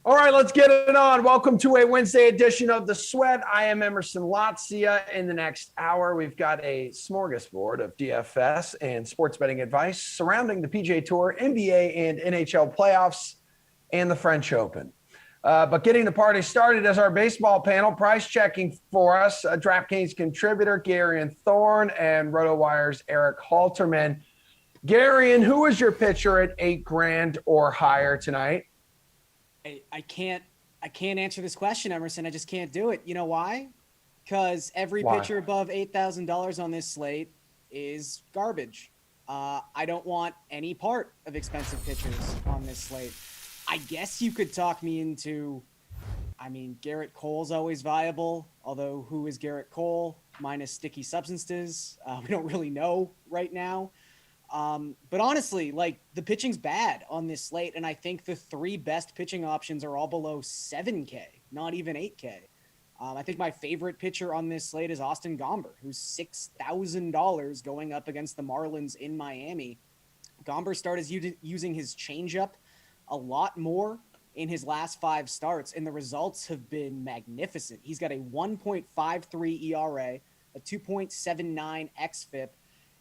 All right, let's get it on. Welcome to a Wednesday edition of The Sweat. I am Emerson Latzia. In the next hour, we've got a smorgasbord of DFS and sports betting advice surrounding the PGA Tour, NBA, and NHL playoffs, and the French Open. But getting the party started is our baseball panel, price checking for us, DraftKings contributor Garion Thorne and RotoWire's Eric Halterman. Garion, who is your pitcher at $8,000 or higher tonight? I can't answer this question, Emerson. I just can't do it. You know why? Because every pitcher above $8,000 on this slate is garbage. I don't want any part of expensive pitchers on this slate. I guess you could talk me into, Garrett Cole's always viable, although who is Garrett Cole minus sticky substances? We don't really know right now. But honestly, the pitching's bad on this slate, and I think the three best pitching options are all below 7K, not even 8K. I think my favorite pitcher on this slate is Austin Gomber, who's $6,000 going up against the Marlins in Miami. Gomber started using his changeup a lot more in his last 5 starts, and the results have been magnificent. He's got a 1.53 ERA, a 2.79 xFIP.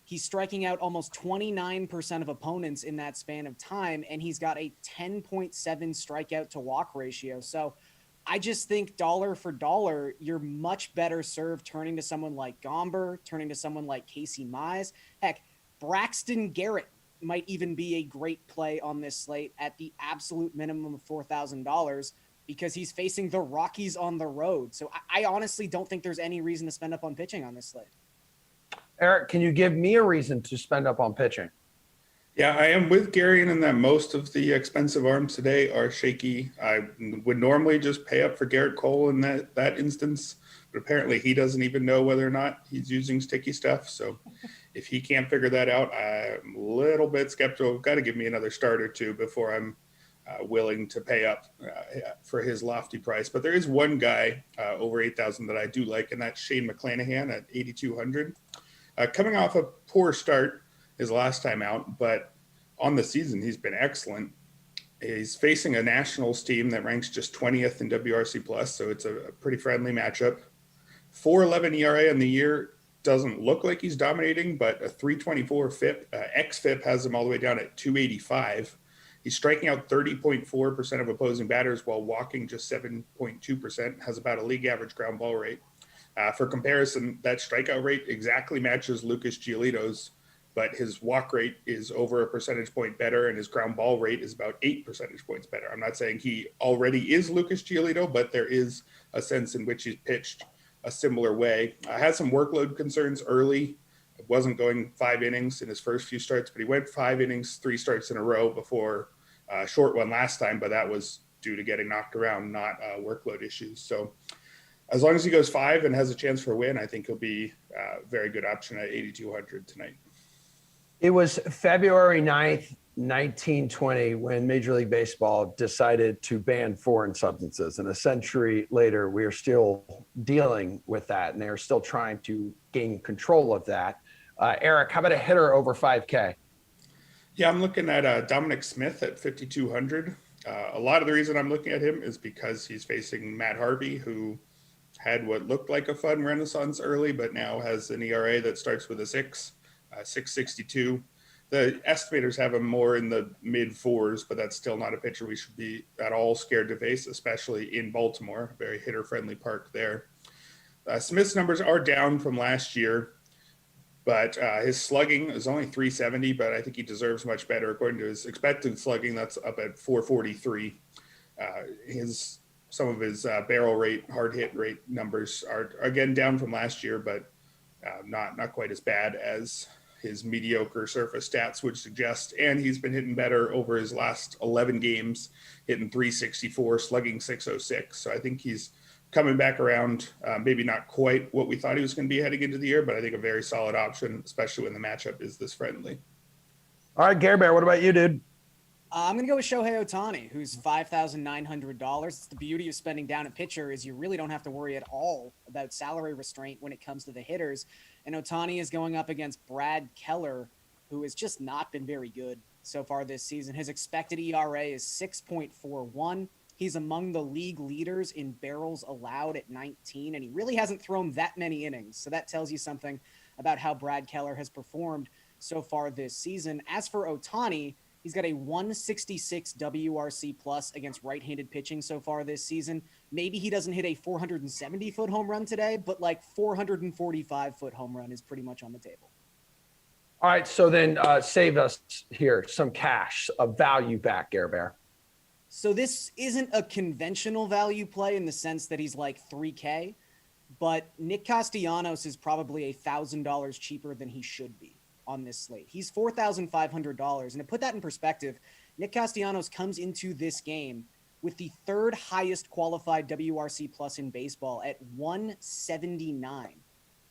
He's striking out almost 29% of opponents in that span of time, and he's got a 10.7 strikeout to walk ratio. So I just think dollar for dollar, you're much better served turning to someone like Gomber, turning to someone like Casey Mize. Heck, Braxton Garrett might even be a great play on this slate at the absolute minimum of $4,000 because he's facing the Rockies on the road. So I honestly don't think there's any reason to spend up on pitching on this slate. Eric, can you give me a reason to spend up on pitching? Yeah, I am with Garion in that most of the expensive arms today are shaky. I would normally just pay up for Garrett Cole in that instance, but apparently he doesn't even know whether or not he's using sticky stuff. So if he can't figure that out, I'm a little bit skeptical. Got to give me another start or two before I'm willing to pay up for his lofty price. But there is one guy over 8,000 that I do like, and that's Shane McClanahan at 8,200. Coming off a poor start his last time out, but on the season, he's been excellent. He's facing a Nationals team that ranks just 20th in WRC+, so it's a pretty friendly matchup. 4.11 ERA on the year doesn't look like he's dominating, but a 324 FIP, xFIP has him all the way down at 285. He's striking out 30.4% of opposing batters while walking just 7.2%, has about a league average ground ball rate. For comparison, that strikeout rate exactly matches Lucas Giolito's, but his walk rate is over a percentage point better, and his ground ball rate is about 8 percentage points better. I'm not saying he already is Lucas Giolito, but there is a sense in which he's pitched a similar way. I had some workload concerns early. It wasn't going 5 innings in his first few starts, but he went 5 innings, 3 starts in a row before a short one last time, but that was due to getting knocked around, not workload issues. So as long as he goes 5 and has a chance for a win, I think he'll be a very good option at 8,200 tonight. It was February 9th, 1920, when Major League Baseball decided to ban foreign substances. And a century later, we are still dealing with that, and they're still trying to gain control of that. Eric, how about a hitter over 5K? Yeah, I'm looking at Dominic Smith at 5,200. A lot of the reason I'm looking at him is because he's facing Matt Harvey, who had what looked like a fun renaissance early, but now has an ERA that starts with a 6.62. The estimators have him more in the mid 4s, but that's still not a pitcher we should be at all scared to face, especially in Baltimore, a very hitter-friendly park there. Smith's numbers are down from last year, but his slugging is only 370, but I think he deserves much better. According to his expected slugging, that's up at 443. Some of his barrel rate, hard hit rate numbers are again down from last year, but not quite as bad as his mediocre surface stats would suggest. And he's been hitting better over his last 11 games, hitting 364, slugging 606. So I think he's coming back around. Maybe not quite what we thought he was going to be heading into the year, but I think a very solid option, especially when the matchup is this friendly. All right, Gary Bear, what about you, dude? I'm going to go with Shohei Ohtani, who's $5,900. It's the beauty of spending down a pitcher is you really don't have to worry at all about salary restraint when it comes to the hitters. And Ohtani is going up against Brad Keller, who has just not been very good so far this season. His expected ERA is 6.41. He's among the league leaders in barrels allowed at 19, and he really hasn't thrown that many innings. So that tells you something about how Brad Keller has performed so far this season. As for Ohtani, he's got a 166 WRC plus against right-handed pitching so far this season. Maybe he doesn't hit a 470-foot home run today, but like 445-foot home run is pretty much on the table. All right, so then save us here some cash, a value back, Gare Bear. So this isn't a conventional value play in the sense that he's like 3K, but Nick Castellanos is probably $1,000 cheaper than he should be on this slate. He's $4,500. And to put that in perspective, Nick Castellanos comes into this game with the third highest qualified WRC plus in baseball at 179.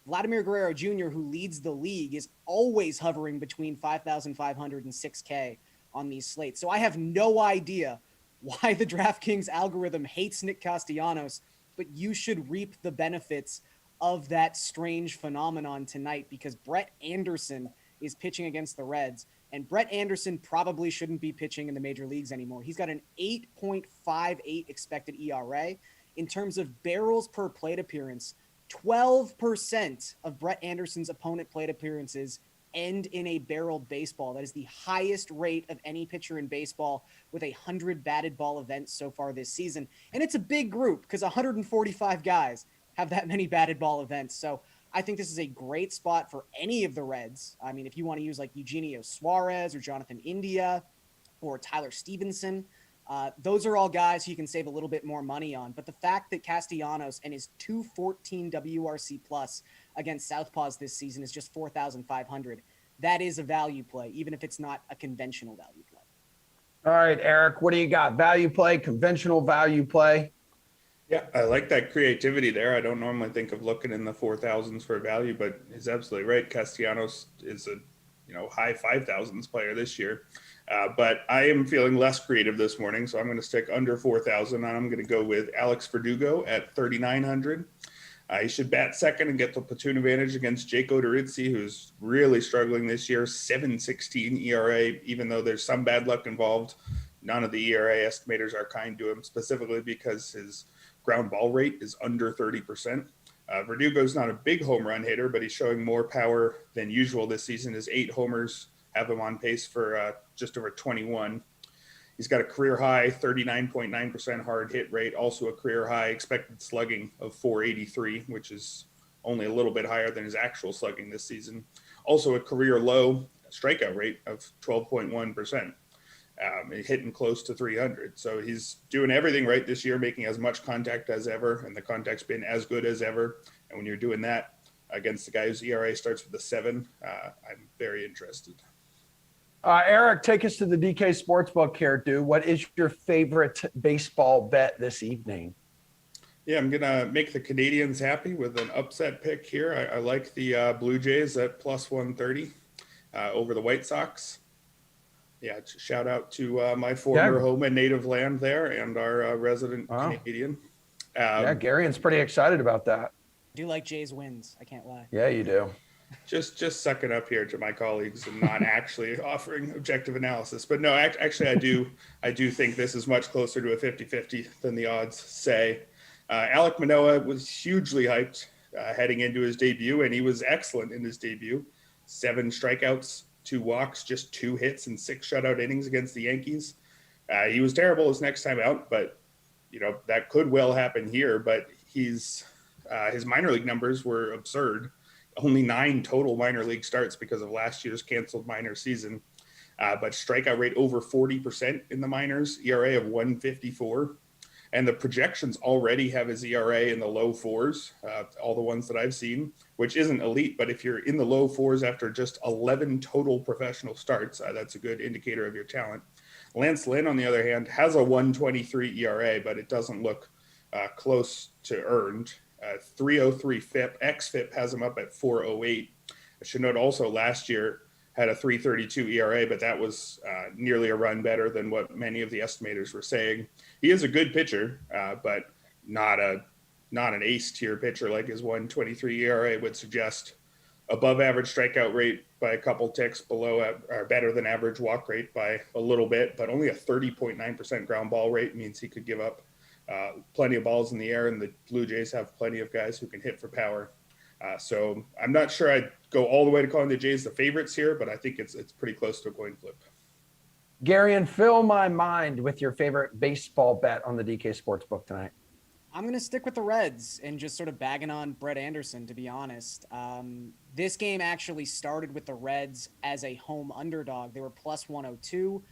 Vladimir Guerrero Jr., who leads the league, is always hovering between 5,500 and 6K on these slates. So I have no idea why the DraftKings algorithm hates Nick Castellanos, but you should reap the benefits of that strange phenomenon tonight because Brett Anderson is pitching against the Reds, and Brett Anderson probably shouldn't be pitching in the major leagues anymore. He's got an 8.58 expected ERA. In terms of barrels per plate appearance, 12% of Brett Anderson's opponent plate appearances end in a barreled baseball. That is the highest rate of any pitcher in baseball with 100 batted ball events so far this season. And it's a big group because 145 guys have that many batted ball events. So I think this is a great spot for any of the Reds. I mean, if you want to use like Eugenio Suarez or Jonathan India or Tyler Stevenson, those are all guys who you can save a little bit more money on. But the fact that Castellanos and his 214 WRC plus against Southpaws this season is just 4,500, that is a value play, even if it's not a conventional value play. All right, Eric, what do you got? Value play, conventional value play? Yeah, I like that creativity there. I don't normally think of looking in the 4,000s for value, but he's absolutely right. Castellanos is a high 5,000s player this year. But I am feeling less creative this morning, so I'm going to stick under 4,000, and I'm going to go with Alex Verdugo at 3,900. He should bat second and get the platoon advantage against Jake Odorizzi, who's really struggling this year, 7.16 ERA, even though there's some bad luck involved. None of the ERA estimators are kind to him, specifically because his ground ball rate is under 30%. Verdugo's not a big home run hitter, but he's showing more power than usual this season. His 8 homers have him on pace for just over 21. He's got a career high 39.9% hard hit rate, also a career high expected slugging of 483, which is only a little bit higher than his actual slugging this season. Also a career low strikeout rate of 12.1%. Hitting close to 300. So he's doing everything right this year, making as much contact as ever, and the contact's been as good as ever. And when you're doing that against the guy whose ERA starts with a 7, I'm very interested. Eric, take us to the DK Sportsbook here, dude. What is your favorite baseball bet this evening? Yeah, I'm going to make the Canadians happy with an upset pick here. I like the Blue Jays at plus 130 over the White Sox. Yeah, shout out to my former home and native land there and our resident Canadian. Garion's pretty excited about that. I do like Jays wins. I can't lie. Yeah, you do. Just sucking up here to my colleagues and not actually offering objective analysis. But no, actually I do think this is much closer to a 50-50 than the odds say. Alek Manoah was hugely hyped heading into his debut, and he was excellent in his debut. 7 strikeouts, 2 walks, just 2 hits and 6 shutout innings against the Yankees. He was terrible his next time out, but that could well happen here. But his minor league numbers were absurd. Only 9 total minor league starts because of last year's canceled minor season. But strikeout rate over 40% in the minors, ERA of 154. And the projections already have his ERA in the low 4s, all the ones that I've seen, which isn't elite. But if you're in the low 4s after just 11 total professional starts, that's a good indicator of your talent. Lance Lynn, on the other hand, has a 123 ERA, but it doesn't look close to earned. 303 FIP. XFIP has him up at 408. I should note also last year had a 332 ERA, but that was nearly a run better than what many of the estimators were saying. He is a good pitcher, but not an ace tier pitcher like his 123 ERA would suggest. above average strikeout rate by a couple ticks, or better than average walk rate by a little bit, but only a 30.9% ground ball rate means he could give up plenty of balls in the air, and the Blue Jays have plenty of guys who can hit for power. So I'm not sure I'd go all the way to calling the Jays the favorites here, but I think it's pretty close to a coin flip. Gary, and fill my mind with your favorite baseball bet on the DK Sportsbook tonight. I'm going to stick with the Reds and just sort of bagging on Brett Anderson, to be honest. This game actually started with the Reds as a home underdog. They were plus 102.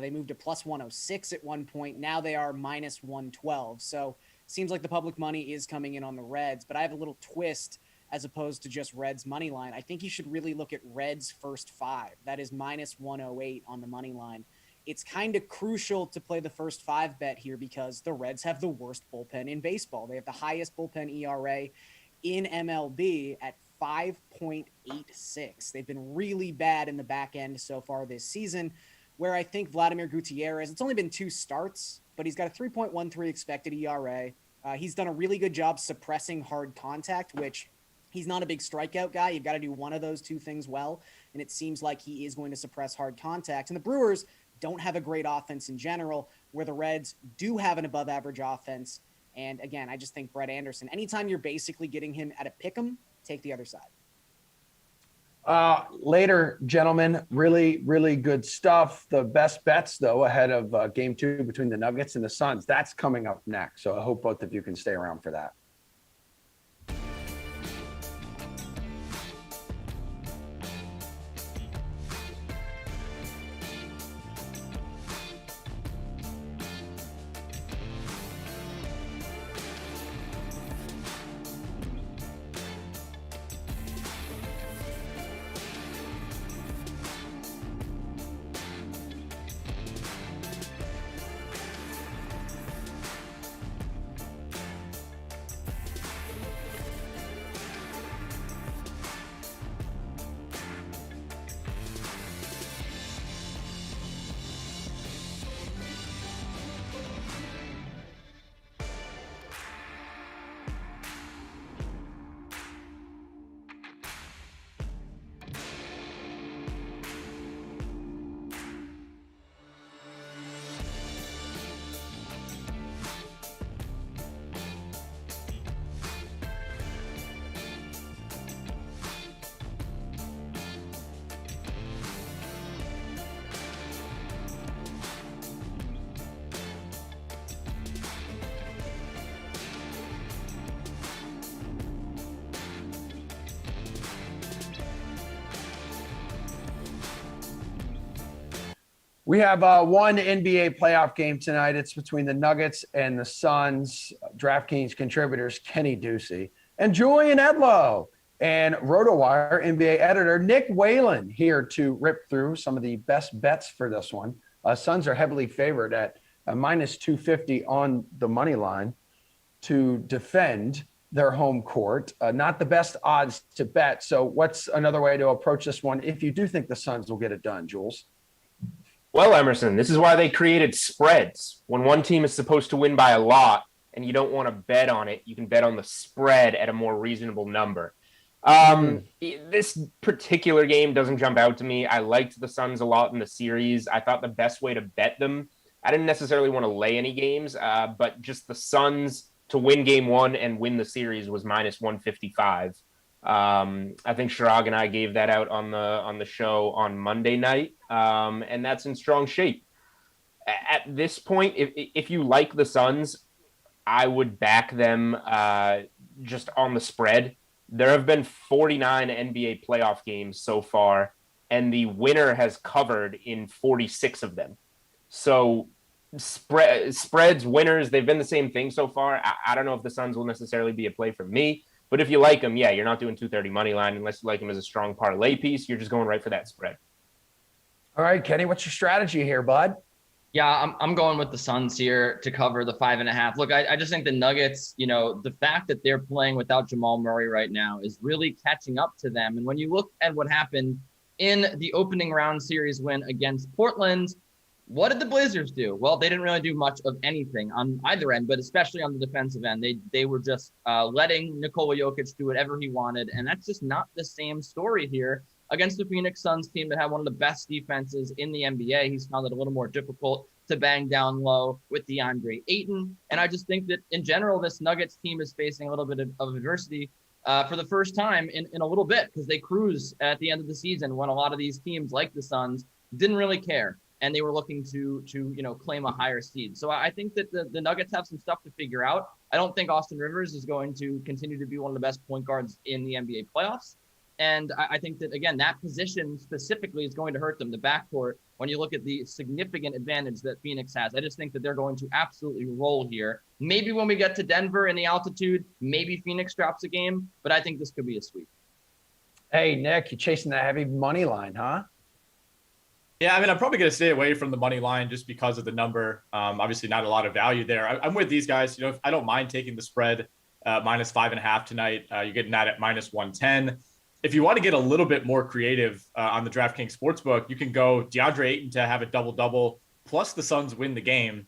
They moved to plus 106 at one point. Now they are minus 112. So seems like the public money is coming in on the Reds, but I have a little twist as opposed to just Reds money line. I think you should really look at Reds first five. That is minus 108 on the money line. It's kind of crucial to play the first five bet here because the Reds have the worst bullpen in baseball. They have the highest bullpen ERA in MLB at 5.86. They've been really bad in the back end so far this season, where I think Vladimir Gutierrez, it's only been 2 starts, but he's got a 3.13 expected ERA. He's done a really good job suppressing hard contact, which he's not a big strikeout guy. You've got to do one of those two things well, and it seems like he is going to suppress hard contact. And the Brewers don't have a great offense in general, where the Reds do have an above average offense. And again, I just think Brett Anderson, anytime you're basically getting him at a pick'em, take the other side. Later, gentlemen, really, really good stuff. The best bets, though, ahead of game 2 between the Nuggets and the Suns, that's coming up next. So I hope both of you can stay around for that. We have one NBA playoff game tonight. It's between the Nuggets and the Suns. DraftKings contributors Kenny Ducey and Julian Edlow, and RotoWire NBA editor Nick Whalen here to rip through some of the best bets for this one. Suns are heavily favored at minus 250 on the money line to defend their home court. Not the best odds to bet. So what's another way to approach this one if you do think the Suns will get it done, Jules? Well, Emerson, this is why they created spreads. When one team is supposed to win by a lot and you don't want to bet on it, you can bet on the spread at a more reasonable number. This particular game doesn't jump out to me. I liked the Suns a lot in the series. I thought the best way to bet them, I didn't necessarily want to lay any games, but just the Suns to win game 1 and win the series was minus 155. I think Shirag and I gave that out on the show on Monday night, and that's in strong shape. At this point, if you like the Suns, I would back them just on the spread. There have been 49 NBA playoff games so far, and the winner has covered in 46 of them. So spreads, winners, they've been the same thing so far. I don't know if the Suns will necessarily be a play for me. But if you like them, yeah, you're not doing 230 money line unless you like them as a strong parlay piece. You're just going right for that spread. All right, Kenny, what's your strategy here, bud? Yeah, I'm going with the Suns here to cover the 5.5. Look, I just think the Nuggets, the fact that they're playing without Jamal Murray right now is really catching up to them. And when you look at what happened in the opening round series win against Portland, What did the Blazers do? Well, they didn't really do much of anything on either end, but especially on the defensive end. They were just letting Nikola Jokic do whatever he wanted, and that's just not the same story here against the Phoenix Suns team that had one of the best defenses in the NBA. He's found it a little more difficult to bang down low with DeAndre Ayton, and I just think that in general, this Nuggets team is facing a little bit of adversity for the first time in a little bit, because they cruise at the end of the season when a lot of these teams like the Suns didn't really care, and they were looking to claim a higher seed. So I think that the Nuggets have some stuff to figure out. I don't think Austin Rivers is going to continue to be one of the best point guards in the NBA playoffs. And I think that, again, that position specifically is going to hurt them, the backcourt, when you look at the significant advantage that Phoenix has. I just think that they're going to absolutely roll here. Maybe when we get to Denver in the altitude, maybe Phoenix drops a game, but I think this could be a sweep. Hey, Nick, you're chasing that heavy money line, huh? Yeah, I mean, I'm probably going to stay away from the money line just because of the number. Obviously, not a lot of value there. I'm with these guys. You know, I don't mind taking the spread minus 5.5 tonight. You're getting that at minus 110. If you want to get a little bit more creative on the DraftKings Sportsbook, you can go DeAndre Ayton to have a double-double, plus the Suns win the game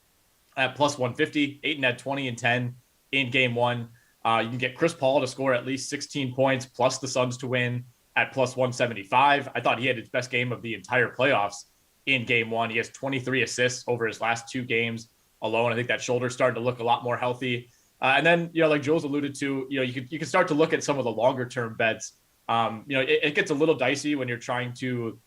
at plus 150. Ayton had 20 and 10 in game one. You can get Chris Paul to score at least 16 points, plus the Suns to win at plus 175. I thought he had his best game of the entire playoffs in game one. He has 23 assists over his last two games alone. I think that shoulder's starting to look a lot more healthy. And then, like Jules alluded to, you can start to look at some of the longer-term bets. It gets a little dicey when you're trying to,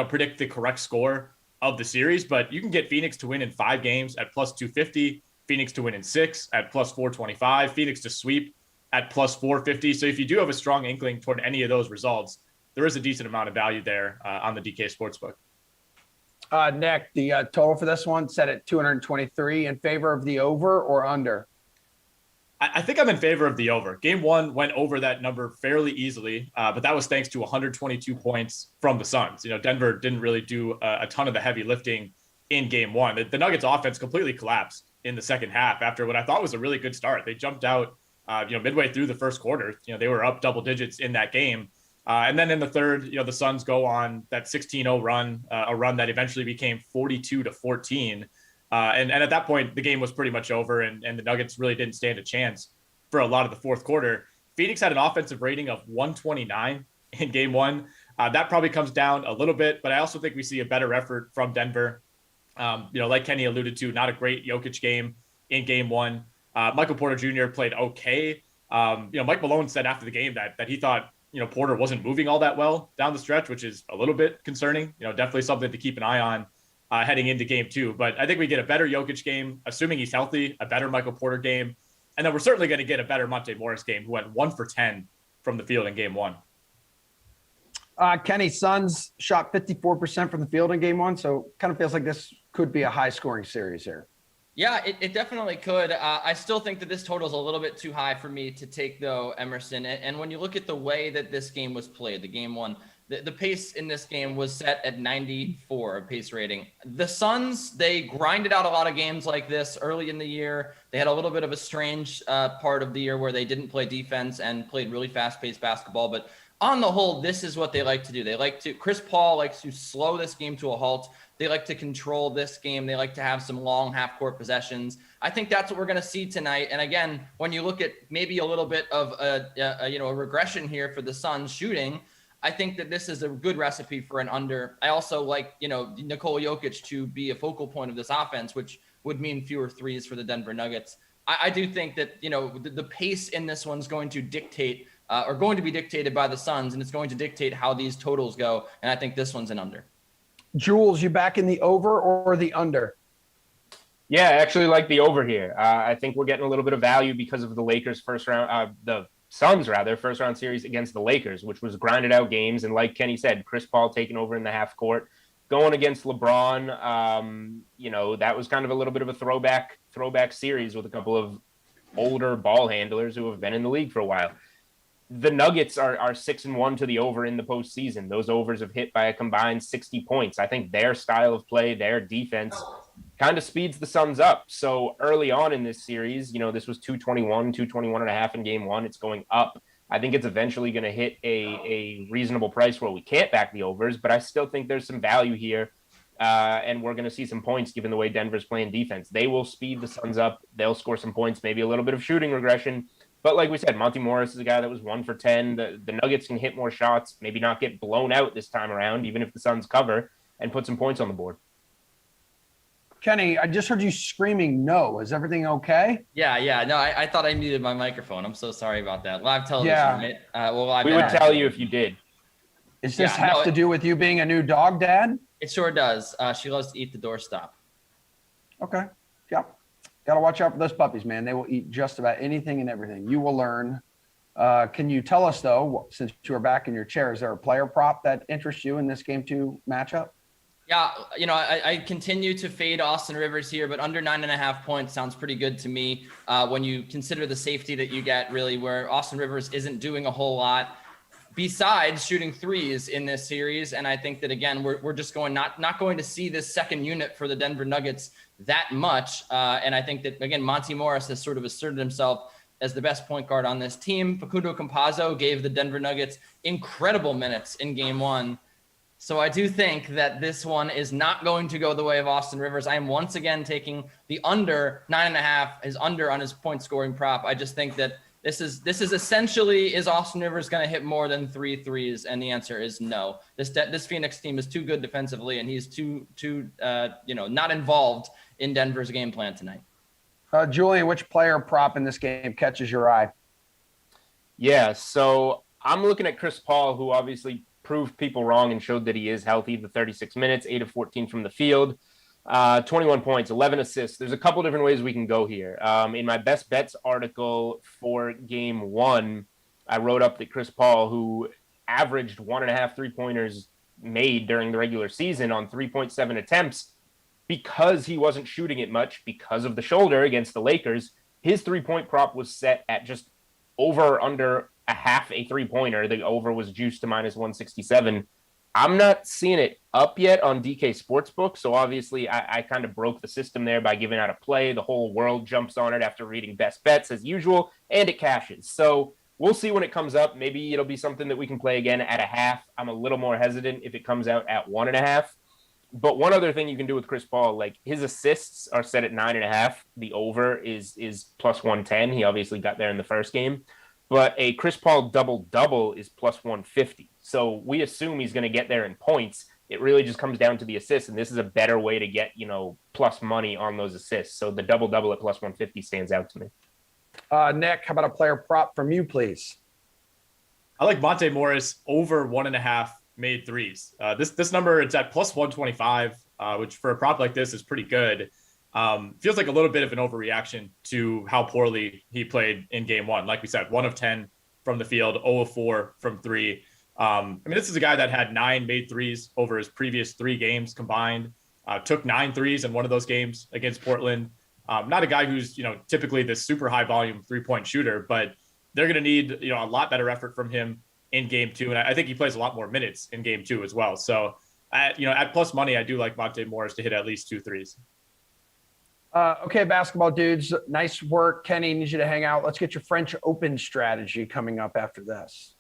predict the correct score of the series, but you can get Phoenix to win in 5 games at plus 250, Phoenix to win in 6 at plus 425, Phoenix to sweep at plus 450. So if you do have a strong inkling toward any of those results, there is a decent amount of value there on the DK Sportsbook. Nick, the total for this one set at 223, in favor of the over or under? I think I'm in favor of the over. Game one went over that number fairly easily, but that was thanks to 122 points from the Suns. Denver didn't really do a ton of the heavy lifting in game one. The Nuggets offense completely collapsed in the second half after what I thought was a really good start. They jumped out, midway through the first quarter. They were up double digits in that game. And then in the third, the Suns go on that 16-0 run, a run that eventually became 42-14. And at that point, the game was pretty much over, and the Nuggets really didn't stand a chance for a lot of the fourth quarter. Phoenix had an offensive rating of 129 in game one. That probably comes down a little bit, but I also think we see a better effort from Denver. Like Kenny alluded to, not a great Jokic game in game one. Michael Porter Jr. played okay. Mike Malone said after the game that he thought, Porter wasn't moving all that well down the stretch, which is a little bit concerning. Definitely something to keep an eye on heading into game two. But I think we get a better Jokic game, assuming he's healthy, a better Michael Porter game. And then we're certainly going to get a better Monte Morris game, who went 1 for 10 from the field in game one. Kenny, Suns shot 54% from the field in game one, so kind of feels like this could be a high-scoring series here. Yeah, it definitely could. I still think that this total is a little bit too high for me to take, though, Emerson. And when you look at the way that this game was played, the game one, the pace in this game was set at 94 pace rating. The Suns, they grinded out a lot of games like this early in the year. They had a little bit of a strange part of the year where they didn't play defense and played really fast-paced basketball. But on the whole, this is what they like to do. Chris Paul likes to slow this game to a halt. They like to control this game. They like to have some long half-court possessions. I think that's what we're going to see tonight. And again, when you look at maybe a little bit of a regression here for the Suns shooting, I think that this is a good recipe for an under. I also like, Nikola Jokic to be a focal point of this offense, which would mean fewer threes for the Denver Nuggets. I do think that, the pace in this one's going to dictate going to be dictated by the Suns, and it's going to dictate how these totals go. And I think this one's an under. Jules, you back in the over or the under? Yeah, I actually like the over here. I think we're getting a little bit of value because of the Lakers the Suns first round series against the Lakers, which was grinded out games. And like Kenny said, Chris Paul taking over in the half court, going against LeBron. That was kind of a little bit of a throwback series with a couple of older ball handlers who have been in the league for a while. The Nuggets are 6-1 to the over in the postseason. Those overs have hit by a combined 60 points. I think their style of play, their defense kind of speeds the Suns up. So early on in this series, this was 221 and a half in game one. It's going up. I think it's eventually going to hit a reasonable price where we can't back the overs, but I still think there's some value here And we're going to see some points given the way Denver's playing defense. They will speed the Suns up. They'll score some points, maybe a little bit of shooting regression. But like we said, Monty Morris is a guy that was 1 for 10. The Nuggets can hit more shots, maybe not get blown out this time around, even if the Suns cover, and put some points on the board. Kenny, I just heard you screaming no. Is everything okay? Yeah. No, I thought I muted my microphone. I'm so sorry about that. Live television, Yeah. right? We would tell you if you did. Does this have to do with you being a new dog dad? It sure does. She loves to eat the doorstop. Okay. Yep. Got to watch out for those puppies, man. They will eat just about anything and everything. You will learn. Can you tell us, though, since you are back in your chair, is there a player prop that interests you in this Game 2 matchup? Yeah, I continue to fade Austin Rivers here, but under 9.5 points sounds pretty good to me when you consider the safety that you get, really, where Austin Rivers isn't doing a whole lot besides shooting threes in this series. And I think that, again, we're just not going to see this second unit for the Denver Nuggets that much. And I think that, again, Monty Morris has sort of asserted himself as the best point guard on this team. Facundo Campazzo gave the Denver Nuggets incredible minutes in Game 1. So I do think that this one is not going to go the way of Austin Rivers. I am once again taking the under 9.5, his under on his point scoring prop. I just think that this is essentially, is Austin Rivers going to hit more than 3 threes? And the answer is no. This Phoenix team is too good defensively, and he's too not involved in Denver's game plan tonight. Julian, which player prop in this game catches your eye? Yeah, so I'm looking at Chris Paul, who obviously proved people wrong and showed that he is healthy. The 36 minutes, 8 of 14 from the field, 21 points, 11 assists. There's a couple different ways we can go here. In my best bets article for Game 1, I wrote up that Chris Paul, who averaged 1.5 3-pointers made during the regular season on 3.7 attempts, because he wasn't shooting it much because of the shoulder against the Lakers, his 3-point prop was set at just over or under a half a 3-pointer. The over was juiced to minus 167. I'm not seeing it up yet on DK Sportsbook. So obviously I kind of broke the system there by giving out a play. The whole world jumps on it after reading best bets as usual, and it cashes. So we'll see when it comes up. Maybe it'll be something that we can play again at a half. I'm a little more hesitant if it comes out at 1.5. But one other thing you can do with Chris Paul, like his assists are set at 9.5. The over is plus 110. He obviously got there in the first game. But a Chris Paul double-double is plus 150. So we assume he's going to get there in points. It really just comes down to the assists, and this is a better way to get, plus money on those assists. So the double-double at plus 150 stands out to me. Nick, how about a player prop from you, please? I like Monte Morris over 1.5 made threes. This number, it's at plus 125, which for a prop like this is pretty good. Feels like a little bit of an overreaction to how poorly he played in Game 1. Like we said, 1 of 10 from the field, 0 of 4 from 3. This is a guy that had 9 made threes over his previous 3 games combined. Took 9 threes in one of those games against Portland. Not a guy who's typically this super high volume 3-point shooter, but they're going to need a lot better effort from him in Game 2, and I think he plays a lot more minutes in Game 2 as well. So at plus money, I do like Monte Morris to hit at least 2 threes. Okay, basketball dudes, nice work. Kenny, need you to hang out. Let's get your French Open strategy coming up after this.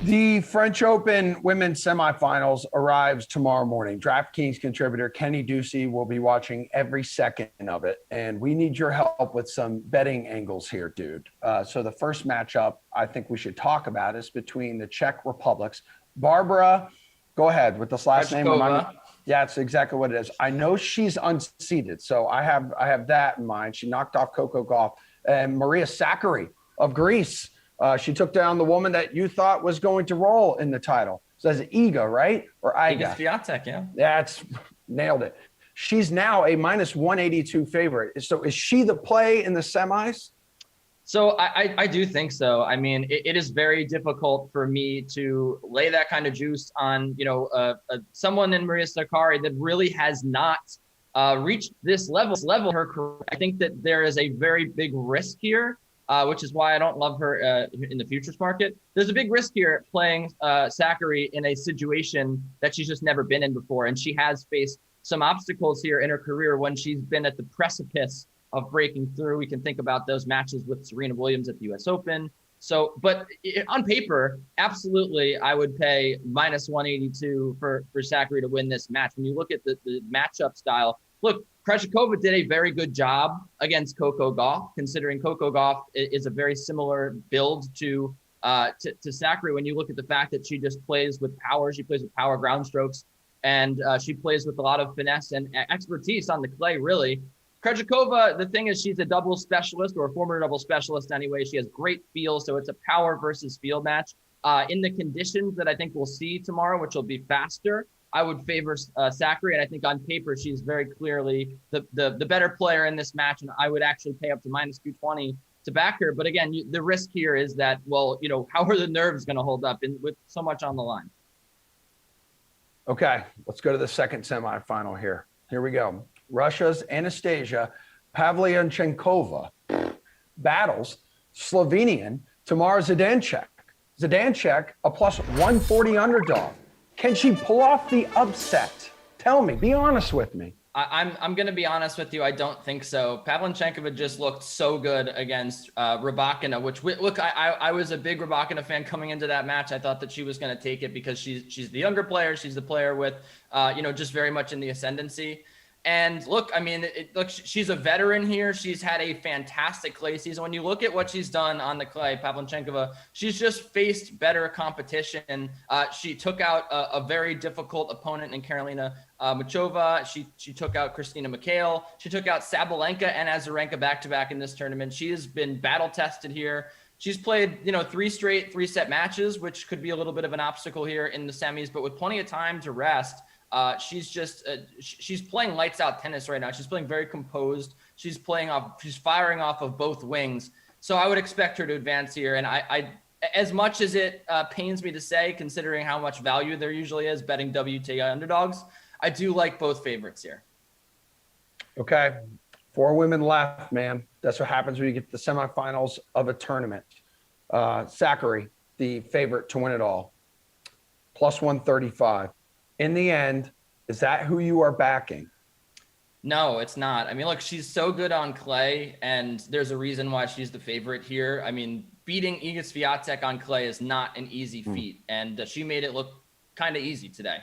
The French Open women's semifinals arrives tomorrow morning. DraftKings contributor Kenny Ducey will be watching every second of it, and we need your help with some betting angles here, dude. So the first matchup I think we should talk about is between the Czech Republics. Barbara, go ahead with this last name. Yeah, it's exactly what it is. I know she's unseeded, so I have that in mind. She knocked off Coco Gauff and Maria Sakkari of Greece. She took down the woman that you thought was going to roll in the title. So that's Iga, right? Or Iga? Iga Swiatek, yeah. That's nailed it. She's now a minus 182 favorite. So is she the play in the semis? So I do think so. I mean, it is very difficult for me to lay that kind of juice on, someone in Maria Sakkari that really has not reached this level of her career. I think that there is a very big risk here, which is why I don't love her in the futures market. There's a big risk here playing Sakkari in a situation that she's just never been in before. And she has faced some obstacles here in her career when she's been at the precipice of breaking through. We can think about those matches with Serena Williams at the US Open. So, but on paper, absolutely, I would pay minus 182 for Sakkari to win this match. When you look at the matchup style, look, Krejcikova did a very good job against Coco Gauff, considering Coco Gauff is a very similar build to Sakkari. When you look at the fact that she just plays with power, she plays with power ground strokes, and she plays with a lot of finesse and expertise on the clay, really. Krejcikova, the thing is, she's a double specialist, or a former double specialist anyway. She has great feel, so it's a power versus field match. In the conditions that I think we'll see tomorrow, which will be faster, I would favor Sakkari, and I think on paper she's very clearly the better player in this match, and I would actually pay up to minus 220 to back her. But again, the risk here is that, how are the nerves going to hold up with so much on the line? Okay, let's go to the second semifinal here. Here we go. Russia's Anastasia Pavlyuchenkova battles Slovenian Tamara Zidanchek. Zidanchek, a plus 140 underdog. Can she pull off the upset? Tell me, be honest with me. I'm going to be honest with you. I don't think so. Pavlyuchenkova just looked so good against Rybakina, which, look, I was a big Rybakina fan coming into that match. I thought that she was going to take it because she's the younger player. She's the player with, just very much in the ascendancy. And look, I mean, she's a veteran here. She's had a fantastic clay season. When you look at what she's done on the clay, Pavlyuchenkova, she's just faced better competition. She took out a very difficult opponent in Karolina Muchova. She took out Christina Mikhail. She took out Sabalenka and Azarenka back-to-back in this tournament. She has been battle-tested here. She's played, 3 straight 3-set matches, which could be a little bit of an obstacle here in the semis, but with plenty of time to rest. She's playing lights out tennis right now. She's playing very composed. She's firing off of both wings. So I would expect her to advance here. And I as much as it pains me to say, considering how much value there usually is betting WTA underdogs, I do like both favorites here. Okay. 4 women left, man. That's what happens when you get to the semifinals of a tournament. Sakkari, the favorite to win it all, plus 135. In the end, is that who you are backing? No, it's not. I mean, look, she's so good on clay, and there's a reason why she's the favorite here. I mean, beating Iga Swiatek on clay is not an easy feat, and she made it look kind of easy today.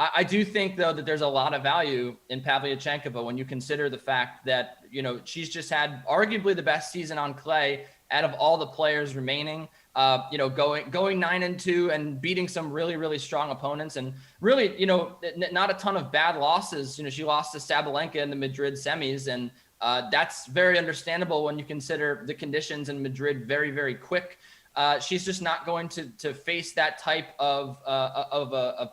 I do think, though, that there's a lot of value in Pavlyuchenkova when you consider the fact that, she's just had arguably the best season on clay out of all the players remaining. Going 9-2 and beating some really, really strong opponents, and really, not a ton of bad losses. She lost to Sabalenka in the Madrid semis, and that's very understandable when you consider the conditions in Madrid very, very quick. She's just not going to face that type of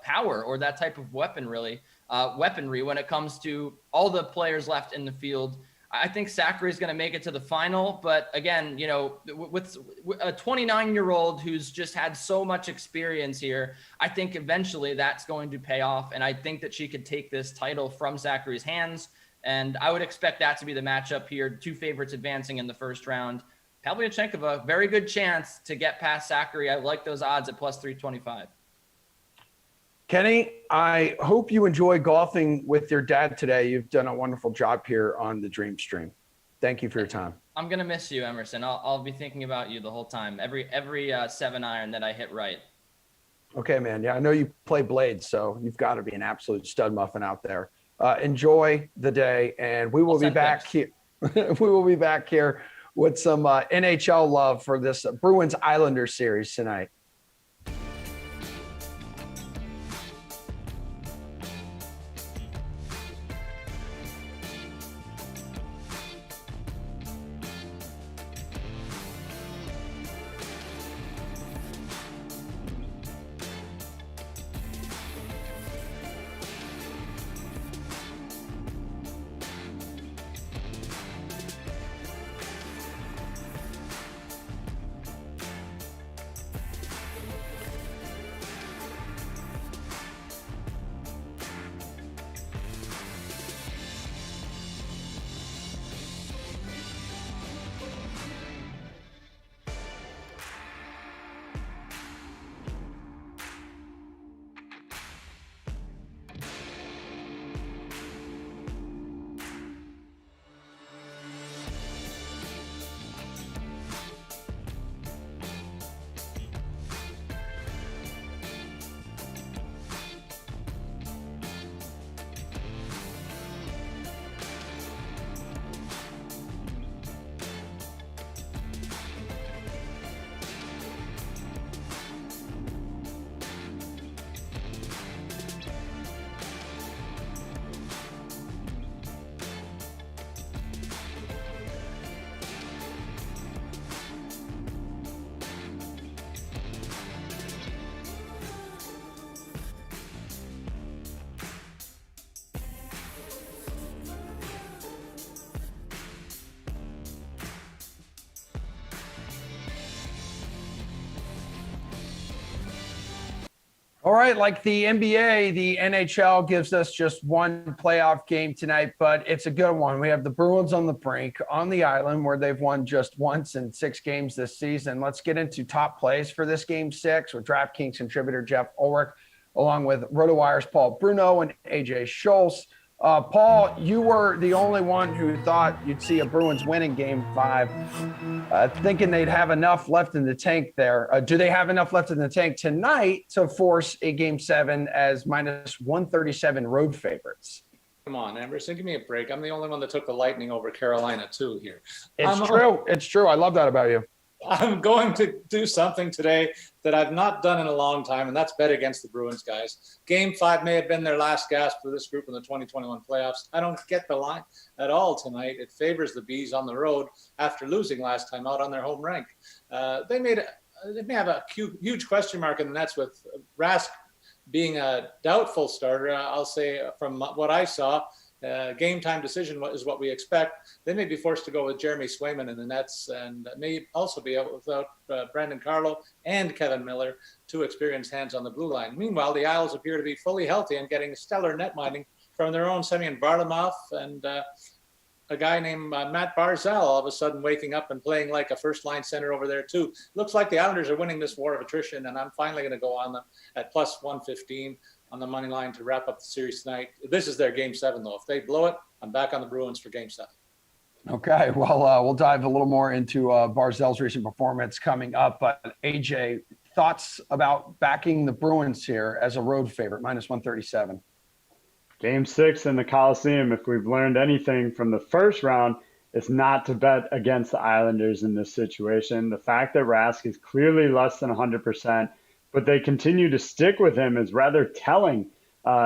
power or that type of weaponry when it comes to all the players left in the field. I think Sakkari is going to make it to the final, but again, with a 29-year-old who's just had so much experience here, I think eventually that's going to pay off, and I think that she could take this title from Sakkari's hands, and I would expect that to be the matchup here. 2 favorites advancing in the first round. Pavlyuchenkova, very good chance to get past Sakkari. I like those odds at plus 325. Kenny, I hope you enjoy golfing with your dad today. You've done a wonderful job here on the Dream Stream. Thank you for your time. I'm going to miss you, Emerson. I'll be thinking about you the whole time. Every 7-iron that I hit right. Okay, man. Yeah, I know you play blades, so you've got to be an absolute stud muffin out there. Enjoy the day, and we will be back here. We will be back here with some NHL love for this Bruins Islanders series tonight. All right, like the NBA, the NHL gives us just one playoff game tonight, but it's a good one. We have the Bruins on the brink on the island where they've won just once in 6 games this season. Let's get into top plays for this game 6 with DraftKings contributor Jeff Ulrich, along with RotoWire's Paul Bruno and AJ Schultz. Paul, you were the only one who thought you'd see a Bruins win in game 5, thinking they'd have enough left in the tank there. Do they have enough left in the tank tonight to force a game 7 as minus 137 road favorites? Come on, Emerson, give me a break. I'm the only one that took the Lightning over Carolina too here. It's true. It's true. I love that about you. I'm going to do something today that I've not done in a long time, and that's bet against the Bruins, guys. Game 5 may have been their last gasp for this group in the 2021 playoffs. I don't get the line at all tonight. It favors the Bees on the road after losing last time out on their home rink. They may have a huge question mark in the nets with Rask being a doubtful starter. I'll say from what I saw, game time decision is what we expect. They may be forced to go with Jeremy Swayman in the nets, and may also be out without Brandon Carlo and Kevin Miller, 2 experienced hands on the blue line. Meanwhile, the Isles appear to be fully healthy and getting stellar net mining from their own Semyon Varlamov and a guy named Matt Barzal all of a sudden waking up and playing like a first-line center over there too. Looks like the Islanders are winning this war of attrition, and I'm finally going to go on them at plus 115 on the money line to wrap up the series tonight. This is their game 7, though. If they blow it, I'm back on the Bruins for game 7. Okay, well, we'll dive a little more into Barzal's recent performance coming up. But AJ, thoughts about backing the Bruins here as a road favorite, minus 137? Game 6 in the Coliseum, if we've learned anything from the first round, it's not to bet against the Islanders in this situation. The fact that Rask is clearly less than 100%, but they continue to stick with him is rather telling.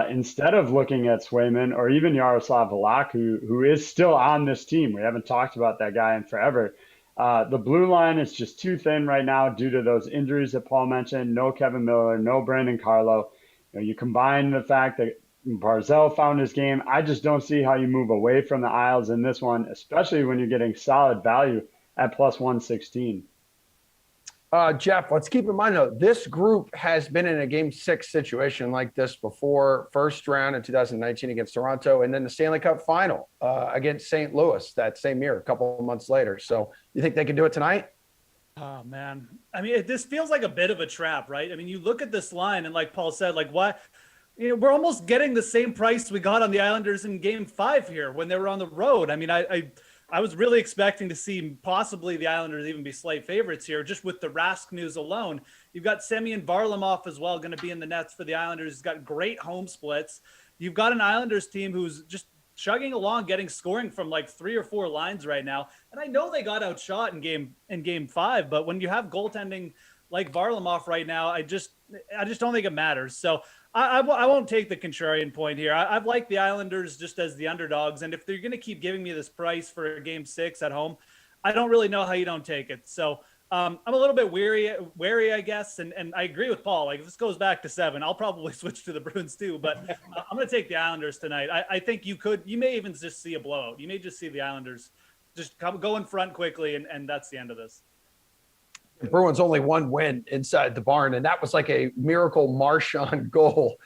Instead of looking at Swayman or even Yaroslav Halak, who is still on this team. We haven't talked about that guy in forever. The blue line is just too thin right now due to those injuries that Paul mentioned. No Kevin Miller, no Brandon Carlo. You combine the fact that Barzal found his game. I just don't see how you move away from the Isles in this one, especially when you're getting solid value at plus 116. Jeff, let's keep in mind, though, this group has been in a game 6 situation like this before. First round in 2019 against Toronto, and then the Stanley Cup final against St. Louis that same year, a couple of months later. So you think they can do it tonight? Oh, man. I mean, this feels like a bit of a trap, right? I mean, you look at this line, and like Paul said, like, why? You know, we're almost getting the same price we got on the Islanders in game 5 here when they were on the road. I mean, I was really expecting to see possibly the Islanders even be slight favorites here, just with the Rask news alone. You've got Semyon Varlamov as well going to be in the nets for the Islanders. He's got great home splits. You've got an Islanders team who's just chugging along, getting scoring from like 3 or 4 lines right now. And I know they got outshot in game 5, but when you have goaltending like Varlamov right now, I just don't think it matters. So I won't take the contrarian point here. I've liked the Islanders just as the underdogs. And if they're going to keep giving me this price for game 6 at home, I don't really know how you don't take it. So I'm a little bit wary, I guess. And I agree with Paul. Like, if this goes back to 7, I'll probably switch to the Bruins too. But I'm going to take the Islanders tonight. I think you may even just see a blowout. You may just see the Islanders just go in front quickly, and that's the end of this. The Bruins only 1 win inside the barn, and that was like a miracle Marchand goal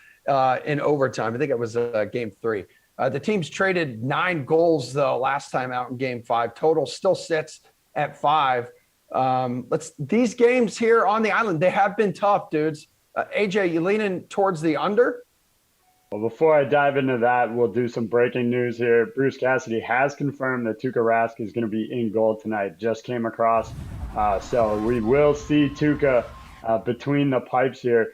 in overtime. I think it was game 3. The teams traded 9 goals, though, last time out in game 5. Total still sits at 5. These games here on the island, they have been tough, dudes. AJ, you leaning towards the under? Well, before I dive into that, we'll do some breaking news here. Bruce Cassidy has confirmed that Tuukka Rask is going to be in goal tonight. Just came across. So we will see Tuukka between the pipes here.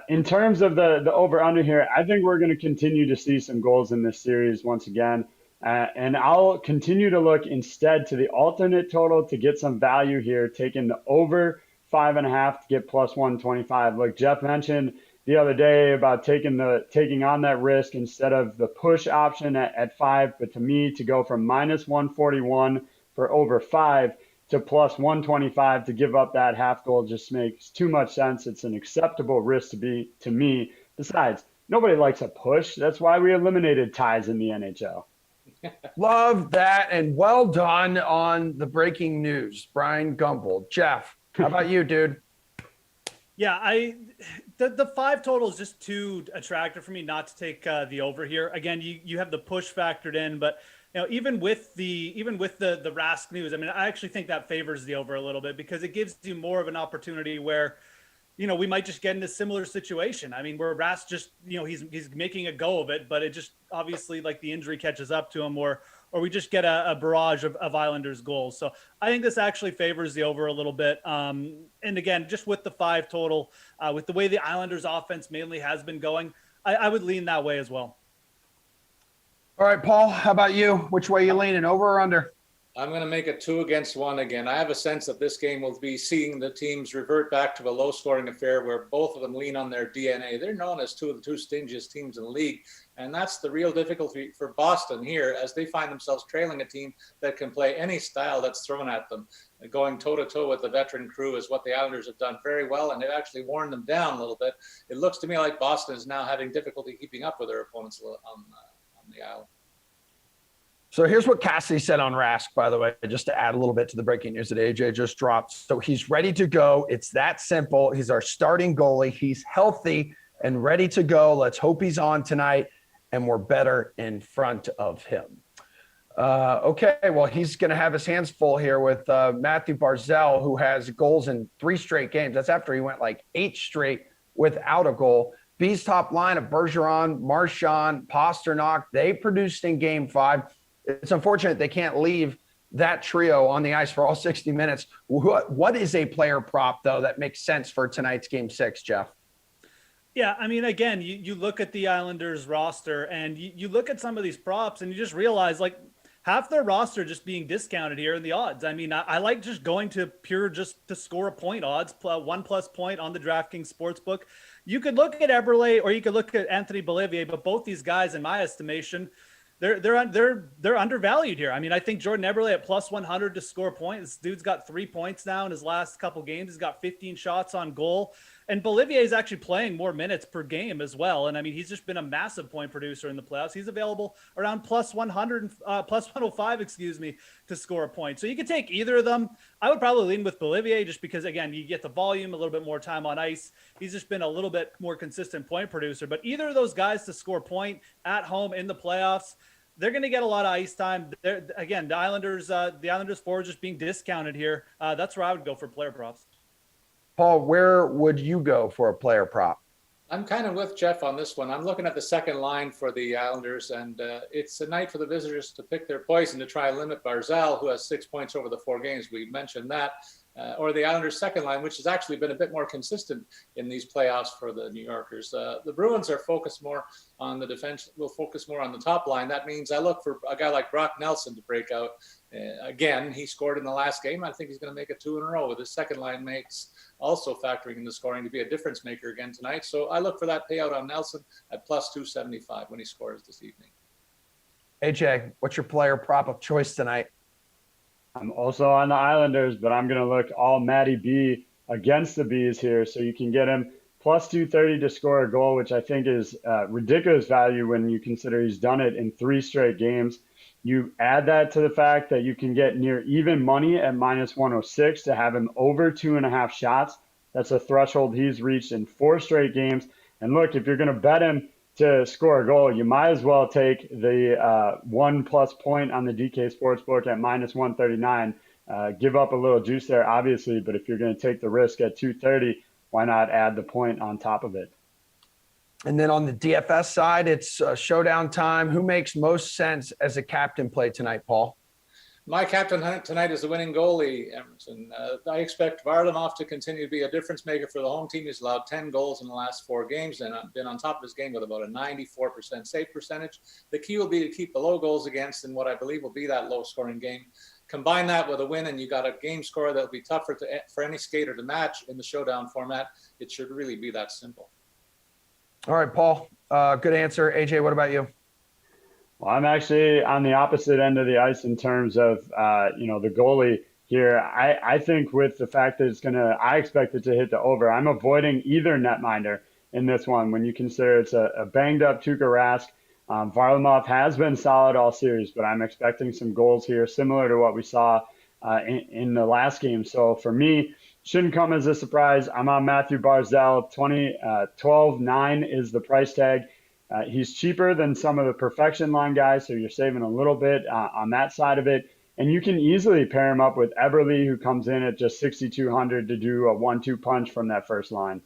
In terms of the over-under here, I think we're going to continue to see some goals in this series once again. And I'll continue to look instead to the alternate total to get some value here, taking the over 5.5 to get plus 125. Like Jeff mentioned the other day about taking on that risk instead of the push option at 5. But to me, to go from minus 141 for over 5 to plus 125 to give up that half goal just makes too much sense. It's an acceptable risk to me. Besides, nobody likes a push. That's why we eliminated ties in the NHL. Love that, and well done on the breaking news, Brian Gumble. Jeff, how about you, dude? Yeah, the 5 total is just too attractive for me not to take the over here. Again, you have the push factored in, but even with the Rask news, I mean, I actually think that favors the over a little bit because it gives you more of an opportunity where, we might just get in a similar situation. I mean, where Rask just, he's making a go of it, but it just obviously like the injury catches up to him, or we just get a barrage of Islanders goals. So I think this actually favors the over a little bit. And again, just with the 5 total, with the way the Islanders offense mainly has been going, I would lean that way as well. All right, Paul, how about you? Which way you leaning, over or under? I'm going to make it 2 against 1 again. I have a sense that this game will be seeing the teams revert back to a low-scoring affair where both of them lean on their DNA. They're known as 2 of the 2 stingiest teams in the league, and that's the real difficulty for Boston here as they find themselves trailing a team that can play any style that's thrown at them. Going toe-to-toe with the veteran crew is what the Islanders have done very well, and they've actually worn them down a little bit. It looks to me like Boston is now having difficulty keeping up with their opponents on the island. So here's what Cassidy said on Rask, by the way, just to add a little bit to the breaking news that AJ just dropped. So he's ready to go. It's that simple. He's our starting goalie. He's healthy and ready to go. Let's hope he's on tonight and we're better in front of him. Okay, well, he's going to have his hands full here with Matthew Barzal, who has goals in 3 straight games. That's after he went like 8 straight without a goal. B's top line of Bergeron, Marchand, Pasternak, they produced in game 5. It's unfortunate they can't leave that trio on the ice for all 60 minutes. What is a player prop, though, that makes sense for tonight's game 6, Jeff? Yeah, I mean, again, you look at the Islanders roster and you look at some of these props and you just realize, like, half their roster just being discounted here in the odds. I mean, I like just going to pure just to score a point odds, 1+ point on the DraftKings Sportsbook. You could look at Eberle or you could look at Anthony Beauvillier, but both these guys, in my estimation, they're undervalued here. I mean, I think Jordan Eberle at plus 100 to score a point. This dude's got 3 points now in his last couple games. He's got 15 shots on goal. And Beauvillier is actually playing more minutes per game as well. And I mean, he's just been a massive point producer in the playoffs. He's available around plus 100, plus 105, to score a point. So you could take either of them. I would probably lean with Beauvillier just because, again, you get the volume, a little bit more time on ice. He's just been a little bit more consistent point producer. But either of those guys to score a point at home in the playoffs, they're going to get a lot of ice time. Again, the Islanders forward just being discounted here. That's where I would go for player props. Paul, where would you go for a player prop? I'm kind of with Jeff on this one. I'm looking at the second line for the Islanders, and it's a night for the visitors to pick their poison to try and limit Barzal, who has 6 points over the 4 games. We mentioned that. or the Islanders' second line, which has actually been a bit more consistent in these playoffs for the New Yorkers. The Bruins are focused more on the defense, will focus more on the top line. That means I look for a guy like Brock Nelson to break out. Again, he scored in the last game. I think he's going to make it 2 in a row, with his second line mates also factoring in the scoring to be a difference maker again tonight. So I look for that payout on Nelson at plus 275 when he scores this evening. AJ, what's your player prop of choice tonight? I'm also on the Islanders, but I'm going to look all Matty B against the Bees here. So you can get him plus 230 to score a goal, which I think is ridiculous value when you consider he's done it in 3 straight games. You add that to the fact that you can get near even money at minus 106 to have him over 2.5 shots. That's a threshold he's reached in 4 straight games. And look, if you're going to bet him to score a goal, you might as well take the 1+ point on the DK Sportsbook at minus 139. Give up a little juice there, obviously, but if you're going to take the risk at 230, why not add the point on top of it? And then on the DFS side, it's showdown time. Who makes most sense as a captain play tonight, Paul? My captain tonight is the winning goalie, Emerson. I expect Varlamov to continue to be a difference maker for the home team. He's allowed 10 goals in the last 4 games and been on top of his game with about a 94% save percentage. The key will be to keep the low goals against in what I believe will be that low-scoring game. Combine that with a win, and you got a game score that will be tougher for any skater to match in the showdown format. It should really be that simple. All right, Paul. Good answer. AJ, what about you? Well, I'm actually on the opposite end of the ice in terms of, the goalie here. I think with the fact that I expect it to hit the over, I'm avoiding either netminder in this one when you consider it's a banged up Tuukka Rask. Varlamov has been solid all series, but I'm expecting some goals here, similar to what we saw in the last game. So for me, shouldn't come as a surprise. I'm on Matthew Barzal. 12.9 is the price tag. He's cheaper than some of the perfection line guys, so you're saving a little bit on that side of it. And you can easily pair him up with Eberle, who comes in at just 6,200 to do a 1-2 punch from that first line.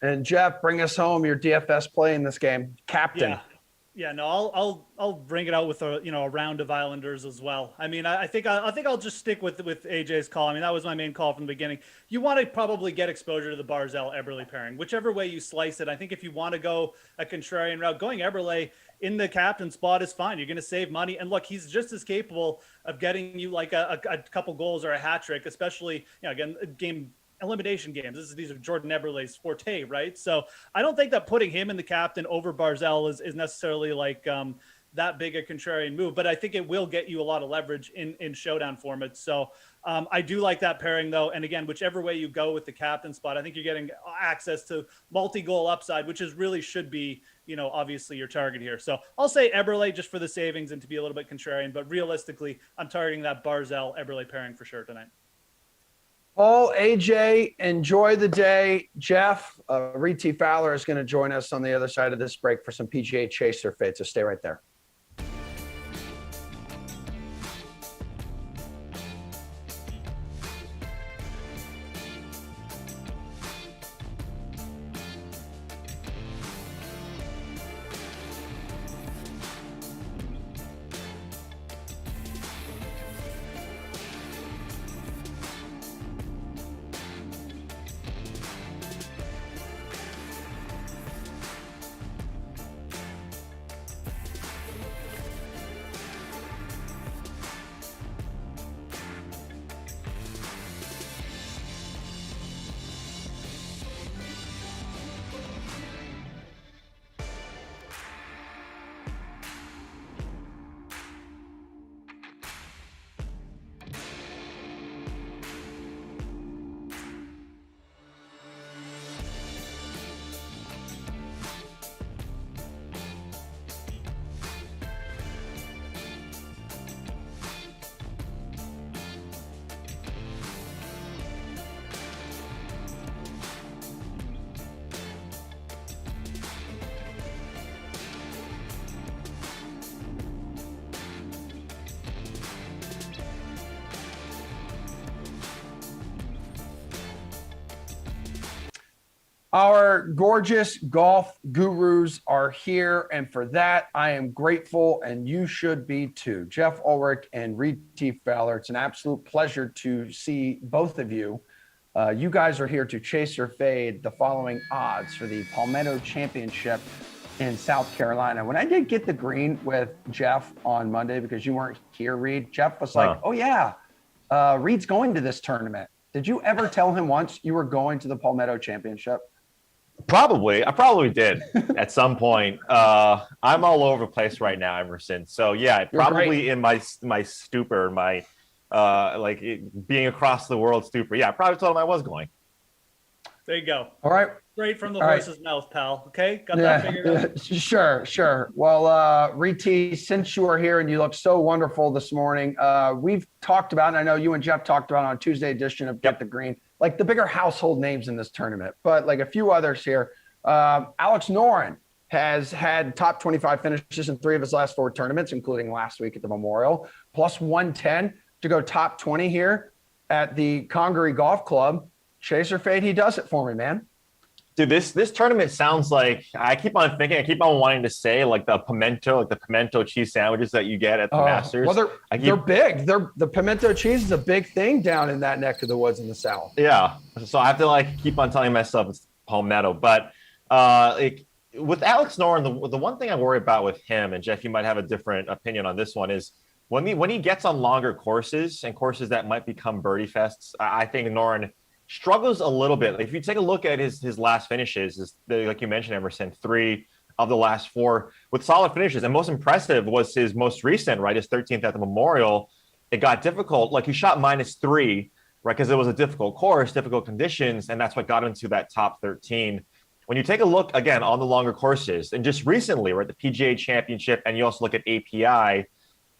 And Jeff, bring us home your DFS play in this game. Captain. Yeah, no, I'll bring it out with a round of Islanders as well. I mean, I think I'll just stick with AJ's call. I mean, that was my main call from the beginning. You want to probably get exposure to the Barzal Eberle pairing, whichever way you slice it. I think if you want to go a contrarian route, going Eberle in the captain spot is fine. You're going to save money, and look, he's just as capable of getting you like a couple goals or a hat trick, especially again game. Elimination games. These are Jordan Eberle's forte, right? So I don't think that putting him in the captain over Barzal is necessarily like that big a contrarian move, but I think it will get you a lot of leverage in showdown formats. So I do like that pairing though. And again, whichever way you go with the captain spot, I think you're getting access to multi-goal upside, which really should be, obviously your target here. So I'll say Eberle just for the savings and to be a little bit contrarian, but realistically, I'm targeting that Barzal Eberle pairing for sure tonight. Paul, AJ, enjoy the day. Jeff, Reed T. Fowler is going to join us on the other side of this break for some PGA Chaser fade, so stay right there. Our gorgeous golf gurus are here, and for that, I am grateful, and you should be too. Jeff Ulrich and Reed T. Fowler, it's an absolute pleasure to see both of you. You guys are here to chase or fade the following odds for the Palmetto Championship in South Carolina. When I did get the green with Jeff on Monday, because you weren't here, Reed, Jeff was like, oh yeah, Reed's going to this tournament. Did you ever tell him once you were going to the Palmetto Championship? I probably did at some point. I'm all over the place right now, Emerson. So yeah, probably in my stupor, being across the world stupor. Yeah, I probably told him I was going. There you go. All right. Straight from the horse's mouth, pal. Okay, got that figured out. Sure. Well, Riti, since you are here and you look so wonderful this morning, we've talked about, and I know you and Jeff talked about on Tuesday edition of Get the Green, like the bigger household names in this tournament, but like a few others here. Alex Noren has had top 25 finishes in 3 of his last 4 tournaments, including last week at the Memorial, plus 110 to go top 20 here at the Congaree Golf Club. Chase or fade, he does it for me, man. Dude, this tournament sounds like, I keep on wanting to say like the pimento cheese sandwiches that you get at the Masters. Well, they're big. The pimento cheese is a big thing down in that neck of the woods in the South. Yeah. So I have to keep on telling myself it's palmetto. But with Alex Noren, the one thing I worry about with him, and Jeff, you might have a different opinion on this one, is when he gets on longer courses and courses that might become birdie fests, I think Noren struggles a little bit. If you take a look at his last finishes, like you mentioned, Emerson, 3 of the last 4 with solid finishes. And most impressive was his most recent, right? His 13th at the Memorial. It got difficult. Like he shot -3, right? Because it was a difficult course, difficult conditions. And that's what got him to that top 13. When you take a look again on the longer courses, and just recently, right, the PGA Championship, and you also look at API,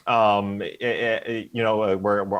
where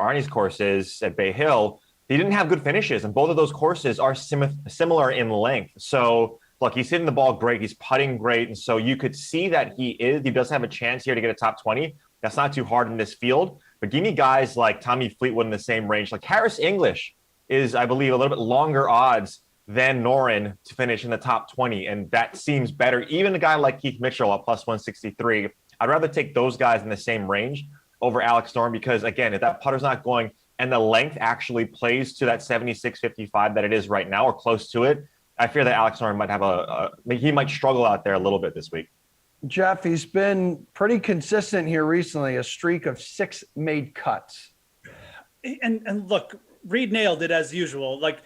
Arnie's course is at Bay Hill, he didn't have good finishes, and both of those courses are similar in length. So, look, he's hitting the ball great. He's putting great. And so you could see that he does have a chance here to get a top 20. That's not too hard in this field. But give me guys like Tommy Fleetwood in the same range. Like Harris English is, I believe, a little bit longer odds than Noren to finish in the top 20. And that seems better. Even a guy like Keith Mitchell at plus 163, I'd rather take those guys in the same range over Alex Noren because, again, if that putter's not going and the length actually plays to that 76.55 that it is right now or close to it, I fear that Alex Noren might have he might struggle out there a little bit this week. Jeff, he's been pretty consistent here recently, a streak of 6 made cuts. And look, Reed nailed it as usual. Like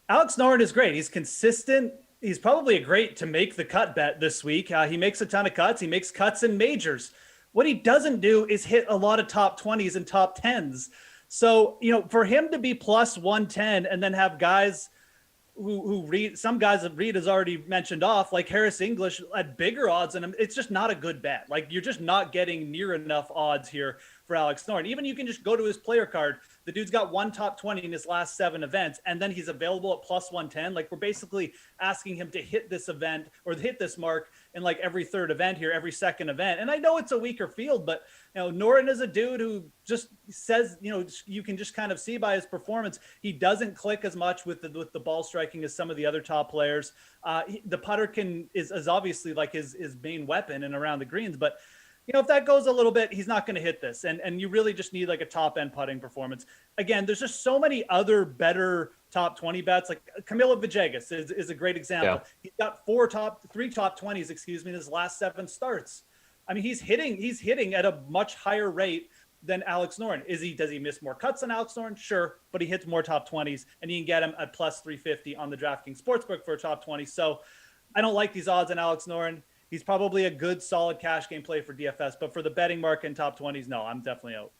Alex Noren is great. He's consistent. He's probably a great to make the cut bet this week. He makes a ton of cuts. He makes cuts in majors. What he doesn't do is hit a lot of top 20s and top 10s. So, for him to be plus 110 and then have guys who Reed, some guys that Reed has already mentioned off, like Harris English at bigger odds than him, it's just not a good bet. Like you're just not getting near enough odds here for Alex Noren. Even you can just go to his player card. The dude's got 1 top 20 in his last 7 events, and then he's available at plus 110. Like we're basically asking him to hit this event or hit this mark in like every 3rd event here, every 2nd event. And I know it's a weaker field, but Noren is a dude who just says, you can just kind of see by his performance, he doesn't click as much with the ball striking as some of the other top players. The putter is obviously like his main weapon and around the greens, but if that goes a little bit, he's not going to hit this. And you really just need like a top end putting performance. Again, there's just so many other better top 20 bets. Like Camilo Villegas is a great example. Yeah. He's got 3 top 20s, in his last 7 starts. I mean, he's hitting at a much higher rate than Alex Noren. Does he miss more cuts than Alex Noren? Sure. But he hits more top 20s and you can get him at plus 350 on the DraftKings Sportsbook for a top 20. So I don't like these odds on Alex Noren. He's probably a good, solid cash game play for DFS, but for the betting market in top 20s, no, I'm definitely out.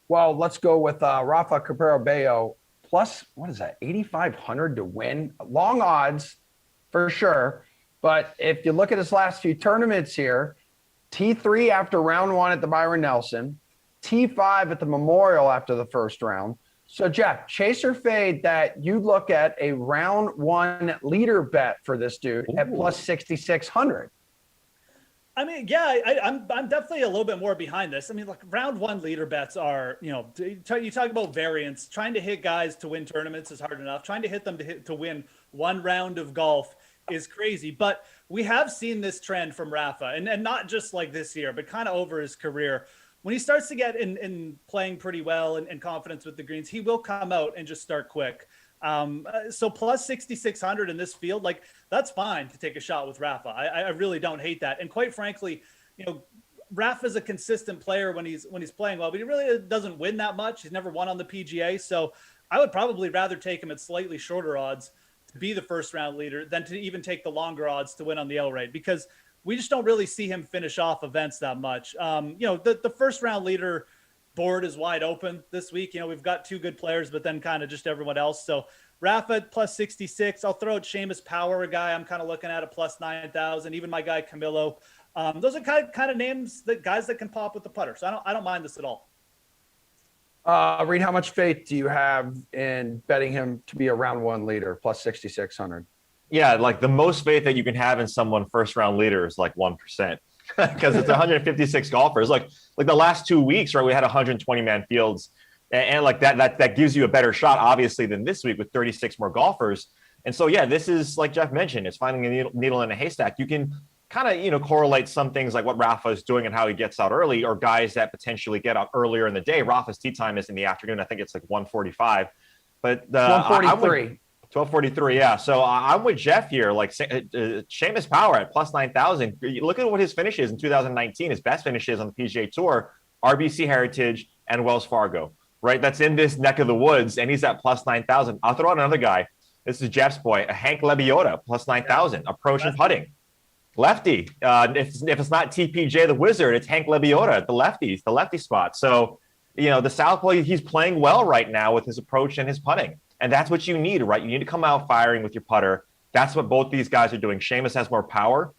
Well, let's go with Rafa Cabrera-Bello plus, what is that, 8,500 to win. Long odds for sure. But if you look at his last few tournaments here, T3 after round 1 at the Byron Nelson, T5 at the Memorial after the first round. So, Jeff, chase or fade that you look at a round 1 leader bet for this dude at plus 6,600. I mean, yeah, I'm definitely a little bit more behind this. I mean, like round one leader bets are, you talk about variance. Trying to hit guys to win tournaments is hard enough. Trying to hit them to win one round of golf is crazy. But we have seen this trend from Rafa, and not just like this year, but kind of over his career. When he starts to get in playing pretty well and confidence with the greens, he will come out and just start quick. So plus 6,600 in this field, like that's fine to take a shot with Rafa. I really don't hate that. And quite frankly, Rafa's a consistent player when he's playing well, but he really doesn't win that much. He's never won on the PGA. So I would probably rather take him at slightly shorter odds to be the first round leader than to even take the longer odds to win on the L rate, because we just don't really see him finish off events that much. The first round leader board is wide open this week. We've got two good players, but then kind of just everyone else. So Rafa plus 66. I'll throw out Seamus Power, a guy I'm kind of looking at plus 9,000. Even my guy Camilo. Those are kind of names that guys that can pop with the putter. So I don't mind this at all. Reed, how much faith do you have in betting him to be a round one leader plus 6,600? Yeah, like the most faith that you can have in someone first round leader is like 1%. Because it's 156 golfers. Like the last 2 weeks, right? We had 120 man fields, and like that gives you a better shot, obviously, than this week with 36 more golfers. And so, yeah, this is like Jeff mentioned, it's finding a needle in a haystack. You can kind of correlate some things like what Rafa is doing and how he gets out early, or guys that potentially get out earlier in the day. Rafa's tee time is in the afternoon. I think it's like 1:45, but 1:43. 12:43, yeah. So I'm with Jeff here. Like Seamus Power at plus 9,000. Look at what his finish is in 2019. His best finishes on the PGA Tour, RBC Heritage and Wells Fargo. Right, that's in this neck of the woods, and he's at plus 9,000. I'll throw out another guy. This is Jeff's boy, Hank Lebioda, plus 9,000. Approach and putting, lefty. If it's not TPJ the Wizard, it's Hank Lebioda, the lefty spot. So the southpaw, he's playing well right now with his approach and his putting. And that's what you need, right? You need to come out firing with your putter. That's what both these guys are doing. Seamus has more power.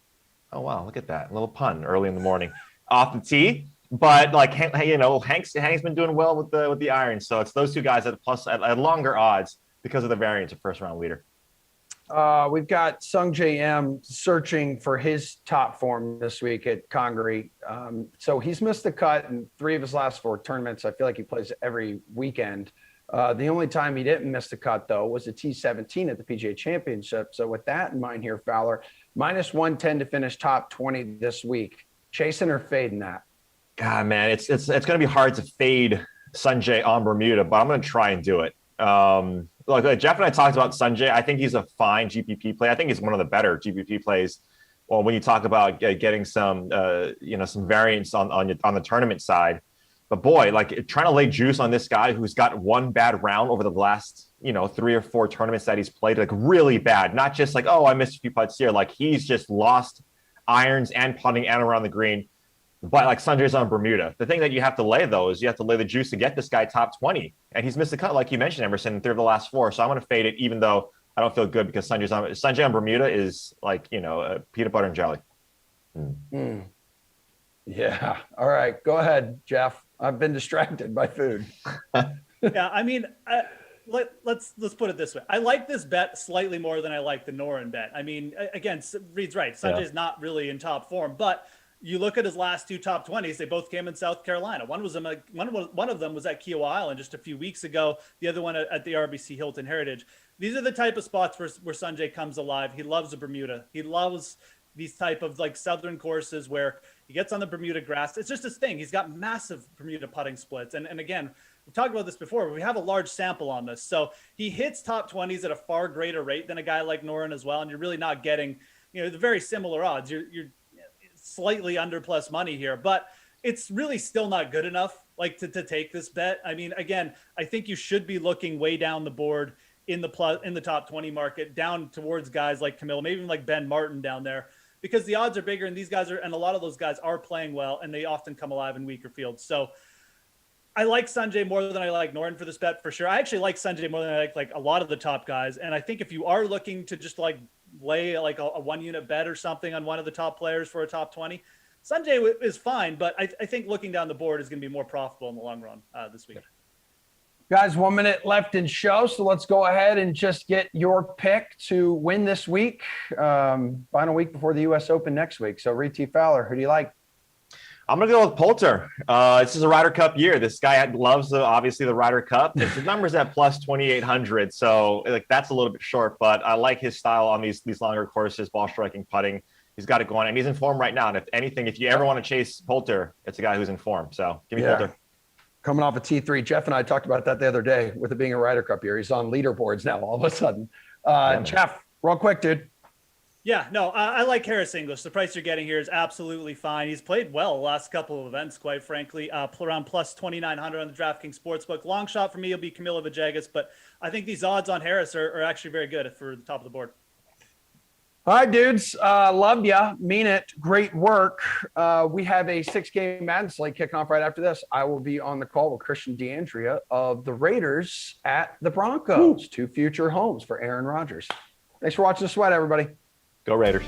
Oh, wow. Look at that. A little pun early in the morning off the tee. But like, Hank's been doing well with the irons. So it's those two guys at longer odds because of the variance of first round leader. We've got Sung J M searching for his top form this week at Congaree. So he's missed the cut in 3 of his last 4 tournaments. I feel like he plays every weekend. The only time he didn't miss the cut, though, was the T17 at the PGA Championship. So with that in mind here, Fowler, minus 110 to finish top 20 this week. Chasing or fading that? God, man, it's going to be hard to fade Sanjay on Bermuda, but I'm going to try and do it. Look, Jeff and I talked about Sanjay. I think he's a fine GPP play. I think he's one of the better GPP plays. Well, when you talk about getting some variance on the tournament side. But boy, like trying to lay juice on this guy who's got one bad round over the last, 3 or 4 tournaments that he's played, like really bad. Not just like, oh, I missed a few putts here. Like he's just lost irons and putting and around the green. But like Sanjay's on Bermuda. The thing that you have to lay, though, is you have to lay the juice to get this guy top 20. And he's missed a cut, like you mentioned, Emerson, in 3 of the last 4. So I'm going to fade it, even though I don't feel good because Sanjay on Bermuda is like, peanut butter and jelly. Yeah. All right. Go ahead, Jeff. I've been distracted by food. Yeah. I mean, let's put it this way. I like this bet slightly more than I like the Noren bet. I mean, again, Reed's right. Sanjay's not really in top form, but you look at his last 2 top 20s, they both came in South Carolina. One of them was at Kiowa Island just a few weeks ago. The other one at the RBC Hilton Heritage. These are the type of spots where Sanjay comes alive. He loves the Bermuda. He loves these type of like southern courses where he gets on the Bermuda grass. It's just his thing. He's got massive Bermuda putting splits. And again, we've talked about this before, but we have a large sample on this. So he hits top 20s at a far greater rate than a guy like Noren as well. And you're really not getting, the very similar odds. You're slightly under plus money here, but it's really still not good enough like to take this bet. I mean, again, I think you should be looking way down the board in the top 20 market, down towards guys like Camille, maybe even like Ben Martin down there, because the odds are bigger and a lot of those guys are playing well and they often come alive in weaker fields. So I like Sanjay more than I like Noren for this bet for sure. I actually like Sanjay more than I like a lot of the top guys. And I think if you are looking to just like lay like a 1-unit bet or something on one of the top players for a top 20, Sanjay is fine. But I think looking down the board is going to be more profitable in the long run this week. Guys, 1 minute left in show, so let's go ahead and just get your pick to win this week. Final week before the U.S. Open next week. So, Reed T. Fowler, who do you like? I'm going to go with Poulter. This is a Ryder Cup year. This guy loves, obviously, the Ryder Cup. His number's at plus 2,800, so that's a little bit short, but I like his style on these longer courses, ball striking, putting. He's got it going, and he's in form right now. And if anything, if you ever want to chase Poulter, it's a guy who's in form. So give me Poulter. Coming off a T3. Jeff and I talked about that the other day with it being a Ryder Cup year. He's on leaderboards now all of a sudden. Jeff, real quick, dude. Yeah, no, I like Harris English. The price you're getting here is absolutely fine. He's played well the last couple of events, quite frankly. Around plus 2,900 on the DraftKings Sportsbook. Long shot for me will be Camilo Villegas, but I think these odds on Harris are actually very good for the top of the board. All right, dudes. Loved ya. Mean it. Great work. We have a 6-game Madden slate kicking off right after this. I will be on the call with Christian D'Andrea of the Raiders at the Broncos. Ooh. 2 future homes for Aaron Rodgers. Thanks for watching The Sweat, everybody. Go Raiders.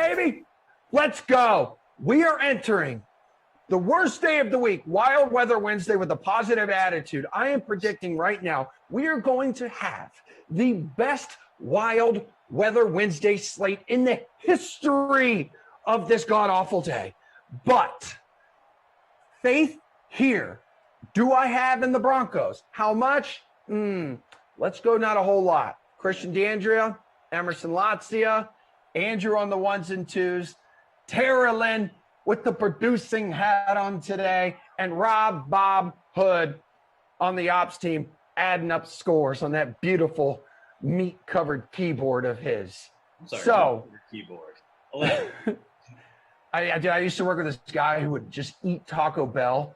baby. Let's go. We are entering the worst day of the week, Wild Weather Wednesday, with a positive attitude. I am predicting right now we are going to have the best Wild Weather Wednesday slate in the history of this god-awful day. But faith here, do I have in the Broncos? How much? Let's go not a whole lot. Christian DeAndrea, Emerson Latzia, Andrew on the ones and twos, Tara Lynn with the producing hat on today, and Rob Bob Hood on the ops team, adding up scores on that beautiful meat-covered keyboard of his. Sorry, keyboard. I used to work with this guy who would just eat Taco Bell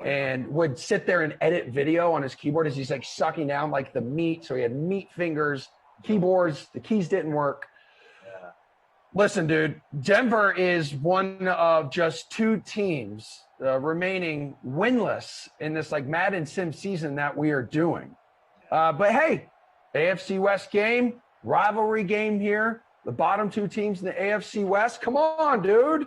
and would sit there and edit video on his keyboard as he's like sucking down like the meat. So he had meat fingers, keyboards, the keys didn't work. Yeah. Listen, dude, Denver is one of just two teams remaining winless in this like Madden sim season that we are doing. But hey, AFC West game, rivalry game here. The bottom two teams in the AFC West. Come on, dude.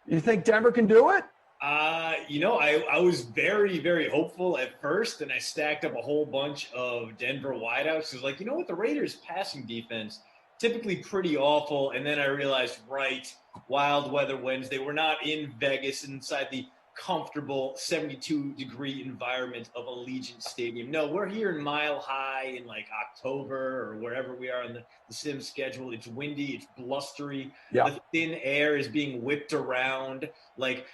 You think Denver can do it? I was very, very hopeful at first, and I stacked up a whole bunch of Denver wideouts. It's like, you know what? The Raiders' passing defense, typically pretty awful. And then I realized, right, Wild Weather Wednesday, we're not in Vegas inside the comfortable 72-degree environment of Allegiant Stadium. No, we're here in Mile High in like October or wherever we are on the sim schedule. It's windy, it's blustery. Yeah. The thin air is being whipped around like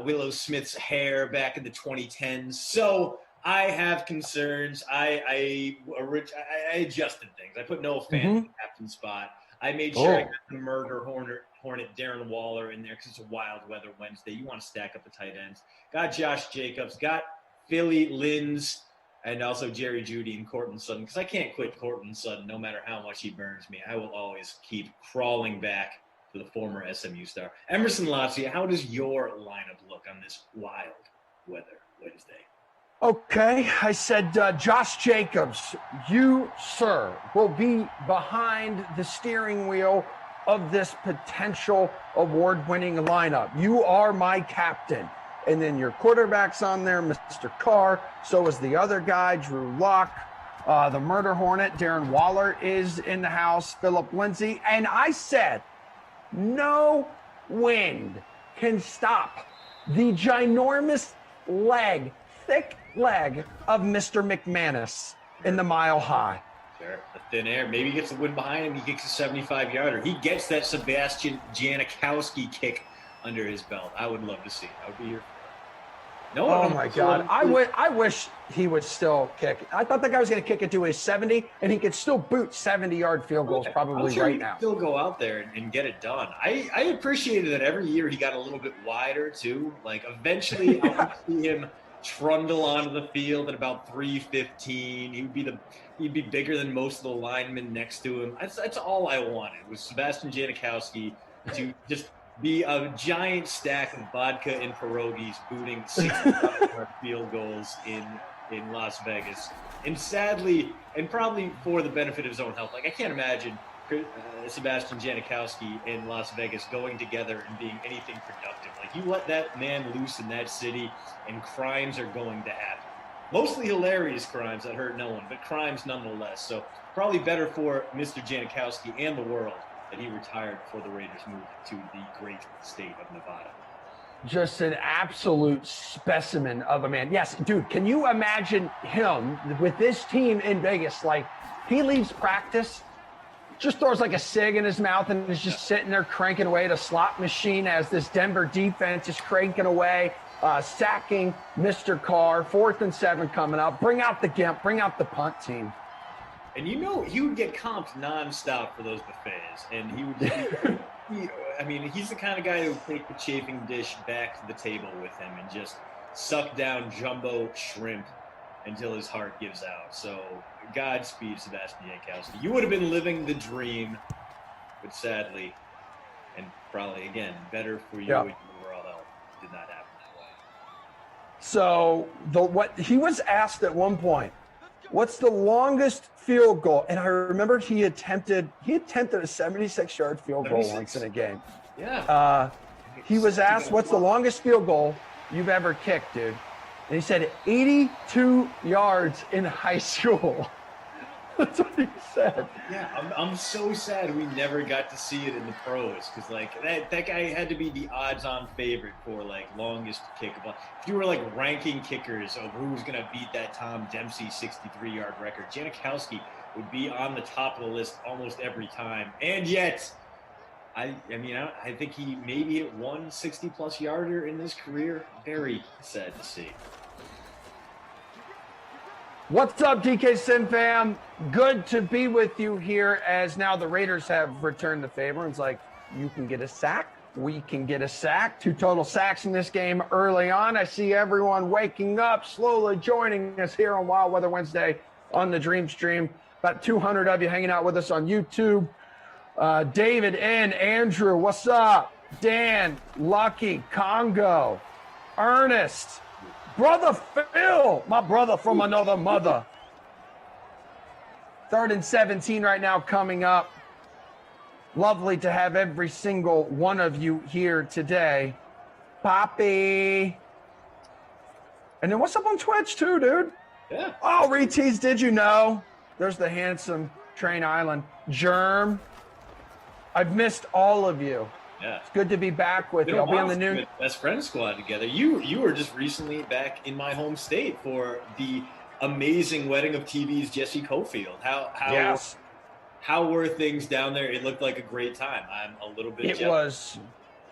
Willow Smith's hair back in the 2010s. So I have concerns. I adjusted things. I put Noah Fant in the captain spot. I made sure I got the murder hornet Darren Waller in there because it's a Wild Weather Wednesday. You want to stack up the tight ends. Got Josh Jacobs, got Philly Linz, and also Jerry Jeudy and Courtland Sutton, because I can't quit Courtland Sutton no matter how much he burns me. I will always keep crawling back to the former SMU star. Emerson Latzia, how does your lineup look on this Wild Weather Wednesday? Okay, I said Josh Jacobs, you, sir, will be behind the steering wheel of this potential award-winning lineup. You are my captain. And then your quarterback's on there, Mr. Carr. So is the other guy, Drew Lock. The murder hornet, Darren Waller, is in the house, Philip Lindsay. And I said, no wind can stop the ginormous leg, thick leg of Mr. McManus in the Mile High. Sure, the thin air. Maybe he gets the wind behind him. He kicks a 75-yarder. He gets that Sebastian Janikowski kick under his belt. I would love to see it. I would be here for it. No, oh my God! I wish he would still kick. I thought that guy was going to kick it to his 70, and he could still boot 70-yard field goals probably right now. Still go out there and get it done. I appreciated that every year he got a little bit wider too. Like eventually, I want to see him trundle onto the field at about 315. He'd be bigger than most of the linemen next to him. That's all I wanted was Sebastian Janikowski to just be a giant stack of vodka and pierogies booting 65-yard field goals in Las Vegas. And sadly, and probably for the benefit of his own health, like I can't imagine Sebastian Janikowski in Las Vegas going together and being anything productive. Like you let that man loose in that city and crimes are going to happen. Mostly hilarious crimes that hurt no one, but crimes nonetheless. So probably better for Mr. Janikowski and the world that he retired before the Raiders moved to the great state of Nevada. Just an absolute specimen of a man. Yes, dude, can you imagine him with this team in Vegas? Like he leaves practice, just throws like a cig in his mouth and is just sitting there cranking away at a slot machine as this Denver defense is cranking away, sacking Mr. Carr, 4th and 7 coming up. Bring out the Gimp, bring out the punt team. And you know, he would get comped nonstop for those buffets. And he would, he's the kind of guy who would take the chafing dish back to the table with him and just suck down jumbo shrimp until his heart gives out. So Godspeed, Sebastian Janikowski. You would have been living the dream, but sadly, and probably, again, better for you and your overall health, did not happen that way. So what he was asked at one point, What's the longest field goal? And I remember he attempted a 76-yard field goal 76? once in a game. Yeah. He was asked, "What's the longest field goal you've ever kicked, dude?" And he said 82 yards in high school. That's what he said. Yeah, I'm so sad we never got to see it in the pros because like that guy had to be the odds-on favorite for like longest kick. If you were like ranking kickers of who was gonna beat that Tom Dempsey 63-yard record, Janikowski would be on the top of the list almost every time. And yet, I think he maybe hit one 60-plus yarder in his career. Very sad to see. What's up, DK Sim fam? Good to be with you here as now the Raiders have returned the favor. It's like, you can get a sack. We can get a sack. 2 total sacks in this game early on. I see everyone waking up, slowly joining us here on Wild Weather Wednesday on the Dream Stream. About 200 of you hanging out with us on YouTube. David and Andrew, what's up? Dan, Lucky, Congo, Ernest, Brother Phil, my brother from another mother. 3rd and 17 right now coming up. Lovely to have every single one of you here today. Poppy. And then what's up on Twitch too, dude? Yeah. Oh, Retease, did you know? There's the handsome Train Island. Germ. I've missed all of you. Yeah. It's good to be back with you. I'll be on the new Best Friend Squad together. You were just recently back in my home state for the amazing wedding of TV's Jesse Cofield. How were things down there? It looked like a great time. I'm a little bit jealous.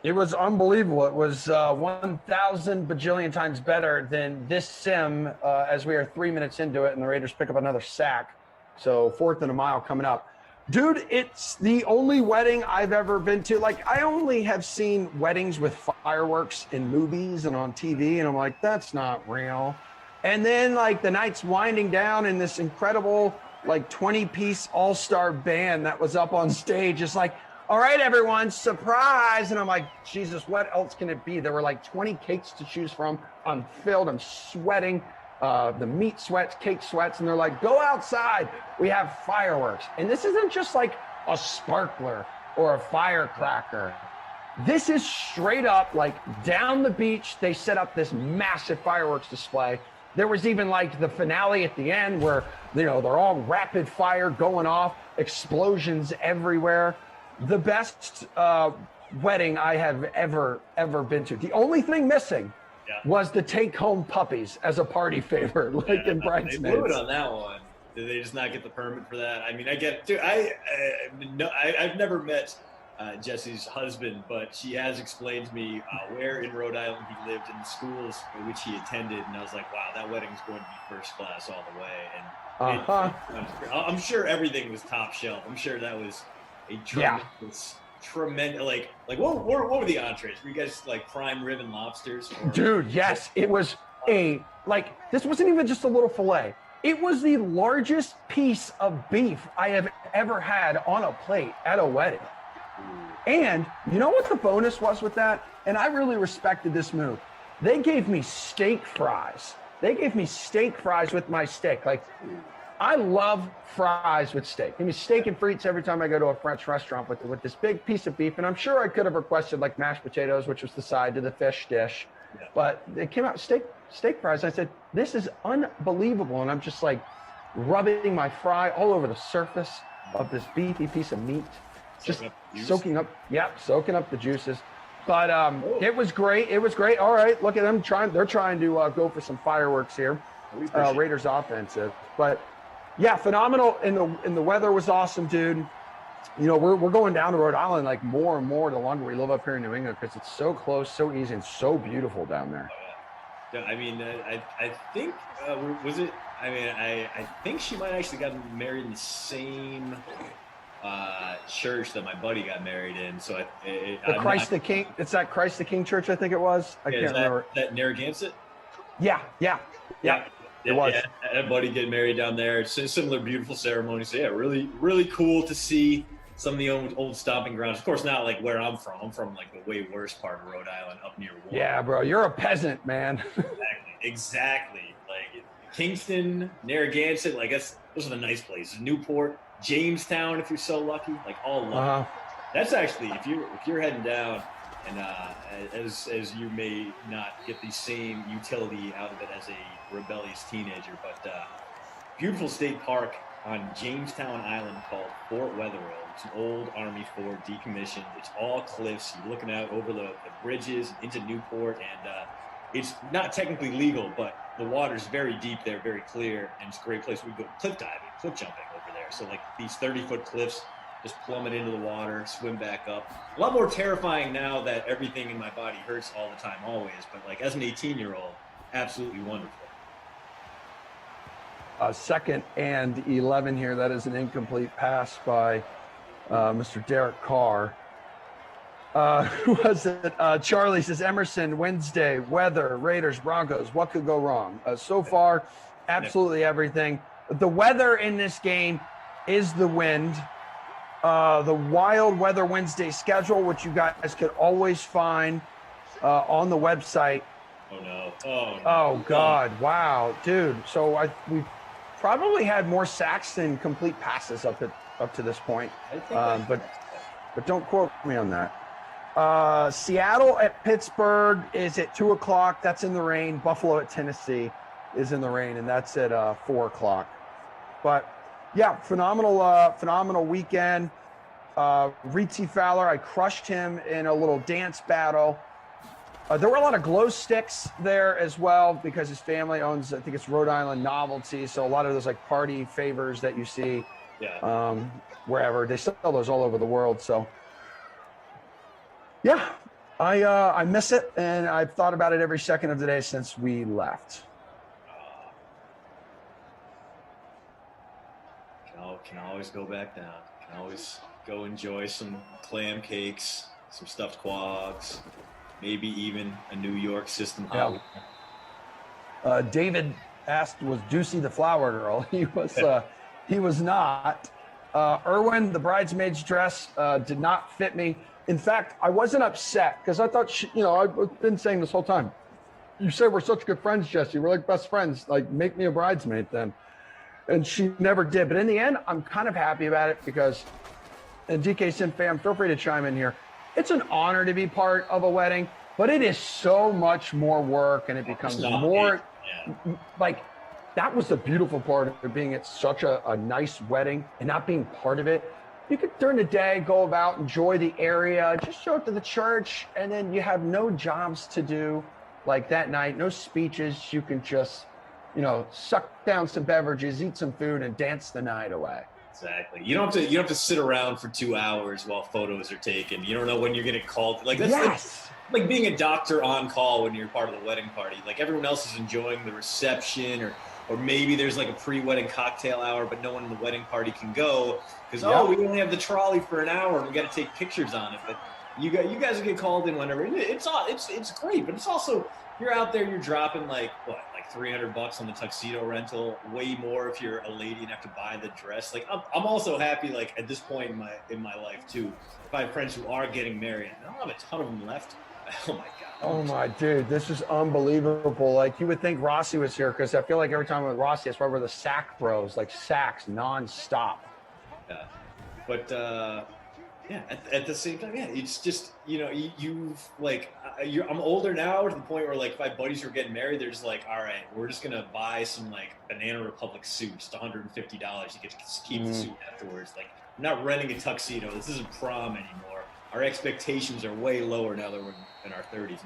It was unbelievable. It was 1,000 bajillion times better than this sim as we are 3 minutes into it and the Raiders pick up another sack. So 4th and a mile coming up. Dude, it's the only wedding I've ever been to. Like, I only have seen weddings with fireworks in movies and on TV, and I'm like, that's not real. And then, like, the night's winding down in this incredible, like, 20-piece all-star band that was up on stage. It's like, all right, everyone, surprise. And I'm like, Jesus, what else can it be? There were, like, 20 cakes to choose from. I'm filled. I'm sweating. The meat sweats, cake sweats, and they're like, go outside. We have fireworks. And this isn't just like a sparkler or a firecracker. This is straight up like down the beach. They set up this massive fireworks display. There was even like the finale at the end where, you know, they're all rapid fire going off, explosions everywhere. The best wedding I have ever been to. The only thing missing was the take-home puppies as a party favor, like in Bridesmaids. They blew it on that one. Did they just not get the permit for that? I mean, I get it. Dude, I've never met Jesse's husband, but she has explained to me where in Rhode Island he lived and the schools in which he attended, and I was like, wow, that wedding's going to be first class all the way. And I'm sure everything was top shelf. I'm sure that was a tremendous like what were the entrees? Were you guys like prime rib and lobsters? Dude, yes, it was this wasn't even just a little fillet. It was the largest piece of beef I have ever had on a plate at a wedding. And you know what the bonus was with that? And I really respected this move. They gave me steak fries. They gave me steak fries with my steak. Like, I love fries with steak. Give me steak and frites every time I go to a French restaurant with this big piece of beef. And I'm sure I could have requested like mashed potatoes, which was the side to the fish dish. Yeah. But it came out steak fries. I said, this is unbelievable. And I'm just like rubbing my fry all over the surface of this beefy piece of meat. Just soaking up the juices. But it was great. It was great. All right, look at them they're trying to go for some fireworks here. Raiders offensive. But yeah, phenomenal. And the weather was awesome, dude. You know, we're going down to Rhode Island like more and more the longer we live up here in New England because it's so close, so easy, and so beautiful down there. Yeah, I mean, I think was it? I mean, I think she might actually got married in the same church that my buddy got married in. So Christ the King. It's that Christ the King church, I think it was. I can't remember. That Narragansett? Yeah. It was. Yeah, I had a buddy get married down there. It's a similar beautiful ceremony. So yeah, really, really cool to see some of the old stomping grounds. Of course, not like where I'm from. I'm from like the way worse part of Rhode Island, up near Warren. Yeah, bro, you're a peasant, man. Exactly. Like Kingston, Narragansett, like those are the nice places. Newport, Jamestown, if you're so lucky, like all love. That's actually if you're heading down, and as you may not get the same utility out of it as a rebellious teenager, but beautiful state park on Jamestown Island called Fort Wetherill. It's an old Army fort, decommissioned. It's all cliffs. You're looking out over the bridges into Newport, and it's not technically legal, but the water's very deep there, very clear, and it's a great place. We go cliff diving, cliff jumping over there. So like these 30-foot cliffs just plummet into the water, swim back up. A lot more terrifying now that everything in my body hurts all the time, always. But like as an 18-year-old, absolutely wonderful. Second and 11 here. That is an incomplete pass by Mr. Derek Carr. Who was it? Charlie says, Emerson, Wednesday, weather, Raiders, Broncos. What could go wrong? So far, absolutely everything. The weather in this game is the wind. The Wild Weather Wednesday schedule, which you guys could always find on the website. Oh, no. Oh, God. Wow. Dude. So we probably had more sacks than complete passes up to this point. But don't quote me on that. Seattle at Pittsburgh is at 2:00. That's in the rain. Buffalo at Tennessee is in the rain, and that's at 4:00. But yeah, phenomenal weekend. Ritzy Fowler, I crushed him in a little dance battle. There were a lot of glow sticks there as well because his family owns, I think it's Rhode Island Novelty. So a lot of those like party favors that you see wherever, they sell those all over the world. So yeah, I miss it, and I've thought about it every second of the day since we left. Can always go back down. Can always go enjoy some clam cakes, some stuffed quags, maybe even a New York system hot. David asked, was Ducey the flower girl? He was not. Erwin, the bridesmaid's dress did not fit me. In fact, I wasn't upset because I thought, I've been saying this whole time. You say we're such good friends, Jesse. We're like best friends. Like, make me a bridesmaid then. And she never did. But in the end, I'm kind of happy about it because, and DK Sim fam, feel free to chime in here. It's an honor to be part of a wedding, but it is so much more work, and it becomes more like, that was the beautiful part of being at such a nice wedding and not being part of it. You could during the day go about, enjoy the area, just show up to the church, and then you have no jobs to do like that night, no speeches. You can just, suck down some beverages, eat some food, and dance the night away. Exactly. You don't have to sit around for 2 hours while photos are taken. You don't know when you're getting called. Like that's like being a doctor on call when you're part of the wedding party. Like everyone else is enjoying the reception, or maybe there's like a pre-wedding cocktail hour, but no one in the wedding party can go because we only have the trolley for an hour and we got to take pictures on it. But you guys will get called in whenever. It's great, but it's also, you're out there, you're dropping like $300 on the tuxedo rental, way more if you're a lady and have to buy the dress. Like I'm also happy, like at this point in my life too, if I have friends who are getting married, I don't have a ton of them left. Oh my God. Oh my dude, this is unbelievable. Like you would think Rossi was here because I feel like every time with Rossi, that's why we're the sack bros, like sacks nonstop. Yeah, but at the same time, it's just you've like I'm older now to the point where like if my buddies who are getting married, they're just like, all right, we're just gonna buy some like Banana Republic suits, $150. You get to keep the suit afterwards. Like I'm not renting a tuxedo. This isn't prom anymore. Our expectations are way lower now that we're in our 30s.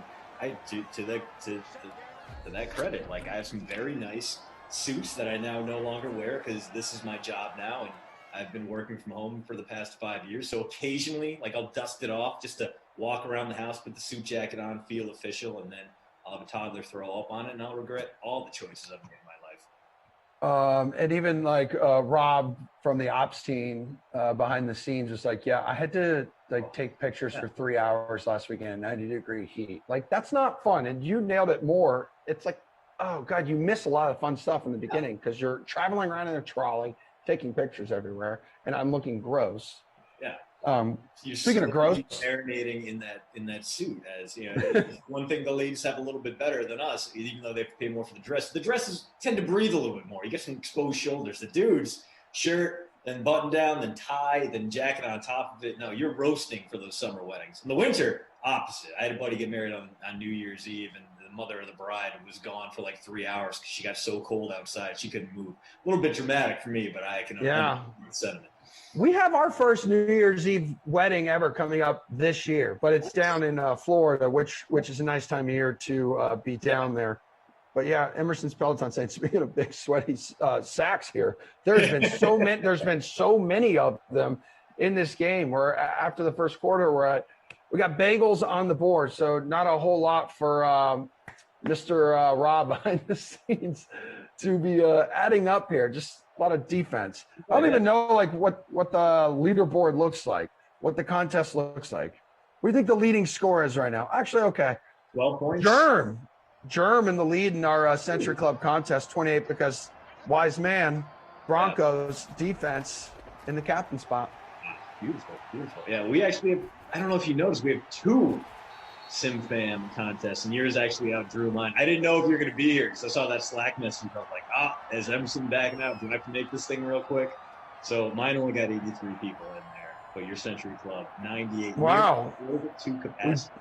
To that credit, like I have some very nice suits that I now no longer wear because this is my job now, and I've been working from home for the past 5 years. So occasionally, like I'll dust it off just to walk around the house, put the suit jacket on, feel official, and then I'll have a toddler throw up on it, and I'll regret all the choices I've made in my life. And even like Rob from the ops team behind the scenes was like, I had to like take pictures for 3 hours last weekend, 90-degree heat. Like that's not fun. And you nailed it more. It's like, oh God, you miss a lot of fun stuff in the beginning because you're traveling around in a trolley, taking pictures everywhere, and I'm looking gross. Yeah. You're Speaking of slowly gross, marinating in that suit, as you know, one thing the ladies have a little bit better than us, even though they have to pay more for the dress. The dresses tend to breathe a little bit more. You get some exposed shoulders. The dudes, shirt, then button down, then tie, then jacket on top of it. No, you're roasting for those summer weddings. In the winter, opposite. I had a buddy get married on New Year's Eve, and the mother of the bride was gone for like 3 hours because she got so cold outside she couldn't move. A little bit dramatic for me, but I can understand the sentiment. We have our first New Year's Eve wedding ever coming up this year, but it's down in Florida, which is a nice time of year to be down there. But yeah, Emerson's Peloton saying, speaking of big sweaty sacks here, there's been so many. There's been so many of them in this game. Where after the first quarter, we got bagels on the board, so not a whole lot for Mr. Rob behind the scenes to be adding up here. Just a lot of defense. I don't even know like what the leaderboard looks like, what the contest looks like. What do you think the leading score is right now? Actually, okay. 12 points. Germ in the lead in our Century Club contest, 28, because wise man, Broncos defense in the captain spot. Beautiful. Yeah, we actually have, I don't know if you noticed, we have 2 SimFam contests, and yours actually outdrew mine. I didn't know if you were going to be here because I saw that Slack message. I was like, is Emerson backing out? Do I have to make this thing real quick? So mine only got 83 people in there, but your Century Club, 98. Wow. A little bit too capacity.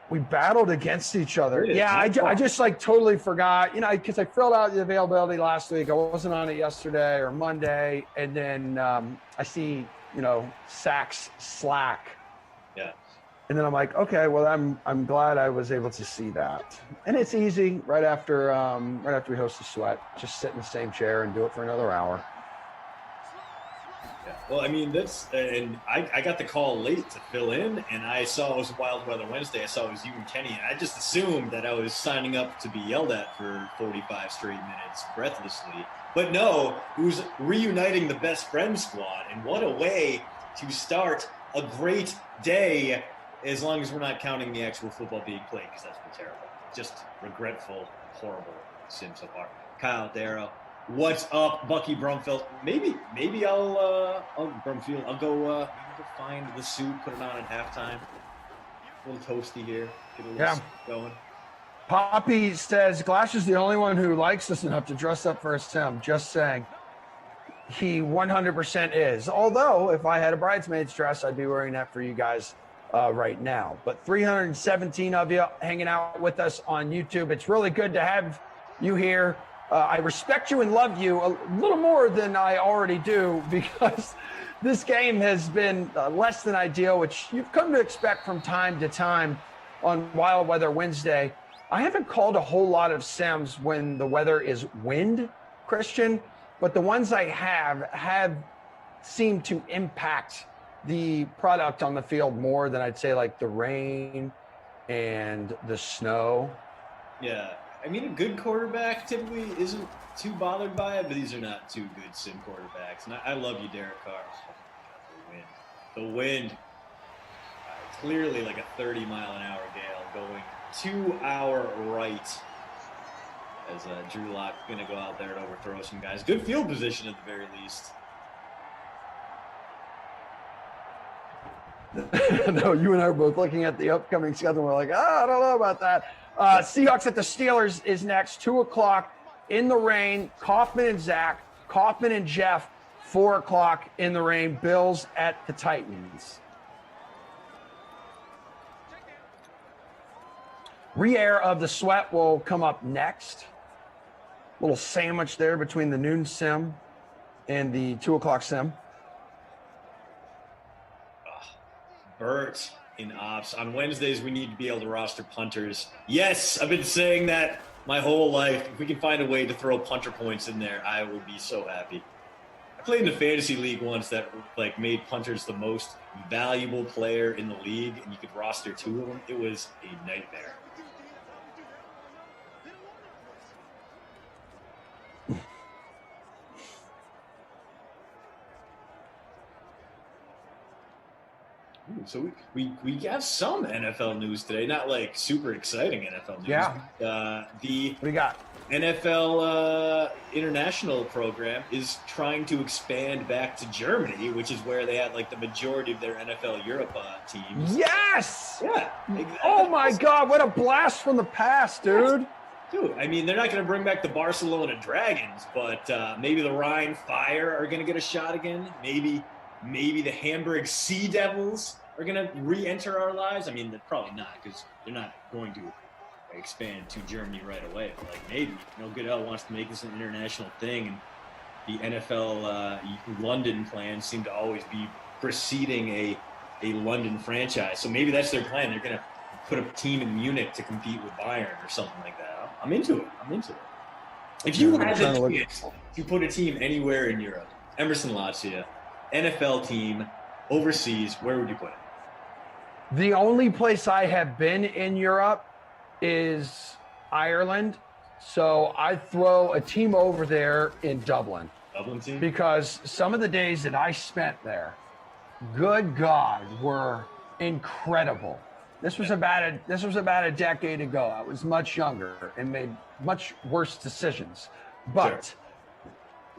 We battled against each other. Yeah, I just like totally forgot, because I filled out the availability last week. I wasn't on it yesterday or Monday. And then I see, Sacks Slack. Yeah. And then I'm like, okay, well, I'm glad I was able to see that. And it's easy right after we host the sweat, just sit in the same chair and do it for another hour. Yeah. Well, I mean, and I got the call late to fill in, and I saw it was Wild Weather Wednesday. I saw it was you and Kenny, and I just assumed that I was signing up to be yelled at for 45 straight minutes breathlessly. But no, it was reuniting the best friend squad, and what a way to start a great day, as long as we're not counting the actual football being played, because that's been terrible. Just regretful, horrible sim so far. Kyle Darrow. What's up, Bucky Brumfield? Maybe I'll Brumfield. I'll go find the suit, put it on at halftime. A little toasty here. Get a little going. Poppy says Glash is the only one who likes us enough to dress up for a sim. Just saying. He 100% is. Although, if I had a bridesmaid's dress, I'd be wearing that for you guys right now. But 317 of you hanging out with us on YouTube. It's really good to have you here. I respect you and love you a little more than I already do, because this game has been less than ideal, which you've come to expect from time to time on Wild Weather Wednesday. I haven't called a whole lot of sims when the weather is wind, Christian, but the ones I have seemed to impact the product on the field more than I'd say like the rain and the snow. Yeah. I mean, a good quarterback typically isn't too bothered by it, but these are not two good sim quarterbacks. And I love you, Derek Carr. Oh, the wind. Clearly like a 30-mile-an-hour gale going to our right. As Drew Lock going to go out there and overthrow some guys. Good field position at the very least. No, you and I are both looking at the upcoming schedule. We're like, I don't know about that. Seahawks at the Steelers is next, 2 o'clock in the rain. Kaufman and Zach, Kaufman and Jeff, 4 o'clock in the rain. Bills at the Titans. Re-air of the sweat will come up next. Little sandwich there between the noon sim and the 2 o'clock sim. Bert in ops. On Wednesdays, we need to be able to roster punters. Yes, I've been saying that my whole life. If we can find a way to throw punter points in there, I would be so happy. I played in a fantasy league once that like made punters the most valuable player in the league, and you could roster 2 of them. It was a nightmare. So we have some NFL news today, not like super exciting NFL news. Yeah. What do you got? NFL international program is trying to expand back to Germany, which is where they had like the majority of their NFL Europe teams. Yes. Yeah. Oh my God! What a blast from the past, dude. Dude, I mean, they're not going to bring back the Barcelona Dragons, but maybe the Rhine Fire are going to get a shot again. Maybe the Hamburg Sea Devils are going to re-enter our lives. I mean, they're probably not, because they're not going to expand to Germany right away. But like maybe, Goodell wants to make this an international thing, and the NFL London plans seem to always be preceding a London franchise. So maybe that's their plan. They're going to put a team in Munich to compete with Bayern or something like that. I'm into it. If you had the chance to put a team anywhere in Europe, Emerson Lazio, NFL team, overseas, where would you put it? The only place I have been in Europe is Ireland. So I throw a team over there in Dublin. Dublin team? Because some of the days that I spent there, good God, were incredible. This was about a decade ago. I was much younger and made much worse decisions. But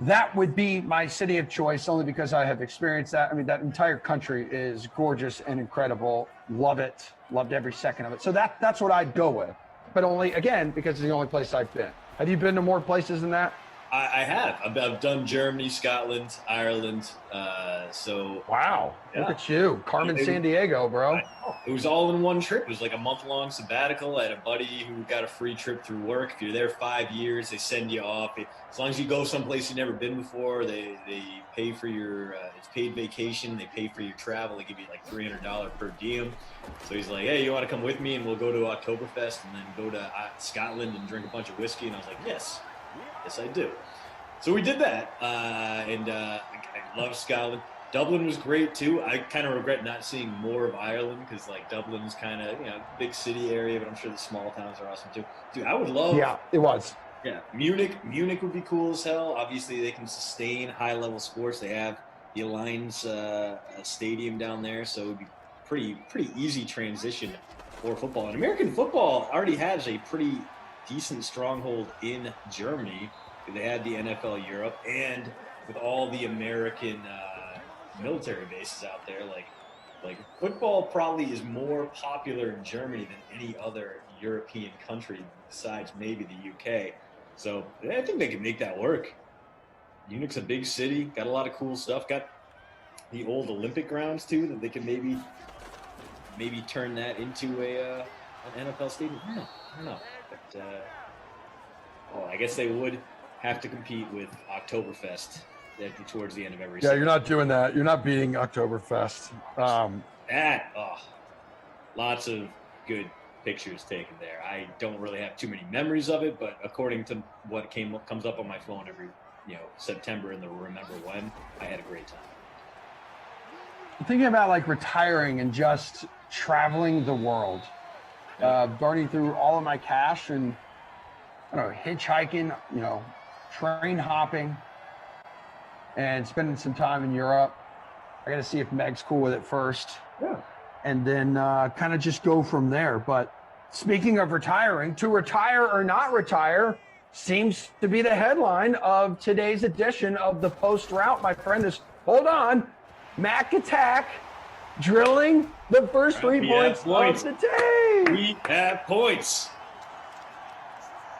that would be my city of choice, only because I have experienced that. I mean, that entire country is gorgeous and incredible. Love it. Loved every second of it. So that's what I'd go with. But only, again, because it's the only place I've been. Have you been to more places than that? I have. I've done Germany, Scotland, Ireland. Wow. Yeah. Look at you. Carmen Sandiego, bro. It was all in one trip. It was like a month-long sabbatical. I had a buddy who got a free trip through work. If you're there 5 years, they send you off. As long as you go someplace you've never been before, they pay for your it's paid vacation. They pay for your travel. They give you like $300 per diem. So he's like, hey, you want to come with me? And we'll go to Oktoberfest and then go to Scotland and drink a bunch of whiskey. And I was like, yes, I do. So we did that. I love Scotland. Dublin was great too. I kind of regret not seeing more of Ireland, because like Dublin's kind of big city area, but I'm sure the small towns are awesome too. Dude, I would love. Yeah, it was. Yeah, Munich would be cool as hell. Obviously, they can sustain high level sports. They have the Allianz Stadium down there, so it would be pretty easy transition for football. And American football already has a pretty decent stronghold in Germany. They had the NFL Europe, and with all the American military bases out there, like football probably is more popular in Germany than any other European country besides maybe the UK. So I think they can make that work. Munich's a big city, got a lot of cool stuff, got the old Olympic grounds too, that they can maybe turn that into an NFL stadium. I don't know. But I guess they would have to compete with Oktoberfest towards the end of every season. You're not doing that. You're not beating Oktoberfest. Lots of good pictures taken there. I don't really have too many memories of it, but according to what comes up on my phone every September in the Remember When, I had a great time. I'm thinking about like retiring and just traveling the world, burning through all of my cash and hitchhiking, train hopping, and spending some time in Europe. I got to see if Meg's cool with it first. Yeah. And then kind of just go from there. But speaking of retiring, to retire or not retire seems to be the headline of today's edition of the Post Route. My friend is, hold on, Mac Attack drilling the first 3 points of the day. We have points.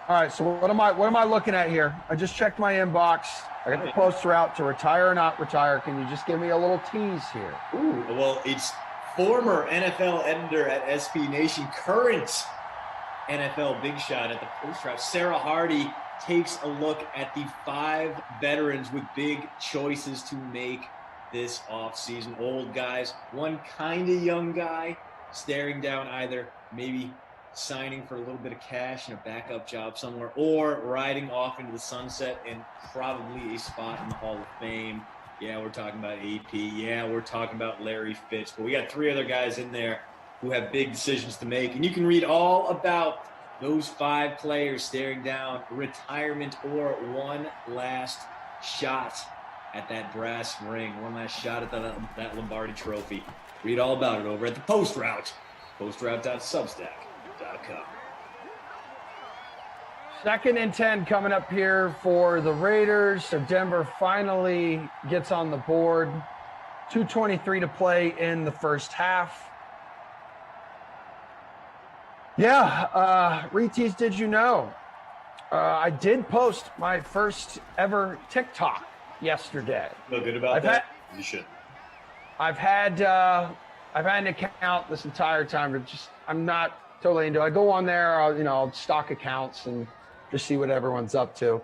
All right, so what am I looking at here? I just checked my inbox. I got the Post Route to retire or not retire. Can you just give me a little tease here? Ooh, well, it's former NFL editor at SB Nation, current NFL big shot at the Post Route, Sarah Hardy, takes a look at the 5 veterans with big choices to make this offseason. Old guys, one kind of young guy staring down either maybe signing for a little bit of cash and a backup job somewhere, or riding off into the sunset and probably a spot in the Hall of Fame. Yeah, we're talking about AP. Yeah, we're talking about Larry Fitz. But we got 3 other guys in there who have big decisions to make. And you can read all about those 5 players staring down retirement or one last shot at that brass ring, one last shot at that Lombardi trophy. Read all about it over at the Post Route, postroute.substack.com. 2nd and 10 coming up here for the Raiders. So Denver finally gets on the board. 2:23 to play in the first half. Yeah, Reeties, did you know? I did post my first ever TikTok yesterday. Feel good about that? You should. I've had an account this entire time. I'm not totally into it. I go on there, I'll stock accounts and just see what everyone's up to.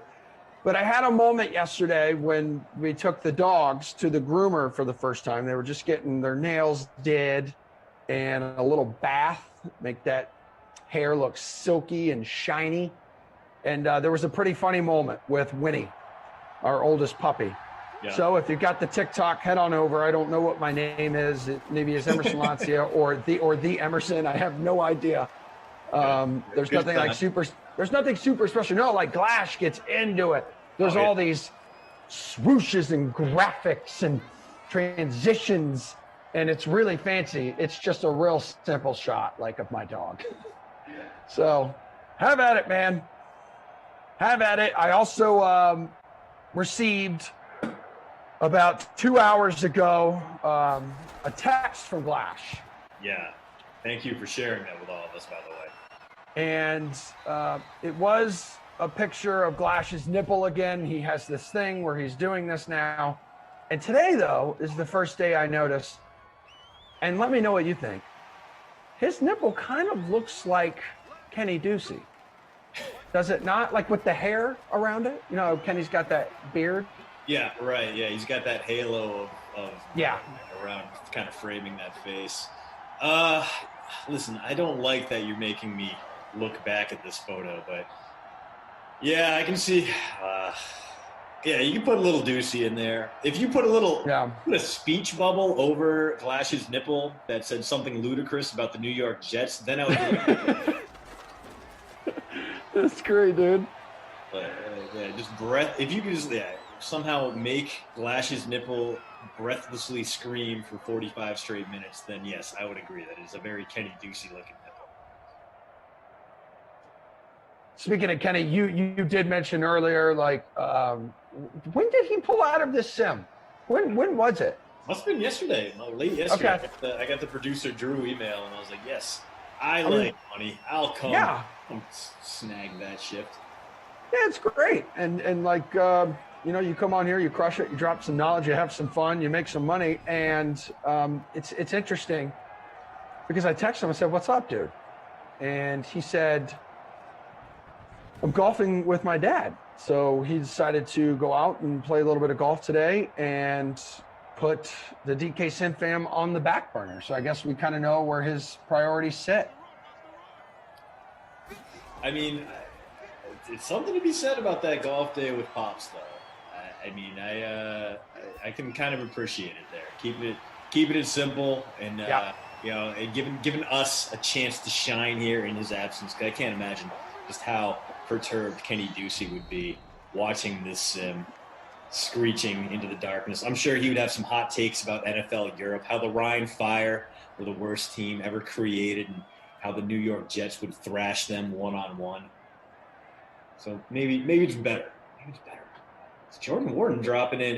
But I had a moment yesterday when we took the dogs to the groomer for the first time. They were just getting their nails did and a little bath, make that hair look silky and shiny. And there was a pretty funny moment with Winnie, our oldest puppy. Yeah. So if you've got the TikTok, head on over. I don't know what my name is. Maybe it's Emerson Lancia or the Emerson. I have no idea. There's nothing super special. No, like Glash gets into it. There's all these swooshes and graphics and transitions, and it's really fancy. It's just a real simple shot, like of my dog. So have at it, man. Have at it. I also received about 2 hours ago a text from Glash. Yeah. Thank you for sharing that with all of us, by the way. And it was a picture of Glash's nipple again. He has this thing where he's doing this now. And today, though, is the first day I noticed, and let me know what you think, his nipple kind of looks like Kenny Ducey. Does it not? Like with the hair around it? You know, Kenny's got that beard. Yeah, right. Yeah, he's got that halo of around kind of framing that face. Listen, I don't like that you're making me look back at this photo, but yeah, I can see. Yeah, you can put a little Ducey in there. If you put put a speech bubble over Glash's nipple that said something ludicrous about the New York Jets, then I would. That's great, dude. But yeah, just breath. If you could just somehow make Glash's nipple breathlessly scream for 45 straight minutes, then yes, I would agree that it's a very Kenny Ducey looking nipple. Speaking of Kenny, you did mention earlier, like, when did he pull out of this sim? When was it? Must have been yesterday, late yesterday. Okay. I got the producer Drew email, and I was like, yes, I like money. I'll come. Yeah. Come snag that shift. Yeah, it's great. And like, you come on here, you crush it, you drop some knowledge, you have some fun, you make some money. And it's interesting because I texted him and said, what's up, dude? And he said, I'm golfing with my dad. So he decided to go out and play a little bit of golf today and put the DK Sim fam on the back burner. So I guess we kind of know where his priorities sit. I mean, it's something to be said about that golf day with Pops, though. I can kind of appreciate it there. Keeping it simple, and and giving us a chance to shine here in his absence. I can't imagine just how perturbed Kenny Ducey would be watching this sim screeching into the darkness. I'm sure he would have some hot takes about NFL Europe, how the Rhine Fire were the worst team ever created, and how the New York Jets would thrash them one-on-one. So maybe it's better. Maybe it's better. It's Jordan Warden dropping in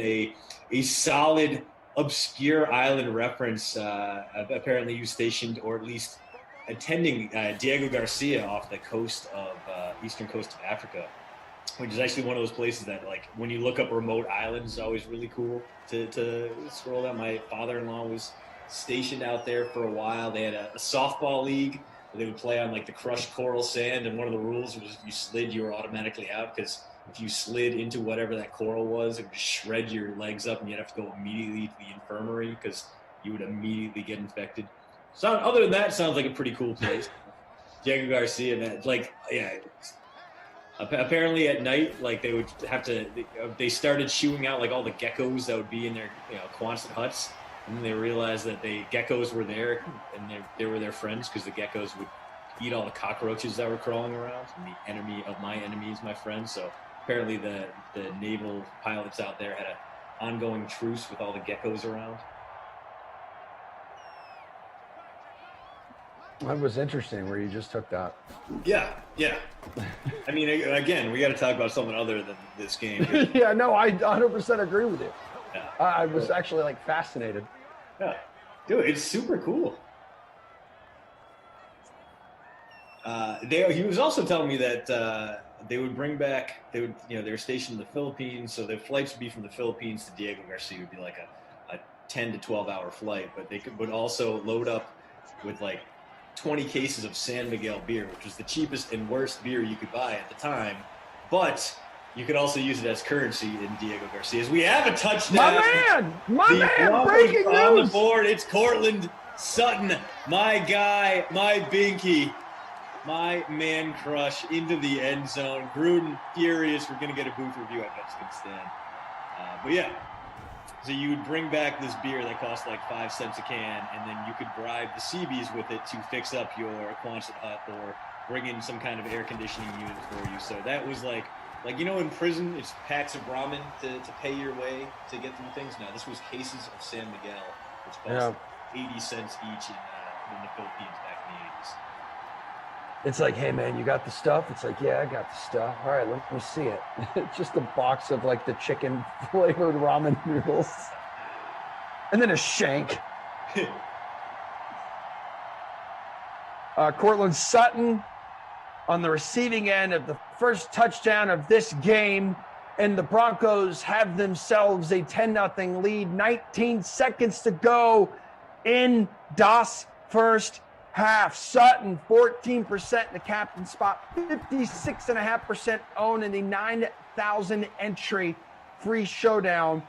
a solid, obscure island reference. Apparently you stationed, or at least attending, Diego Garcia off the coast of eastern coast of Africa, which is actually one of those places that, like, when you look up remote islands, is always really cool to scroll down. My father-in-law was stationed out there for a while. They had a softball league where they would play on like the crushed coral sand, and one of the rules was if you slid, you were automatically out, because if you slid into whatever that coral was, it would shred your legs up and you'd have to go immediately to the infirmary because you would immediately get infected. So other than that, it sounds like a pretty cool place. Diego Garcia, man, like, yeah. Apparently at night, like, they would have to, they started shooing out like all the geckos that would be in their Quonset huts. And then they realized that the geckos were there, and they were their friends, because the geckos would eat all the cockroaches that were crawling around. And the enemy of my enemy is my friend. So apparently the naval pilots out there had an ongoing truce with all the geckos around. That was interesting where you just took that. Yeah. I mean, again, we got to talk about something other than this game. Yeah, no, I 100% agree with you. Yeah. I was actually like fascinated. Yeah, dude, it's super cool. He was also telling me that they would bring back. They were stationed in the Philippines, so their flights would be from the Philippines to Diego Garcia would be like a 10 to would flight, but they would also load up with like 20 cases of San Miguel beer, which was the cheapest and worst beer you could buy at the time, but you could also use it as currency in Diego Garcia's. We have a touchdown. My man, breaking news on the board. It's Cortland Sutton, my guy, my binky, my man crush into the end zone. Gruden furious. We're going to get a booth review. I bet it's going to stand. But yeah, so you would bring back this beer that cost like 5 cents a can, and then you could bribe the Seabees with it to fix up your Quonset hut or bring in some kind of air conditioning unit for you. So that was like in prison, it's packs of ramen to pay your way to get through things. Now this was cases of San Miguel, which cost 80 cents each in the Philippines back in the 80s. It's like, hey man, you got the stuff? It's like, yeah, I got the stuff. All right, let me see it. It's just a box of like the chicken flavored ramen noodles. And then a shank. Cortland Sutton on the receiving end of the first touchdown of this game. And the Broncos have themselves a 10-0 lead. 19 seconds to go in Das first half. Sutton, 14% in the captain spot, 56.5% owned in the 9,000 entry free showdown.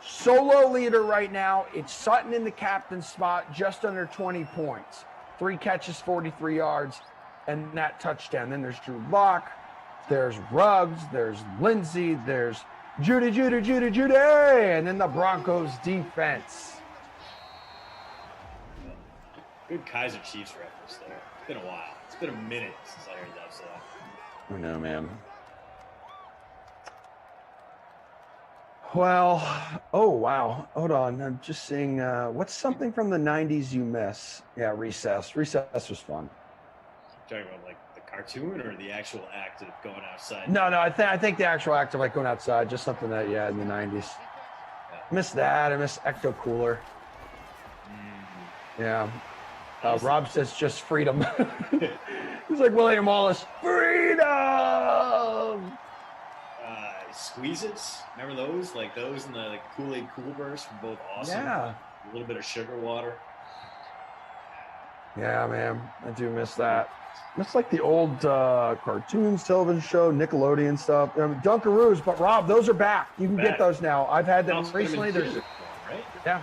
Solo leader right now. It's Sutton in the captain spot, just under 20 points. 3 catches, 43 yards, and that touchdown. Then there's Drew Lock, there's Ruggs, there's Lindsey, there's Judy, and then the Broncos defense. Good Kaiser Chiefs reference there. It's been a while. It's been a minute since I heard that song. I know, man. Well, oh, wow. Hold on. I'm just seeing, what's something from the 90s you miss? Yeah, Recess. Recess was fun. You're talking about like the cartoon or the actual act of going outside? No, I think the actual act of like going outside, just something that, yeah, in the 90s. I miss that. I miss Ecto Cooler. Yeah. Rob says just freedom. He's like William Wallace. Freedom! Squeeze-Its. Remember those? Like those and the like Kool-Aid Cool Burst were both awesome. Yeah. A little bit of sugar water. Yeah, man. I do miss that. It's like the old cartoons, television show, Nickelodeon stuff. Dunkaroos, but Rob, those are back. You can get those now. I've had them recently. There's, right? Yeah,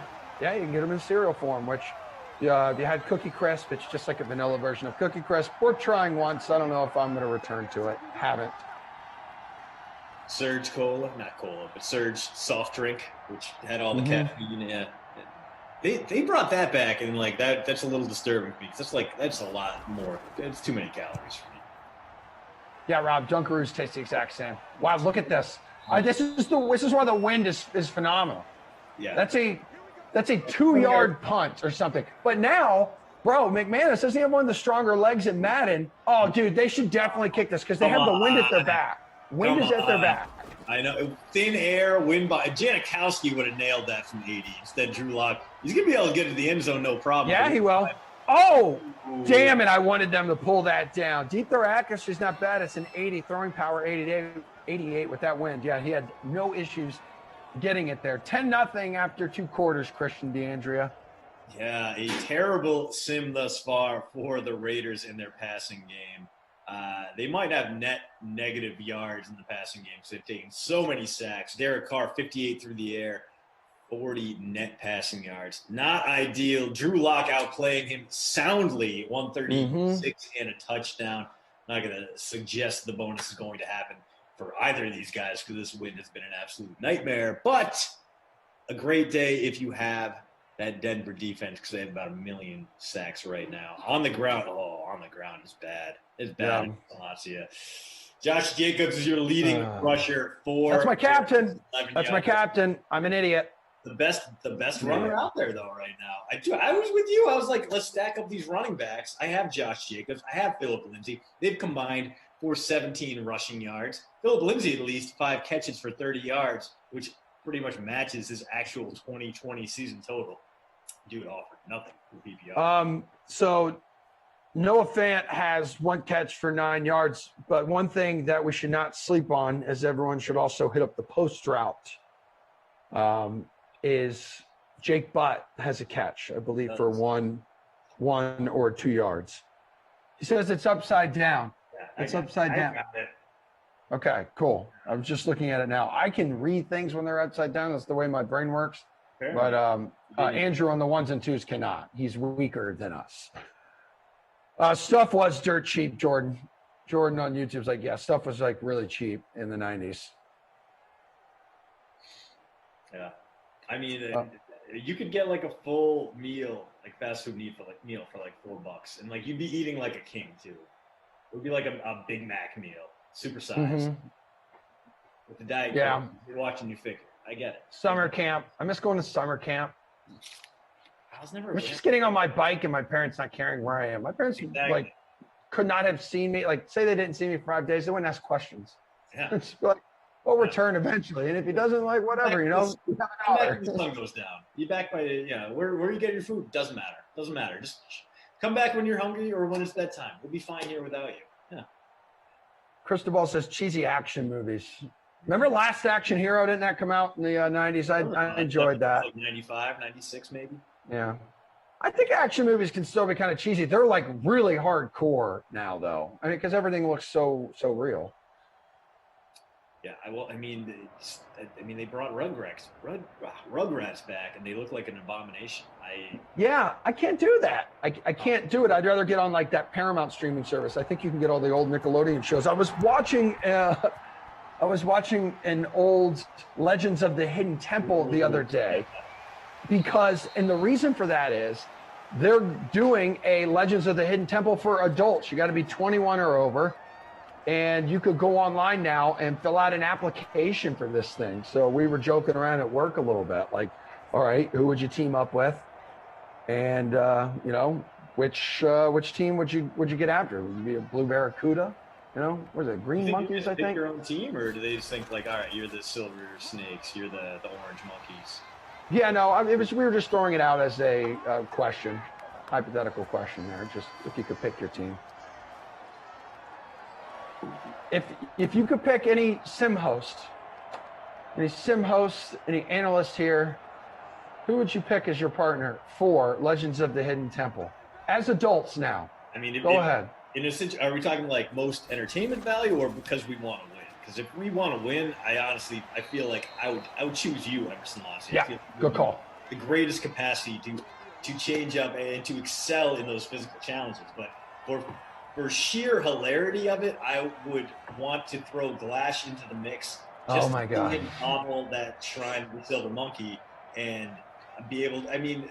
you can get them in cereal form, which you had Cookie Crisp. It's just like a vanilla version of Cookie Crisp. We're trying once. I don't know if I'm going to return to it. Haven't. Surge Cola, not cola, but Surge soft drink, which had all the caffeine. Yeah, they brought that back, and like that's a little disturbing for me because that's a lot more. It's too many calories for me. Yeah, Rob, Dunkaroos taste the exact same. Wow, look at this. This is why the wind is phenomenal. Yeah, that's a 2-yard punt or something. But now, bro, McManus, doesn't he have one of the stronger legs in Madden? Oh, dude, they should definitely kick this because they have the wind at their back. Wind is at their back. I know. Thin air, wind by. Janikowski would have nailed that from 80. Instead, Drew Lock. He's going to be able to get to the end zone, no problem. Yeah, he will. Oh, damn it. I wanted them to pull that down. Deep throw accuracy is not bad. It's an 80. Throwing power, 88 with that wind. Yeah, he had no issues getting it there. 10-0 after 2 quarters, Christian DeAndrea. Yeah, a terrible sim thus far for the Raiders in their passing game. They might have net negative yards in the passing game because they've taken so many sacks. Derek Carr, 58 through the air, 40 net passing yards. Not ideal. Drew Lock outplaying him soundly, 136 and a touchdown. Not going to suggest the bonus is going to happen for either of these guys because this win has been an absolute nightmare. But a great day if you have that Denver defense because they have about 1 million sacks right now. On the ground, on the ground is bad. It's bad in Valencia. Josh Jacobs is your leading rusher for. That's my captain. That's my captain. I'm an idiot. the best runner out there though right now. I was with you. I was like, let's stack up these running backs. I have Josh Jacobs. I have Philip Lindsay. They've combined for 17 rushing yards. Philip Lindsay at least 5 catches for 30 yards, which pretty much matches his actual 2020 season total. Dude offered nothing for PPR. So Noah Fant has 1 catch for 9 yards, but one thing that we should not sleep on, as everyone should also hit up the post route, is Jake Butt has a catch, I believe, for 1 or 2 yards. He says it's upside down. It's upside down. Okay, cool. I'm just looking at it now. I can read things when they're upside down. That's the way my brain works. Fair But enough. Andrew on the 1s and 2s cannot. He's weaker than us. Stuff was dirt cheap, Jordan. Jordan on YouTube's like, yeah, stuff was like really cheap in the 90s. Yeah, I mean, you could get like a full meal, like fast food meal for like $4, and like you'd be eating like a king too. It would be like a Big Mac meal, supersized. Mm-hmm. With the diet. Yeah. Coke, you're watching, you figure. I get it. Summer camp. I miss going to summer camp. I was never. I was just getting on my bike and my parents not caring where I am. My parents like could not have seen me. Like, say they didn't see me for 5 days, they wouldn't ask questions. Yeah. It's like, we'll return eventually, and if he doesn't, like, whatever, you know. Come back when the sun goes down. Be back by where you get your food doesn't matter. Doesn't matter. Just come back when you're hungry or when it's bedtime. We'll be fine here without you. Yeah. Cristobal says cheesy action movies. Remember Last Action Hero? Didn't that come out in the 90s? I enjoyed that. Like 95, 96 maybe. Yeah. I think action movies can still be kind of cheesy. They're like really hardcore now, though. I mean, because everything looks so real. Yeah, I mean, they brought Rugrats back, and they look like an abomination. I can't do that. I can't do it. I'd rather get on like that Paramount streaming service. I think you can get all the old Nickelodeon shows. I was watching an old Legends of the Hidden Temple the other day, and the reason for that is they're doing a Legends of the Hidden Temple for adults. You got to be 21 or over. And you could go online now and fill out an application for this thing. So we were joking around at work a little bit, like, all right, who would you team up with? And which team would you get after? Would you be a Blue Barracuda? You know, what is it, Green Monkeys? I think. Your own team, or do they just think like, all right, you're the Silver Snakes, you're the Orange Monkeys? Yeah, no, we were just throwing it out as a question, hypothetical question there. Just if you could pick your team. If you could pick any sim host, any analyst here, who would you pick as your partner for Legends of the Hidden Temple? As adults now. I mean, go ahead. Are we talking like most entertainment value, or because we want to win? Because if we want to win, I feel like I would choose you, Emerson Lassie. Yeah, good call. The greatest capacity to change up and to excel in those physical challenges, but for sheer hilarity of it, I would want to throw Glash into the mix. Oh my God! And topple that shrine with Silver Monkey and be able. I mean,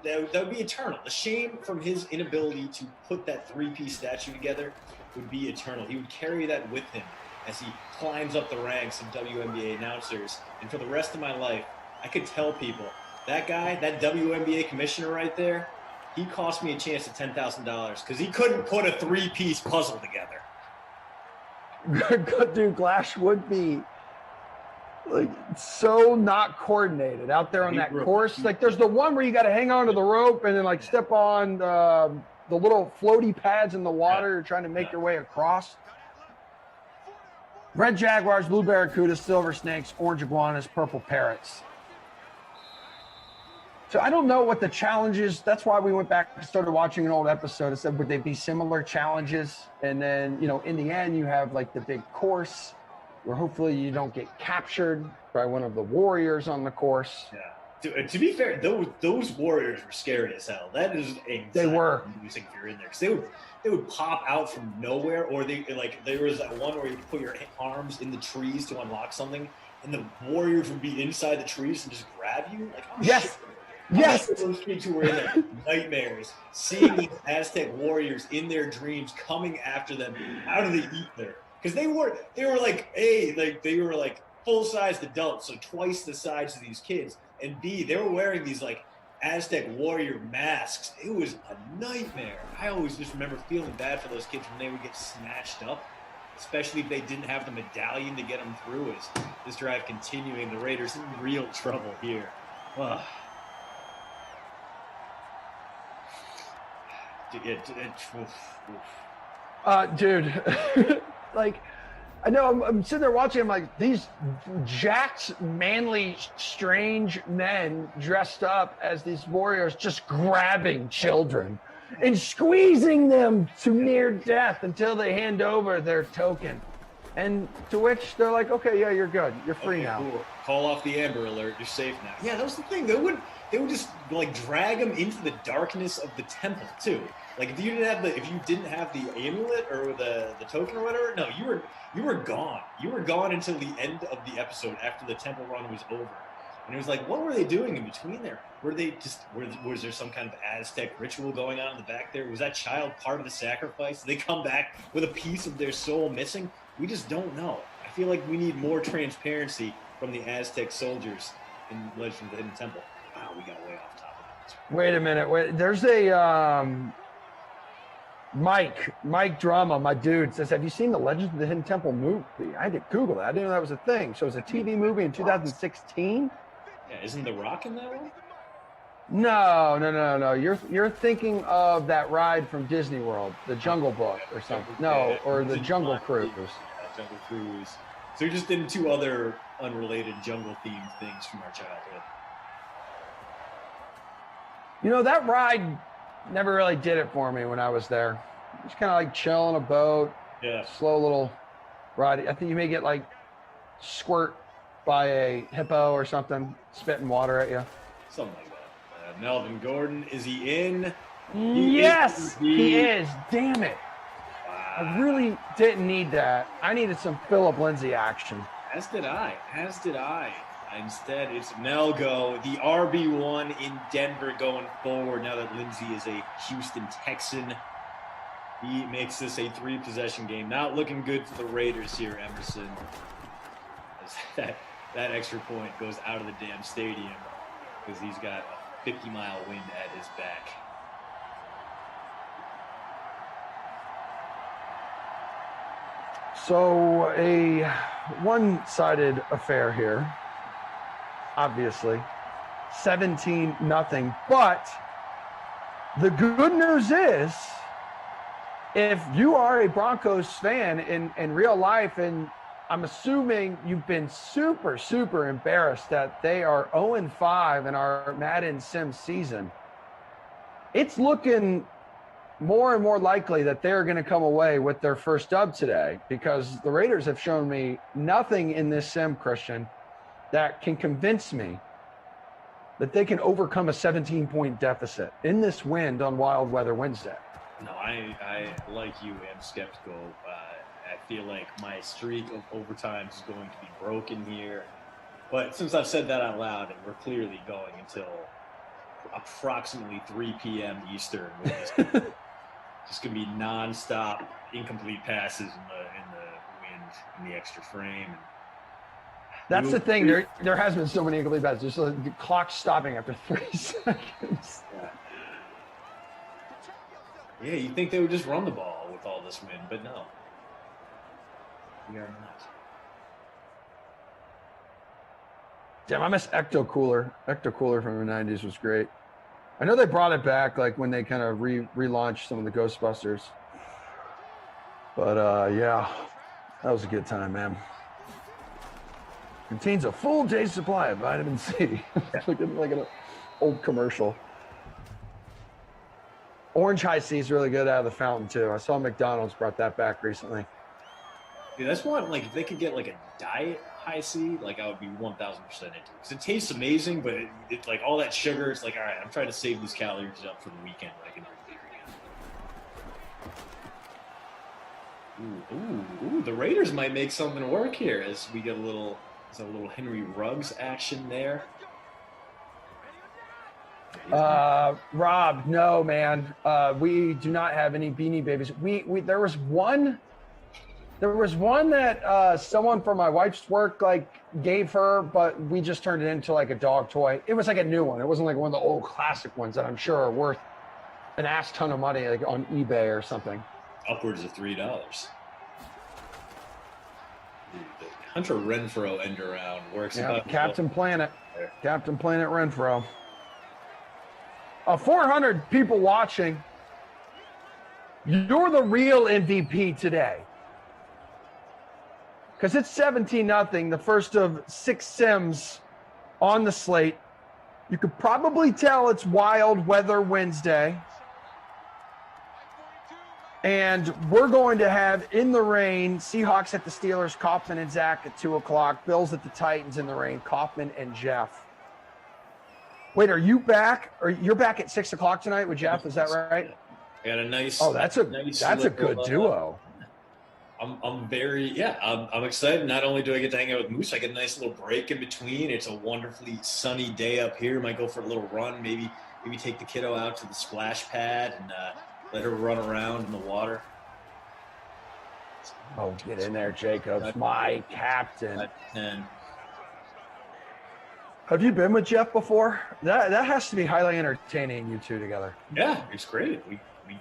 that would be eternal. The shame from his inability to put that 3-piece statue together would be eternal. He would carry that with him as he climbs up the ranks of WNBA announcers. And for the rest of my life, I could tell people that guy, that WNBA commissioner right there, he cost me a chance at $10,000 because he couldn't put a 3-piece puzzle together. Good dude, Glash would be like so not coordinated out there on that course. Like there's the one where you got to hang on to the rope and then like step on the little floaty pads in the water, trying to make your way across. Red Jaguars, Blue Barracudas, Silver Snakes, Orange Iguanas, Purple Parrots. So I don't know what the challenge is. That's why we went back and started watching an old episode. I said, would they be similar challenges? And then, in the end, you have like the big course where hopefully you don't get captured by one of the warriors on the course. Yeah. To be fair, those warriors were scary as hell. That is anxiety. They were. If you're in there, because they would pop out from nowhere, or there was that one where you could put your arms in the trees to unlock something, and the warriors would be inside the trees and just grab you. Like, oh, yes. Shit. Yes. Those kids who were in their nightmares, seeing these Aztec warriors in their dreams coming after them out of the ether, because they were like full-sized adults, so twice the size of these kids. and B, they were wearing these like Aztec warrior masks. It was a nightmare. I always just remember feeling bad for those kids when they would get snatched up, especially if they didn't have the medallion to get them through. As this drive continuing, the Raiders in real trouble here. Ugh. Dude, like, I know I'm sitting there watching. I'm like, these jacked, manly, strange men dressed up as these warriors, just grabbing children and squeezing them to near death until they hand over their token. And to which they're like, okay, yeah, you're good. You're free now. Cool. Call off the Amber Alert. You're safe now. Yeah, that was the thing. They would just like drag them into the darkness of the temple too. Like if you didn't have the amulet or the token or whatever, no, you were gone. You were gone until the end of the episode after the temple run was over. And it was like, what were they doing in between there? Was there some kind of Aztec ritual going on in the back there? Was that child part of the sacrifice? Did they come back with a piece of their soul missing? We just don't know. I feel like we need more transparency from the Aztec soldiers in Legend of the Hidden Temple. Wow, we got way off topic. Wait a minute. Wait, there's a Mike Drama, my dude, says, have you seen the Legend of the Hidden Temple movie? I had to Google that. I didn't know that was a thing. So it was a TV movie in 2016? Yeah, isn't The Rock in that one? No. You're thinking of that ride from Disney World, the Jungle Book or something. No, or the Jungle Cruise. Jungle Cruise. So you're just in two other unrelated jungle-themed things from our childhood. You know, that ride never really did it for me when I was there. Just kind of like chill on a boat. Yeah. Slow little ride. I think you may get like squirt by a hippo or something, spitting water at you. Something like that. Melvin Gordon, is he in? Yes, he is. Damn it. Wow. I really didn't need that. I needed some Philip Lindsay action. As did I. Instead, it's Melgo, the RB1 in Denver going forward now that Lindsay is a Houston Texan. He makes this a 3-possession game. Not looking good for the Raiders here, Emerson. As that extra point goes out of the damn stadium because he's got a 50-mile wind at his back. So a one-sided affair here, obviously, 17-0. But the good news is, if you are a Broncos fan in real life, and I'm assuming you've been super, super embarrassed that they are 0-5 in our Madden Sim season, it's looking more and more likely that they're going to come away with their first dub today, because the Raiders have shown me nothing in this sim, Christian, that can convince me that they can overcome a 17-point deficit in this wind on Wild Weather Wednesday. No, I like you, am skeptical. I feel like my streak of overtimes is going to be broken here. But since I've said that out loud, and we're clearly going until approximately 3 p.m. Eastern, just going to be nonstop incomplete passes in the wind, in the extra frame. That's the thing. There has been so many incomplete passes. Just the clock stopping after 3 seconds. Yeah, you'd think they would just run the ball with all this wind, but no. We are not. Damn, I miss Ecto Cooler. Ecto Cooler from the 90s was great. I know they brought it back like when they kind of relaunched some of the Ghostbusters. But yeah, that was a good time, man. Contains a full day's supply of vitamin C. like an old commercial. Orange High C is really good out of the fountain too. I saw McDonald's brought that back recently. Yeah, that's one, like, if they could get like a diet High C, like I would be 1,000% into it. Because it tastes amazing, but it like all that sugar, it's like, all right, I'm trying to save these calories up for the weekend when I can drink beer again. Ooh, the Raiders might make something work here as we get a little Henry Ruggs action there. Rob, no, man. We do not have any Beanie Babies. There was one There was one that someone from my wife's work gave her, but we just turned it into like a dog toy. It was like a new one. It wasn't like one of the old classic ones that I'm sure are worth an ass ton of money, like on eBay or something. Upwards of $3. Hunter Renfro end around works. Yeah, Captain Planet Renfro. 400 people watching. You're the real MVP today. Because it's 17-0, the first of 6 sims on the slate. You could probably tell it's Wild Weather Wednesday. And we're going to have in the rain, Seahawks at the Steelers, Kaufman and Zach at 2 o'clock, Bills at the Titans in the rain, Kaufman and Jeff. Wait, are you back? Or you're back at 6 o'clock tonight with Jeff? Is that right? I got a nice. Oh, that's a good duo. I'm excited. Not only do I get to hang out with Moose, I get a nice little break in between. It's a wonderfully sunny day up here. Might go for a little run. Maybe take the kiddo out to the splash pad and let her run around in the water. Oh, get in there, Jacobs, my captain. And have you been with Jeff before? That has to be highly entertaining, you two together. Yeah, it's great.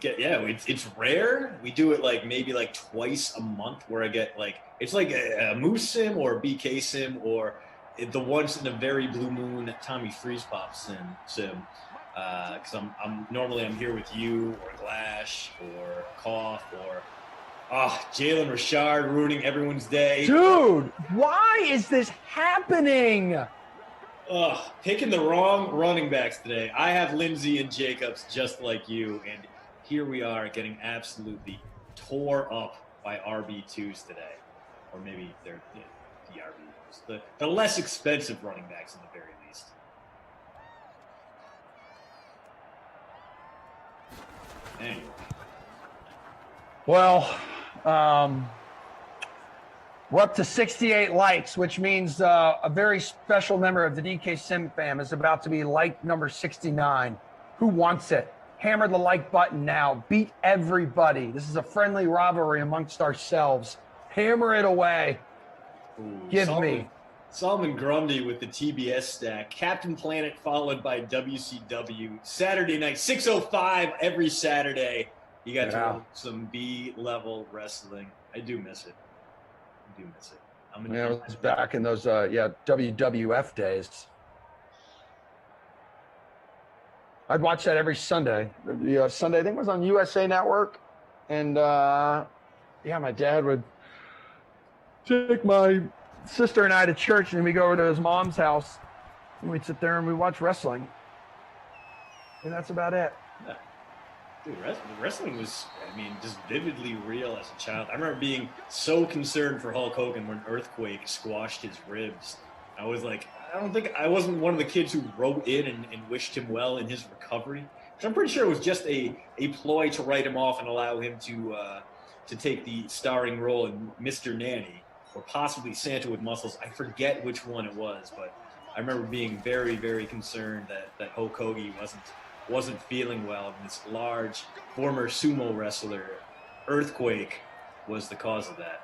It's rare. We do it maybe twice a month where I get it's like a Moose sim or a BK sim or the once in a very blue moon Tommy Freeze Pop sim. Because I'm normally here with you or Glash or Koff or Jalen Richard ruining everyone's day. Dude, why is this happening? Picking the wrong running backs today. I have Lindsey and Jacobs just like you, and here we are getting absolutely tore up by RB2s today. Or maybe they're the RB2s. The less expensive running backs in the very least. Anyway. Well, we're up to 68 likes, which means a very special member of the DK Sim fam is about to be like number 69. Who wants it? Hammer the like button now. Beat everybody. This is a friendly rivalry amongst ourselves. Hammer it away. Give me. Solomon Grundy with the TBS stack. Captain Planet followed by WCW. Saturday night, 6:05 every Saturday. You got to watch some B-level wrestling. I do miss it. It was back in those WWF days. I'd watch that every Sunday. Sunday, I think it was on USA Network. And my dad would take my sister and I to church, and we'd go over to his mom's house, and we'd sit there and we'd watch wrestling. And that's about it. Yeah. Dude, wrestling was, just vividly real as a child. I remember being so concerned for Hulk Hogan when Earthquake squashed his ribs. I was like, I wasn't one of the kids who wrote in and wished him well in his recovery. Because I'm pretty sure it was just a ploy to write him off and allow him to take the starring role in Mr. Nanny or possibly Santa with Muscles. I forget which one it was, but I remember being very, very concerned that Hulk Hogan wasn't feeling well, and this large former sumo wrestler, Earthquake, was the cause of that.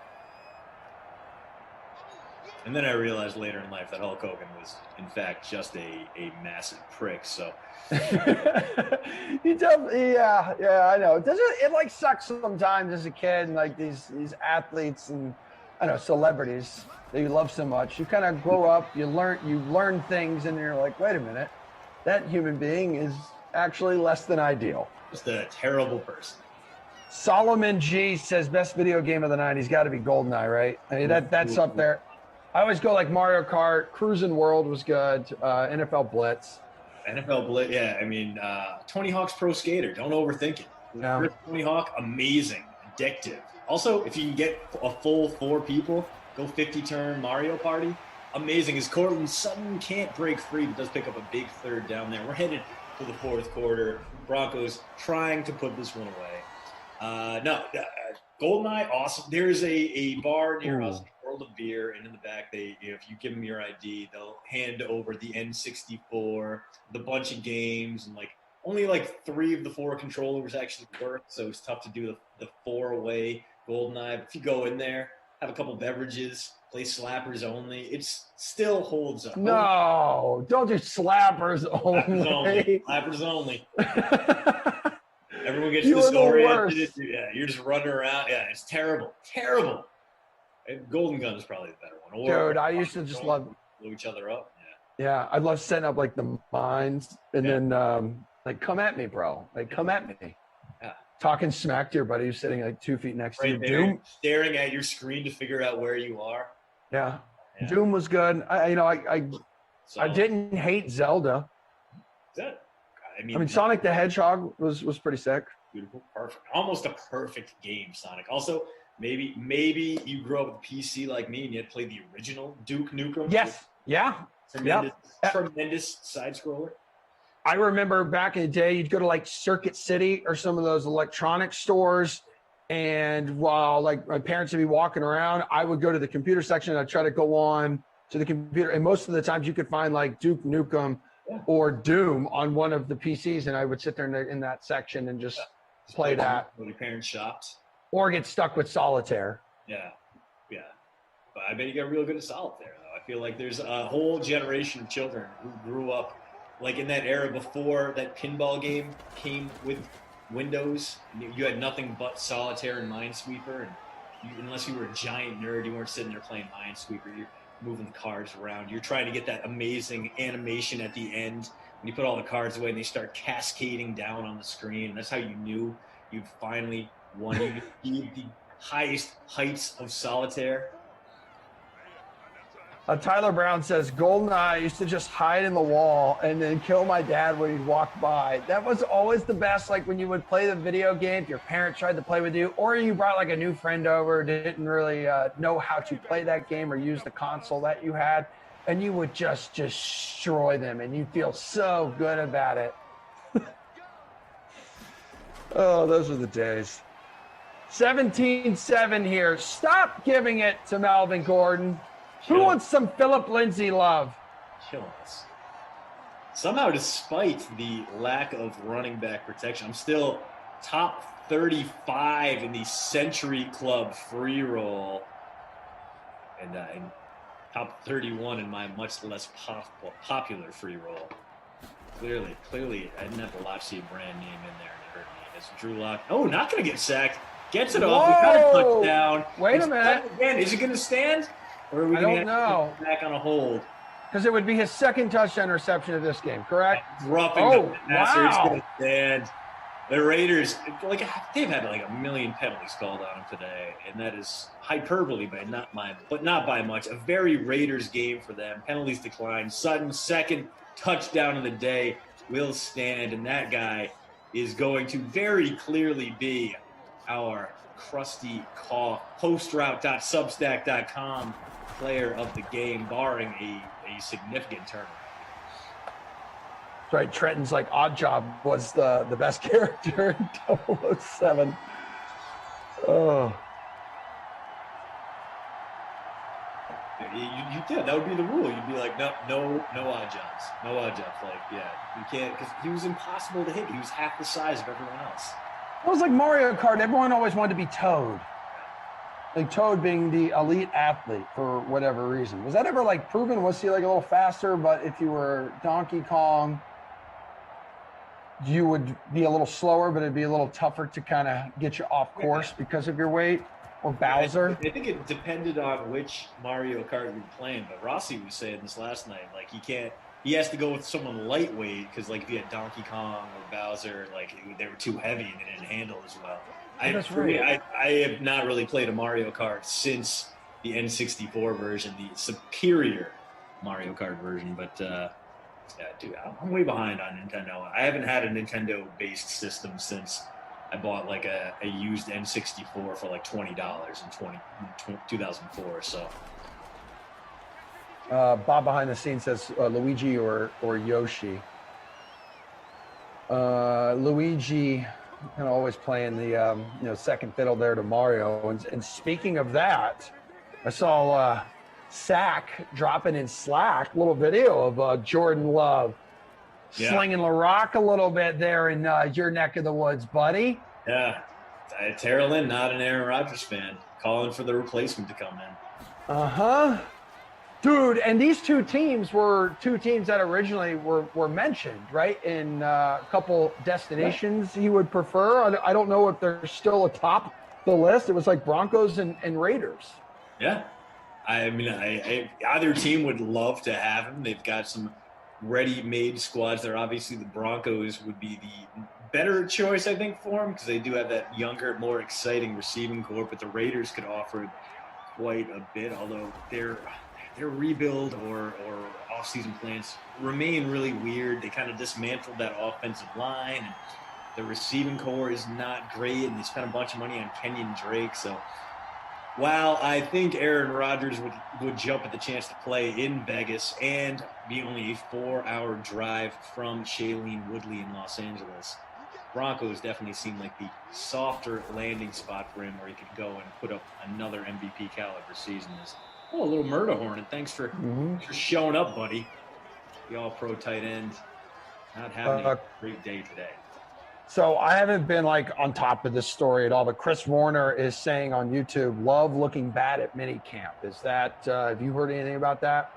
And then I realized later in life that Hulk Hogan was, in fact, just a massive prick. So, I know. It sucks sometimes as a kid, and these athletes and celebrities that you love so much. You kind of grow up, you learn things, and you're like, wait a minute, that human being is actually less than ideal. Just a terrible person. Solomon G says best video game of the 90s got to be GoldenEye, right? That's up there. I always go like Mario Kart. Cruising World was good. NFL Blitz. Yeah. Tony Hawk's Pro Skater. Don't overthink it. No. Tony Hawk, amazing, addictive. Also, if you can get a full 4 people, go 50-turn Mario Party. Amazing. As Cortland Sutton can't break free, but does pick up a big third down there. We're headed to the fourth quarter. Broncos trying to put this one away. GoldenEye, awesome. There's a bar near us, World of Beer, and in the back, if you give them your ID, they'll hand over the N64, the bunch of games, and only 3 of the 4 controllers actually work, so it's tough to do the 4-way GoldenEye. If you go in there, have a couple beverages, play slappers only, it still holds up. No, don't do slappers only. Slappers only. Everyone gets You are the disoriented. worst. Yeah, you're just running around. Yeah, it's terrible. Terrible. And Golden Gun is probably the better one. Dude, I used to just love blow each other up. Yeah, I love setting up like the mines and then like come at me, bro. Like come at me. Yeah. Talking smack to your buddy who's sitting like 2 feet next to you. There, Doom. staring at your screen to figure out where you are. Yeah. Doom was good. I didn't hate Zelda. I mean, Sonic the Hedgehog was pretty sick. Beautiful, perfect, almost a perfect game. Sonic. Also, maybe you grew up with a PC like me and you had played the original Duke Nukem. Yes. Yeah. Tremendous side scroller. I remember back in the day, you'd go to like Circuit City or some of those electronic stores. And while like my parents would be walking around, I would go to the computer section and I'd try to go on to the computer. And most of the times you could find like Duke Nukem or Doom on one of the PCs. And I would sit there in that section and just play that. When your parents shopped. Or get stuck with solitaire. Yeah. But I bet you got real good at solitaire, though. I feel like there's a whole generation of children who grew up like in that era before that pinball game came with Windows. You had nothing but solitaire and Minesweeper, and unless you were a giant nerd, you weren't sitting there playing Minesweeper. You're moving the cards around. You're trying to get that amazing animation at the end when you put all the cards away and they start cascading down on the screen. And that's how you knew you'd finally won. You achieved the highest heights of solitaire. Tyler Brown says, GoldenEye used to just hide in the wall and then kill my dad when he'd walk by. That was always the best, like when you would play the video game, if your parents tried to play with you, or you brought like a new friend over, didn't really know how to play that game or use the console that you had, and you would just destroy them, and you'd feel so good about it. Oh, those were the days. 17-7 here. Stop giving it to Melvin Gordon. Who wants some Philip Lindsay love? Killing us. Somehow, despite the lack of running back protection, I'm still top 35 in the Century Club free roll, and top 31 in my much less popular free roll. Clearly, I didn't have the Lopsy brand name in there, and it hurt me. It's Drew Lock. Oh, not going to get sacked. Gets it off. We got a touchdown. Wait a minute. Again, is it going to stand? Or are we I don't know. Back on a hold? Because it would be his second touchdown reception of this game, correct? Roughing the passer. He's going to stand. The Raiders, they've had like a million penalties called on them today, and that is hyperbole, but not by much. A very Raiders game for them. Penalties declined. Sutton's second touchdown of the day will stand, and that guy is going to very clearly be our crusty cough postroute.substack.com player of the game, barring a significant turnaround. That's right. Trenton's like Odd Job was the best character in 007. Oh. You did. That would be the rule. You'd be like, no odd jobs. No odd jobs. Like, yeah, you can't, because he was impossible to hit. He was half the size of everyone else. It was like Mario Kart. Everyone always wanted to be Toad. Like Toad being the elite athlete for whatever reason. Was that ever like proven? Was he like a little faster? But if you were Donkey Kong, you would be a little slower, but it'd be a little tougher to kind of get you off course because of your weight. Or Bowser. I think it depended on which Mario Kart you were playing. But Rossi was saying this last night. Like he has to go with someone lightweight because like if you had Donkey Kong or Bowser, like they were too heavy and they didn't handle as well. I have not really played a Mario Kart since the N64 version, the superior Mario Kart version. But yeah, dude, I'm way behind on Nintendo. I haven't had a Nintendo-based system since I bought like a used N64 for like $20 in 2004. So. Bob behind the scenes says Luigi or Yoshi. Luigi kind of always playing the second fiddle there to Mario. And speaking of that, I saw Sack dropping in Slack, little video of Jordan Love slinging the rock a little bit there in your neck of the woods, buddy. Yeah. Terrell Lynn, not an Aaron Rodgers fan, calling for the replacement to come in. Dude, and these two teams were two teams that originally were mentioned, right? In a couple destinations he would prefer. I don't know if they're still atop the list. It was like Broncos and Raiders. Yeah. I mean, either team would love to have him. They've got some ready-made squads there. Obviously, the Broncos would be the better choice, I think, for him because they do have that younger, more exciting receiving core. But the Raiders could offer quite a bit, although their rebuild or offseason plans remain really weird. They kind of dismantled that offensive line, and the receiving core is not great, and they spent a bunch of money on Kenyon Drake. So while I think Aaron Rodgers would jump at the chance to play in Vegas and be only a 4-hour drive from Shailene Woodley in Los Angeles, Broncos definitely seem like the softer landing spot for him where he could go and put up another MVP caliber season. A little murder hornet. Thanks for showing up, buddy. The all-pro tight end. Not having a great day today. So I haven't been like on top of this story at all, but Chris Warner is saying on YouTube, love looking bad at mini camp. Is that, have you heard anything about that?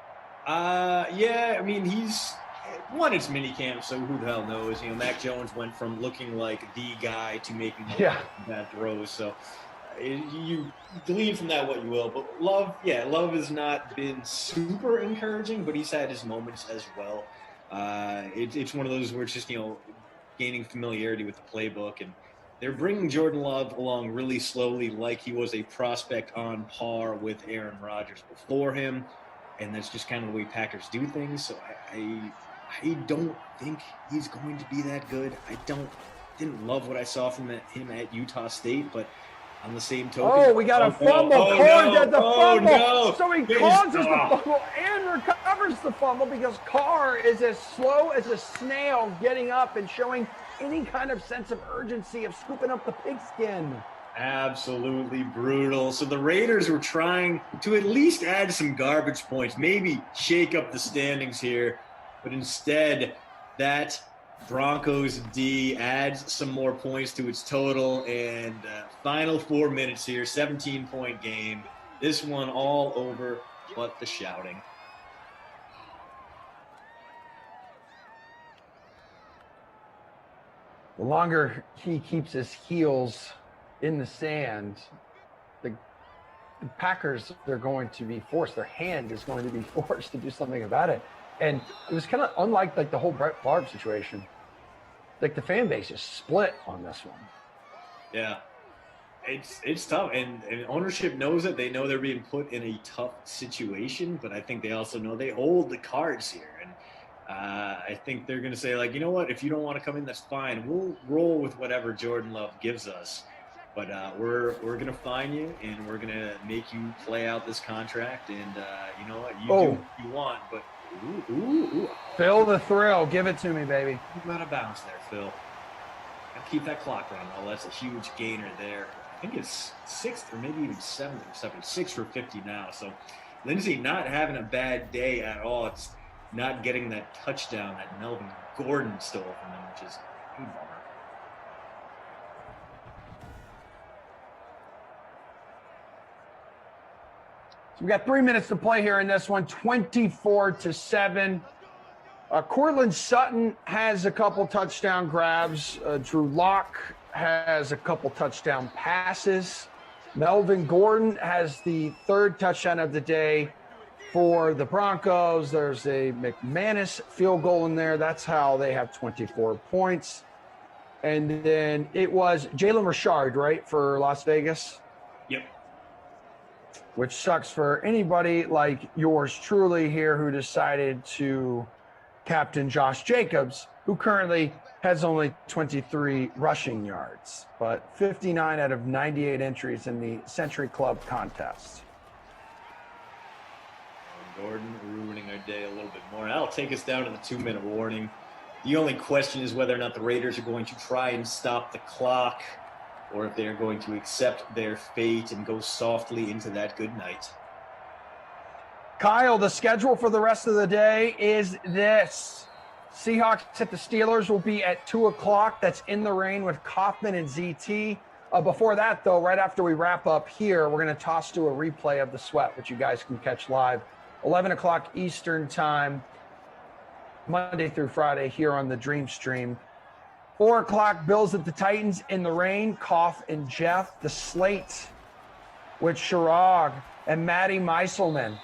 Yeah, I mean, it's mini camp, so who the hell knows? You know, Mac Jones went from looking like the guy to making bad throws. So you glean from that what you will. But Love has not been super encouraging, but he's had his moments as well. It's one of those where it's just, gaining familiarity with the playbook, and they're bringing Jordan Love along really slowly like he was a prospect on par with Aaron Rodgers before him, and that's just kind of the way Packers do things. So I don't think he's going to be that good. Didn't love what I saw from him at Utah State, but on the same token, we got a fumble. Carr did the fumble. No. So he causes the fumble and recovers the fumble because Carr is as slow as a snail getting up and showing any kind of sense of urgency of scooping up the pigskin. Absolutely brutal. So the Raiders were trying to at least add some garbage points, maybe shake up the standings here, but instead that Broncos D adds some more points to its total, and final 4 minutes here, 17-point game. This one all over but the shouting. The longer he keeps his heels in the sand, the Packers, they're going to be forced, their hand is going to be forced to do something about it. And it was kind of unlike like the whole Brett Favre situation. Like the fan base is split on this one. Yeah, it's tough, and ownership knows it. They know they're being put in a tough situation, but I think they also know they hold the cards here. And I think they're going to say, like, you know what, if you don't want to come in, that's fine. We'll roll with whatever Jordan Love gives us. But we're going to fine you, and we're going to make you play out this contract. And you know what, you do what you want, but ooh. Phil the thrill. Give it to me, baby. Keep out of bounds there, Phil. Gotta keep that clock running. Oh, that's a huge gainer there. I think it's 6th or maybe even 7th or 7th. 6 for 50 now. So Lindsay not having a bad day at all. It's not getting that touchdown that Melvin Gordon stole from him, which is a bummer. So we got 3 minutes to play here in this one, 24-7. Cortland Sutton has a couple touchdown grabs. Drew Lock has a couple touchdown passes. Melvin Gordon has the 3rd touchdown of the day for the Broncos. There's a McManus field goal in there. That's how they have 24 points. And then it was Jalen Richard, right, for Las Vegas? Yep. Which sucks for anybody like yours truly here who decided to captain Josh Jacobs, who currently has only 23 rushing yards, but 59 out of 98 entries in the Century Club contest. Gordon ruining our day a little bit more. That'll take us down to the 2-minute warning. The only question is whether or not the Raiders are going to try and stop the clock, or if they are going to accept their fate and go softly into that good night. Kyle, the schedule for the rest of the day is this. Seahawks at the Steelers will be at 2 o'clock. That's in the rain with Kaufman and ZT. Before that, though, right after we wrap up here, we're going to toss to a replay of the Sweat, which you guys can catch live, 11 o'clock Eastern time, Monday through Friday here on the Dream Stream. 4 o'clock, Bills at the Titans in the rain, Koff and Jeff. The slate with Chirag and Matty Meiselman,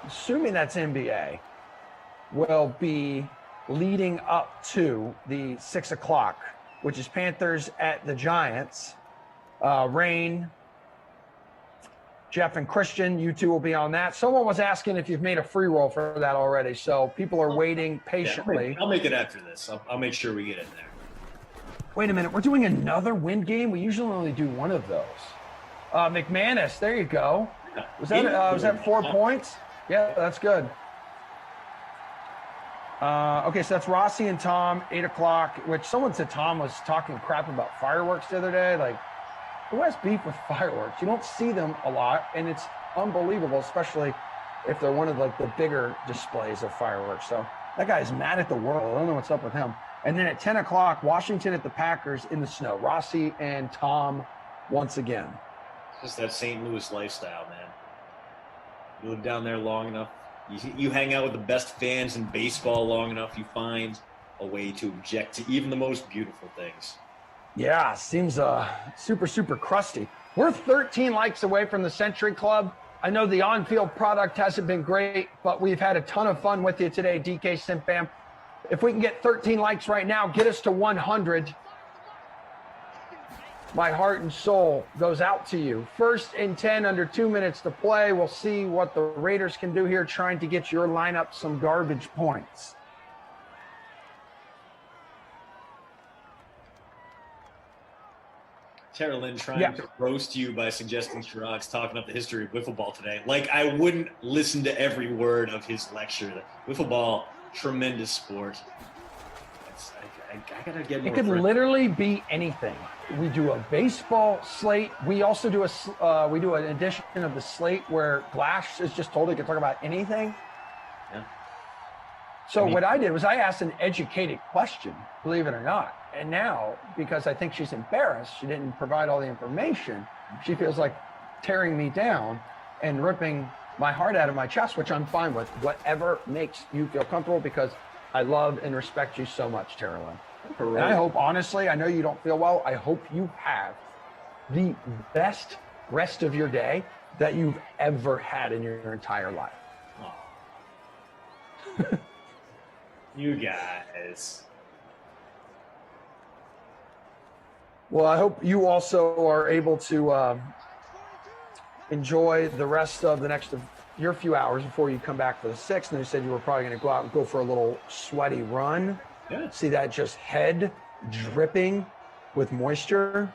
assuming that's NBA, will be leading up to the 6 o'clock, which is Panthers at the Giants. Rain, Jeff and Christian, you two will be on that. Someone was asking if you've made a free roll for that already, so people are waiting patiently. Yeah, I'll make it after this. I'll make sure we get in there. Wait a minute, we're doing another win game? We usually only do one of those. McManus, there you go. Was that 4 points? Yeah, that's good. Okay, so that's Rossi and Tom, 8 o'clock, which someone said Tom was talking crap about fireworks the other day. Like, who has beef with fireworks? You don't see them a lot, and it's unbelievable, especially if they're one of like the bigger displays of fireworks. So that guy's mad at the world. I don't know what's up with him. And then at 10 o'clock, Washington at the Packers in the snow. Rossi and Tom once again. Just that St. Louis lifestyle, man. You live down there long enough, you hang out with the best fans in baseball long enough, you find a way to object to even the most beautiful things. Yeah, seems super, super crusty. We're 13 likes away from the Century Club. I know the on-field product hasn't been great, but we've had a ton of fun with you today, DK Simpam. If we can get 13 likes right now, get us to 100. My heart and soul goes out to you. 1st and 10, under 2 minutes to play. We'll see what the Raiders can do here, trying to get your lineup some garbage points. Tara Lynn trying to roast you by suggesting Chirag's talking up the history of wiffle ball today. Like, I wouldn't listen to every word of his lecture. Wiffle ball, tremendous sport. I gotta get more. It could literally be anything. We do a baseball slate. We also do an edition of the slate where Glash is just told he can talk about anything. Yeah. So what I did was I asked an educated question, believe it or not. And now, because I think she's embarrassed, she didn't provide all the information, she feels like tearing me down and ripping my heart out of my chest, which I'm fine with. Whatever makes you feel comfortable, because I love and respect you so much, Tara Lynn. And I hope, honestly, I know you don't feel well. I hope you have the best rest of your day that you've ever had in your entire life. Oh. You guys. Well, I hope you also are able to enjoy the rest of the next of your few hours before you come back for the 6th. And you said you were probably going to go out and go for a little sweaty run. Yeah. See that just head dripping with moisture.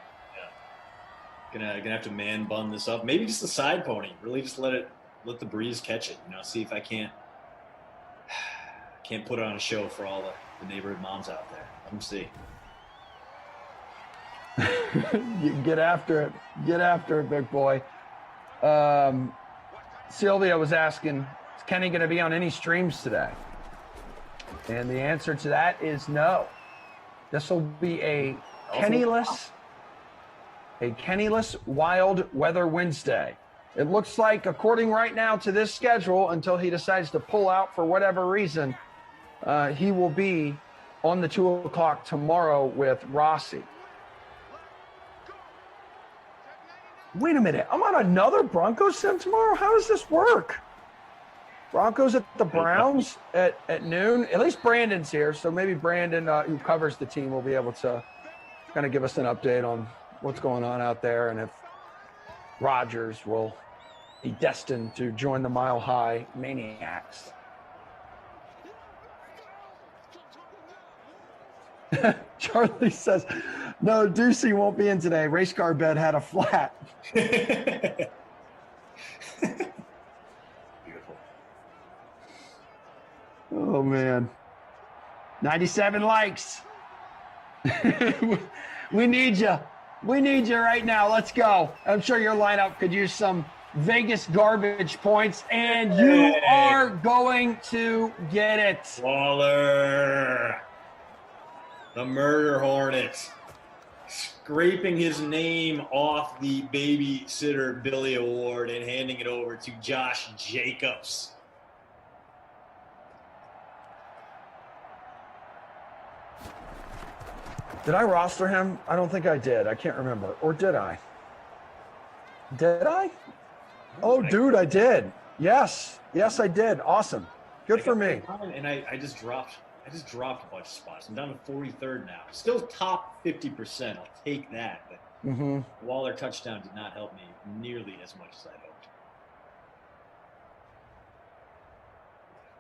Yeah. Gonna have to man bun this up. Maybe just a side pony. Really just let the breeze catch it. See if I can't put on a show for all the neighborhood moms out there. Let them see. Get after it. Get after it, big boy. Sylvia was asking, is Kenny going to be on any streams today? And the answer to that is no. This will be a Kennyless Wild Weather Wednesday. It looks like, according right now to this schedule, until he decides to pull out for whatever reason, he will be on the 2 o'clock tomorrow with Rossi. Wait a minute. I'm on another Broncos sim tomorrow? How does this work? Broncos at the Browns at noon. At least Brandon's here, so maybe Brandon, who covers the team, will be able to kind of give us an update on what's going on out there, and if Rodgers will be destined to join the Mile High Maniacs. Charlie says, no, Ducey won't be in today. Race car bed had a flat. Oh, man. 97 likes. We need you. We need you right now. Let's go. I'm sure your lineup could use some Vegas garbage points, and you are going to get it. Waller. The murder hornet. scraping his name off the Babysitter Billy Award and handing it over to Josh Jacobs. Did I roster him? I don't think I did. I can't remember. Or did I? Did I? Oh, dude, I did. Yes. Yes, I did. Awesome. Good for me. And I just dropped a bunch of spots. I'm down to 43rd now. Still top 50%. I'll take that. But Waller touchdown did not help me nearly as much as I hoped.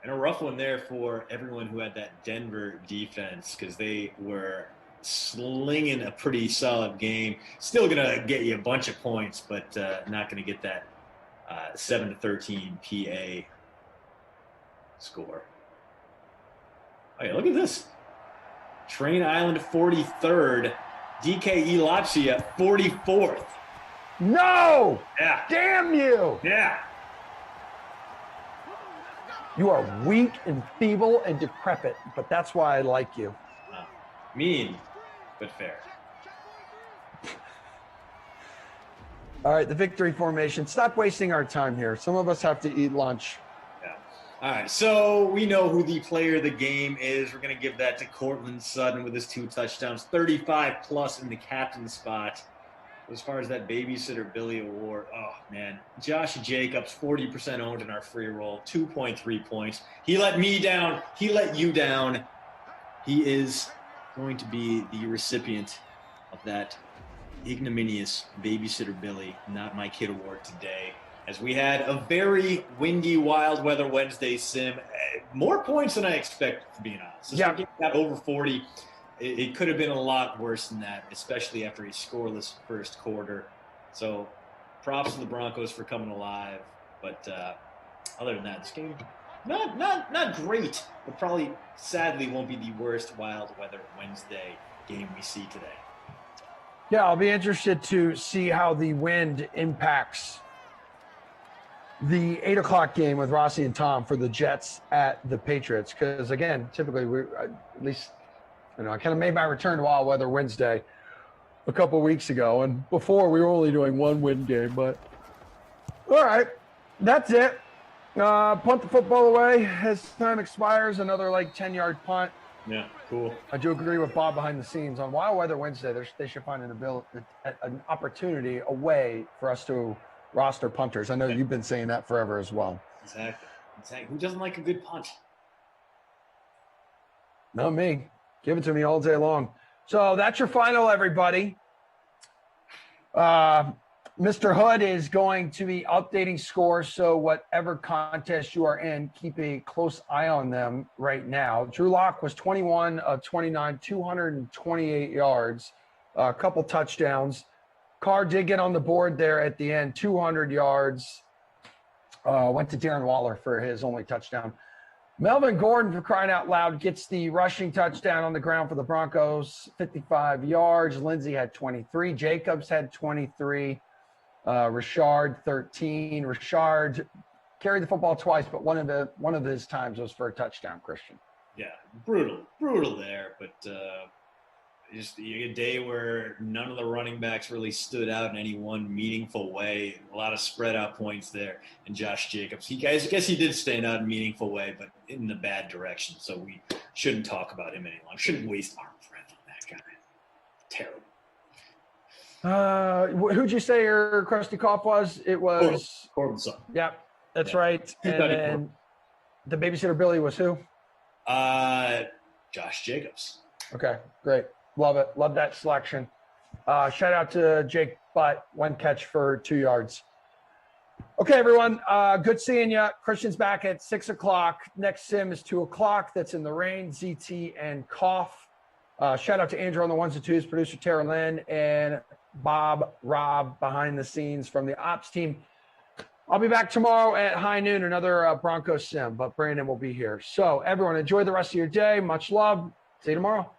And a rough one there for everyone who had that Denver defense, because they were slinging a pretty solid game. Still going to get you a bunch of points, but not going to get that 7-13 PA score. Oh, yeah, look at this. Train Island 43rd, DKE Latvia 44th. No! Yeah. Damn you! Yeah. You are weak and feeble and decrepit, but that's why I like you. Mean, but fair. All right, the victory formation. Stop wasting our time here. Some of us have to eat lunch. Yeah. All right, so we know who the player of the game is. We're going to give that to Cortland Sutton with his 2 touchdowns, 35 plus in the captain spot. As far as that Babysitter Billy Award, oh, man. Josh Jacobs, 40% owned in our free roll, 2.3 points. He let me down. He let you down. He is going to be the recipient of that ignominious Babysitter Billy, not my kid award today, as we had a very windy, wild weather Wednesday sim. More points than I expected, to be honest. This game got over 40. It could have been a lot worse than that, especially after a scoreless first quarter. So props to the Broncos for coming alive. But other than that, this game, not great, but probably sadly won't be the worst wild weather Wednesday game we see today. Yeah, I'll be interested to see how the wind impacts the 8 o'clock game with Rossi and Tom for the Jets at the Patriots. Because again, typically at least, I kind of made my return to Wild Weather Wednesday a couple weeks ago, and before we were only doing one wind game. But all right, that's it. Punt the football away as time expires. Another 10-yard punt. Yeah, cool. I do agree with Bob behind the scenes. On Wild Weather Wednesday, they should find an opportunity, a way for us to roster punters. I know you've been saying that forever as well. Exactly. Who doesn't like a good punt? Not me. Give it to me all day long. So that's your final, everybody. Mr. Hood is going to be updating scores, so whatever contest you are in, keep a close eye on them right now. Drew Lock was 21 of 29, 228 yards, a couple touchdowns. Carr did get on the board there at the end, 200 yards. Went to Darren Waller for his only touchdown. Melvin Gordon, for crying out loud, gets the rushing touchdown on the ground for the Broncos, 55 yards. Lindsey had 23. Jacobs had 23. Richard 13. Richard carried the football twice, but one of his times was for a touchdown, Christian. Yeah, brutal there, but just a day where none of the running backs really stood out in any one meaningful way. A lot of spread out points there. And Josh Jacobs, I guess he did stand out in a meaningful way, but in the bad direction. So we shouldn't talk about him any longer. Shouldn't waste our breath on that guy. Terrible. Who'd you say your crusty cough was? It was Corbin Sutton. Yep, that's right. And then the Babysitter Billy was who? Josh Jacobs. Okay, great. Love it. Love that selection. Shout out to Jake Butt, 1 catch for 2 yards. Okay, everyone. Good seeing you. Christian's back at 6 o'clock. Next sim is 2 o'clock. That's in the rain, ZT and Cough. Shout out to Andrew on the 1s and 2s, producer Tara Lynn, and Rob behind the scenes from the ops team. I'll be back tomorrow at high noon, another Broncos sim, but Brandon will be here. So everyone, enjoy the rest of your day. Much love. See you tomorrow.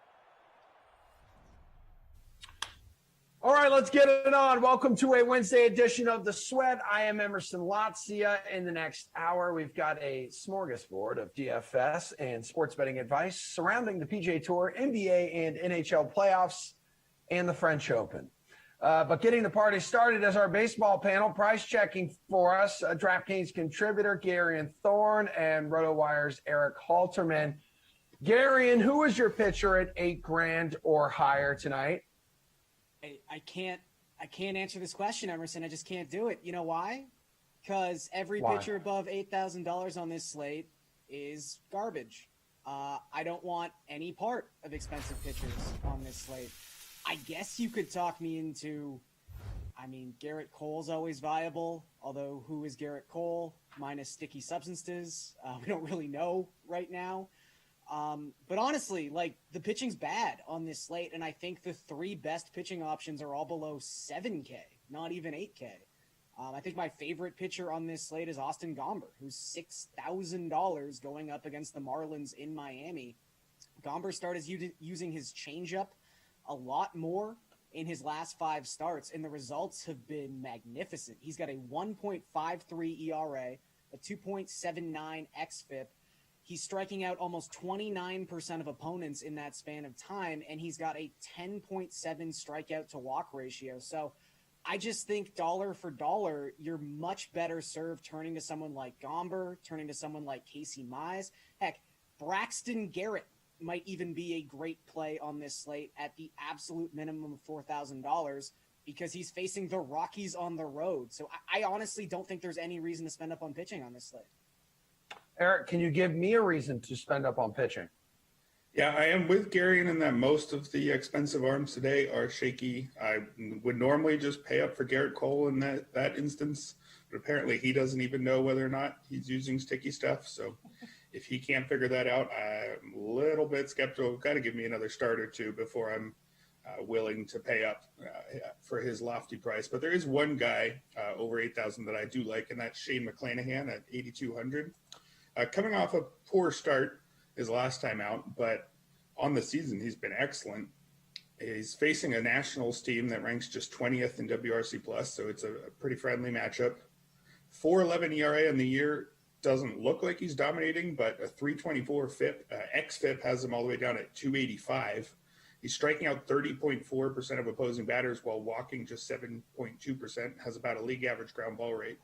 All right, let's get it on. Welcome to a Wednesday edition of The Sweat. I am Emerson Latzia. In the next hour, we've got a smorgasbord of DFS and sports betting advice surrounding the PGA Tour, NBA, and NHL playoffs. and the French Open. But getting the party started is our baseball panel, price checking for us, DraftKings contributor Garion Thorne and RotoWire's Eric Halterman. Garion, who is your pitcher at $8,000 or higher tonight? I can't answer this question, Emerson. I just can't do it. You know why? Because every pitcher above $8,000 on this slate is garbage. I don't want any part of expensive pitchers on this slate. I guess you could talk me into, Garrett Cole's always viable, although who is Garrett Cole minus sticky substances? We don't really know right now. But honestly, the pitching's bad on this slate, and I think the three best pitching options are all below $7K, not even $8K. I think my favorite pitcher on this slate is Austin Gomber, who's $6,000 going up against the Marlins in Miami. Gomber started using his changeup a lot more in his last 5 starts, and the results have been magnificent. He's got a 1.53 ERA, a 2.79 xFIP. He's striking out almost 29% of opponents in that span of time, and he's got a 10.7 strikeout to walk ratio. So I just think dollar for dollar, you're much better served turning to someone like Gomber, turning to someone like Casey Mize. Heck, Braxton Garrett might even be a great play on this slate at the absolute minimum of $4,000 because he's facing the Rockies on the road. So I honestly don't think there's any reason to spend up on pitching on this slate. Eric, can you give me a reason to spend up on pitching? Yeah, I am with Garion in that most of the expensive arms today are shaky. I would normally just pay up for Garrett Cole in that instance, but apparently he doesn't even know whether or not he's using sticky stuff. So if he can't figure that out, I'm a little bit skeptical. Got to give me another start or two before I'm willing to pay up for his lofty price. But there is one guy over 8,000 that I do like, and that's Shane McClanahan at 8,200. Coming off a poor start his last time out, but on the season he's been excellent. He's facing a Nationals team that ranks just 20th in WRC plus, so it's a pretty friendly matchup. 4.11 ERA on the year doesn't look like he's dominating, but a 3.24 FIP, xFIP has him all the way down at 2.85. He's striking out 30.4% of opposing batters while walking just 7.2%, has about a league average ground ball rate.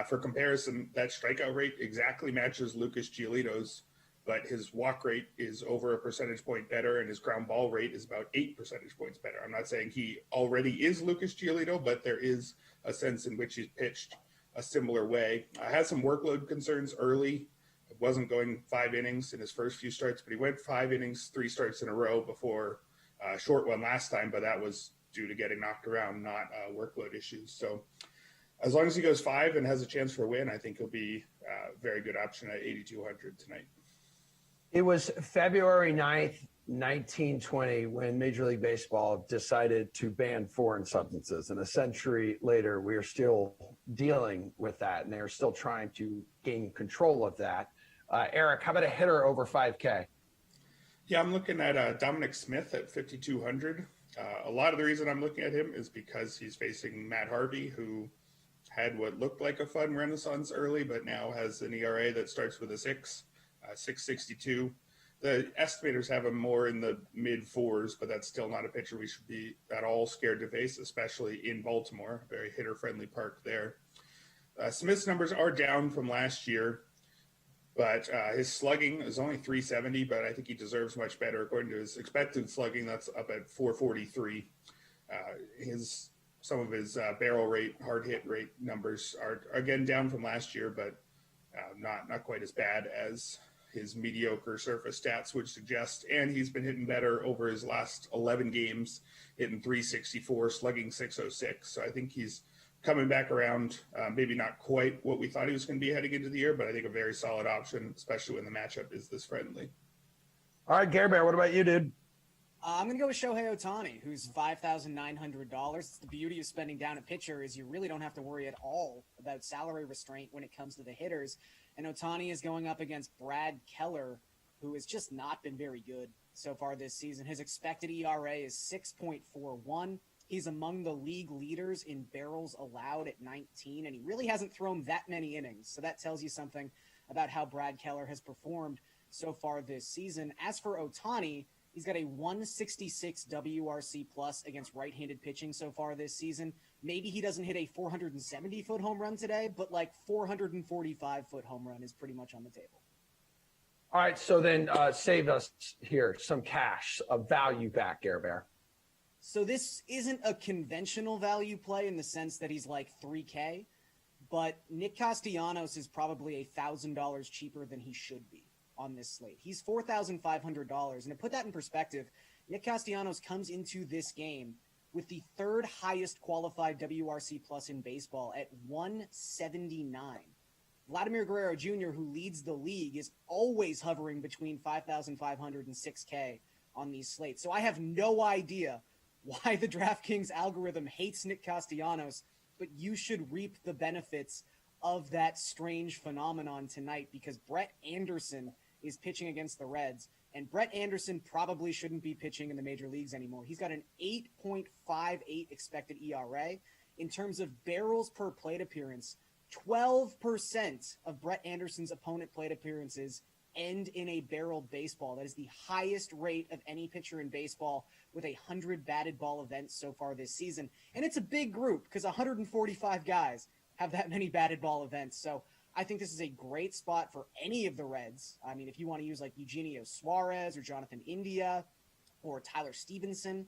For comparison, that strikeout rate exactly matches Lucas Giolito's, but his walk rate is over a percentage point better, and his ground ball rate is about 8 percentage points better. I'm not saying he already is Lucas Giolito, but there is a sense in which he's pitched a similar way. I had some workload concerns early. It wasn't going 5 innings in his first few starts, but he went 5 innings, 3 starts in a row before a short one last time, but that was due to getting knocked around, not workload issues. So as long as he goes 5 and has a chance for a win, I think he'll be a very good option at 8,200 tonight. It was February 9th, 1920, when Major League Baseball decided to ban foreign substances. And a century later, we are still dealing with that, and they're still trying to gain control of that. Eric, how about a hitter over 5K? Yeah, I'm looking at Dominic Smith at 5,200. A lot of the reason I'm looking at him is because he's facing Matt Harvey, who had what looked like a fun renaissance early, but now has an ERA that starts with a 6.62. The estimators have him more in the mid 4s, but that's still not a pitcher we should be at all scared to face, especially in Baltimore, a very hitter-friendly park there. Smith's numbers are down from last year, but his slugging is only 370, but I think he deserves much better. According to his expected slugging, that's up at 443. Some of his barrel rate, hard hit rate numbers are again down from last year, but not quite as bad as his mediocre surface stats would suggest. And he's been hitting better over his last 11 games, hitting 364, slugging 606. So I think he's coming back around. Maybe not quite what we thought he was going to be heading into the year, but I think a very solid option, especially when the matchup is this friendly. All right, Gary Bear, what about you, dude? I'm going to go with Shohei Ohtani, who's $5,900. The beauty of spending down a pitcher is you really don't have to worry at all about salary restraint when it comes to the hitters. And Ohtani is going up against Brad Keller, who has just not been very good so far this season. His expected ERA is 6.41. He's among the league leaders in barrels allowed at 19, and he really hasn't thrown that many innings. So that tells you something about how Brad Keller has performed so far this season. As for Ohtani, He's got a 166 WRC plus against right-handed pitching so far this season. Maybe he doesn't hit a 470-foot home run today, but like 445-foot home run is pretty much on the table. All right, so then save us here some cash, a value back, Air Bear. So this isn't a conventional value play in the sense that he's like 3K, but Nick Castellanos is probably $1,000 cheaper than he should be on this slate. He's $4,500. And to put that in perspective, Nick Castellanos comes into this game with the third highest qualified WRC plus in baseball at 179. Vladimir Guerrero Jr., who leads the league, is always hovering between 5,500 and 6K on these slates. So I have no idea why the DraftKings algorithm hates Nick Castellanos, but you should reap the benefits of that strange phenomenon tonight because Brett Anderson is pitching against the Reds, and Brett Anderson probably shouldn't be pitching in the major leagues anymore. He's got an 8.58 expected ERA. In terms of barrels per plate appearance, 12% of Brett Anderson's opponent plate appearances end in a barreled baseball. That is the highest rate of any pitcher in baseball with 100 batted ball events so far this season. And it's a big group because 145 guys have that many batted ball events. So I think this is a great spot for any of the Reds. I mean, if you want to use like Eugenio Suarez or Jonathan India or Tyler Stevenson,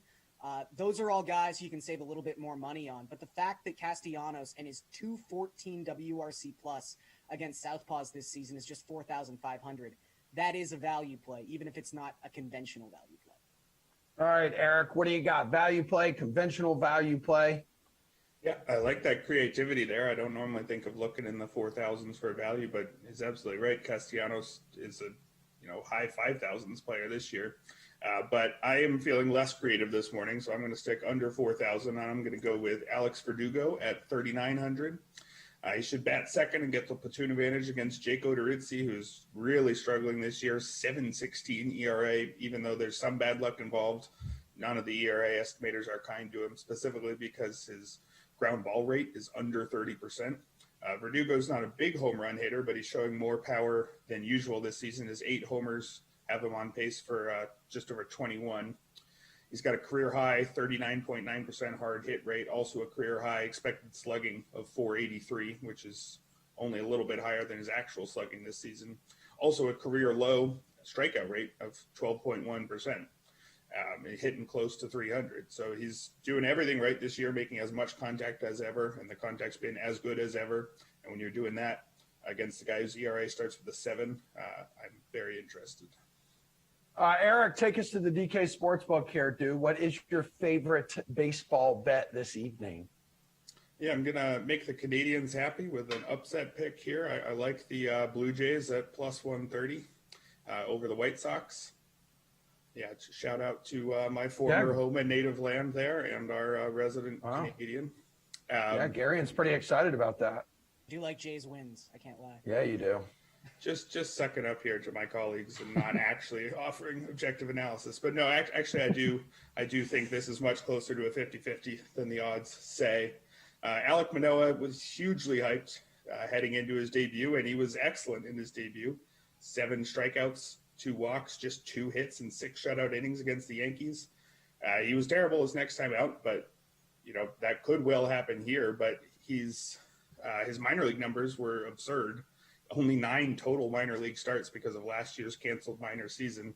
those are all guys you can save a little bit more money on. But the fact that Castellanos and his 214 WRC plus against Southpaws this season is just 4,500, that is a value play, even if it's not a conventional value play. All right, Eric, what do you got? Value play, conventional value play? Yeah, I like that creativity there. I don't normally think of looking in the 4,000s for value, but he's absolutely right. Castellanos is a high 5,000s player this year. But I am feeling less creative this morning, so I'm going to stick under 4,000, and I'm going to go with Alex Verdugo at 3,900. He should bat second and get the platoon advantage against Jake Odorizzi, who's really struggling this year, 7.16 ERA, even though there's some bad luck involved. None of the ERA estimators are kind to him, specifically because his ground ball rate is under 30%. Verdugo's not a big home run hitter, but he's showing more power than usual this season. His 8 homers have him on pace for just over 21. He's got a career high 39.9% hard hit rate, also a career high expected slugging of 483, which is only a little bit higher than his actual slugging this season. Also a career low strikeout rate of 12.1%. Hitting close to 300. So he's doing everything right this year, making as much contact as ever, and the contact's been as good as ever. And when you're doing that against the guy whose ERA starts with a 7, I'm very interested. Eric, take us to the DK Sportsbook here, dude. What is your favorite baseball bet this evening? Yeah, I'm going to make the Canadians happy with an upset pick here. I like the Blue Jays at plus 130 over the White Sox. Yeah, shout out to my former home and native land there and our resident Canadian. Garion's pretty excited about that. I do like Jays wins. I can't lie. Yeah, you do. Just sucking up here to my colleagues and not actually offering objective analysis. But no, actually I do think this is much closer to a 50-50 than the odds say. Alek Manoah was hugely hyped heading into his debut, and he was excellent in his debut. 7 strikeouts, 2 walks, just 2 hits and 6 shutout innings against the Yankees. He was terrible his next time out, but that could well happen here. But his minor league numbers were absurd. Only 9 total minor league starts because of last year's canceled minor season.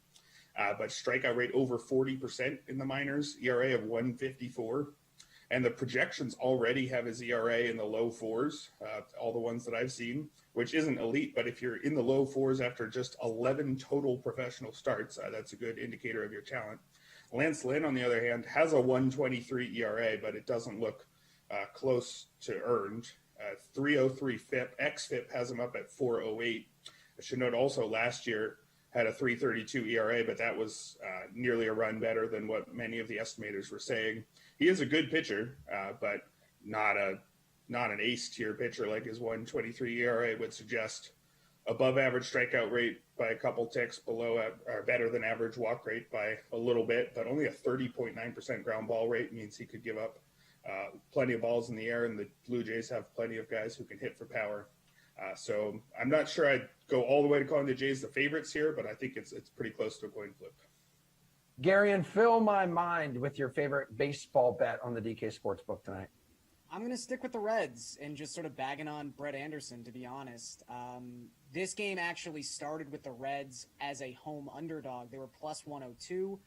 But strikeout rate over 40% in the minors, ERA of 154. And the projections already have his ERA in the low 4s, all the ones that I've seen, which isn't elite. But if you're in the low 4s after just 11 total professional starts, that's a good indicator of your talent. Lance Lynn, on the other hand, has a 123 ERA, but it doesn't look close to earned. 303 FIP. XFIP has him up at 408. I should note also last year had a 332 ERA, but that was nearly a run better than what many of the estimators were saying. He is a good pitcher, but not an ace tier pitcher like his 123 ERA would suggest. Above average strikeout rate by a couple ticks, below or better than average walk rate by a little bit, but only a 30.9% ground ball rate means he could give up plenty of balls in the air, and the Blue Jays have plenty of guys who can hit for power. So I'm not sure I'd go all the way to calling the Jays the favorites here, but I think it's pretty close to a coin flip. Gary, and fill my mind with your favorite baseball bet on the DK Sportsbook tonight. I'm going to stick with the Reds and just sort of bagging on Brett Anderson, to be honest. This game actually started with the Reds as a home underdog. They were plus 102.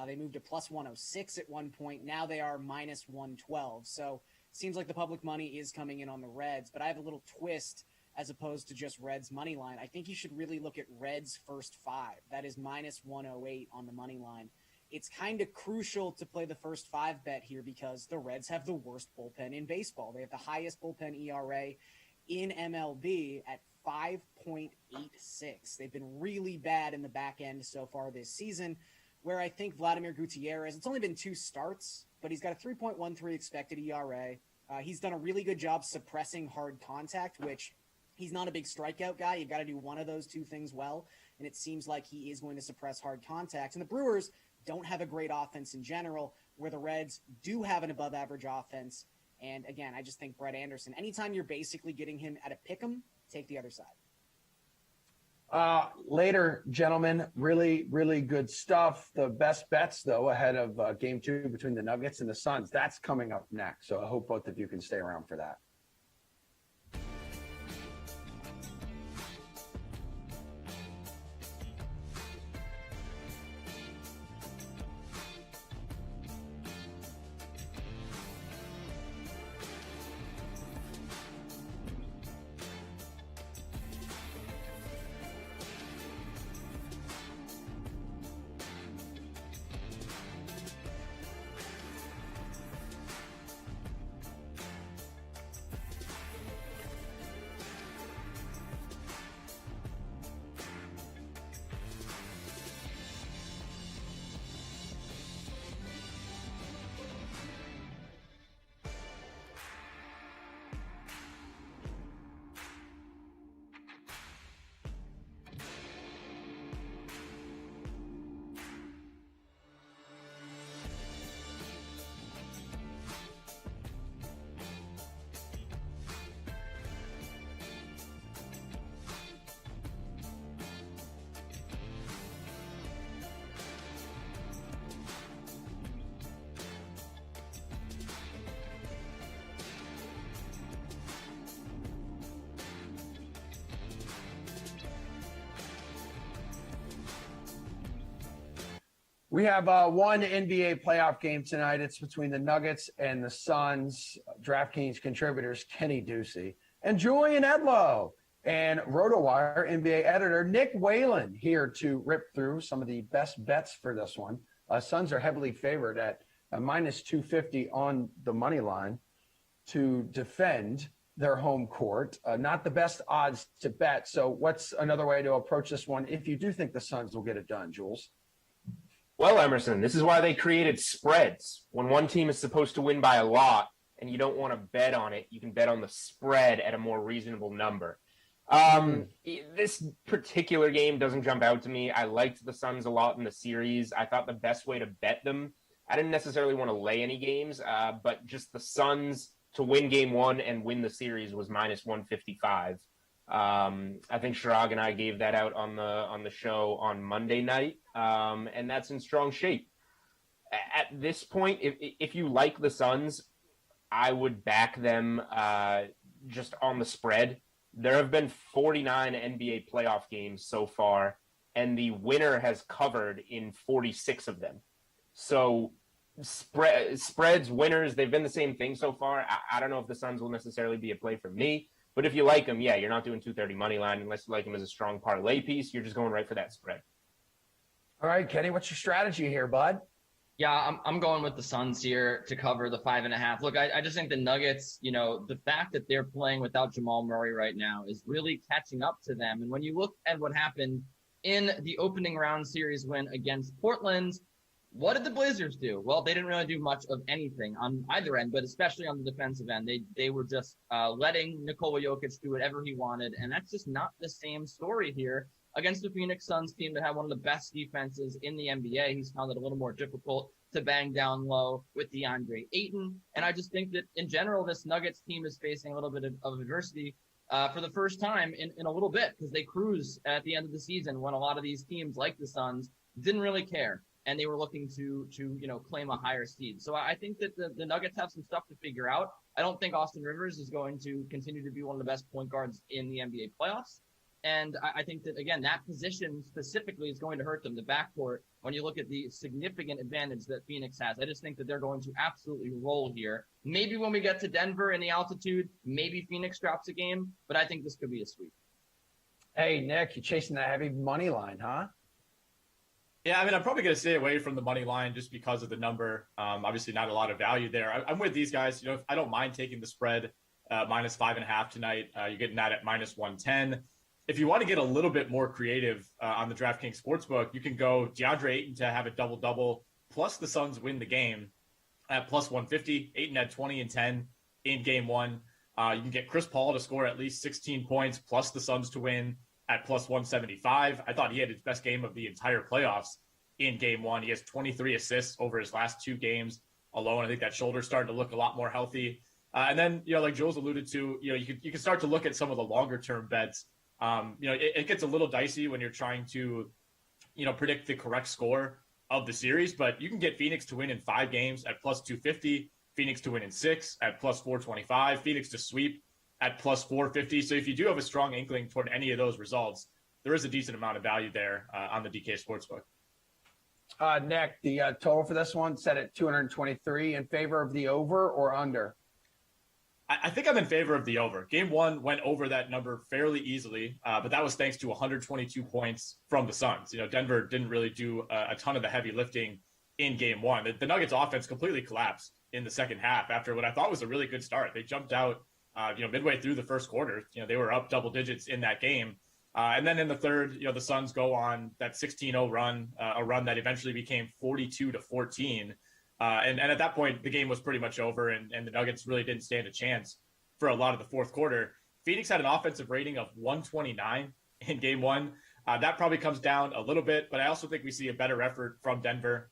They moved to plus 106 at one point. Now they are minus 112. So it seems like the public money is coming in on the Reds, but I have a little twist as opposed to just Reds money line. I think you should really look at Reds first five. That is minus 108 on the money line. It's kind of crucial to play the first five bet here because the Reds have the worst bullpen in baseball. They have the highest bullpen ERA in MLB at 5.86. They've been really bad in the back end so far this season, where I think Vladimir Gutierrez, it's only been 2 starts, but he's got a 3.13 expected ERA. He's done a really good job suppressing hard contact, which he's not a big strikeout guy. You've got to do one of those 2 things well, and it seems like he is going to suppress hard contact. And the Brewers don't have a great offense in general, where the Reds do have an above-average offense. And again, I just think Brett Anderson, anytime you're basically getting him at a pick'em, take the other side. Later, gentlemen, really, really good stuff. The best bets, though, ahead of Game 2 between the Nuggets and the Suns, that's coming up next. So I hope both of you can stay around for that. We have one NBA playoff game tonight. It's between the Nuggets and the Suns. DraftKings contributors Kenny Ducey and Julian Edlow, and RotoWire NBA editor Nick Whalen here to rip through some of the best bets for this one. Suns are heavily favored at minus 250 on the money line to defend their home court. Not the best odds to bet. So what's another way to approach this one if you do think the Suns will get it done, Jules? Well, Emerson, this is why they created spreads. When one team is supposed to win by a lot and you don't want to bet on it, you can bet on the spread at a more reasonable number. This particular game doesn't jump out to me. I liked the Suns a lot in the series. I thought the best way to bet them, I didn't necessarily want to lay any games, but just the Suns to win game 1 and win the series was minus 155. I think Shirag and I gave that out on the show on Monday night, and that's in strong shape. At this point, if you like the Suns, I would back them just on the spread. There have been 49 NBA playoff games so far, and the winner has covered in 46 of them. So spreads, winners, they've been the same thing so far. I don't know if the Suns will necessarily be a play for me. But if you like them, yeah, you're not doing 230 money line unless you like them as a strong parlay piece. You're just going right for that spread. All right, Kenny, what's your strategy here, bud? Yeah, I'm going with the Suns here to cover the 5.5. Look, I just think the Nuggets, the fact that they're playing without Jamal Murray right now is really catching up to them. And when you look at what happened in the opening round series win against Portland, what did the Blazers do? Well, they didn't really do much of anything on either end, but especially on the defensive end. They were just letting Nikola Jokic do whatever he wanted, and that's just not the same story here against the Phoenix Suns team that had one of the best defenses in the NBA. He's found it a little more difficult to bang down low with DeAndre Ayton, and I just think that in general, this Nuggets team is facing a little bit of adversity for the first time in a little bit because they cruised at the end of the season when a lot of these teams like the Suns didn't really care. and they were looking to claim a higher seed. So I think that the Nuggets have some stuff to figure out. I don't think Austin Rivers is going to continue to be one of the best point guards in the NBA playoffs. And I think that, again, that position specifically is going to hurt them, the backcourt, when you look at the significant advantage that Phoenix has. I just think that they're going to absolutely roll here. Maybe when we get to Denver and the altitude, maybe Phoenix drops a game, but I think this could be a sweep. Hey, Nick, you're chasing that heavy money line, huh? Yeah, I mean, I'm probably going to stay away from the money line just because of the number. Obviously, not a lot of value there. I'm with these guys. I don't mind taking the spread -5.5 tonight. You're getting that at -110. If you want to get a little bit more creative on the DraftKings Sportsbook, you can go DeAndre Ayton to have a double-double, plus the Suns win the game at +150. Ayton had 20 and 10 in Game 1. You can get Chris Paul to score at least 16 points, plus the Suns to win at +175. I thought he had his best game of the entire playoffs in Game 1. He has 23 assists over his last 2 games alone. I think that shoulder's starting to look a lot more healthy. And then, like Joel's alluded to, you can start to look at some of the longer-term bets. It gets a little dicey when you're trying to, predict the correct score of the series, but you can get Phoenix to win in 5 games at +250, Phoenix to win in 6 at +425, Phoenix to sweep at +450. So if you do have a strong inkling toward any of those results, there is a decent amount of value there on the DK Sportsbook. Nick, the total for this one set at 223 in favor of the over or under? I think I'm in favor of the over. Game 1 went over that number fairly easily, but that was thanks to 122 points from the Suns. Denver didn't really do a ton of the heavy lifting in Game 1. The Nuggets offense completely collapsed in the second half after what I thought was a really good start. They jumped out, midway through the first quarter. They were up double digits in that game. And then in the third, the Suns go on that 16-0 run, a run that eventually became 42-14. And at that point, the game was pretty much over, and the Nuggets really didn't stand a chance for a lot of the fourth quarter. Phoenix had an offensive rating of 129 in Game 1. That probably comes down a little bit, but I also think we see a better effort from Denver.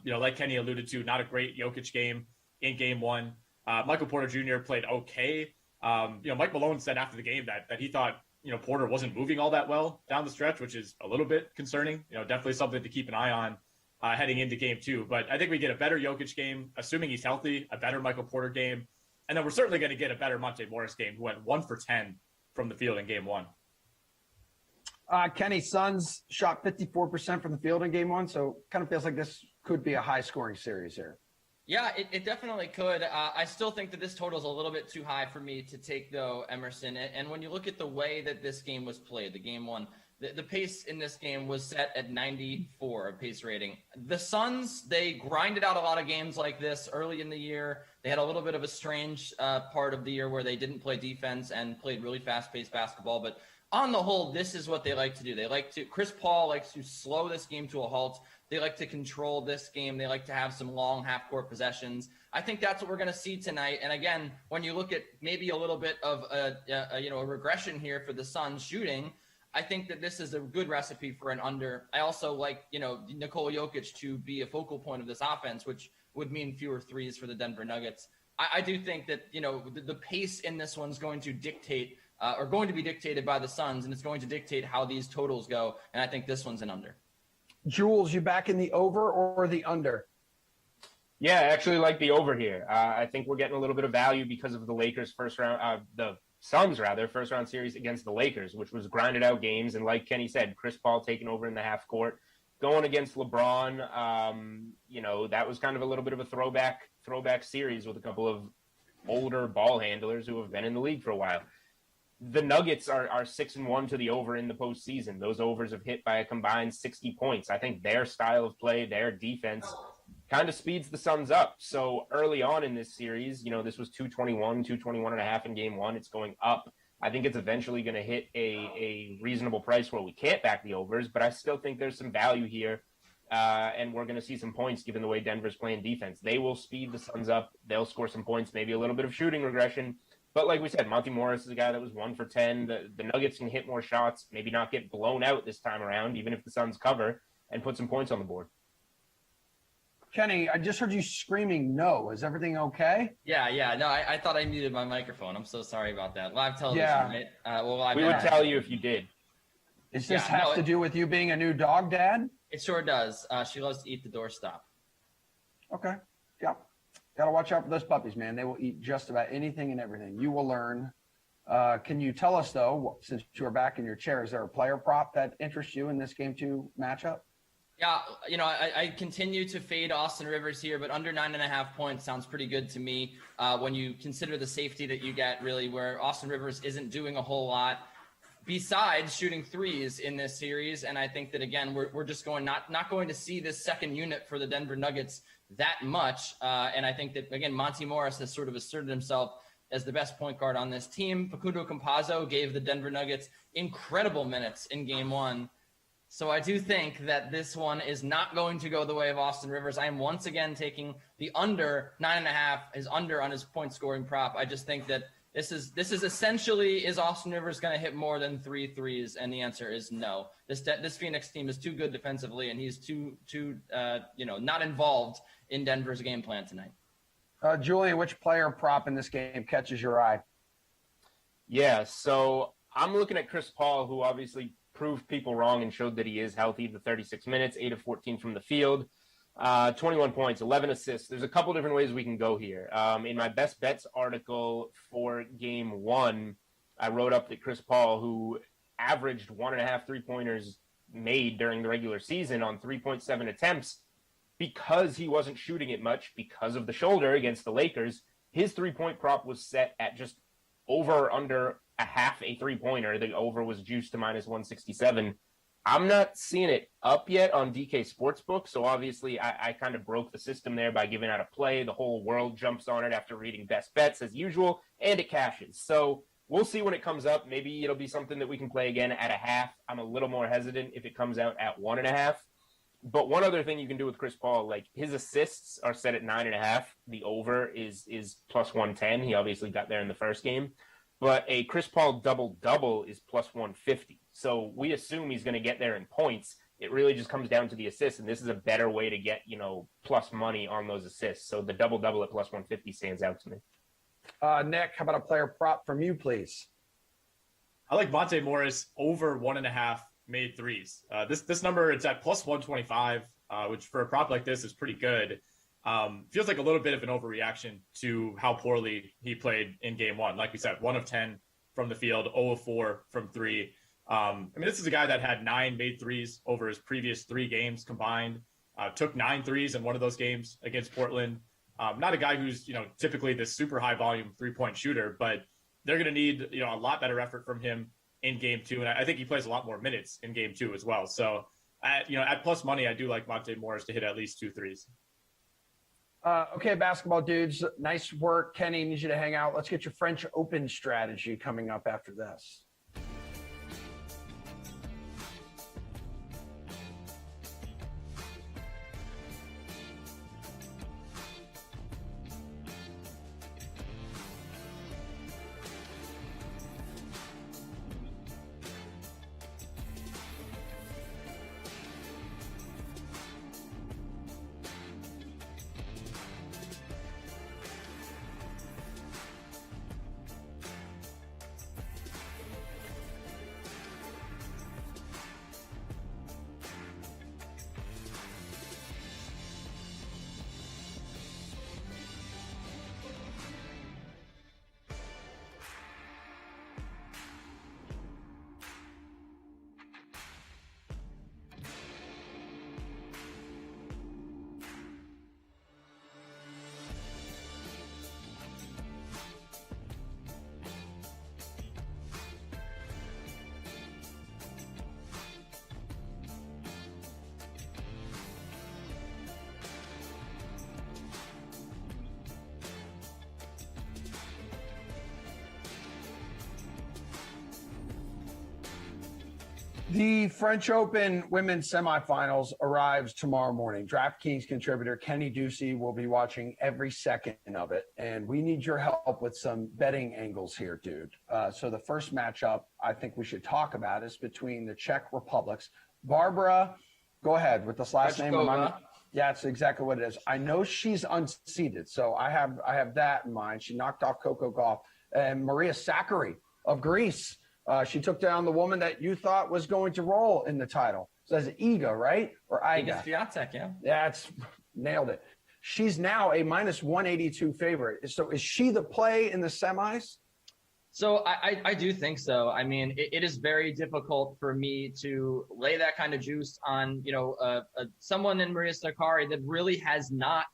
Like Kenny alluded to, not a great Jokic game in Game 1. Michael Porter Jr. played okay. Mike Malone said after the game that he thought, Porter wasn't moving all that well down the stretch, which is a little bit concerning. Definitely something to keep an eye on heading into Game 2. But I think we get a better Jokic game, assuming he's healthy, a better Michael Porter game. And then we're certainly going to get a better Monte Morris game, who went 1 for 10 from the field in Game 1. Kenny, Suns shot 54% from the field in Game 1, so kind of feels like this could be a high-scoring series here. Yeah, it definitely could. I still think that this total is a little bit too high for me to take, though, Emerson. And when you look at the way that this game was played, the Game 1, the pace in this game was set at 94, a pace rating. The Suns, they grinded out a lot of games like this early in the year. They had a little bit of a strange part of the year where they didn't play defense and played really fast-paced basketball. But on the whole, this is what they like to do. Chris Paul likes to slow this game to a halt. They like to control this game. They like to have some long half-court possessions. I think that's what we're going to see tonight. And again, when you look at maybe a little bit of a regression here for the Suns shooting, I think that this is a good recipe for an under. I also like, Nikola Jokic to be a focal point of this offense, which would mean fewer threes for the Denver Nuggets. I do think that, the pace in this one's going to dictate going to be dictated by the Suns, and it's going to dictate how these totals go. And I think this one's an under. Jules, you back in the over or the under? Yeah, I actually like the over here. I think we're getting a little bit of value because of the Lakers the Suns first round series against the Lakers, which was grinded out games. And like Kenny said, Chris Paul taking over in the half court, going against LeBron. That was kind of a little bit of a throwback series with a couple of older ball handlers who have been in the league for a while. The Nuggets are 6-1 to the over in the postseason. Those overs have hit by a combined 60 points. I think their style of play, their defense, kind of speeds the Suns up. So early on in this series, this was 221.5 in Game 1. It's going up. I think it's eventually going to hit a reasonable price where we can't back the overs, but I still think there's some value here, and we're going to see some points given the way Denver's playing defense. They will speed the Suns up. They'll score some points, maybe a little bit of shooting regression. But like we said, Monte Morris is a guy that was 1 for 10. The Nuggets can hit more shots, maybe not get blown out this time around, even if the Suns cover, and put some points on the board. Kenny, I just heard you screaming no. Is everything okay? Yeah. No, I thought I muted my microphone. I'm so sorry about that. Live television, Yeah. right? We would tell you if you did. Does this have to do with you being a new dog dad? It sure does. She loves to eat the doorstop. Okay. Yeah. Got to watch out for those puppies, man. They will eat just about anything and everything. You will learn. Can you tell us, though, since you are back in your chair, is there a player prop that interests you in this Game 2 matchup? Yeah, I continue to fade Austin Rivers here, but under 9.5 points sounds pretty good to me when you consider the safety that you get, really, where Austin Rivers isn't doing a whole lot besides shooting threes in this series. And I think that, again, we're just not going to see this second unit for the Denver Nuggets that much. And I think that, again, Monty Morris has sort of asserted himself as the best point guard on this team. Facundo Campazzo gave the Denver Nuggets incredible minutes in Game 1. So I do think that this one is not going to go the way of Austin Rivers. I am once again taking the under 9.5, his under on his point scoring prop. I just think that this is essentially, is Austin Rivers going to hit more than 3 threes? And the answer is no. This Phoenix team is too good defensively, and he's too not involved in Denver's game plan tonight. Julian, which player prop in this game catches your eye? Yeah, so I'm looking at Chris Paul, who obviously proved people wrong and showed that he is healthy. The 36 minutes, 8 of 14 from the field, 21 points, 11 assists. There's a couple different ways we can go here. In my best bets article for Game 1, I wrote up that Chris Paul, who averaged 1.5 3-pointers made during the regular season on 3.7 attempts, because he wasn't shooting it much because of the shoulder against the Lakers, his 3-point prop was set at just over or under a half a 3-pointer. The over was juiced to -167. I'm not seeing it up yet on DK Sportsbook, so obviously I kind of broke the system there by giving out a play. The whole world jumps on it after reading best bets as usual, and it cashes. So we'll see when it comes up. Maybe it'll be something that we can play again at a half. I'm a little more hesitant if it comes out at 1.5. But one other thing you can do with Chris Paul, like his assists are set at 9.5. The over is +110. He obviously got there in the first game. But a Chris Paul double-double is +150. So we assume he's going to get there in points. It really just comes down to the assists, and this is a better way to get, plus money on those assists. So the double-double at +150 stands out to me. Nick, how about a player prop from you, please? I like Monte Morris over 1.5 made threes. This number, it's at +125, which for a prop like this is pretty good. Feels like a little bit of an overreaction to how poorly he played in Game 1. Like we said, 1 of 10 from the field, 0 of 4 from 3. This is a guy that had 9 made threes over his previous 3 games combined. Took 9 threes in one of those games against Portland. Not a guy who's typically this super high volume 3-point shooter, but they're going to need a lot better effort from him in Game 2, and I think he plays a lot more minutes in Game 2 as well. So at plus money, I do like Monte Morris to hit at least 2 threes. Okay, basketball dudes, nice work. Kenny, need you to hang out. Let's get your French Open strategy coming up after this. The French Open women's semifinals arrives tomorrow morning. DraftKings contributor Kenny Ducey will be watching every second of it, and we need your help with some betting angles here, dude. So the first matchup I think we should talk about is between the Czech Republics. Barbara, go ahead with this last name. Yeah, it's exactly what it is. I know she's unseeded, so I have that in mind. She knocked off Coco Gauff. And Maria Sakkari of Greece. She took down the woman that you thought was going to roll in the title. So that's Iga, right? Or Iga Iga? Swiatek, yeah. That's nailed it. She's now a minus 182 favorite. So is she the play in the semis? So I do think so. I mean, it is very difficult for me to lay that kind of juice on, someone in Maria Sakkari that really has not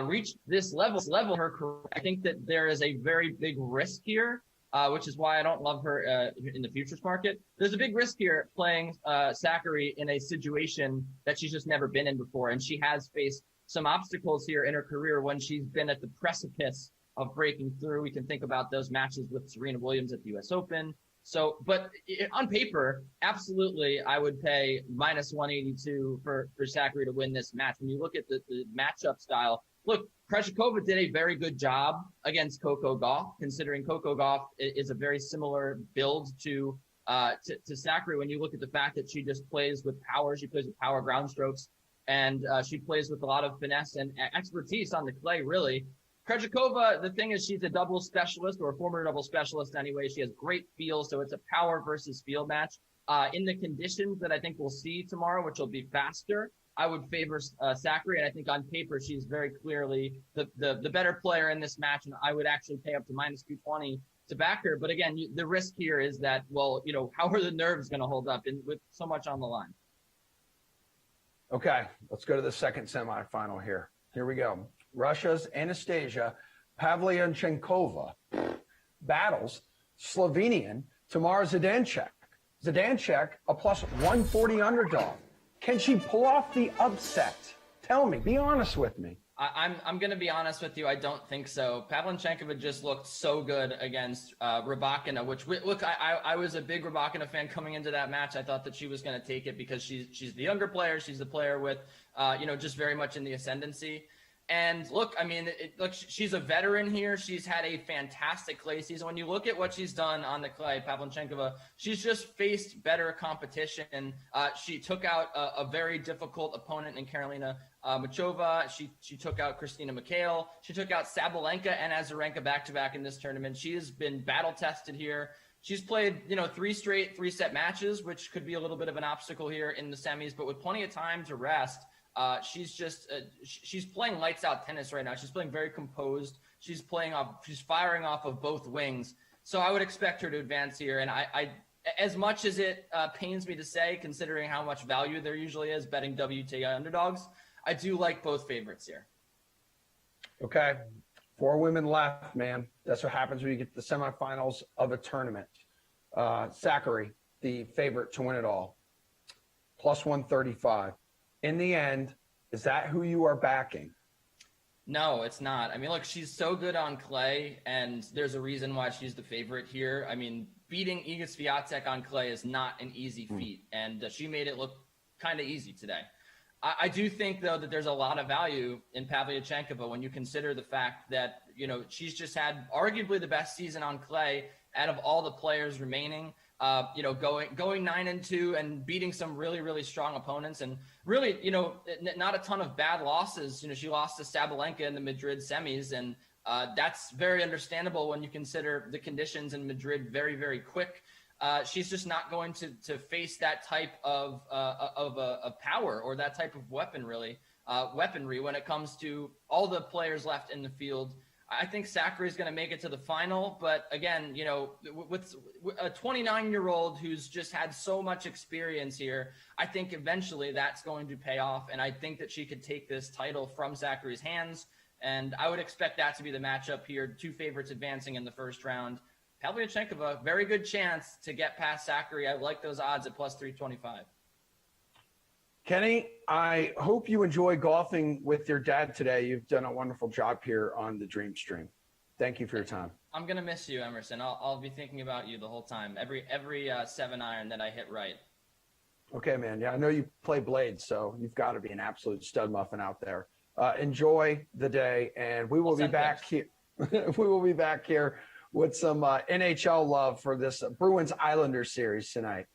reached this level of her career. I think that there is a very big risk here, which is why I don't love her in the futures market. There's a big risk here playing Sakkari in a situation that she's just never been in before. And she has faced some obstacles here in her career when she's been at the precipice of breaking through. We can think about those matches with Serena Williams at the US Open. So, but on paper, absolutely, I would pay minus 182 for Sakkari to win this match. When you look at the matchup style, look, Krejcikova did a very good job against Coco Gauff, considering Coco Gauff is a very similar build to Sakkari. When you look at the fact that she just plays with power, she plays with power ground strokes, and she plays with a lot of finesse and expertise on the clay, really. Krejcikova, the thing is, she's a double specialist, or a former double specialist anyway. She has great feel, so it's a power versus field match. In the conditions that I think we'll see tomorrow, which will be faster, I would favor Sakkari, and I think on paper she's very clearly the better player in this match, and I would actually pay up to minus 220 to back her. But again, the risk here is that, well, how are the nerves going to hold up with so much on the line? Okay, let's go to the second semifinal here. Here we go. Russia's Anastasia Pavlyuchenkova battles Slovenian Tamara Zidansek. Zidansek, a plus 140 underdog. Can she pull off the upset? Tell me, be honest with me. I'm going to be honest with you. I don't think so. Pavlyuchenkova just looked so good against Rybakina, which, look, I was a big Rybakina fan coming into that match. I thought that she was going to take it because she's the younger player. She's the player with, just very much in the ascendancy. And look, I mean, look, she's a veteran here. She's had a fantastic clay season. When you look at what she's done on the clay, Pavlyuchenkova, she's just faced better competition. She took out a very difficult opponent in Karolina Machova. She took out Christina Mikhail. She took out Sabalenka and Azarenka back-to-back in this tournament. She has been battle-tested here. She's played, 3 straight 3-set matches, which could be a little bit of an obstacle here in the semis, but with plenty of time to rest. She's playing lights out tennis right now. She's playing very composed. She's firing off of both wings. So I would expect her to advance here. And I as much as it pains me to say, considering how much value there usually is betting WTA underdogs, I do like both favorites here. Okay. 4 women left, man. That's what happens when you get to the semifinals of a tournament. Sakkari, the favorite to win it all, plus 135. In the end, is that who you are backing? No, it's not. I mean, look, she's so good on clay, and there's a reason why she's the favorite here. I mean, beating Iga Swiatek on clay is not an easy feat, and she made it look kind of easy today. I do think, though, that there's a lot of value in Pavlyuchenkova when you consider the fact that, she's just had arguably the best season on clay out of all the players remaining. Going 9-2 and beating some really, really strong opponents, and really, not a ton of bad losses. She lost to Sabalenka in the Madrid semis, and that's very understandable when you consider the conditions in Madrid very, very quick. She's just not going to face that type of power or that type of weaponry when it comes to all the players left in the field. I think Sakkari is going to make it to the final, but again, with a 29-year-old who's just had so much experience here, I think eventually that's going to pay off, and I think that she could take this title from Sakkari's hands, and I would expect that to be the matchup here. 2 favorites advancing in the first round. Pavlyuchenkova, very good chance to get past Sakkari. I like those odds at plus 325. Kenny, I hope you enjoy golfing with your dad today. You've done a wonderful job here on the Dream Stream. Thank you for your time. I'm going to miss you, Emerson. I'll be thinking about you the whole time. Every 7-iron that I hit right. Okay, man. Yeah, I know you play blades, so you've got to be an absolute stud muffin out there. Enjoy the day, and we will be back here. We will be back here with some NHL love for this Bruins Islanders series tonight.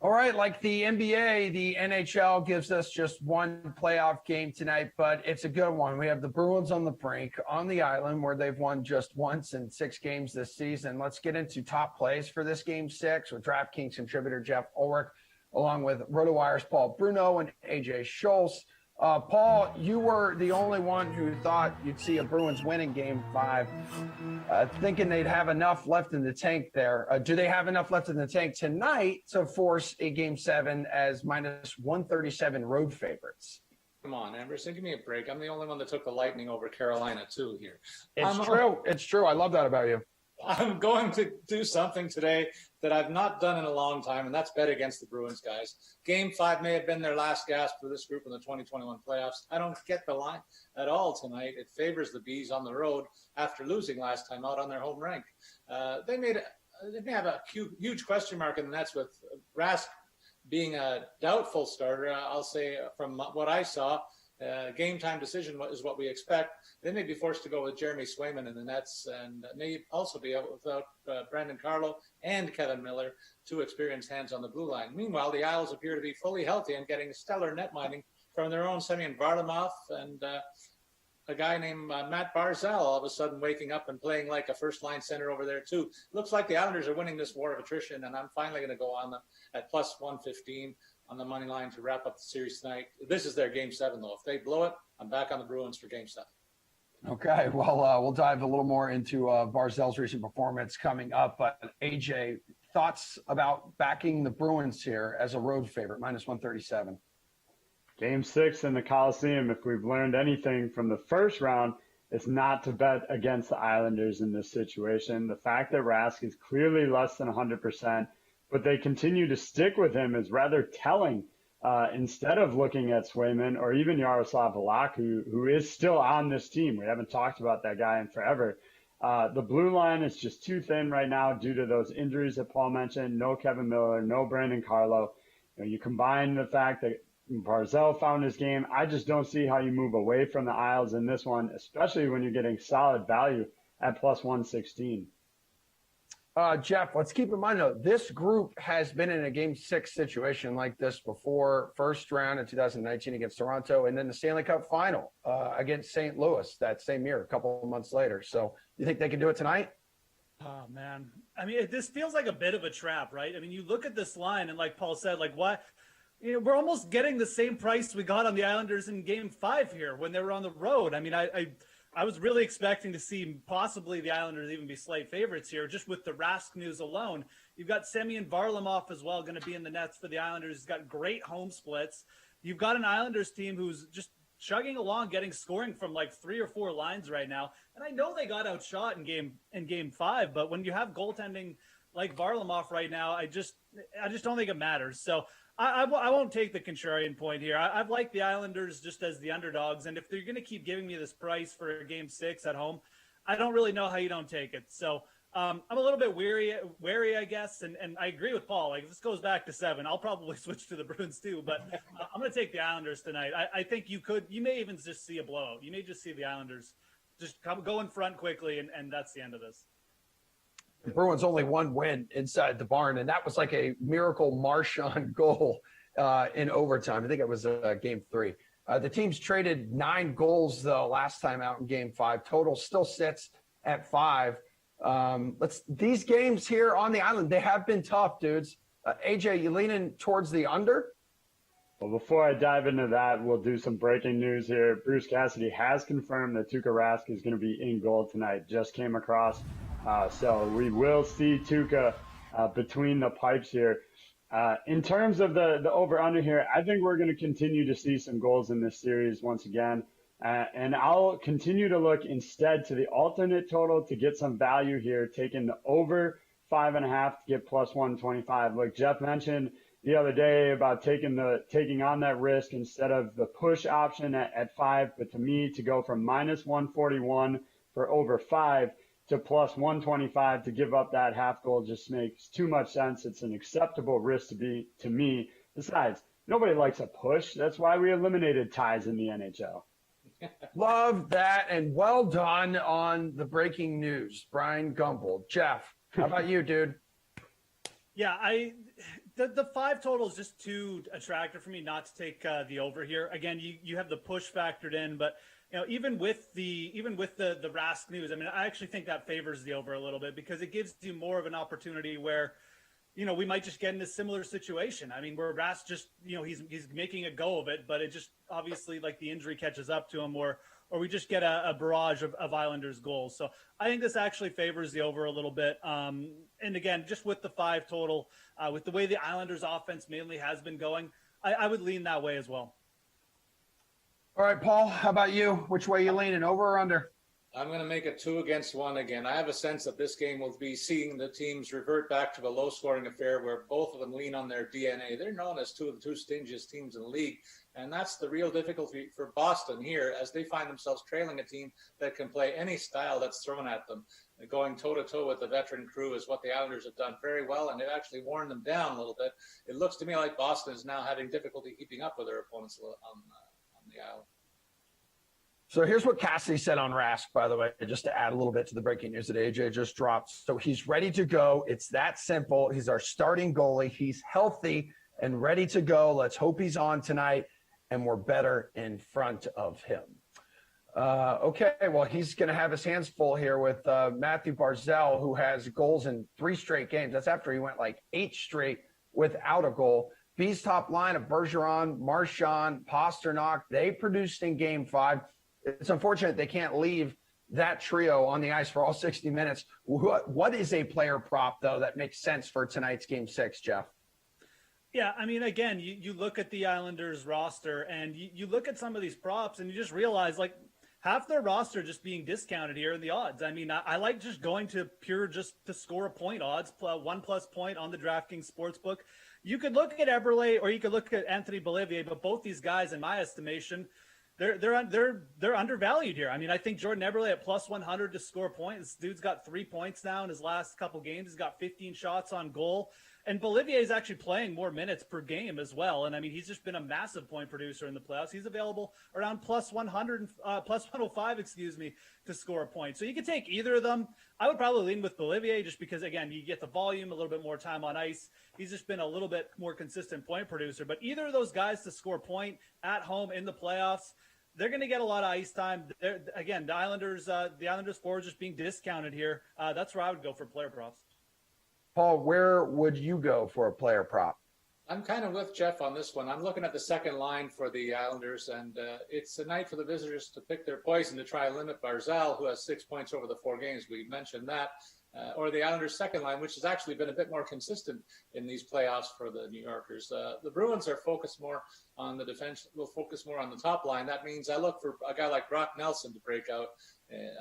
All right, like the NBA, the NHL gives us just one playoff game tonight, but it's a good one. We have the Bruins on the brink on the island where they've won just once in 6 games this season. Let's get into top plays for this game 6 with DraftKings contributor Jeff Ulrich, along with RotoWire's Paul Bruno and AJ Schultz. Paul, you were the only one who thought you'd see a Bruins win in game 5, thinking they'd have enough left in the tank there. Do they have enough left in the tank tonight to force a game 7 as minus 137 road favorites? Come on, Emerson, give me a break. I'm the only one that took the Lightning over Carolina, too, here. It's true. It's true. I love that about you. I'm going to do something today that I've not done in a long time, and that's bet against the Bruins, guys. Game 5 may have been their last gasp for this group in the 2021 playoffs. I don't get the line at all tonight. It favors the Bees on the road after losing last time out on their home rink. They may have a huge question mark in the nets with Rask being a doubtful starter. I'll say from what I saw, game time decision is what we expect. They may be forced to go with Jeremy Swayman in the nets and may also be out without Brandon Carlo and Kevin Miller, 2 experienced hands on the blue line. Meanwhile, the Isles appear to be fully healthy and getting stellar net mining from their own Semyon Varlamov and a guy named Matt Barzal all of a sudden waking up and playing like a first-line center over there too. Looks like the Islanders are winning this war of attrition, and I'm finally going to go on them at plus 115 on the money line to wrap up the series tonight. This is their game 7, though. If they blow it, I'm back on the Bruins for game 7. Okay, well, we'll dive a little more into Barzal's recent performance coming up. But AJ, thoughts about backing the Bruins here as a road favorite, minus 137? Game 6 in the Coliseum, if we've learned anything from the first round, it's not to bet against the Islanders in this situation. The fact that Rask is clearly less than 100%, but they continue to stick with him is rather telling. Instead of looking at Swayman or even Yaroslav Halak, who is still on this team. We haven't talked about that guy in forever. The blue line is just too thin right now due to those injuries that Paul mentioned. No Kevin Miller, no Brandon Carlo. You combine the fact that Barzal found his game. I just don't see how you move away from the Isles in this one, especially when you're getting solid value at plus 116. Jeff, let's keep in mind, though, this group has been in a game 6 situation like this before. First round in 2019 against Toronto, and then the Stanley Cup final against St. Louis that same year, a couple of months later. So you think they can do it tonight? Oh, man. I mean, this feels like a bit of a trap, right? I mean, you look at this line, and like Paul said, like what? We're almost getting the same price we got on the Islanders in game 5 here when they were on the road. I mean, I was really expecting to see possibly the Islanders even be slight favorites here, just with the Rask news alone. You've got Semyon Varlamov as well going to be in the nets for the Islanders. He's got great home splits. You've got an Islanders team who's just chugging along, getting scoring from like 3 or 4 lines right now. And I know they got outshot in game 5, but when you have goaltending like Varlamov right now, I just don't think it matters. So I won't take the contrarian point here. I've liked the Islanders just as the underdogs, and if they're going to keep giving me this price for game 6 at home, I don't really know how you don't take it. So I'm a little bit wary, I guess, and I agree with Paul. Like if this goes back to 7, I'll probably switch to the Bruins too. But I'm going to take the Islanders tonight. I think you may even just see a blowout. You may just see the Islanders just go in front quickly, and that's the end of this. The Bruins only 1 win inside the barn, and that was like a miracle Marchand goal in overtime. I think it was game 3. The team's traded 9 goals, though, last time out in game 5. Total still sits at 5. These games here on the island, they have been tough, dudes. AJ, you leaning towards the under? Well, before I dive into that, we'll do some breaking news here. Bruce Cassidy has confirmed that Tuukka Rask is going to be in goal tonight. Just came across. So we will see Tuukka between the pipes here. In terms of the over-under here, I think we're going to continue to see some goals in this series once again. And I'll continue to look instead to the alternate total to get some value here, taking the over 5.5 to get plus 125. Like Jeff mentioned the other day about taking on that risk instead of the push option at 5. But to me, to go from minus 141 for over 5 to plus 125 to give up that half goal just makes too much sense. It's an acceptable risk to me. Besides, nobody likes a push. That's why we eliminated ties in the NHL. Love that, and well done on the breaking news, Brian Gumble. Jeff, how about you, dude? Yeah, The 5 total is just too attractive for me not to take the over here. Again, you have the push factored in, but even with the Rask news, I mean, I actually think that favors the over a little bit because it gives you more of an opportunity where we might just get in a similar situation. I mean, where Rask just he's making a go of it, but it just obviously like the injury catches up to him, or we just get a barrage of Islanders goals. So I think this actually favors the over a little bit. And again, just with the 5 total, with the way the Islanders offense mainly has been going, I would lean that way as well. All right, Paul, how about you? Which way you leaning, over or under? I'm going to make it 2 against 1 again. I have a sense that this game will be seeing the teams revert back to a low-scoring affair where both of them lean on their DNA. They're known as 2 of the 2 stingiest teams in the league, and that's the real difficulty for Boston here as they find themselves trailing a team that can play any style that's thrown at them. Going toe-to-toe with the veteran crew is what the Islanders have done very well, and they've actually worn them down a little bit. It looks to me like Boston is now having difficulty keeping up with their opponents on the island. So here's what Cassidy said on Rask, by the way, just to add a little bit to the breaking news that AJ just dropped. So he's ready to go. It's that simple. He's our starting goalie. He's healthy and ready to go. Let's hope he's on tonight, and we're better in front of him. Okay, well, he's going to have his hands full here with Matthew Barzal, who has goals in 3 straight games. That's after he went like 8 straight without a goal. B's top line of Bergeron, Marchand, Pasternak, they produced in Game 5. It's unfortunate they can't leave that trio on the ice for all 60 minutes. What is a player prop, though, that makes sense for tonight's Game 6, Jeff? Yeah, I mean, again, you look at the Islanders roster and you look at some of these props and you just realize, like, half their roster just being discounted here in the odds. I mean, I like just going to pure just to score a point odds, 1+ point on the DraftKings Sportsbook. You could look at Eberle or you could look at Anthony Bolivier, but both these guys, in my estimation, they're undervalued here. I mean, I think Jordan Eberle at +100 to score points. This dude's got 3 points now in his last couple games. He's got 15 shots on goal. And Bolivier is actually playing more minutes per game as well. And I mean, he's just been a massive point producer in the playoffs. He's available around +100, +105, to score a point. So you could take either of them. I would probably lean with Bolivier just because, again, you get the volume, a little bit more time on ice. He's just been a little bit more consistent point producer. But either of those guys to score a point at home in the playoffs, they're going to get a lot of ice time. Again, the Islanders forwards just being discounted here. That's where I would go for player props. Paul, where would you go for a player prop? I'm kind of with Jeff on this one. I'm looking at the second line for the Islanders, and it's a night for the visitors to pick their poison to try and limit Barzal, who has 6 points over the 4 games. We mentioned that. Or the Islanders' second line, which has actually been a bit more consistent in these playoffs for the New Yorkers. The Bruins are focused more on the defense, will focus more on the top line. That means I look for a guy like Brock Nelson to break out.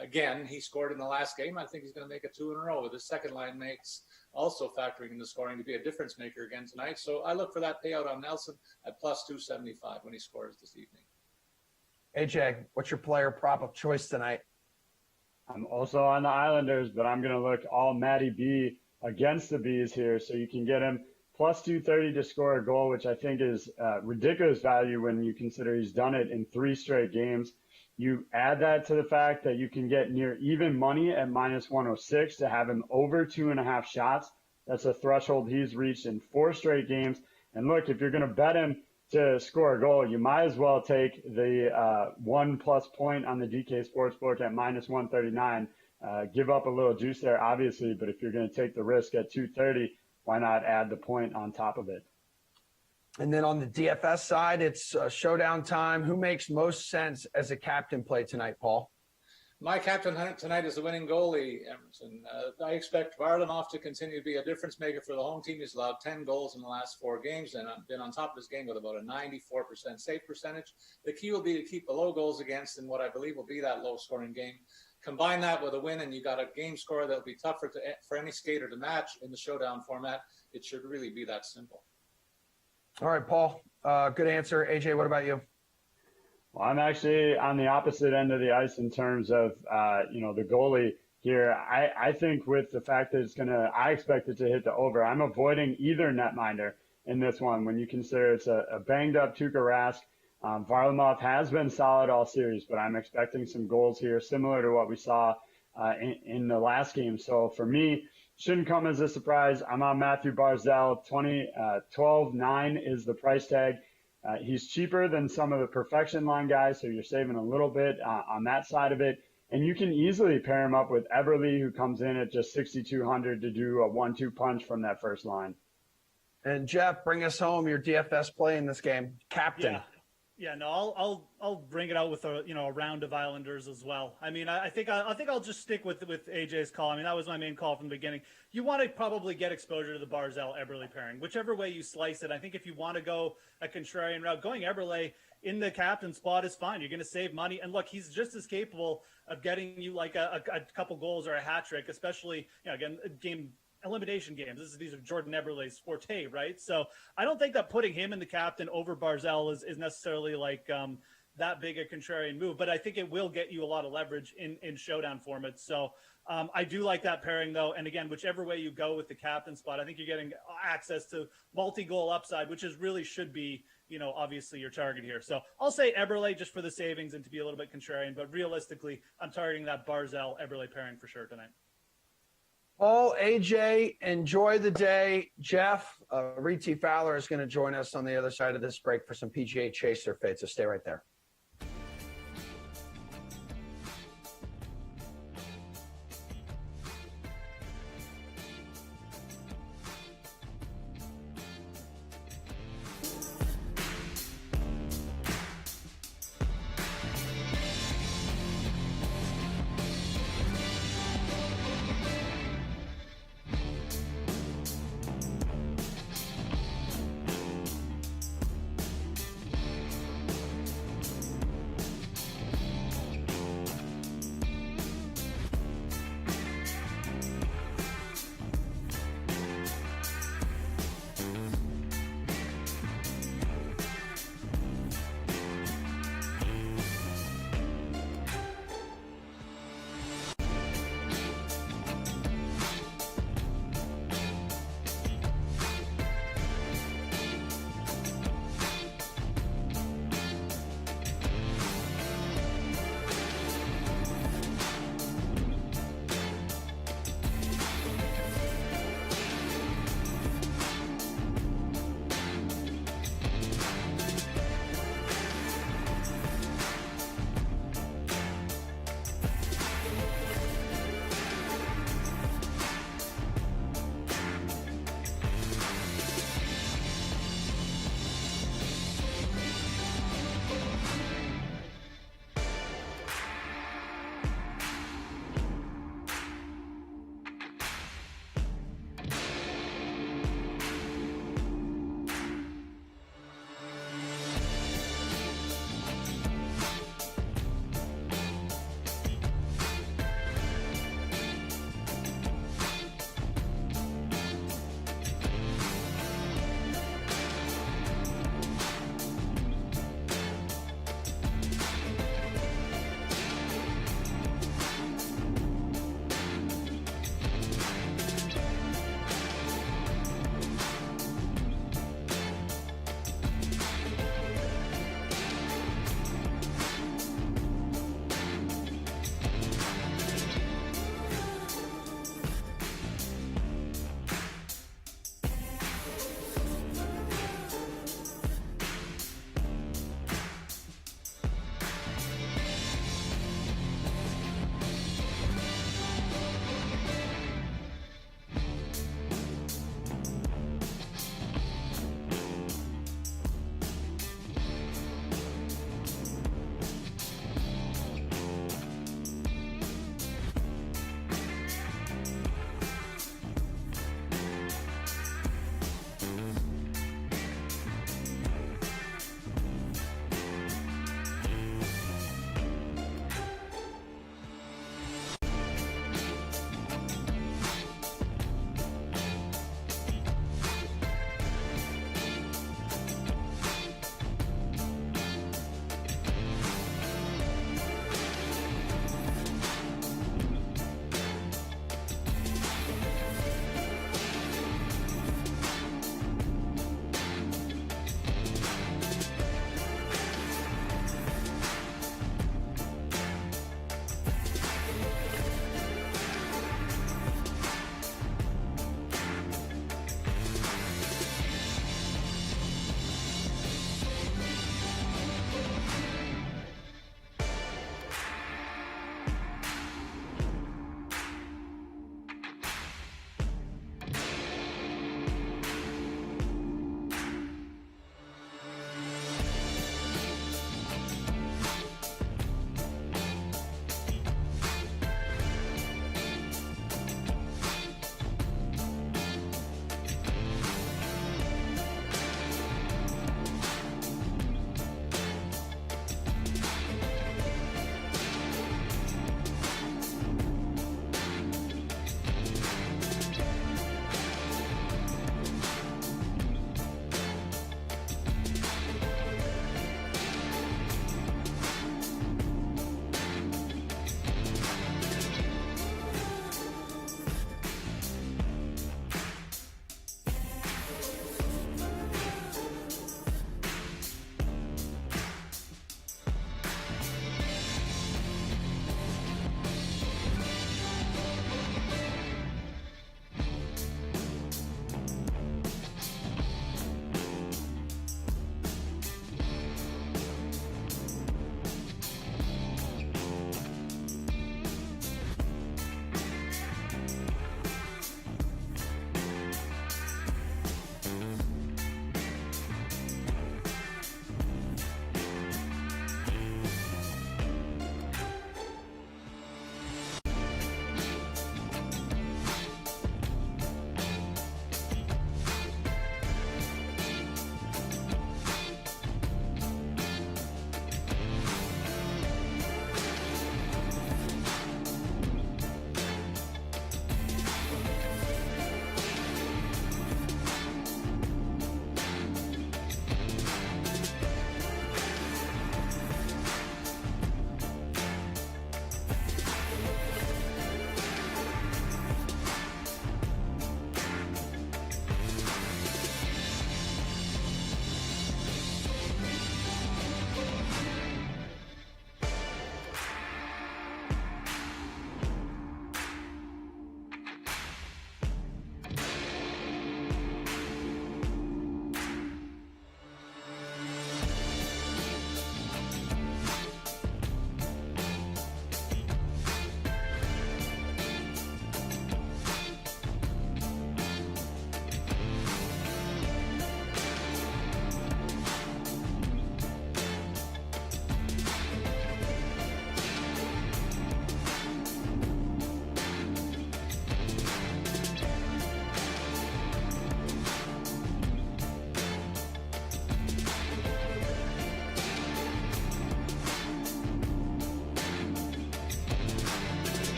Again, he scored in the last game. I think he's going to make it 2 in a row with his second line mates also factoring in the scoring to be a difference maker again tonight. So I look for that payout on Nelson at +275 when he scores this evening. AJ, what's your player prop of choice tonight? I'm also on the Islanders, but I'm going to look all Matty B against the Bees here. So you can get him +230 to score a goal, which I think is ridiculous value when you consider he's done it in 3 straight games. You add that to the fact that you can get near even money at -106 to have him over 2.5 shots. That's a threshold he's reached in 4 straight games. And look, if you're going to bet him to score a goal, you might as well take the 1+ point on the DK Sportsbook at -139. Give up a little juice there, obviously, but if you're going to take the risk at 230, why not add the point on top of it? And then on the DFS side, it's showdown time. Who makes most sense as a captain play tonight, Paul? My captain tonight is the winning goalie, Emerson. I expect Varlamov to continue to be a difference maker for the home team. He's allowed 10 goals in the last 4 games and been on top of his game with about a 94% save percentage. The key will be to keep the low goals against in what I believe will be that low-scoring game. Combine that with a win, and you got a game score that will be tougher for any skater to match in the showdown format. It should really be that simple. All right, Paul. Good answer. AJ, what about you? Well, I'm actually on the opposite end of the ice in terms of, the goalie here. I think with the fact that I expect it to hit the over. I'm avoiding either netminder in this one when you consider it's a banged up Tuukka Rask. Varlamov has been solid all series, but I'm expecting some goals here similar to what we saw in the last game. So for me, shouldn't come as a surprise. I'm on Matthew Barzell. 12.9 is the price tag. He's cheaper than some of the perfection line guys, so you're saving a little bit on that side of it. And you can easily pair him up with Eberle, who comes in at just 6,200 to do a 1-2 punch from that first line. And Jeff, bring us home your DFS play in this game, captain. Yeah, no, I'll bring it out with a round of Islanders as well. I mean, I think I'll just stick with AJ's call. I mean, that was my main call from the beginning. You want to probably get exposure to the Barzell Eberle pairing, whichever way you slice it. I think if you want to go a contrarian route, going Eberle in the captain spot is fine. You're going to save money, and look, he's just as capable of getting you like a couple goals or a hat trick, especially again elimination games. These are Jordan Eberle's forte, right? So I don't think that putting him in the captain over Barzell is necessarily like that big a contrarian move, but I think it will get you a lot of leverage in showdown formats. So I do like that pairing though. And again, whichever way you go with the captain spot, I think you're getting access to multi-goal upside, which really should be, obviously your target here. So I'll say Eberle just for the savings and to be a little bit contrarian, but realistically, I'm targeting that Barzell Eberle pairing for sure tonight. Paul, AJ, enjoy the day. Jeff, Reed T. Fowler is going to join us on the other side of this break for some PGA Chaser fade, so stay right there.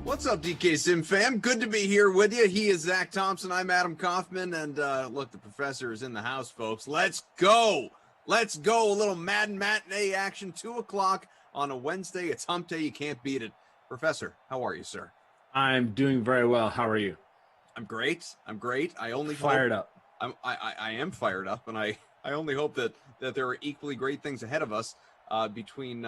What's up, DK Sim fam? Good to be here with you. He is Zach Thompson. I'm Adam Kaufman. And look, the professor is in the house, folks. Let's go. Let's go. A little Madden matinee action, 2 o'clock on a Wednesday. It's hump day. You can't beat it. Professor, how are you, sir? I'm doing very well. How are you? I'm great. I only fired up. I am fired up, and I only hope that there are equally great things ahead of us between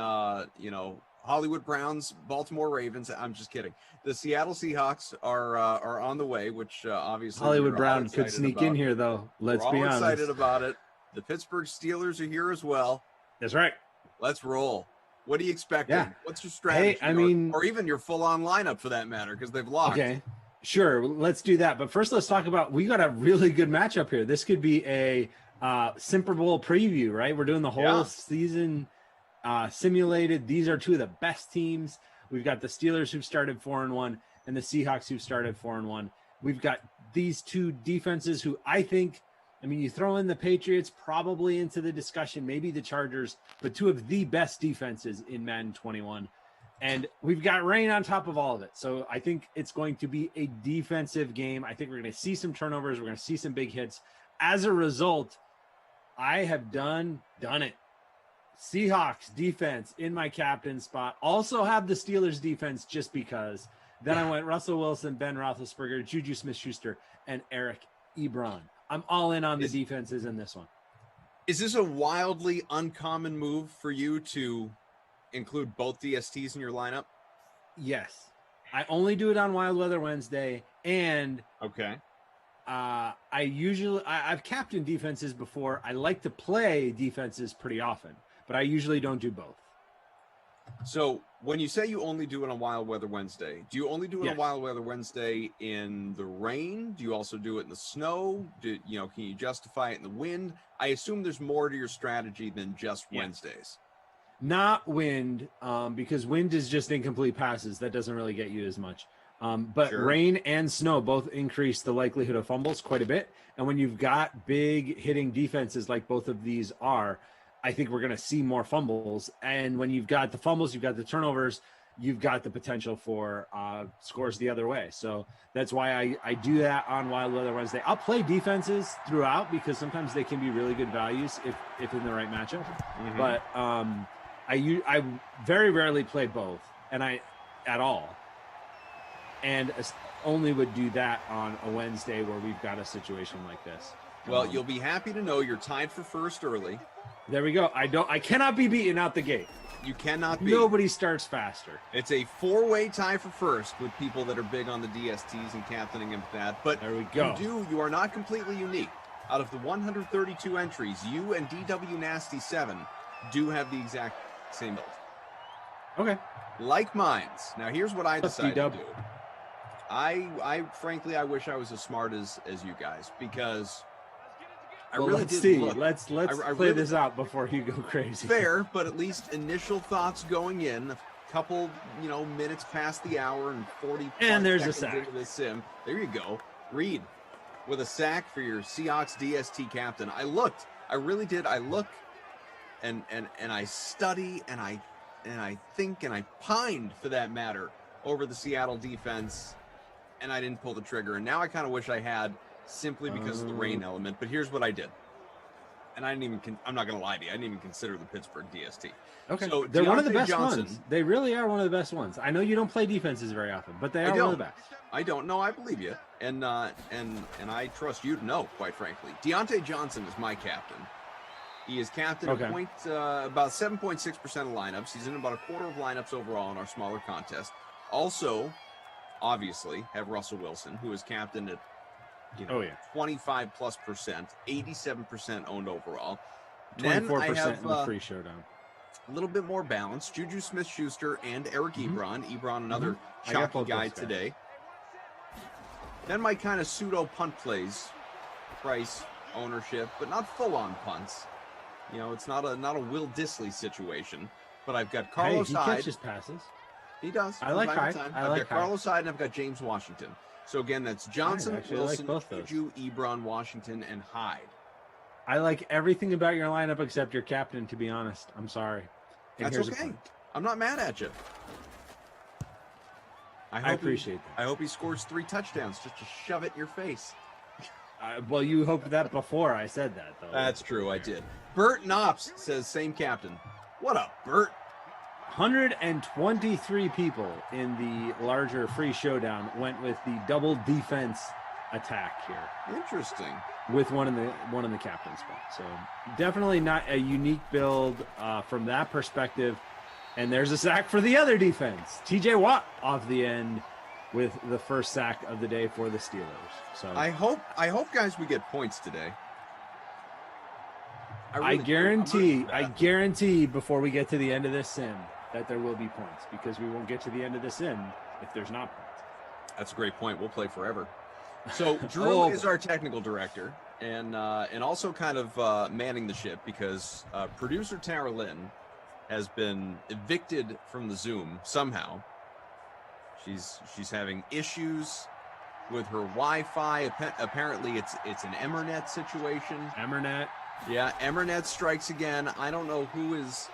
Hollywood Browns, Baltimore Ravens. I'm just kidding. The Seattle Seahawks are on the way, which obviously Hollywood Brown could sneak in here, though. Let's be honest. Excited about it. The Pittsburgh Steelers are here as well. That's right. Let's roll. What are you expecting? Yeah. What's your strategy? Hey, or even your full-on lineup for that matter, because they've lost. Okay. Sure, let's do that. But first, let's talk about, we got a really good matchup here. This could be a Super Bowl preview, right? We're doing the whole season simulated. These are two of the best teams. We've got the Steelers who've started 4-1 and the Seahawks who've started 4-1. We've got these two defenses who you throw in the Patriots probably into the discussion, maybe the Chargers, but two of the best defenses in Madden 21. And we've got rain on top of all of it. So I think it's going to be a defensive game. I think we're going to see some turnovers. We're going to see some big hits. As a result, I have done it. Seahawks defense in my captain spot. Also have the Steelers defense just because. Then I went Russell Wilson, Ben Roethlisberger, Juju Smith-Schuster, and Eric Ebron. I'm all in on the defenses in this one. Is this a wildly uncommon move for you to include both DSTs in your lineup? Yes. I only do it on Wild Weather Wednesday, and I've captained defenses before. I like to play defenses pretty often, but I usually don't do both. So when you say you only do it on Wild Weather Wednesday, do you only do it on Wild Weather Wednesday in the rain? Do you also do it in the snow? Can you justify it in the wind? I assume there's more to your strategy than just Wednesdays. Not wind, because wind is just incomplete passes. That doesn't really get you as much. But rain and snow both increase the likelihood of fumbles quite a bit. And when you've got big hitting defenses like both of these are, I think we're going to see more fumbles. And when you've got the fumbles, you've got the turnovers, you've got the potential for scores the other way. So that's why I do that on Wild Weather Wednesday. I'll play defenses throughout because sometimes they can be really good values if in the right matchup. Mm-hmm. But I very rarely play both, at all. And only would do that on a Wednesday where we've got a situation like this. Well, you'll be happy to know you're tied for first early. There we go. I cannot be beaten out the gate. You cannot be. Nobody starts faster. It's a 4-way tie for first with people that are big on the DSTs and captaining and that. But there we go. You are not completely unique. Out of the 132 entries, you and DW Nasty 7 do have the exact same build. Okay. Like mines. Now here's what I decided to do. I frankly wish I was as smart as you guys, because let's play this out before you go crazy. Fair, but at least initial thoughts going in, a couple minutes past the hour and 40 and there's a sack into the sim. There you go. Reed with a sack for your Seahawks DST captain. I really did. I look and I study and I think and I pined, for that matter, over the Seattle defense, and I didn't pull the trigger. And now I kind of wish I had, simply because of the rain element. But here's what I did. And I'm not going to lie to you, I didn't even consider the Pittsburgh DST. Okay. So they're one of the best Johnson, ones. They really are one of the best ones. I know you don't play defenses very often, but they are one of the best. I don't know. I believe you. And I trust you to know, quite frankly. Deontay Johnson is my captain. He is captain about 7.6% of lineups. He's in about a quarter of lineups overall in our smaller contest. Also, obviously, have Russell Wilson, who is captain at 25+%, 87% owned overall. 24% in the free showdown. A little bit more balance. Juju Smith-Schuster and Eric Ebron. Ebron, another chalky guy today. Then my kind of pseudo punt plays, price, ownership, but not full-on punts. It's not a Will Dissly situation. But I've got Carlos Hyde. He catches passes. He does. I like Hyde. I've got Carlos Hyde, and I've got James Washington. So again, that's Johnson, Wilson, Juju, Ebron, Washington, and Hyde. I like everything about your lineup except your captain, to be honest. I'm sorry. That's okay. I'm not mad at you. I appreciate that. I hope he scores 3 touchdowns just to shove it in your face. Well, you hoped that before I said that, though. That's true. I did. Bert Knops says, same captain. What up, Bert? 123 people in the larger free showdown went with the double defense attack here. Interesting. With one in the captain spot. So definitely not a unique build from that perspective. And there's a sack for the other defense. TJ Watt off the end with the first sack of the day for the Steelers. So I hope guys we get points today. I guarantee before we get to the end of this sim that there will be points, because we won't get to the end of the sim if there's not points. That's a great point. We'll play forever. So Drew is our technical director and also kind of manning the ship, because producer Tara Lynn has been evicted from the Zoom somehow. She's having issues with her Wi-Fi. Apparently it's an Emmernet situation. Emmernet. Yeah, Emmernet strikes again. I don't know who is,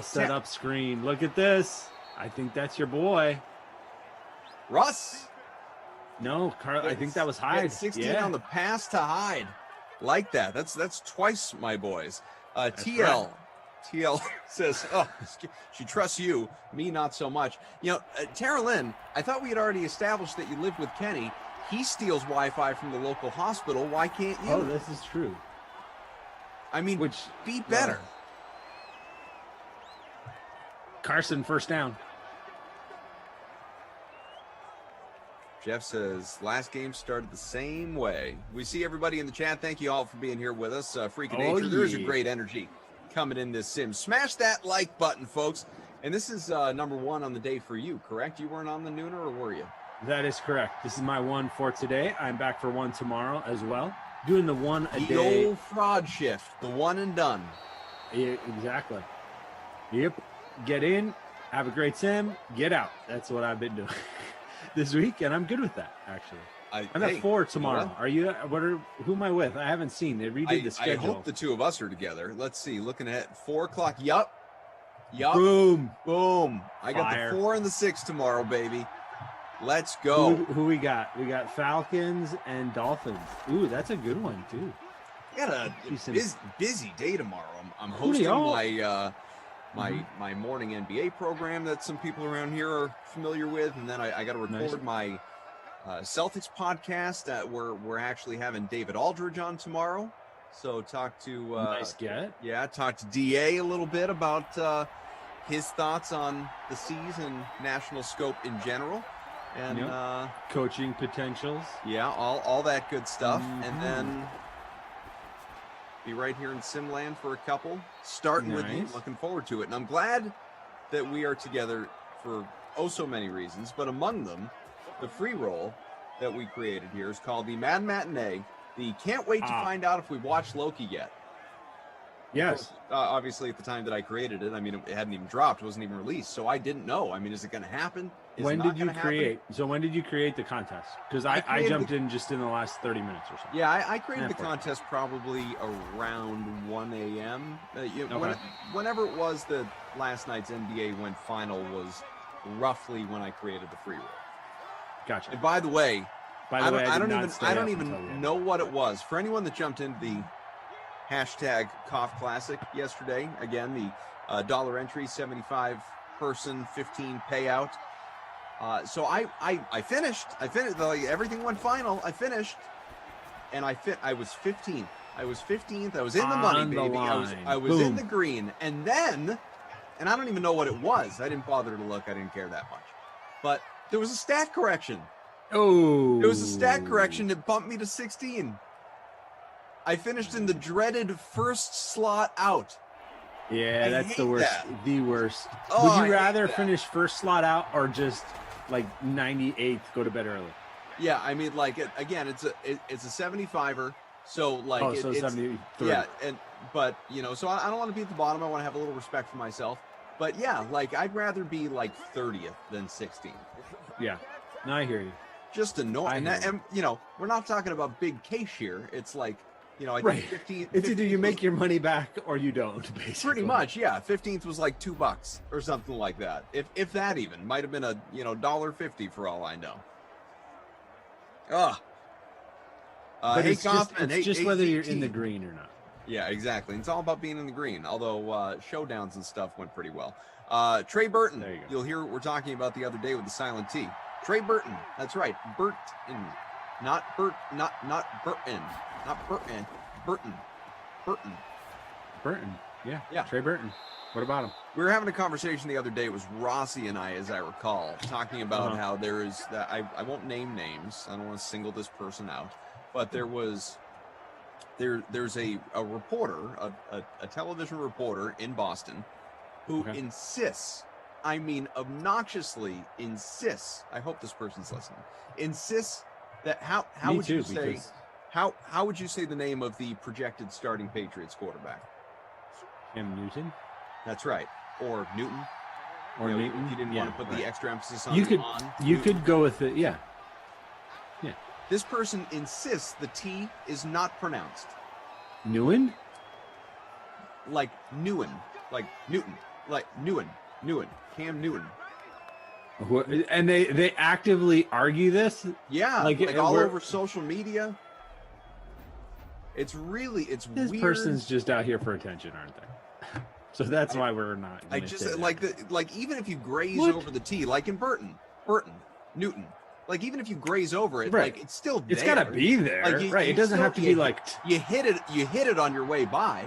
set up screen. Look at this. I think that's your boy. Russ. No, Carl. I think that was Hyde. 16 on the pass to Hyde. Like that. That's twice my boys. TL. Right. TL says, "Oh, she trusts you, me not so much." Tara Lynn, I thought we had already established that you lived with Kenny. He steals Wi-Fi from the local hospital. Why can't you? Oh, this is true. I mean, be better. Carson, first down. Jeff says, last game started the same way. We see everybody in the chat. Thank you all for being here with us. Freak of Nature. There's a great energy coming in this sim. Smash that like button, folks. And this is number 1 on the day for you, correct? You weren't on the nooner, or were you? That is correct. This is my one for today. I'm back for one tomorrow as well. Doing the one a day. The old fraud shift, the one and done. Yeah, exactly. Yep. Get in, have a great sim, get out. That's what I've been doing this week, and I'm good with that, actually. I'm at 4 tomorrow. Are you? Who am I with? I haven't seen. They redid the schedule. I hope the two of us are together. Let's see. Looking at 4 o'clock. Yup. Boom. I got the 4 and the 6 tomorrow, baby. Let's go. Who we got? We got Falcons and Dolphins. Ooh, that's a good one too. I got a busy day tomorrow. I'm hosting my morning NBA program that some people around here are familiar with, and then I got to record my Celtics podcast where we're actually having David Aldridge on tomorrow. So talk to nice get. Yeah, talk to DA a little bit about his thoughts on the season, national scope in general. And coaching potentials. Yeah, all that good stuff. And then be right here in Simland for a couple, starting with you. Looking forward to it. And I'm glad that we are together for so many reasons, but among them, the free roll that we created here is called the Madden Matinee. The can't wait to find out if we watched Loki yet. Yes. Obviously, at the time that I created it, I mean, it hadn't even dropped, it wasn't even released, so I didn't know. I mean, is it going to happen? When did you create? So when did you create the contest? Because I jumped in just in the last 30 minutes or so. Yeah, I created the contest probably around 1 a.m. Whenever it was that last night's NBA went final was roughly when I created the free roll. Gotcha. And by the way, I don't even know what it was. For anyone that jumped into the hashtag Cough Classic yesterday, again, the dollar entry, 75 person, 15 payout. So I finished. Everything went final. I finished, and I was 15th. I was 15th. I was in the money, baby. I was in the green, and then, and I don't even know what it was. I didn't bother to look. I didn't care that much. But there was a stat correction. Oh, there was a stat correction that bumped me to 16. I finished in the dreaded first slot out. Yeah, that's the worst. The worst. Oh, would you rather finish first slot out or just like 98th, go to bed early? Yeah, I mean, like again, it's a 75er. So like, it's 73. Yeah, but so I don't want to be at the bottom. I want to have a little respect for myself. But yeah, like I'd rather be like 30th than 16th. Yeah, no, I hear you. Just annoying. And we're not talking about big cash here. It's like, You know, I Right. think 15th. It's either you 15th make your money back or you don't, basically. Pretty much, yeah. 15th was like $2 or something like that. If that even might have been a $1.50 for all I know. But hey, it's Kaufman, just, it's just hey, whether you're ZT. in the green or not. Yeah, exactly. It's all about being in the green. Although showdowns and stuff went pretty well. Trey Burton, There you go. you'll hear what we're talking about the other day with the silent T. Trey Burton, that's right, Burton, not Burton, not Burton, Burton. Burton. Yeah. Yeah. Trey Burton. What about him? We were having a conversation the other day. It was Rossi and I, as I recall, talking about Uh-huh. how there is that I won't name names. I don't want to single this person out, but there's a reporter, a television reporter in Boston, who insists, I mean obnoxiously insists, I hope this person's listening, insists that how Me would too, you say because- how would you say the name of the projected starting Patriots quarterback? Cam Newton That's right. Or Newton. or You know, Newton. if you didn't want to put the extra emphasis on You could Newton. go with it. Yeah. This person insists the T is not pronounced. Newen? Like Newen. Like Newton. Like Newen. Cam Newton. And they actively argue this? Yeah. Like, Like all we're- over social media. It's This weird. person's just out here for attention, aren't they? So that's why we're not. I gonna just say that. like even if you graze What? over the T, like in Burton, Newton. Like even if you graze over it, Right. like it's still there. It's gotta be there, right? It doesn't have to be like you hit it on your way by.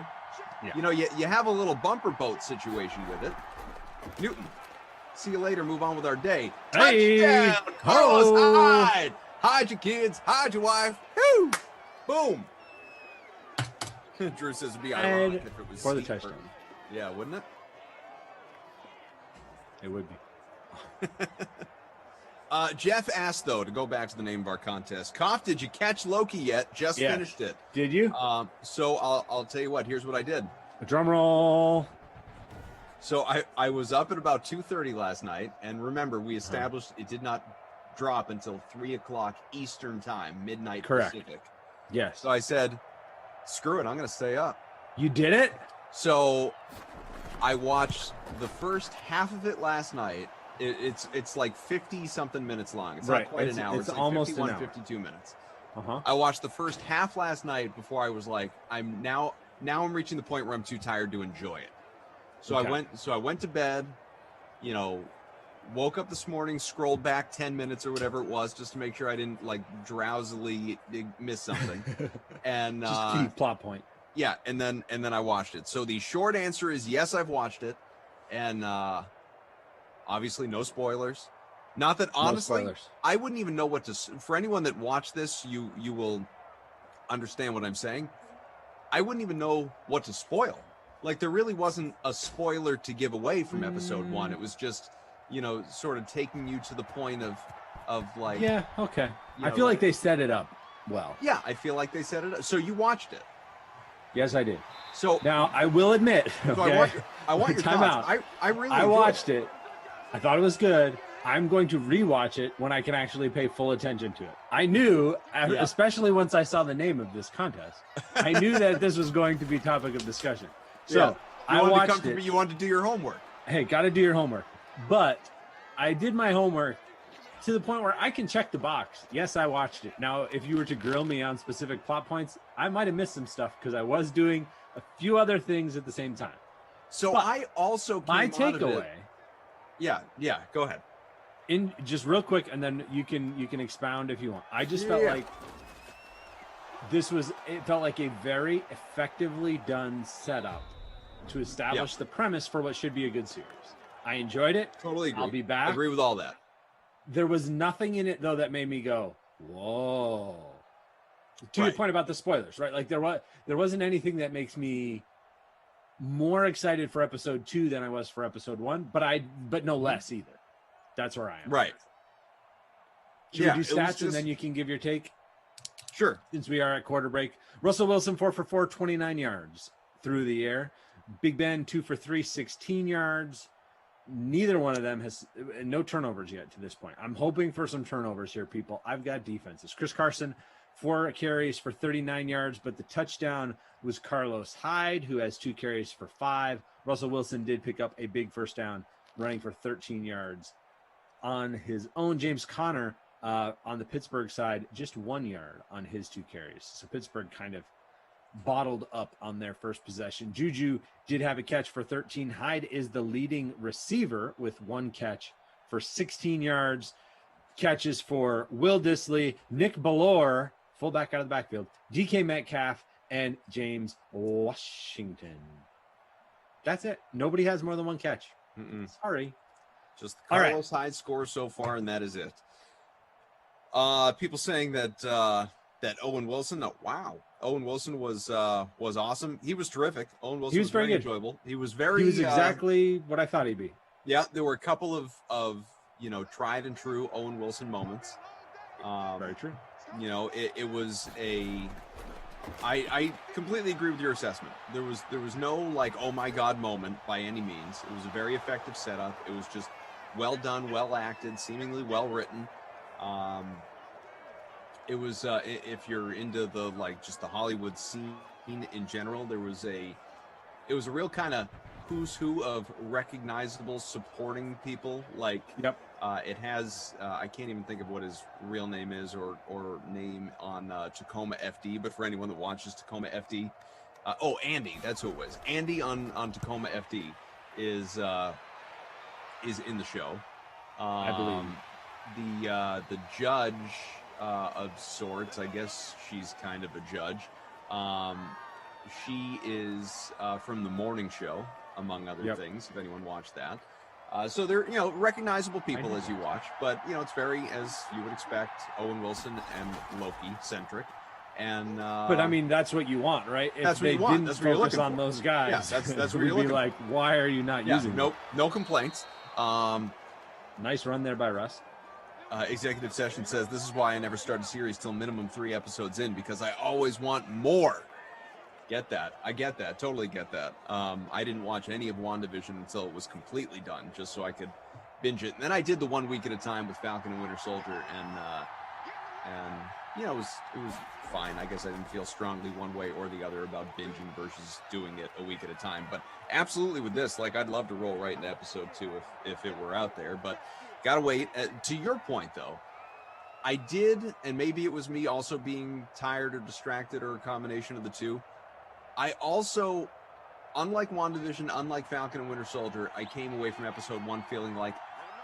Yeah. You know, you have a little bumper boat situation with it. Newton. See you later. Move on with our day. Hey! Touchdown, Carlos Ho! Hyde. Hide your kids. Hide your wife. Woo! Boom. Drew says it'd be ironic And if it was for the Steve touchdown. Burton. Yeah, wouldn't it? It would be. Jeff asked, though, to go back to the name of our contest. Koff, did you catch Loki yet? Just Yes. finished it. Did you? So I'll tell you what. Here's what I did. A drum roll. So I was up at about 2:30 last night, and remember, we established it did not drop until 3 o'clock Eastern time, midnight Correct. Pacific. Yes. So I said, screw it, I'm going to stay up. You did it? So I watched the first half of it last night. It's like 50 something minutes long. It's Right. not quite It's- an hour. it's It's like almost an 51, hour. 52 minutes. Uh-huh. I watched the first half last night before I was like, I'm reaching the point where I'm too tired to enjoy it. So Okay. I went to bed, woke up this morning, scrolled back 10 minutes or whatever it was, just to make sure I didn't like drowsily miss something. And Just key plot point. yeah, and then I watched it. So the short answer is yes, I've watched it, and obviously no spoilers. Not that honestly, spoilers. I wouldn't even know what to. For anyone that watched this, you will understand what I'm saying. I wouldn't even know what to spoil. Like there really wasn't a spoiler to give away from episode 1. It was just, sort of taking you to the point of like. Yeah, okay. you I know, feel like they set it up well. Yeah, I feel like they set it up. So you watched it. Yes, I did. So now I will admit, So okay, I want your time thoughts. out. I really I enjoyed watched it. I thought it was good. I'm going to rewatch it when I can actually pay full attention to it. I knew, especially once I saw the name of this contest, I knew that this was going to be topic of discussion. So Yeah. I watched it. You wanted to do your homework. Hey, got to do your homework. But I did my homework to the point where I can check the box. Yes, I watched it. Now, if you were to grill me on specific plot points, I might have missed some stuff because I was doing a few other things at the same time. So But I also came my out of takeaway. it- Yeah, go ahead. In just real quick, and then you can expound if you want. I just felt Yeah. like it felt like a very effectively done setup to establish the premise for what should be a good series. I enjoyed it. Totally agree. I'll be back. I agree with all that. There was nothing in it though that made me go, whoa. To your point about the spoilers, right? Like there wasn't anything that makes me more excited for episode 2 than I was for episode 1, but no less either. That's where I am. Right. Should we do Yeah, it was stats and just- then you can give your take? Sure. Since we are at quarter break. Russell Wilson, 4 for 4, 29 yards through the air. Big Ben, 2 for 3, 16 yards. Neither one of them has no turnovers yet to this point. I'm hoping for some turnovers here, people. I've got defenses. Chris Carson, 4 carries for 39 yards, but the touchdown was Carlos Hyde, who has 2 carries for 5. Russell Wilson did pick up a big first down, running for 13 yards on his own. James Conner on the Pittsburgh side, just 1 yard on his 2 carries. So Pittsburgh kind of bottled up on their first possession. Juju did have a catch for 13. Hyde is the leading receiver with 1 catch for 16 yards. Catches for Will Dissly, Nick Ballore, fullback out of the backfield, DK Metcalf, and James Washington. That's it. Nobody has more than 1 catch. Sorry. Just Carlos Hyde score so far, and that is it. People saying that Owen Wilson. Wow, Owen Wilson was awesome. He was terrific. Owen Wilson was very enjoyable. He was exactly what I thought he'd be. Yeah, there were a couple of tried and true Owen Wilson moments. Very true. It was a. I completely agree with your assessment. There was no like oh my god moment by any means. It was a very effective setup. It was just well done, well acted, seemingly well written. It was if you're into the just the Hollywood scene in general, it was a real kind of who's who of recognizable supporting people. It has I can't even think of what his real name is or name on Tacoma FD, but for anyone that watches Tacoma FD, Andy, that's who it was. Andy on Tacoma FD is in the show. I believe the judge of sorts, I guess she's kind of a judge. She is from the morning show, among other things, if anyone watched that. So they're, recognizable people as you watch, but, it's very, as you would expect, Owen Wilson and Loki centric. And but I mean, that's what you want, right? If that's what they you want. didn't That's what you're focus looking on for. those guys, Yeah, that's what we'd you're be looking like, why are you not using them? No complaints. Nice run there by Russ. Executive Session says, this is why I never start a series till minimum 3 episodes in, because I always want more. Get that. I get that. Totally get that. I didn't watch any of WandaVision until it was completely done, just so I could binge it. And then I did the 1 week at a time with Falcon and Winter Soldier, and it was fine. I guess I didn't feel strongly one way or the other about binging versus doing it a week at a time. But absolutely with this, I'd love to roll right into episode 2 if it were out there. But gotta wait. To your point, though, I did, and maybe it was me also being tired or distracted or a combination of the two. I also, unlike WandaVision, unlike Falcon and Winter Soldier, I came away from episode 1 feeling like,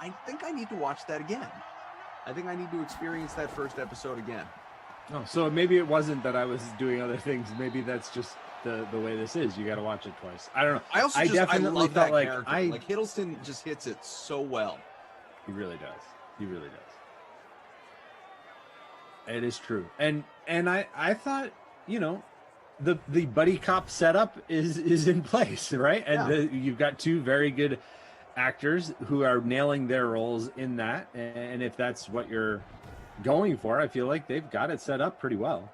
I think I need to watch that again. I think I need to experience that first episode again. Oh, so maybe it wasn't that I was doing other things. Maybe that's just the way this is. You got to watch it twice. I don't know. I definitely love felt that like character. Hiddleston just hits it so well. He really does. He really does. It is true. And I thought, the buddy cop setup is in place, right? And you've got 2 very good actors who are nailing their roles in that. And if that's what you're going for, I feel like they've got it set up pretty well.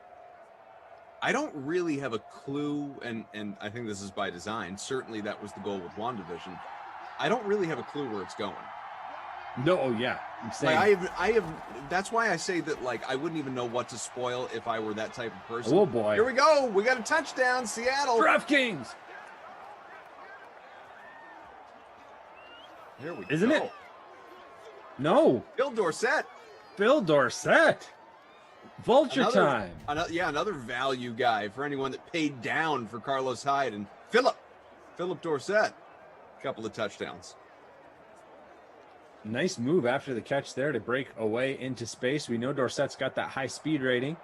I don't really have a clue, and I think this is by design. Certainly that was the goal with WandaVision. I don't really have a clue where it's going. No, oh yeah. I'm saying I have. That's why I say that. I wouldn't even know what to spoil if I were that type of person. Oh boy! Here we go. We got a touchdown, Seattle. DraftKings. Here we Isn't go. it? No. Bill Dorsett. Vulture time. Another value guy for anyone that paid down for Carlos Hyde and Philip Dorsett. A couple of touchdowns. Nice move after the catch there to break away into space. We know Dorsett's got that high speed rating.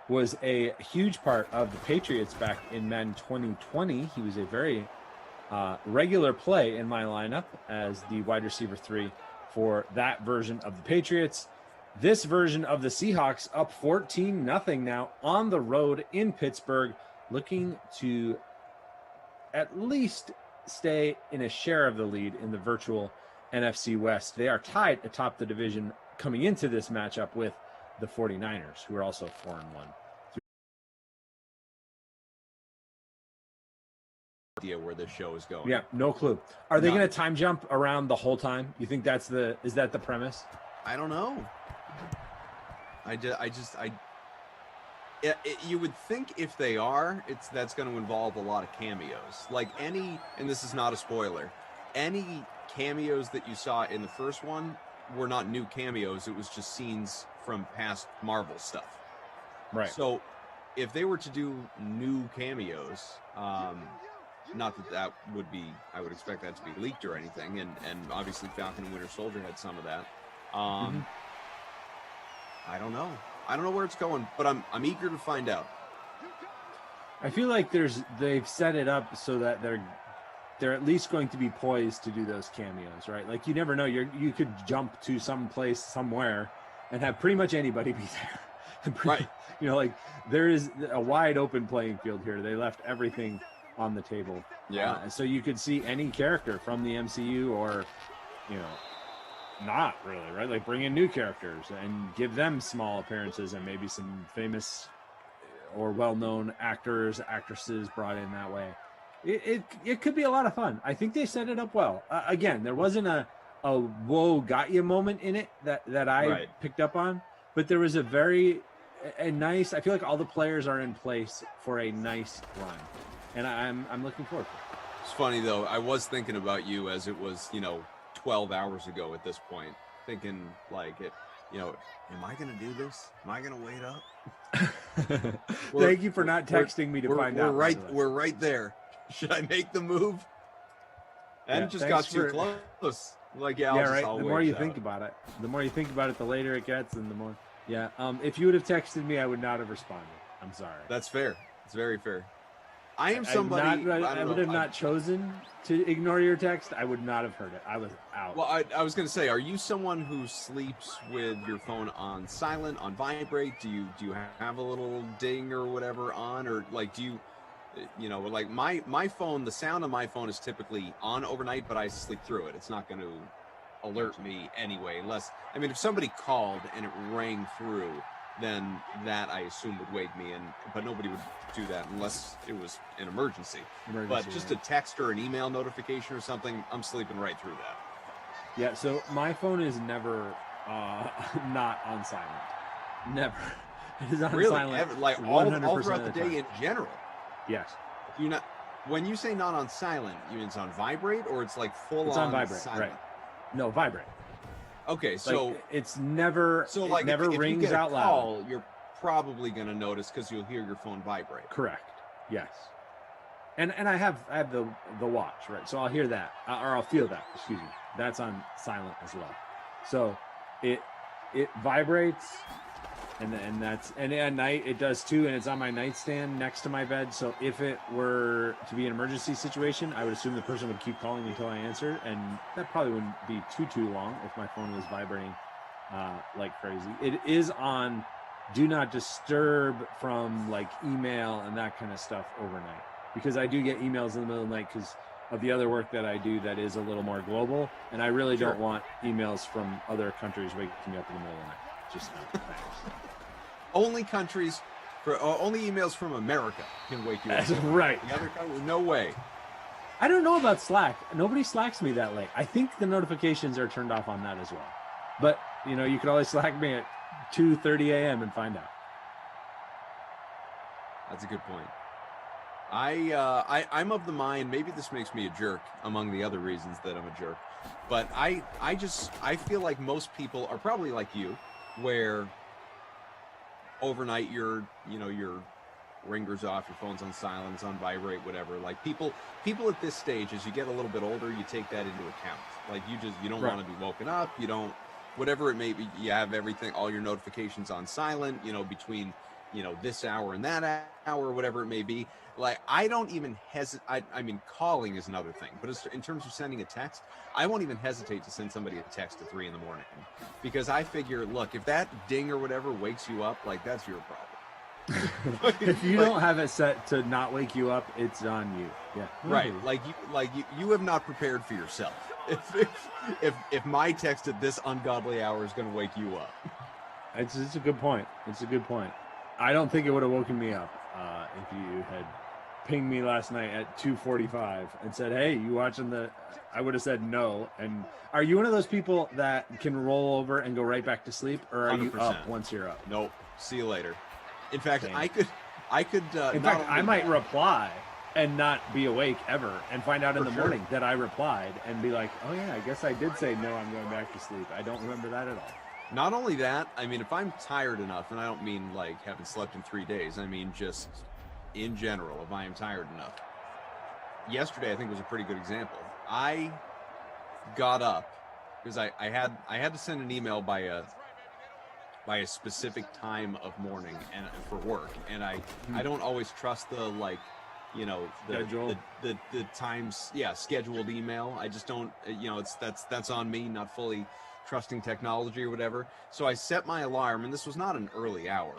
Was a huge part of the Patriots back in Madden 2020. He was a very regular play in my lineup as the wide receiver 3 for that version of the Patriots. This version of the Seahawks up 14-0 now on the road in Pittsburgh, looking to at least stay in a share of the lead in the virtual NFC West. They are tied atop the division coming into this matchup with the 49ers, who are also 4-1. Idea where this show is going. Yeah, no clue. Are they going to time jump around the whole time? You think is that the premise? I don't know. You would think if they are, that's going to involve a lot of cameos. Like and this is not a spoiler, any cameos that you saw in the first one were not new cameos. It was just scenes from past Marvel stuff. Right. So if they were to do new cameos, not that would be, I would expect that to be leaked or anything. And obviously Falcon and Winter Soldier had some of that. I don't know. I don't know where it's going, but I'm eager to find out. I feel like they've set it up so that they're at least going to be poised to do those cameos, right? Like you never know. You could jump to some place somewhere and have pretty much anybody be there. Right. You know, like there is a wide open playing field here. They left everything on the table. Yeah. So you could see any character from the MCU or, not really, right? Like bring in new characters and give them small appearances and maybe some famous or well-known actors, actresses brought in that way. It could be a lot of fun. I think they set it up well. Again, there wasn't a whoa got you moment in it that I picked up on, but there was a nice. I feel like all the players are in place for a nice run, and I'm looking forward to it. It's funny though. I was thinking about you as it was 12 hours ago at this point, thinking like am I going to do this? Am I going to wait up? Thank you for not texting me to find out. We're right there. Should I make the move? And just got too close. Like, right. The more you think about it, the later it gets, and the more. Yeah. If you would have texted me, I would not have responded. I'm sorry. That's fair. It's very fair. I am somebody. I would have not chosen to ignore your text. I would not have heard it. I was out. Well, I was going to say, are you someone who sleeps with your phone on silent, on vibrate? Do you have a little ding or whatever on, or like do you? Like my phone, the sound on my phone is typically on overnight, but I sleep through it. It's not going to alert me anyway, unless, if somebody called and it rang through, then that I assume would wake me, but nobody would do that unless it was an emergency. But just a text or an email notification or something, I'm sleeping right through that. Yeah, so my phone is never not on silent. Never. It is on silent. Ever, like all throughout the day in general. Yes. When you say not on silent, you mean it's on vibrate, or it's like full on? It's on vibrate, silent? right? No, vibrate. Okay, so like, it's never. So like, it never if rings you get a out call, loud. you're probably going to notice because you'll hear your phone vibrate. Correct. Yes. And I have the watch, right? So I'll hear that, or I'll feel that. Excuse me. That's on silent as well. So it vibrates. And that's at night it does too, and it's on my nightstand next to my bed. So if it were to be an emergency situation, I would assume the person would keep calling until I answer, and that probably wouldn't be too long if my phone was vibrating like crazy. It is on do not disturb from like email and that kind of stuff overnight, because I do get emails in the middle of the night because of the other work that I do that is a little more global, and I really don't want emails from other countries waking me up in the middle of the night. Just no, thanks. Only emails from America can wake you up. That's right. The other countries, no way. I don't know about Slack. Nobody Slacks me that late. I think the notifications are turned off on that as well. But you can always Slack me at 2:30 a.m. and find out. That's a good point. I'm of the mind, maybe this makes me a jerk among the other reasons that I'm a jerk, but I feel like most people are probably like you, where overnight your ringer's off, your phone's on silent, it's on vibrate, whatever. Like people at this stage, as you get a little bit older, you take that into account. Like you don't want to be woken up, you don't, whatever it may be, you have everything, all your notifications on silent, between this hour and that hour, whatever it may be. Like, I don't even hesitate. I mean, calling is another thing, but in terms of sending a text, I won't even hesitate to send somebody a text at 3 a.m, because I figure, look, if that ding or whatever wakes you up, like, that's your problem. If you don't have it set to not wake you up, it's on you. Yeah. Right. You have not prepared for yourself. If my text at this ungodly hour is going to wake you up. It's a good point. I don't think it would have woken me up if you had pinged me last night at 2:45 and said, "Hey, you watching the?" I would have said no. And are you one of those people that can roll over and go right back to sleep, or are 100%. You up once you're up? Nope. See you later. In fact, Same. I could. In fact, I might reply and not be awake ever, and find out in the morning that I replied and be like, "Oh yeah, I guess I did say no. I'm going back to sleep. I don't remember that at all." Not only that, I mean, if I'm tired enough, and I don't mean like haven't slept in 3 days, I mean just in general, if I am tired enough. Yesterday, I think was a pretty good example. I got up because I had to send an email by a specific time of morning and for work, and I don't always trust the like, you know, the times, scheduled email. I just don't, you know, that's on me, not fully trusting technology or whatever. So I set my alarm, and this was not an early hour,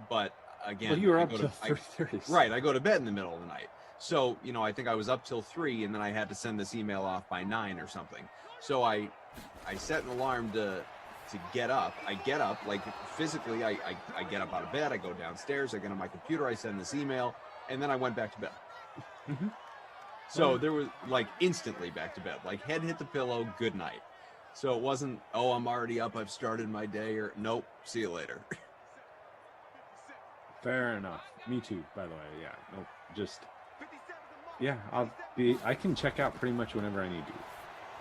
but again, Well, you were up till 3:30. Right, I go to bed in the middle of the night. So, you know, I think I was up till 3, and then I had to send this email off by 9 or something. So I set an alarm to get up. I get up, like physically, I get up out of bed, I go downstairs, I get on my computer, I send this email, and then I went back to bed. So there was like instantly back to bed, like head hit the pillow, good night. So it wasn't, oh, I'm already up, I've started my day, or nope, see you later. Fair enough. Me too, by the way. Yeah. Nope. Just. Yeah, I can check out pretty much whenever I need to,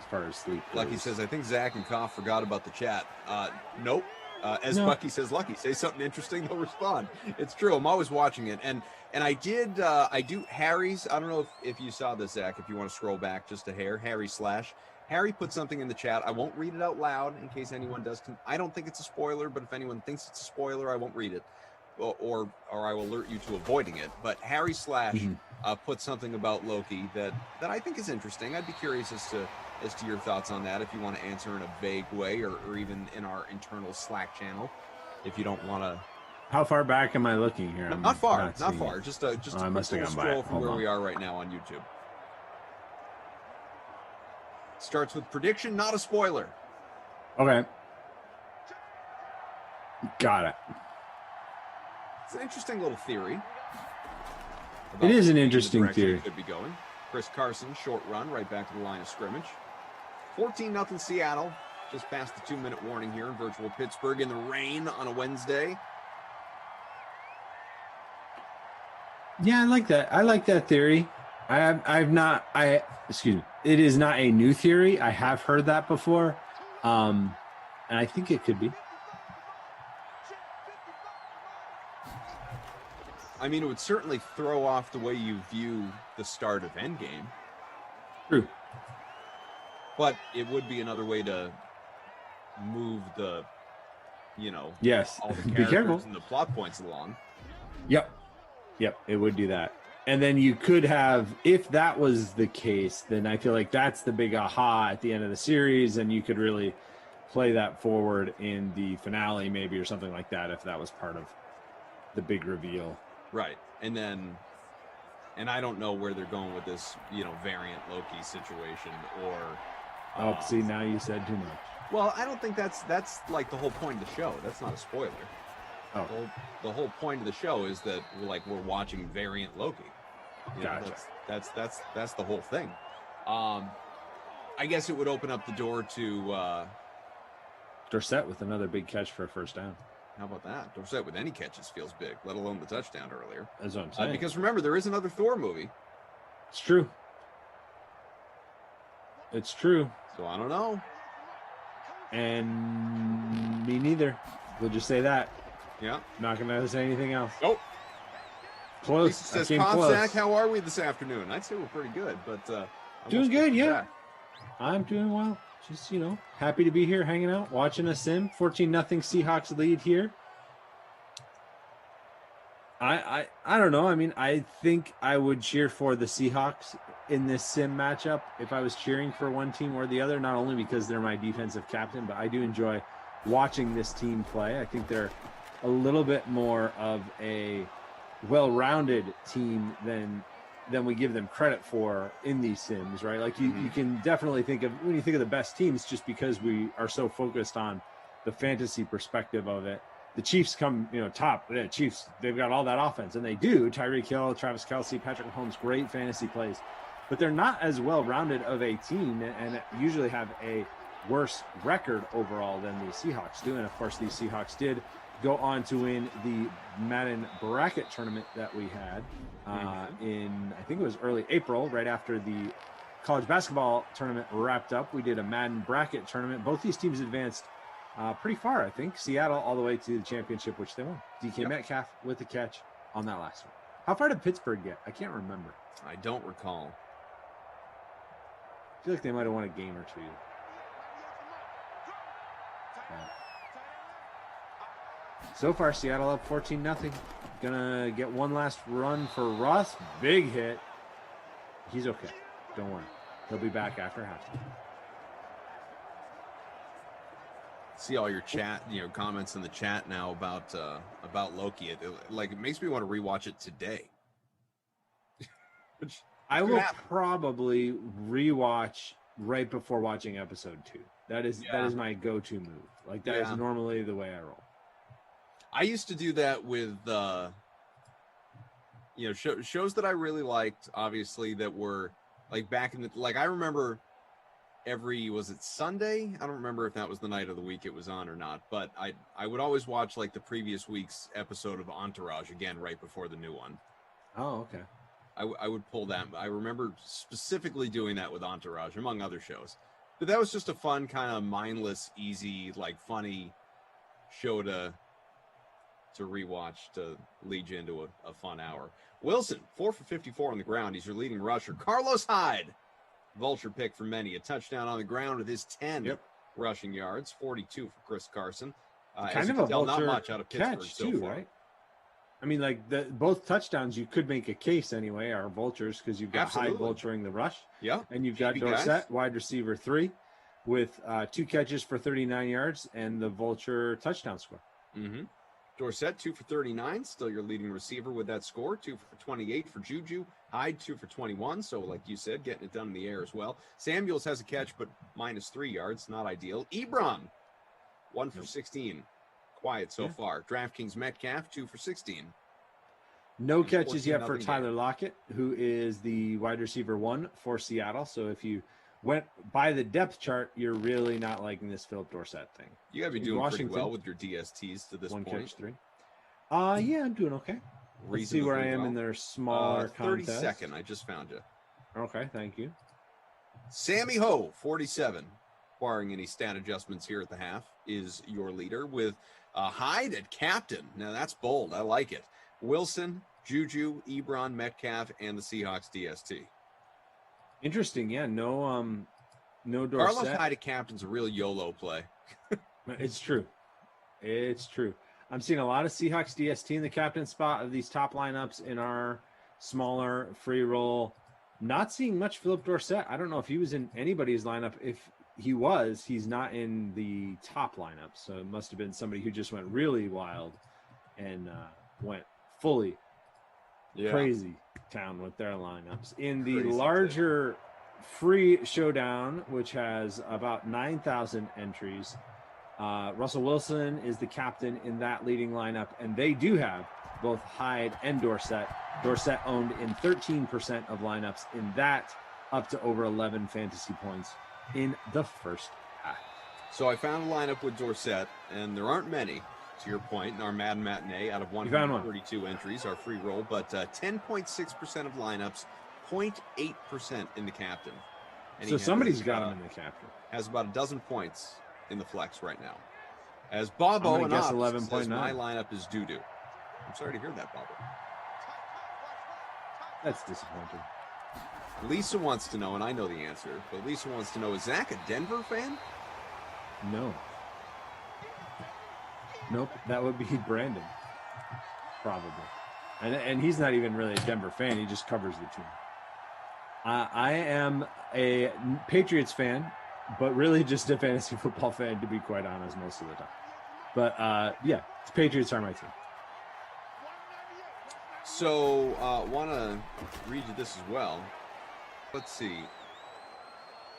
as far as sleep goes. Lucky says, I think Zach and Koff forgot about the chat. Nope. As No. Bucky says, Lucky, say something interesting, they'll respond. It's true. I'm always watching it. And I do Harry's, I don't know if you saw this, Zach, if you want to scroll back just a hair, Harry put something in the chat. I won't read it out loud in case anyone does. I don't think it's a spoiler, but if anyone thinks it's a spoiler, I won't read it. Or I will alert you to avoiding it. But Harry / put something about Loki that I think is interesting. I'd be curious as to your thoughts on that, if you want to answer in a vague way, or even in our internal Slack channel, if you don't want to. How far back am I looking here? Not far. It. Just a I must have quick gone by scroll it. from Hold where on. we are right now on YouTube. Starts with prediction, not a spoiler. Okay. Got it. It's an interesting little theory. It is an the interesting direction theory. it could be going. Chris Carson, short run, right back to the line of scrimmage. 14-0 Seattle. Just past the 2-minute warning here in virtual Pittsburgh in the rain on a Wednesday. Yeah, I like that. I like that theory. Excuse me. It is not a new theory. I have heard that before. And I think it could be. I mean, it would certainly throw off the way you view the start of Endgame. True. But it would be another way to move the, you know, Yes. all the Be characters careful. and the plot points along. Yep, it would do that. And then you could have, if that was the case, then I feel like that's the big aha at the end of the series, and you could really play that forward in the finale maybe, or something like that, if that was part of the big reveal. Right. And I don't know where they're going with this, you know, variant Loki situation, or See, now you said too much. well, I don't think that's like the whole point of the show. That's not a spoiler. Oh. The whole point of the show is that we're watching variant Loki. You know, Gotcha. that's the whole thing. I guess it would open up the door to Dorsett with another big catch for a first down. how about that? Dorsett with any catches feels big, let alone the touchdown earlier. That's what I'm saying. Because remember, there is another Thor movie. It's true. It's true. So I don't know. And me neither. We'll just say that. Yeah. Not going to say anything else. Nope. Close. Says I came Zach, close. how are we this afternoon? I'd say we're pretty good, but I'm Doing almost good, getting yeah. back. I'm doing well. Just, happy to be here hanging out, watching a sim. 14-0 Seahawks lead here. I don't know. I mean, I think I would cheer for the Seahawks in this sim matchup if I was cheering for one team or the other, not only because they're my defensive captain, but I do enjoy watching this team play. I think they're a little bit more of a well-rounded team than we give them credit for in these sims, right? Like you can definitely think of, when you think of the best teams, just because we are so focused on the fantasy perspective of it. The Chiefs come, top. The Chiefs, they've got all that offense, and they do. Tyreek Hill, Travis Kelce, Patrick Mahomes, great fantasy plays, but they're not as well-rounded of a team, and usually have a worse record overall than the Seahawks do. And of course, these Seahawks did go on to win the Madden bracket tournament that we had in, I think it was early April, right after the college basketball tournament wrapped up. We did a Madden bracket tournament. Both these teams advanced pretty far, I think. Seattle all the way to the championship, which they won. DK Metcalf with the catch on that last one. How far did Pittsburgh get? I can't remember. I don't recall. I feel like they might have won a game or two. So far, Seattle up 14-0. Gonna get one last run for Russ. Big hit. He's okay. Don't worry. He'll be back after halftime. See all your chat, comments in the chat now about Loki. It makes me want to rewatch it today. I will probably rewatch right before watching episode 2. That is my go-to move. Like that is normally the way I roll. I used to do that with shows that I really liked, obviously, that were like back in the I remember was it Sunday? I don't remember if that was the night of the week it was on or not, but I would always watch like the previous week's episode of Entourage again right before the new one. Oh, okay. I would pull that. I remember specifically doing that with Entourage, among other shows. But that was just a fun, kind of mindless, easy, funny show to rewatch to lead you into a fun hour. Wilson, 4 for 54 on the ground. He's your leading rusher. Carlos Hyde, vulture pick for many. A touchdown on the ground with his 10 rushing yards. 42 for Chris Carson. Kind of a vulture not much out of Pittsburgh catch so too, far. right? I mean, both touchdowns, you could make a case anyway, are vultures because you've got Hyde vulturing the rush. Yeah. And you've got Dorsett, wide receiver 3, with 2 catches for 39 yards and the vulture touchdown score. Mm-hmm. Dorsett, 2 for 39, still your leading receiver with that score. 2 for 28 for Juju. Hyde, 2 for 21, so like you said, getting it done in the air as well. Samuels has a catch, but -3 yards, not ideal. Ebron, 1 for 16. Quiet so far. DraftKings Metcalf, 2 for 16. No catches yet for Tyler Lockett, who is the wide receiver 1 for Seattle. So if you went by the depth chart, you're really not liking this Philip Dorsett thing. You got to be doing pretty well with your DSTs to this point. 1 catch 3. Yeah, I'm doing okay. Let's see where I am in their smaller contest. 32nd. I just found you. Okay, thank you. Sammy Ho, 47, barring any stat adjustments here at the half, is your leader with Hyde at captain. Now that's bold. I like it. Wilson, Juju, Ebron, Metcalf, and the Seahawks DST. Interesting. Yeah, no Dorsett. Carlos Hyde at captain's a real YOLO play. It's true. It's true. I'm seeing a lot of Seahawks DST in the captain spot of these top lineups in our smaller free roll. Not seeing much Philip Dorsett. I don't know if he was in anybody's lineup. If he was, he's not in the top lineup. So it must have been somebody who just went really wild and went fully crazy town with their lineups. In the larger free showdown, which has about 9,000 entries, Russell Wilson is the captain in that leading lineup, and they do have both Hyde and Dorsett. Dorsett owned in 13% of lineups in that, up to over 11 fantasy points in the first half. So I found a lineup with Dorsett, and there aren't many, to your point, in our Madden Matinee out of 132 entries, our free roll, but 10.6% of lineups, 0.8% in the captain. And so somebody's got him in the captain. Has about a dozen points in the flex right now. As Bobo and Ops 11.9. says, my lineup is doo-doo. I'm sorry to hear that, Bobo. That's disappointing. Lisa wants to know, and I know the answer, but Lisa wants to know, is Zach a Denver fan? No. Nope, that would be Brandon, probably. And he's not even really a Denver fan. He just covers the team. I am a Patriots fan, but really just a fantasy football fan, to be quite honest, most of the time. But, yeah, the Patriots are my team. So, want to read you this as well. Let's see.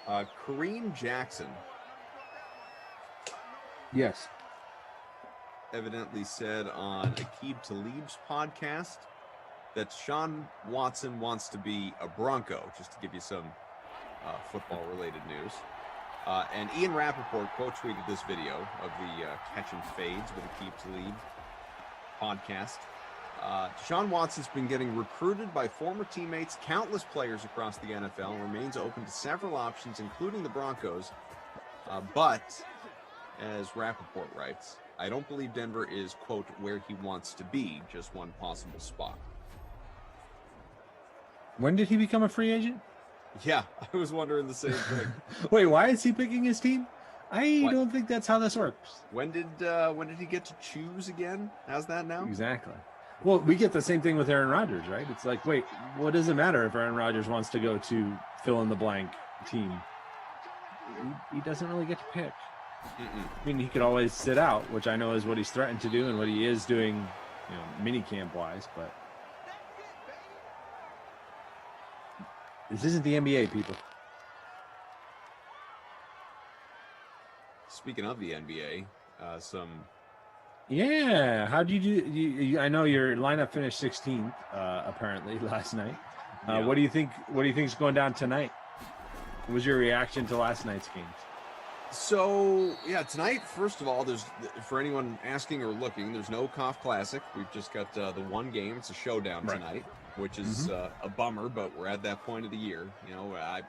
Kareem Jackson. Yes. Evidently said on Aqib Talib's podcast that Sean Watson wants to be a Bronco, just to give you some football-related news. And Ian Rappaport quote tweeted this video of the catch and fades with a Keeps Lead podcast. Deshaun Watson's been getting recruited by former teammates, countless players across the NFL, and remains open to several options, including the Broncos. But, as Rappaport writes, I don't believe Denver is, quote, where he wants to be, just one possible spot. When did he become a free agent? Yeah, I was wondering the same thing. Wait, why is he picking his team? I don't think that's how this works. When did he get to choose again? How's that now? Exactly. Well, we get the same thing with Aaron Rodgers, right? It's like, wait, what does it matter if Aaron Rodgers wants to go to fill in the blank team? He doesn't really get to pick. I mean, he could always sit out, which I know is what he's threatened to do and what he is doing, mini camp wise. But this isn't the NBA, people. Speaking of the NBA, Yeah, how'd you do? I know your lineup finished 16th, apparently last night. Yeah. What do you think? What do you think is going down tonight? What was your reaction to last night's games? So yeah, tonight, first of all, there's, for anyone asking or looking, there's no COF Classic. We've just got the one game. It's a showdown tonight, which is a bummer, but we're at that point of the year.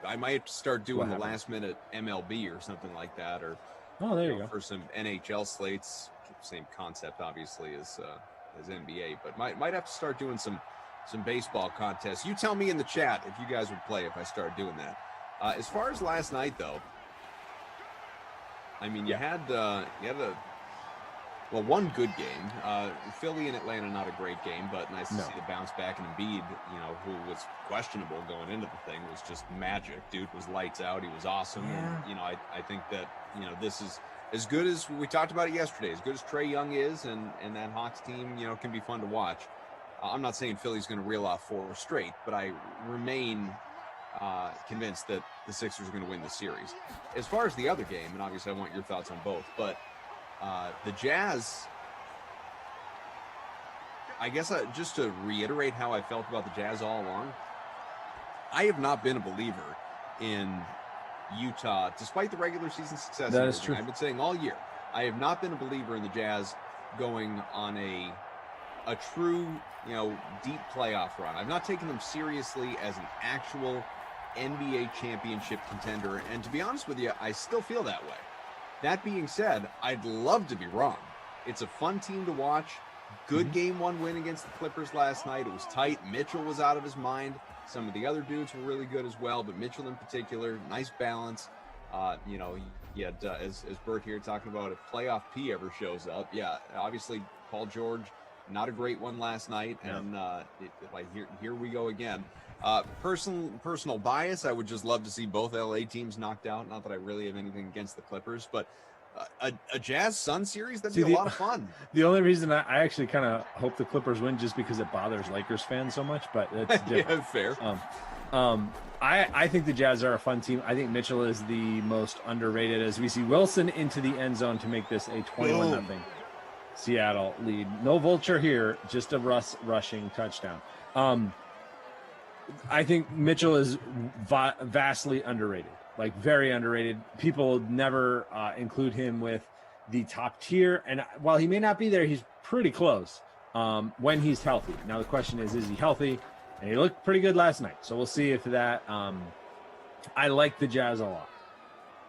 I might have to start doing the last minute MLB or something like that, or there you go, for some NHL slates. Same concept, obviously, as NBA, but might have to start doing some baseball contests. You tell me in the chat if you guys would play if I start doing that. As far as last night, though, I mean, you had one good game. Philly and Atlanta, not a great game, but nice to see the bounce back. And Embiid, who was questionable going into the thing, was just magic. Dude was lights out. He was awesome. Yeah. And I think that this is as good as we talked about it yesterday. As good as Trae Young is, and that Hawks team, can be fun to watch. I'm not saying Philly's going to reel off 4 straight, but I remain convinced that the Sixers are going to win the series. As far as the other game, and obviously I want your thoughts on both, but the Jazz, I guess just to reiterate how I felt about the Jazz all along, I have not been a believer in Utah, despite the regular season success. That is true. I've been saying all year, I have not been a believer in the Jazz going on a true, deep playoff run. I've not taken them seriously as an actual NBA championship contender, and to be honest with you, I still feel that way. That being said, I'd love to be wrong. It's a fun team to watch. Good game 1 win against the Clippers last night. It was tight. Mitchell was out of his mind. Some of the other dudes were really good as well, but Mitchell in particular, nice balance. You had, as Bert here talking about, if playoff P ever shows up, yeah, obviously Paul George, not a great one last night, and here we go again. Personal bias, I would just love to see both LA teams knocked out. Not that I really have anything against the Clippers, but a Jazz Sun series, that'd be a lot of fun. The only reason I actually kind of hope the Clippers win just because it bothers Lakers fans so much, but it's different. Fair. I think the Jazz are a fun team. I think Mitchell is the most underrated, as we see Wilson into the end zone to make this a 21-0 Seattle lead. No vulture here, just a rushing touchdown. I think Mitchell is vastly underrated, like very underrated. People never include him with the top tier, and while he may not be there, he's pretty close when he's healthy. Now the question is he healthy? And he looked pretty good last night, so we'll see if that. I like the Jazz a lot.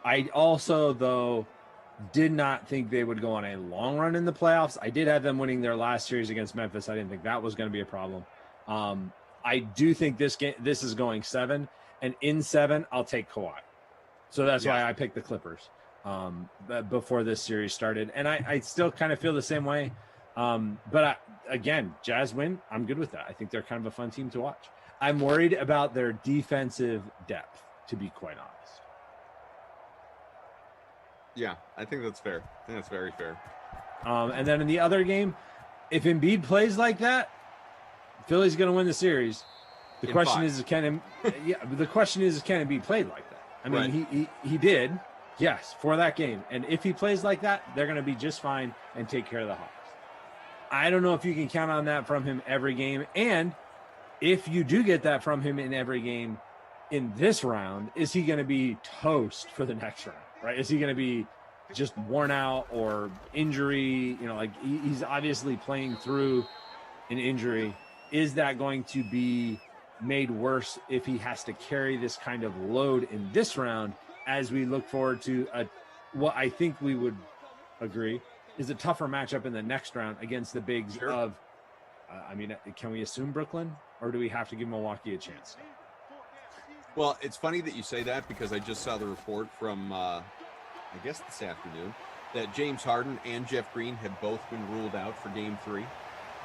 I also, though, did not think they would go on a long run in the playoffs. I did have them winning their last series against Memphis. I didn't think that was going to be a problem. I do think this is going 7, and in 7, I'll take Kawhi. So that's why I picked the Clippers before this series started. And I still kind of feel the same way. But again, Jazz win, I'm good with that. I think they're kind of a fun team to watch. I'm worried about their defensive depth, to be quite honest. Yeah, I think that's fair. I think that's very fair. And then in the other game, if Embiid plays like that, Philly's going to win the series. The question is, can Embiid play like that? I mean, he did, yes, for that game. And if he plays like that, they're going to be just fine and take care of the Hawks. I don't know if you can count on that from him every game. And if you do get that from him in every game in this round, is he going to be toast for the next round? right? Is he going to be just worn out or injury? You know, like he's obviously playing through an injury. Is that going to be made worse if he has to carry this kind of load in this round as we look forward to what I think we would agree is a tougher matchup in the next round against the bigs of, I mean, can we assume Brooklyn, or do we have to give Milwaukee a chance? Well, it's funny that you say that because I just saw the report from, I guess this afternoon, that James Harden and Jeff Green have both been ruled out for Game 3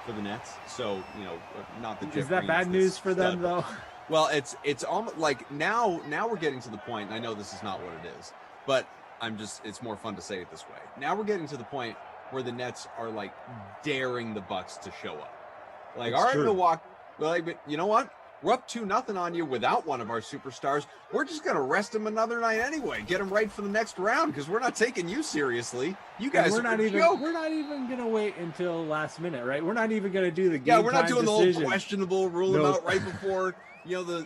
for the Nets. So, you know, not that Jeff is that Green bad news for them, though? Well, it's almost like now we're getting to the point, and I know this is not what it is, but it's more fun to say it this way. Now we're getting to the point where the Nets are like daring the Bucks to show up. Like, all right, Milwaukee, well, but you know what? We're up 2-0 on you without one of our superstars. We're just going to rest them another night anyway. Get them right for the next round because we're not taking you seriously. You guys we're not even going to wait until last minute, right? We're not even going to do the game we're not doing decision. The whole questionable, rule him out right before, you know,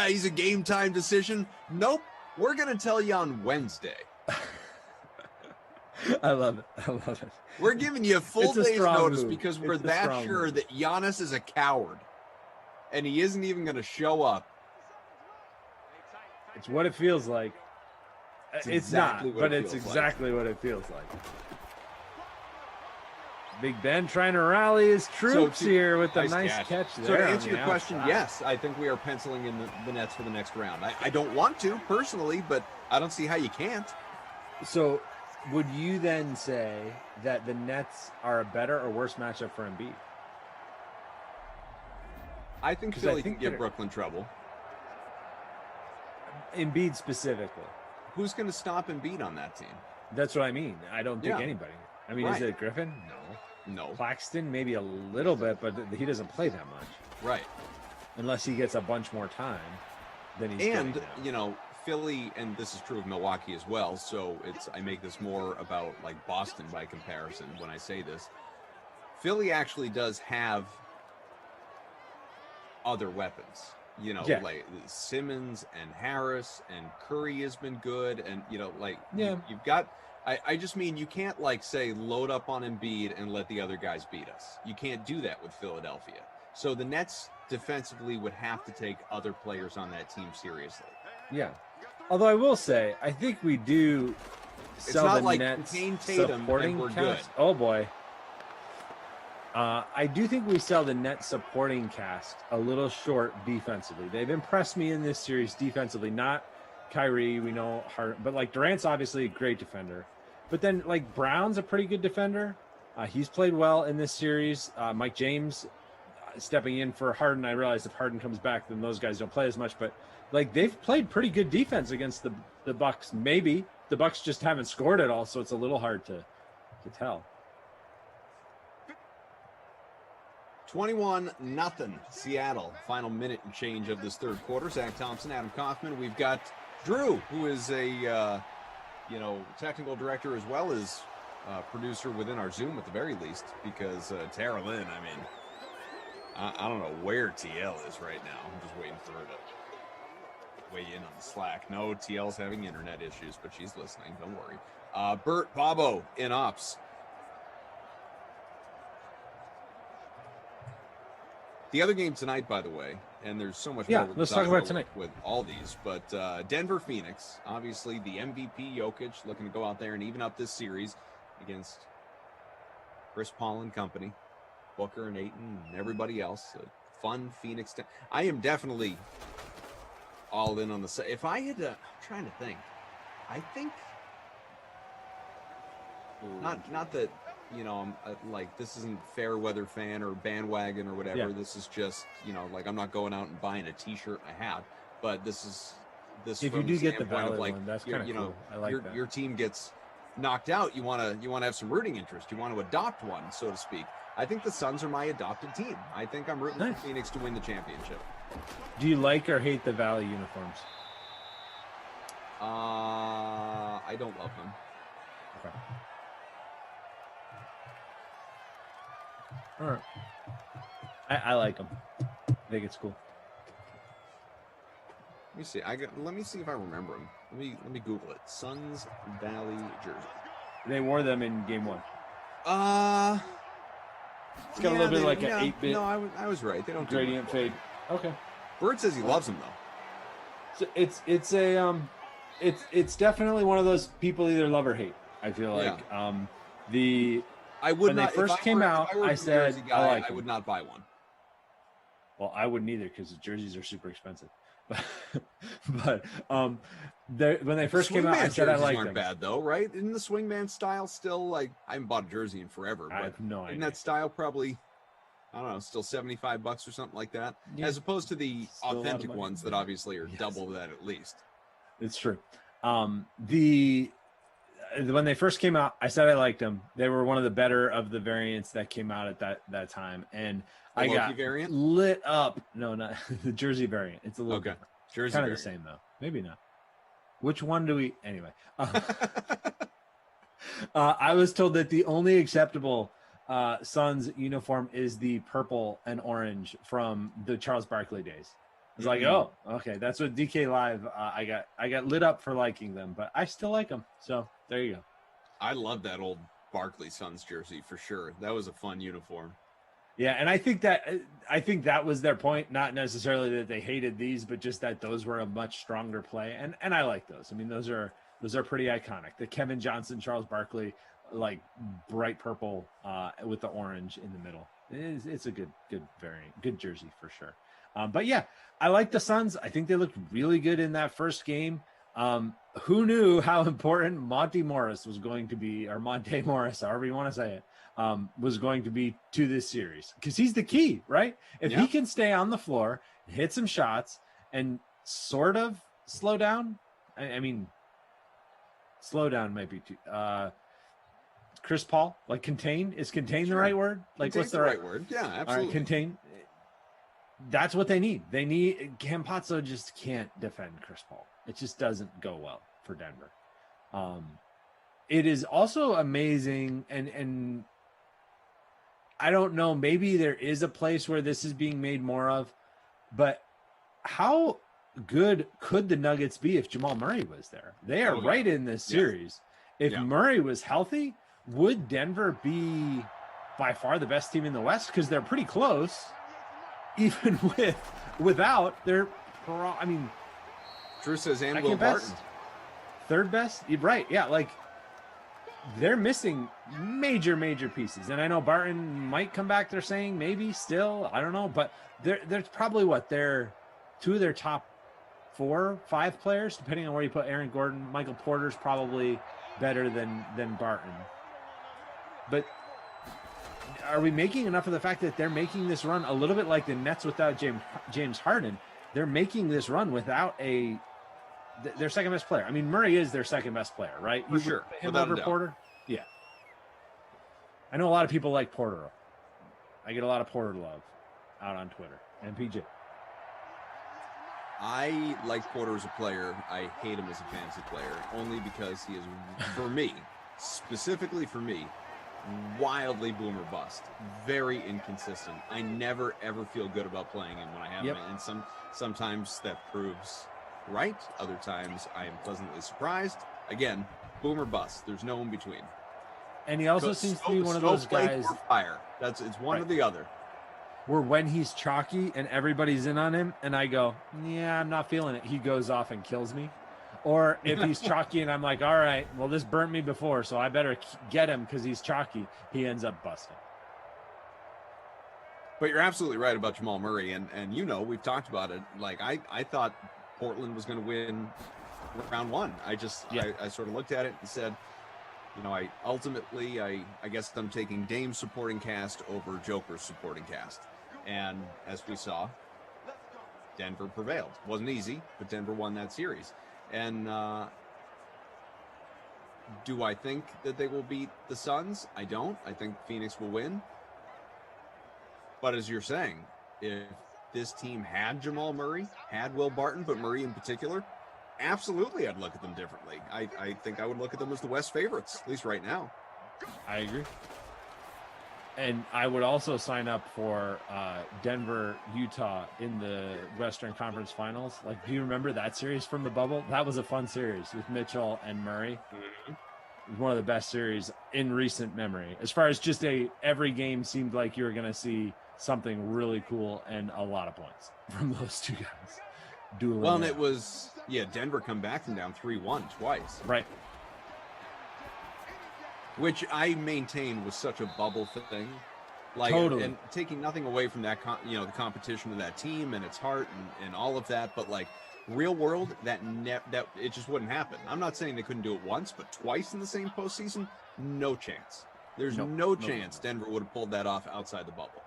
he's a game time decision. Nope. We're going to tell you on Wednesday. I love it. We're giving you a full day's notice because we're that sure move. that Giannis is a coward. And he isn't even going to show up. It's what it feels like. It's exactly not, but it's exactly what it feels like. Big Ben trying to rally his troops here with a nice catch there. So to answer your question, yes, I think we are penciling in the Nets for the next round. I don't want to personally, but I don't see how you can't. So would you then say that the Nets are a better or worse matchup for Embiid? I think Philly can give Brooklyn trouble. Embiid specifically. Who's going to stop Embiid on that team? That's what I mean. I don't think anybody. I mean, is it Griffin? No. Claxton, maybe a little bit, but he doesn't play that much. Right. Unless he gets a bunch more time than he's getting now. You know, Philly, and this is true of Milwaukee as well, so I make this more about like Boston by comparison when I say this. Philly actually does have other weapons, you know, like Simmons and Harris, and Curry has been good, and you know, like you've got. I just mean you can't like say load up on Embiid and let the other guys beat us. You can't do that with Philadelphia. So the Nets defensively would have to take other players on that team seriously. Yeah, although I will say I think we do. It's not like contain Tatum and we're good. Oh boy. I do think we sell the net supporting cast a little short defensively. They've impressed me in this series defensively. Not Kyrie, we know, but like Durant's obviously a great defender. But then like Brown's a pretty good defender. He's played well in this series. Mike James stepping in for Harden. I realize if Harden comes back, then those guys don't play as much. But like they've played pretty good defense against the Bucks. Maybe the Bucks just haven't scored at all, so it's a little hard to tell. 21-0 Seattle. Final minute and change of this third quarter. Zach Thompson, Adam Kaufman. We've got Drew, who is a technical director as well as producer within our Zoom at the very least, because Tara Lynn, I mean, I don't know where TL is right now. I'm just waiting for her to weigh in on the Slack. No, TL's having internet issues, but she's listening. Don't worry. Bert Bobo in ops. The other game tonight, by the way, and there's so much more. Let's talk about tonight with all these. But Denver, Phoenix, obviously the MVP Jokic looking to go out there and even up this series against Chris Paul and company, Booker and Ayton and everybody else. A fun Phoenix. I am definitely all in on the. If I had to, I'm trying to think. I think not that. You know, I'm like, this isn't fair weather fan or bandwagon or whatever. Yeah. This is just, you know, like I'm not going out and buying a T-shirt and a hat, but this is this. If you do get the valid of like, one, that's kind of cool. I like that. Your team gets knocked out. You want to have some rooting interest. You want to adopt one, so to speak. I think the Suns are my adopted team. I think I'm rooting for Phoenix to win the championship. Do you like or hate the Valley uniforms? I don't love them. Okay. All right. I like them. I think it's cool. Let me see. Let me see if I remember them. Let me Google it. Suns Valley jersey. They wore them in game 1. It's got a little bit like an 8-bit. No, I was right. They don't do gradient much. fade. Okay. Bird says he loves them though. So it's definitely one of those people either love or hate. I feel like I would when not. they first if I came were- out, if I were a I said Jersey guy, I like I would not buy one. Well, I wouldn't either because the jerseys are super expensive. But when they first came out, I said I liked aren't them. bad though, right? Isn't the swingman style still like? I haven't bought a jersey in forever. I But have no isn't idea. that style probably? I don't know, still $75 or something like that, Yeah. as opposed to the Still a lot of authentic money. ones that obviously are Yes. double that at least. It's true. When they first came out, I said I liked them. They were one of the better of the variants that came out at that time, and The I Loki got variant? lit up. No, not the jersey variant. It's a little Okay. different. Jersey Kind of variant. the same though. Maybe not. Which one do we? Anyway, I was told that the only acceptable Suns uniform is the purple and orange from the Charles Barkley days. I was like, oh, okay, that's what DK Live. I got lit up for liking them, but I still like them. So there you go. I love that old Barkley Suns jersey for sure. That was a fun uniform. Yeah, and I think that was their point, not necessarily that they hated these, but just that those were a much stronger play, and I like those. I mean, those are pretty iconic. The Kevin Johnson, Charles Barkley, like bright purple with the orange in the middle. It's a good variant, good jersey for sure. But yeah, I like the Suns. I think they looked really good in that first game. Who knew how important Monte Morris was going to be, or Monte Morris, however you want to say it, was going to be to this series? Because he's the key, right? If he can stay on the floor, hit some shots, and sort of slow down. I mean, slow down might be too. Chris Paul, like contain. Is contain the right word? Like, what's the right word? Yeah, absolutely. All right, contain. That's what they need. They need Campazzo just can't defend Chris Paul. It just doesn't go well for Denver. It is also amazing, and I don't know, maybe there is a place where this is being made more of, but how good could the Nuggets be if Jamal Murray was there? They are right in this series. If Murray was healthy, would Denver be by far the best team in the West? Because they're pretty close. Even without their, I mean, Drew says and Will second Barton. best, third best. You're right, yeah, like they're missing major pieces, and I know Barton might come back. They're saying maybe still, I don't know, but they're probably they're two of their top 4-5 players, depending on where you put Aaron Gordon. Michael Porter's probably better than Barton, but are we making enough of the fact that they're making this run a little bit like the Nets without James Harden? They're making this run without their second best player. I mean, Murray is their second best player, right? For sure. Him Without a over doubt. Porter? Yeah. I know a lot of people like Porter. I get a lot of Porter love out on Twitter and PJ. I like Porter as a player. I hate him as a fantasy player only because he is, for me, specifically for me, wildly boom or bust. Very inconsistent. I never ever feel good about playing him when I have him, and sometimes that proves right. Other times I am pleasantly surprised. Again, boom or bust. There's no in between. And he also seems to be one of those guys. Or fire. It's one or the other. Where when he's chalky and everybody's in on him, and I go, yeah, I'm not feeling it, he goes off and kills me. Or if he's chalky and I'm like, all right, well, this burnt me before, so I better get him because he's chalky, he ends up busting. But you're absolutely right about Jamal Murray, and we've talked about it. Like I thought Portland was going to win round one. I sort of looked at it and said, I ultimately I guess I'm taking Dame's supporting cast over Joker's supporting cast, and as we saw, Denver prevailed. Wasn't easy, but Denver won that series. And do I think that they will beat the Suns? I don't. I think Phoenix will win. But as you're saying, if this team had Jamal Murray, had Will Barton, but Murray in particular, absolutely I'd look at them differently. I think I would look at them as the West favorites, at least right now. I agree. And I would also sign up for Denver, Utah in the Western Conference Finals. Like, do you remember that series from the bubble? That was a fun series with Mitchell and Murray. It was one of the best series in recent memory. As far as just every game seemed like you were going to see something really cool and a lot of points from those two guys. Well, and it was, Denver come back from down 3-1 twice. Right. Which I maintain was such a bubble thing. Like, totally. And taking nothing away from that, the competition of that team and its heart and all of that, but like real world, that it just wouldn't happen. I'm not saying they couldn't do it once, but twice in the same postseason, no chance. There's no chance Denver would have pulled that off outside the bubble.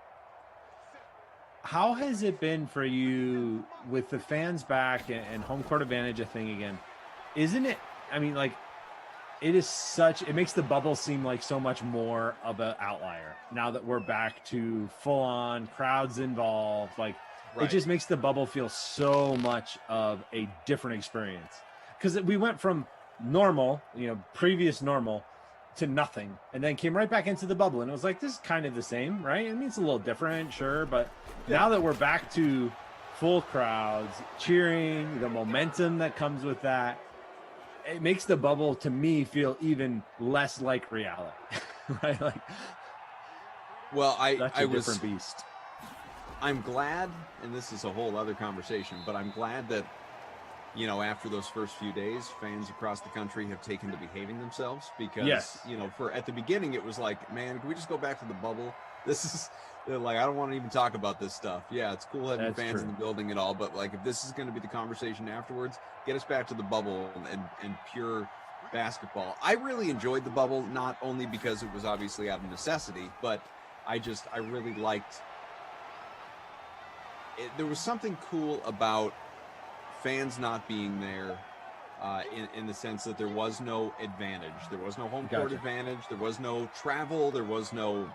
How has it been for you with the fans back and home court advantage a thing again? Isn't it? I mean, like, it makes the bubble seem like so much more of an outlier now that we're back to full on crowds involved. Like, It just makes the bubble feel so much of a different experience, because we went from normal, previous normal, to nothing, and then came right back into the bubble, and it was like, this is kind of the same, right? I mean, it's a little different, sure, but now that we're back to full crowds cheering, the momentum that comes with that, it makes the bubble, to me, feel even less like reality. Right? Like, well, I was different beast. I'm glad, and this is a whole other conversation, but I'm glad that after those first few days, fans across the country have taken to behaving themselves, because for at the beginning it was like, man, can we just go back to the bubble? This is like, I don't want to even talk about this stuff. Yeah, it's cool having fans in the building and all, but like, if this is going to be the conversation afterwards, get us back to the bubble and pure basketball. I really enjoyed the bubble, not only because it was obviously out of necessity, but I really liked it. There was something cool about fans not being there, in the sense that there was no advantage. There was no home court advantage. There was no travel. There was no,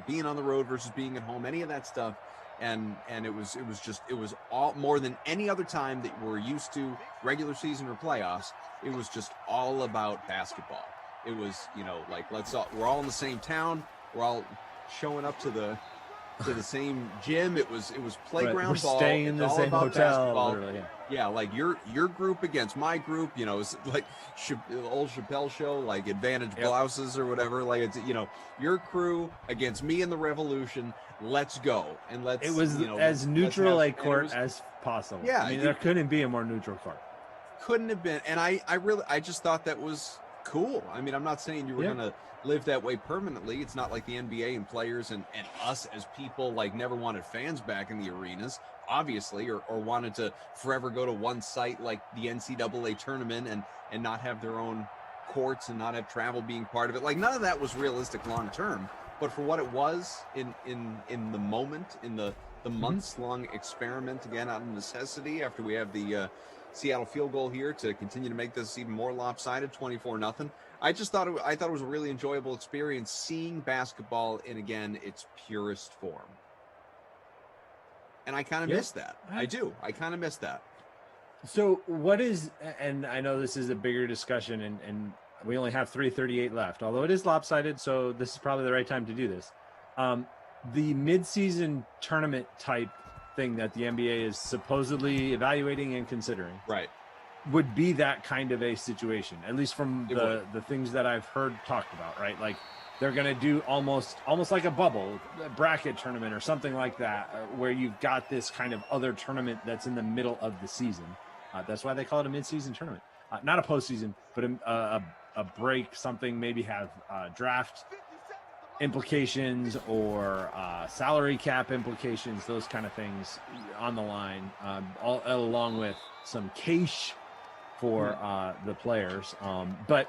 being on the road versus being at home, any of that stuff. And it was all, more than any other time that we're used to, regular season or playoffs, it was just all about basketball. It was, we're all in the same town. We're all showing up to the same gym. It was playground we're ball. Staying in the same hotel. Yeah, like your group against my group. It's like the old Chappelle show, like advantage blouses or whatever. Like, it's your crew against me and the Revolution. Let's go, and let's. It was as neutral a court as possible. Yeah, I mean, there couldn't be a more neutral court. Couldn't have been, and I just thought that was cool. I mean, I'm not saying you were gonna live that way permanently. It's not like the NBA and players and us as people like never wanted fans back in the arenas, obviously, or wanted to forever go to one site like the NCAA tournament and not have their own courts and not have travel being part of it. Like, none of that was realistic long term. But for what it was in the moment, in the months long experiment, again out of necessity, after we have the Seattle field goal here to continue to make this even more lopsided, 24-0. I thought it was a really enjoyable experience seeing basketball in, again, its purest form. And I kind of miss that. I do. I kind of miss that. So what is, and I know this is a bigger discussion, and we only have 3:38 left, although it is lopsided, so this is probably the right time to do this. The midseason tournament type thing that the NBA is supposedly evaluating and considering, right, would be that kind of a situation, at least from the things that I've heard talked about, right? Like, they're going to do almost like a bubble, a bracket tournament or something like that, where you've got this kind of other tournament that's in the middle of the season. That's why they call it a midseason tournament. Not a postseason, but a break, something, maybe have draft implications or salary cap implications, those kind of things on the line, all along with some cash for the players. But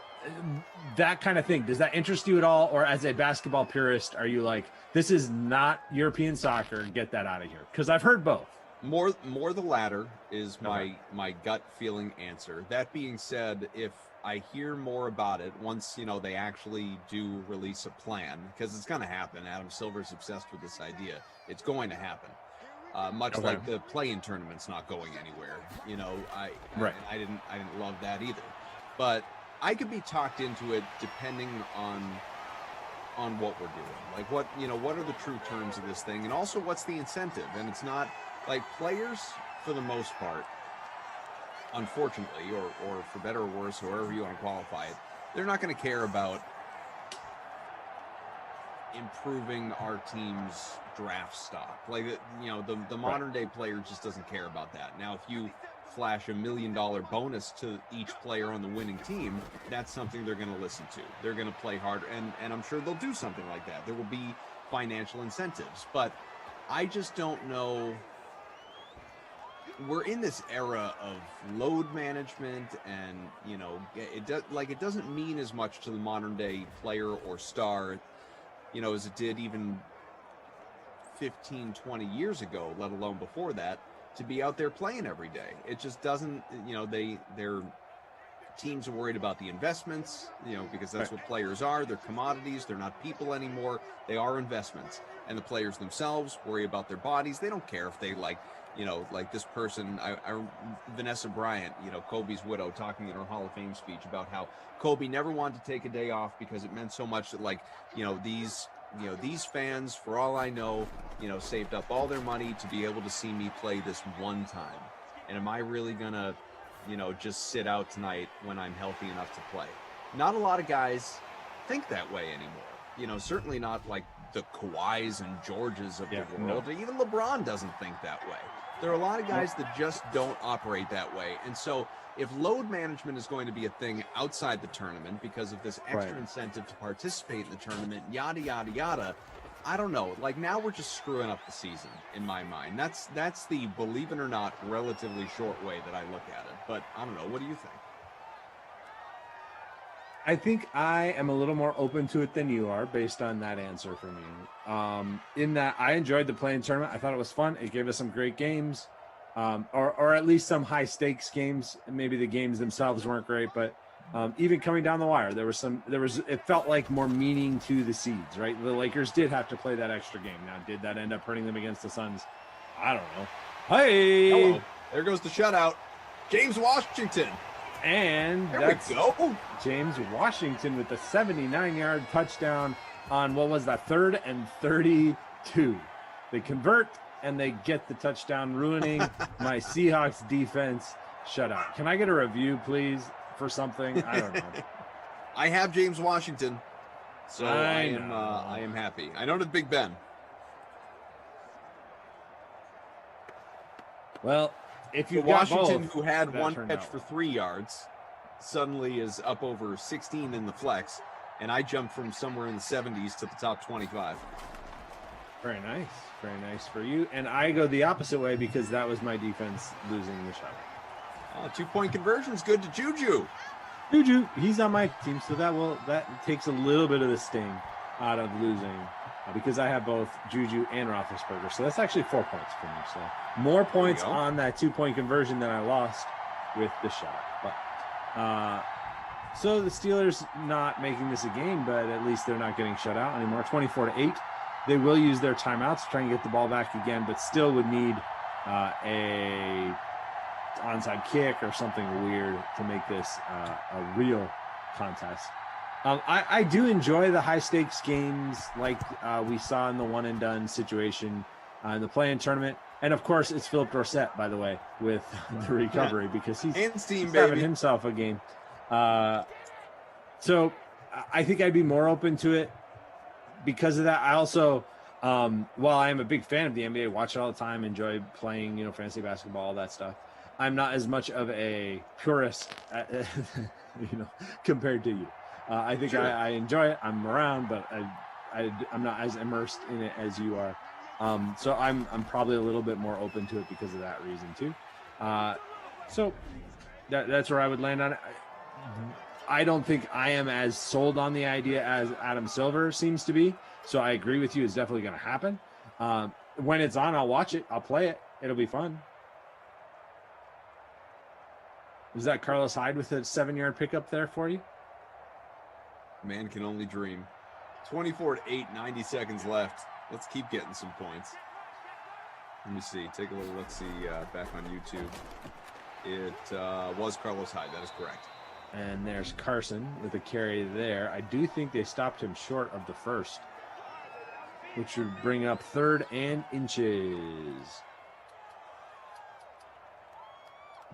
that kind of thing, does that interest you at all? Or as a basketball purist, are you like, this is not European soccer, get that out of here? Because I've heard both. More the latter is my gut feeling answer. That being said, if I hear more about it once they actually do release a plan, because it's going to happen. Adam Silver's obsessed with this idea. It's going to happen. Much like the play-in tournament's not going anywhere. I didn't love that either. But I could be talked into it depending on on what we're doing. Like what are the true terms of this thing, and also what's the incentive? And it's not like players, for the most part, unfortunately, or for better or worse, however you want to qualify it, they're not going to care about improving our team's draft stock. Like, the modern day player just doesn't care about that. Now, if you flash $1 million bonus to each player on the winning team, that's something they're going to listen to. They're going to play harder, and I'm sure they'll do something like that. There will be financial incentives, but I just don't know. We're in this era of load management, and it doesn't mean as much to the modern day player or star, as it did even 15, 20 years ago, let alone before that, to be out there playing every day. It just doesn't, their teams are worried about the investments, because that's what players are. They're commodities. They're not people anymore. They are investments. And the players themselves worry about their bodies. They don't care if they like this person, Vanessa Bryant, Kobe's widow, talking in her Hall of Fame speech about how Kobe never wanted to take a day off because it meant so much that, these fans, for all I know, saved up all their money to be able to see me play this one time. And am I really gonna, just sit out tonight when I'm healthy enough to play? Not a lot of guys think that way anymore. Certainly not like the Kawhis and Georges of the world. No. Even LeBron doesn't think that way. There are a lot of guys that just don't operate that way. And so if load management is going to be a thing outside the tournament because of this extra incentive to participate in the tournament, yada, yada, yada, I don't know. Like, now we're just screwing up the season, in my mind. That's the, believe it or not, relatively short way that I look at it. But I don't know. What do you think? I think I am a little more open to it than you are based on that answer from you. In that I enjoyed the play-in tournament. I thought it was fun. It gave us some great games, or at least some high-stakes games. Maybe the games themselves weren't great, but even coming down the wire, it felt like more meaning to the seeds, right? The Lakers did have to play that extra game. Now, did that end up hurting them against the Suns? I don't know. Hey! Hello. There goes the shutout. James Washington. And that's James Washington with the 79-yard touchdown on, what was that, 3rd and 32. They convert, and they get the touchdown, ruining my Seahawks defense shutout. Can I get a review, please, for something? I don't know. I have James Washington, so I am happy. I know the Big Ben. Well, if you Washington, who had one catch for 3 yards, suddenly is up over 16 in the flex, and I jumped from somewhere in the 70s to the top 25. Very nice for you. And I go the opposite way because that was my defense losing the shot. 2-point conversion's good to Juju. He's on my team, so that takes a little bit of the sting out of losing. Because I have both Juju and Roethlisberger. So that's actually 4 points for me. So more points on that 2-point conversion than I lost with the shot. But so the Steelers not making this a game, but at least they're not getting shut out anymore. 24-8. They will use their timeouts to try and get the ball back again, but still would need a onside kick or something weird to make this a real contest. I do enjoy the high-stakes games like we saw in the one-and-done situation in the play-in tournament. And, of course, it's Philip Dorsett, by the way, with the recovery because he's having himself a game. So I think I'd be more open to it because of that. I also, while I am a big fan of the NBA, watch it all the time, enjoy playing, fantasy basketball, all that stuff, I'm not as much of a purist, compared to you. I think I enjoy it. I'm around, but I'm not as immersed in it as you are. So I'm probably a little bit more open to it because of that reason too. So that's where I would land on it. I don't think I am as sold on the idea as Adam Silver seems to be. So I agree with you. It's definitely going to happen. When it's on, I'll watch it. I'll play it. It'll be fun. Was that Carlos Hyde with a 7-yard pickup there for you? Man can only dream. 24-8, 90 seconds left. Let's keep getting some points. Let me see. Take a little look-see back on YouTube. It was Carlos Hyde. That is correct. And there's Carson with a carry there. I do think they stopped him short of the first, which would bring up 3rd and inches.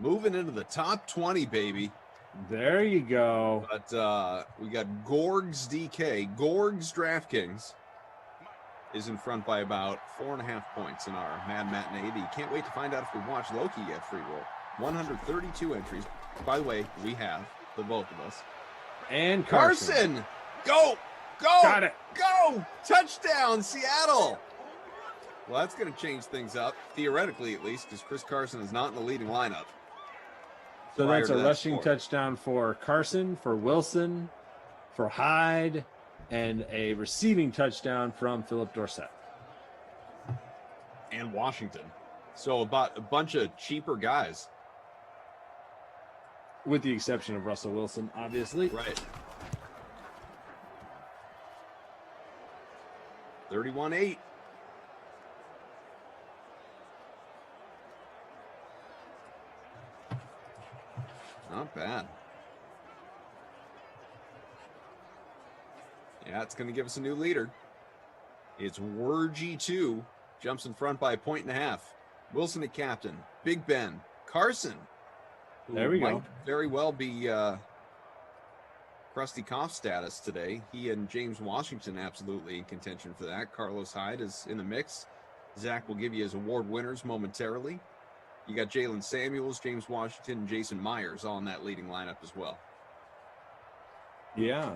Moving into the top 20, baby. There you go. But we got Gorg's DK. Gorg's DraftKings is in front by about 4.5 points in our Mad Matinee. Can't wait to find out if we watch Loki get free roll. 132 entries. By the way, we have the both of us. And Carson. Go! Go! Got it. Go! Touchdown, Seattle! Well, that's going to change things up, theoretically at least, because Chris Carson is not in the leading lineup. So that's a that rushing score. touchdown for Carson, for Wilson, for Hyde, and a receiving touchdown from Philip Dorsett. And Washington. So about a bunch of cheaper guys. With the exception of Russell Wilson, obviously. Right. 31-8. Not bad. Yeah, it's going to give us a new leader. It's Wergy 2. Jumps in front by 1.5. Wilson at captain. Big Ben. Carson. Who There we might go. very well be Krusty Koff status today. He and James Washington absolutely in contention for that. Carlos Hyde is in the mix. Zach will give you his award winners momentarily. You got Jalen Samuels, James Washington, and Jason Myers all in that leading lineup as well. Yeah.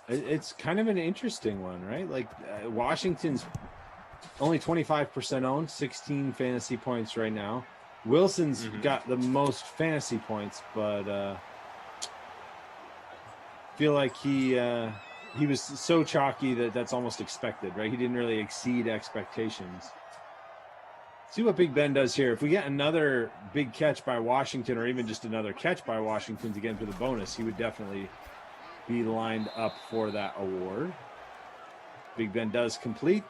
It's kind of an interesting one, right? Like Washington's only 25% owned, 16 fantasy points right now. Wilson's got the most fantasy points, but feel like he was so chalky that's almost expected, right? He didn't really exceed expectations. See what Big Ben does here. If we get another big catch by Washington, or even just another catch by Washington to get into the bonus, he would definitely be lined up for that award. Big Ben does complete.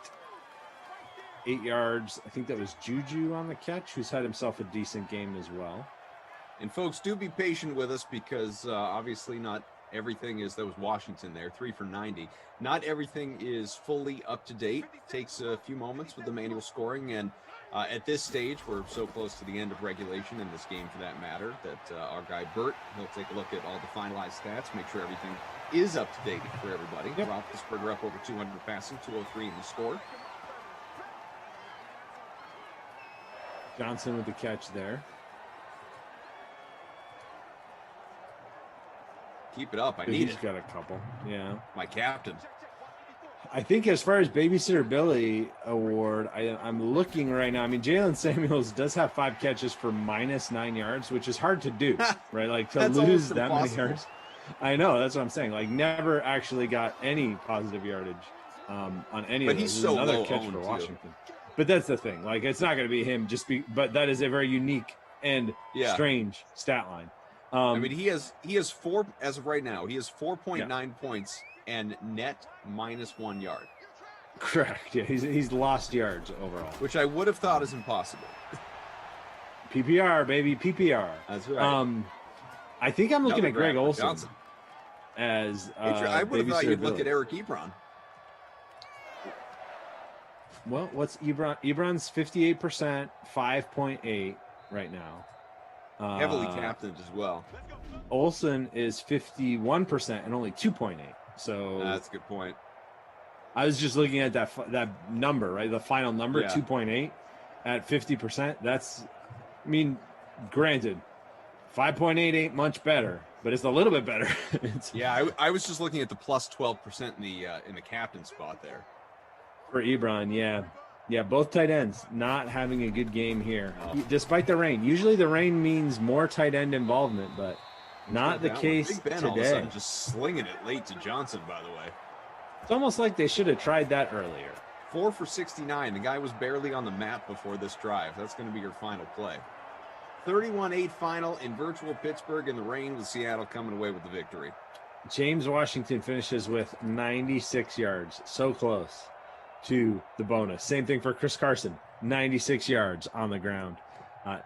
8 yards. I think that was Juju on the catch, who's had himself a decent game as well. And folks, do be patient with us because obviously not everything is, that was Washington there, 3 for 90. Not everything is fully up to date. Takes a few moments with the manual scoring, and at this stage, we're so close to the end of regulation in this game, for that matter, that our guy Bert, he'll take a look at all the finalized stats, make sure everything is up to date for everybody. Yep. Roethlisberger up over 200 passing, 203 in the score. Johnson with the catch there. Keep it up. I need He's it. got a couple. Yeah. My captain. I think as far as Babysitter Billy award, I'm looking right now. I mean, Jalen Samuels does have 5 catches for -9 yards, which is hard to do, right? Like to That's lose almost that many impossible. yards. I know, that's what I'm saying. Like never actually got any positive yardage on any But of those. he's This is so another low catch owned, for too. Washington. But that's the thing. Like it's not going to be him but that is a very unique and Yeah. strange stat line. I mean, he has 4, as of right now, he has 4.9 points and net -1 yard. Correct. Yeah, he's lost yards overall. Which I would have thought is impossible. PPR, baby, PPR. That's right. I think I'm looking Another at Greg draft for Olson Johnson. as I would have thought Babysitter you'd look Billy. at Eric Ebron. Well, what's Ebron? Ebron's 58%, 5.8 right now. Heavily captained as well. Olson is 51% and only 2.8. So That's a good point. I was just looking at that number, right? The final number, Yeah. 2.8 at 50%. That's, I mean, granted, 5.8 ain't much better, but it's a little bit better. Yeah, I was just looking at the plus 12% in the captain spot there. For Ebron, yeah. Yeah, both tight ends not having a good game here, despite the rain. Usually the rain means more tight end involvement, but not the That one. case Big Ben all of a today. sudden just slinging it late to Johnson, by the way. It's almost like they should have tried that earlier. 4 for 69. The guy was barely on the map before this drive. That's going to be your final play. 31-8 final in virtual Pittsburgh in the rain, with Seattle coming away with the victory. James Washington finishes with 96 yards. So close to the bonus. Same thing for Chris Carson. 96 yards on the ground.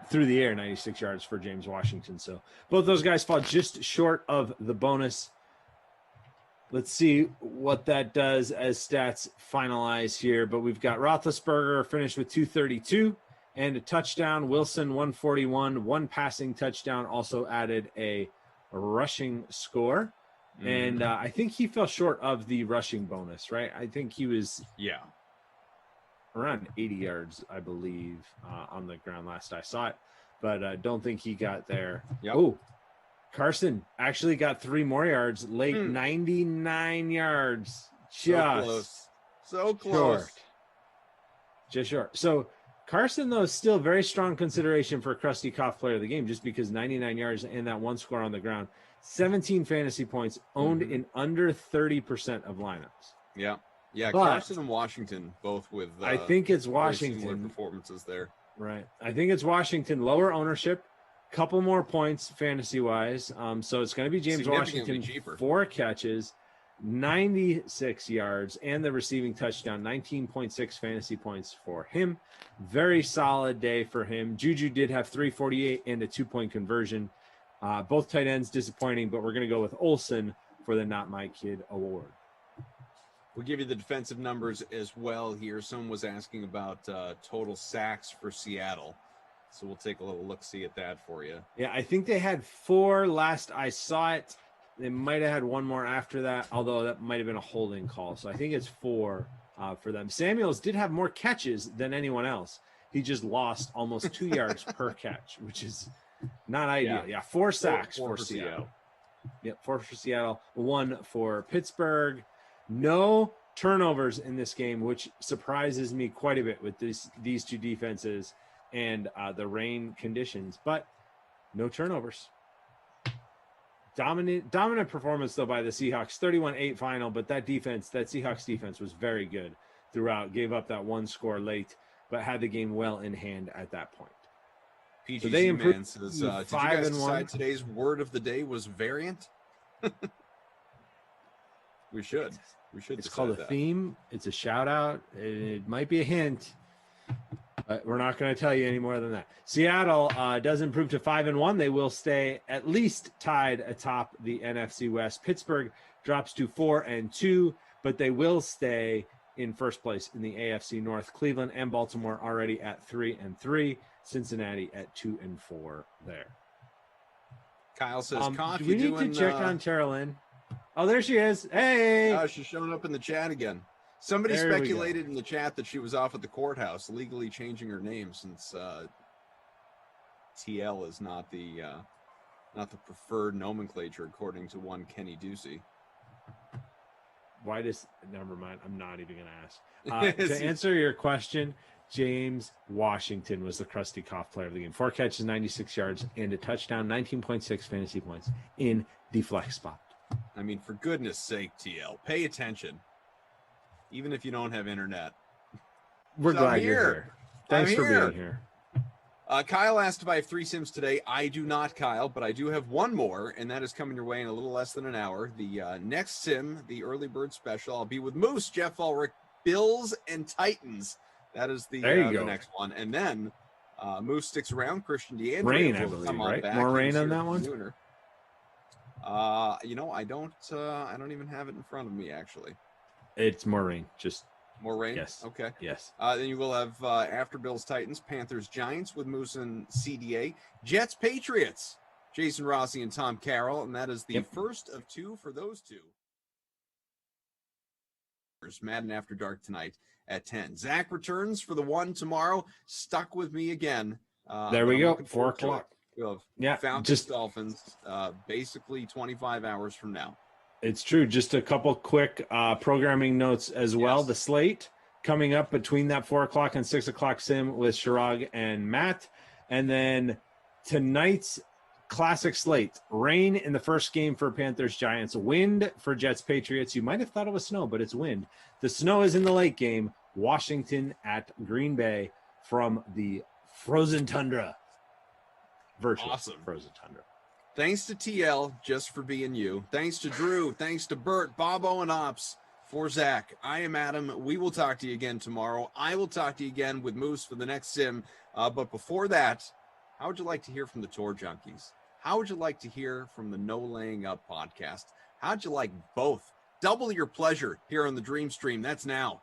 through the air, 96 yards for James Washington. So both those guys fall just short of the bonus. Let's see what that does as stats finalize here. But we've got Roethlisberger finished with 232 and a touchdown. Wilson 141, one passing touchdown, also added a rushing score. Mm-hmm. And I think he fell short of the rushing bonus, right? I think he was around 80 yards, I believe, on the ground last I saw it. But I don't think he got there. Yep. Oh, Carson actually got 3 more yards late, 99 yards. So close. Just short. So Carson, though, is still very strong consideration for Krusty Koff player of the game, just because 99 yards and that one score on the ground. 17 fantasy points, owned in under 30% of lineups. Yeah. Yeah, but Carson and Washington both with I think it's Washington performances there. Right. I think it's Washington, lower ownership, couple more points fantasy-wise. So it's going to be James Washington, cheaper. 4 catches, 96 yards, and the receiving touchdown, 19.6 fantasy points for him. Very solid day for him. Juju did have 348 and a 2-point conversion. Both tight ends disappointing, but we're going to go with Olsen for the Not My Kid award. We'll give you the defensive numbers as well here. Someone was asking about total sacks for Seattle. So we'll take a little look-see at that for you. Yeah, I think they had 4 last I saw it. They might have had 1 more after that, although that might have been a holding call. So I think it's 4 for them. Samuels did have more catches than anyone else. He just lost almost 2 yards per catch, which is not ideal. Yeah, 4 sacks for Seattle. Yep, 4 for Seattle, 1 for Pittsburgh. No turnovers in this game, which surprises me quite a bit with these two defenses and the rain conditions, but no turnovers. Dominant performance, though, by the Seahawks. 31-8 final, but that Seahawks defense was very good throughout. Gave up that 1 score late, but had the game well in hand at that point. PGC so they improved Man says, did you guys decide today's word of the day was variant? We should. It's called a theme. It's a shout out. It might be a hint, but we're not going to tell you any more than that. Seattle does improve to 5-1. They will stay at least tied atop the NFC West. Pittsburgh drops to 4-2, but they will stay in first place in the AFC North. Cleveland and Baltimore already at 3-3. Cincinnati at 2-4 there. Kyle says, do we need to check on Tara Lynn? Oh, there she is. Hey. She's showing up in the chat again. Somebody speculated in the chat that she was off at the courthouse legally changing her name since TL is not the preferred nomenclature according to one Kenny Ducey. Never mind. I'm not even going to ask. To answer your question, James Washington was the Krusty Koff player of the game. 4 catches, 96 yards, and a touchdown, 19.6 fantasy points in the flex spot. I mean, for goodness sake, TL, pay attention. Even if you don't have internet. We're glad you're here. Thanks for being here. Kyle asked if I have 3 sims today. I do not, Kyle, but I do have 1 more, and that is coming your way in a little less than an hour. The next sim, the early bird special, I'll be with Moose, Jeff Ulrich, Bills, and Titans. That is the next one. And then Moose sticks around. Christian DeAndre Rain, I believe, right? More rain on that one? Sooner. I don't even have it in front of me, actually. It's more rain. Just more rain? Yes. Okay. Yes. Then you will have after Bills, Titans, Panthers, Giants with Moose and CDA, Jets, Patriots, Jason Rossi and Tom Carroll, and that is the first of 2 for those 2. Madden After Dark tonight at 10. Zach returns for the 1 tomorrow. Stuck with me again. There we go. 4 o'clock. We'll have Falcons, Dolphins, basically 25 hours from now. It's true. Just a couple quick programming notes as well. The slate coming up between that 4 o'clock and 6 o'clock sim with Shirag and Matt. And then tonight's classic slate. Rain in the first game for Panthers, Giants. Wind for Jets, Patriots. You might have thought it was snow, but it's wind. The snow is in the late game. Washington at Green Bay from the frozen tundra. Virtual frozen tundra. Thanks to TL just for being you. Thanks to Drew. Thanks to Bert, Bobo, and Ops. For Zach, I am Adam. We will talk to you again tomorrow. I will talk to you again with Moose for the next sim. But before that, How would you like to hear from the Tour Junkies? How would you like to hear from the No Laying Up podcast? How'd you like both? Double your pleasure here on the Dream Stream. That's now.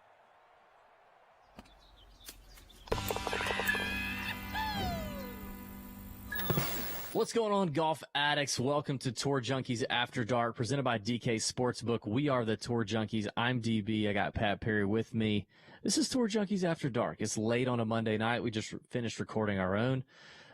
What's going on, golf addicts? Welcome to Tour Junkies After Dark, presented by DK Sportsbook. We are the Tour Junkies. I'm DB. I got Pat Perry with me. This is Tour Junkies After Dark. It's late on a Monday night. We just finished recording our own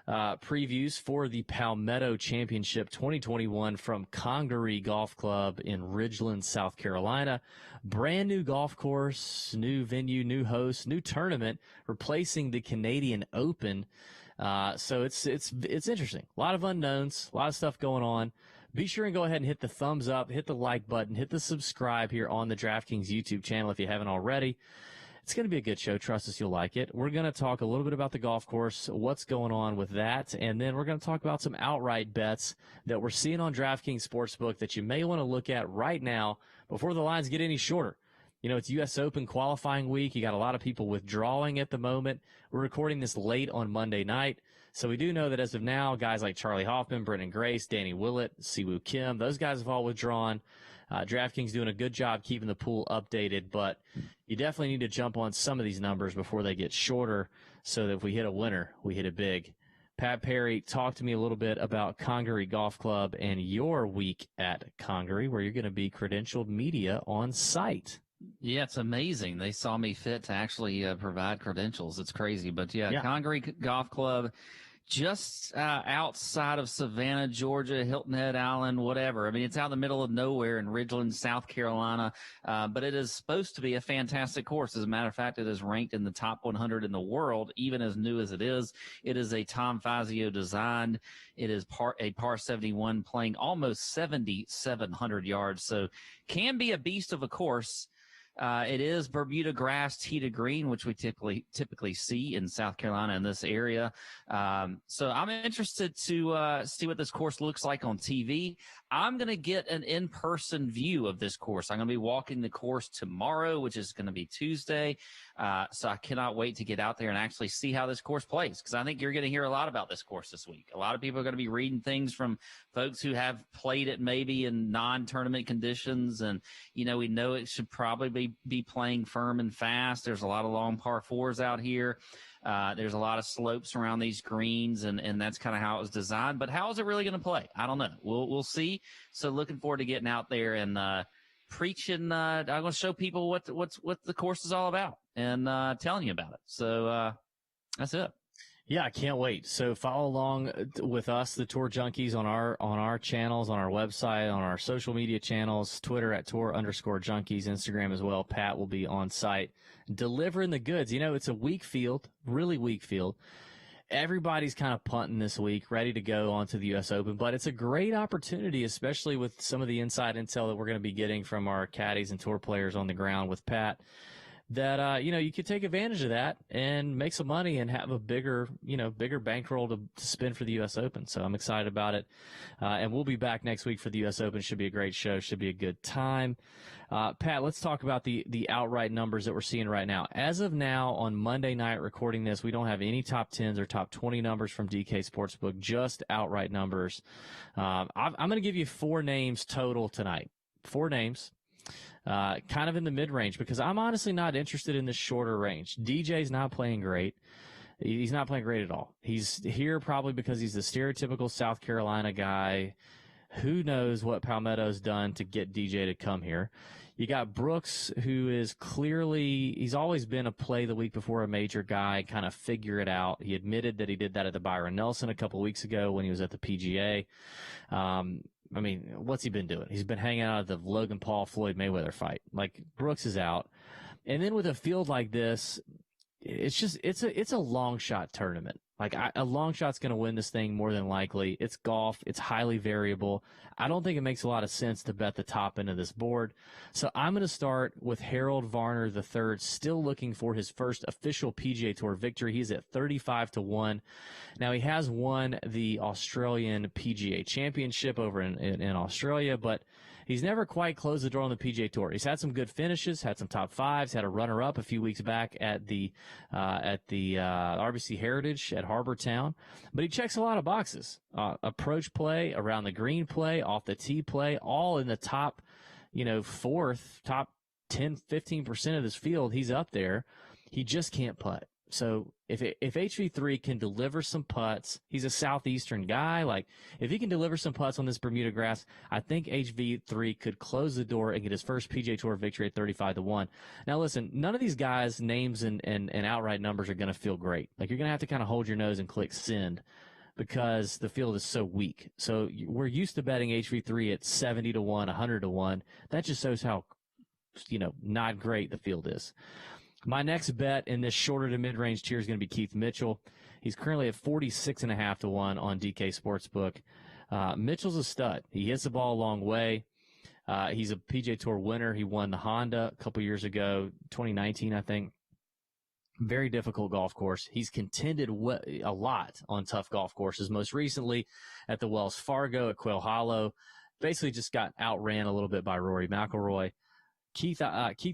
previews for the Palmetto Championship 2021 from Congaree Golf Club in Ridgeland, South Carolina. Brand new golf course, new venue, new host, new tournament, replacing the Canadian Open. So it's interesting. A lot of unknowns, a lot of stuff going on. Be sure and go ahead and hit the thumbs up, hit the like button, hit the subscribe here on the DraftKings YouTube channel if you haven't already. It's going to be a good show. Trust us, you'll like it. We're going to talk a little bit about the golf course, what's going on with that, and then we're going to talk about some outright bets that we're seeing on DraftKings Sportsbook that you may want to look at right now before the lines get any shorter. You know, it's U.S. Open qualifying week. You got a lot of people withdrawing at the moment. We're recording this late on Monday night. So we do know that as of now, guys like Charlie Hoffman, Brendan Grace, Danny Willett, Siwoo Kim, those guys have all withdrawn. DraftKings doing a good job keeping the pool updated, but you definitely need to jump on some of these numbers before they get shorter so that if we hit a winner, we hit it big. Pat Perry, talk to me a little bit about Congaree Golf Club and your week at Congaree, where you're going to be credentialed media on site. Yeah, it's amazing. They saw me fit to actually provide credentials. It's crazy. But yeah. Congaree Golf Club, just outside of Savannah, Georgia, Hilton Head Island, whatever. I mean, it's out in the middle of nowhere in Ridgeland, South Carolina. But it is supposed to be a fantastic course. As a matter of fact, it is ranked in the top 100 in the world, even as new as it is. It is a Tom Fazio designed. It is a par 71 playing almost 7,700 yards. So can be a beast of a course. It is Bermuda grass tee to green, which we typically see in South Carolina in this area. So I'm interested to see what this course looks like on TV. I'm going to get an in-person view of this course. I'm going to be walking the course tomorrow, which is going to be Tuesday. So I cannot wait to get out there and actually see how this course plays, because I think you're going to hear a lot about this course this week. A lot of people are going to be reading things from folks who have played it maybe in non-tournament conditions. And, you know, we know it should probably be playing firm and fast. There's a lot of long par fours out here. There's a lot of slopes around these greens, and that's kind of how it was designed. But how is it really going to play? I don't know. We'll see. So looking forward to getting out there and preaching. I'm going to show people what the course is all about and telling you about it. So that's it. Yeah, I can't wait. So follow along with us, the Tour Junkies, on our channels, on our website, on our social media channels, Twitter at Tour_Junkies, Instagram as well. Pat will be on site delivering the goods. You know, it's a weak field, really weak field. Everybody's kind of punting this week, ready to go onto the U.S. Open, but it's a great opportunity, especially with some of the inside intel that we're going to be getting from our caddies and tour players on the ground with Pat, that, you know, you could take advantage of that and make some money and have a bigger bankroll to spend for the U.S. Open. So I'm excited about it. And we'll be back next week for the U.S. Open. Should be a great show. Should be a good time. Pat, let's talk about the outright numbers that we're seeing right now. As of now, on Monday night recording this, we don't have any top 10s or top 20 numbers from DK Sportsbook, just outright numbers. I'm going to give you 4 names total tonight. 4 names. Kind of in the mid-range, because I'm honestly not interested in this shorter range. DJ's not playing great. He's not playing great at all. He's here probably because he's the stereotypical South Carolina guy. Who knows what Palmetto's done to get DJ to come here. You got Brooks, who is he's always been a play the week before a major guy, kind of figure it out. He admitted that he did that at the Byron Nelson a couple weeks ago when he was at the PGA. I mean, what's he been doing? He's been hanging out at the Logan Paul Floyd Mayweather fight. Like, Brooks is out. And then with a field like this, it's a long shot tournament. Like, a long shot's going to win this thing more than likely. It's golf. It's highly variable. I don't think it makes a lot of sense to bet the top end of this board. So I'm going to start with Harold Varner III, still looking for his first official PGA Tour victory. He's at 35-1. Now, he has won the Australian PGA Championship over in Australia, but he's never quite closed the door on the PGA Tour. He's had some good finishes, had some top fives, had a runner-up a few weeks back at the RBC Heritage at Harbor Town, but he checks a lot of boxes. Approach play, around the green play, off the tee play, all in the top, fourth, top 10, 15% of this field. He's up there. He just can't putt. So if HV3 can deliver some putts, he's a southeastern guy. Like, if he can deliver some putts on this Bermuda grass, I think HV3 could close the door and get his first PGA Tour victory at 35-1. Now, listen, none of these guys' names and outright numbers are going to feel great. Like, you're going to have to kind of hold your nose and click send because the field is so weak. So we're used to betting HV3 at 70-1, 100-1. That just shows how, not great the field is. My next bet in this shorter to mid-range tier is going to be Keith Mitchell. He's currently at 46.5-1 on DK Sportsbook. Mitchell's a stud. He hits the ball a long way. He's a PGA Tour winner. He won the Honda a couple years ago, 2019, I think. Very difficult golf course. He's contended a lot on tough golf courses, most recently at the Wells Fargo at Quail Hollow. Basically just got outran a little bit by Rory McIlroy. Keith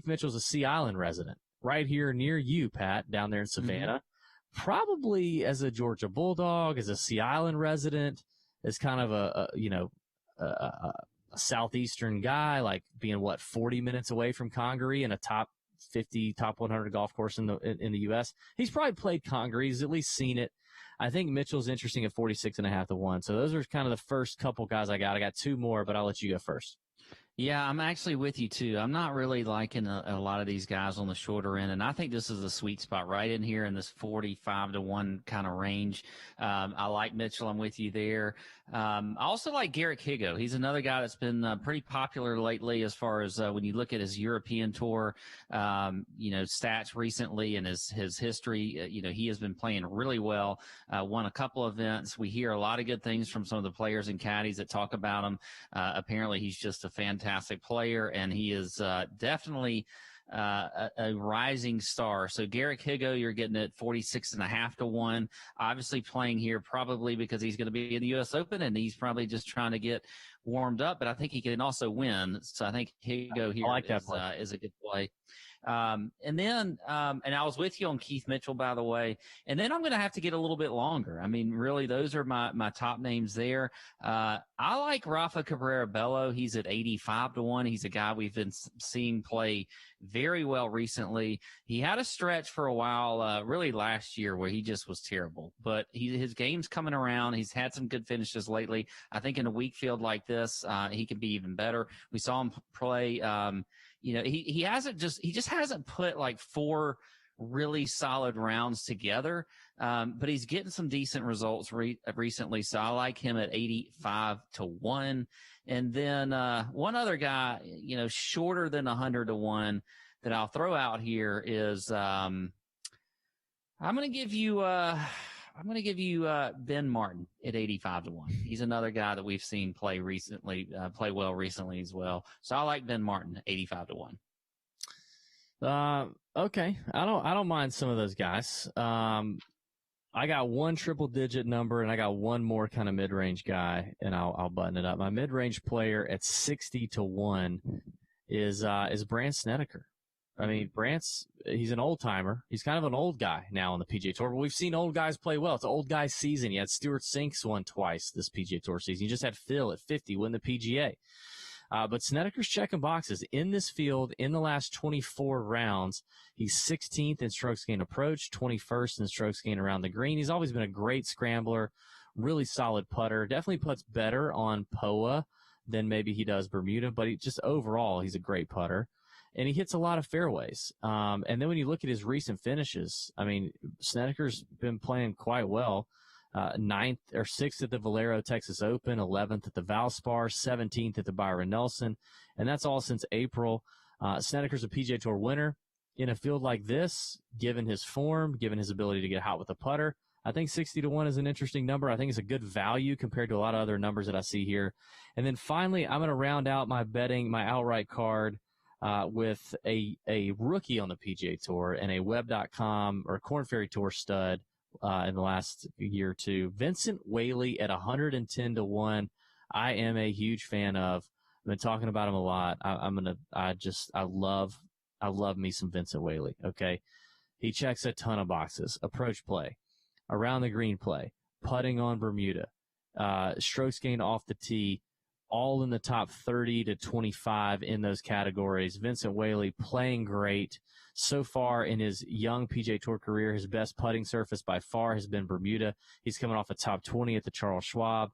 Mitchell's a Sea Island resident. Right here near you, Pat, down there in Savannah. Probably as a Georgia Bulldog, as a Sea Island resident, as kind of a southeastern guy, like being 40 minutes away from Congaree and a top 50, top 100 golf course in the U.S. He's probably played Congaree. He's at least seen it. I think Mitchell's interesting at 46.5-1. So those are kind of the first couple guys I got. I got two more, but I'll let you go first. Yeah, I'm actually with you too. I'm not really liking a lot of these guys on the shorter end, and I think this is a sweet spot right in here in this 45-1 kind of range. I like Mitchell. I'm with you there. I also like Garrett Higo. He's another guy that's been pretty popular lately as far as when you look at his European tour, stats recently and his history. He has been playing really well. Won a couple events. We hear a lot of good things from some of the players and caddies that talk about him. Apparently, he's just a fantastic player, and he is definitely a rising star. So Garrett Higo, you're getting at 46.5-1. Obviously playing here probably because he's going to be in the U.S. Open, and he's probably just trying to get warmed up. But I think he can also win. So I think Higo here is a good play. And I was with you on Keith Mitchell, by the way. And then I'm going to have to get a little bit longer. I mean, really, those are my top names there. I like Rafa Cabrera Bello. He's at 85-1. He's a guy we've been seeing play very well recently. He had a stretch for a while, really last year, where he just was terrible. But his game's coming around. He's had some good finishes lately. I think in a weak field like this, he can be even better. We saw him play. He just hasn't put like 4 really solid rounds together. But he's getting some decent results recently. So I like him at 85-1. And then, one other guy, shorter than 100-1 that I'll throw out here is, I'm going to give you Ben Martin at 85-1. He's another guy that we've seen play well recently as well. So I like Ben Martin, 85-1. Okay. I don't mind some of those guys. I got one triple digit number and I got one more kind of mid-range guy, and I'll button it up. My mid-range player at 60-1 is Brandt Snedeker. I mean, he's an old timer. He's kind of an old guy now on the PGA Tour, but we've seen old guys play well. It's an old guy season. You had Stuart Sinks won twice this PGA Tour season. You just had Phil at 50 win the PGA. But Snedeker's checking boxes in this field in the last 24 rounds. He's 16th in strokes gained approach, 21st in strokes gained around the green. He's always been a great scrambler, really solid putter. Definitely puts better on POA than maybe he does Bermuda, but overall, he's a great putter. And he hits a lot of fairways. And then when you look at his recent finishes, I mean, Snedeker's been playing quite well. 9th or 6th at the Valero Texas Open, 11th at the Valspar, 17th at the Byron Nelson. And that's all since April. Snedeker's a PGA Tour winner. In a field like this, given his form, given his ability to get hot with the putter, I think 60-1 is an interesting number. I think it's a good value compared to a lot of other numbers that I see here. And then finally, I'm going to round out my outright card with a rookie on the PGA Tour and a Web.com or Korn Ferry Tour stud in the last year or two. Vincent Whaley at 110-1. I am a huge fan of. I've been talking about him a lot. I love me some Vincent Whaley. Okay. He checks a ton of boxes. Approach play. around the green play, putting on Bermuda, strokes gained off the tee, all in the top 30 to 25 in those categories. Vincent Whaley playing great. So far in his young PGA Tour career, his best putting surface by far has been Bermuda. He's coming off a top 20 at the Charles Schwab,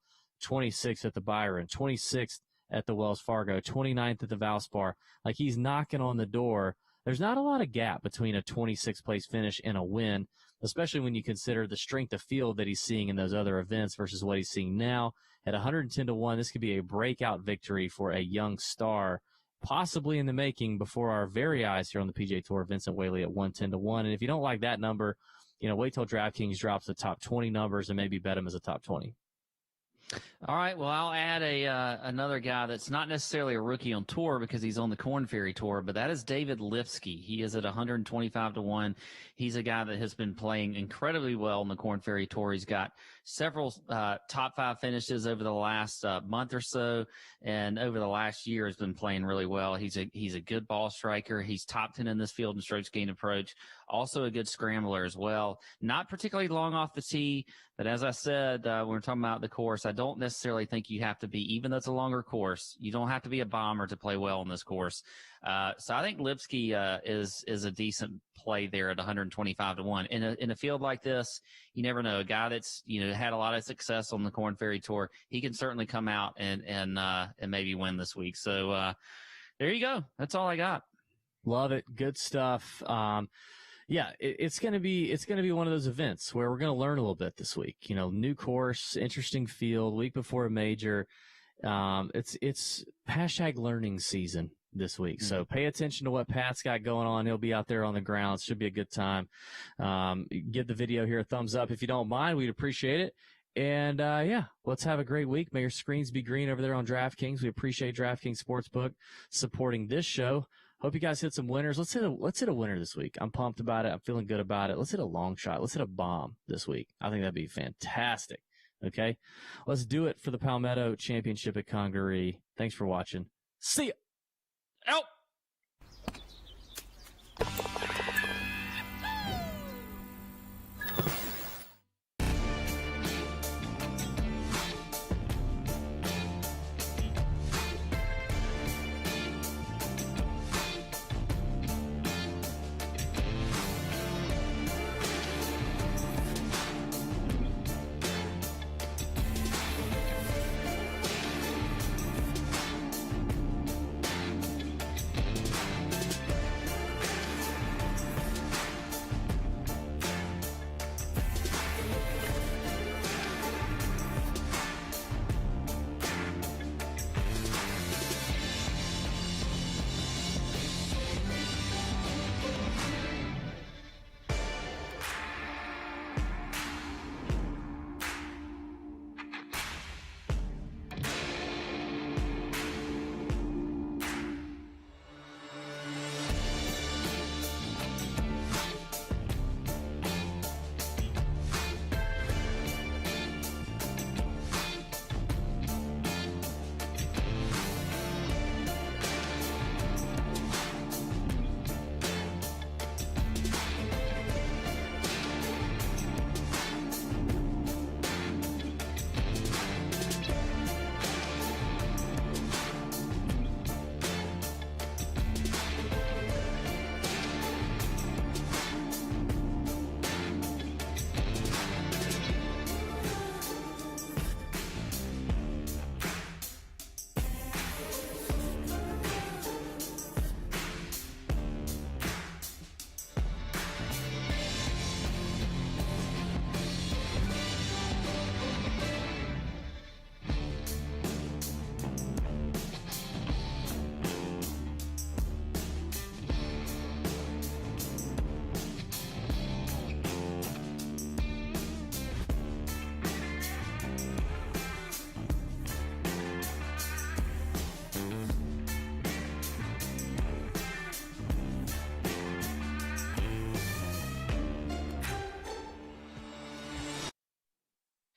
26th at the Byron, 26th at the Wells Fargo, 29th at the Valspar. Like, he's knocking on the door. There's not a lot of gap between a 26th place finish and a win, especially when you consider the strength of field that he's seeing in those other events versus what he's seeing now. At 110 to 1, this could be a breakout victory for a young star, possibly in the making before our very eyes here on the PGA Tour. Vincent Whaley at 110 to 1. And if you don't like that number, wait till DraftKings drops the top 20 numbers and maybe bet him as a top 20. All right. Well, I'll add another guy that's not necessarily a rookie on tour because he's on the Korn Ferry Tour, but that is David Lipsky. He is at 125 to 1. He's a guy that has been playing incredibly well on the Korn Ferry Tour. He's got several top 5 finishes over the last month or so, and over the last year has been playing really well. He's a good ball striker. He's top 10 in this field in strokes gained approach. Also a good scrambler as well. Not particularly long off the tee, but as I said, when we're talking about the course, I don't necessarily think you have to be, even though it's a longer course, you don't have to be a bomber to play well on this course. So I think Lipsky is a decent play there at 125 to 1. In a field like this, you never know. A guy that's had a lot of success on the Korn Ferry Tour, he can certainly come out and maybe win this week. So there you go. That's all I got. Love it. Good stuff. Yeah, it's gonna be one of those events where we're gonna learn a little bit this week. New course, interesting field, week before a major. It's hashtag learning season this week. So pay attention to what Pat's got going on. He'll be out there on the grounds. Should be a good time. Give the video here a thumbs up if you don't mind. We'd appreciate it. And let's have a great week. May your screens be green over there on DraftKings. We appreciate DraftKings Sportsbook supporting this show. Hope you guys hit some winners. Let's hit a winner this week. I'm pumped about it. I'm feeling good about it. Let's hit a long shot. Let's hit a bomb this week. I think that'd be fantastic. Okay, let's do it for the Palmetto Championship at Congaree. Thanks for watching. See ya. Out.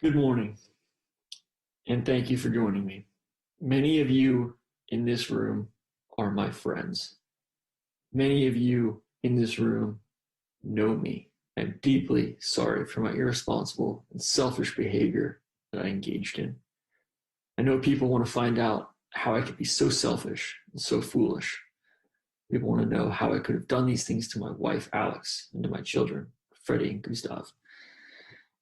Good morning, and thank you for joining me. Many of you in this room are my friends. Many of you in this room know me I'm deeply sorry for my irresponsible and selfish behavior that I engaged in. I know people want to find out how I could be so selfish and so foolish. People want to know how I could have done these things to my wife, Alex, and to my children, Freddie and Gustav.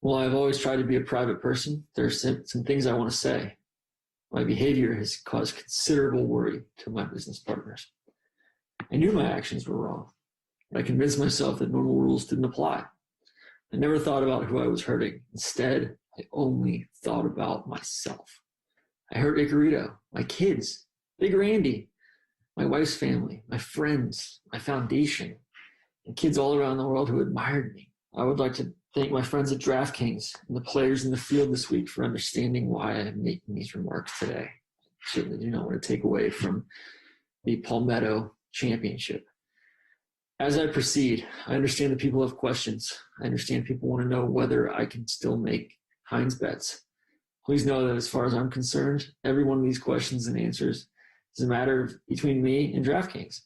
Well, I've always tried to be a private person. There's some things I want to say. My behavior has caused considerable worry to my business partners. I knew my actions were wrong, but I convinced myself that normal rules didn't apply. I never thought about who I was hurting. Instead, I only thought about myself. I hurt Icarito, my kids, Big Randy, my wife's family, my friends, my foundation, and kids all around the world who admired me. I would like to thank my friends at DraftKings and the players in the field this week for understanding why I'm making these remarks today. I certainly do not want to take away from the Palmetto Championship. As I proceed, I understand that people have questions. I understand people want to know whether I can still make Heinz bets. Please know that as far as I'm concerned, every one of these questions and answers is a matter between me and DraftKings.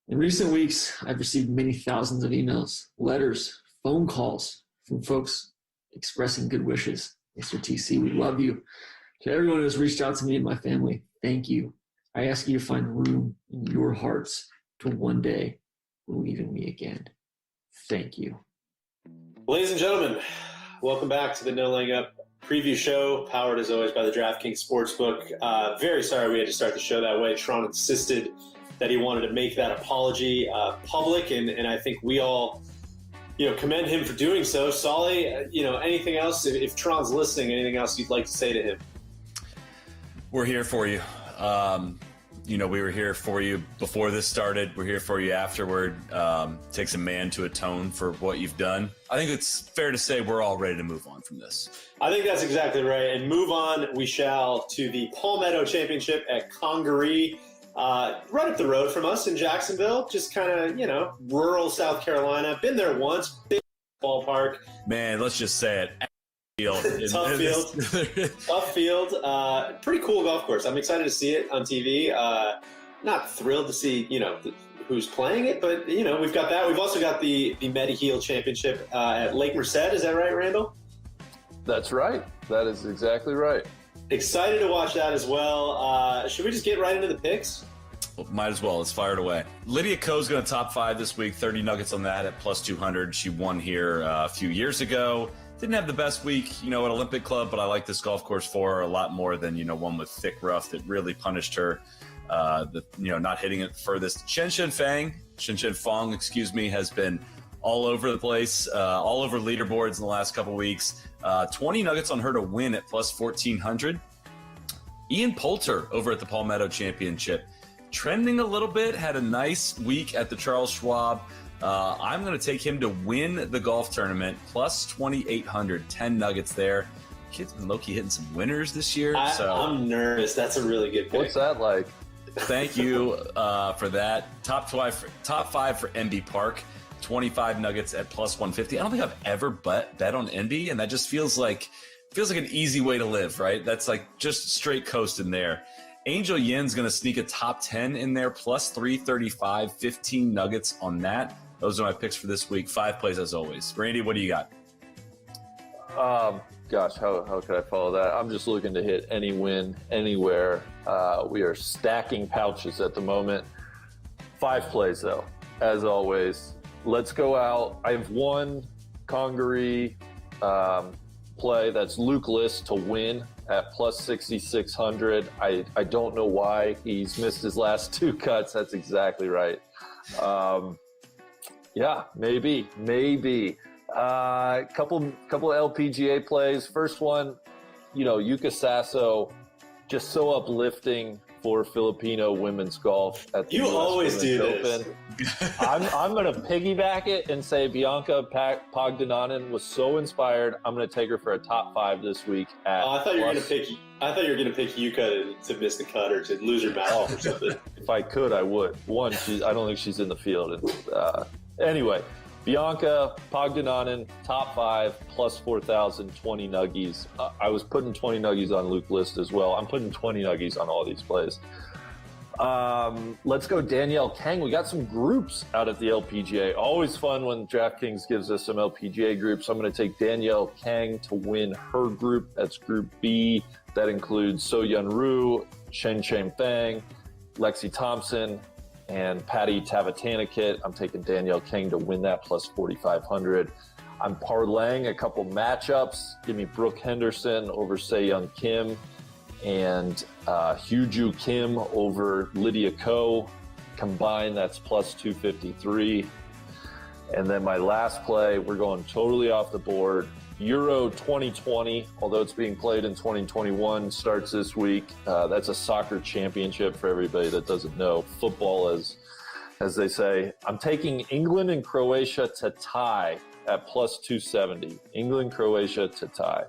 In recent weeks, I've received many thousands of emails, letters, phone calls from folks expressing good wishes. Mr. TC, we love you. To everyone who has reached out to me and my family, thank you. I ask you to find room in your hearts to one day believe in me again. Thank you. Ladies and gentlemen, welcome back to the No Laying Up preview show, powered as always by the DraftKings Sportsbook. Very sorry we had to start the show that way. Tron insisted that he wanted to make that apology public, and I think we all, commend him for doing so. Solly, anything else? If Tron's listening, anything else you'd like to say to him? We're here for you. We were here for you before this started. We're here for you afterward. Takes a man to atone for what you've done. I think it's fair to say we're all ready to move on from this. I think that's exactly right. And move on we shall to the Palmetto Championship at Congaree, right up the road from us in Jacksonville. Just kind of, rural South Carolina. Been there once. Big ballpark. Man, let's just say it. Tough field. Pretty cool golf course. I'm excited to see it on TV. Not thrilled to see who's playing it, but we've got that. We've also got the Mediheel Championship at Lake Merced. Is that right, Randall? That's right. That is exactly right. Excited to watch that as well. Should we just get right into the picks? Well, might as well. Let's fire it away. Lydia Ko's going to top 5 this week. 30 nuggets on that at plus 200. She won here a few years ago. Didn't have the best week, at Olympic Club, but I like this golf course for her a lot more than, one with thick rough that really punished her. Not hitting it furthest. Shen Fong, has been all over the place, all over leaderboards in the last couple weeks. 20 nuggets on her to win at plus 1,400. Ian Poulter over at the Palmetto Championship, trending a little bit, had a nice week at the Charles Schwab. I'm going to take him to win the golf tournament, plus 2,800, 10 nuggets there. Kid's been low-key hitting some winners this year. I'm nervous. That's a really good pick. What's that like? Thank you for that. Top 5 for NB Park, 25 nuggets at plus 150. I don't think I've ever bet on NB, and that just feels like an easy way to live, right? That's like just straight coasting there. Angel Yin's going to sneak a top 10 in there, plus 335, 15 nuggets on that. Those are my picks for this week. 5 plays as always. Randy, what do you got? Gosh, how could I follow that? I'm just looking to hit any win, anywhere. We are stacking pouches at the moment. 5 plays, though, as always. Let's go out. I have one Congaree play. That's Luke List to win at plus 6,600. I don't know why he's missed his last 2 cuts. That's exactly right. Yeah, maybe. Couple LPGA plays. First one, Yuka Sasso, just so uplifting for Filipino women's golf at the You US always Women's do this. Open. I'm going to piggyback it and say Bianca Pagdananan was so inspired. I'm going to take her for a top 5 this week. At I thought you were going to pick Yuka to miss the cut or to lose her matchup or something. If I could, I would. One, I don't think she's in the field. And, anyway, Bianca Pagdananan, top 5, plus 4,000, 20 nuggies. I was putting 20 nuggies on Luke List as well. I'm putting 20 nuggies on all these plays. Let's go Danielle Kang. We got some groups out at the LPGA. Always fun when DraftKings gives us some LPGA groups. I'm going to take Danielle Kang to win her group. That's Group B. That includes So Yun Ryu, Shen Cheng Fang, Lexi Thompson, and Patty Tavatanakit. I'm taking Danielle Kang to win that plus 4,500. I'm parlaying a couple matchups. Give me Brooke Henderson over Se-Young Kim and Hyu-Joo Kim over Lydia Ko. Combined, that's plus 253. And then my last play, we're going totally off the board. Euro 2020, although it's being played in 2021, starts this week. That's a soccer championship for everybody that doesn't know. Football, as they say. I'm taking England and Croatia to tie at plus 270. England, Croatia to tie.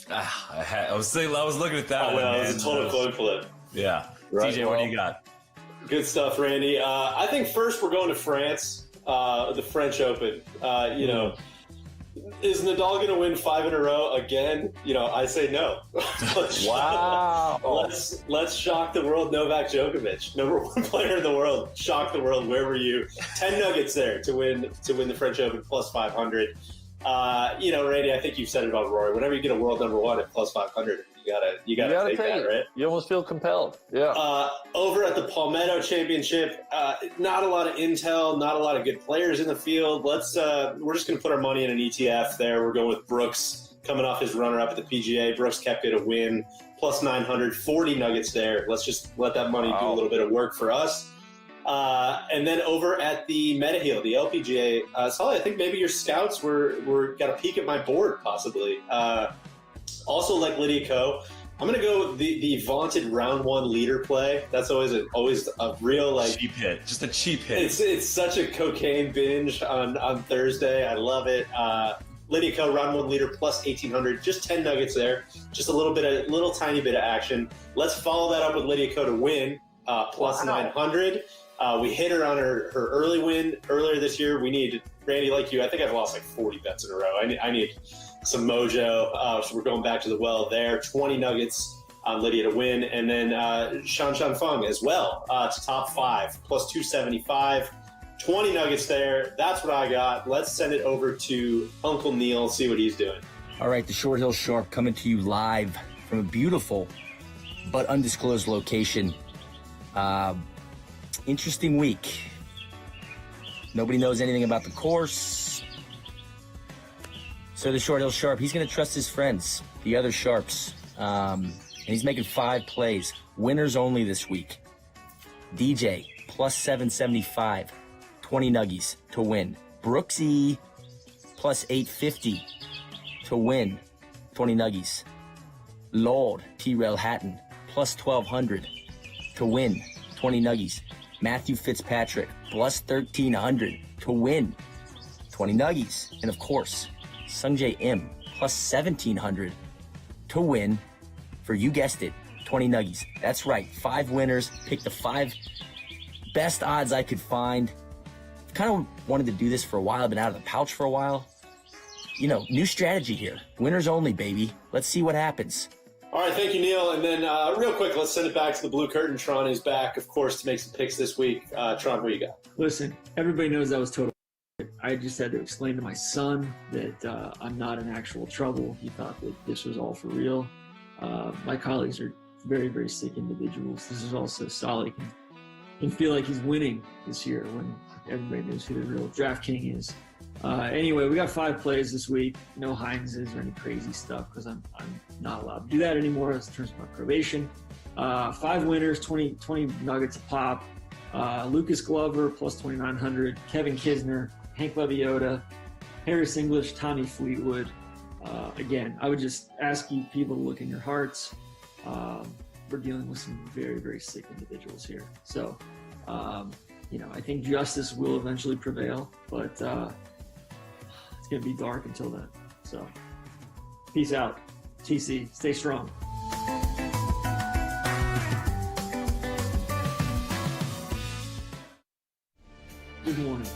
I was looking at that one. Well, it was a total coin flip. Yeah. Right, TJ, what do you got? Good stuff, Randy. I think first we're going to France, the French Open. Is Nadal going to win 5 in a row again? I say no. Let's shock the world. Novak Djokovic, number 1 player in the world. Shock the world. Where were you? 10 nuggets there to win the French Open plus 500. Randy, I think you've said it about Rory. Whenever you get a world number 1 at plus 500, you gotta take that, right? You almost feel compelled. Yeah. Over at the Palmetto Championship, not a lot of intel, not a lot of good players in the field. We're just gonna put our money in an ETF there. We're going with Brooks coming off his runner-up at the PGA. Brooks kept it a win, plus 900, 40 nuggets there. Let's just let that money do a little bit of work for us. And then over at the Mediheal, the LPGA, Solly, I think maybe your scouts got a peek at my board, possibly. Also, like Lydia Ko, I'm going to go the vaunted round 1 leader play. That's always a real cheap hit, just a cheap hit. It's such a cocaine binge on Thursday. I love it. Lydia Ko, round 1 leader plus 1,800, just 10 nuggets there, just a little tiny bit of action. Let's follow that up with Lydia Ko to win plus 900. We hit her on her early win earlier this year. We need, Randy, like you, I think I've lost like 40 bets in a row. I need some mojo. So we're going back to the well there. 20 nuggets on Lydia to win. And then Shan Feng as well to top 5, plus 275. 20 nuggets there. That's what I got. Let's send it over to Uncle Neil, see what he's doing. All right, the Short Hill Sharp coming to you live from a beautiful but undisclosed location. Interesting week. Nobody knows anything about the course. So the Short Hill Sharp, he's going to trust his friends, the other Sharps. And he's making 5 plays. Winners only this week. DJ, plus 775. 20 nuggies to win. Brooksy, plus 850 to win. 20 nuggies. Lord, T-Rail Hatton, plus 1,200 to win. 20 nuggies. Matthew Fitzpatrick, plus 1,300 to win. 20 nuggies. And of course, Sungjae Im, plus 1,700 to win for, you guessed it, 20 nuggies. That's right, 5 winners. Pick the 5 best odds I could find. Kind of wanted to do this for a while. I've been out of the pouch for a while. New strategy here. Winners only, baby. Let's see what happens. All right, thank you, Neil. And then real quick, let's send it back to the Blue Curtain. Tron is back, of course, to make some picks this week. Tron, what you got? Listen, everybody knows that was total. I just had to explain to my son that I'm not in actual trouble. He thought that this was all for real. My colleagues are very, very sick individuals. This is also Solly can feel like he's winning this year when everybody knows who the real DraftKings is. Anyway, we got 5 plays this week. No Heinzes or any crazy stuff because I'm not allowed to do that anymore in terms of my probation. 5 winners, 20 nuggets a pop. Lucas Glover, plus 2,900. Kevin Kisner, Hank Leviota, Harris English, Tommy Fleetwood. Again, I would just ask you people to look in your hearts. We're dealing with some very, very sick individuals here. So, I think justice will eventually prevail, but it's going to be dark until then. So, peace out. TC, stay strong. Good morning.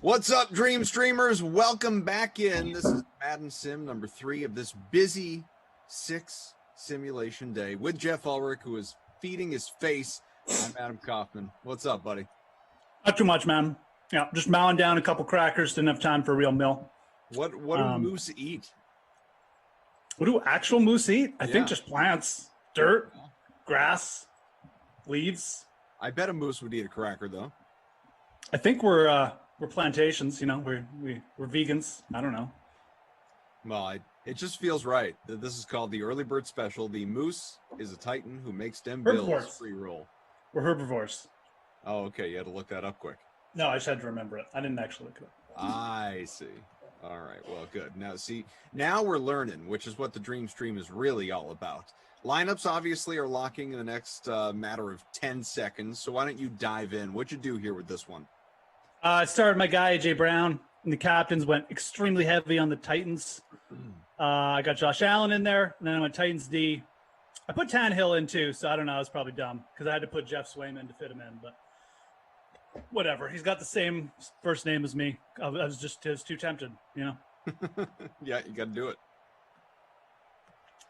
What's up, Dream Streamers? Welcome back in. This is Madden Sim number 3 of this busy 6 simulation day with Jeff Ulrich, who is feeding his face. I'm Adam Kaufman. What's up, buddy? Not too much, man. Yeah, just mowing down a couple crackers. Didn't have time for a real meal. What do moose eat? What do actual moose eat? I think just plants, dirt, grass, leaves. I bet a moose would eat a cracker, though. I think we're plantations. You know, we're vegans. I don't know. Well, it just feels right. This is called the Early Bird Special. The moose is a titan who makes them bills free roll. We're herbivores. Oh, okay. You had to look that up quick. No, I just had to remember it. I didn't actually look it up. I see. All right. Well, good. Now we're learning, which is what the Dream Stream is really all about. Lineups obviously are locking in the next matter of 10 seconds. So why don't you dive in? What'd you do here with this one? I started my guy, AJ Brown, and the captains went extremely heavy on the Titans. I got Josh Allen in there, and then I went Titans D. I put Tannehill in too, so I don't know. I was probably dumb because I had to put Jeff Swayman to fit him in, but whatever. He's got the same first name as me. I was too tempted, you know? Yeah, you got to do it.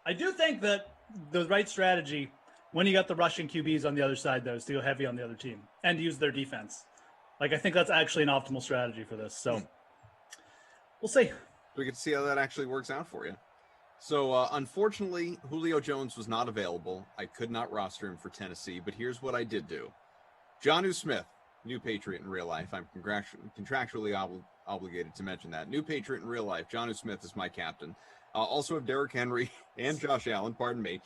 I do think that the right strategy when you got the rushing QBs on the other side, though, is to go heavy on the other team and use their defense. Like, I think that's actually an optimal strategy for this. So we'll see. We can see how that actually works out for you. So, unfortunately, Julio Jones was not available. I could not roster him for Tennessee, but here's what I did do. Jonnu Smith, new Patriot in real life. I'm contractually obligated to mention that. New Patriot in real life. Jonnu Smith is my captain. Also have Derrick Henry and Josh Allen, pardon me.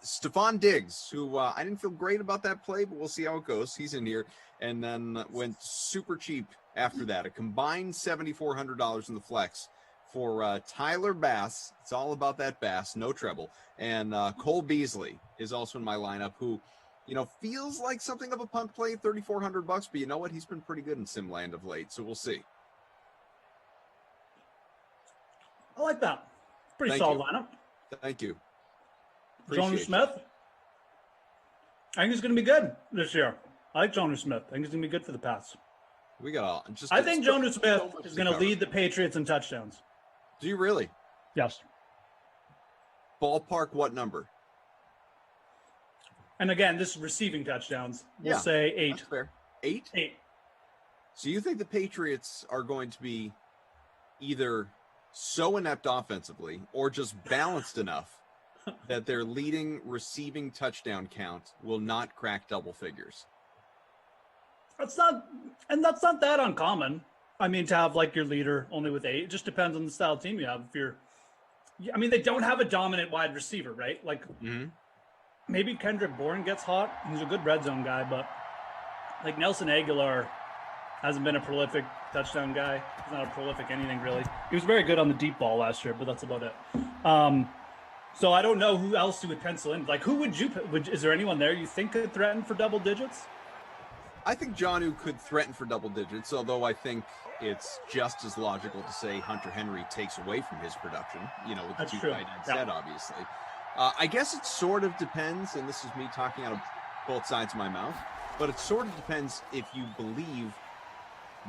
Stephon Diggs, who I didn't feel great about that play, but we'll see how it goes. He's in here. And then went super cheap after that. A combined $7,400 in the flex for Tyler Bass. It's all about that Bass, no treble. And Cole Beasley is also in my lineup, who, you know, feels like something of a punt play, $3,400, but you know what? He's been pretty good in Simland of late, so we'll see. I like that. Pretty solid lineup. Thank you. Jonnu Smith. I think he's going to be good this year. I like Jonnu Smith. I think he's going to be good for the pass. I think Jonnu Smith is going to lead the Patriots in touchdowns. Do you really? Yes. Ballpark what number? And again, this is receiving touchdowns. We'll say 8. That's fair. 8? 8. So you think the Patriots are going to be either so inept offensively or just balanced enough that their leading receiving touchdown count will not crack double figures? That's not that uncommon. I mean, to have like your leader only with 8, it just depends on the style of team you have. They don't have a dominant wide receiver, right? Like maybe Kendrick Bourne gets hot. He's a good red zone guy, but like Nelson Aguilar hasn't been a prolific touchdown guy. He's not a prolific anything really. He was very good on the deep ball last year, but that's about it. So I don't know who else you would pencil in. Like, who would you? Is there anyone there you think could threaten for double digits? I think Jonnu could threaten for double digits, although I think it's just as logical to say Hunter Henry takes away from his production, you know, with the two tight ends set, obviously. I guess it sort of depends, and this is me talking out of both sides of my mouth, but it sort of depends if you believe,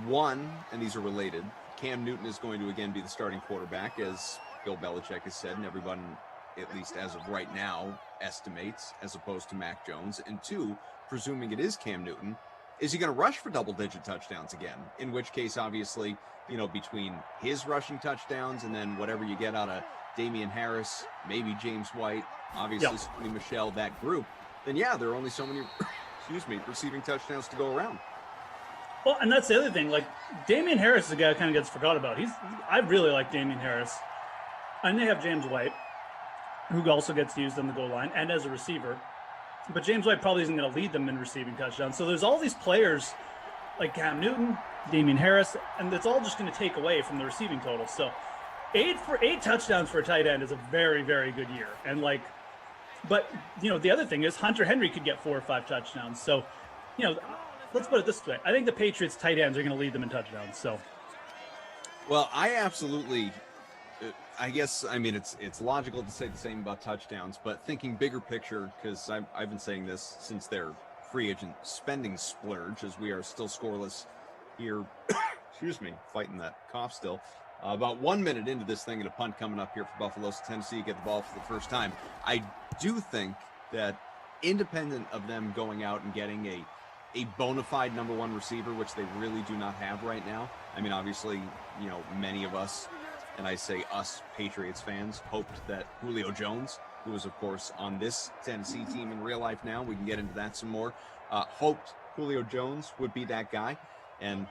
one, and these are related, Cam Newton is going to again be the starting quarterback, as Bill Belichick has said, and everyone, at least as of right now, estimates, as opposed to Mac Jones. And two, presuming it is Cam Newton, is he going to rush for double-digit touchdowns again? In which case, obviously, you know, between his rushing touchdowns and then whatever you get out of Damian Harris, maybe James White, obviously Sony Michel, that group, then yeah, there are only so many, receiving touchdowns to go around. Well, and that's the other thing. Like, Damian Harris is a guy who kind of gets forgot about. I really like Damian Harris. And they have James White, who also gets used on the goal line and as a receiver. But James White probably isn't going to lead them in receiving touchdowns. So there's all these players like Cam Newton, Damian Harris, and it's all just going to take away from the receiving total. So 8 touchdowns for a tight end is a very, very good year. And but you know, the other thing is Hunter Henry could get 4 or 5 touchdowns. So, you know, let's put it this way. I think the Patriots tight ends are going to lead them in touchdowns. So, well, I absolutely, I guess, I mean, it's logical to say the same about touchdowns, but thinking bigger picture, because I've been saying this since their free agent spending splurge, as we are still scoreless here, excuse me, fighting that cough still. About 1 minute into this thing and a punt coming up here for Buffalo. So Tennessee get the ball for the first time. I do think that independent of them going out and getting a bona fide number one receiver, which they really do not have right now. I mean, obviously, you know, many of us, and I say us Patriots fans, hoped that Julio Jones, who is, of course, on this Tennessee team in real life now, we can get into that some more, hoped Julio Jones would be that guy. And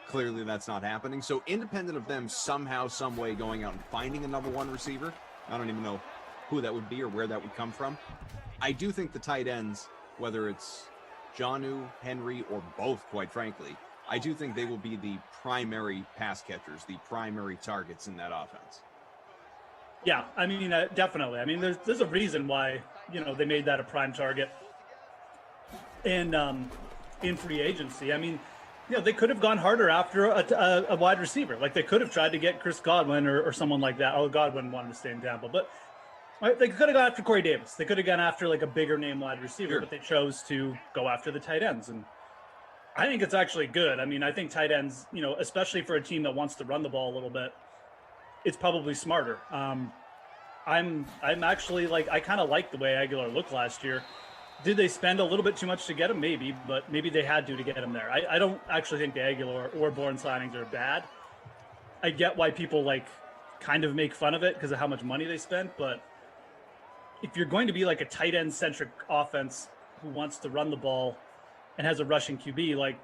clearly that's not happening. So independent of them somehow, some way going out and finding a number one receiver, I don't even know who that would be or where that would come from. I do think the tight ends, whether it's Jonnu, Henry, or both, quite frankly, I do think they will be the primary pass catchers, the primary targets in that offense. Yeah, I mean, definitely. I mean, there's a reason why, you know, they made that a prime target in free agency. I mean, you know, they could have gone harder after a wide receiver. Like, they could have tried to get Chris Godwin or someone like that. Oh, Godwin wanted to stay in Tampa. But they could have gone after Corey Davis. They could have gone after, like, a bigger name wide receiver, but they chose to go after the tight ends. And I think it's actually good. I mean, I think tight ends, you know, especially for a team that wants to run the ball a little bit, it's probably smarter. I'm actually, like, I kind of like the way Aguilar looked last year. Did they spend a little bit too much to get him? Maybe, but maybe they had to get him there. I don't actually think the Aguilar or Bourne signings are bad. I get why people, like, kind of make fun of it because of how much money they spent, but if you're going to be like a tight end centric offense who wants to run the ball and has a rushing QB, like,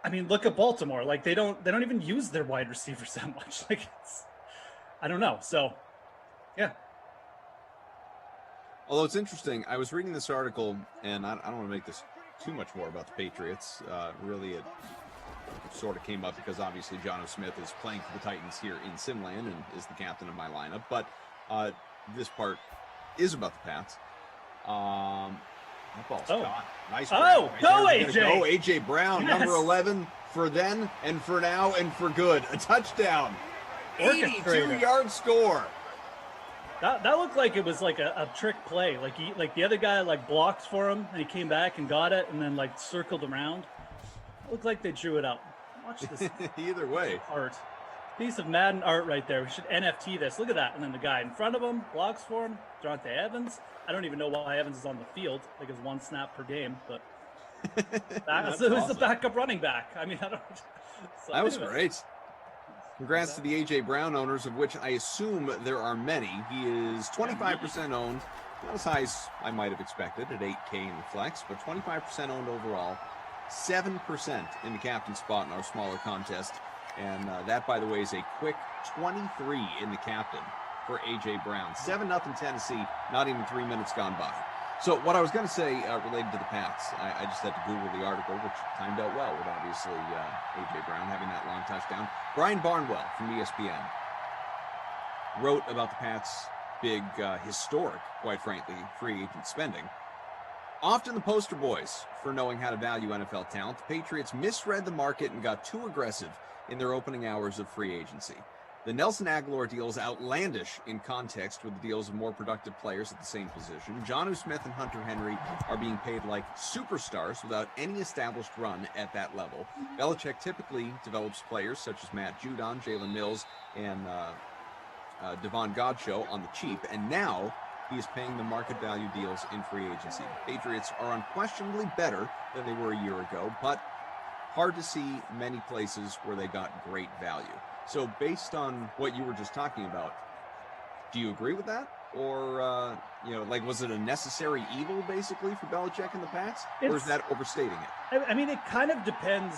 I mean, look at Baltimore. Like, they don't even use their wide receivers that much. Like, I don't know. So, yeah. Although it's interesting, I was reading this article, and I don't want to make this too much more about the Patriots. Really, it sort of came up because obviously Jonnu Smith is playing for the Titans here in Simland and is the captain of my lineup. But this part is about the Pats. That ball's gone. Nice. Oh, go AJ. Go AJ Brown, Yes. number 11 for then and for now and for good. A touchdown. 82-yard score. That looked like it was like a trick play. Like the other guy like blocked for him and he came back and got it and then like circled around. It looked like they drew it up. Watch this. Either way. Art. Piece of Madden art right there. We should NFT this. Look at that. And then the guy in front of him blocks for him. Jonte Evans. I don't even know why Evans is on the field. Like it's one snap per game, but that's who's the backup running back. I mean, I don't. So That was anyway. great. Congrats to the A.J. Brown owners, of which I assume there are many. He is 25% owned, not as high as I might have expected at 8K in the flex, but 25% owned overall, 7% in the captain spot in our smaller contest. And that, by the way, is a quick 23 in the captain for A.J. Brown. 7-0 Tennessee, not even 3 minutes gone by. So what I was going to say related to the Pats, I just had to Google the article, which timed out well with obviously A.J. Brown having that long touchdown. Brian Barnwell from ESPN wrote about the Pats' big, historic, quite frankly, free agent spending. Often the poster boys for knowing how to value NFL talent, the Patriots misread the market and got too aggressive in their opening hours of free agency. The Nelson Aguilar deal is outlandish in context with the deals of more productive players at the same position. Jonnu Smith and Hunter Henry are being paid like superstars without any established run at that level. Belichick typically develops players such as Matt Judon, Jalen Mills, and Devon Godchaux on the cheap, and now he is paying the market value deals in free agency. The Patriots are unquestionably better than they were a year ago, but hard to see many places where they got great value. So based on what you were just talking about, do you agree with that? Or, like, was it a necessary evil, basically, for Belichick and the Pats? Or is that overstating it? I mean, it kind of depends.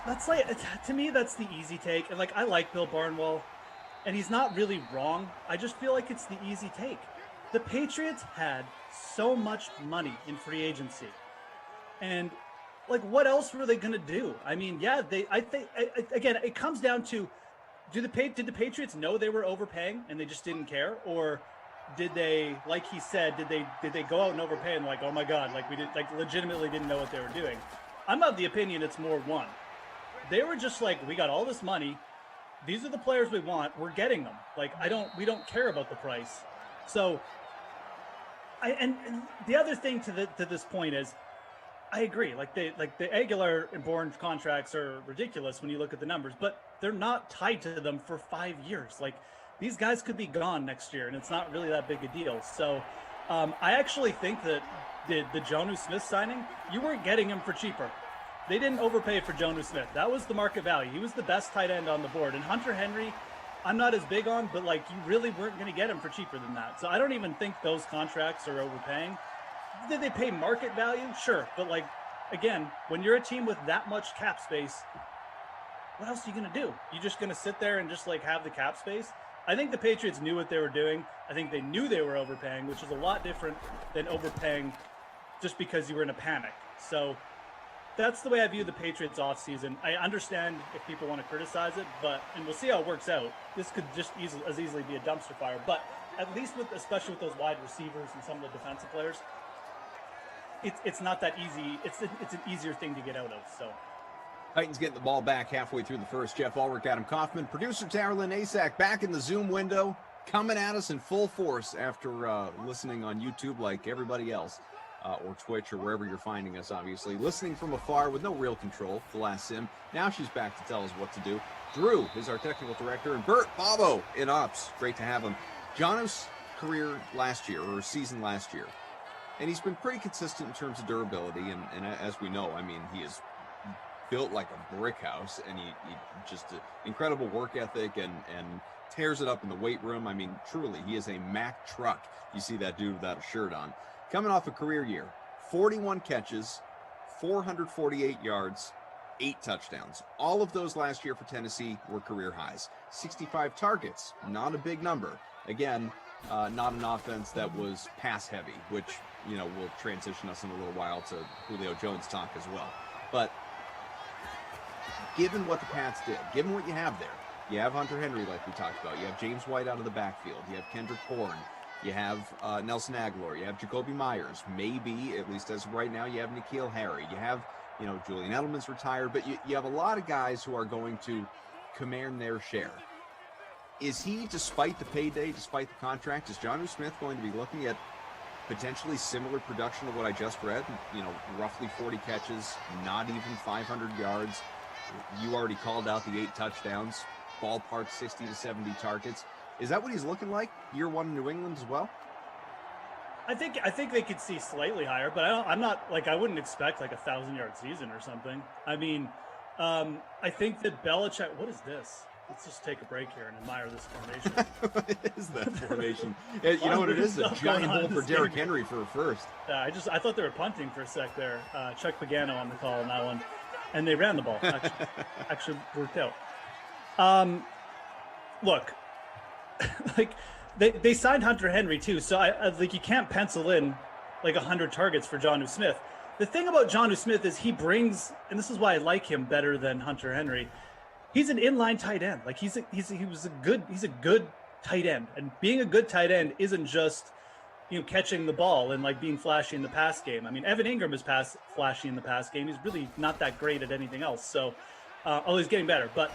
That's like, to me, that's the easy take. And, like, I like Bill Barnwell, and he's not really wrong. I just feel like it's the easy take. The Patriots had so much money in free agency. And like, what else were they going to do? I mean, yeah, I think, again, it comes down to, did the Patriots know they were overpaying and they just didn't care? Or did they, like he said, did they go out and overpay and like, oh my God, like we did, like legitimately didn't know what they were doing? I'm of the opinion it's more one. They were just like, we got all this money. These are the players we want. We're getting them. Like, we don't care about the price. So, and the other thing to this point is, I agree. Like the Aguilar and Bourne contracts are ridiculous when you look at the numbers, but they're not tied to them for 5 years. Like these guys could be gone next year, and it's not really that big a deal. So I actually think that the Jonnu Smith signing, you weren't getting him for cheaper. They didn't overpay for Jonnu Smith. That was the market value. He was the best tight end on the board. And Hunter Henry, I'm not as big on, but like you really weren't going to get him for cheaper than that. So I don't even think those contracts are overpaying. Did they pay market value? Sure. But like, again, when you're a team with that much cap space, what else are you going to do? You just going to sit there and just like have the cap space? I think the Patriots knew what they were doing. I think they knew they were overpaying, which is a lot different than overpaying just because you were in a panic. So that's the way I view the Patriots offseason. I understand if people want to criticize it, and we'll see how it works out. This could just as easily be a dumpster fire. But at least especially with those wide receivers and some of the defensive players, it's not that easy. It's an easier thing to get out of. So Titans getting the ball back halfway through the first. Jeff Ulrich, Adam Kaufman, producer Taryn Asak back in the Zoom window, coming at us in full force after listening on YouTube like everybody else. Or Twitch or wherever you're finding us, obviously. Listening from afar with no real control, the last sim. Now she's back to tell us what to do. Drew is our technical director, and Bert Bobo in ops. Great to have him. Jonnu's career last year, or season last year, and he's been pretty consistent in terms of durability, and as we know, I mean, he is built like a brick house, and he just incredible work ethic and tears it up in the weight room. I mean, truly, he is a Mack truck. You see that dude without a shirt on. Coming off a career year, 41 catches, 448 yards, 8 touchdowns. All of those last year for Tennessee were career highs. 65 targets, not a big number. Again, not an offense that was pass heavy, which, you know, will transition us in a little while to Julio Jones talk as well. But given what the Pats did, given what you have there, you have Hunter Henry like we talked about, you have James White out of the backfield, you have Kendrick Bourne, you have Nelson Aguilar, you have Jacoby Myers, maybe, at least as of right now, you have N'Keal Harry, you have, you know, Julian Edelman's retired, but you have a lot of guys who are going to command their share. Is he, despite the payday, despite the contract, is Jonnu Smith going to be looking at potentially similar production to what I just read? You know, roughly 40 catches, not even 500 yards. You already called out the 8 touchdowns, ballpark 60 to 70 targets. Is that what he's looking like year one in New England as well? I think they could see slightly higher, but I'm not like, I wouldn't expect like 1,000-yard season or something. I mean, I think that Belichick. What is this? Let's just take a break here and admire this formation. What is that formation? You know what it is? A giant hole for Derrick Henry for a first. I thought they were punting for a sec there. Chuck Pagano on the call on that one, and they ran the ball. Actually worked out. Look. Like they signed Hunter Henry too, so I like you can't pencil in like 100 targets for Jonnu Smith. The thing about Jonnu Smith is he brings, and this is why I like him better than Hunter Henry. He's an inline tight end. Like he's a good tight end, and being a good tight end isn't just, you know, catching the ball and like being flashy in the pass game. I mean, Evan Ingram is flashy in the pass game. He's really not that great at anything else. So, although he's getting better, but.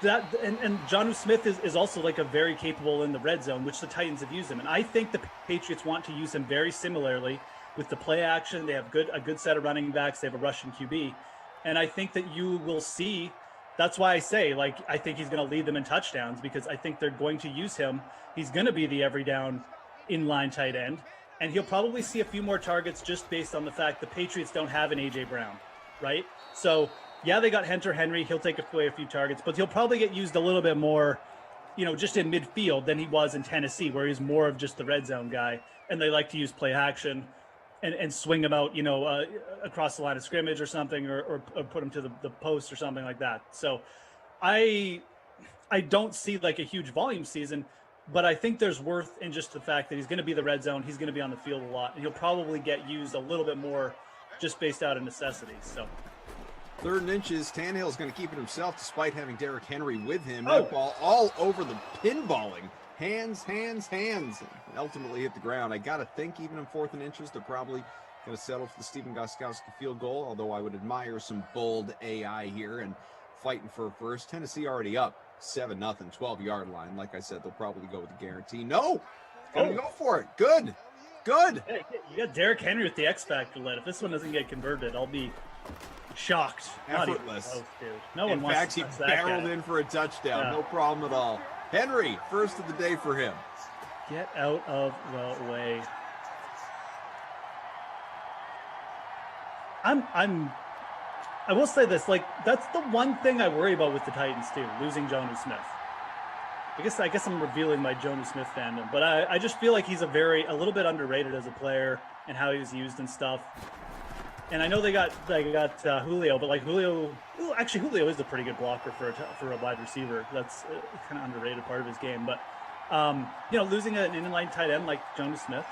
That and Jonnu Smith is also like a very capable in the red zone, which the Titans have used him. And I think the Patriots want to use him very similarly with the play action. They have a good set of running backs. They have a Russian QB. And I think that you will see, that's why I say, like, I think he's going to lead them in touchdowns because I think they're going to use him. He's going to be the every down inline tight end. And he'll probably see a few more targets just based on the fact the Patriots don't have an A.J. Brown, right? So, yeah, they got Hunter Henry. He'll take away a few targets, but he'll probably get used a little bit more, you know, just in midfield than he was in Tennessee, where he's more of just the red zone guy. And they like to use play action and swing him out, you know, across the line of scrimmage or something, or put him to the post or something like that. So I don't see like a huge volume season, but I think there's worth in just the fact that he's going to be the red zone. He's going to be on the field a lot, and he'll probably get used a little bit more just based out of necessity. So. 3rd and inches. Tannehill's going to keep it himself despite having Derrick Henry with him. That ball all over the pinballing. Hands. Ultimately hit the ground. I got to think even in 4th and inches, they're probably going to settle for the Stephen Gostkowski field goal, although I would admire some bold AI here and fighting for a first. Tennessee already up 7-0, 12-yard line. Like I said, they'll probably go with the guarantee. No! Going to go for it. Good. Good. Hey, you got Derrick Henry with the X Factor lid. If this one doesn't get converted, I'll be shocked. Not even Effortless. close, dude. No one In wants fact, to he touch that barreled guy. in for a touchdown. Yeah. No problem at all. Henry, first of the day for him. Get out of the way. I will say this, like, that's the one thing I worry about with the Titans too, losing Jonnu Smith. I guess I'm revealing my Jonnu Smith fandom, but I just feel like he's a little bit underrated as a player and how he was used and stuff. And I know they got Julio, but like Julio is a pretty good blocker for a wide receiver. That's kind of underrated part of his game. But losing an inline tight end like Jonnu Smith,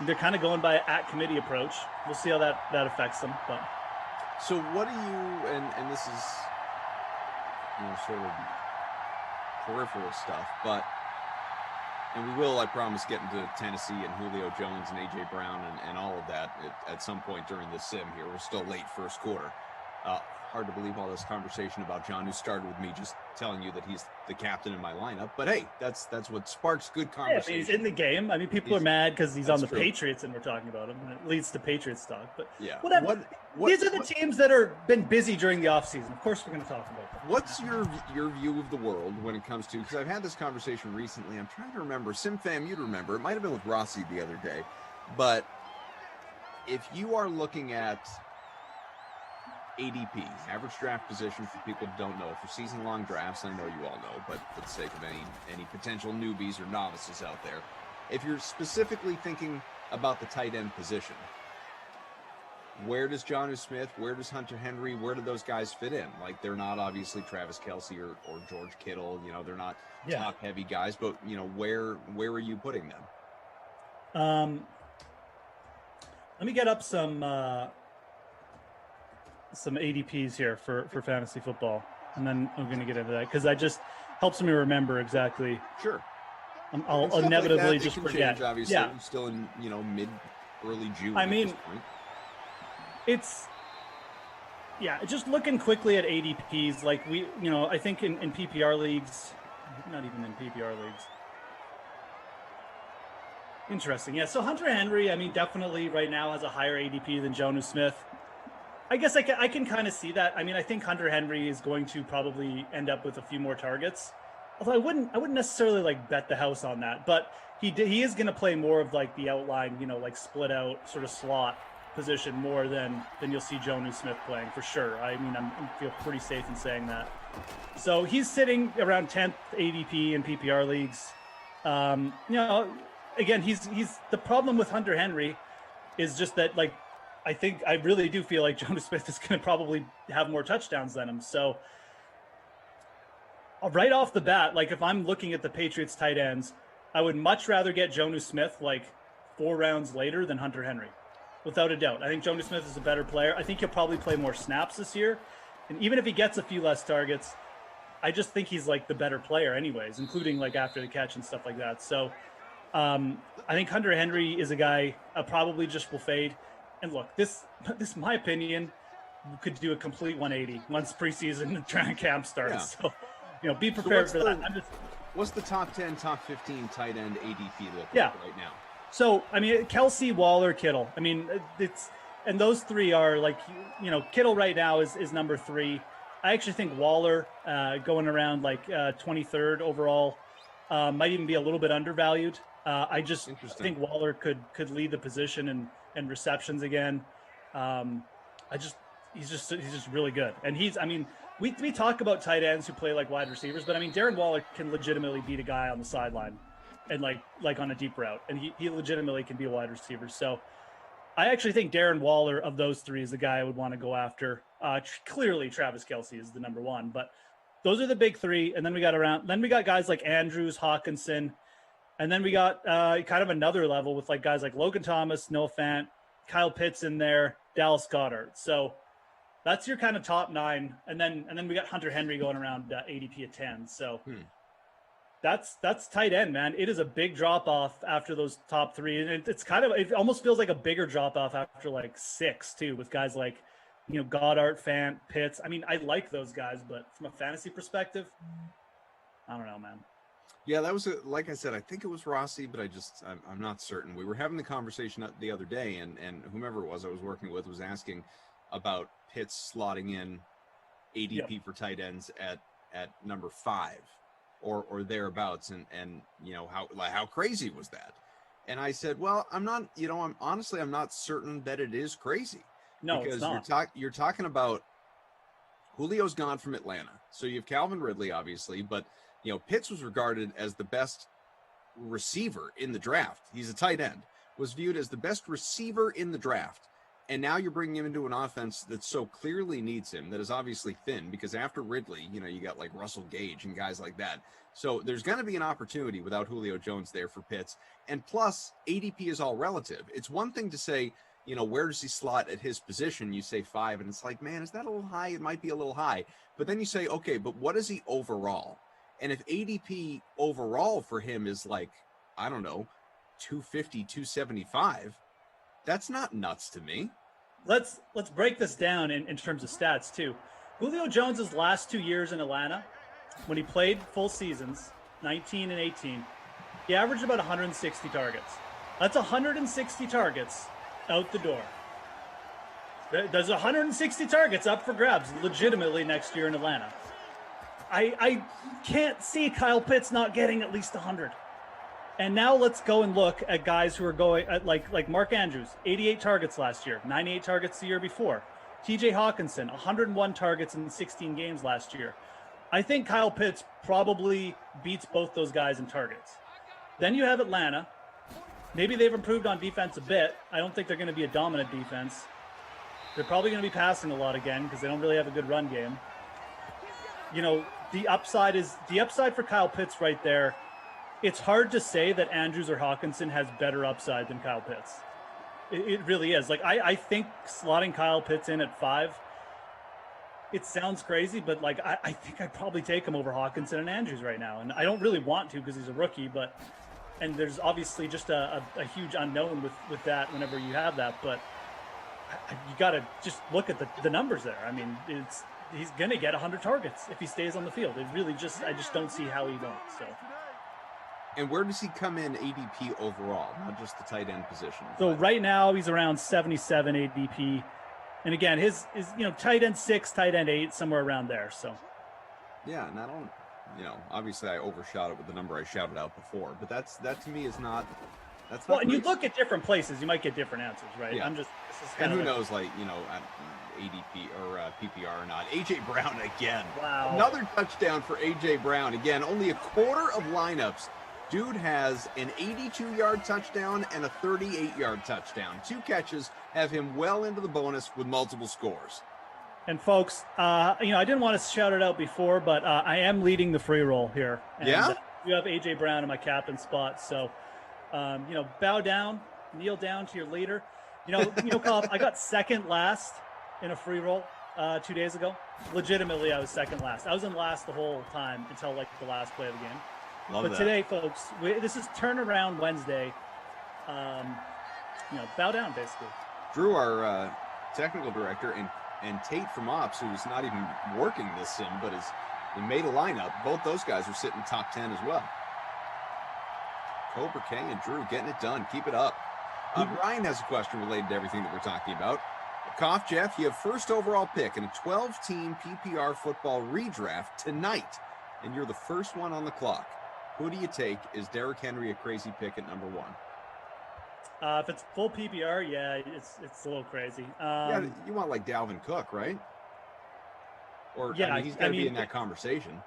they're kind of going by at committee approach. We'll see how that affects them. But so what do you, and this is, sort of peripheral stuff, but, and we will, I promise, get into Tennessee and Julio Jones and A.J. Brown and all of that at some point during this sim here. We're still late first quarter. Hard to believe all this conversation about John, who started with me just telling you that he's the captain in my lineup. But hey, that's what sparks good conversation. Yeah, he's in the game. I mean, people are mad because he's on the true. Patriots and we're talking about him, and it leads to Patriots talk. But yeah, whatever. These are the teams that are been busy during the offseason. Of course, we're going to talk about them. What's your view of the world when it comes to, because I've had this conversation recently. I'm trying to remember. SimFam, you'd remember. It might have been with Rossi the other day. But if you are looking at ADP, average draft position, for people who don't know, for season-long drafts, I know you all know, but for the sake of any potential newbies or novices out there, if you're specifically thinking about the tight end position, where does Jonnu Smith, where does Hunter Henry, where do those guys fit in? Like, they're not obviously Travis Kelce or George Kittle, they're not top-heavy guys, but, where are you putting them? Let me get up some ADPs here for fantasy football, and then I'm going to get into that because that just helps me remember exactly. Sure. I'll inevitably just forget. Change, obviously, yeah. Still in early June. I mean, it's just looking quickly at ADPs. Like I think in PPR leagues, not even in PPR leagues. Interesting. Yeah. So Hunter Henry, I mean, definitely right now has a higher ADP than Jonnu Smith. I guess I can kind of see that. I mean, I think Hunter Henry is going to probably end up with a few more targets. Although I wouldn't necessarily like bet the house on that, but he is going to play more of like the outline, like split out sort of slot position more than you'll see Jonnu Smith playing for sure. I mean, I feel pretty safe in saying that. So he's sitting around 10th ADP in PPR leagues. Again, he's the problem with Hunter Henry is just that, like, I really do feel like Jonnu Smith is going to probably have more touchdowns than him. So right off the bat, like if I'm looking at the Patriots tight ends, I would much rather get Jonnu Smith like 4 rounds later than Hunter Henry, without a doubt. I think Jonnu Smith is a better player. I think he'll probably play more snaps this year. And even if he gets a few less targets, I just think he's like the better player anyways, including like after the catch and stuff like that. So I think Hunter Henry is a guy probably just will fade. And look, this, my opinion, could do a complete 180 once preseason training camp starts. Yeah. So, be prepared for that. What's the top 10, top 15 tight end ADP look like right now? So, I mean, Kelce, Waller, Kittle. I mean, and those three are like, Kittle right now is number 3. I actually think Waller going around like 23rd overall might even be a little bit undervalued. I just think Waller could lead the position and receptions again. He's just really good. And we talk about tight ends who play like wide receivers, but I mean, Darren Waller can legitimately beat a guy on the sideline and like on a deep route. And he legitimately can be a wide receiver. So I actually think Darren Waller of those 3 is the guy I would want to go after. Clearly Travis Kelce is the number 1, but those are the big 3. And then we got guys like Andrews, Hawkinson. And then we got kind of another level with like guys like Logan Thomas, Noah Fant, Kyle Pitts in there, Dallas Goedert. So that's your kind of top 9. And then we got Hunter Henry going around ADP at 10. So that's tight end, man. It is a big drop off after those top 3. And it almost feels like a bigger drop off after like 6 too, with guys like, Goddard, Fant, Pitts. I mean, I like those guys, but from a fantasy perspective, I don't know, man. Yeah, that was like I said, I think it was Rossi, but I'm not certain. We were having the conversation the other day, and whomever it was I was working with was asking about Pitts slotting in ADP for tight ends at number 5 or thereabouts, and how crazy was that? And I said, well, I'm not, I'm not certain that it is crazy. No, because it's not. You're talking about Julio's gone from Atlanta, so you have Calvin Ridley, obviously, but Pitts was regarded as the best receiver in the draft. He's a tight end, was viewed as the best receiver in the draft. And now you're bringing him into an offense that so clearly needs him, that is obviously thin, because after Ridley, you got like Russell Gage and guys like that. So there's going to be an opportunity without Julio Jones there for Pitts. And plus, ADP is all relative. It's one thing to say, where does he slot at his position? You say 5, and it's like, man, is that a little high? It might be a little high. But then you say, okay, but what is he overall? And if ADP overall for him is like, I don't know, 250, 275, that's not nuts to me. Let's break this down in terms of stats too. Julio Jones's last 2 years in Atlanta, when he played full seasons, 19 and 18, he averaged about 160 targets. That's 160 targets out the door. There's 160 targets up for grabs legitimately next year in Atlanta. I can't see Kyle Pitts not getting at least 100. And now let's go and look at guys who are going at like Mark Andrews, 88 targets last year, 98 targets the year before. TJ Hawkinson, 101 targets in 16 games last year. I think Kyle Pitts probably beats both those guys in targets. Then you have Atlanta. Maybe they've improved on defense a bit. I don't think they're going to be a dominant defense. They're probably going to be passing a lot again because they don't really have a good run game. The upside for Kyle Pitts right there. It's hard to say that Andrews or Hawkinson has better upside than Kyle Pitts. It really is. Like, I think slotting Kyle Pitts in at 5, it sounds crazy, but like I think I'd probably take him over Hawkinson and Andrews right now. And I don't really want to because he's a rookie, and there's obviously just a huge unknown with that whenever you have that. But you got to just look at the numbers there. I mean, he's going to get 100 targets if he stays on the field. I just don't see how he won't. So. And where does he come in ADP overall, not just the tight end position? So right now he's around 77 ADP. And again, his tight end 6, tight end 8, somewhere around there. So yeah, and I don't, obviously I overshot it with the number I shouted out before, but that to me is not. That's not. Well, and you look at different places, you might get different answers, right? Yeah. This is and who knows, ADP or PPR or not. AJ Brown again. Wow. Another touchdown for AJ Brown again. Only a quarter of lineups. Dude has an 82-yard touchdown and a 38-yard touchdown. 2 catches have him well into the bonus with multiple scores. And folks, I didn't want to shout it out before, but I am leading the free roll here. And, yeah? You have AJ Brown in my captain spot, so bow down, kneel down to your leader. Cobb, I got second last in a free roll 2 days ago. Legitimately, I was second last. I was in last the whole time until like the last play of the game. But today, folks, this is turnaround Wednesday. Bow down, basically. Drew, our technical director, and Tate from Ops, who's not even working this sim, but he made a lineup. Both those guys are sitting top 10 as well. Cobra K and Drew getting it done. Keep it up. Brian has a question related to everything that we're talking about. Koff, Jeff, you have first overall pick in a 12-team PPR football redraft tonight, and you're the first one on the clock. Who do you take? Is Derrick Henry a crazy pick at number 1? If it's full PPR, yeah, it's a little crazy. Yeah, you want like Dalvin Cook, right? Or yeah, he's got to be in that conversation.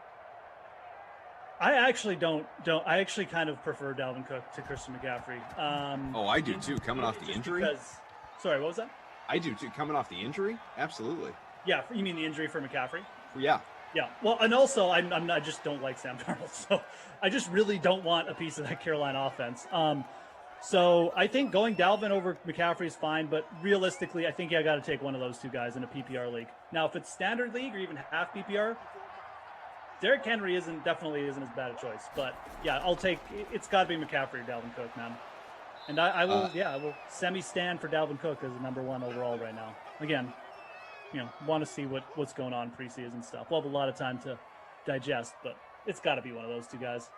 I actually don't. I actually kind of prefer Dalvin Cook to Christian McCaffrey. I do too. Coming off the injury. Sorry, what was that? I do too. Coming off the injury, absolutely. Yeah, you mean the injury for McCaffrey? Yeah. Yeah. Well, and also I just don't like Sam Darnold, so I just really don't want a piece of that Carolina offense. So I think going Dalvin over McCaffrey is fine, but realistically, I think I got to take one of those 2 guys in a PPR league. Now, if it's standard league or even half PPR, Derrick Henry definitely isn't as bad a choice. But yeah, it's got to be McCaffrey or Dalvin Cook, man. And I will semi-stand for Dalvin Cook as the number 1 overall right now. Again, want to see what's going on preseason stuff. We'll have a lot of time to digest, but it's got to be one of those 2 guys.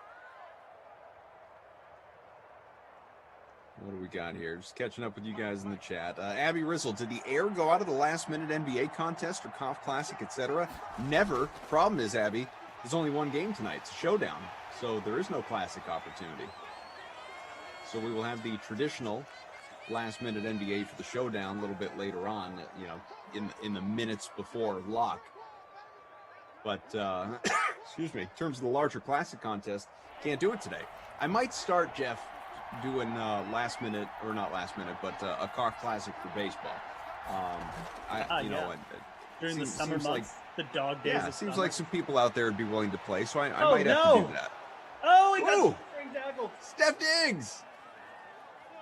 What do we got here? Just catching up with you guys in the chat. Abby Rizzle, did the air go out of the last-minute NBA contest or Cough Classic, etc.? Never. Problem is, Abby, there's only one game tonight. It's a showdown, so there is no classic opportunity. So we will have the traditional last-minute NBA for the showdown a little bit later on, in the minutes before lock. But, excuse me, in terms of the larger classic contest, can't do it today. I might start, Jeff, doing but a car classic for baseball. During the summer months, the dog days. Yeah, it seems like some people out there would be willing to play, so I Oh, might have no. to do that. Oh, he got Whoa. spring tackle. Steph Diggs.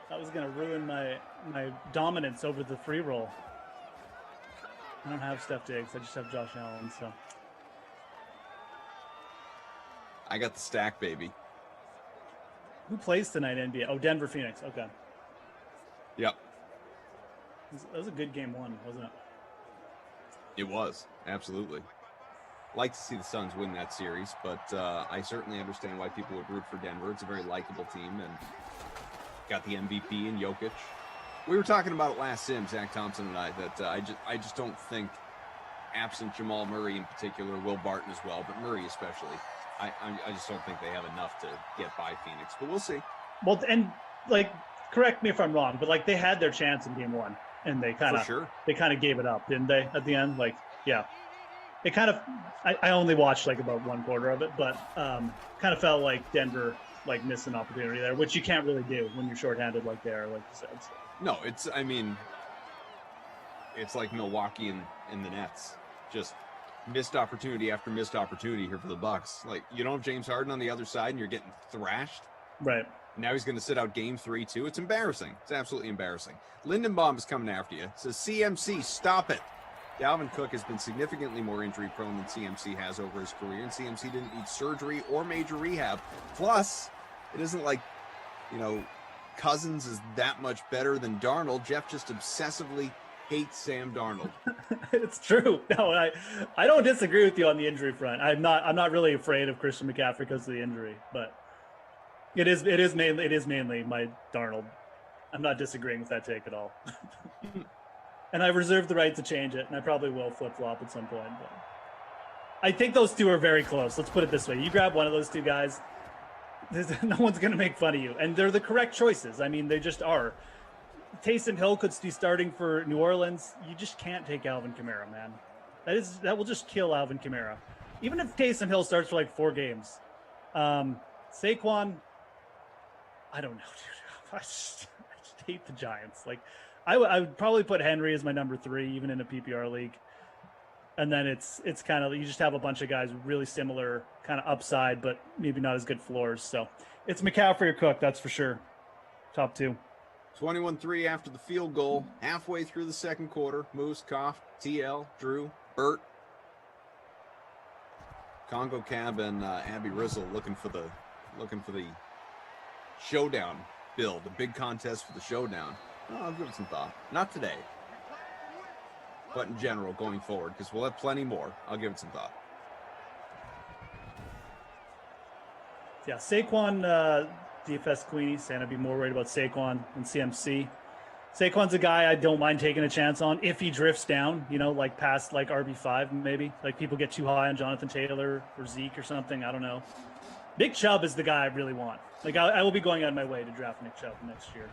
That was gonna ruin my dominance over the free roll. I don't have Steph Diggs. I just have Josh Allen. So I got the stack, baby. who plays tonight? NBA. Oh, Denver Phoenix. Okay. Yep, That was a good game one, wasn't it? it was. Absolutely. Like to see the Suns win that series, but I certainly understand why people would root for Denver. It's a very likable team, and got the MVP in Jokic. We were talking about it last sim, Zach Thompson and I, that I just don't think, absent Jamal Murray in particular, Will Barton as well, but Murray especially, I just don't think they have enough to get by Phoenix, but we'll see. Well, and correct me if I'm wrong, but they had their chance in game one, and they kind of gave it up, didn't they? At the end, yeah, it kind of. I only watched about one quarter of it, but kind of felt like Denver missed an opportunity there, which you can't really do when you're shorthanded like they are, like you said. So. No, it's like Milwaukee in the Nets, just missed opportunity after missed opportunity here for the Bucks. You don't have James Harden on the other side, and you're getting thrashed. Right. Now he's going to sit out game 3 too. It's embarrassing. It's absolutely embarrassing. Lindenbaum is coming after you. Says CMC, stop it. Dalvin Cook has been significantly more injury prone than CMC has over his career, and CMC didn't need surgery or major rehab. Plus, it isn't like, Cousins is that much better than Darnold. Jeff just obsessively hates Sam Darnold. It's true. No, I don't disagree with you on the injury front. I'm not really afraid of Christian McCaffrey because of the injury, but it is mainly my Darnold. I'm not disagreeing with that take at all. And I reserve the right to change it, and I probably will flip-flop at some point. But I think those two are very close. Let's put it this way. You grab one of those two guys, no one's going to make fun of you. And they're the correct choices. I mean, they just are. Taysom Hill could be starting for New Orleans. You just can't take Alvin Kamara, man. That will just kill Alvin Kamara. Even if Taysom Hill starts for 4 games. Saquon, I don't know, dude. I just hate the Giants. I would probably put Henry as my number 3, even in a PPR league. And then it's kind of, you just have a bunch of guys really similar kind of upside, but maybe not as good floors. So it's McCaffrey or Cook, that's for sure. Top 2. 21-3 after the field goal. Halfway through the second quarter. Moose, Koff, TL, Drew, Burt, Congo Cab, and Abby Rizzle looking for the showdown build, a big contest for the showdown. I'll give it some thought. Not today, but in general going forward, because we'll have plenty more. I'll give it some thought. Yeah, Saquon, DFS Queenie saying I'd be more worried about Saquon than CMC. Saquon's a guy I don't mind taking a chance on if he drifts down, past RB5 maybe. People get too high on Jonathan Taylor or Zeke or something. I don't know. Nick Chubb is the guy I really want. I will be going out of my way to draft Nick Chubb next year.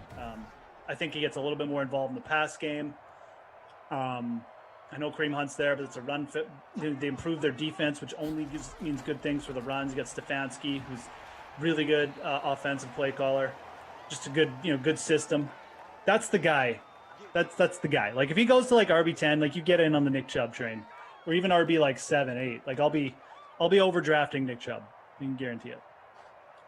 I think he gets a little bit more involved in the pass game. I know Kareem Hunt's there, but it's a run fit. They improved their defense, which only means good things for the runs. You got Stefanski, who's really good offensive play caller. Just a good system. That's the guy. That's the guy. If he goes to RB10, you get in on the Nick Chubb train, or even RB 7, 8. I'll be overdrafting Nick Chubb. You can guarantee it.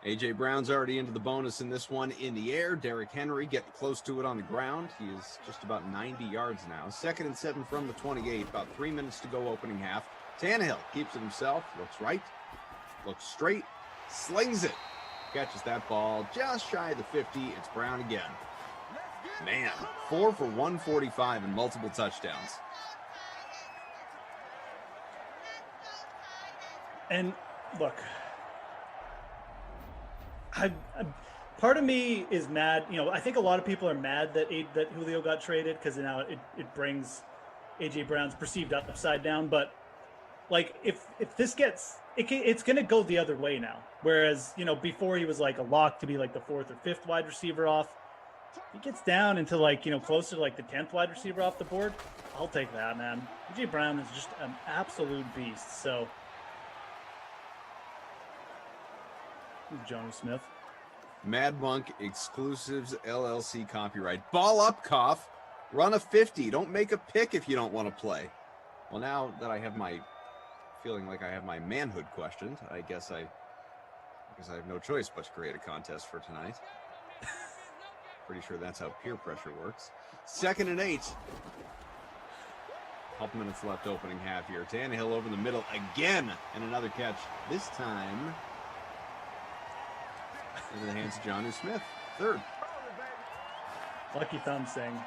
A.J. Brown's already into the bonus in this one in the air. Derrick Henry getting close to it on the ground. He is just about 90 yards now. 2nd and 7 from the 28. About 3 minutes to go opening half. Tannehill keeps it himself. Looks right. Looks straight. Slings it. Catches that ball just shy of the 50. It's Brown again. Man, 4 for 145 and multiple touchdowns. And look, part of me is mad. I think a lot of people are mad that Julio got traded because now it brings AJ Brown's perceived upside down. But like if this gets it's going to go the other way now. Whereas before he was like a lock to be like the 4th or 5th wide receiver off. He gets down into like closer to like the 10th wide receiver off the board. I'll take that, man. AJ Brown is just an absolute beast. So Johnny Smith. Mad Monk Exclusives LLC copyright. Ball up, Cough. Run a 50. Don't make a pick if you don't want to play. Well, now that I have my feeling like I have my manhood questioned, I guess I have no choice but to create a contest for tonight. Pretty sure that's how peer pressure works. 2nd and 8. Couple minutes left opening half here. Tannehill over the middle again, and another catch. This time into the hands of Jonnu Smith. 3rd. Lucky Thumb saying,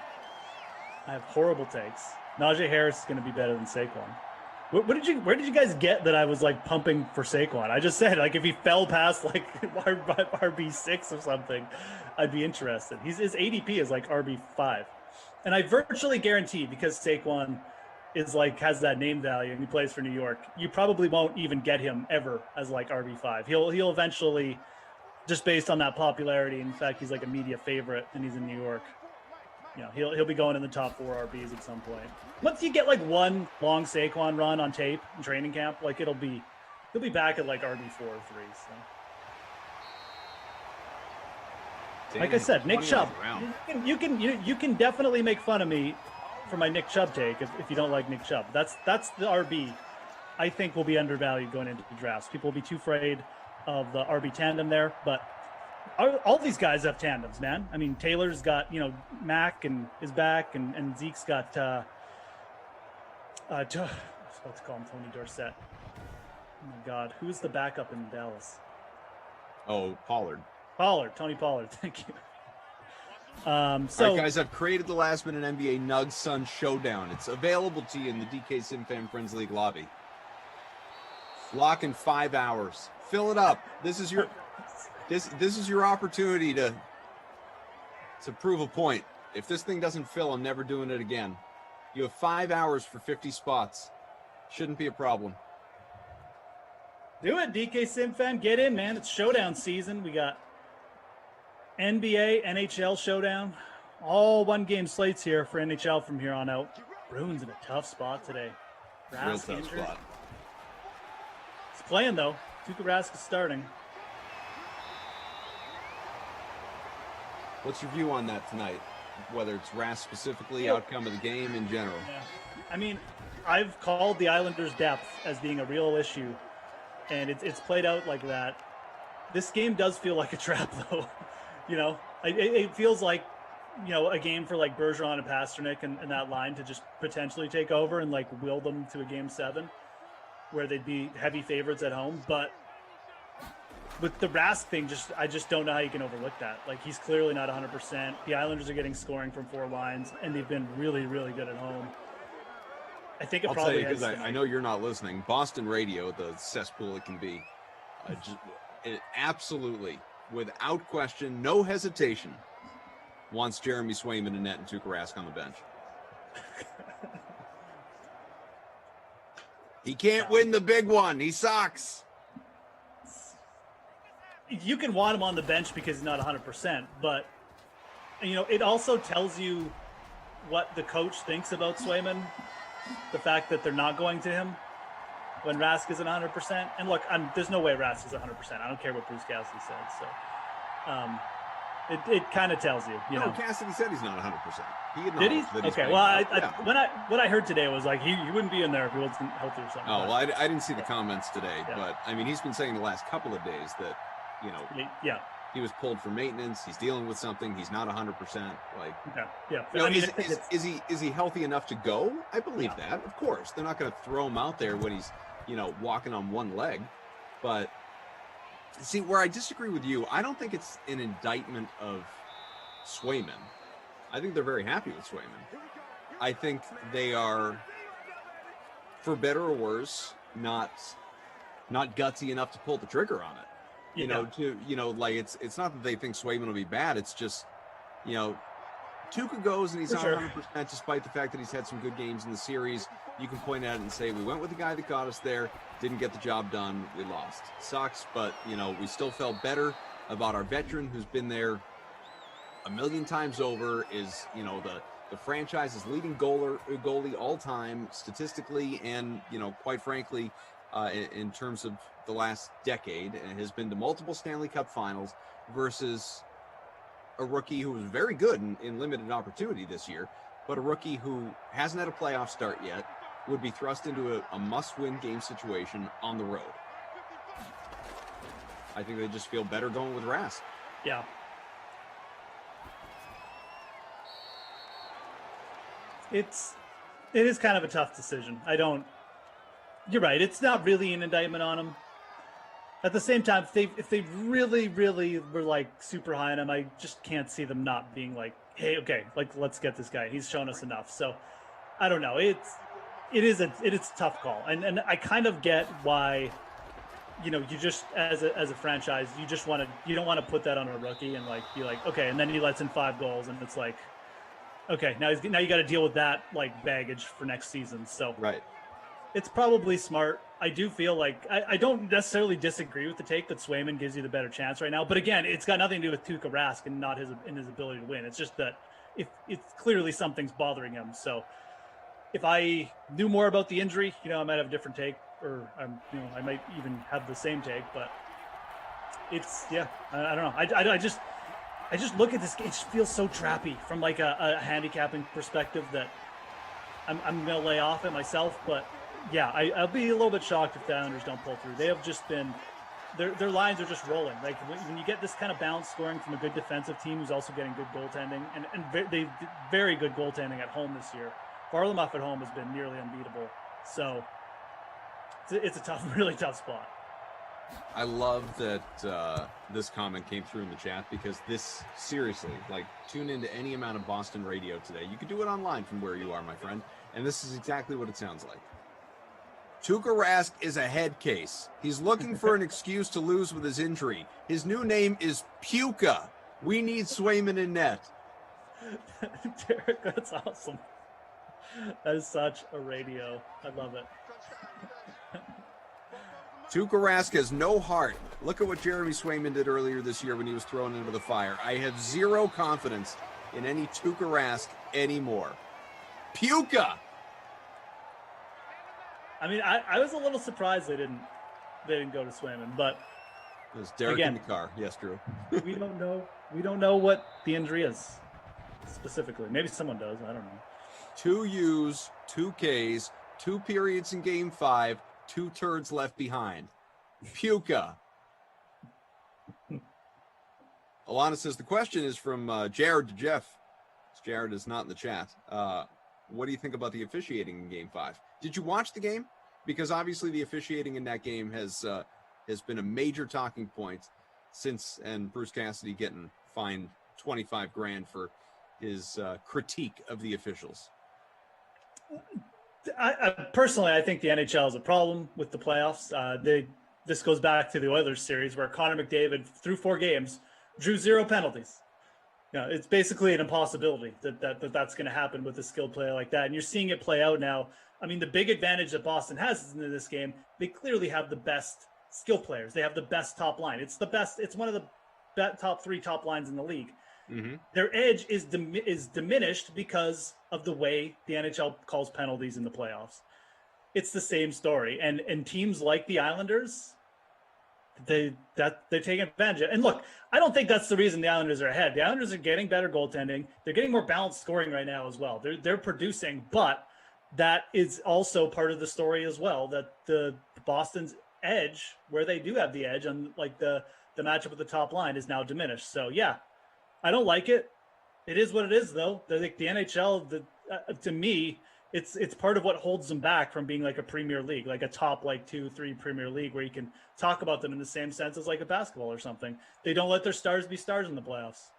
I have horrible takes. Najee Harris is going to be better than Saquon. Where did you guys get that I was like pumping for Saquon? I just said like if he fell past like RB6 or something, I'd be interested. His ADP is like RB5, and I virtually guarantee because Saquon is like has that name value and he plays for New York, you probably won't even get him ever as like RB5. He'll eventually, just based on that popularity. In fact, he's like a media favorite and he's in New York. He'll be going in the top 4 RBs at some point. Once you get like one long Saquon run on tape in training camp, like he'll be back at like RB4 or 3. So, like I said, Nick Chubb. You can definitely make fun of me for my Nick Chubb take if you don't like Nick Chubb. That's the RB I think will be undervalued going into the drafts. People will be too afraid of the RB tandem there, but all these guys have tandems, man. I mean, Taylor's got, Mac and is back, and Zeke's got, I was about to call him Tony Dorsett. Oh my God, who's the backup in Dallas? Oh, Pollard. Tony Pollard. Thank you. So, all right, guys, I've created the last-minute NBA Nugs Suns showdown. It's available to you in the DK SimFan Friends League lobby. Lock in 5 hours. Fill it up. This is your opportunity to prove a point. If this thing doesn't fill, I'm never doing it again. You have 5 hours for 50 spots. Shouldn't be a problem. Do it, DK SimFan. Get in, man. It's showdown season. We got NBA, NHL showdown. All one-game slates here for NHL from here on out. Bruins in a tough spot today. Real tough spot. He's playing, though. Tuukka Rask is starting. What's your view on that tonight? Whether it's Rask specifically, outcome of the game in general. Yeah. I mean, I've called the Islanders' depth as being a real issue, and it's played out like that. This game does feel like a trap, though. It feels like, a game for like Bergeron and Pasternak and that line to just potentially take over and like will them to a game 7 where they'd be heavy favorites at home. But with the Rask thing, I just don't know how you can overlook that. Like, he's clearly not 100%. The Islanders are getting scoring from 4 lines, and they've been really, really good at home. I think it I'll probably tell you, because I know you're not listening. Boston radio, the cesspool it can be, it absolutely, without question, no hesitation, wants Jeremy Swayman and net and Tuukka Rask on the bench. He can't win the big one. He sucks. You can want him on the bench because he's not 100%, but it also tells you what the coach thinks about Swayman, the fact that they're not going to him when Rask isn't 100%. And look, there's no way Rask is 100%. I don't care what Bruce Cassidy says. So it kind of tells you, No, Cassidy said he's not 100%. Did he? Okay. Well, what I heard today was like he wouldn't be in there if he wasn't healthy or something. Oh, well, I didn't see the comments today, but I mean, he's been saying the last couple of days that, he was pulled for maintenance. He's dealing with something. He's not 100%. Like, is he healthy enough to go? I believe that. Of course, they're not going to throw him out there when he's, walking on one leg. But see, where I disagree with you, I don't think it's an indictment of Swayman. I think they're very happy with Swayman. I think they are, for better or worse, not gutsy enough to pull the trigger on it. You know, like it's not that they think Swayman will be bad. It's just, Tuca goes and he's not 100% despite the fact that he's had some good games in the series. You can point at it and say, we went with the guy that got us there, didn't get the job done, we lost. Sucks, but, we still felt better about our veteran who's been there a million times over, is, the franchise's leading goalie all time statistically and, quite frankly, in terms of the last decade, and has been to multiple Stanley Cup finals versus a rookie who was very good in limited opportunity this year, but a rookie who hasn't had a playoff start yet, would be thrust into a must-win game situation on the road. I think they just feel better going with Rask. Yeah. It is kind of a tough decision. You're right. It's not really an indictment on him. At the same time, if they really, really were like super high on him, I just can't see them not being like, hey, okay, like let's get this guy. He's shown us enough. So I don't know. It is a tough call, and I kind of get why. You just as a franchise, you don't want to put that on a rookie and like be like, okay, and then he lets in 5 goals, and it's like, okay, now you got to deal with that like baggage for next season. So right. It's probably smart. I do feel like I don't necessarily disagree with the take that Swayman gives you the better chance right now. But again, it's got nothing to do with Tuukka Rask and not his ability to win. It's just that if it's clearly something's bothering him. So if I knew more about the injury, I might have a different take, or I might even have the same take. But I don't know. I just look at this game. It just feels so trappy from like a handicapping perspective that I'm gonna lay off it myself, but. Yeah, I'll be a little bit shocked if the Islanders don't pull through. They have just been, their lines are just rolling. Like when you get this kind of balance scoring from a good defensive team who's also getting good goaltending, and they very good goaltending at home this year. Varlamov at home has been nearly unbeatable. So it's a tough, really tough spot. I love that this comment came through in the chat, because this, seriously, like, tune into any amount of Boston radio today. You can do it online from where you are, my friend, and this is exactly what it sounds like. Tuukka Rask is a head case. He's looking for an excuse to lose with his injury. His new name is Puka. We need Swayman in net. Derek, that's awesome. That is such a radio. I love it. Tuukka Rask has no heart. Look at what Jeremy Swayman did earlier this year when he was thrown into the fire. I have zero confidence in any Tuukka Rask anymore. Puka! I mean, I was a little surprised they didn't go to Swayman, but it was Derek in the car. Yes, Drew. we don't know. We don't know what the injury is specifically. Maybe someone does. I don't know. 2 U's, 2 K's, 2 periods in Game 5, 2 turds left behind. Puka. Alana says the question is from Jared to Jeff. Jared is not in the chat. What do you think about the officiating in Game 5? Did you watch the game? Because obviously the officiating in that game has been a major talking point since, and Bruce Cassidy getting fined $25,000 for his critique of the officials. I personally, I think the NHL has a problem with the playoffs. This goes back to the Oilers series where Connor McDavid, through 4 games, drew 0 penalties. It's basically an impossibility that's going to happen with a skilled player like that. And you're seeing it play out now. I mean, the big advantage that Boston has in this game, they clearly have the best skill players. They have the best top line. It's the best. It's one of the top 3 top lines in the league. Mm-hmm. Their edge is diminished because of the way the NHL calls penalties in the playoffs. It's the same story. And teams like the Islanders, they're taking advantage of it. And look, I don't think that's the reason the Islanders are ahead. The Islanders are getting better goaltending. They're getting more balanced scoring right now as well. They're producing, but that is also part of the story as well, that the Boston's edge, where they do have the edge on like the matchup with the top line, is now diminished. So yeah, I don't like it. It is what it is, though. The NHL, to me, it's part of what holds them back from being like a Premier League, like a top 2-3 Premier League, where you can talk about them in the same sense as like a basketball or something. They don't let their stars be stars in the playoffs.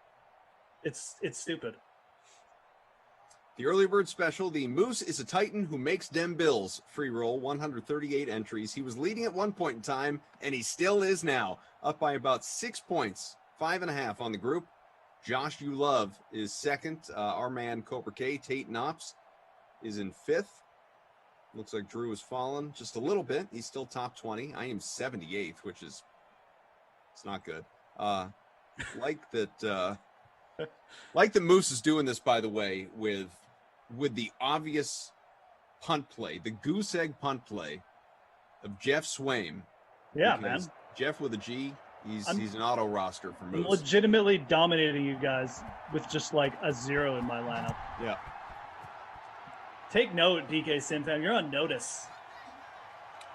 It's stupid. The early bird special, the Moose is a Titan who makes dem bills. Free roll, 138 entries. He was leading at one point in time, and he still is now. Up by about 6 points, 5.5 on the group. Josh You Love is second. Our man Cobra K, Tate Knops, is in fifth. Looks like Drew has fallen just a little bit. He's still top 20. I am 78th, which is, it's not good. Like that Moose is doing this, by the way, with the obvious punt play, the goose egg punt play of Jeff Swaim. Yeah, man. Jeff with a G, he's an auto roster for Moose. I'm legitimately dominating you guys with just like a 0 in my lineup. Yeah. Take note, DK Simfam. You're on notice.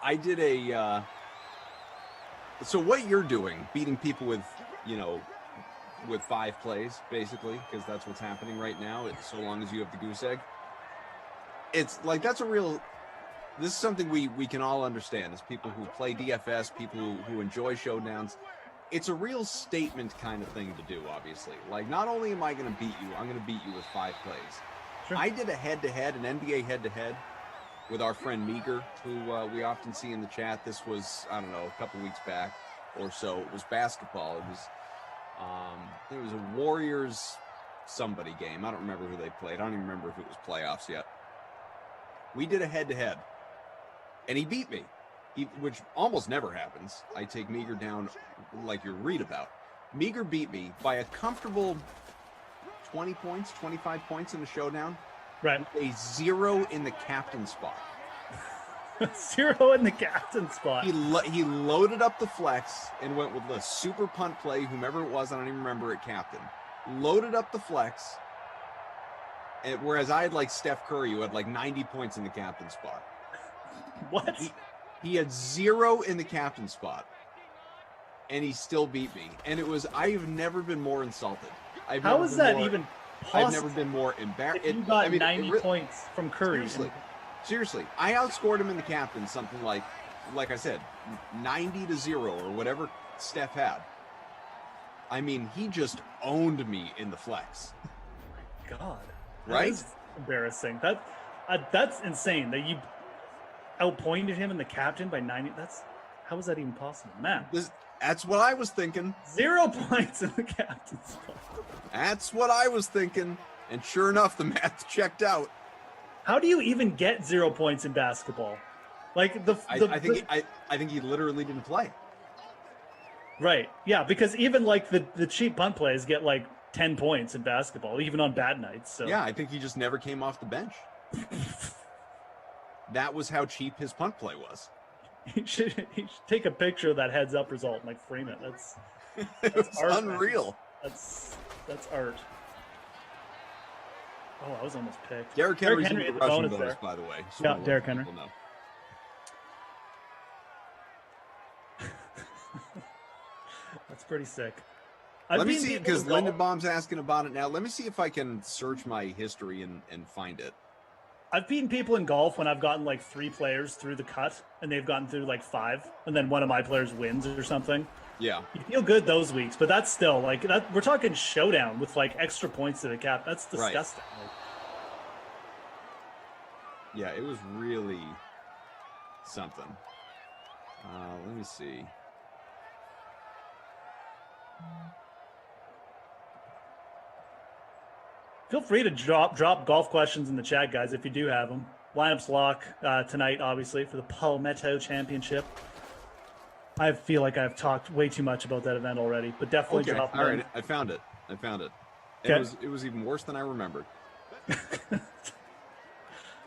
I did so what you're doing, beating people with 5 plays, basically, because that's what's happening right now, so long as you have the goose egg. It's like, this is something we can all understand as people who play DFS, people who enjoy showdowns. It's a real statement kind of thing to do, obviously. Like, not only am I going to beat you, I'm going to beat you with 5 plays. Sure. I did a head-to-head, an NBA head-to-head, with our friend Meager, who we often see in the chat. This was, I don't know, a couple weeks back or so. It was basketball. It was a Warriors somebody game. I don't remember who they played. I don't even remember if it was playoffs yet. We did a head-to-head, and he beat me, which almost never happens. I take Meager down like you read about. Meager beat me by a comfortable 20 points, 25 points in the showdown. Right. A 0 in the captain spot. 0 in the captain spot. He loaded up the flex and went with the super punt play, whomever it was, I don't even remember it, captain. Loaded up the flex, and whereas I had like Steph Curry, who had like 90 points in the captain spot. What? He had 0 in the captain spot, and he still beat me. And I've never been more insulted. How is that even possible? I've never been more embarrassed. You got 90 points from Curry. Seriously, I outscored him in the captain something like I said, 90-0 or whatever Steph had. I mean, he just owned me in the flex. God, right? That is embarrassing. That's insane. That you outpointed him in the captain by 90. How is that even possible, man? That's what I was thinking. 0 points in the captain spot. That's what I was thinking, and sure enough, the math checked out. How do you even get 0 points in basketball? Like I think he literally didn't play. Right. Yeah, because even like the cheap punt plays get like 10 points in basketball, even on bad nights. So yeah, I think he just never came off the bench. That was how cheap his punt play was. He should take a picture of that heads up result and like frame it. That's art, unreal. Man. That's art. Oh, I was almost picked. Derrick Henry's Henry in at the the rushing bonus bonus, there. by the way. So Yeah, Derrick Henry. That's pretty sick. Let me see, because Lindenbaum's asking about it now. Let me see if I can search my history and find it. I've beaten people in golf when I've gotten like 3 players through the cut and they've gotten through like 5, and then one of my players wins or something. Yeah. You feel good those weeks, but that's still like that. We're talking showdown with like extra points to the cap. That's disgusting. Right. Yeah, it was really something. Let me see. Feel free to drop golf questions in the chat, guys, if you do have them. Lineups lock tonight, obviously, for the Palmetto Championship. I feel like I've talked way too much about that event already, but definitely drop them. All right, I found it. Okay. It was even worse than I remembered.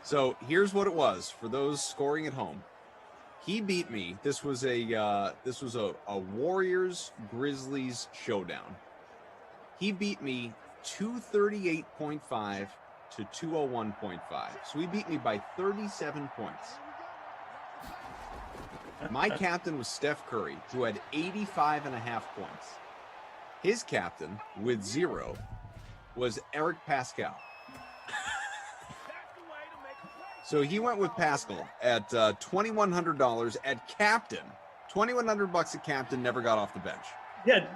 So here's what it was for those scoring at home. He beat me. This was a Warriors Grizzlies showdown. He beat me 238.5 to 201.5. So he beat me by 37 points. My captain was Steph Curry, who had 85.5 points. His captain, with 0, was Eric Pascal. So he went with Pascal at $2,100 at captain. $2,100 at captain, never got off the bench. Yeah,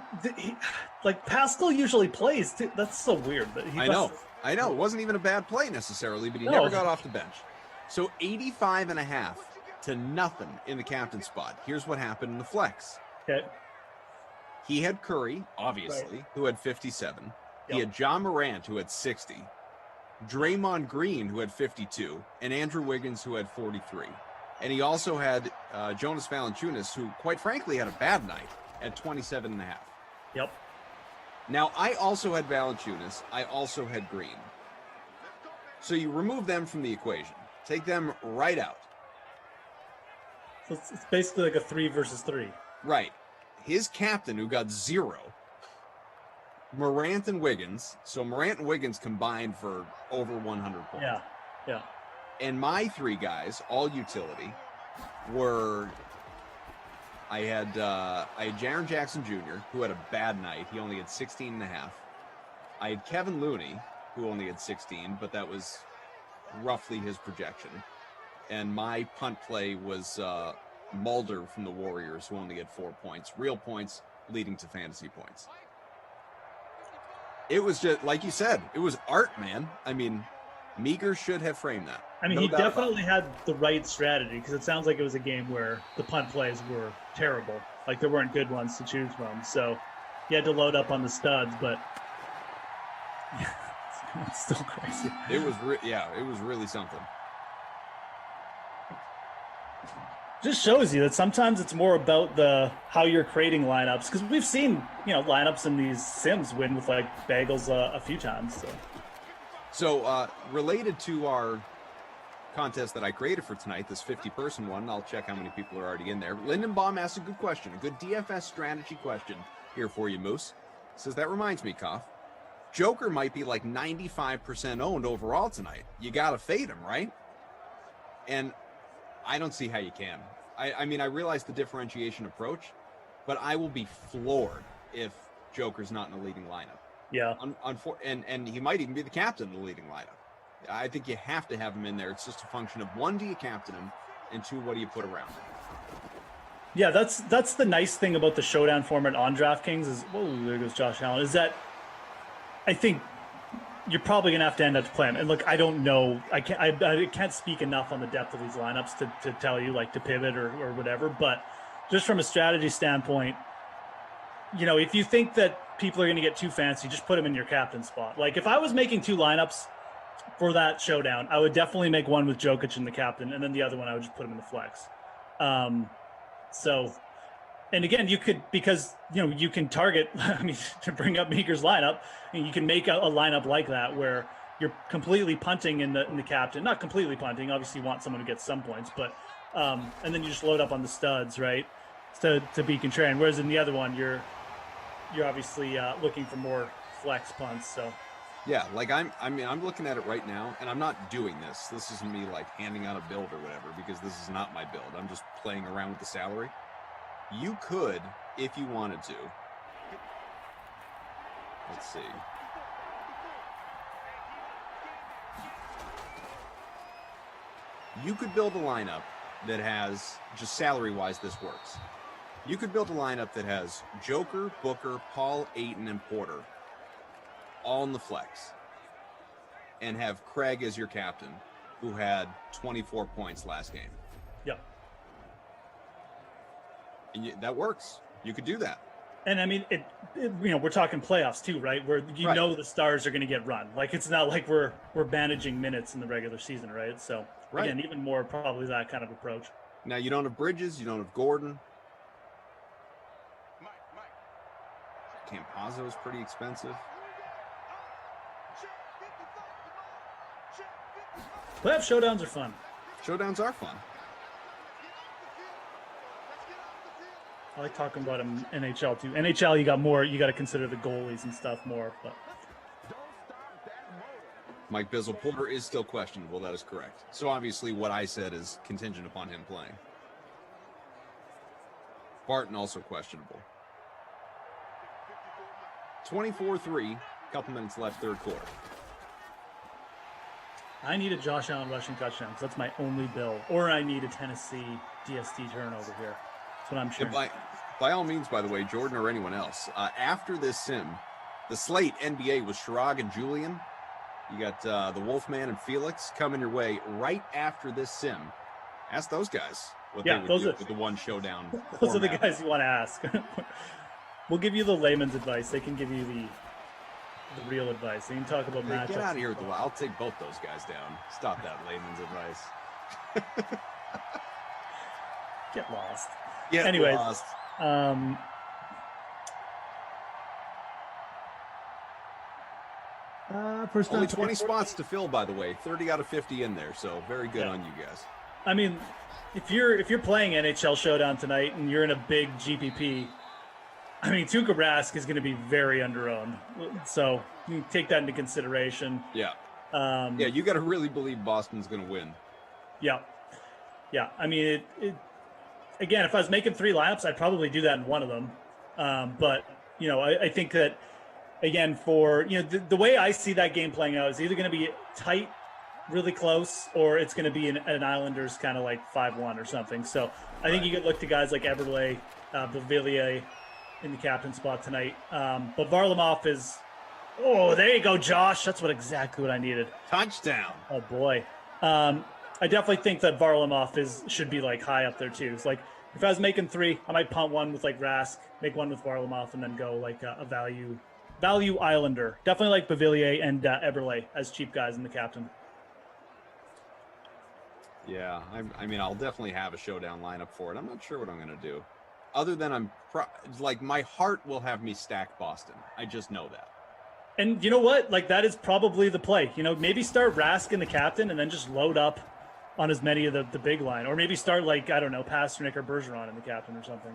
like Pascal usually plays too. That's so weird. But I know. It wasn't even a bad play necessarily, but he No. never got off the bench. So 85.5 to nothing in the captain spot. Here's what happened in the flex. Okay. He had Curry, obviously, who had 57. He had John Morant, who had 60. Draymond Green, who had 52. And Andrew Wiggins, who had 43. And he also had Jonas Valanciunas, who, quite frankly, had a bad night at 27.5. Yep. Now, I also had Valanciunas. I also had Green. So you remove them from the equation. Take them right out. So it's basically like a 3 versus 3. Right. His captain, who got 0, Morant and Wiggins. So Morant and Wiggins combined for over 100 points. Yeah. And my 3 guys, all utility, were I had Jaren Jackson Jr., who had a bad night. He only had 16.5. I had Kevin Looney, who only had 16, but that was roughly his projection. And my punt play was Mulder from the Warriors, who only had 4 points. Real points leading to fantasy points. It was just, like you said, it was art, man. I mean, Meager should have framed that. I mean, No he doubt about it. definitely had the right strategy because it sounds like it was a game where the punt plays were terrible. Like there weren't good ones to choose from. So he had to load up on the studs, but it's still crazy. It was, it was really something. Just shows you that sometimes it's more about how you're creating lineups because we've seen lineups in these sims win with like bagels a few times. So related to our contest that I created for tonight, this 50-person one, I'll check how many people are already in there. Lindenbaum asked a good question, a good DFS strategy question here for you, Moose. Says, that reminds me, Koff, Joker might be like 95% owned overall tonight. You got to fade him, right? And I don't see how you can. I mean, I realize the differentiation approach, but I will be floored if Joker's not in the leading lineup. Yeah. And he might even be the captain of the leading lineup. I think you have to have him in there. It's just a function of 1, do you captain him, and 2, what do you put around him? Yeah, that's the nice thing about the showdown format on DraftKings is, whoa, there goes Josh Allen, is that I think you're probably going to have to end up playing. And look, I don't know. I can't speak enough on the depth of these lineups to tell you, like, to pivot or whatever. But just from a strategy standpoint, if you think that people are going to get too fancy, just put them in your captain spot. Like, if I was making 2 lineups for that showdown, I would definitely make one with Jokic in the captain, and then the other one I would just put him in the flex. And again, you could, because you can target. I mean, to bring up Meeker's lineup, you can make a lineup like that where you're completely punting in the captain. Not completely punting. Obviously, you want someone who gets some points, but and then you just load up on the studs, right, to be contrarian. Whereas in the other one, you're obviously looking for more flex punts. So. Yeah, like I'm looking at it right now, and I'm not doing this. This isn't me like handing out a build or whatever, because this is not my build. I'm just playing around with the salary. You could, if you wanted to. Let's see. You could build a lineup that has, just salary-wise, this works. You could build a lineup that has Joker, Booker, Paul, Ayton, and Porter all in the flex, and have Craig as your captain, who had 24 points last game. Yep. And that works. You could do that. And I mean, we're talking playoffs too, right? Where know the stars are going to get run. Like, it's not like we're managing minutes in the regular season, right? So again, even more probably that kind of approach. Now you don't have Bridges, you don't have Gordon. Campazzo is pretty expensive. Playoff showdowns are fun. Showdowns are fun. I like talking about them in NHL too. NHL, you got to consider the goalies and stuff more. But Mike Bizzle, Porter is still questionable. That is correct. So obviously what I said is contingent upon him playing. Barton also questionable. 24-3, couple minutes left, third quarter. I need a Josh Allen rushing touchdown because that's my only bill. Or I need a Tennessee DST turnover here. That's what I'm sure. by all means, by the way, Jordan or anyone else, after this sim, the slate NBA was Shirag and Julian. You got the Wolfman and Felix coming your way right after this sim. Ask those guys what they would do with the one showdown. Those are the guys you want to ask. We'll give you the layman's advice. They can give you the real advice. They can talk about matchups. Get out of here with the. I'll take both those guys down. Stop that layman's advice. Get lost. Anyways, lost. First only 20 spots to fill, by the way. 30 out of 50 in there, so very good on you guys. I mean, if you're playing NHL Showdown tonight and you're in a big GPP, I mean, Tuukka Rask is going to be very underowned, so you take that into consideration. Yeah. You got to really believe Boston's going to win. Yeah. I mean, again, if I was making 3 lineups, I'd probably do that in one of them. But I think that, again, for the way I see that game playing out is either going to be tight, really close, or it's going to be an Islanders kind of like 5-1 or something. So I think you could look to guys like Eberle, Beauvillier in the captain spot tonight. But Varlamov is, there you go, Josh. That's exactly what I needed. Touchdown. Oh boy. I definitely think that Varlamov should be like high up there too. It's like if I was making 3, I might punt one with like Rask, make one with Varlamov, and then go like a value Islander. Definitely like Beauvillier and Eberle as cheap guys in the captain. Yeah, I mean, I'll definitely have a showdown lineup for it. I'm not sure what I'm going to do. Other than my heart will have me stack Boston. I just know that. And you know what? Like, that is probably the play. Maybe start Rask in the captain and then just load up on as many of the big line. Or maybe start, like, I don't know, Pasternak or Bergeron in the captain or something,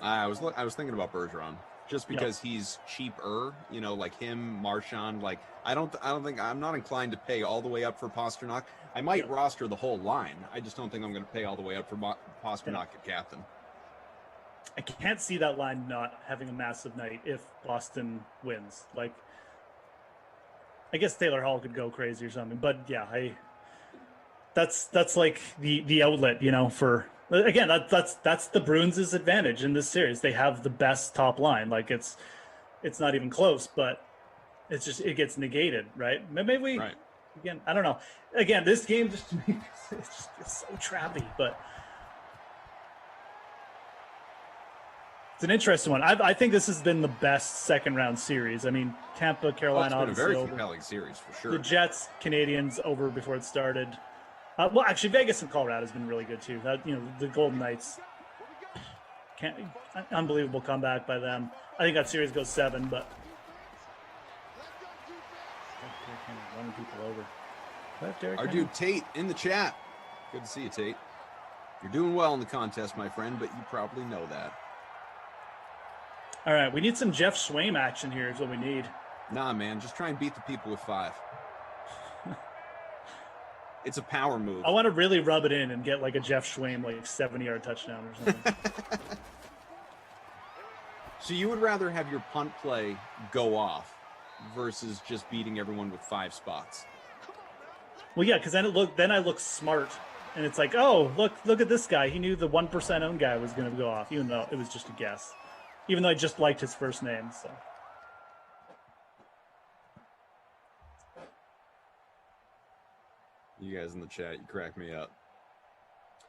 I was thinking about Bergeron. Just because he's cheaper, like him, Marchand. Like I'm not inclined to pay all the way up for Pasternak. I might roster the whole line. I just don't think I'm going to pay all the way up for Pasternak at captain. I can't see that line not having a massive night if Boston wins. Like, I guess Taylor Hall could go crazy or something, but yeah, that's like the outlet, for. Again, that's the Bruins' advantage in this series. They have the best top line. Like it's not even close, but it gets negated, right? Maybe we again, I don't know. Again, this game just to me it's so trappy, but it's an interesting one. I think this has been the best second round series. I mean, Tampa, Carolina, it's been a very over. compelling series for sure. The Jets, Canadians over before it started. Well, actually, Vegas and Colorado has been really good too. The Golden Knights, unbelievable comeback by them. I think that series goes 7, but running people over. Our dude Tate in the chat. Good to see you, Tate. You're doing well in the contest, my friend, but you probably know that. All right, we need some Jeff Schwame action here. Is what we need. Nah, man, just try and beat the people with 5. It's a power move. I want to really rub it in and get like a Jeff Schwame like 70-yard touchdown or something. So you would rather have your punt play go off versus just beating everyone with 5 spots? Well, yeah, because then I look smart, and it's like, oh, look at this guy. He knew the 1% owned guy was going to go off, even though it was just a guess. Even though I just liked his first name, so. You guys in the chat, you crack me up.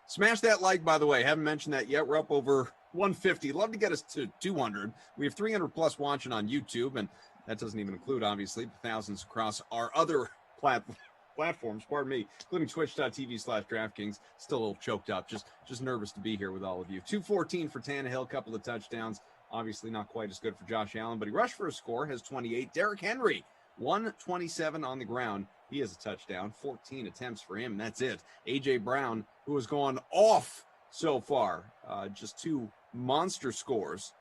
Smash that like, by the way. Haven't mentioned that yet. We're up over 150. Love to get us to 200. We have 300 plus watching on YouTube, and that doesn't even include, obviously, the thousands across our other platforms, pardon me, including twitch.tv/DraftKings. Still a little choked up, just nervous to be here with all of you. 214 for Tannehill, couple of touchdowns. Obviously not quite as good for Josh Allen, but he rushed for a score, has 28. Derrick Henry, 127 on the ground. He has a touchdown, 14 attempts for him, and that's it. A.J. Brown, who has gone off so far, just 2 monster scores.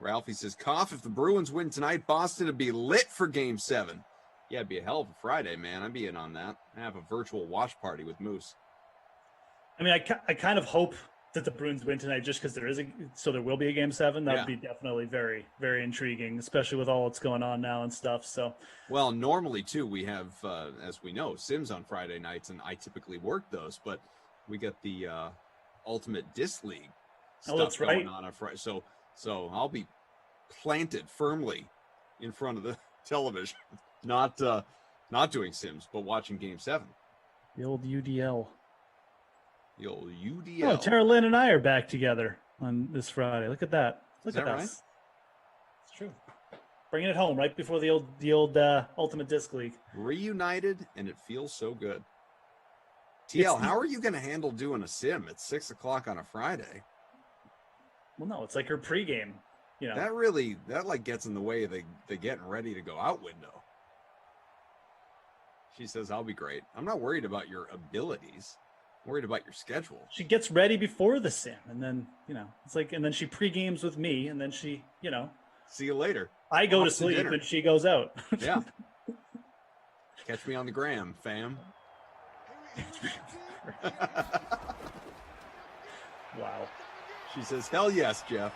Ralphie says, cough, if the Bruins win tonight, Boston would be lit for Game 7. Yeah, it'd be a hell of a Friday, man. I'd be in on that. I have a virtual watch party with Moose. I mean, I kind of hope that the Bruins win tonight just because there will be a Game 7. That would be definitely very, very intriguing, especially with all that's going on now and stuff. So, well, normally too, we have, as we know, Sims on Friday nights, and I typically work those, but we got the Ultimate Disc League that's going right. on Friday. So I'll be planted firmly in front of the television, not doing Sims, but watching Game 7. The old UDL. The old UDL. Oh, Tara Lynn and I are back together on this Friday. Look at that. Look at that us. right? It's true. Bringing it home right before the old Ultimate Disc League. Reunited, and it feels so good. TL, how are you going to handle doing a sim at 6 o'clock on a Friday? Well, no, it's like her pregame. You know, That like gets in the way of the getting ready to go out window. She says, I'll be great. I'm not worried about your abilities. I'm worried about your schedule. she gets ready before the sim, and then it's like, and then she pregames with me, and then she, See you later. I go Off to to sleep dinner. and she goes out. Yeah. Catch me on the gram, fam. Wow. She says, hell yes, Jeff.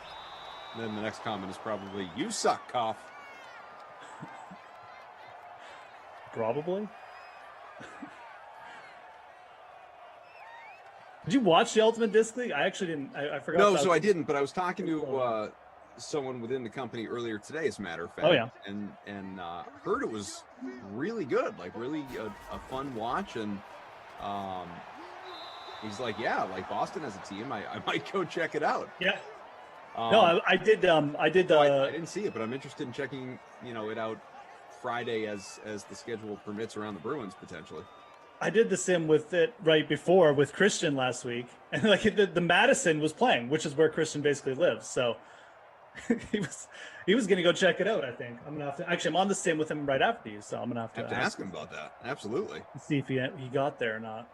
And then the next comment is probably, you suck, cough. Probably. Did you watch the Ultimate Disc League? I actually didn't. I forgot. No, about so I didn't, but I was talking to someone within the company earlier today, as a matter of fact. Oh, yeah. And heard it was really good, like really a fun watch. And he's like, yeah, like Boston has a team. I might go check it out. Yeah. No, I did. I did. I didn't see it, but I'm interested in checking, it out Friday as the schedule permits around the Bruins potentially. I did the sim with it right before with Christian last week, and like the Madison was playing, which is where Christian basically lives. So he was gonna go check it out. I think I'm gonna have to. Actually, I'm on the sim with him right after you, so I'm gonna have to ask him about that. Absolutely. See if he got there or not.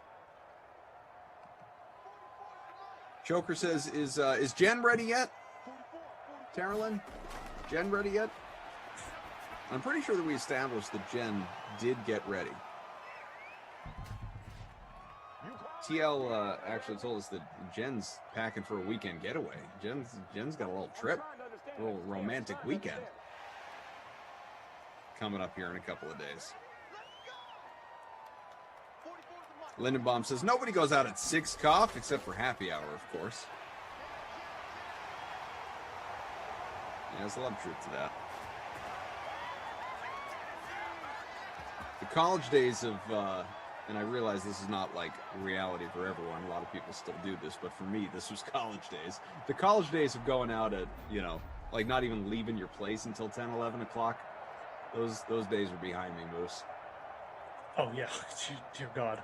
Joker says, is Jen ready yet? Carolyn, Jen ready yet? I'm pretty sure that we established that Jen did get ready. TL actually told us that Jen's packing for a weekend getaway. Jen's got a little trip, a little romantic weekend coming up here in a couple of days. Lindenbaum says nobody goes out at 6 cough except for happy hour, of course. Yeah, there's a lot of truth to that. The college days of, and I realize this is not like reality for everyone. A lot of people still do this, but for me, this was college days. The college days of going out at, like not even leaving your place until 10, 11 o'clock. Those days are behind me, Moose. Oh yeah, dear God.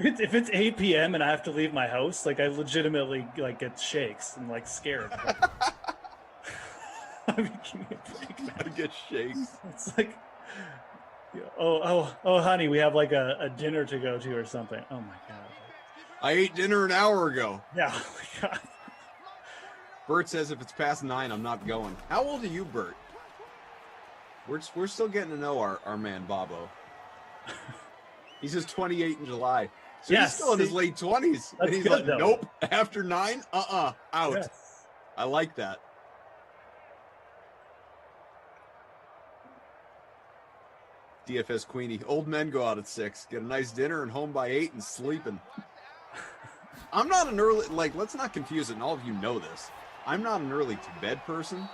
If it's 8 p.m. and I have to leave my house, like I legitimately like get shakes and like scared. I mean, give me a break, man. I get shakes. It's like, oh, honey, we have like a dinner to go to or something. Oh my God. I ate dinner an hour ago. Yeah. Oh my God. Bert says if it's past 9, I'm not going. How old are you, Bert? We're still getting to know our man Bobo. He says 28 in July. So Yes, he's still in his late 20s. That's And he's good, like, though. nope, after 9, out. Yes. I like that. DFS Queenie, old men go out at 6, get a nice dinner and home by 8 and sleeping. I'm not an early, let's not confuse it, and all of you know this. I'm not an early to bed person,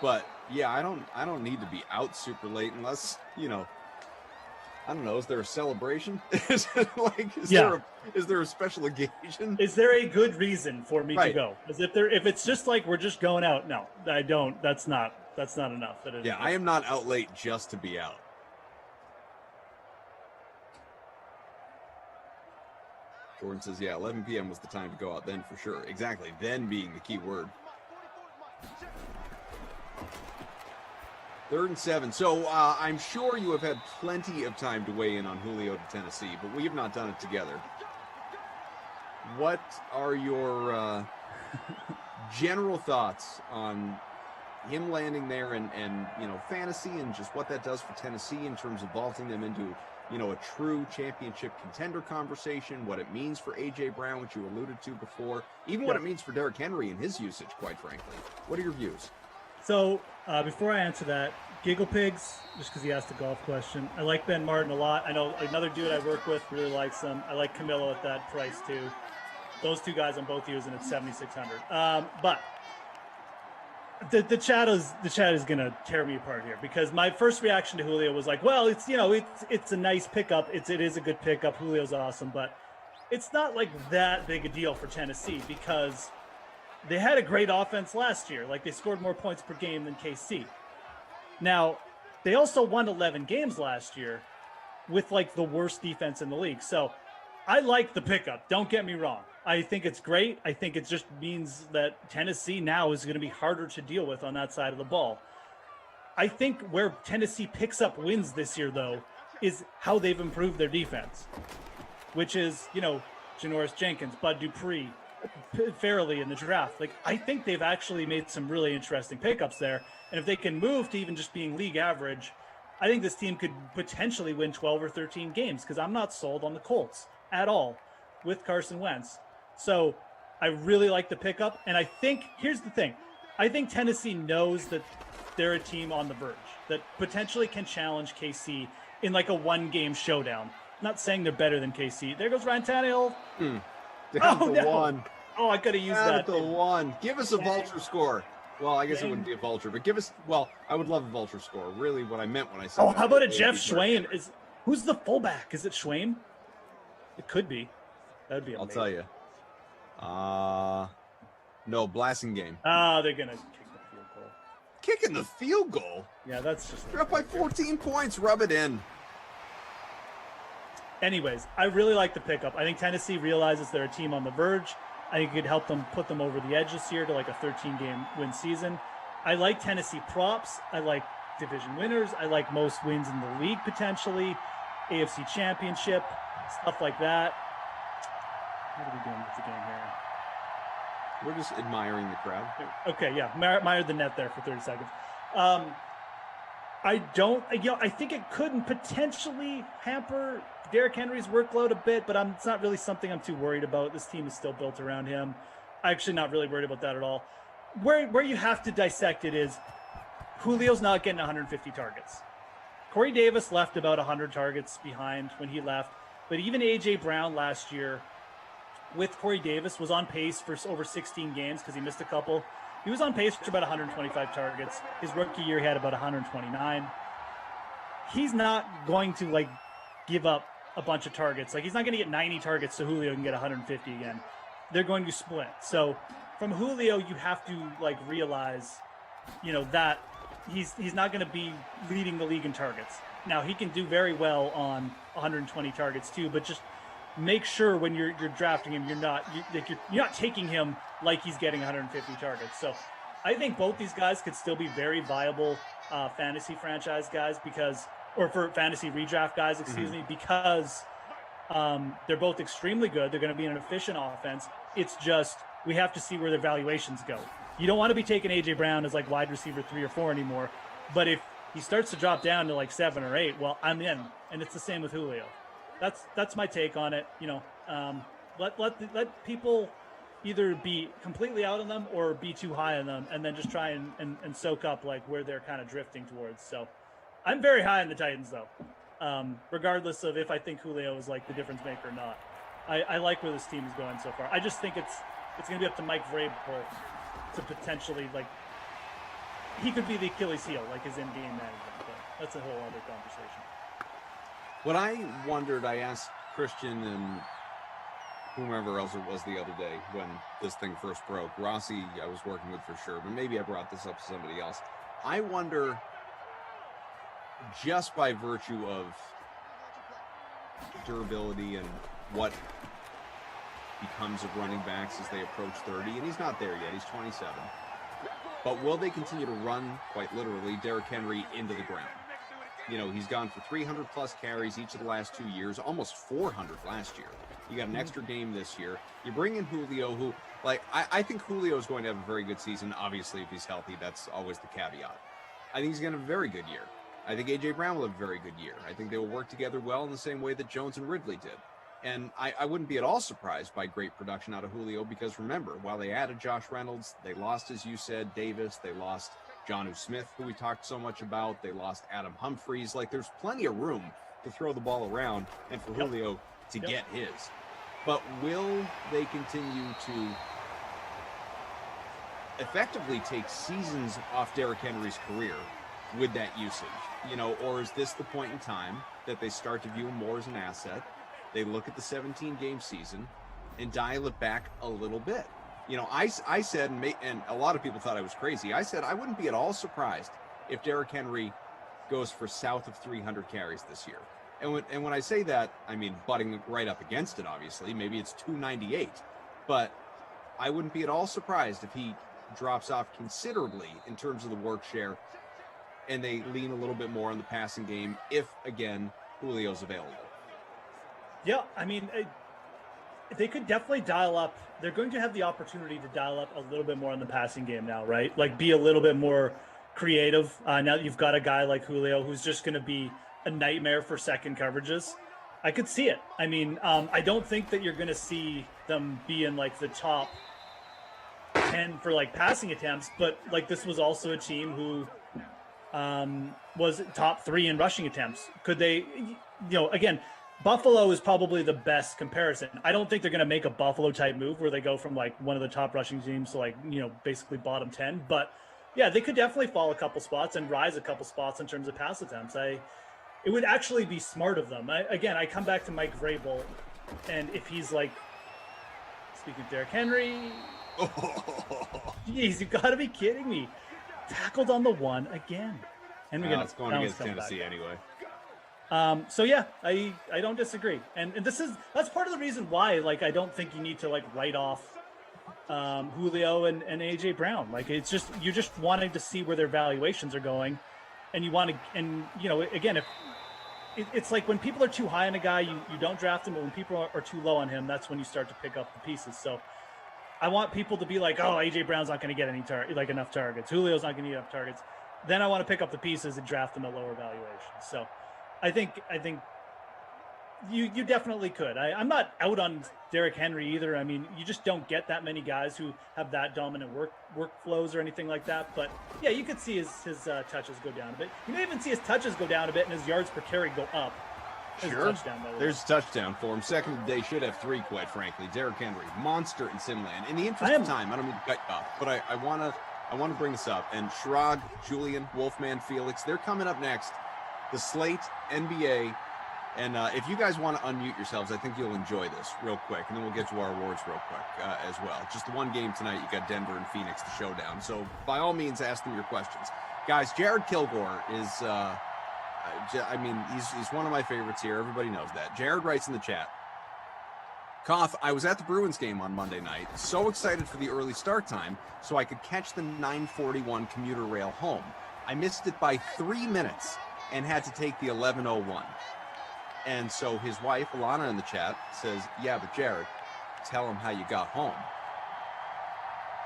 but yeah, I don't need to be out super late unless, I don't know, is there a celebration? Is there a special occasion? Is there a good reason for me to Right. go? Because if it's just like we're just going out, no, I don't. That's not enough. Yeah, I am not out late just to be out. Jordan says, yeah, 11 p.m. was the time to go out then for sure. Exactly, then being the key word. 3rd and 7. So I'm sure you have had plenty of time to weigh in on Julio to Tennessee, but we have not done it together. What are your general thoughts on him landing there and fantasy and just what that does for Tennessee in terms of vaulting them into a true championship contender conversation, what it means for A.J. Brown, which you alluded to before, even what it means for Derrick Henry and his usage, quite frankly. What are your views? So before I answer that, Giggle Pigs, just because he asked a golf question. I like Ben Martin a lot. I know another dude I work with really likes him. I like Camilo at that price too. those two guys on both years, and it's 7,600. But the chat is gonna tear me apart here, because my first reaction to Julio was like, well, it's a nice pickup. It is a good pickup. Julio's awesome, but it's not like that big a deal for Tennessee, because they had a great offense last year. Like, they scored more points per game than KC. Now, they also won 11 games last year with like the worst defense in the league. So I like the pickup. Don't get me wrong. I think it's great. I think it just means that Tennessee now is going to be harder to deal with on that side of the ball. I think where Tennessee picks up wins this year, though, is how they've improved their defense, which is, Janoris Jenkins, Bud Dupree, Farrelly in the draft. Like, I think they've actually made some really interesting pickups there. And if they can move to even just being league average, I think this team could potentially win 12 or 13 games, because I'm not sold on the Colts at all with Carson Wentz. So I really like the pickup. And I think, here's the thing. I think Tennessee knows that they're a team on the verge that potentially can challenge KC in like a one-game showdown. I'm not saying they're better than KC. There goes Ryan Tannehill. Down to no. one. Oh, I could have used Down that. to one. Give us a vulture score. Well, I guess it wouldn't be a vulture, but I would love a vulture score. Really, what I meant when I said how about a Jeff Schwain? Who's the fullback? Is it Schwain? It could be. That would be amazing. I'll tell you. No, Blasingame. They're going to kick the field goal. Kicking the field goal? Yeah, that's just... They're up by 14 points. Rub it in. Anyways, I really like the pickup. I think Tennessee realizes they're a team on the verge. I think it could help them put them over the edge this year to like a 13-game win season. I like Tennessee props. I like division winners. I like most wins in the league potentially, AFC Championship, stuff like that. What are we doing with the game here? We're just admiring the crowd. Okay, yeah. Admire the net there for 30 seconds. I think it could potentially hamper Derrick Henry's workload a bit, but it's not really something I'm too worried about. This team is still built around him. I'm actually not really worried about that at all. Where you have to dissect it is Julio's not getting 150 targets. Corey Davis left about 100 targets behind when he left, but even A.J. Brown last year with Corey Davis was on pace for over 16 games because he missed a couple. He was on pace for about 125 targets. His rookie year, he had about 129. He's not going to give up a bunch of targets. He's not going to get 90 targets so Julio can get 150 again. They're going to split. So from Julio, you have to realize, that he's not going to be leading the league in targets. Now he can do very well on 120 targets too, but just make sure when you're drafting him, you're not taking him like he's getting 150 targets. So I think both these guys could still be very viable fantasy franchise guys or for fantasy redraft guys, excuse me, because they're both extremely good. They're going to be an efficient offense. It's just we have to see where their valuations go. You don't want to be taking A.J. Brown as wide receiver 3 or 4 anymore. But if he starts to drop down to 7 or 8, well, I'm in. And it's the same with Julio. That's my take on it. Let people either be completely out on them or be too high on them, and then just try and soak up where they're kind of drifting towards. So I'm very high on the Titans though, regardless of if I think Julio is the difference maker or not. I like where this team is going so far. I just think it's going to be up to Mike Vrabel to potentially he could be the Achilles heel, his in-game management. But that's a whole other conversation. What I wondered, I asked Christian and whomever else it was the other day when this thing first broke. Rossi, I was working with for sure, but maybe I brought this up to somebody else. I wonder, just by virtue of durability and what becomes of running backs as they approach 30, and he's not there yet, he's 27. But will they continue to run, quite literally, Derrick Henry into the ground? He's gone for 300 plus carries each of the last 2 years, almost 400 last year. You got an extra game this year. You bring in Julio, who, I think Julio is going to have a very good season. Obviously, if he's healthy, that's always the caveat. I think he's going to have a very good year. I think A.J. Brown will have a very good year. I think they will work together well in the same way that Jones and Ridley did. And I wouldn't be at all surprised by great production out of Julio because, remember, while they added Josh Reynolds, they lost, as you said, Davis. They lost Jonnu Smith, who we talked so much about. They lost Adam Humphries. There's plenty of room to throw the ball around and for Julio to get his. But will they continue to effectively take seasons off Derrick Henry's career with that usage? Or is this the point in time that they start to view him more as an asset? They look at the 17-game season and dial it back a little bit. I said, and a lot of people thought I was crazy, I said I wouldn't be at all surprised if Derrick Henry goes for south of 300 carries this year. And when I say that, I mean butting right up against it, obviously. Maybe it's 298. But I wouldn't be at all surprised if he drops off considerably in terms of the work share and they lean a little bit more on the passing game if, again, Julio's available. Yeah, I mean, they could definitely dial up. They're going to have the opportunity to dial up a little bit more on the passing game now, right? Like be a little bit more creative. Now that you've got a guy like Julio who's just going to be a nightmare for second coverages. I could see it. I mean, I don't think that you're going to see them be in like the top 10 for like passing attempts, but like this was also a team who was top 3 in rushing attempts. Could they, again, Buffalo is probably the best comparison. I don't think they're going to make a Buffalo type move where they go from like one of the top rushing teams to like, basically bottom 10. But yeah, they could definitely fall a couple spots and rise a couple spots in terms of pass attempts. It would actually be smart of them. I come back to Mike Vrabel, and if he's like, speaking of Derrick Henry, jeez, you've got to be kidding me. Tackled on the 1 again. And it's going against Tennessee anyway. So yeah, I don't disagree, and that's part of the reason why I don't think you need to write off Julio and AJ Brown. It's just you're just wanting to see where their valuations are going, and you want to, and again, if it's like when people are too high on a guy, you don't draft him, but when people are too low on him, that's when you start to pick up the pieces. So I want people to be like, oh, AJ Brown's not going to get enough targets, Julio's not going to get enough targets. Then I want to pick up the pieces and draft them at lower valuations. So I think you definitely could. I'm not out on Derrick Henry either. I mean, you just don't get that many guys who have that dominant workflows or anything like that. But yeah, you could see his touches go down a bit. You may even see his touches go down a bit and his yards per carry go up. Sure. There's a touchdown for him. Second of the day, should have 3, quite frankly. Derrick Henry, monster in Simland. In the interest of time, I don't mean to cut you off, but I want to bring this up. And Shrag, Julian, Wolfman, Felix, they're coming up next. The slate, NBA, and if you guys want to unmute yourselves, I think you'll enjoy this real quick, and then we'll get to our awards real quick as well. Just the one game tonight, you got Denver and Phoenix, the showdown. So by all means, ask them your questions. Guys, Jared Kilgore is, he's one of my favorites here. Everybody knows that. Jared writes in the chat, Koff, I was at the Bruins game on Monday night, so excited for the early start time so I could catch the 9:41 commuter rail home. I missed it by 3 minutes and had to take the 11:01. And so his wife, Alana, in the chat says, yeah, but Jared, tell him how you got home.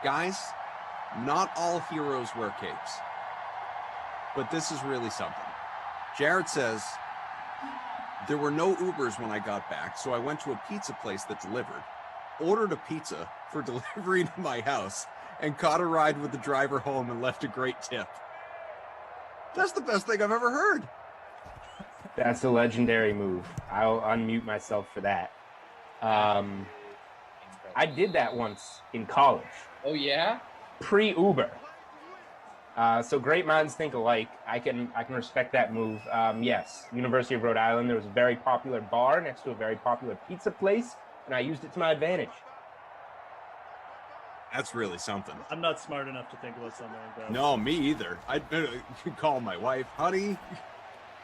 Guys, not all heroes wear capes, but this is really something. Jared says, there were no Ubers when I got back, so I went to a pizza place that delivered, ordered a pizza for delivery to my house, and caught a ride with the driver home and left a great tip. That's the best thing I've ever heard. That's a legendary move. I'll unmute myself for that. I did that once in college. Oh, yeah? Pre-Uber. So great minds think alike. I can respect that move. Yes, University of Rhode Island, there was a very popular bar next to a very popular pizza place, and I used it to my advantage. That's really something. I'm not smart enough to think about something like that. No, me either. I'd call my wife, honey.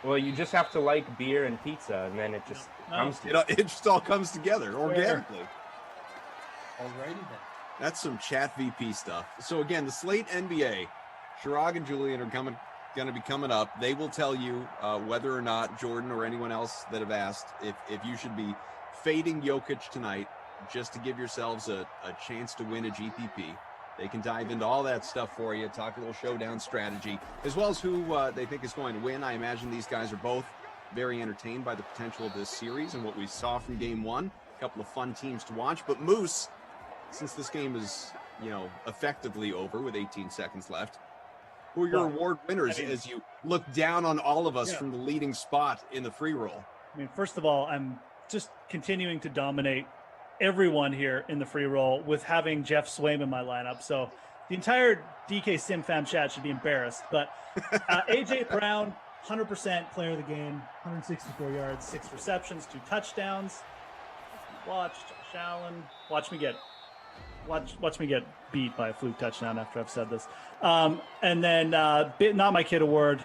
Well, you just have to like beer and pizza, and then it just comes to it just all comes together organically. Alrighty then. That's some chat VP stuff. So again, the slate NBA, Shrag and Julian are going to be coming up. They will tell you whether or not Jordan or anyone else that have asked if you should be fading Jokic tonight just to give yourselves a chance to win a GPP. They can dive into all that stuff for you, talk a little showdown strategy, as well as who they think is going to win. I imagine these guys are both very entertained by the potential of this series and what we saw from game one. A couple of fun teams to watch. But Moose, since this game is, effectively over with 18 seconds left, who are your award winners as you look down on all of us from the leading spot in the free roll? I mean, first of all, I'm just continuing to dominate everyone here in the free roll with having Jeff Swaim in my lineup. So the entire DK Sim fam chat should be embarrassed. But AJ Brown, 100% player of the game, 164 yards, 6 receptions, 2 touchdowns. Watch Josh Allen. Watch me get beat by a fluke touchdown after I've said this. And then not my kid award.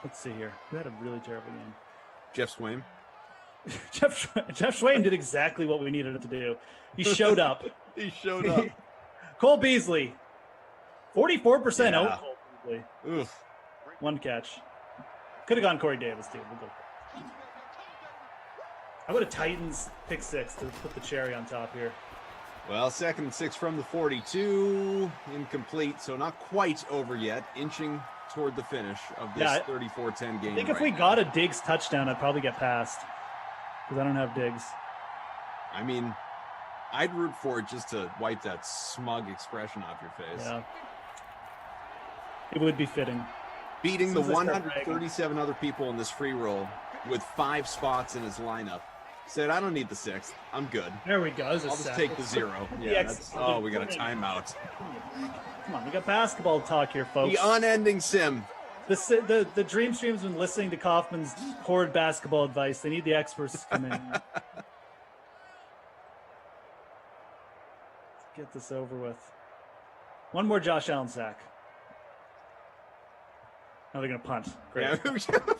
Let's see here. Who had a really terrible game? Jeff Swaim. Jeff Swaim did exactly what we needed him to do. He showed up. He showed up. Cole Beasley, 44% Yeah. out. Cole Beasley. Oof. 1 catch. Could have gone Corey Davis too. We'll go. How about a Titans pick 6 to put the cherry on top here? Well, 2nd and 6 from the 42, incomplete, so not quite over yet, inching toward the finish of this 34-10 game. I think if we got a Diggs touchdown, I'd probably get past because I don't have Diggs. I mean, I'd root for it just to wipe that smug expression off your face. Yeah. It would be fitting. Beating the As soon as I start 137 other people in this free roll with 5 spots in his lineup. Said, I don't need the 6th. I'm good. There we go. I'll just take the 0. Yeah, that's, we got a timeout. Come on, we got basketball talk here, folks. The unending sim. The Dream Stream's been listening to Kaufman's horrid basketball advice. They need the experts to come in. Let's get this over with. One more Josh Allen sack. Oh, they're gonna punt. Great. Yeah.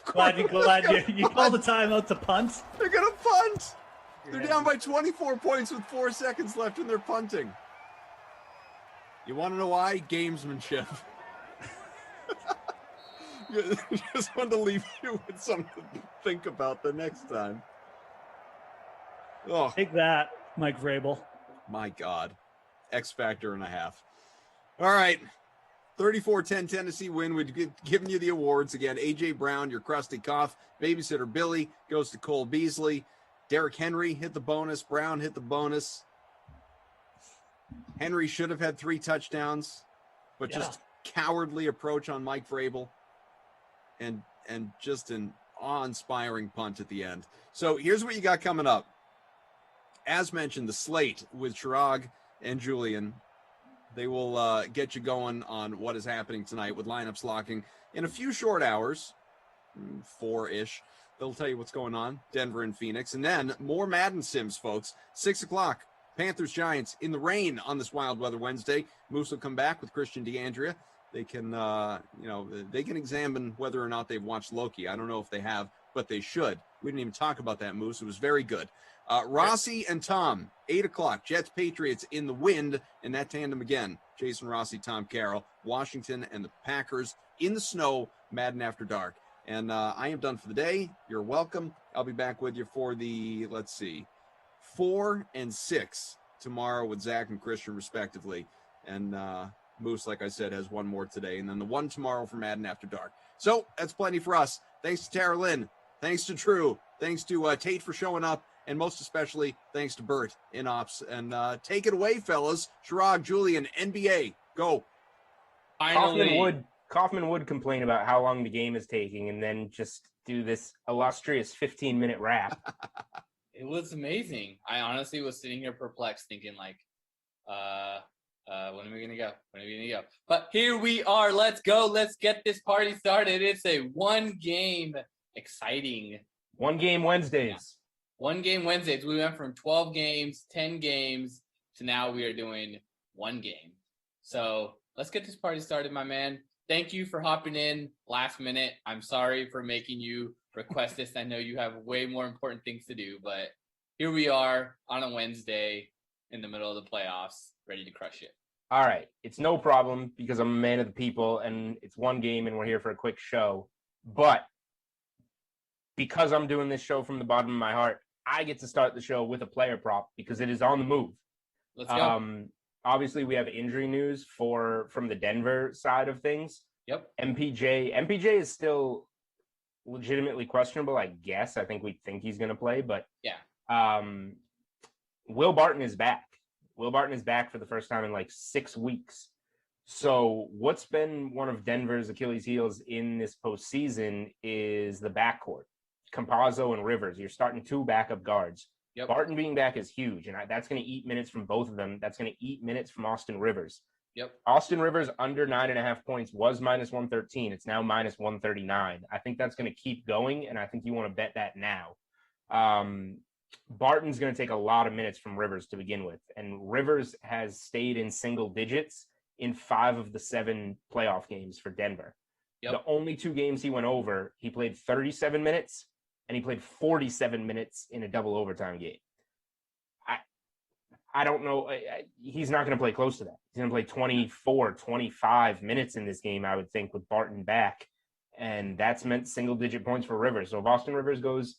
glad you called the timeout to punt. They're gonna punt. They're down by 24 points with 4 seconds left, and they're punting. You want to know why? Gamesmanship. Just wanted to leave you with something to think about the next time. Oh, Take that, Mike Vrabel. my God. X factor and a half. All right. 34-10 Tennessee win. We've given you the awards again. A.J. Brown, your crusty cough. Babysitter Billy goes to Cole Beasley. Derrick Henry hit the bonus. Brown hit the bonus. Henry should have had 3 touchdowns, but just cowardly approach on Mike Vrabel. And just an awe-inspiring punt at the end. So here's what you got coming up. As mentioned, the slate with Chirag and Julian. They will get you going on what is happening tonight with lineups locking in a few short hours, 4-ish. They'll tell you what's going on, Denver and Phoenix. And then more Madden Sims, folks. 6 o'clock, Panthers-Giants in the rain on this Wild Weather Wednesday. Moose will come back with Christian DeAndrea. They can, they can examine whether or not they've watched Loki. I don't know if they have, but they should. We didn't even talk about that, Moose. It was very good. Rossi and Tom, 8 o'clock, Jets, Patriots in the wind, and that tandem again, Jason Rossi, Tom Carroll, Washington and the Packers in the snow, Madden After Dark. And I am done for the day. You're welcome. I'll be back with you for the, 4 and 6 tomorrow with Zach and Christian, respectively. And Moose, like I said, has one more today, and then the one tomorrow for Madden After Dark. So that's plenty for us. Thanks to Tara Lynn. Thanks to Drew. Thanks to Tate for showing up. And most especially, thanks to Bert in ops. And take it away, fellas. Chirag, Julian, NBA, go. Kaufman would complain about how long the game is taking and then just do this illustrious 15-minute wrap. It was amazing. I honestly was sitting here perplexed thinking like, when are we going to go? When are we going to go? But here we are. Let's go. Let's get this party started. It's a one-game exciting. One-game Wednesdays. One game Wednesdays. We went from 12 games, 10 games, to now we are doing one game. So let's get this party started, my man. Thank you for hopping in last minute. I'm sorry for making you request this. I know you have way more important things to do, but here we are on a Wednesday in the middle of the playoffs, ready to crush it. All right. It's no problem because I'm a man of the people and it's one game and we're here for a quick show. But because I'm doing this show from the bottom of my heart, I get to start the show with a player prop because it is on the move. Let's go. Obviously, we have injury news from the Denver side of things. Yep. MPJ is still legitimately questionable, I guess. I think we think he's going to play, but yeah. Will Barton is back. Will Barton is back for the first time in like 6 weeks. So what's been one of Denver's Achilles heels in this postseason is the backcourt. Campazzo and Rivers. You're starting 2 backup guards. Yep. Barton being back is huge, and that's going to eat minutes from both of them. That's going to eat minutes from Austin Rivers. Yep. Austin Rivers under 9.5 points was minus 113. It's now minus 139. I think that's going to keep going, and I think you want to bet that now. Barton's going to take a lot of minutes from Rivers to begin with, and Rivers has stayed in single digits in 5 of the 7 playoff games for Denver. Yep. The only 2 games he went over, he played 37 minutes, and he played 47 minutes in a double overtime game. I don't know. He's not going to play close to that. He's going to play 24, 25 minutes in this game, I would think, with Barton back. And that's meant single-digit points for Rivers. So if Austin Rivers goes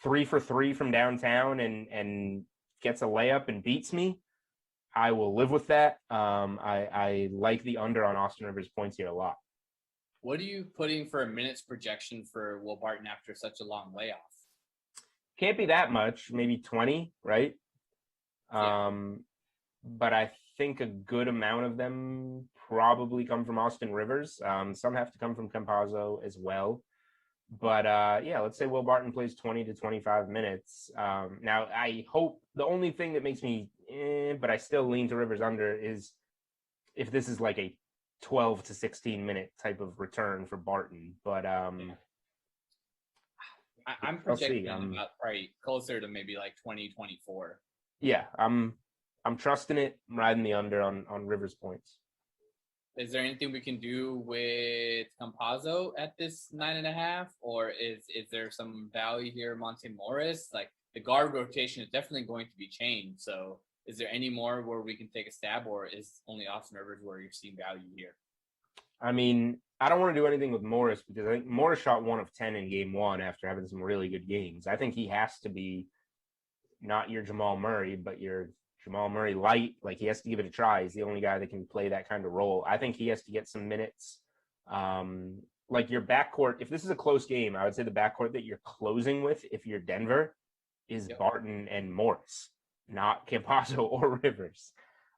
3 for 3 from downtown and gets a layup and beats me, I will live with that. I like the under on Austin Rivers' points here a lot. What are you putting for a minutes projection for Will Barton after such a long layoff? Can't be that much, maybe 20, right? Yeah. But I think a good amount of them probably come from Austin Rivers. Some have to come from Campazzo as well. But yeah, let's say Will Barton plays 20 to 25 minutes. Now, I hope the only thing that makes me, but I still lean to Rivers under is if this is like a 12 to 16 minute type of return for Barton. But I'm projecting about probably closer to maybe like 20, 24. Yeah, I'm trusting it. I'm riding the under on Rivers points. Is there anything we can do with Campazzo at this 9.5, or is there some value here, Monte Morris? Like the guard rotation is definitely going to be changed. So is there any more where we can take a stab, or is only Austin Rivers where you're seeing value here? I mean, I don't want to do anything with Morris because I think Morris shot 1 of 10 in game 1 after having some really good games. I think he has to be not your Jamal Murray, but your Jamal Murray light. Like he has to give it a try. He's the only guy that can play that kind of role. I think he has to get some minutes. Like your backcourt, if this is a close game, I would say the backcourt that you're closing with, if you're Denver, is Barton and Morris, not Campazzo or Rivers.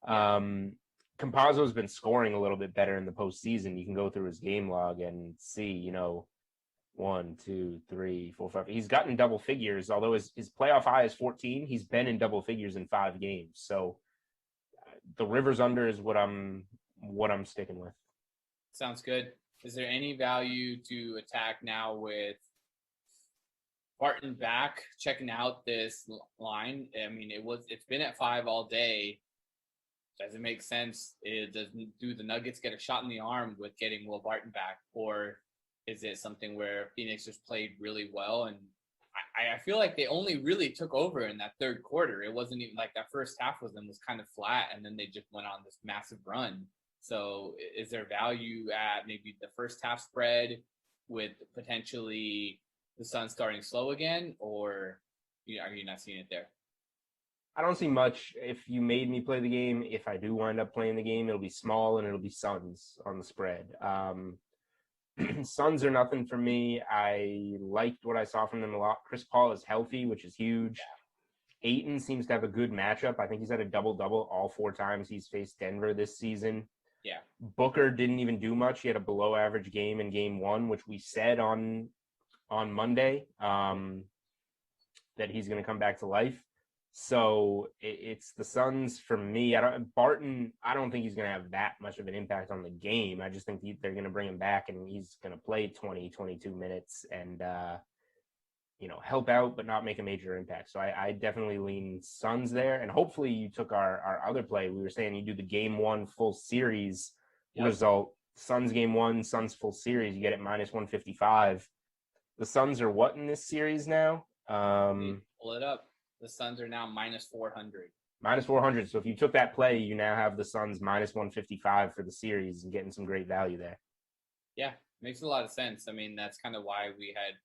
Campazzo's been scoring a little bit better in the postseason. You can go through his game log and see, 1, 2, 3, 4, 5. He's gotten double figures, although his playoff high is 14. He's been in double figures in 5 games. So the Rivers under is what I'm sticking with. Sounds good. Is there any value to attack now with Barton back, checking out this line? I mean, it's been at 5 all day. Does it make sense? Do the Nuggets get a shot in the arm with getting Will Barton back, or is it something where Phoenix just played really well? And I feel like they only really took over in that third quarter. It wasn't even like that first half was kind of flat, and then they just went on this massive run. So is there value at maybe the first half spread with potentially the Suns starting slow again, or are you not seeing it there? I don't see much. If you made me play the game, if I do wind up playing the game, it'll be small and it'll be Suns on the spread. Suns are nothing for me. I liked what I saw from them a lot. Chris Paul is healthy, which is huge. Ayton seems to have a good matchup. I think he's had a double-double all 4 times he's faced Denver this season. Yeah. Booker didn't even do much. He had a below-average game in game 1, which we said on Monday that he's going to come back to life. So it's the Suns for me. Barton, I don't think he's going to have that much of an impact on the game. I just think they're going to bring him back and he's going to play 20, 22 minutes and, help out but not make a major impact. So I definitely lean Suns there. And hopefully you took our other play. We were saying you do the game 1 full series result. Suns game 1, Suns full series. You get it minus 155. The Suns are what in this series now? Pull it up. The Suns are now minus 400. Minus 400. So if you took that play, you now have the Suns minus 155 for the series and getting some great value there. Yeah, makes a lot of sense. I mean, that's kind of why we had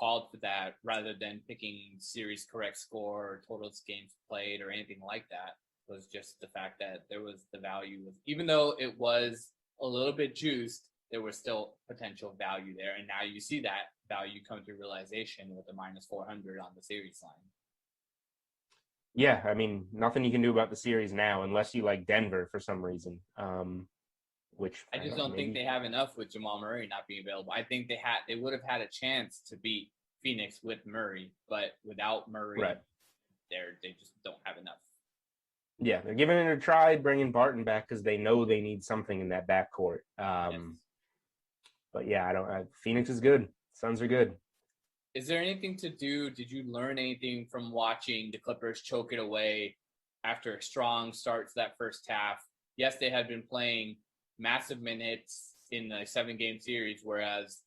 called for that rather than picking series correct score or total games played or anything like that. It was just the fact that there was the value of, even though it was a little bit juiced, there was still potential value there. And now you see that value come to realization with the minus 400 on the series line. Yeah, I mean, nothing you can do about the series now unless you like Denver for some reason. Which I just don't think they have enough with Jamal Murray not being available. I think they would have had a chance to beat Phoenix with Murray, but without Murray, they just don't have enough. Yeah, they're giving it a try, bringing Barton back because they know they need something in that backcourt. But yeah, Phoenix is good. Suns are good. Is there anything to do? Did you learn anything from watching the Clippers choke it away after a strong start to that first half? Yes, they had been playing massive minutes in the 7-game series, whereas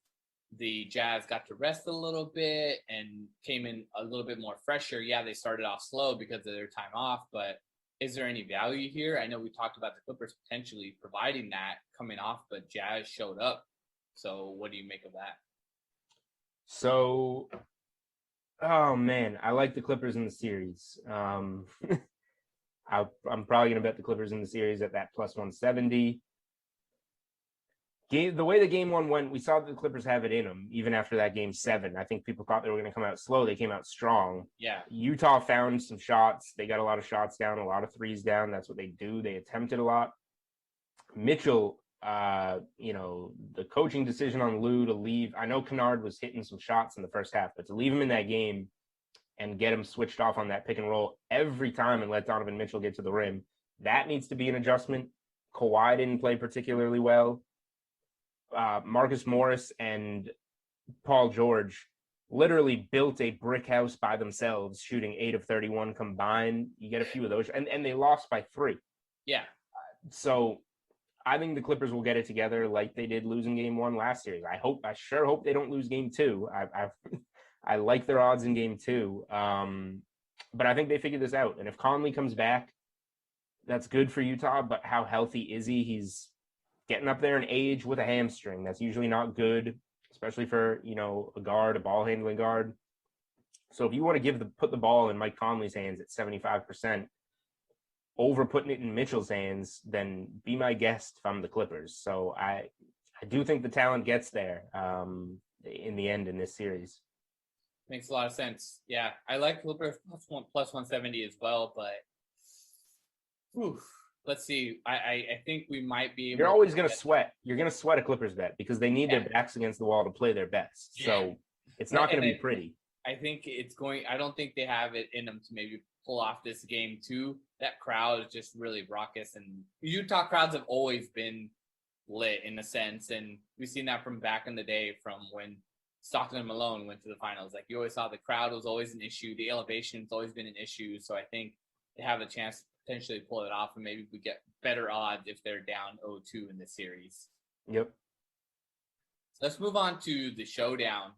the Jazz got to rest a little bit and came in a little bit more fresher. Yeah, they started off slow because of their time off, but is there any value here? I know we talked about the Clippers potentially providing that coming off, but Jazz showed up. So what do you make of that? So, oh man, I like the Clippers in the series. I'm probably going to bet the Clippers in the series at that plus 170. The way the game one went, we saw that the Clippers have it in them, even after that game 7. I think people thought they were going to come out slow. They came out strong. Yeah. Utah found some shots. They got a lot of shots down, a lot of threes down. That's what they do. They attempted a lot. Mitchell, the coaching decision on Lou to leave. I know Kennard was hitting some shots in the first half, but to leave him in that game and get him switched off on that pick and roll every time and let Donovan Mitchell get to the rim, that needs to be an adjustment. Kawhi didn't play particularly well. Marcus Morris and Paul George literally built a brick house by themselves, shooting 8 of 31 combined. You get a few of those, and they lost by 3. Yeah. So I think the Clippers will get it together like they did losing game 1 last series. I sure hope they don't lose game 2. I like their odds in game 2. But I think they figured this out. And if Conley comes back, that's good for Utah. But how healthy is he? He's getting up there in age with a hamstring. That's usually not good, especially for, a guard, a ball handling guard. So if you want to put the ball in Mike Conley's hands at 75%, over putting it in Mitchell's hands, then be my guest if I'm the Clippers. So I do think the talent gets there in the end in this series. Makes a lot of sense. Yeah, I like Clippers plus 170 as well, but let's see. I think we might be able. You're always going to sweat. You're going to sweat a Clippers bet because they need their backs against the wall to play their best. Yeah. So it's not going to be pretty. I think it's going. I don't think they have it in them to maybe pull off this game too. That crowd is just really raucous, and Utah crowds have always been lit in a sense, and we've seen that from back in the day, from when Stockton and Malone went to the finals. Like, you always saw the crowd was always an issue. The elevation's always been an issue. So I think they have a chance to potentially pull it off, and maybe we get better odds if they're down 0-2 in this series. Yep. So let's move on to the showdown.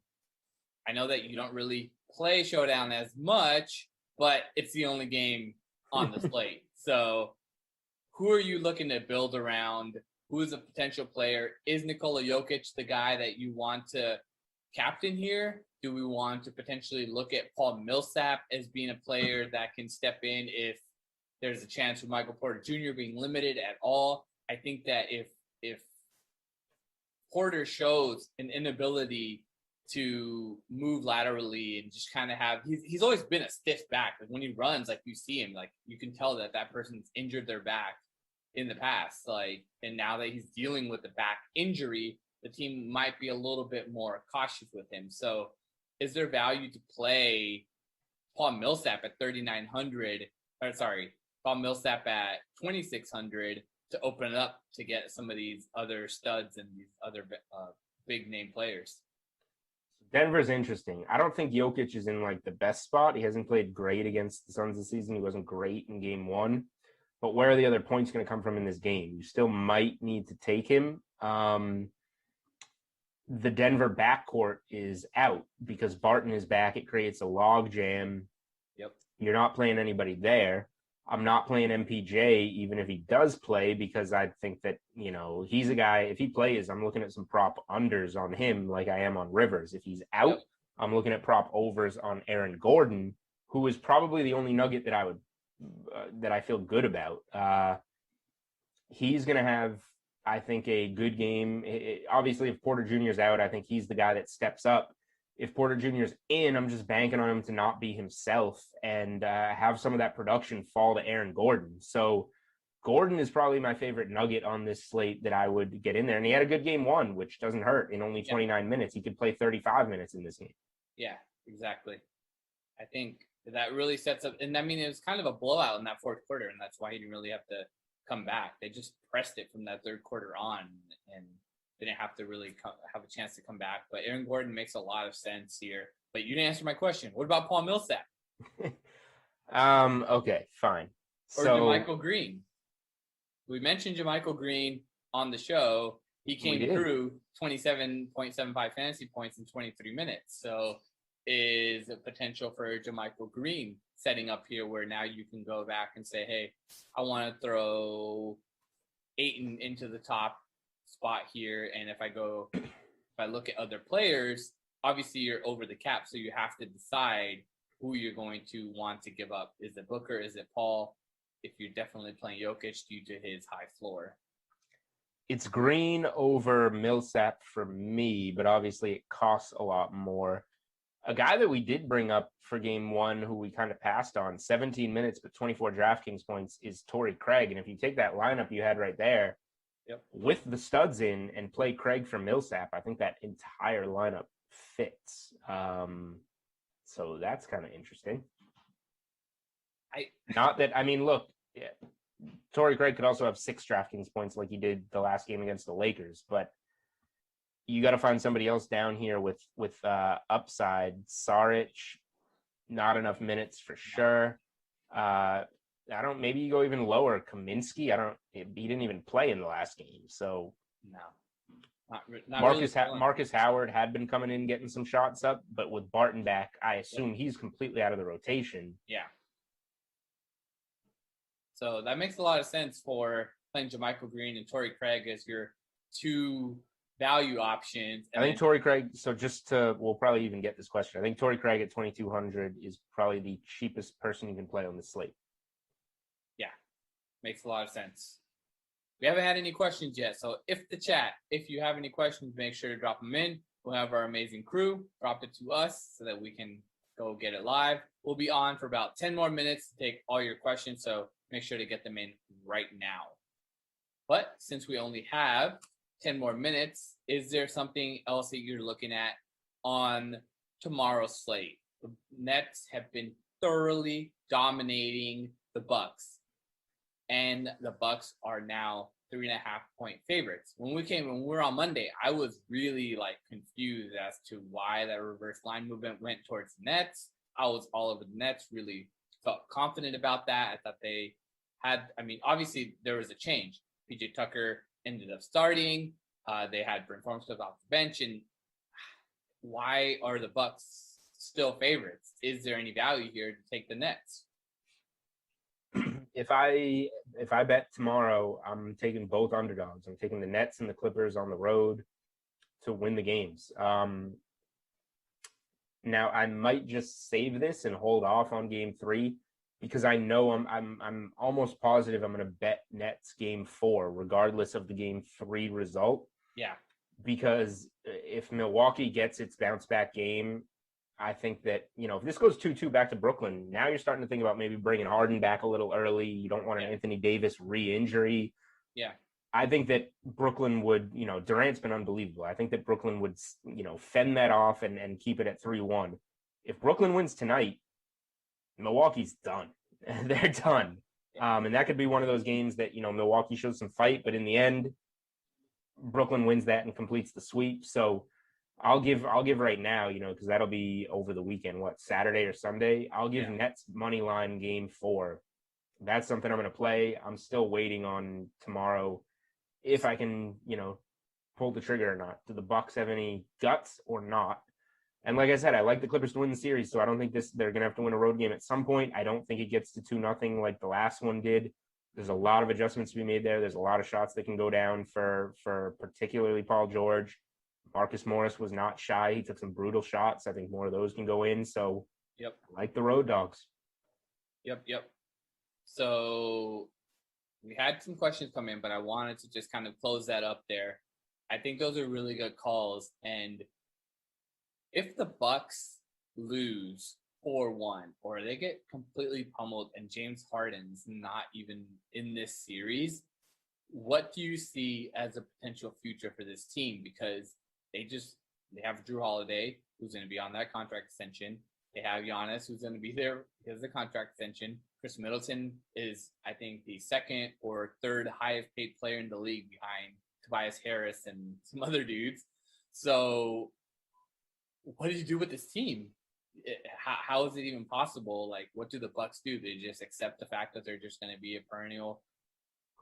I know that you don't really play showdown as much, but it's the only game on the slate. So who are you looking to build around? Who is a potential player? Is Nikola Jokic the guy that you want to captain here? Do we want to potentially look at Paul Millsap as being a player that can step in if there's a chance of Michael Porter Jr. being limited at all? I think that if Porter shows an inability to move laterally and just kind of he's always been a stiff back. Like, when he runs, like, you see him, like, you can tell that person's injured their back in the past. Like, and now that he's dealing with the back injury, the team might be a little bit more cautious with him. So is there value to play Paul Millsap at 3,900, or sorry, Paul Millsap at 2,600 to open it up to get some of these other studs and these other big name players? Denver's interesting. I don't think Jokic is in like the best spot. He hasn't played great against the Suns this season. He wasn't great in game 1. But where are the other points going to come from in this game? You still might need to take him. The Denver backcourt is out because Barton is back. It creates a log jam. Yep. You're not playing anybody there. I'm not playing MPJ, even if he does play, because I think that, he's a guy, if he plays, I'm looking at some prop unders on him like I am on Rivers. If he's out, yep, I'm looking at prop overs on Aaron Gordon, who is probably the only nugget that I feel good about. He's going to have, I think, a good game. Obviously, if Porter Jr. is out, I think he's the guy that steps up. If Porter Jr. is in, I'm just banking on him to not be himself and have some of that production fall to Aaron Gordon. So Gordon is probably my favorite nugget on this slate that I would get in there. And he had a good game 1, which doesn't hurt. In only 29 minutes, he could play 35 minutes in this game. Yeah, exactly. I think that really sets up. And I mean, it was kind of a blowout in that fourth quarter, and that's why he didn't really have to come back. They just pressed it from that third quarter on, and didn't have to really have a chance to come back. But Aaron Gordon makes a lot of sense here. But you didn't answer my question. What about Paul Millsap? Okay, fine. Or JaMychal Green? We mentioned JaMychal Green on the show. He came through 27.75 fantasy points in 23 minutes. So is a potential for JaMychal Green setting up here where now you can go back and say, hey, I want to throw Ayton into the top spot here. And if I look at other players, obviously you're over the cap. So you have to decide who you're going to want to give up. Is it Booker? Is it Paul? If you're definitely playing Jokic due to his high floor. It's Green over Millsap for me, but obviously it costs a lot more. A guy that we did bring up for game one, who we kind of passed on, 17 minutes but 24 DraftKings points, is Torrey Craig. And if you take that lineup you had right there, with the studs in and play Craig for Millsap, I think that entire lineup fits. So that's kind of interesting. Look, Torrey Craig could also have 6 DraftKings points like he did the last game against the Lakers, but you got to find somebody else down here with upside. Saric, not enough minutes for sure. Maybe you go even lower. Kaminsky, he didn't even play in the last game. So no, Marcus Howard had been coming in, getting some shots up, but with Barton back, I assume he's completely out of the rotation. Yeah. So that makes a lot of sense for playing JaMychal Green and Torrey Craig as your 2 value options. I think Torrey Craig, we'll probably even get this question. I think Torrey Craig at 2,200 is probably the cheapest person you can play on the slate. Yeah, makes a lot of sense. We haven't had any questions yet. So if you have any questions, make sure to drop them in. We'll have our amazing crew drop it to us so that we can go get it live. We'll be on for about 10 more minutes to take all your questions. So make sure to get them in right now. But since we only have 10 more minutes, is there something else that you're looking at on tomorrow's slate? The Nets have been thoroughly dominating the Bucks, and the Bucks are now 3.5-point favorites. When we were on Monday, I was really confused as to why that reverse line movement went towards the Nets. I was all over the Nets, really felt confident about that. I thought they had, obviously there was a change. PJ Tucker ended up starting. They had Brent Formsmith off the bench. And why are the Bucks still favorites? Is there any value here to take the Nets? If I bet tomorrow, I'm taking both underdogs. I'm taking the Nets and the Clippers on the road to win the games. Now I might just save this and hold off on game 3 because I know I'm almost positive I'm going to bet Nets game 4 regardless of the game 3 result. Yeah. Because if Milwaukee gets its bounce back game, I think that, if this goes 2-2 back to Brooklyn, now you're starting to think about maybe bringing Harden back a little early. You don't want an Anthony Davis re-injury. Yeah. I think that Brooklyn would, Durant's been unbelievable. I think that Brooklyn would, fend that off and keep it at 3-1. If Brooklyn wins tonight, Milwaukee's done. They're done. And that could be one of those games that, Milwaukee shows some fight, but in the end, Brooklyn wins that and completes the sweep. So I'll give right now, because that'll be over the weekend, Saturday or Sunday. I'll give Nets money line game 4. That's something I'm going to play. I'm still waiting on tomorrow if I can, pull the trigger or not. Do the Bucks have any guts or not? And like I said, I like the Clippers to win the series, so I don't think they're going to have to win a road game at some point. I don't think it gets to 2-0 like the last one did. There's a lot of adjustments to be made there. There's a lot of shots that can go down for particularly Paul George. Marcus Morris was not shy. He took some brutal shots. I think more of those can go in. So, I like the road dogs. Yep. So we had some questions come in, but I wanted to just kind of close that up there. I think those are really good calls. And if the Bucks lose 4-1 or they get completely pummeled and James Harden's not even in this series, what do you see as a potential future for this team? Because they have Drew Holiday, who's going to be on that contract extension. They have Giannis, who's going to be there because of the contract extension. Chris Middleton is, I think, the second or third highest paid player in the league behind Tobias Harris and some other dudes. So what did you do with this team? How is it even possible? Like, what do the Bucks do? They just accept the fact that they're just going to be a perennial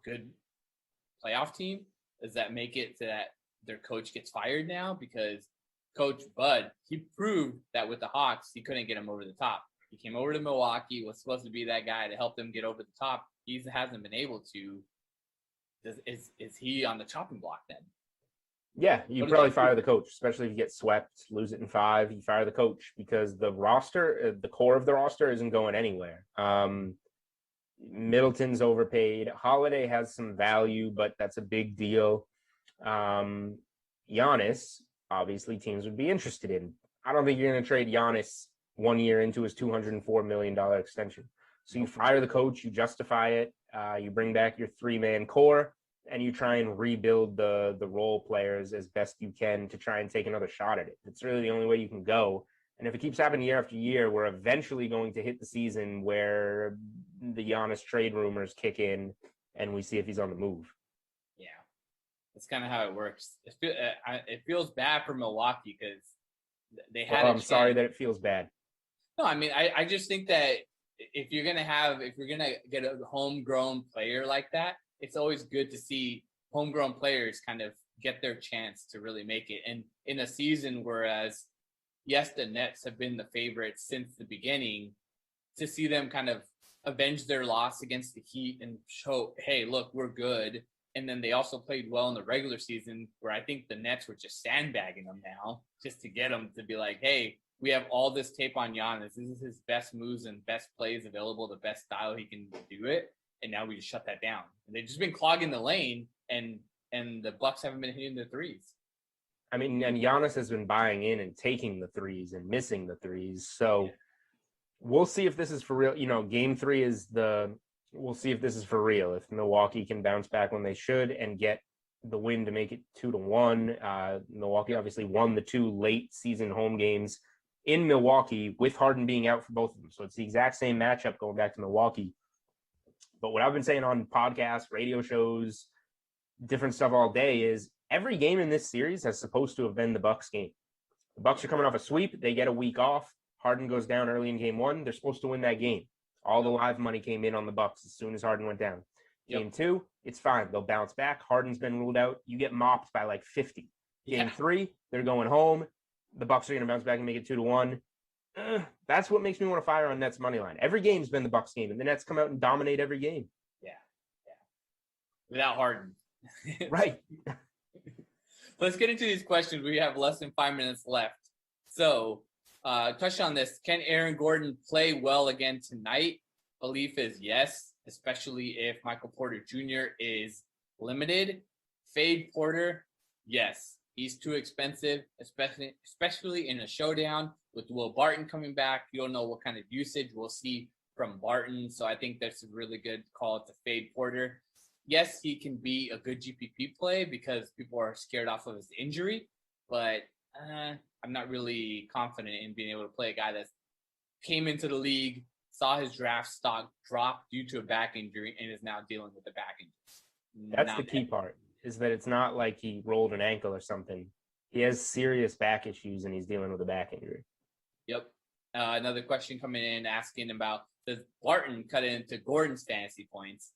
good playoff team? Does that make it so that their coach gets fired now? Because Coach Bud, he proved that with the Hawks, he couldn't get him over the top. He came over to Milwaukee, was supposed to be that guy to help them get over the top. He hasn't been able to. Is he on the chopping block then? Yeah, you probably fire the coach, especially if you get swept, lose it in 5. You fire the coach because the roster, the core of the roster, isn't going anywhere. Middleton's overpaid. Holiday has some value, but that's a big deal. Giannis, obviously, teams would be interested in. I don't think you're going to trade Giannis 1 year into his $204 million extension. So you fire the coach, you justify it, you bring back your 3-man core, and you try and rebuild the role players as best you can to try and take another shot at it. It's really the only way you can go. And if it keeps happening year after year, we're eventually going to hit the season where the Giannis trade rumors kick in and we see if he's on the move. Yeah, that's kind of how it works. It feels bad for Milwaukee because they had. I'm sorry that it feels bad. No, I mean, I just think that if you're gonna get a homegrown player like that, it's always good to see homegrown players kind of get their chance to really make it. And in a season, whereas, yes, the Nets have been the favorites since the beginning, to see them kind of avenge their loss against the Heat and show, hey, look, we're good. And then they also played well in the regular season, where I think the Nets were just sandbagging them now just to get them to be like, hey, we have all this tape on Giannis. This is his best moves and best plays available, the best style he can do it. And now we just shut that down. And they've just been clogging the lane, and the Bucks haven't been hitting their threes. I mean, and Giannis has been buying in and taking the threes and missing the threes. So we'll see if this is for real. You know, game 3 we'll see if this is for real. If Milwaukee can bounce back when they should and get the win to make it 2-1. Milwaukee obviously won the 2 late season home games in Milwaukee with Harden being out for both of them. So it's the exact same matchup going back to Milwaukee. But what I've been saying on podcasts, radio shows, different stuff all day is every game in this series has supposed to have been the Bucks game. The Bucks are coming off a sweep. They get a week off. Harden goes down early in game 1. They're supposed to win that game. All the live money came in on the Bucks as soon as Harden went down. Game 2, it's fine. They'll bounce back. Harden's been ruled out. You get mopped by like 50. Game 3, they're going home. The Bucks are going to bounce back and make it 2-1. That's what makes me want to fire on Nets money line. Every game's been the Bucks game, and the Nets come out and dominate every game. Yeah. Without Harden. Right. Let's get into these questions. We have less than 5 minutes left. So, touch on this. Can Aaron Gordon play well again tonight? Belief is yes, especially if Michael Porter Jr. is limited. Fade Porter, yes. He's too expensive, especially in a showdown with Will Barton coming back. You don't know what kind of usage we'll see from Barton. So I think that's a really good call to fade Porter. Yes, he can be a good GPP play because people are scared off of his injury, but I'm not really confident in being able to play a guy that came into the league, saw his draft stock drop due to a back injury, and is now dealing with the back injury. That's the key part, is that it's not like he rolled an ankle or something. He has serious back issues, and he's dealing with a back injury. Yep. Another question coming in asking about, does Barton cut into Gordon's fantasy points?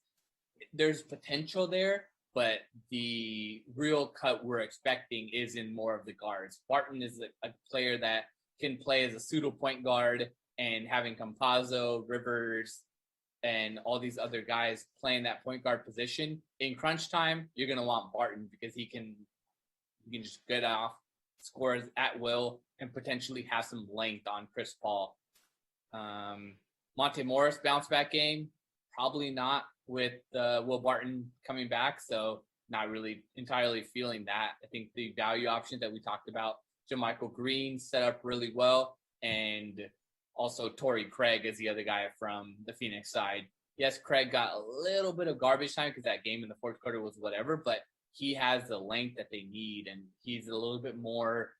There's potential there, but the real cut we're expecting is in more of the guards. Barton is a player that can play as a pseudo point guard, and having Campazzo, Rivers, and all these other guys playing that point guard position in crunch time, you're going to want Barton because he can just get off, scores at will, and potentially have some length on Chris Paul. Monte Morris bounce back game, probably not with Will Barton coming back, so not really entirely feeling that. I think the value option that we talked about, JaMychal Green set up really well, and also Torrey Craig is the other guy from the Phoenix side. Yes, Craig got a little bit of garbage time because that game in the fourth quarter was whatever, but he has the length that they need, and he's a little bit more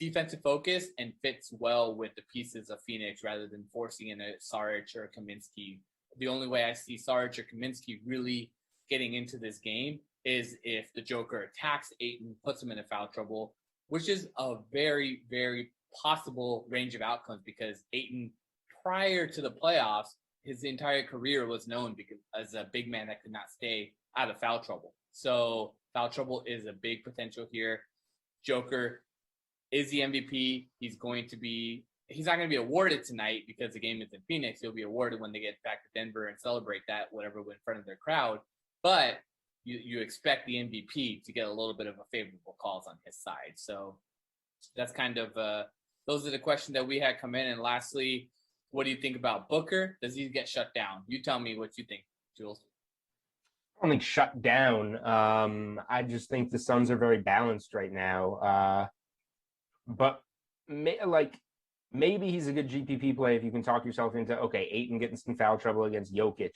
defensive focus and fits well with the pieces of Phoenix rather than forcing in a Saric or a Kaminsky. The only way I see Saric or Kaminsky really getting into this game is if the Joker attacks Ayton, puts him into foul trouble, which is a very, very possible range of outcomes because Ayton, prior to the playoffs, his entire career was known because as a big man that could not stay out of foul trouble. So foul trouble is a big potential here. Joker is the MVP. He's not going to be awarded tonight because the game is in Phoenix. He'll be awarded when they get back to Denver and celebrate that, whatever, in front of their crowd. But you expect the MVP to get a little bit of a favorable calls on his side. So that's kind of those are the questions that we had come in. And lastly, what do you think about Booker? Does he get shut down? You tell me what you think, Jules. I don't think shut down. I just think the Suns are very balanced right now. But maybe he's a good GPP play if you can talk yourself into, okay, Ayton getting some foul trouble against Jokic.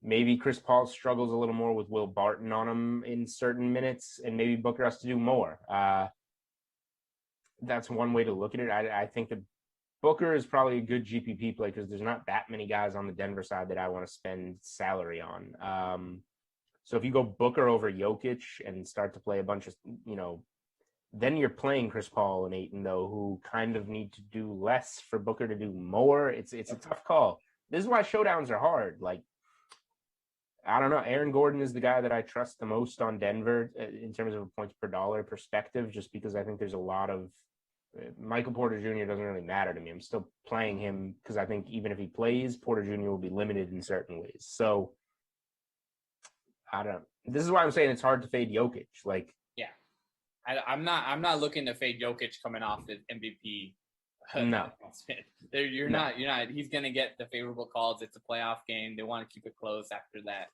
Maybe Chris Paul struggles a little more with Will Barton on him in certain minutes, and maybe Booker has to do more. That's one way to look at it. I think that Booker is probably a good GPP play because there's not that many guys on the Denver side that I want to spend salary on. So if you go Booker over Jokic and start to play a bunch of, then you're playing Chris Paul and Ayton, though, who kind of need to do less for Booker to do more. It's a tough call. This is why showdowns are hard. Like, I don't know. Aaron Gordon is the guy that I trust the most on Denver in terms of a points per dollar perspective, just because I think there's a lot of Michael Porter Jr. doesn't really matter to me. I'm still playing him because I think even if he plays, Porter Jr. will be limited in certain ways. So I don't. This is why I'm saying it's hard to fade Jokic. Like, yeah, I'm not looking to fade Jokic coming off the MVP. No, you're not. He's going to get the favorable calls. It's a playoff game. They want to keep it close after that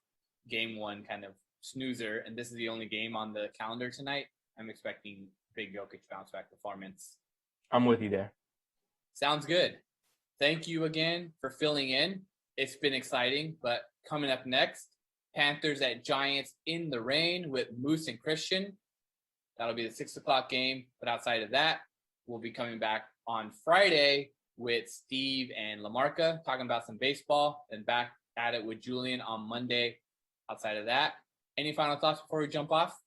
game one kind of snoozer. And this is the only game on the calendar tonight. I'm expecting big Jokic bounce back performance. I'm with you there. Sounds good. Thank you again for filling in. It's been exciting, but coming up next, Panthers at Giants in the rain with Moose and Christian. That'll be the 6:00 game. But outside of that, we'll be coming back on Friday with Steve and LaMarca talking about some baseball, and back at it with Julian on Monday. Outside of that, any final thoughts before we jump off?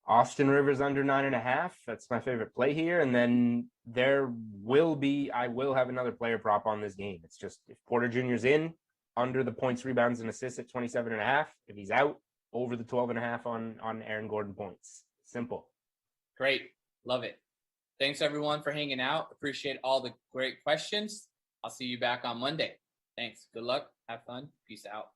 Austin Rivers under 9.5. That's my favorite play here. And then I will have another player prop on this game. It's just if Porter Jr.'s in, under the points, rebounds, and assists at 27.5. If he's out, over the 12.5 on Aaron Gordon points. Simple. Great. Love it. Thanks, everyone, for hanging out. Appreciate all the great questions. I'll see you back on Monday. Thanks. Good luck. Have fun. Peace out.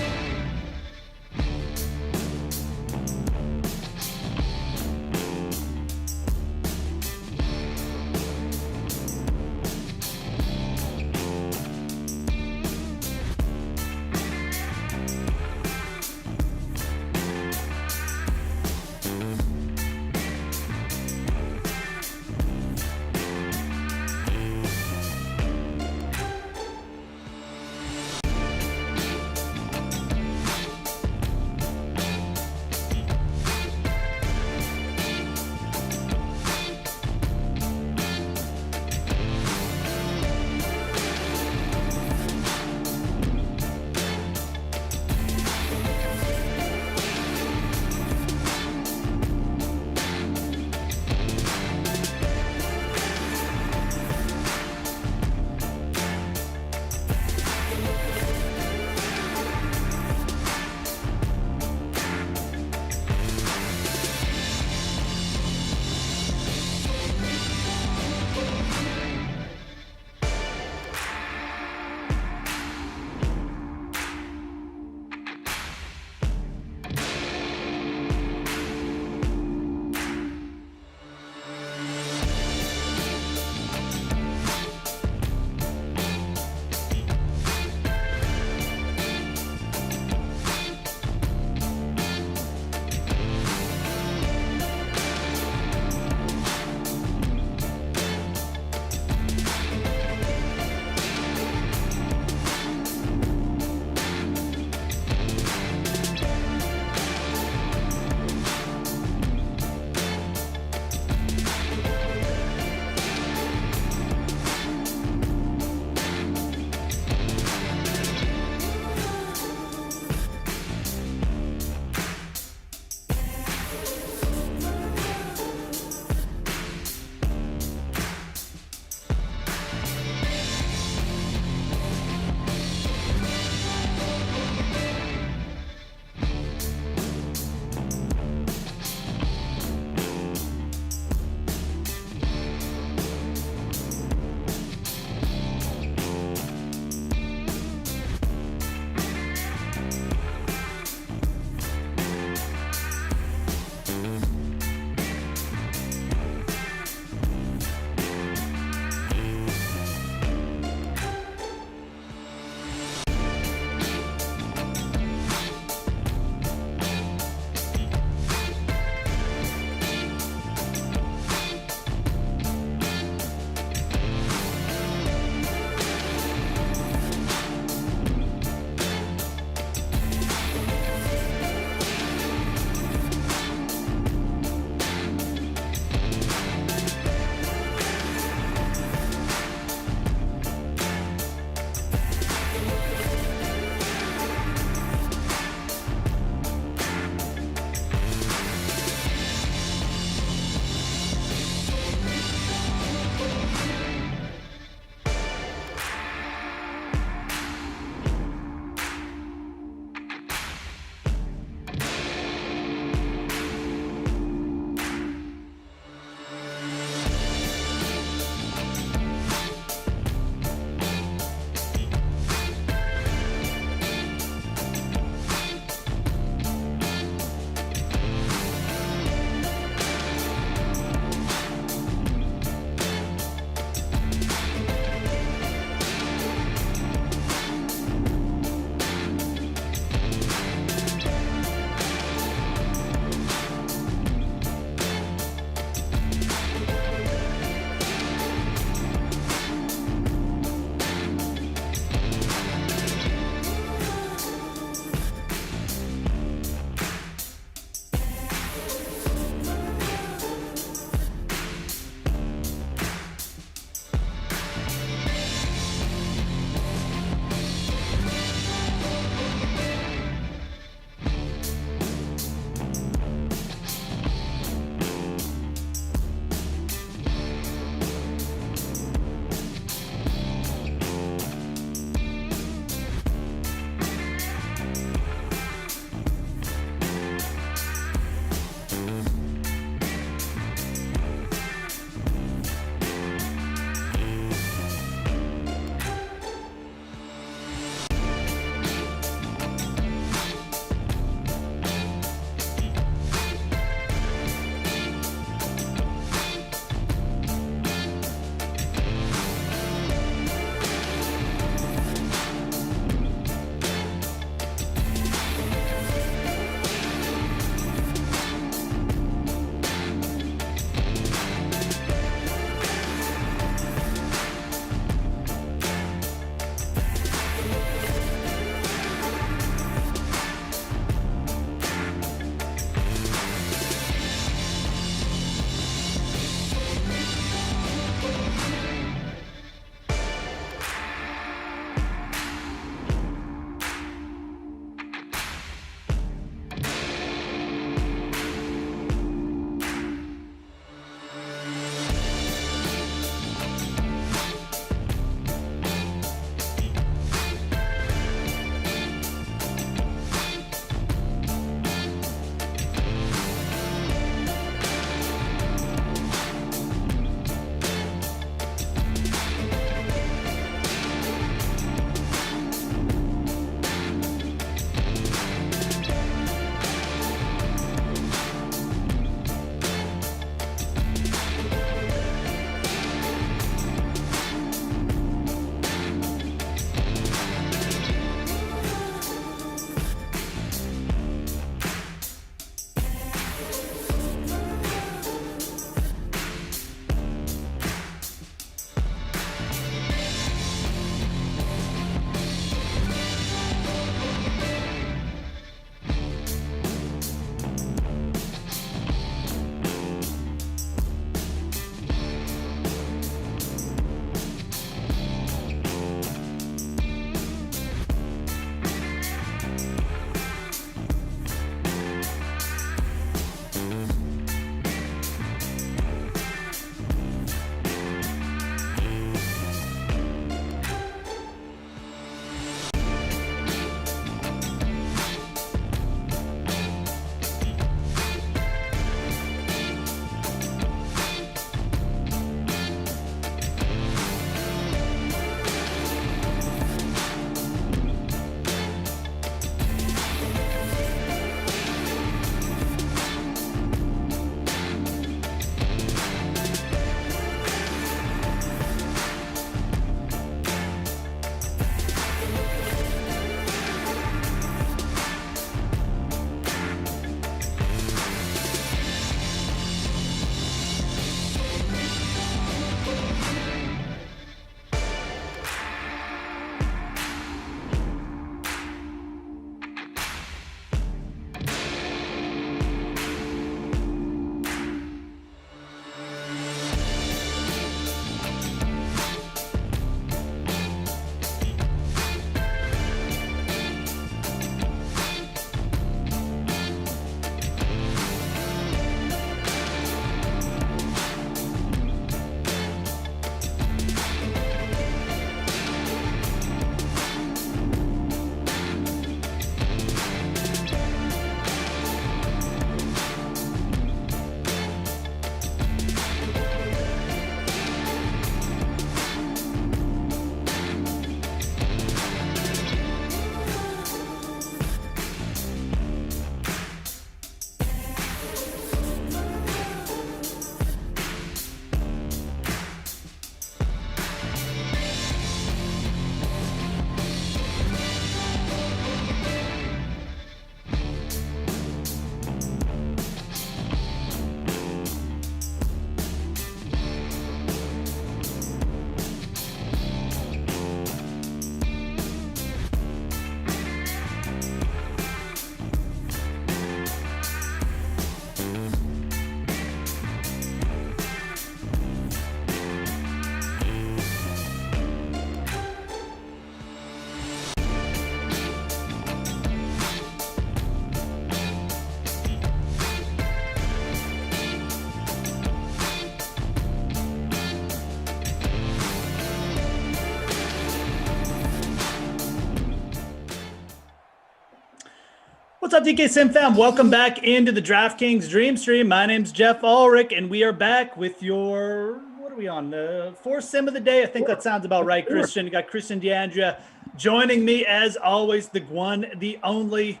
What's up, DK Sim fam? Welcome back into the DraftKings Dream Stream. My name's Jeff Ulrich, and we are back with your, what are we on? The fourth sim of the day. I think that sounds about right, Christian. You got Christian DeAndrea joining me as always, the one, the only,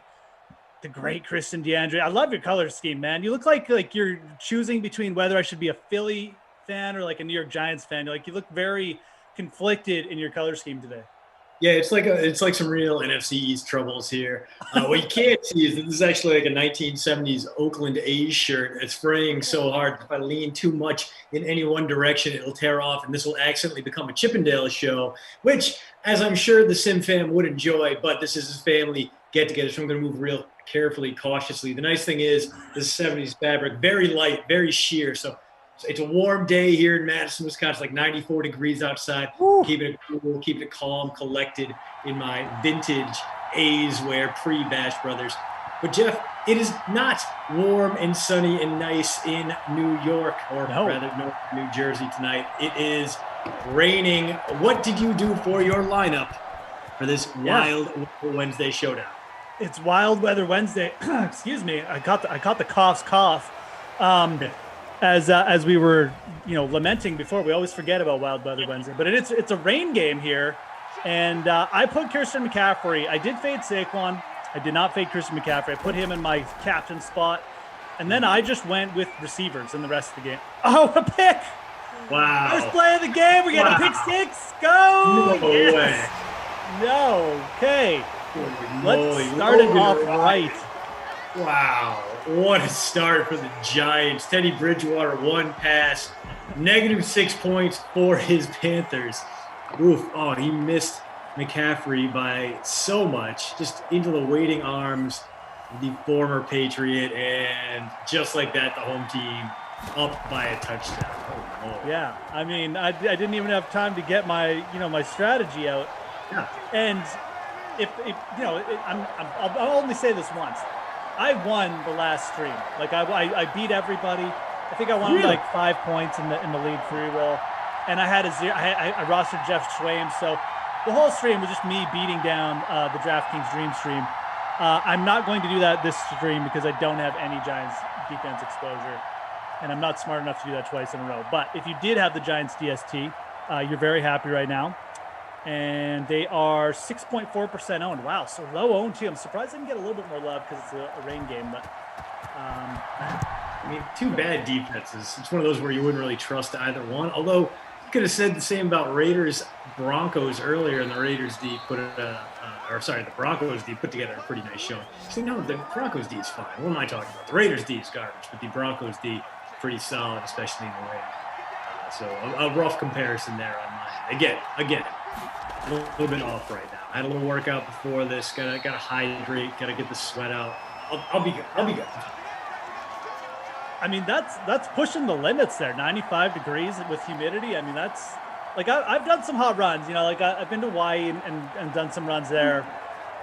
the great Christian DeAndrea. I love your color scheme, man. You look like you're choosing between whether I should be a Philly fan or like a New York Giants fan. You look very conflicted in your color scheme today. Yeah, it's like some real NFC East troubles here. What you can't see is that this is actually like a 1970s Oakland A's shirt. It's fraying so hard. If I lean too much in any one direction, it'll tear off, and this will accidentally become a Chippendale show, which, as I'm sure the Sim fam would enjoy, but this is his family get-together, so I'm going to move real carefully, cautiously. The nice thing is this 70s fabric, very light, very sheer, so it's a warm day here in Madison, Wisconsin, like 94 degrees outside. Keeping it cool, keeping it calm, collected in my vintage A's wear pre-Bash Brothers. But Jeff, it is not warm and sunny and nice in New York, or rather North New Jersey tonight. It is raining. What did you do for your lineup for this Wild Wednesday showdown? It's Wild Weather Wednesday. Excuse me. I caught the cough. As we were, lamenting before, we always forget about Wild Weather Wednesday, but it's a rain game here, and I put Christian McCaffrey. I did fade Saquon. I did not fade Christian McCaffrey. I put him in my captain spot, and then I just went with receivers in the rest of the game. Oh, a pick! Wow! First play of the game. We get a pick six. Go! No way. No. Okay. Let's start it off right. Wow, what a start for the Giants. Teddy Bridgewater, one pass, -6 points for his Panthers. Oof, he missed McCaffrey by so much, just into the waiting arms of the former Patriot, and just like that, the home team up by a touchdown. Oh, no. Yeah, I mean, I didn't even have time to get my, my strategy out. Yeah. And I'll only say this once. I won the last stream. Like I beat everybody. I think I won like 5 points in the league free roll, and I had I rostered Jeff Schwam. So the whole stream was just me beating down the DraftKings Dream Stream. I'm not going to do that this stream because I don't have any Giants defense exposure, and I'm not smart enough to do that twice in a row. But if you did have the Giants DST, you're very happy right now. And they are 6.4% owned. Wow, so low owned too. I'm surprised they didn't get a little bit more love because it's a rain game. But I mean, two bad defenses. It's one of those where you wouldn't really trust either one. Although you could have said the same about Raiders Broncos earlier, and the Raiders D the Broncos D put together a pretty nice showing. So no, the Broncos D is fine. What am I talking about? The Raiders D is garbage, but the Broncos D pretty solid, especially in the rain. So a rough comparison there on mine. Again. A little bit off right now. I had a little workout before this. Gotta hydrate. Gotta get the sweat out. I'll be good. I mean, that's pushing the limits there. 95 degrees with humidity. I mean, that's like I've done some hot runs. I've been to Hawaii and done some runs there.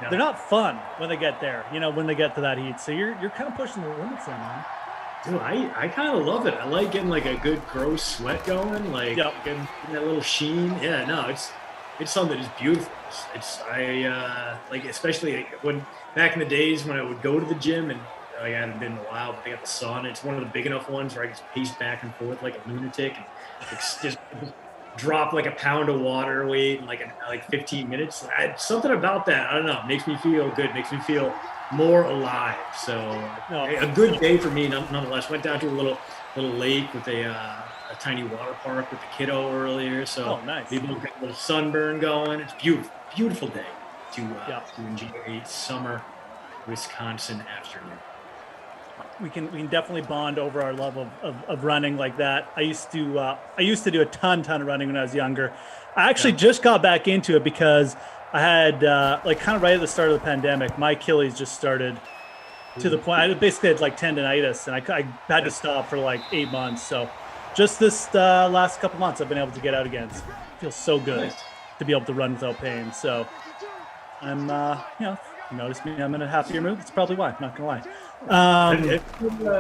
Yeah. They're not fun when they get there. When they get to that heat. So you're kind of pushing the limits there, man. Dude, I kind of love it. I like getting like a good gross sweat going. Like getting that little sheen. Yeah, no, it's something that is beautiful. Especially when back in the days when I would go to the gym, and I hadn't been in a while, but they got the sauna. It's one of the big enough ones where I can just pace back and forth like a lunatic and just drop like a pound of water weight in like 15 minutes. Something about that, I don't know, makes me feel good, makes me feel more alive. So a good day for me nonetheless. Went down to a little lake with a tiny water park with the kiddo earlier. So nice. People got a little sunburn going. It's beautiful day to enjoy a summer Wisconsin afternoon. We can definitely bond over our love of running like that. I used to do a ton of running when I was younger. I actually just got back into it because I had kind of right at the start of the pandemic, my Achilles just started to the point I basically had like tendonitis, and I had to stop for like 8 months. So just this last couple months, I've been able to get out again. It feels so good to be able to run without pain. So I'm, you notice me, I'm in a happier mood. That's probably why. I'm not gonna lie.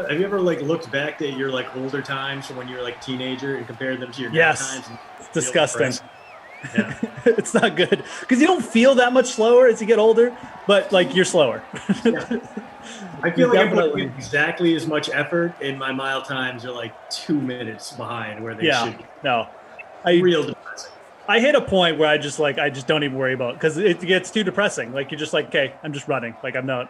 Have you ever like looked back at your like older times from when you were like a teenager and compared them to your times? It's disgusting. Yeah. It's not good because you don't feel that much slower as you get older, but like you're slower. I feel like I'm definitely- putting in exactly as much effort, and my mile times are like 2 minutes behind where they should be. No, Real depressing. I hit a point where I just don't even worry about, because it gets too depressing. Like, you're just like, okay, I'm just running. Like, I'm not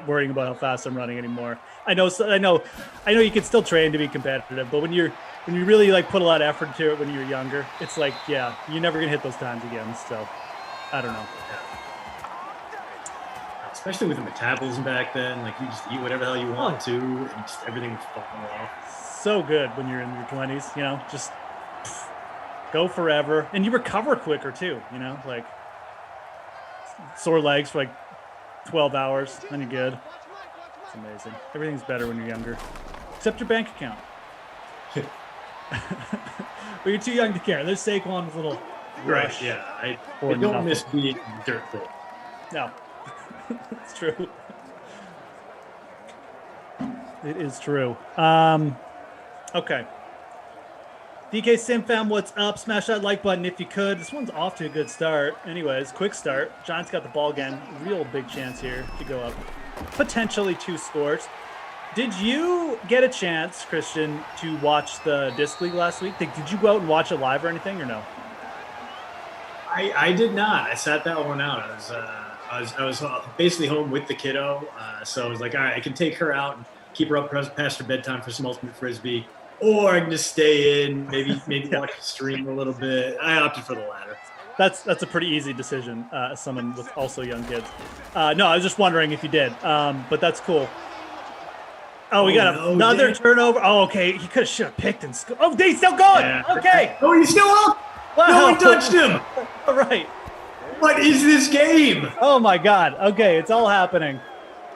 worrying about how fast I'm running anymore. I know you can still train to be competitive, but when you really like put a lot of effort into it when you're younger, it's like, yeah, you're never gonna hit those times again. So I don't know. Especially with the metabolism back then, like you just eat whatever the hell you want to, and just everything would fall off. So good when you're in your 20s, just go forever, and you recover quicker too. Like sore legs for like 12 hours, then you're good. It's amazing. Everything's better when you're younger, except your bank account. But you're too young to care. There's Saquon's little rush. Right? Yeah, I or don't nothing. miss being dirt poor. No, it's true. It is true. Okay. DK SimFam, what's up? Smash that like button if you could. This one's off to a good start. Anyways, quick start. Giants got the ball again. Real big chance here to go up. Potentially 2 scores. Did you get a chance, Christian, to watch the Disc League last week? Did you go out and watch it live or anything, or no? I did not. I sat that one out. I was basically home with the kiddo, so I was like, all right, I can take her out and keep her up past her bedtime for some ultimate frisbee, or I can just stay in, maybe watch the stream a little bit. I opted for the latter. That's a pretty easy decision as someone with also young kids. No, I was just wondering if you did, but that's cool. Oh, we got another turnover. Oh, okay. He should have picked and scored. Oh, he's still going. Yeah. Okay. Oh, he's still up. Wow. No one touched him. All right. What is this game? Oh my God. Okay, it's all happening.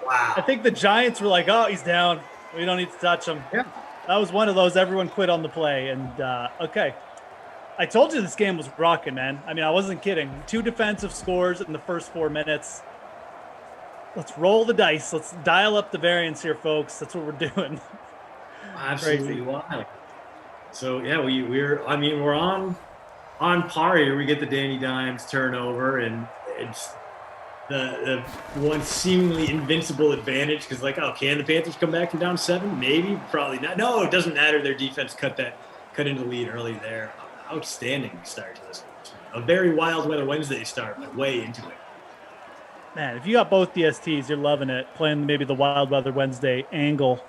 Wow. I think the Giants were like, oh, he's down. We don't need to touch him. Yeah. That was one of those everyone quit on the play. And okay. I told you this game was rocking, man. I mean, I wasn't kidding. 2 defensive scores in the first 4 minutes. Let's roll the dice. Let's dial up the variance here, folks. That's what we're doing. Absolutely wild. So yeah, we're on par here. We get the Danny Dimes turnover, and it's the one seemingly invincible advantage because, like, oh, can the Panthers come back from down 7? Maybe, probably not. No, it doesn't matter. Their defense cut into the lead early there. Outstanding start to this. A very wild weather Wednesday start, but way into it. Man, if you got both DSTs, you're loving it. Playing maybe the Wild Weather Wednesday angle.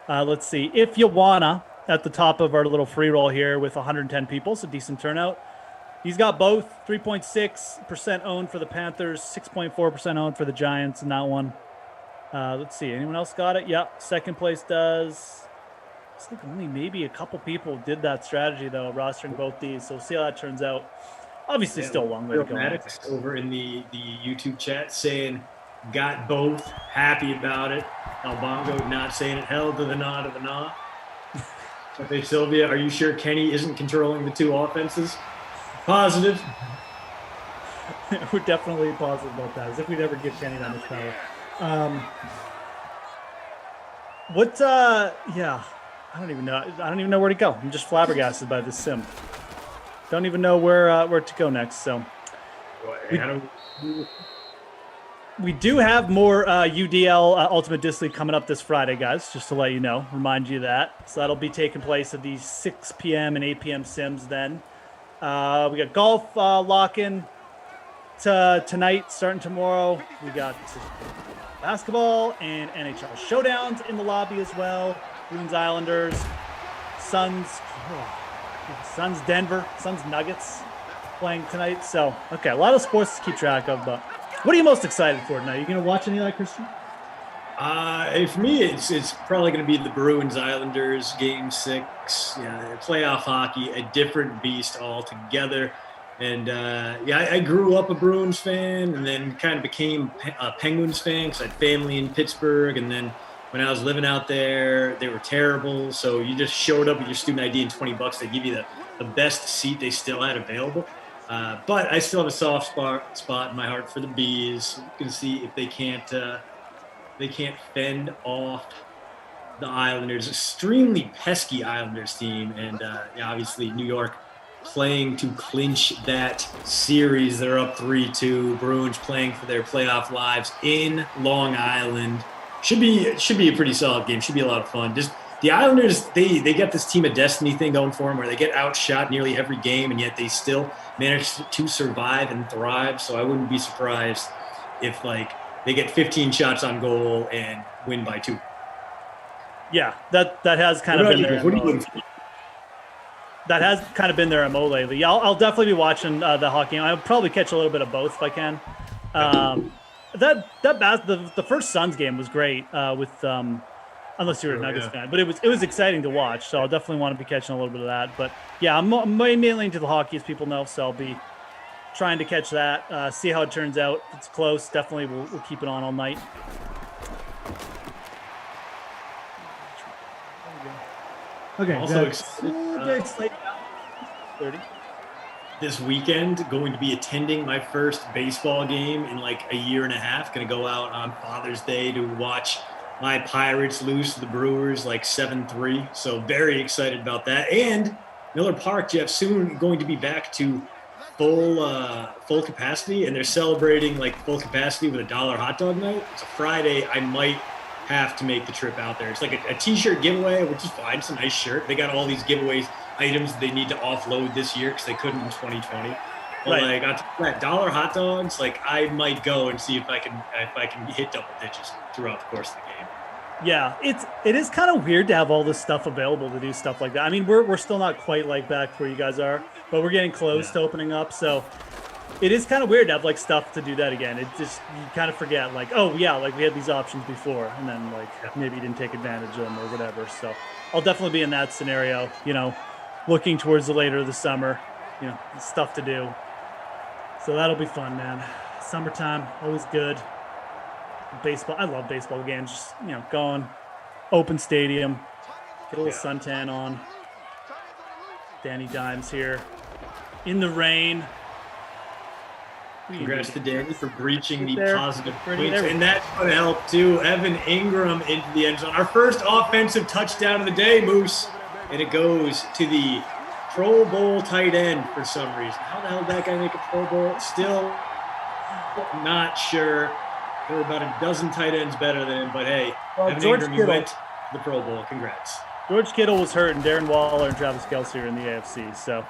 Let's see. If you wanna, at the top of our little free roll here with 110 people, so decent turnout. He's got both. 3.6% owned for the Panthers, 6.4% owned for the Giants in that one. Let's see. Anyone else got it? Yep. Second place does. I think only maybe a couple people did that strategy, though, rostering both these. So we'll see how that turns out. Obviously, still a long way to go. Maddox over in the YouTube chat saying, got both, happy about it. El Bongo not saying it, hell to the nod of the nah. Okay, Sylvia, are you sure Kenny isn't controlling the 2 offenses? Positive. We're definitely positive about that, as if we'd ever give Kenny that much power. Yeah, I don't even know where to go. I'm just flabbergasted by this sim. Don't even know where to go next. So we do have more UDL Ultimate Disc League coming up this Friday, guys, just to let you know, remind you of that. So that'll be taking place at these 6 p.m. and 8 p.m. sims then. We got golf lock-in tonight, starting tomorrow. We got basketball and NHL showdowns in the lobby as well. Bruins Islanders, Suns Denver, Suns Nuggets playing tonight. So, okay, a lot of sports to keep track of, but what are you most excited for tonight? Are you going to watch any of that, Christian? For me, it's probably going to be the Bruins Islanders Game 6. Yeah, playoff hockey, a different beast altogether. And I grew up a Bruins fan, and then kind of became a Penguins fan because I had family in Pittsburgh. And then when I was living out there, they were terrible. So you just showed up with your student ID and $20. They give you the best seat they still had available. But I still have a soft spot in my heart for the Bees. You can see if they can't fend off the Islanders. Extremely pesky Islanders team, and obviously New York playing to clinch that series. They're up 3-2. Bruins playing for their playoff lives in Long Island. Should be a pretty solid game. Should be a lot of fun. Just the Islanders, they get this team of destiny thing going for them, where they get outshot nearly every game, and yet they still manage to survive and thrive. So I wouldn't be surprised if they get 15 shots on goal and win by 2. Yeah, that has kind of been their MO. That has kind of been their MO lately. Yeah, I'll definitely be watching the hockey game. I'll probably catch a little bit of both if I can. The first Suns game was great with unless you're a Nuggets fan, but it was exciting to watch. So I'll definitely want to be catching a little bit of that. But yeah, I'm mainly into the hockey, as people know. So I'll be trying to catch that, see how it turns out. If it's close, definitely we'll keep it on all night. Okay. Also excited. 30. This weekend, going to be attending my first baseball game in like a year and a half. Going to go out on Father's Day to watch my Pirates lose to the Brewers like 7-3. So very excited about that. And Miller Park, Jeff, soon going to be back to full capacity, and they're celebrating like full capacity with $1 hot dog night. It's a Friday. I might have to make the trip out there. It's like a t-shirt giveaway, which is fine. It's a nice shirt. They got all these giveaways items they need to offload this year because they couldn't in 2020. But Right. like that $1 hot dogs, like I might go and see if I can hit double digits throughout the course of the game. Yeah, it is kind of weird to have all this stuff available to do stuff like that. I mean, we're still not quite like back where you guys are, but we're getting close to opening up. So it is kind of weird to have like stuff to do that again. It just, you kind of forget like, oh yeah, like we had these options before, and then like maybe you didn't take advantage of them or whatever. So I'll definitely be in that scenario, looking towards the later of the summer, stuff to do. So that'll be fun, man. Summertime, always good. Baseball, I love baseball games. Just, going, open stadium, get a little suntan on. Danny Dimes here in the rain. Congrats to Danny for breaching the There. positive Ready, points. there. And that's going to help too. Evan Ingram into the end zone. Our first offensive touchdown of the day, Moose. And it goes to the Pro Bowl tight end for some reason. How the hell did that guy make a Pro Bowl? Still not sure. There were about a dozen tight ends better than him, but hey, Well, Evan George Ingram, you Kittle. went to the Pro Bowl. Congrats. George Kittle was hurt, and Darren Waller and Travis Kelce are in the AFC. So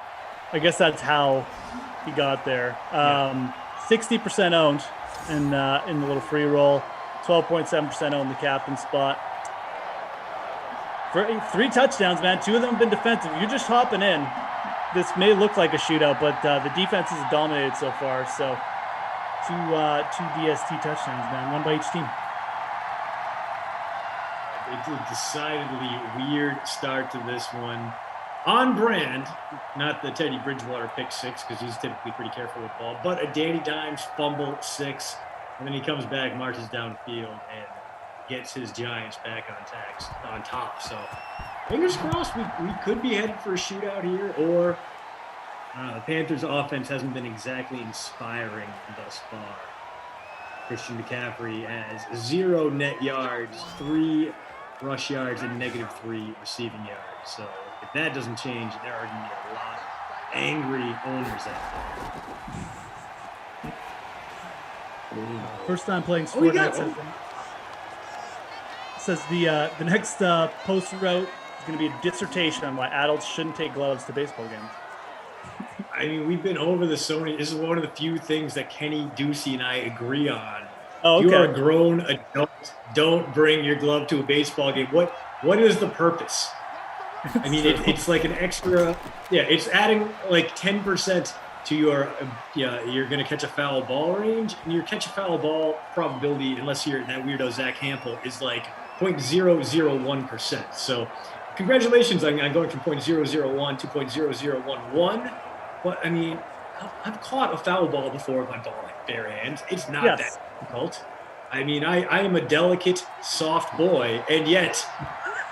I guess that's how he got there. 60% owned in the little free roll, 12.7% owned the captain spot. For 3 touchdowns, man. 2 of them have been defensive. You're just hopping in. This may look like a shootout, but the defense has dominated so far. So two DST touchdowns, man. 1 by each team. It's a decidedly weird start to this one. On brand, not the Teddy Bridgewater pick 6, because he's typically pretty careful with the ball, but a Danny Dimes fumble 6, and then he comes back, marches downfield, and gets his Giants back on top. So fingers crossed, we could be headed for a shootout here, or the Panthers' offense hasn't been exactly inspiring thus far. Christian McCaffrey has 0 net yards, 3 rush yards, and -3 receiving yards. So if that doesn't change, there are going to be a lot of angry owners out there. First time playing Oh, we Fortnite. got Says the next post route is going to be a dissertation on why adults shouldn't take gloves to baseball games. I mean, we've been over this so many. This is one of the few things that Kenny Ducey and I agree on. Oh, You are a okay. grown adult. Don't bring your glove to a baseball game. What is the purpose? I mean, it's like an extra. Yeah, it's adding like 10% to your. You're going to catch a foul ball range, and your catch a foul ball probability, unless you're that weirdo Zach Hampel, is like 0.001%. So, congratulations on going from 0.001 to 0.0011. But I mean, I've caught a foul ball before with my ball in bare hands. It's not Yes. that difficult. I mean, I am a delicate, soft boy, and yet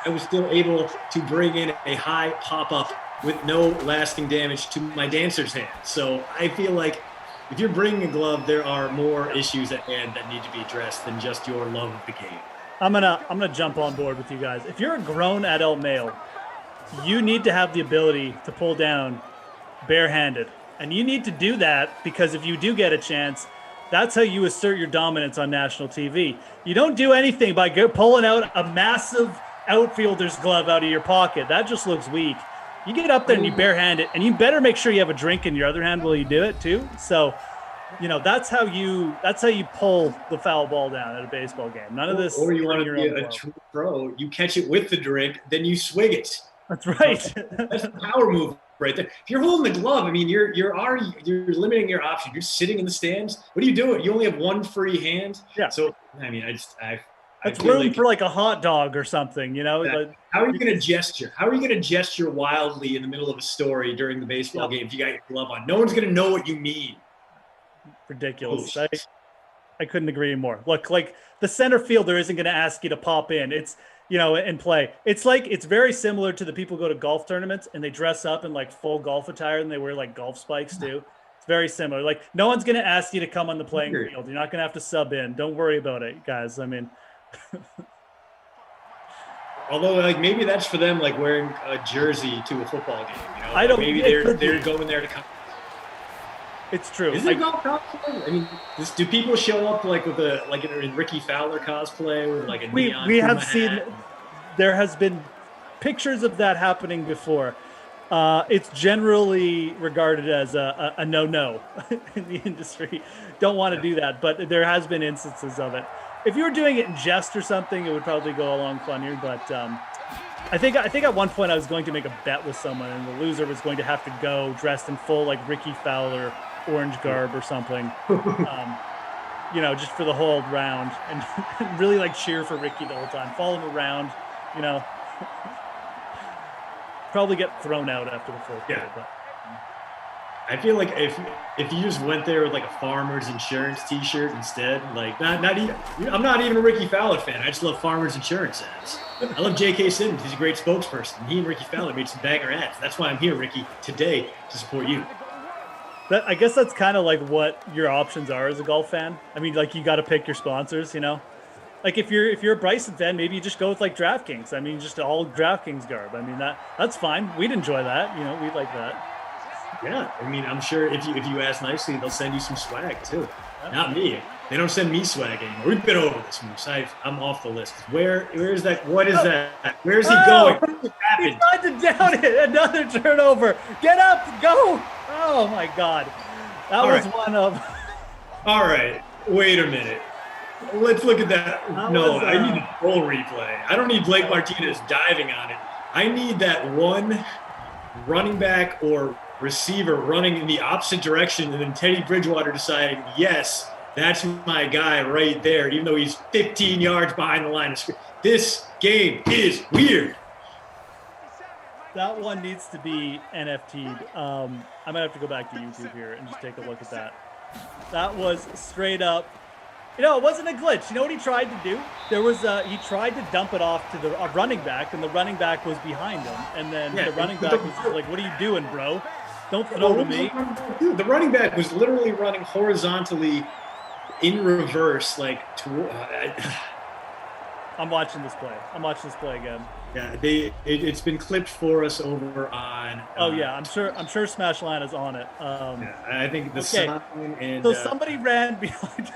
I was still able to bring in a high pop-up with no lasting damage to my dancer's hand. So I feel like if you're bringing a glove, there are more issues at hand that need to be addressed than just your love of the game. I'm gonna jump on board with you guys. If you're a grown adult male, you need to have the ability to pull down barehanded, and you need to do that because if you do get a chance, That's how you assert your dominance on national TV. You don't do anything by pulling out a massive outfielder's glove out of your pocket. That just looks weak. You get up there and you barehand it, and you better make sure you have a drink in your other hand while you do it too. So, that's how you pull the foul ball down at a baseball game. None of this. Or you want to be a true pro, you catch it with the drink, then you swig it. That's right. That's a power move right there. If you're holding the glove, I mean, you're limiting your option. You're sitting in the stands. What are you doing? You only have one free hand. Yeah. So I mean, That's room for like a hot dog or something, Like, how are you going to gesture? How are you going to gesture wildly in the middle of a story during the baseball game if you got your glove on? No one's going to know what you mean. Ridiculous. I couldn't agree more. Look, like the center fielder isn't going to ask you to pop in. It's, and play. It's very similar to the people who go to golf tournaments and they dress up in like full golf attire and they wear like golf spikes too. It's very similar. Like no one's going to ask you to come on the playing field. You're not going to have to sub in. Don't worry about it, guys. I mean, although like maybe that's for them, like wearing a jersey to a football game. I don't. Maybe they're going there to come. It's true. Is it golf cosplay? I mean, do people show up like with in Ricky Fowler cosplay with like a neon? We have seen. There has been pictures of that happening before. It's generally regarded as a no-no in the industry. Don't want to do that, but there has been instances of it. If you were doing it in jest or something, it would probably go along funnier. But I think at one point I was going to make a bet with someone, and the loser was going to have to go dressed in full like Ricky Fowler orange garb or something, just for the whole round, and really like cheer for Ricky the whole time, follow him around, probably get thrown out after the fourth quarter. But I feel like if you just went there with like a Farmers Insurance T-shirt instead, like not even, I'm not even a Ricky Fowler fan. I just love Farmers Insurance ads. I love J.K. Simmons. He's a great spokesperson. He and Ricky Fowler made some banger ads. That's why I'm here, Ricky, today to support you. I guess that's kind of like what your options are as a golf fan. I mean, like you got to pick your sponsors, Like if you're a Bryson fan, maybe you just go with like DraftKings. I mean, just all DraftKings garb. I mean that's fine. We'd enjoy that. We'd like that. Yeah, I mean, I'm sure if you ask nicely, they'll send you some swag too. Not me. They don't send me swag anymore. We've been over this, Moose. I'm off the list. Where is that? What is that? Where is he going? What happened? He tried to down it. Another turnover. Get up. Go. Oh my God. That was one of. All right. Wait a minute. Let's look at that. I need a full replay. I don't need Blake Martinez diving on it. I need that one running back or receiver running in the opposite direction, and then Teddy Bridgewater deciding, yes, that's my guy right there, even though he's 15 yards behind the line of scrimmage. This game is weird. That one needs to be NFT'd. I might have to go back to YouTube here and just take a look at that. That was straight up. It wasn't a glitch. You know what he tried to do? He tried to dump it off to the running back, and the running back was behind him. And then the running back was like, "What are you doing, bro? Don't throw to me." Dude, the running back was literally running horizontally in reverse, like I'm watching this play. I'm watching this play again. Yeah, it's been clipped for us over on. I'm sure Smash Line is on it. I think the sign and so somebody ran behind.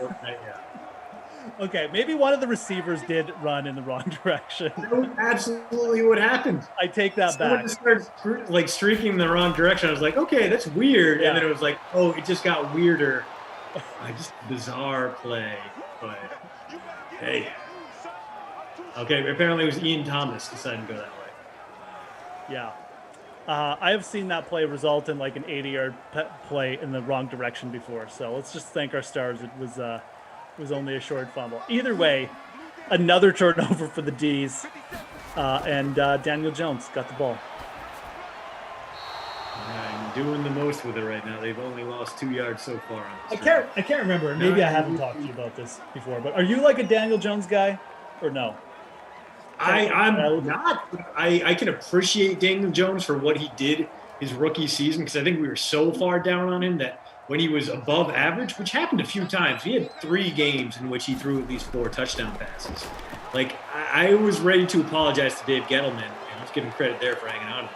Okay, maybe one of the receivers did run in the wrong direction. That was absolutely what happened. I take that back. Someone started streaking in the wrong direction. I was like, okay, that's weird. And then it was like, oh, it just got weirder. Just bizarre play. But hey. Okay, apparently it was Ian Thomas deciding to go that way. Yeah. I have seen that play result in like an 80-yard play in the wrong direction before. So let's just thank our stars. It was only a short fumble. Either way, another turnover for the D's. And Daniel Jones got the ball. I'm doing the most with it right now. They've only lost 2 yards so far. I can't remember. Maybe I haven't talked to you about this before. But are you like a Daniel Jones guy or no? I'm not. I can appreciate Daniel Jones for what he did his rookie season, because I think we were so far down on him that when he was above average, which happened a few times, he had 3 games in which he threw at least 4 touchdown passes. Like, I was ready to apologize to Dave Gettleman, and let's give him credit there for hanging on to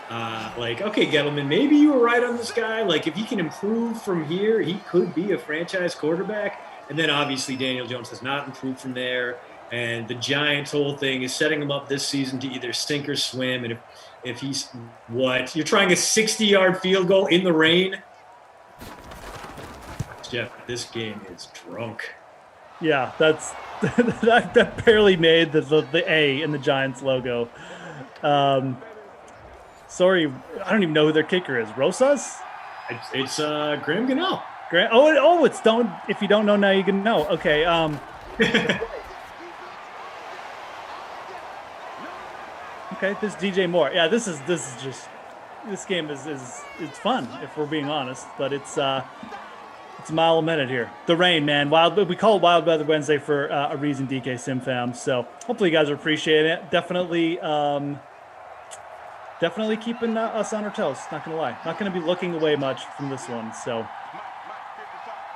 the Like, okay, Gettleman, maybe you were right on this guy. Like, if he can improve from here, he could be a franchise quarterback. And then obviously Daniel Jones has not improved from there. And the Giants' whole thing is setting him up this season to either sink or swim. And if he's what? You're trying a 60-yard field goal in the rain? Jeff, this game is drunk. Yeah, that's that barely made the A in the Giants logo. Sorry, I don't even know who their kicker is. Rosas? It's Graham Gannell. It's don't. If you don't know now, you can know. Okay. Okay, this DJ Moore. Yeah, this game is it's fun if we're being honest, but it's a mile a minute here. The rain, man. We call it Wild Weather Wednesday for a reason, DK Sim fam. So hopefully you guys are appreciating it. Definitely keeping us on our toes. Not gonna lie. Not gonna be looking away much from this one. So.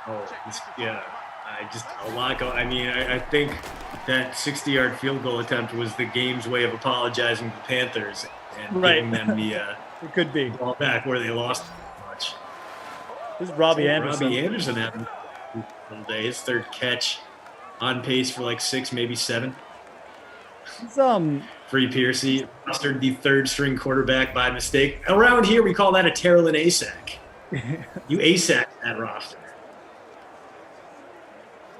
A lot going. I mean, I think that 60-yard field goal attempt was the game's way of apologizing to the Panthers and giving them the it could be ball back where they lost much. This is Robbie Anderson. Robbie Anderson having one day, his third catch, on pace for like 6, maybe 7. Free Piercy rostered the third-string quarterback by mistake. Around here, we call that a Terrellin ASAC. You ASAC that roster.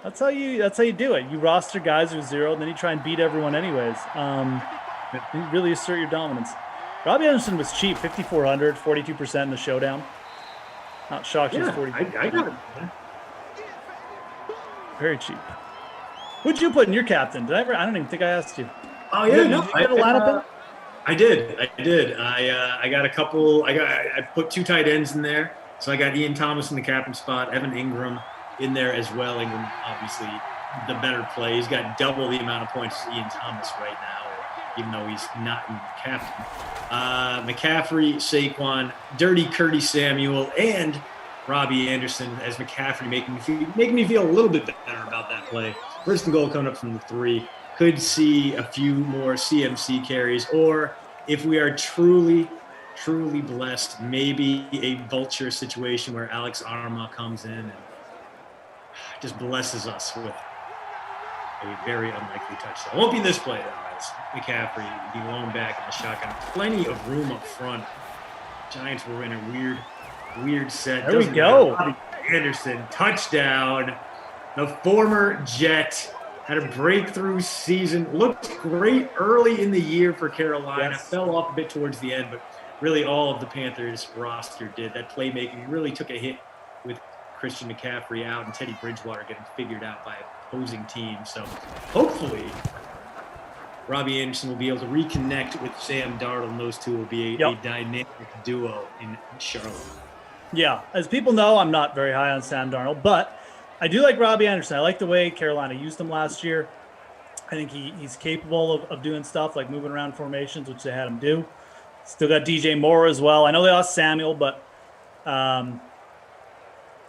That's how you do it. You roster guys who are 0, and then you try and beat everyone anyways. You really assert your dominance. Robbie Anderson was cheap, 5,400, 42% in the showdown. Not shocked he's 40. I got it. Very cheap. Who'd you put in your captain? I don't even think I asked you. Oh yeah, no. Did you get a lineup in? I did. I got a couple. I put 2 tight ends in there. So I got Ian Thomas in the captain spot, Evan Ingram in there as well. Ingram, obviously, the better play. He's got double the amount of points as Ian Thomas right now, even though he's not in the captain. McCaffrey, Saquon, Dirty Curtis Samuel, and Robbie Anderson as McCaffrey, making me feel a little bit better about that play. First and goal coming up from the 3. Could see a few more CMC carries, or if we are truly blessed, maybe a vulture situation where Alex Arma comes in and just blesses us with a very unlikely touchdown. Won't be this play, though, as McCaffrey, the lone back in the shotgun. Plenty of room up front. Giants were in a weird set. There we go. Anderson, touchdown. The former Jet had a breakthrough season. Looked great early in the year for Carolina. Yes. Fell off a bit towards the end, but really all of the Panthers roster did. That playmaking really took a hit with Christian McCaffrey out and Teddy Bridgewater getting figured out by opposing teams. So hopefully Robbie Anderson will be able to reconnect with Sam Darnold, and those two will be a dynamic duo in Charlotte. Yeah, as people know, I'm not very high on Sam Darnold, but I do like Robbie Anderson. I like the way Carolina used him last year. I think he's capable of doing stuff like moving around formations, which they had him do. Still got DJ Moore as well. I know they lost Samuel, but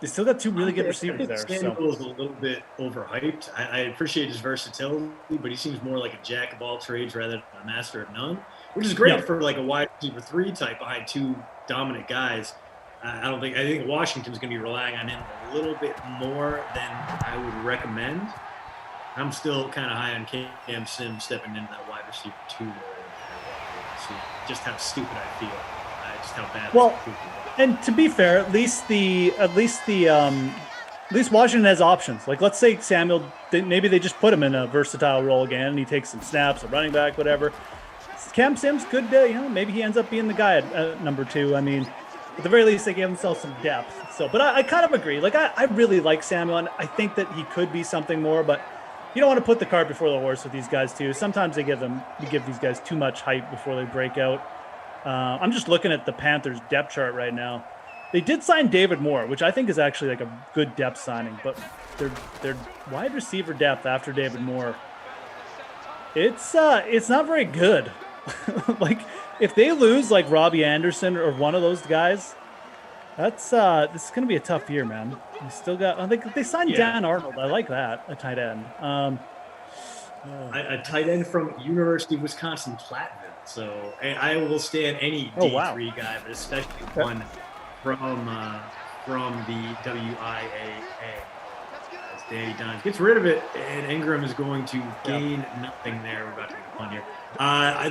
they still got 2 really good receivers there. Samuel's a little bit overhyped. I appreciate his versatility, but he seems more like a jack of all trades rather than a master of none, which is great for like a wide receiver 3 type behind 2 dominant guys. I think Washington's going to be relying on him a little bit more than I would recommend. I'm still kind of high on Cam Sims stepping into that wide receiver 2 role. See just how stupid I feel. Just how bad. Well, and to be fair, at least Washington has options. Like, let's say Samuel, maybe they just put him in a versatile role again, and he takes some snaps, a running back, whatever. Cam Sims could, maybe he ends up being the guy at number 2. I mean, at the very least, they gave themselves some depth. So, but I kind of agree. Like, I really like Samuel, and I think that he could be something more, but you don't want to put the cart before the horse with these guys too. Sometimes you give these guys too much hype before they break out. I'm just looking at the Panthers depth chart right now. They did sign David Moore, which I think is actually like a good depth signing, but their wide receiver depth after David Moore, it's not very good. Like, if they lose like Robbie Anderson or one of those guys, this is going to be a tough year, man. You still got. I think they signed Dan Arnold. I like that, a tight end. A tight end from University of Wisconsin Platteville. So I will stand any D3 guy, but especially one from the WIAA. As Danny Dimes gets rid of it, and Ingram is going to gain nothing there. We're about to get a punt here.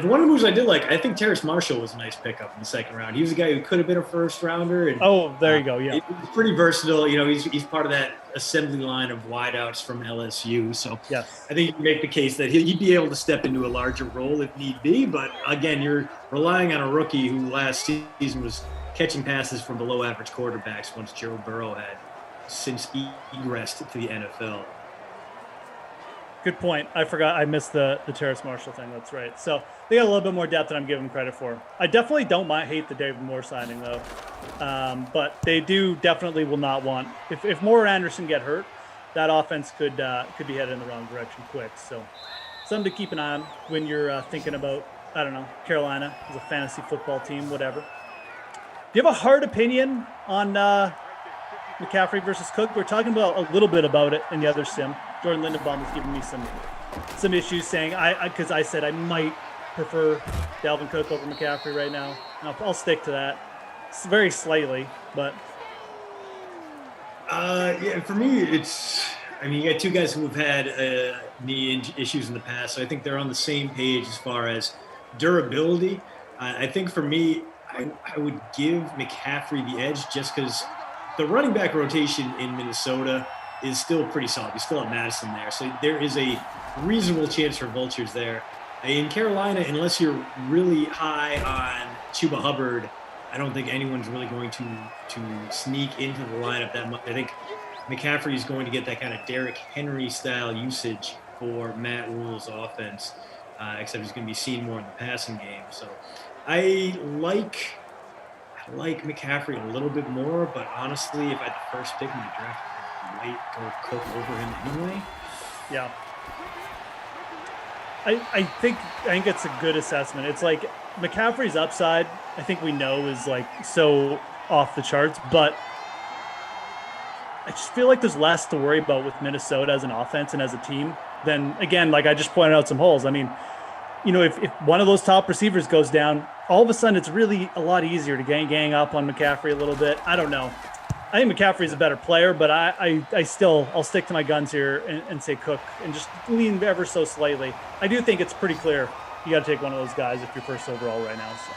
The one of the moves I did like, I think Terrace Marshall was a nice pickup in the second round. He was a guy who could have been a first rounder. And, there you go. Yeah, he's pretty versatile. You know, he's part of that assembly line of wideouts from LSU. So yes, I think you can make the case that he'd be able to step into a larger role if need be. But again, you're relying on a rookie who last season was catching passes from below average quarterbacks once Joe Burrow had since egressed to the NFL. Good point. I forgot. I missed the Terrace Marshall thing. That's right. So they got a little bit more depth than I'm giving credit for. I definitely don't hate the David Moore signing though, but they definitely will not want if Moore or Anderson get hurt, that offense could be headed in the wrong direction quick. So something to keep an eye on when you're thinking about, I don't know, Carolina as a fantasy football team, whatever. Do you have a hard opinion on McCaffrey versus Cook? We're talking about a little bit about it in the other sim. Jordan Lindenbaum was giving me some issues, saying because I said I might prefer Dalvin Cook over McCaffrey right now. I'll stick to that. It's very slightly, but yeah, for me, you got two guys who have had knee issues in the past, so I think they're on the same page as far as durability. I think for me, I would give McCaffrey the edge just because the running back rotation in Minnesota is still pretty solid. You still have Madison there. So there is a reasonable chance for vultures there. In Carolina, unless you're really high on Chuba Hubbard, I don't think anyone's really going to sneak into the lineup that much. I think McCaffrey is going to get that kind of Derrick Henry style usage for Matt Rule's offense, except he's going to be seen more in the passing game. So I like McCaffrey a little bit more, but honestly, if I had the first pick in the draft, I might go Cook over him anyway. Yeah. I think it's a good assessment. It's like McCaffrey's upside, I think we know, is like so off the charts, but I just feel like there's less to worry about with Minnesota as an offense and as a team than, again, like I just pointed out some holes. I mean, if one of those top receivers goes down, all of a sudden it's really a lot easier to gang up on McCaffrey a little bit. I don't know. I think McCaffrey's a better player, but I'll stick to my guns here and say Cook and just lean ever so slightly. I do think it's pretty clear you got to take one of those guys if you're first overall right now. So.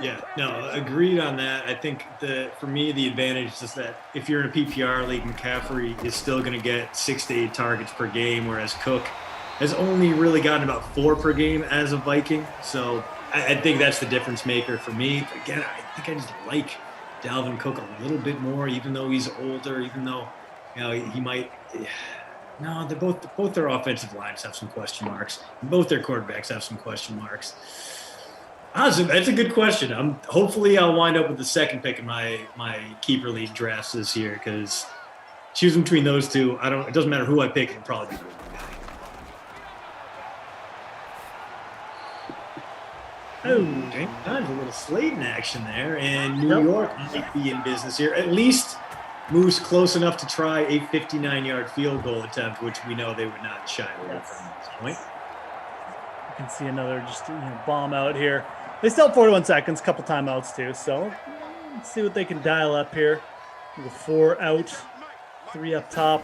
Yeah, no, agreed on that. I think for me, the advantage is that if you're in a PPR league, McCaffrey is still going to get 6 to 8 targets per game, whereas Cook has only really gotten about 4 per game as a Viking. So I think that's the difference maker for me. Again, I think I just like Dalvin Cook a little bit more, even though he's older, even though he might. No, they're both their offensive lines have some question marks. Both their quarterbacks have some question marks. Honestly, that's a good question. Hopefully I'll wind up with the second pick in my keeper league drafts this year, because choosing between those two, it doesn't matter who I pick, it'll probably be the one guy. Oh, okay. Times a little Slayton action there, and New York might be in business here. At least Moose close enough to try a 59-yard field goal attempt, which we know they would not shy away from at this point. You can see another bomb out here. They still have 41 seconds, couple timeouts too. So let's see what they can dial up here. With 4 out, 3 up top.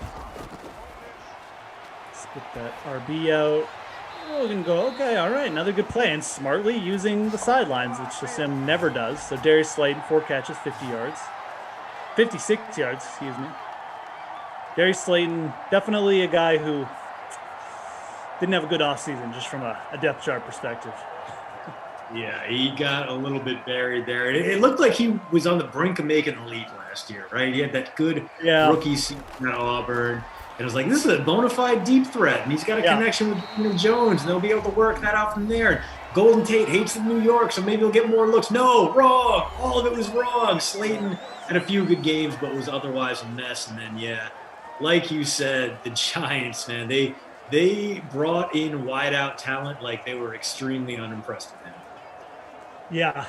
Split that RB out. Oh, we can go, okay, all right, another good play. And smartly using the sidelines, which the sim never does. So Darius Slayton, 4 catches, 50 yards. 56 yards, excuse me. Darius Slayton, definitely a guy who didn't have a good offseason, just from a depth chart perspective. Yeah, he got a little bit buried there. It looked like he was on the brink of making the league last year, right? He had that good rookie season at Auburn. And it was like, this is a bona fide deep threat. And he's got a connection with Daniel Jones, and they'll be able to work that out from there. Golden Tate hates New York, so maybe he'll get more looks. No, wrong. All of it was wrong. Slayton had a few good games, but was otherwise a mess. And then, like you said, the Giants, man, they brought in wideout talent like they were extremely unimpressed with him. Yeah,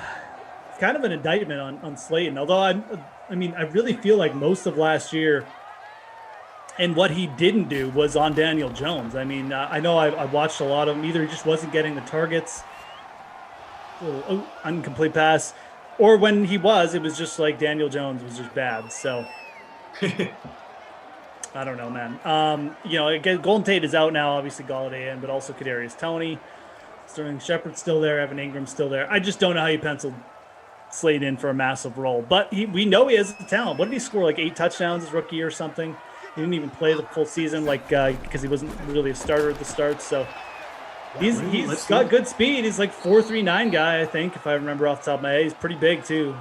it's kind of an indictment on Slayton. Although I really feel like most of last year, And what he didn't do was on Daniel Jones. I mean, I know I watched a lot of him. Either he just wasn't getting the targets, incomplete pass, or when he was, it was just like Daniel Jones was just bad. So I don't know, man. You know, again, Golden Tate is out now, obviously Galladay in, but also Kadarius Toney. Sterling Shepard's still there. Evan Ingram's still there. I just don't know how you penciled Slade in for a massive role. But we know he has the talent. What did he score, like 8 touchdowns his rookie year or something? He didn't even play the full season, like because he wasn't really a starter at the start. So he's got good speed. He's like 4.39 guy, I think, if I remember off the top of my head. He's pretty big too.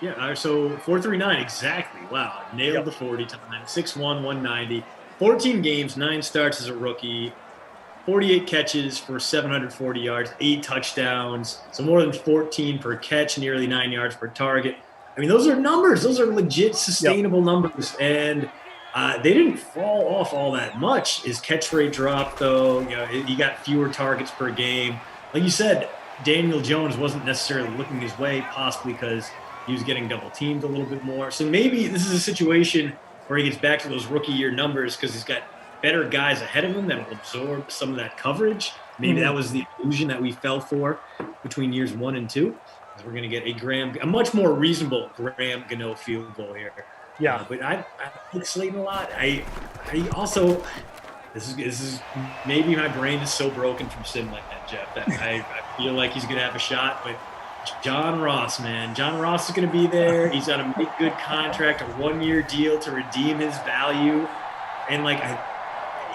Yeah, so 4.39 exactly. Wow, nailed the 40 time. 6'1", 190. 14 games, 9 starts as a rookie. 48 catches for 740 yards, 8 touchdowns. So more than 14 per catch, nearly 9 yards per target. I mean, those are numbers. Those are legit sustainable numbers. And they didn't fall off all that much. His catch rate dropped, though. You know, he got fewer targets per game. Like you said, Daniel Jones wasn't necessarily looking his way, possibly because he was getting double teamed a little bit more. So maybe this is a situation where he gets back to those rookie year numbers because he's got better guys ahead of him that will absorb some of that coverage. Maybe that was the illusion that we fell for between years 1 and 2. Because we're going to get a much more reasonable Graham Gano field goal here. Yeah, but I like Slayton a lot. I also this is maybe my brain is so broken from sim like that, Jeff, that I feel like he's gonna have a shot. But John Ross, man, John Ross is gonna be there. He's got a make good contract, a 1-year deal to redeem his value, and like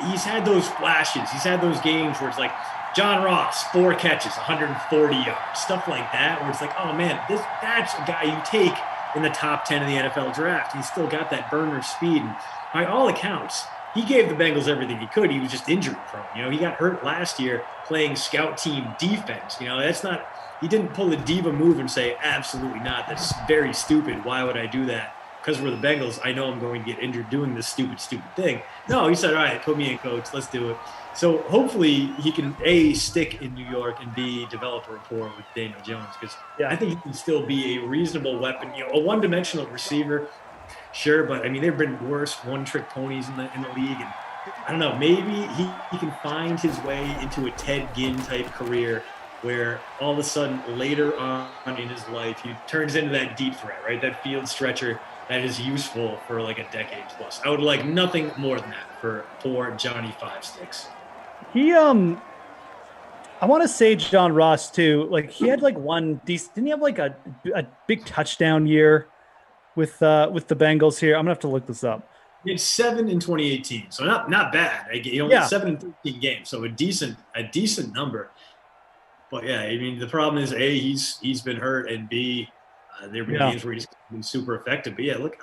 he's had those flashes. He's had those games where it's like John Ross, 4 catches, 140 yards, stuff like that, where it's like, oh man, that's a guy you take in the top 10 of the NFL draft. He's still got that burner speed. And by all accounts, he gave the Bengals everything he could. He was just injury prone. You know, he got hurt last year playing scout team defense. You know, he didn't pull a diva move and say, absolutely not. That's very stupid. Why would I do that? Because we're the Bengals. I know I'm going to get injured doing this stupid thing. No, he said, all right, put me in, coach. Let's do it. So hopefully he can, A, stick in New York, and B, develop a rapport with Daniel Jones, because I think he can still be a reasonable weapon. You know, a one-dimensional receiver, sure, but I mean, there have been worse one-trick ponies in the league, and I don't know, maybe he can find his way into a Ted Ginn type career where all of a sudden later on in his life he turns into that deep threat, right? That field stretcher that is useful for like a decade plus. I would like nothing more than that for poor Johnny Five Sticks. I want to say John Ross too. Like he had like one decent. Didn't he have like a big touchdown year with the Bengals here? I'm gonna have to look this up. He had 7 in 2018, so not bad. He only had 7 in 13 games, so a decent number. But yeah, I mean the problem is A, he's been hurt, and B, there have been games where he's been super effective. But yeah, look.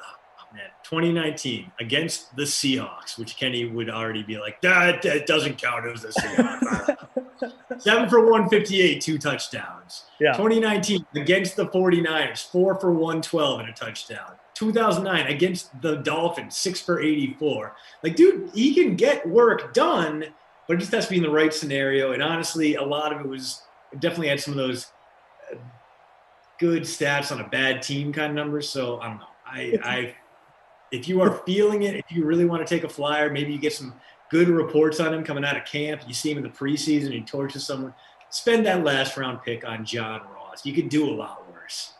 Man, 2019 against the Seahawks, which Kenny would already be like, that doesn't count as the Seahawks. 7 for 158, 2 touchdowns. Yeah. 2019 against the 49ers, 4 for 112 and a touchdown. 2009 against the Dolphins, 6 for 84. Like, dude, he can get work done, but it just has to be in the right scenario. And honestly, a lot of it was definitely had some of those good stats on a bad team kind of numbers. So I don't know. If you are feeling it, if you really want to take a flyer, maybe you get some good reports on him coming out of camp. You see him in the preseason, he torches someone. Spend that last round pick on John Ross. You could do a lot worse.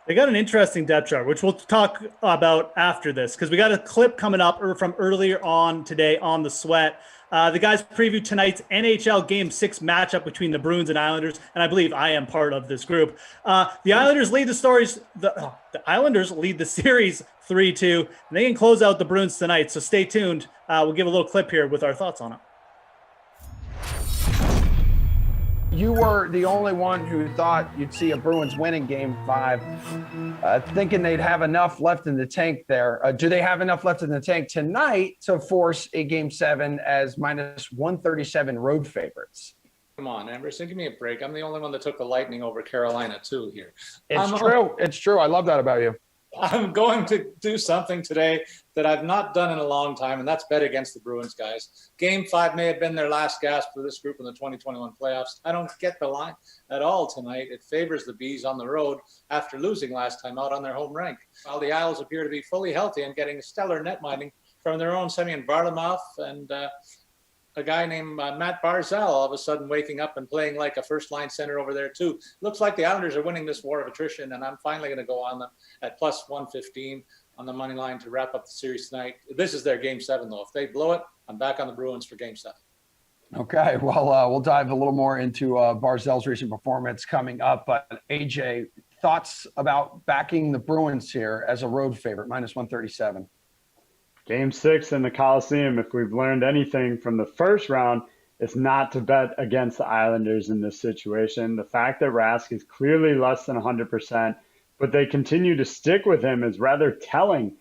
They got an interesting depth chart, which we'll talk about after this, because we got a clip coming up from earlier on today on the Sweat. The guys preview tonight's NHL Game 6 matchup between the Bruins and Islanders, and I believe I am part of this group. The Islanders lead the Islanders lead the series 3-2, and they can close out the Bruins tonight. So stay tuned. We'll give a little clip here with our thoughts on it. You were the only one who thought you'd see a Bruins win in Game 5, thinking they'd have enough left in the tank there. Do they have enough left in the tank tonight to force a Game 7 as minus 137 road favorites? Come on, Emerson, give me a break. I'm the only one that took the Lightning over Carolina, too, here. It's true. It's true. I love that about you. I'm going to do something today that I've not done in a long time, and that's bet against the Bruins, guys. Game 5 may have been their last gasp for this group in the 2021 playoffs. I don't get the line at all tonight. It favors the Bees on the road after losing last time out on their home rink. While the Isles appear to be fully healthy and getting stellar net minding from their own Semyon Varlamov and a guy named Matt Barzal all of a sudden waking up and playing like a first-line center over there too. Looks like the Islanders are winning this war of attrition, and I'm finally going to go on them at plus 115 on the money line to wrap up the series tonight. This is their Game 7, though. If they blow it, I'm back on the Bruins for Game 7. Okay, well, we'll dive a little more into Barzal's recent performance coming up. But AJ, thoughts about backing the Bruins here as a road favorite, minus 137? Game 6 in the Coliseum, if we've learned anything from the first round, it's not to bet against the Islanders in this situation. The fact that Rask is clearly less than 100%, but they continue to stick with him is rather telling.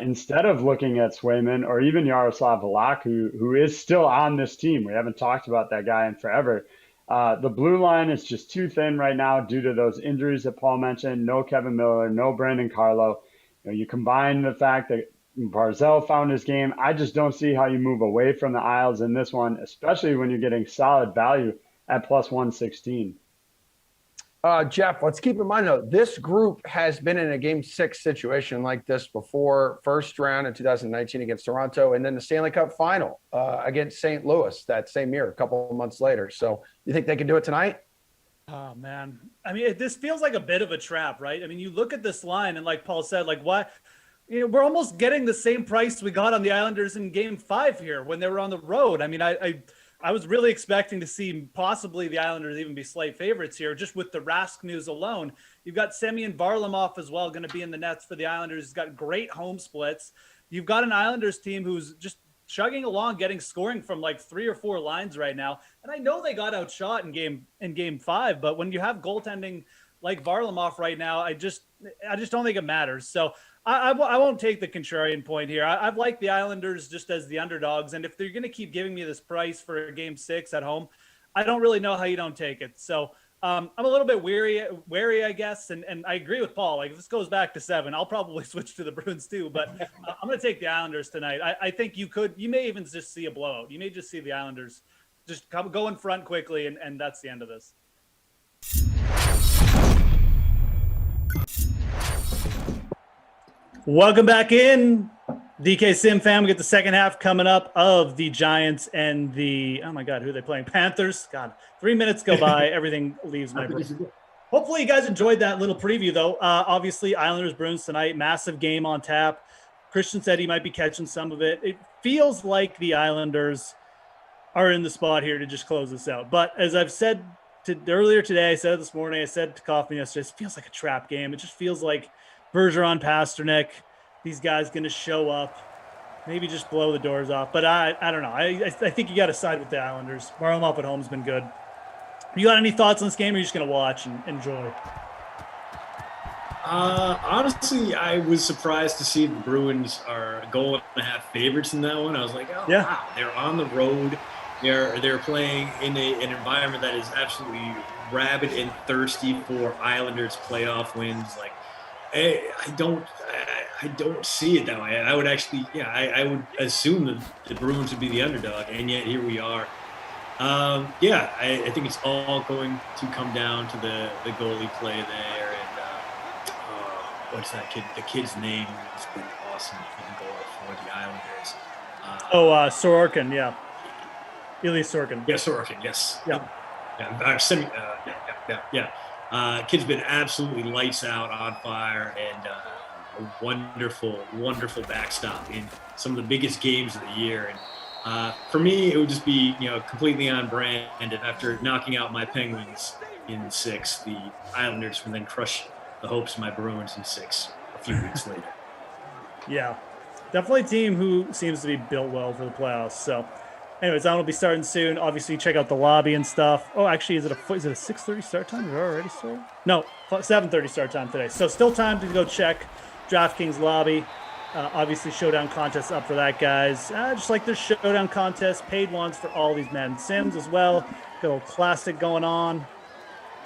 Instead of looking at Swayman or even Yaroslav Halak, who is still on this team. We haven't talked about that guy in forever. The blue line is just too thin right now due to those injuries that Paul mentioned. No Kevin Miller, no Brandon Carlo. You combine the fact that Barzal found his game. I just don't see how you move away from the Isles in this one, especially when you're getting solid value at plus 116. Jeff, let's keep in mind, though, this group has been in a Game 6 situation like this before. First round in 2019 against Toronto, and then the Stanley Cup final against St. Louis that same year, a couple of months later. So you think they can do it tonight? Oh, man. I mean, this feels like a bit of a trap, right? I mean, you look at this line, and like Paul said, like, why? We're almost getting the same price we got on the Islanders in Game 5 here when they were on the road. I mean, I was really expecting to see possibly the Islanders even be slight favorites here, just with the Rask news alone. You've got Semyon Varlamov as well going to be in the nets for the Islanders. He's got great home splits. You've got an Islanders team who's just chugging along, getting scoring from like 3 or 4 lines right now. And I know they got outshot in game 5, but when you have goaltending like Varlamov right now, I just don't think it matters. So I won't take the contrarian point here. I've liked the Islanders just as the underdogs. And if they're going to keep giving me this price for Game 6 at home, I don't really know how you don't take it. So I'm a little bit wary, I guess. And I agree with Paul. Like, if this goes back to 7, I'll probably switch to the Bruins too. But I'm going to take the Islanders tonight. I think you may even just see a blowout. You may just see the Islanders just go in front quickly, and that's the end of this. Welcome back in, DK Sim fam. We get the second half coming up of the Giants and the, oh my God, who are they playing? Panthers. God, 3 minutes go by. Everything leaves my brain. Hopefully you guys enjoyed that little preview, though. Obviously, Islanders Bruins tonight, massive game on tap. Christian said he might be catching some of it. It feels like the Islanders are in the spot here to just close this out. But as I've said earlier today, I said it this morning, I said it to Kaufman yesterday, it feels like a trap game. It just feels like Bergeron, Pasternak, these guys going to show up, maybe just blow the doors off. But I don't know. I think you got to side with the Islanders. Varlamov at home has been good. You got any thoughts on this game, or are you just going to watch and enjoy? Honestly, I was surprised to see the Bruins are goal and a half favorites in that one. I was like, oh, yeah. Wow, they're on the road. They're playing in an environment that is absolutely rabid and thirsty for Islanders playoff wins. Like, I don't see it that way. I would actually, I would assume that the Bruins would be the underdog, and yet here we are. I think it's all going to come down to the goalie play there, and what's that kid? The kid's name has been awesome in goal for the Islanders. Sorokin, yeah. Ilya Sorokin. Yeah, Sorokin, yes. Yeah. Kid's been absolutely lights out, on fire, and a wonderful, wonderful backstop in some of the biggest games of the year. And for me, it would just be completely on brand. And after knocking out my Penguins in 6, the Islanders would then crush the hopes of my Bruins in 6 a few weeks later. Yeah, definitely a team who seems to be built well for the playoffs. So. Anyways, that will be starting soon. Obviously, check out the lobby and stuff. Oh, actually, is it a 6:30 start time? Is it already started? No, 7:30 start time today. So still time to go check DraftKings lobby. Obviously, showdown contests up for that, guys. Just like there's showdown contests, paid ones for all these Madden Sims as well. Got a little classic going on.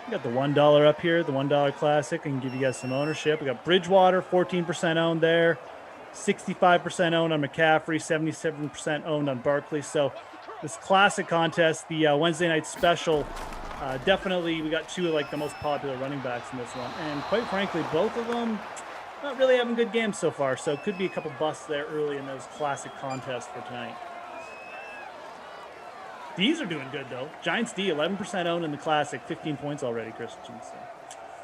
We got the $1 up here, the $1 classic. I can give you guys some ownership. We got Bridgewater, 14% owned there. 65% owned on McCaffrey, 77% owned on Barkley. So this classic contest, the Wednesday night special, definitely we got 2 of like the most popular running backs in this one. And quite frankly, both of them not really having good games so far, so it could be a couple busts there early in those classic contests for tonight. D's are doing good, though. Giants D, 11% owned in the classic, 15 points already, Christian. So.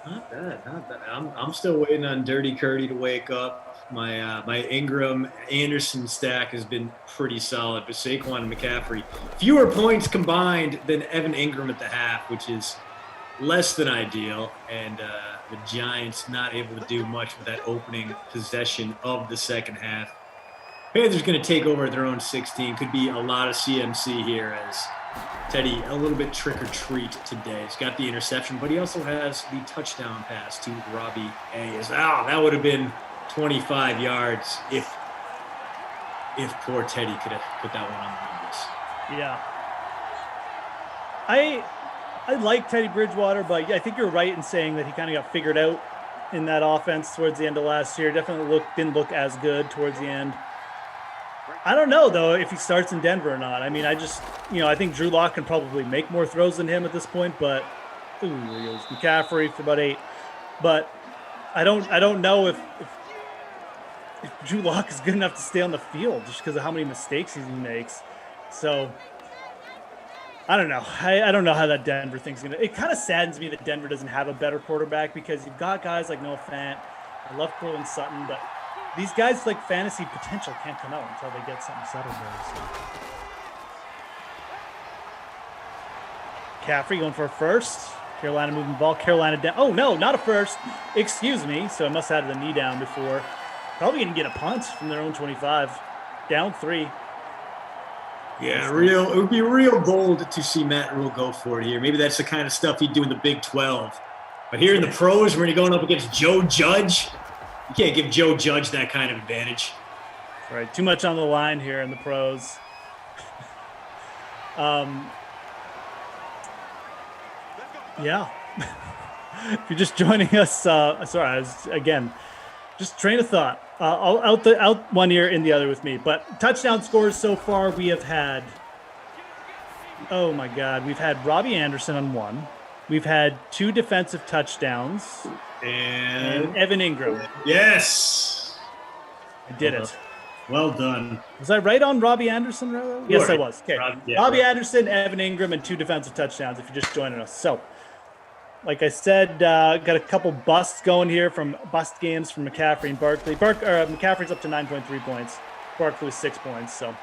Not bad, not bad. I'm still waiting on Dirty Curdy to wake up. My Ingram Anderson stack has been pretty solid, but Saquon and McCaffrey, fewer points combined than Evan Ingram at the half, which is less than ideal. And the Giants not able to do much with that opening possession of the second half. Panthers going to take over at their own 16. Could be a lot of CMC here as Teddy a little bit trick or treat today. He's got the interception, but he also has the touchdown pass to Robbie A. That would have been 25 yards if poor Teddy could have put that one on the numbers. Yeah. I like Teddy Bridgewater, but I think you're right in saying that he kind of got figured out in that offense towards the end of last year. Definitely didn't look as good towards the end. I don't know, though, if he starts in Denver or not. I mean, I think Drew Lock can probably make more throws than him at this point, but he goes McCaffrey for about 8. But I don't know if Drew Lock is good enough to stay on the field just because of how many mistakes he makes. So I don't know. I don't know how that Denver thing's going to – it kind of saddens me that Denver doesn't have a better quarterback because you've got guys like Noah Fant. I love Cortland Sutton, but these guys like fantasy potential can't come out until they get something settled there. So. McCaffrey going for a first. Carolina moving the ball. Carolina down. Oh, no, not a first. Excuse me. So I must have had the knee down before. Probably going to get a punt from their own 25. Down 3. Yeah, it would be real bold to see Matt Rule go for it here. Maybe that's the kind of stuff he'd do in the Big 12. But here in the pros, when you're going up against Joe Judge, you can't give Joe Judge that kind of advantage. Right, too much on the line here in the pros. Yeah. If you're just joining us, sorry, I was, again, just train of thought. Out one ear, in the other with me. But touchdown scores so far, we have had, oh my God, we've had Robbie Anderson on 1. We've had 2 defensive touchdowns. And Evan Ingram. Yes. I did it. Well done. Was I right on Robbie Anderson? Yes, I was. Okay. Robbie Anderson, Evan Ingram, and 2 defensive touchdowns if you're just joining us. So, like I said, got a couple busts going here from bust games from McCaffrey and Barkley. McCaffrey's up to 9.3 points. Barkley was 6 points. So,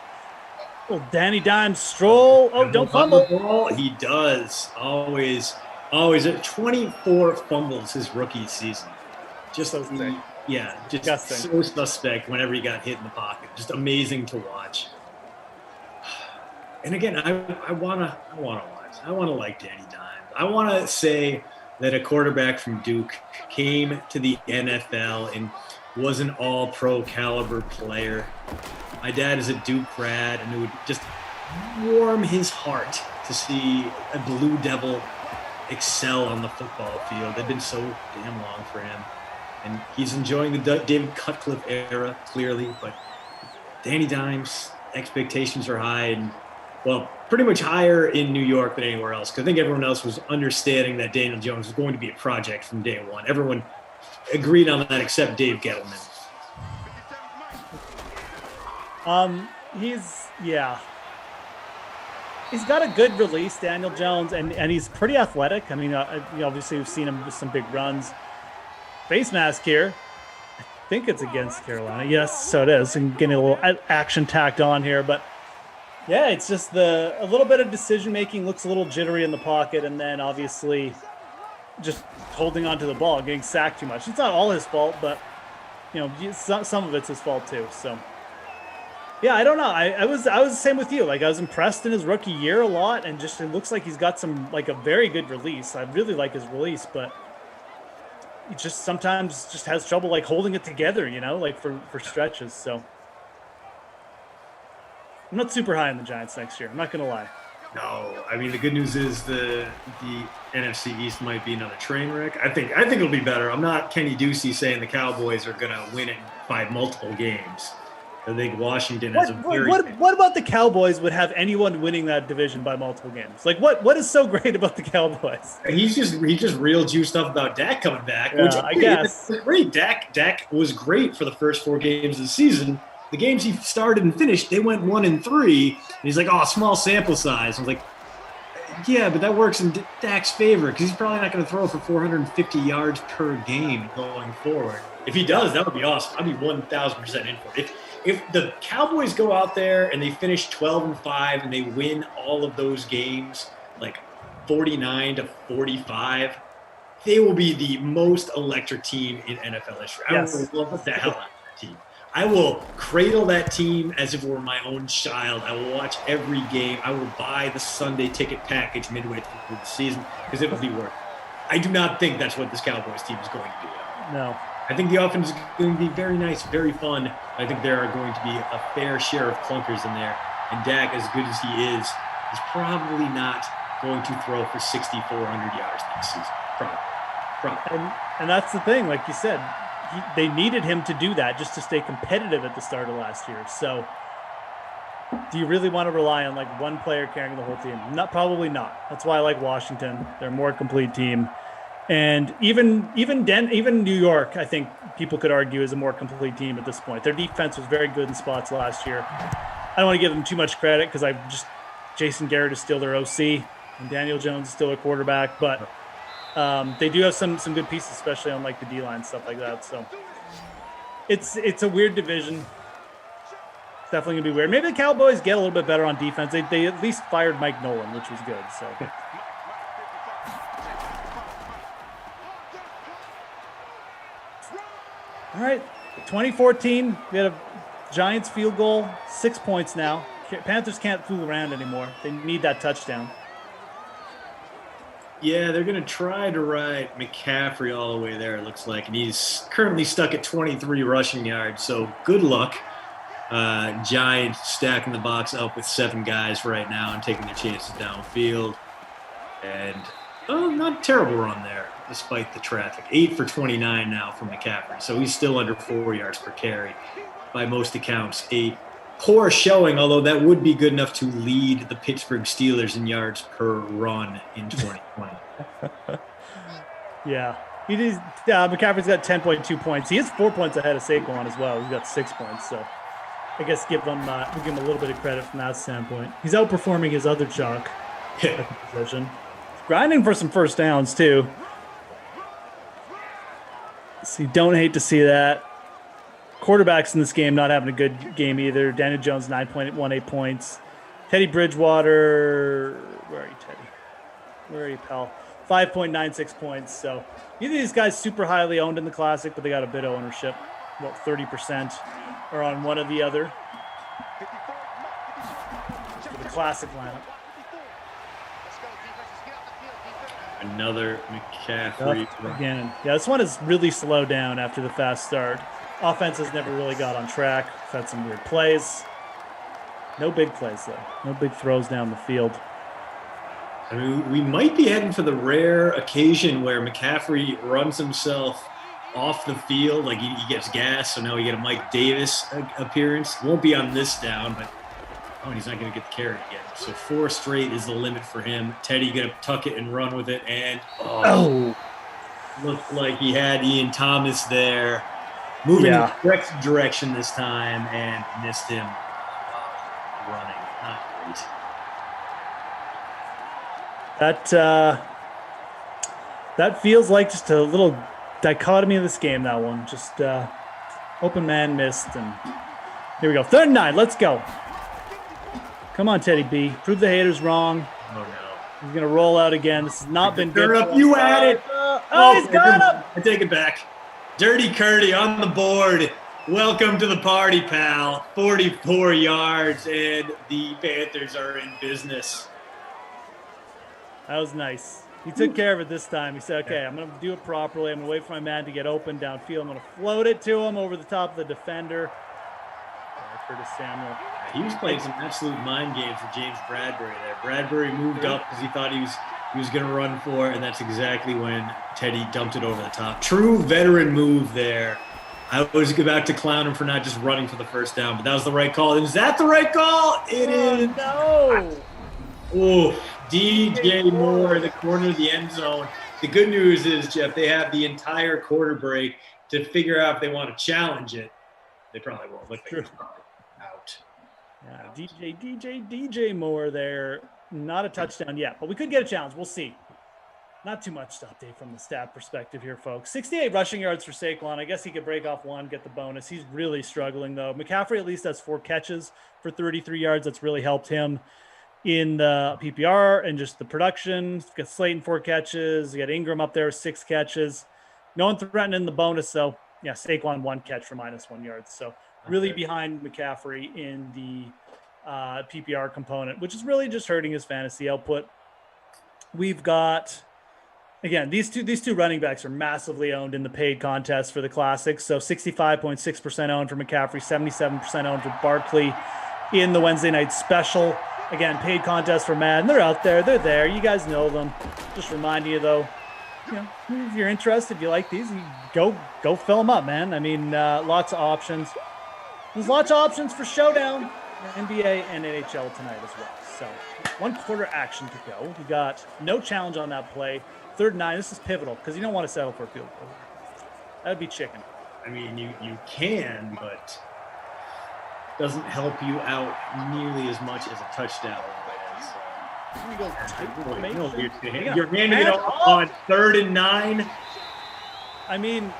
Danny Dimes stroll. Oh, don't fumble. He does. Always at 24 fumbles his rookie season. Just so so suspect whenever he got hit in the pocket. Just amazing to watch. And again, I wanna like Danny Dimes. I want to say that a quarterback from Duke came to the NFL and was an all-pro caliber player. My dad is a Duke grad, and it would just warm his heart to see a Blue Devil excel on the football field. They've been so damn long for him. And he's enjoying the David Cutcliffe era, clearly. But Danny Dimes, expectations are high, and, well, pretty much higher in New York than anywhere else. Because I think everyone else was understanding that Daniel Jones was going to be a project from day one. Everyone agreed on that except Dave Gettleman. He's got a good release, Daniel Jones, and he's pretty athletic. I mean, obviously we've seen him with some big runs. Face mask here. I think it's against Carolina. Yes, so it is. And getting a little action tacked on here, but yeah, it's just a little bit of decision making. Looks a little jittery in the pocket, and then obviously just holding onto the ball, getting sacked too much. It's not all his fault, but some of it's his fault too. So. Yeah, I don't know. I was the same with you. Like, I was impressed in his rookie year a lot, and just it looks like he's got a very good release. I really like his release, but he just sometimes just has trouble holding it together, for stretches. So I'm not super high on the Giants next year. I'm not gonna lie. No, I mean the good news is the NFC East might be another train wreck. I think it'll be better. I'm not Kenny Ducey saying the Cowboys are gonna win it by multiple games. I think Washington has what about the Cowboys would have anyone winning that division by multiple games? Like what is so great about the Cowboys? He just real juiced up about Dak coming back, Yeah, which I guess was great. Dak was great for the first 4 games of the season. The games he started and finished, they went 1-3, and he's like, "Oh, small sample size." I was like, "Yeah, but that works in Dak's favor because he's probably not going to throw for 450 yards per game going forward. If he does, that would be awesome. I'd be 1,000% in for it. If the Cowboys go out there and they finish 12-5 and they win all of those games, like 49-45, they will be the most electric team in NFL history. I will love the hell out of that team. I will cradle that team as if it were my own child. I will watch every game. I will buy the Sunday ticket package midway through the season because it will be worth it. I do not think that's what this Cowboys team is going to do. No. I think the offense is going to be very nice, very fun. I think there are going to be a fair share of clunkers in there. And Dak, as good as he is probably not going to throw for 6,400 yards next season. Probably. And that's the thing, like you said, they needed him to do that just to stay competitive at the start of last year. So do you really want to rely on like one player carrying the whole team? Probably not. That's why I like Washington. They're a more complete team. And even New York, I think people could argue is a more complete team at this point. Their defense was very good in spots last year. I don't want to give them too much credit because Jason Garrett is still their OC and Daniel Jones is still their quarterback, but they do have some good pieces, especially on like the D-line, stuff like that. So it's a weird division. It's definitely gonna be weird. Maybe the Cowboys get a little bit better on defense. They at least fired Mike Nolan, which was good. So. All right, 2014, we had a Giants field goal, 6 points now. Panthers can't fool around anymore. They need that touchdown. Yeah, they're going to try to ride McCaffrey all the way there, it looks like. And he's currently stuck at 23 rushing yards, so good luck. Giants stacking the box up with 7 guys right now and taking their chances downfield. And, not a terrible run there, despite the traffic. 8 for 29 now from McCaffrey, so he's still under 4 yards per carry. By most accounts, a poor showing, although that would be good enough to lead the Pittsburgh Steelers in yards per run in 2020. Yeah. McCaffrey's got 10.2 points. He is 4 points ahead of Saquon as well. He's got 6 points, so I guess we'll give him a little bit of credit from that standpoint. He's outperforming his other chalk at the position. He's grinding for some first downs, too. So you don't hate to see that. Quarterbacks in this game not having a good game either. Daniel Jones, 9.18 points. Teddy Bridgewater, where are you, Teddy? Where are you, pal? 5.96 points. So neither of these guys super highly owned in the Classic, but they got a bit of ownership. About 30% are on one or the other for the Classic lineup. Another McCaffrey again. Yeah, this one has really slowed down after the fast start. Offense has never really got on track. We've had some weird plays. No big plays, though. No big throws down the field. I mean, we might be heading for the rare occasion where McCaffrey runs himself off the field. Like he gets gas, so now we get a Mike Davis appearance. Won't be on this down, but he's not going to get the carry again. So 4 straight is the limit for him. Teddy going to tuck it and run with it. And looked like he had Ian Thomas there. Moving in the correct direction this time and missed him running. Not great. That feels like just a little dichotomy of this game, that one. Just open man missed. And here we go. 3rd and 9. Let's go. Come on, Teddy B. Prove the haters wrong. Oh, no. He's going to roll out again. This has not been good. Up. You had it. He's got him. I take it back. Dirty Curdy on the board. Welcome to the party, pal. 44 yards, and the Panthers are in business. That was nice. He took care of it this time. He said, okay, I'm going to do it properly. I'm going to wait for my man to get open downfield. I'm going to float it to him over the top of the defender. Curtis Samuel. He was playing some absolute mind games with James Bradbury there. Bradbury moved up because he thought he was going to run for it, and that's exactly when Teddy dumped it over the top. True veteran move there I was about to clown him for not just running for the first down, but that was the right call. Is that the right call? It is. No. Oh, DJ Moore in the corner of the end zone. The good news is, Jeff, they have the entire quarter break to figure out if they want to challenge it. They probably won't. Look, they're probably out. Yeah, DJ Moore there. Not a touchdown yet, but we could get a challenge. We'll see. Not too much to update from the stat perspective here, folks. 68 rushing yards for Saquon. I guess he could break off one, get the bonus. He's really struggling, though. McCaffrey at least has 4 catches for 33 yards. That's really helped him in the PPR and just the production. He's got Slayton 4 catches. You got Ingram up there, 6 catches. No one threatening the bonus, though. Yeah, Saquon 1 catch for -1 yards. So really behind McCaffrey in the PPR component, which is really just hurting his fantasy output. We've got... Again, these two running backs are massively owned in the paid contest for the Classics. So 65.6% owned for McCaffrey, 77% owned for Barkley in the Wednesday night special. Again, paid contest for Madden. They're out there. They're there. You guys know them. Just reminding you, though, if you're interested, if you like these, go fill them up, man. I mean, lots of options. There's lots of options for Showdown, NBA, and NHL tonight as well. So 1 quarter action to go. We got no challenge on that play. 3rd and 9. This is pivotal because you don't want to settle for a field goal. That'd be chicken. I mean, you can, but doesn't help you out nearly as much as a touchdown. You're handing it off on 3rd and 9. I mean,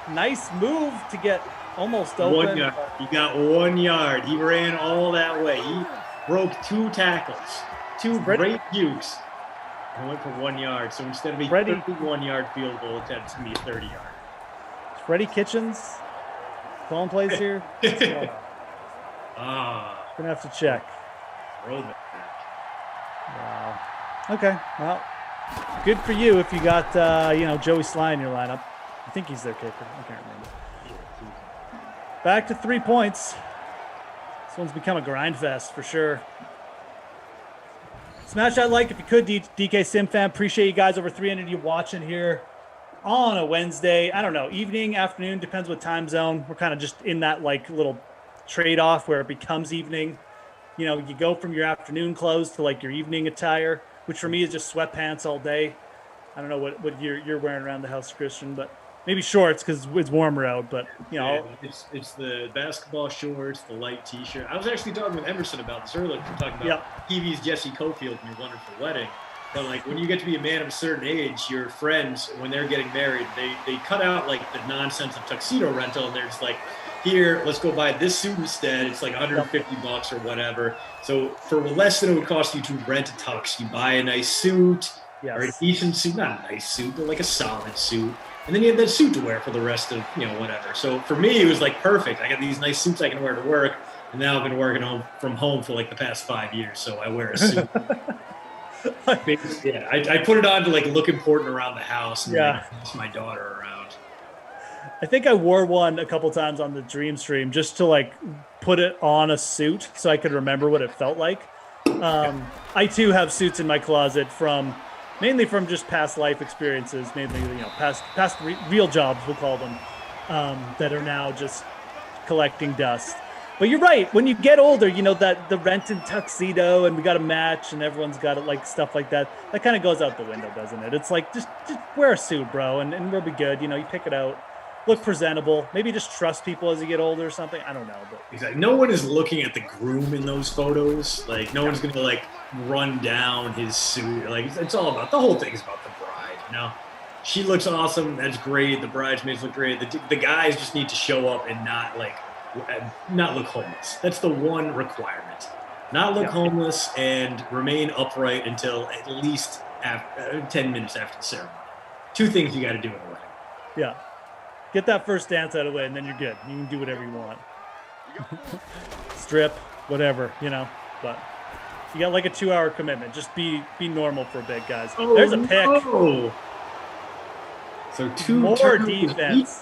nice move to get almost open. 1 yard. He got 1 yard. He ran all that way. He broke 2 tackles, 2 great dukes. And went for 1 yard. So instead of a 31-yard field goal attempt, it's going to be a 30-yard. Freddie Kitchens calling plays here. Gonna have to check. Throwback. Wow. Okay. Well, good for you if you got Joey Sly in your lineup. I think he's their kicker. I can't remember. Back to 3 points. This one's become a grind fest for sure. Smash that like if you could, DK Sim fan. Appreciate you guys. Over 300 you watching here on a Wednesday. I don't know, evening, afternoon, depends what time zone. We're kind of just in that like little trade-off where it becomes evening. You go from your afternoon clothes to like your evening attire, which for me is just sweatpants all day. I don't know what you're wearing around the house, Christian, but maybe shorts because it's warmer out. But it's the basketball shorts, the light T-shirt. I was actually talking with Emerson about this earlier. We're talking about TV's Jesse Cofield and your wonderful wedding. But like when you get to be a man of a certain age, your friends, when they're getting married, they cut out like the nonsense of tuxedo rental, and they're just like, here, let's go buy this suit instead. It's like $150 or whatever. So for less than it would cost you to rent a tux, you buy a nice suit or a decent suit, not a nice suit, but like a solid suit. And then you have that suit to wear for the rest of, whatever. So for me, it was like perfect. I got these nice suits I can wear to work. And now I've been working from home for like the past 5 years. So I wear a suit. I put it on to like look important around the house and like pass my daughter around. I think I wore one a couple times on the Dream stream just to like put it on a suit so I could remember what it felt like. I too have suits in my closet mainly from just past life experiences, mainly past real jobs, we'll call them, that are now just collecting dust. But you're right. When you get older, that the rent and tuxedo and we got to match and everyone's got it, like stuff like that. That kind of goes out the window, doesn't it? It's like just wear a suit, bro, and we'll be good. You pick it out. Look presentable. Maybe just trust people as you get older or something. I don't know. But exactly. No one is looking at the groom in those photos. Like no one's going to like run down his suit. Like it's all about, the whole thing is about the bride. She looks awesome. That's great. The bridesmaids look great. The guys just need to show up and not look homeless. That's the one requirement. Not look homeless and remain upright until at least 10 minutes after the ceremony. 2 things you got to do in a wedding. Yeah. Get that first dance out of the way, and then you're good. You can do whatever you want. Strip, whatever, But you got like a 2-hour commitment. Just be normal for a bit, guys. There's a pick. No. So 2 more defense.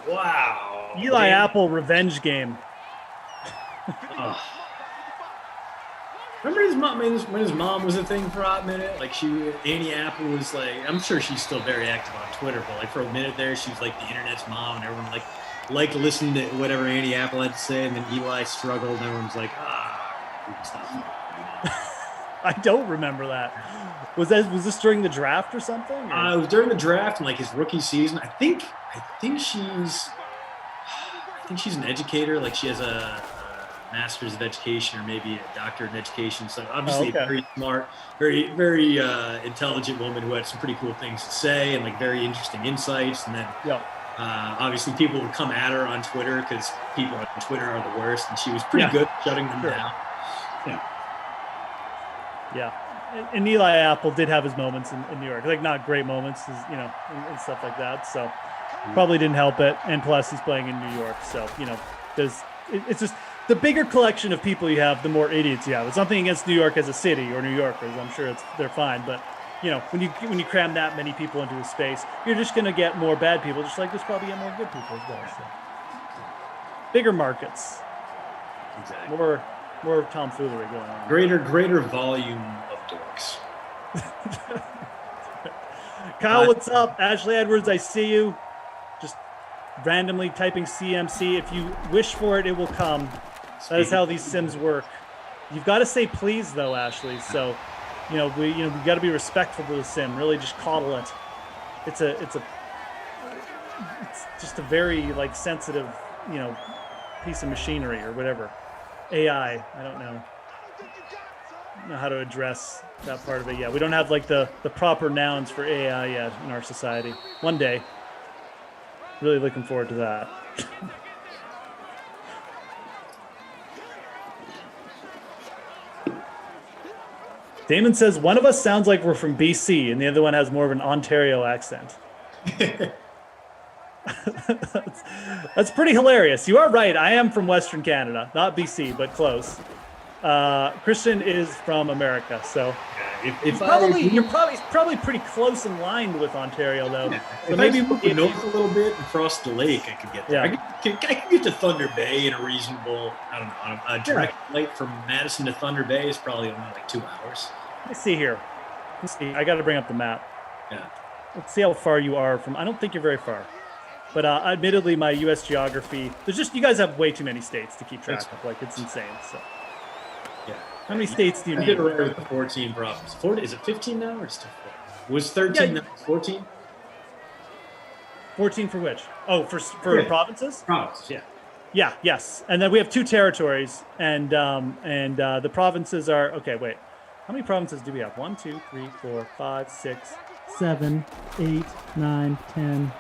Wow. Eli Apple revenge game. Remember when his mom was a thing for a hot minute? Like Annie Apple was like, I'm sure she's still very active on Twitter, but like for a minute there, she was like the internet's mom, and everyone like liked listening to whatever Andy Apple had to say, and then Eli struggled, and everyone's like, stop. I don't remember that. Was this during the draft or something? Or? It was during the draft and like his rookie season. I think she's an educator. Like she has a master's of education or maybe a doctorate in education. So obviously a very smart, very, very intelligent woman who had some pretty cool things to say and like very interesting insights. And then obviously people would come at her on Twitter because people on Twitter are the worst. And she was pretty good at shutting them down. Yeah. And Eli Apple did have his moments in New York, like not great moments, and stuff like that. So probably didn't help it. And plus he's playing in New York. So, it's just the bigger collection of people you have, the more idiots you have. It's nothing against New York as a city or New Yorkers. I'm sure they're fine. But, when you cram that many people into a space, you're just going to get more bad people, just like there's probably get more good people as well. So. Bigger markets. Exactly. More tomfoolery going on. Greater volume of dorks. Kyle, what's up? Ashley Edwards, I see you. Just randomly typing CMC. If you wish for it, it will come. That is how these sims work. You've got to say please, though, Ashley. So, we got to be respectful to the sim. Really, just coddle it. It's just a very sensitive, piece of machinery or whatever. AI. I don't know how to address that part of it yet. We don't have the proper nouns for AI yet in our society. One day. Really looking forward to that. Damon says one of us sounds like we're from BC and the other one has more of an Ontario accent. That's pretty hilarious. You are right. I am from Western Canada, not BC, but close. Christian is from America, so you're probably pretty close in line with Ontario, though. Yeah. So If maybe I moved north a little bit and crossed the lake, I could get there. Yeah. I could get to Thunder Bay in a reasonable, a direct flight from Madison to Thunder Bay is probably only like 2 hours. Let's see here. I got to bring up the map. Yeah. Let's see how far you are from. I don't think you're very far. But admittedly, my U.S. geography, you guys have way too many states to keep track of. Like, it's insane. So, yeah. How many states do you need? I did away with the 14 provinces. Is it 15 now or still 14? Was 13 now 14? 14 for which? Oh, for provinces? Provinces, yeah. Yeah, yes. And then we have 2 territories. And the provinces are, okay, wait. How many provinces do we have? 1, 2, 3, 4, 5, 6, 7, 8, 9, 10.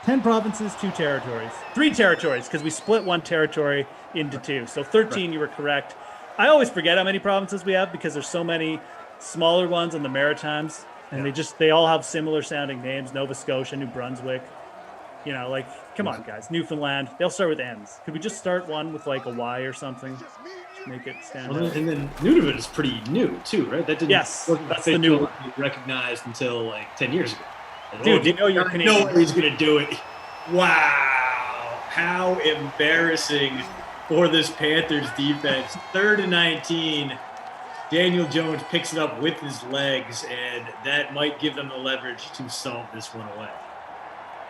10 provinces, 2 territories. 3 territories, because we split 1 territory into 2. So 13, you were correct. I always forget how many provinces we have because there's so many smaller ones in the Maritimes. And they all have similar sounding names. Nova Scotia, New Brunswick. Come on, guys. Newfoundland. They'll start with N's. Could we just start one with a Y or something? Just make it stand out. And then Nunavut is pretty new, too, right? That didn't that's the new one. Recognized until 10 years ago. Dude, you know you're Canadian. No way he's going to do it. Wow. How embarrassing for this Panthers defense. 3rd and 19. Daniel Jones picks it up with his legs, and that might give them the leverage to solve this one away.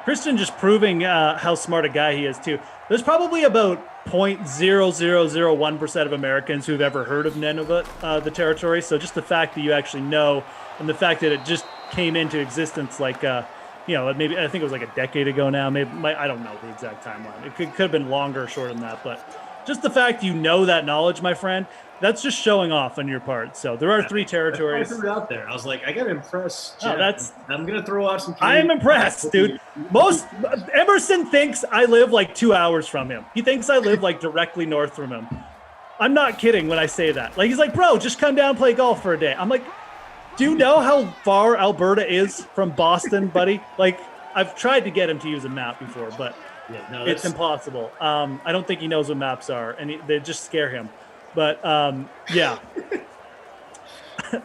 Christian just proving how smart a guy he is, too. There's probably about 0.0001% of Americans who've ever heard of Nunavut, the territory. So just the fact that you actually know, and the fact that it just came into existence maybe I think it was a decade ago now. Maybe I don't know the exact timeline. It could have been longer or shorter than that. But just the fact you know that knowledge, my friend, that's just showing off on your part. So there are 3 territories. I threw it out there. I was like, I got to impress Jeff. I'm going to throw out some. I am impressed, dude. Emerson thinks I live 2 hours from him. He thinks I live directly north from him. I'm not kidding when I say that. He's like, bro, just come down and play golf for a day. I'm like, do you know how far Alberta is from Boston, buddy? I've tried to get him to use a map before, but it's impossible. I don't think he knows what maps are, and they just scare him. But, yeah.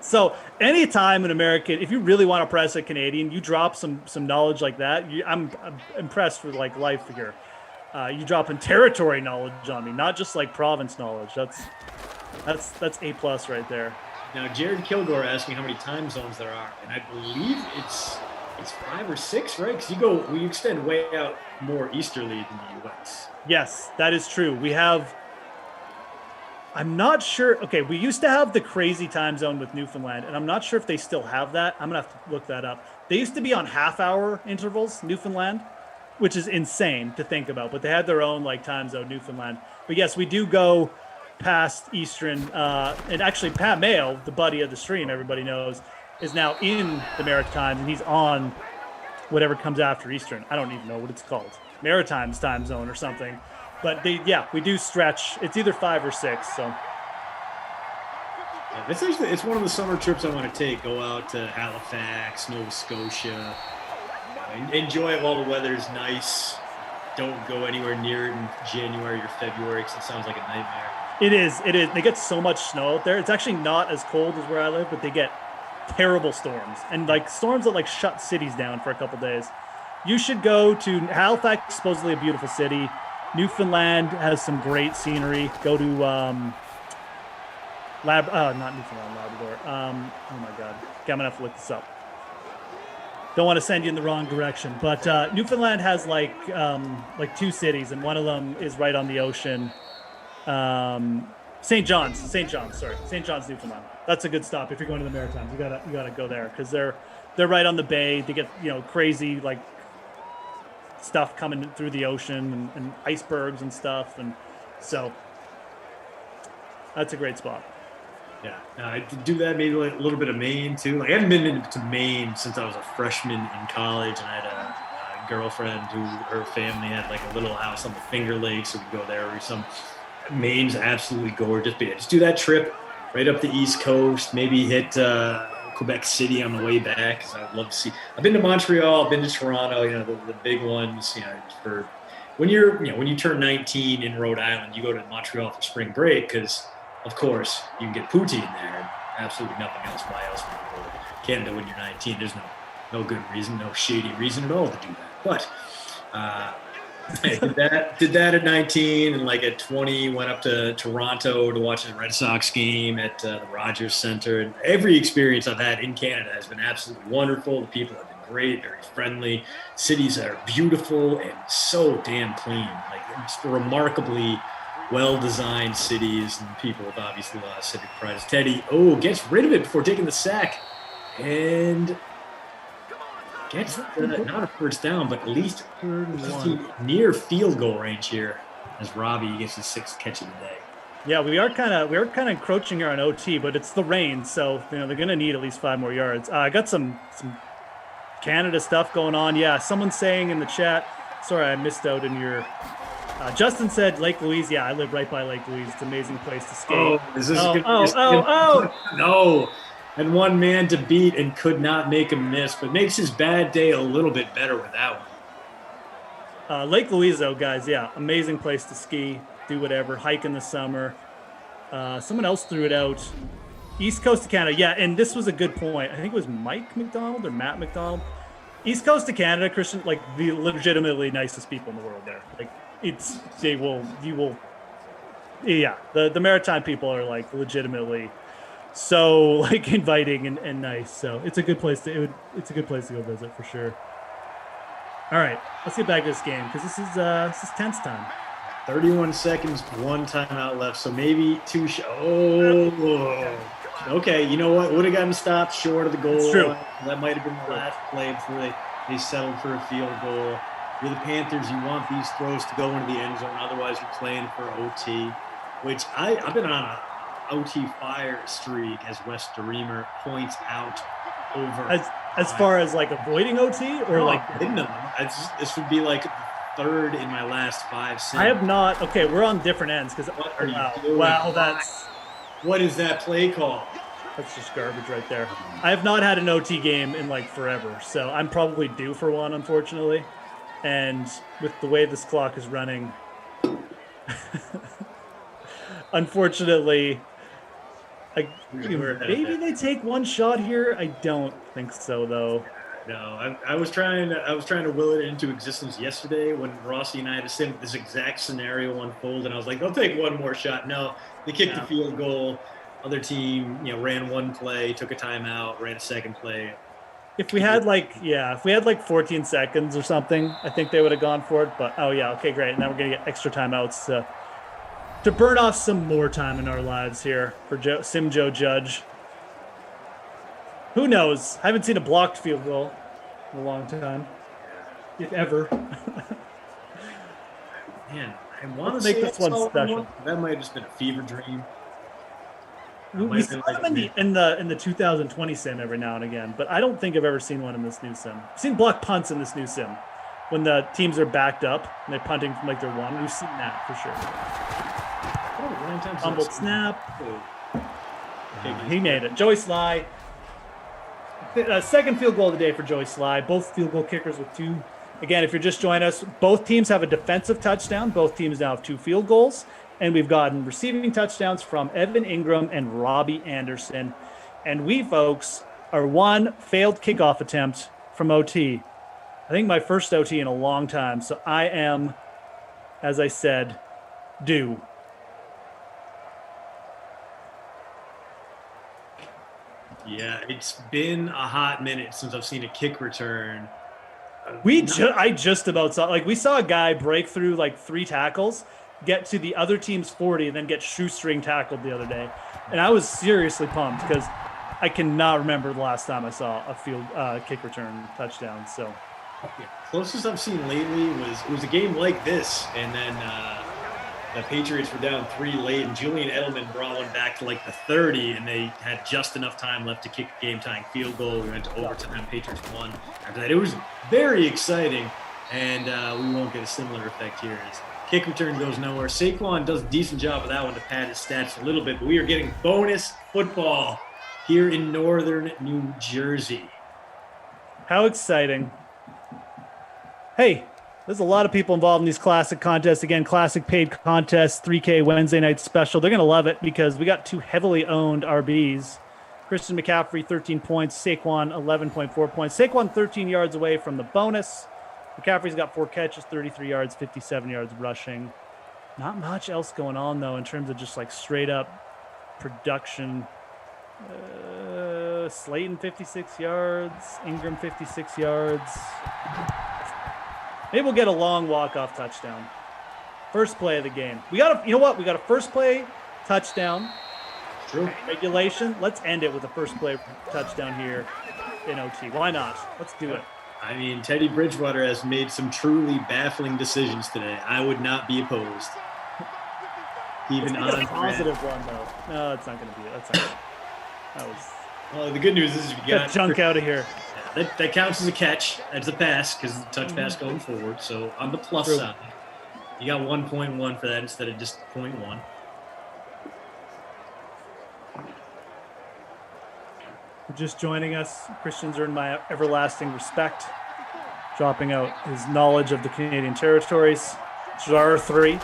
So anytime an American, if you really want to press a Canadian, you drop some knowledge like that. I'm impressed with life here. You dropping territory knowledge on me, not just province knowledge. That's A+ right there. Now, Jared Kilgore asked me how many time zones there are, and I believe it's It's 5 or 6, right? Because we extend way out more easterly than the U.S. Yes, that is true. I'm not sure. Okay, we used to have the crazy time zone with Newfoundland, and I'm not sure if they still have that. I'm going to have to look that up. They used to be on half-hour intervals, Newfoundland, which is insane to think about, but they had their own like time zone, Newfoundland. But yes, we do go past Eastern, and actually Pat Mayo, the buddy of the stream, everybody knows, is now in the Maritimes, and he's on whatever comes after Eastern. I don't even know what it's called. Maritimes time zone or something. But we do stretch. It's either 5 or 6. So it's one of the summer trips I want to take. Go out to Halifax, Nova Scotia. Enjoy it while the weather's nice. Don't go anywhere near it in January or February because it sounds like a nightmare. It is. They get so much snow out there. It's actually not as cold as where I live, but they get terrible storms and like storms that like shut cities down for a couple days. You should go to Halifax, supposedly a beautiful city. Newfoundland has some great scenery. Go to not Newfoundland, Labrador. Oh my God, okay, I'm gonna have to look this up. Don't want to send you in the wrong direction, but Newfoundland has like 2 cities, and one of them is right on the ocean. St. John's, Newfoundland. That's a good stop if you're going to the Maritimes. You gotta go there because they're right on the bay. They get crazy like stuff coming through the ocean and icebergs and stuff, and so that's a great spot. Yeah, I do that, maybe like a little bit of Maine too. Like I haven't been to Maine since I was a freshman in college, and I had a girlfriend who her family had like a little house on the Finger Lakes, so we go there every some. Maine's absolutely gorgeous, but yeah, just do that trip right up the East Coast. Maybe hit Quebec City on the way back because I'd love to see. I've been to Montreal, I've been to Toronto. The big ones. For when you turn 19 in Rhode Island, you go to Montreal for spring break because, of course, you can get poutine there and absolutely nothing else. Why else would you go to Canada when you're 19? There's no good reason, no shady reason at all to do that. But I did that at 19, and like at 20 went up to Toronto to watch the Red Sox game at the Rogers Center. And every experience I've had in Canada has been absolutely wonderful. The people have been great, very friendly. Cities are beautiful and so damn clean. Like it's remarkably well-designed cities, and people with obviously a lot of civic pride. Teddy gets rid of it before taking the sack, and gets not a first down, but at least near field goal range here as Robbie gets his 6th catch of the day. Yeah, we are kind of encroaching here on OT, but it's the rain, so they're going to need at least 5 more yards. I got some Canada stuff going on. Yeah, someone's saying in the chat. Sorry, I missed out in your. Justin said Lake Louise. Yeah, I live right by Lake Louise. It's an amazing place to skate. No. And one man to beat and could not make him miss, but makes his bad day a little bit better with that one. Lake Louise, though, guys, yeah, amazing place to ski, do whatever, hike in the summer. Someone else threw it out. East Coast of Canada, yeah, and this was a good point. I think it was Mike McDonald or Matt McDonald. East Coast of Canada, Christian, like the legitimately nicest people in the world there. Like the Maritime people are like legitimately so like inviting and nice. So it's a good place to go visit for sure. All right, let's get back to this game because this is tense time. 31 seconds, 1 timeout left, so maybe 2 okay, you know what? Would have gotten stopped short of the goal. It's true. Line. That might have been the last play before they settled for a field goal. You're the Panthers. You want these throws to go into the end zone. Otherwise, you're playing for OT, which I've been on a OT fire streak, as Wes Dreamer points out over. As far as like avoiding OT or like hitting them. This would be like third in my last 5 cents. I have not. Okay, we're on different ends because what is that play call? That's just garbage right there. I have not had an OT game in like forever, so I'm probably due for one, unfortunately. And with the way this clock is running, unfortunately, maybe they take one shot here. I don't think so, though. No, I was trying to will it into existence yesterday when Rossi and I had this exact scenario unfold, and I was like, "They'll take one more shot." No, they kicked the field goal. Other team, ran one play, took a timeout, ran a second play. If we had if we had 14 seconds or something, I think they would have gone for it. But okay, great. And now we're gonna get extra timeouts to burn off some more time in our lives here for Joe Judge. Who knows? I haven't seen a blocked field goal in a long time, if ever. Man, I want to make say this one special. That might have just been a fever dream. We saw them in the 2020 sim every now and again, but I don't think I've ever seen one in this new sim. I've seen block punts in this new sim when the teams are backed up and they're punting from their one. We've seen that for sure. Fumbled snap. He made it. Joey Sly. Second field goal of the day for Joey Sly. Both field goal kickers with 2. Again, if you're just joining us, both teams have a defensive touchdown. Both teams now have 2 field goals. And we've gotten receiving touchdowns from Evan Ingram and Robbie Anderson. And we, folks, are 1 failed kickoff attempt from OT. I think my first OT in a long time. So I am, as I said, due. Yeah, it's been a hot minute since I've seen a kick return. I just about saw, we saw a guy break through 3 tackles, get to the other team's 40, and then get shoestring tackled the other day. And I was seriously pumped because I cannot remember the last time I saw a field kick return touchdown. So, closest I've seen lately was a game like this, and then the Patriots were down 3 late, and Julian Edelman brought one back to the 30, and they had just enough time left to kick a game-tying field goal. We went to overtime. Patriots won. After that, it was very exciting, and we won't get a similar effect here. As kick return goes nowhere. Saquon does a decent job of that one to pad his stats a little bit, but we are getting bonus football here in northern New Jersey. How exciting. Hey, there's a lot of people involved in these classic contests. Again, classic paid contests, 3K Wednesday night special. They're going to love it because we got 2 heavily owned RBs. Christian McCaffrey, 13 points. Saquon, 11.4 points. Saquon, 13 yards away from the bonus. McCaffrey's got 4 catches, 33 yards, 57 yards rushing. Not much else going on, though, in terms of just straight up production. Slayton, 56 yards. Ingram, 56 yards. Maybe we'll get a long walk-off touchdown. First play of the game. We got a first play touchdown. True. Regulation. Let's end it with a first play touchdown here in OT. Why not? Let's do it. I mean, Teddy Bridgewater has made some truly baffling decisions today. I would not be opposed. Even on a positive one, though. No, it's not going to be it. That was. Well, the good news is you got junk out of here. That counts as a catch, as a pass, because it's a touch pass going forward. So on the plus side, you got 1.1 for that instead of just 0.1. For just joining us, Christian's earned my everlasting respect, dropping out his knowledge of the Canadian territories. Jar 3.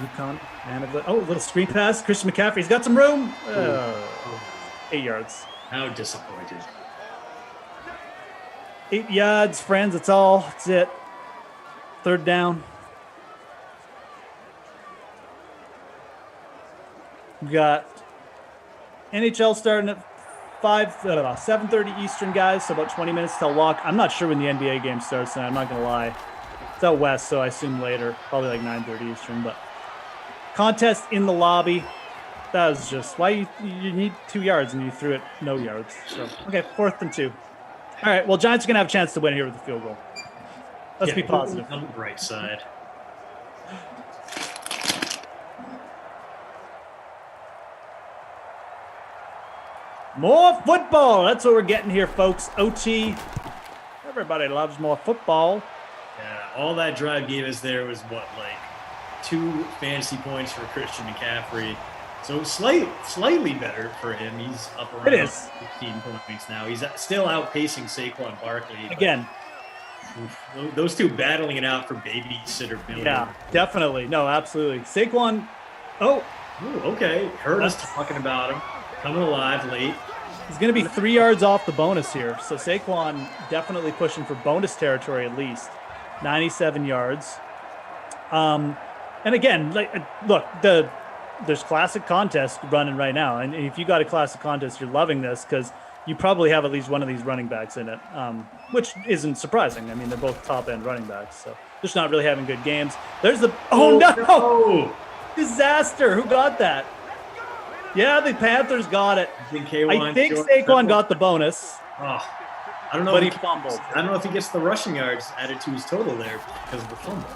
Yukon, man of the little screen pass. Christian McCaffrey's got some room. 8 yards. How disappointed. 8 yards, friends. That's all. That's it. Third down. We got NHL starting at 7:30 Eastern, guys. So about 20 minutes till lock. I'm not sure when the NBA game starts tonight. I'm not gonna lie. It's out west, so I assume later, probably 9:30 Eastern. But contest in the lobby. That was just why you need 2 yards and you threw it no yards. So okay, 4th and 2. All right, well, Giants are gonna have a chance to win here with the field goal. Let's be positive. On the right side. More football. That's what we're getting here, folks. OT. Everybody loves more football. Yeah, all that drive gave us there was 2 fantasy points for Christian McCaffrey. So slightly better for him. He's up around 15 points now. He's still outpacing Saquon Barkley. Again. Those 2 battling it out for babysitter million. Yeah, definitely. No, absolutely. Saquon. Ooh, okay. Heard us talking about him. Coming alive late. He's going to be 3 yards off the bonus here. So Saquon definitely pushing for bonus territory at least. 97 yards. And again, look, there's classic contest running right now. And if you got a classic contest, you're loving this because you probably have at least one of these running backs in it, which isn't surprising. I mean, they're both top-end running backs, so just not really having good games. There's the – oh, no! Disaster. Who got that? Yeah, the Panthers got it. I think Saquon got the bonus. Oh, I don't know. But he fumbled. I don't know if he gets the rushing yards added to his total there because of the fumble.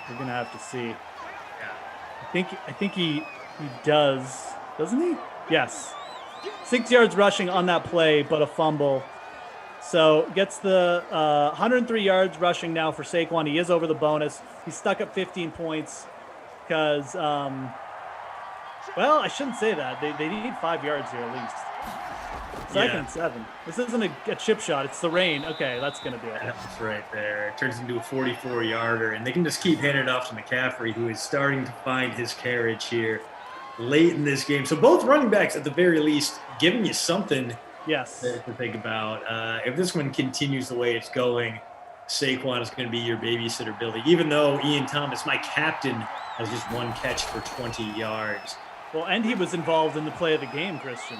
We're going to have to see. Yeah. I think he does, doesn't he? Yes. 6 yards rushing on that play, but a fumble. So gets the 103 yards rushing now for Saquon. He is over the bonus. He's stuck at 15 points because, well, I shouldn't say that. They need 5 yards here at least. Second and 7. This isn't a chip shot. It's the rain. Okay, that's going to be it. That's right there. It turns into a 44-yarder, and they can just keep handing it off to McCaffrey, who is starting to find his carriage here late in this game. So both running backs, at the very least, giving you something to think about. If this one continues the way it's going, Saquon is going to be your babysitter, Billy, even though Ian Thomas, my captain, has just one catch for 20 yards. Well, and he was involved in the play of the game, Christian.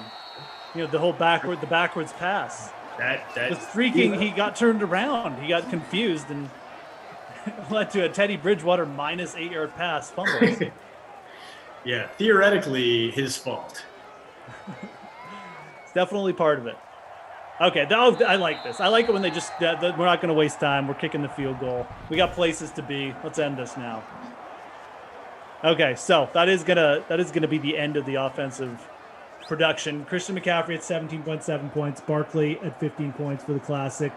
You know, the whole backwards pass. The streaking, he got turned around. He got confused and led to a Teddy Bridgewater minus 8-yard pass fumble. Yeah, theoretically his fault. It's definitely part of it. Okay, I like this. I like it when they just, we're not going to waste time. We're kicking the field goal. We got places to be. Let's end this now. Okay, so that is gonna be the end of the offensive production. Christian McCaffrey at 17.7 points. Barkley at 15 points for the classic.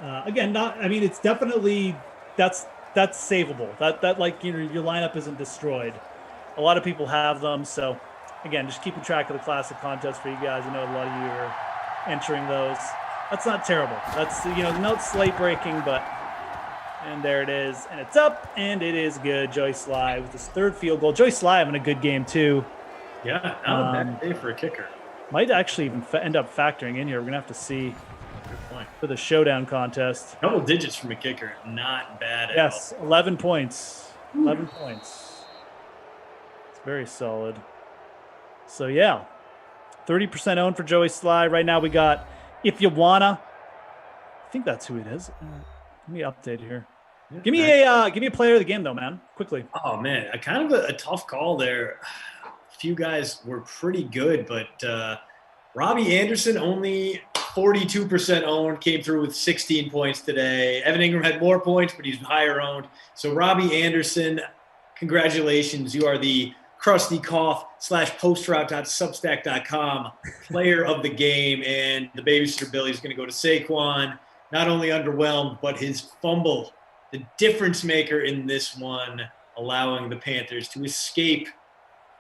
Again, it's definitely that's savable. That like, you know, your lineup isn't destroyed. A lot of people have them, so again, just keeping track of the classic contest for you guys. I know a lot of you are entering those. That's not terrible. That's, you know, not slate breaking, but. And there it is. And it's up, and it is good. Joey Sly with his third field goal. Joey Sly having a good game, too. Yeah, not a bad day for a kicker. Might actually even end up factoring in here. We're going to have to see for the showdown contest. Double digits from a kicker. Not bad at all. Yes, 11 points. 11 points. It's very solid. So, yeah, 30% owned for Joey Sly. Right now we got If You Wanna. I think that's who it is. Let me update here. Give me a player of the game though, man. Quickly. Oh man, kind of a tough call there. A few guys were pretty good, but Robbie Anderson only 42% owned, came through with 16 points today. Evan Ingram had more points, but he's higher owned. So Robbie Anderson, congratulations. You are the Krusty Cough /postroute.substack.com player of the game. And the babysitter Billy is going to go to Saquon. Not only underwhelmed, but his fumble, the difference maker in this one, allowing the Panthers to escape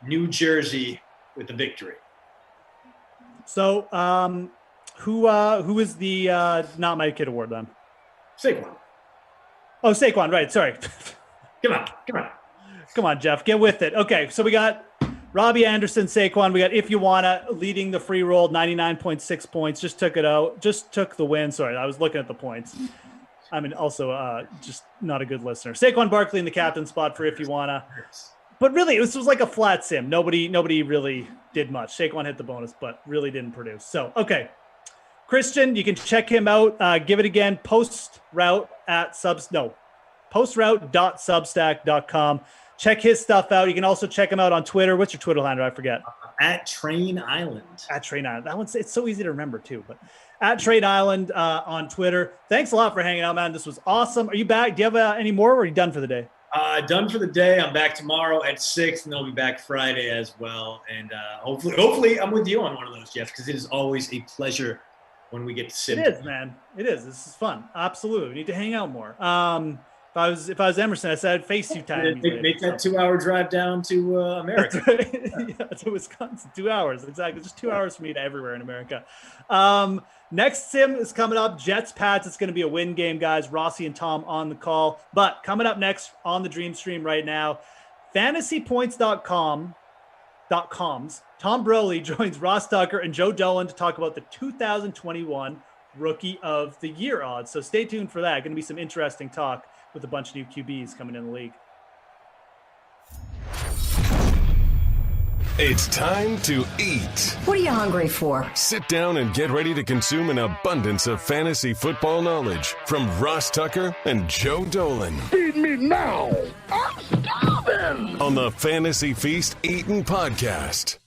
New Jersey with the victory. So, who is the not my kid award then? Saquon. Oh, Saquon, right? Sorry. Come on, Jeff, get with it. Okay, so we got Robbie Anderson, Saquon. We got If You Wanna leading the free roll, 99.6 points. Just took it out. Just took the win. Sorry, I was looking at the points. I mean, also just not a good listener. Saquon Barkley in the captain spot for If You Wanna. But really, this was like a flat sim. Nobody really did much. Saquon hit the bonus, but really didn't produce. So, okay. Christian, you can check him out. Give it again. Postroute.substack.com. Check his stuff out. You can also check him out on Twitter. What's your Twitter handle? I forget. At Train Island. At Train Island. That one's, it's so easy to remember too. But at Train Island on Twitter. Thanks a lot for hanging out, man. This was awesome. Are you back? Do you have any more, or are you done for the day? Done for the day. I'm back tomorrow at 6, and I'll be back Friday as well. And hopefully I'm with you on one of those, Jeff, because it is always a pleasure when we get to sit. It is, man. It is. This is fun. Absolutely. We need to hang out more. If I was Emerson, I said I'd FaceTime. Make that 2-hour drive down to America. Yeah, to Wisconsin. 2 hours. Exactly. Just 2 hours for me to everywhere in America. Next sim is coming up. Jets, Pats. It's going to be a win game, guys. Rossi and Tom on the call. But coming up next on the Dream Stream right now, fantasypoints.com's Tom Broley joins Ross Tucker and Joe Dolan to talk about the 2021 Rookie of the Year odds. So stay tuned for that. Going to be some interesting talk with a bunch of new QBs coming in the league. It's time to eat. What are you hungry for? Sit down and get ready to consume an abundance of fantasy football knowledge from Ross Tucker and Joe Dolan. Feed me now. I'm starving. On the Fantasy Feast Eatin' Podcast.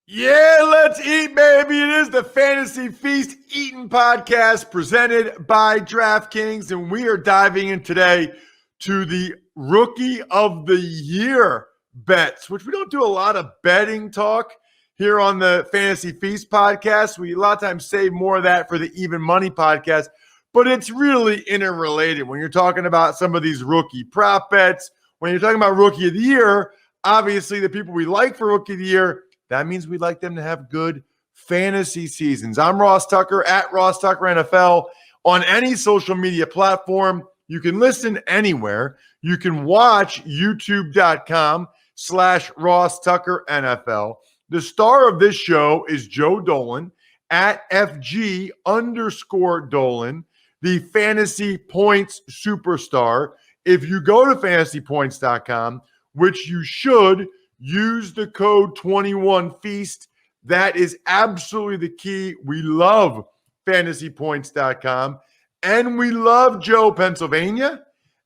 Yeah, let's eat, baby. It is the Fantasy Feast Eatin' Podcast presented by DraftKings, and we are diving in today to the Rookie of the Year bets, which we don't do a lot of betting talk here on the Fantasy Feast podcast. We a lot of times save more of that for the Even Money podcast, but it's really interrelated when you're talking about some of these rookie prop bets. When you're talking about Rookie of the Year, obviously the people we like for Rookie of the Year, that means we'd like them to have good fantasy seasons. I'm Ross Tucker at Ross Tucker NFL on any social media platform. You can listen anywhere. You can watch youtube.com/Ross Tucker NFL. The star of this show is Joe Dolan at FG_Dolan, the fantasy points superstar. If you go to fantasypoints.com, which you should, use the code 21Feast. That is absolutely the key. We love fantasypoints.com, and we love Joe, Pennsylvania,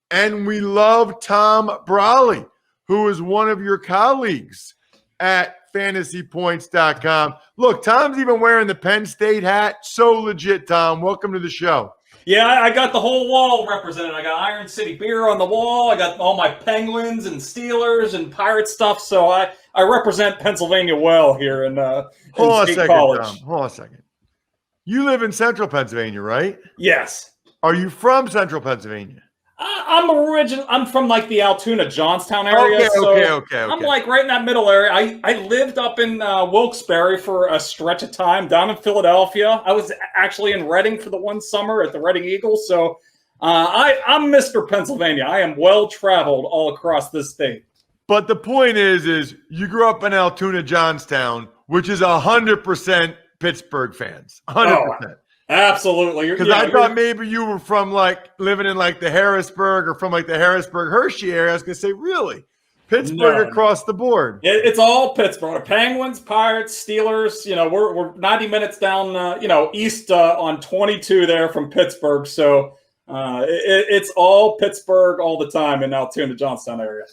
and we love Tom Brawley, who is one of your colleagues at fantasypoints.com. Look, Tom's even wearing the Penn State hat. So legit, Tom. Welcome to the show. Yeah, I got the whole wall represented. I got Iron City beer on the wall. I got all my Penguins and Steelers and Pirate stuff. So I represent Pennsylvania well here in Hold on a State second, College. Tom. Hold on a second. You live in central Pennsylvania, right? Yes. Are you from central Pennsylvania? I'm from like the Altoona, Johnstown area. Okay. I'm like right in that middle area. I lived up in Wilkes-Barre for a stretch of time, down in Philadelphia. I was actually in Reading for the one summer at the Reading Eagles. So I'm Mr. Pennsylvania. I am well traveled all across this state. But the point is you grew up in Altoona, Johnstown, which is 100% Pittsburgh fans. 100%. Absolutely. Because I thought maybe you were from like living in like the Harrisburg or from like the Harrisburg Hershey area. I was going to say, really? Pittsburgh across the board. It's all Pittsburgh. Penguins, Pirates, Steelers. We're 90 minutes down, east on 22 there from Pittsburgh. So it's all Pittsburgh all the time in Altoona, Johnstown area.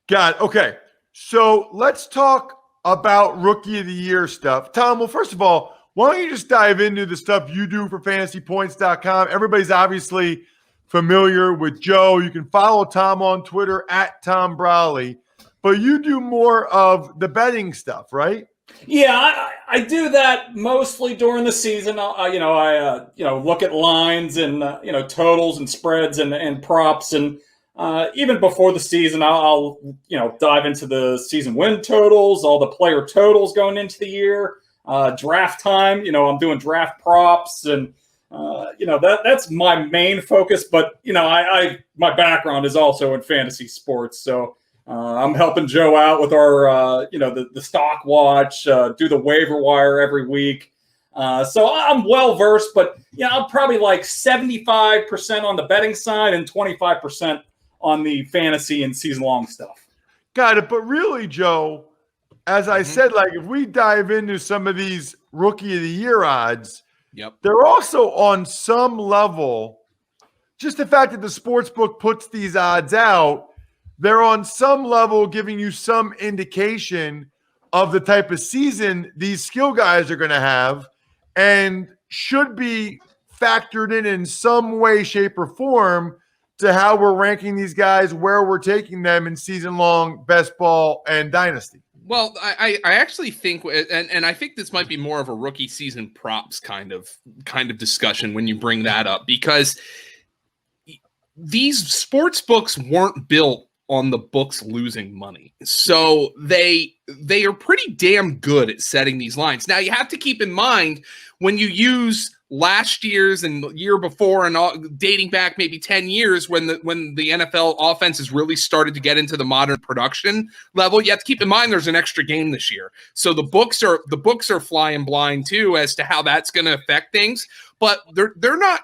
Got it. Okay. So let's talk about Rookie of the Year stuff. Tom, well, first of all, why don't you just dive into the stuff you do for fantasypoints.com? Everybody's obviously familiar with Joe. You can follow Tom on Twitter at Tom Brawley, but you do more of the betting stuff, right? Yeah, I do that mostly during the season. I look at lines and totals and spreads and props, and even before the season, I'll dive into the season win totals, all the player totals going into the year. Draft time, I'm doing draft props, and that's my main focus. But my background is also in fantasy sports, so I'm helping Joe out with our the stock watch, do the waiver wire every week. So I'm well versed, but I'm probably like 75% on the betting side and 25% on the fantasy and season long stuff. Got it. But really, Joe, as I said, like if we dive into some of these Rookie of the Year odds, they're also on some level, just the fact that the sports book puts these odds out, they're on some level giving you some indication of the type of season these skill guys are going to have and should be factored in some way, shape, or form to how we're ranking these guys, where we're taking them in season-long best ball and dynasty. Well, I actually think, and I think this might be more of a rookie season props kind of discussion when you bring that up, because these sports books weren't built on the books losing money. So they are pretty damn good at setting these lines. Now you have to keep in mind when you use last year's and the year before and all, dating back maybe 10 years when the NFL offenses really started to get into the modern production level, you have to keep in mind there's an extra game this year. So the books are flying blind too as to how that's going to affect things, but they're not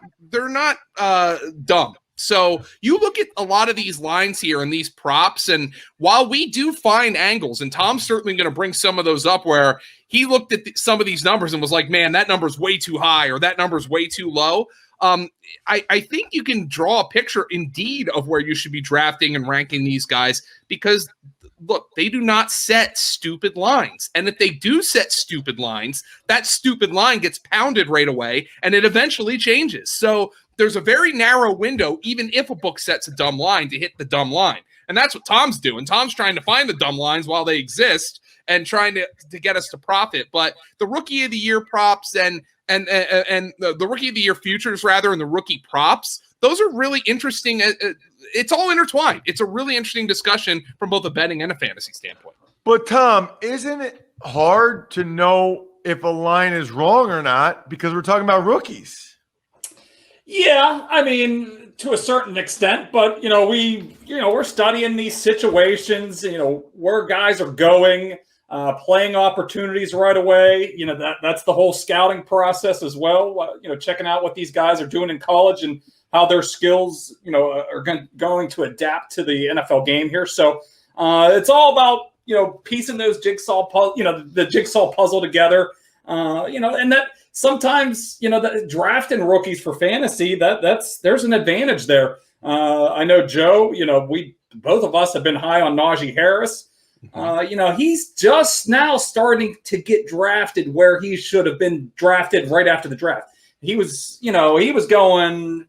dumb. So you look at a lot of these lines here and these props, and while we do find angles, and Tom's certainly going to bring some of those up where he looked at some of these numbers and was like, man, that number's way too high or that number's way too low. I think you can draw a picture indeed of where you should be drafting and ranking these guys because, look, they do not set stupid lines. And if they do set stupid lines, that stupid line gets pounded right away and it eventually changes. So there's a very narrow window, even if a book sets a dumb line, to hit the dumb line. And that's what Tom's doing. Tom's trying to find the dumb lines while they exist and trying to get us to profit. But the Rookie of the Year props and the Rookie of the Year futures, rather, and the rookie props, those are really interesting. It's all intertwined. It's a really interesting discussion from both a betting and a fantasy standpoint. But Tom, isn't it hard to know if a line is wrong or not because we're talking about rookies? Yeah, I mean, to a certain extent, but we're studying these situations, where guys are going, playing opportunities right away. That's the whole scouting process as well. Checking out what these guys are doing in college and how their skills, are going to adapt to the NFL game here. So it's all about piecing those the jigsaw puzzle together. And that. Sometimes, the drafting rookies for fantasy, there's an advantage there. I know Joe, we both of us have been high on Najee Harris. He's just now starting to get drafted where he should have been drafted right after the draft. He was going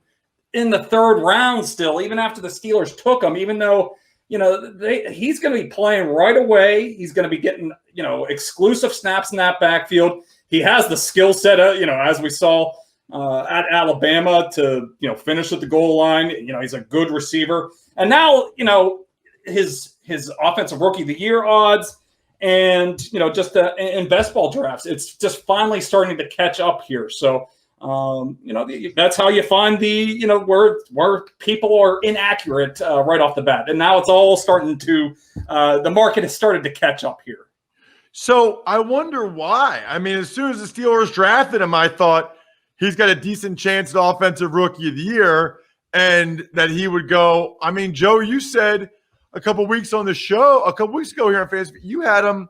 in the third round still, even after the Steelers took him, even though, he's going to be playing right away. He's going to be getting, exclusive snaps in that backfield. He has the skill set, as we saw at Alabama to, finish at the goal line. He's a good receiver. And now, his offensive rookie of the year odds and, just in best ball drafts, it's just finally starting to catch up here. So, that's how you find where people are inaccurate right off the bat. And now it's all starting to, the market has started to catch up here. So I wonder why. I mean, as soon as the Steelers drafted him, I thought he's got a decent chance at Offensive Rookie of the Year and that he would go. I mean, Joe, you said a couple weeks ago here on Facebook, you had him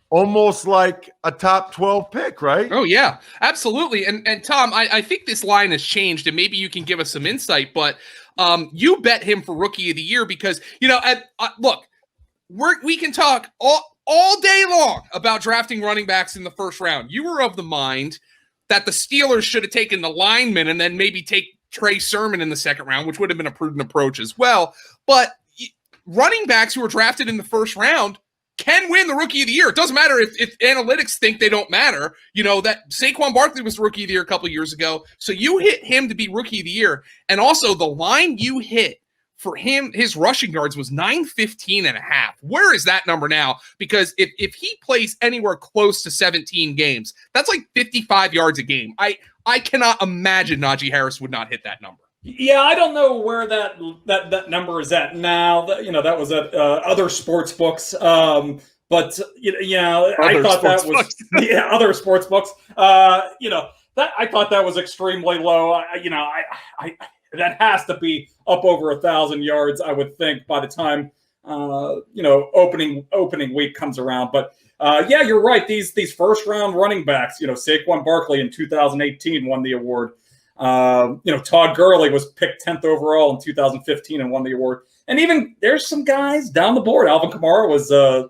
almost like a top 12 pick, right? Oh, yeah, absolutely. And Tom, I think this line has changed, and maybe you can give us some insight, but you bet him for Rookie of the Year because, look, we can talk all day long about drafting running backs in the first round. You were of the mind that the Steelers should have taken the lineman and then maybe take Trey Sermon in the second round, which would have been a prudent approach as well. But running backs who are drafted in the first round can win the Rookie of the Year. It doesn't matter if analytics think they don't matter. That Saquon Barkley was Rookie of the Year a couple of years ago. So you hit him to be Rookie of the Year. And also the line you hit for him, his rushing yards was 915.5. Where is that number now? Because if he plays anywhere close to 17 games, that's like 55 yards a game. I cannot imagine Najee Harris would not hit that number. Yeah, I don't know where that number is at now. That was at other sports books. But I thought that was other sports books. That I thought that was extremely low. That has to be up over 1,000 yards, I would think, by the time opening week comes around. But you're right. These first round running backs, Saquon Barkley in 2018 won the award. Todd Gurley was picked 10th overall in 2015 and won the award. And even there's some guys down the board. Alvin Kamara was a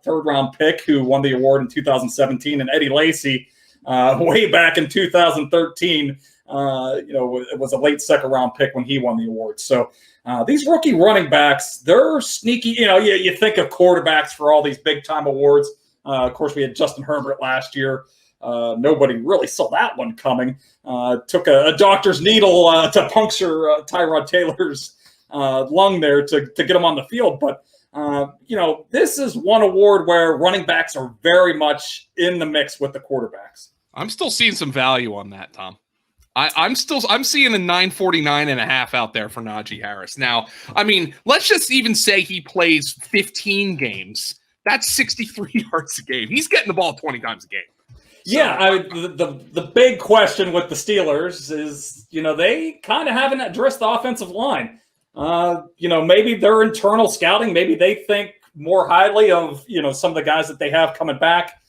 third round pick who won the award in 2017, and Eddie Lacy way back in 2013. It was a late second round pick when he won the award. So these rookie running backs, they're sneaky. You think of quarterbacks for all these big time awards. Of course, we had Justin Herbert last year. Nobody really saw that one coming. Took a doctor's needle to puncture Tyrod Taylor's lung there to get him on the field. But, this is one award where running backs are very much in the mix with the quarterbacks. I'm still seeing some value on that, Tom. I'm seeing a 949.5 out there for Najee Harris. Now, I mean, let's just even say he plays 15 games. That's 63 yards a game. He's getting the ball 20 times a game. Yeah, the big question with the Steelers is, they kind of haven't addressed the offensive line. Maybe their internal scouting, maybe they think more highly of, some of the guys that they have coming back.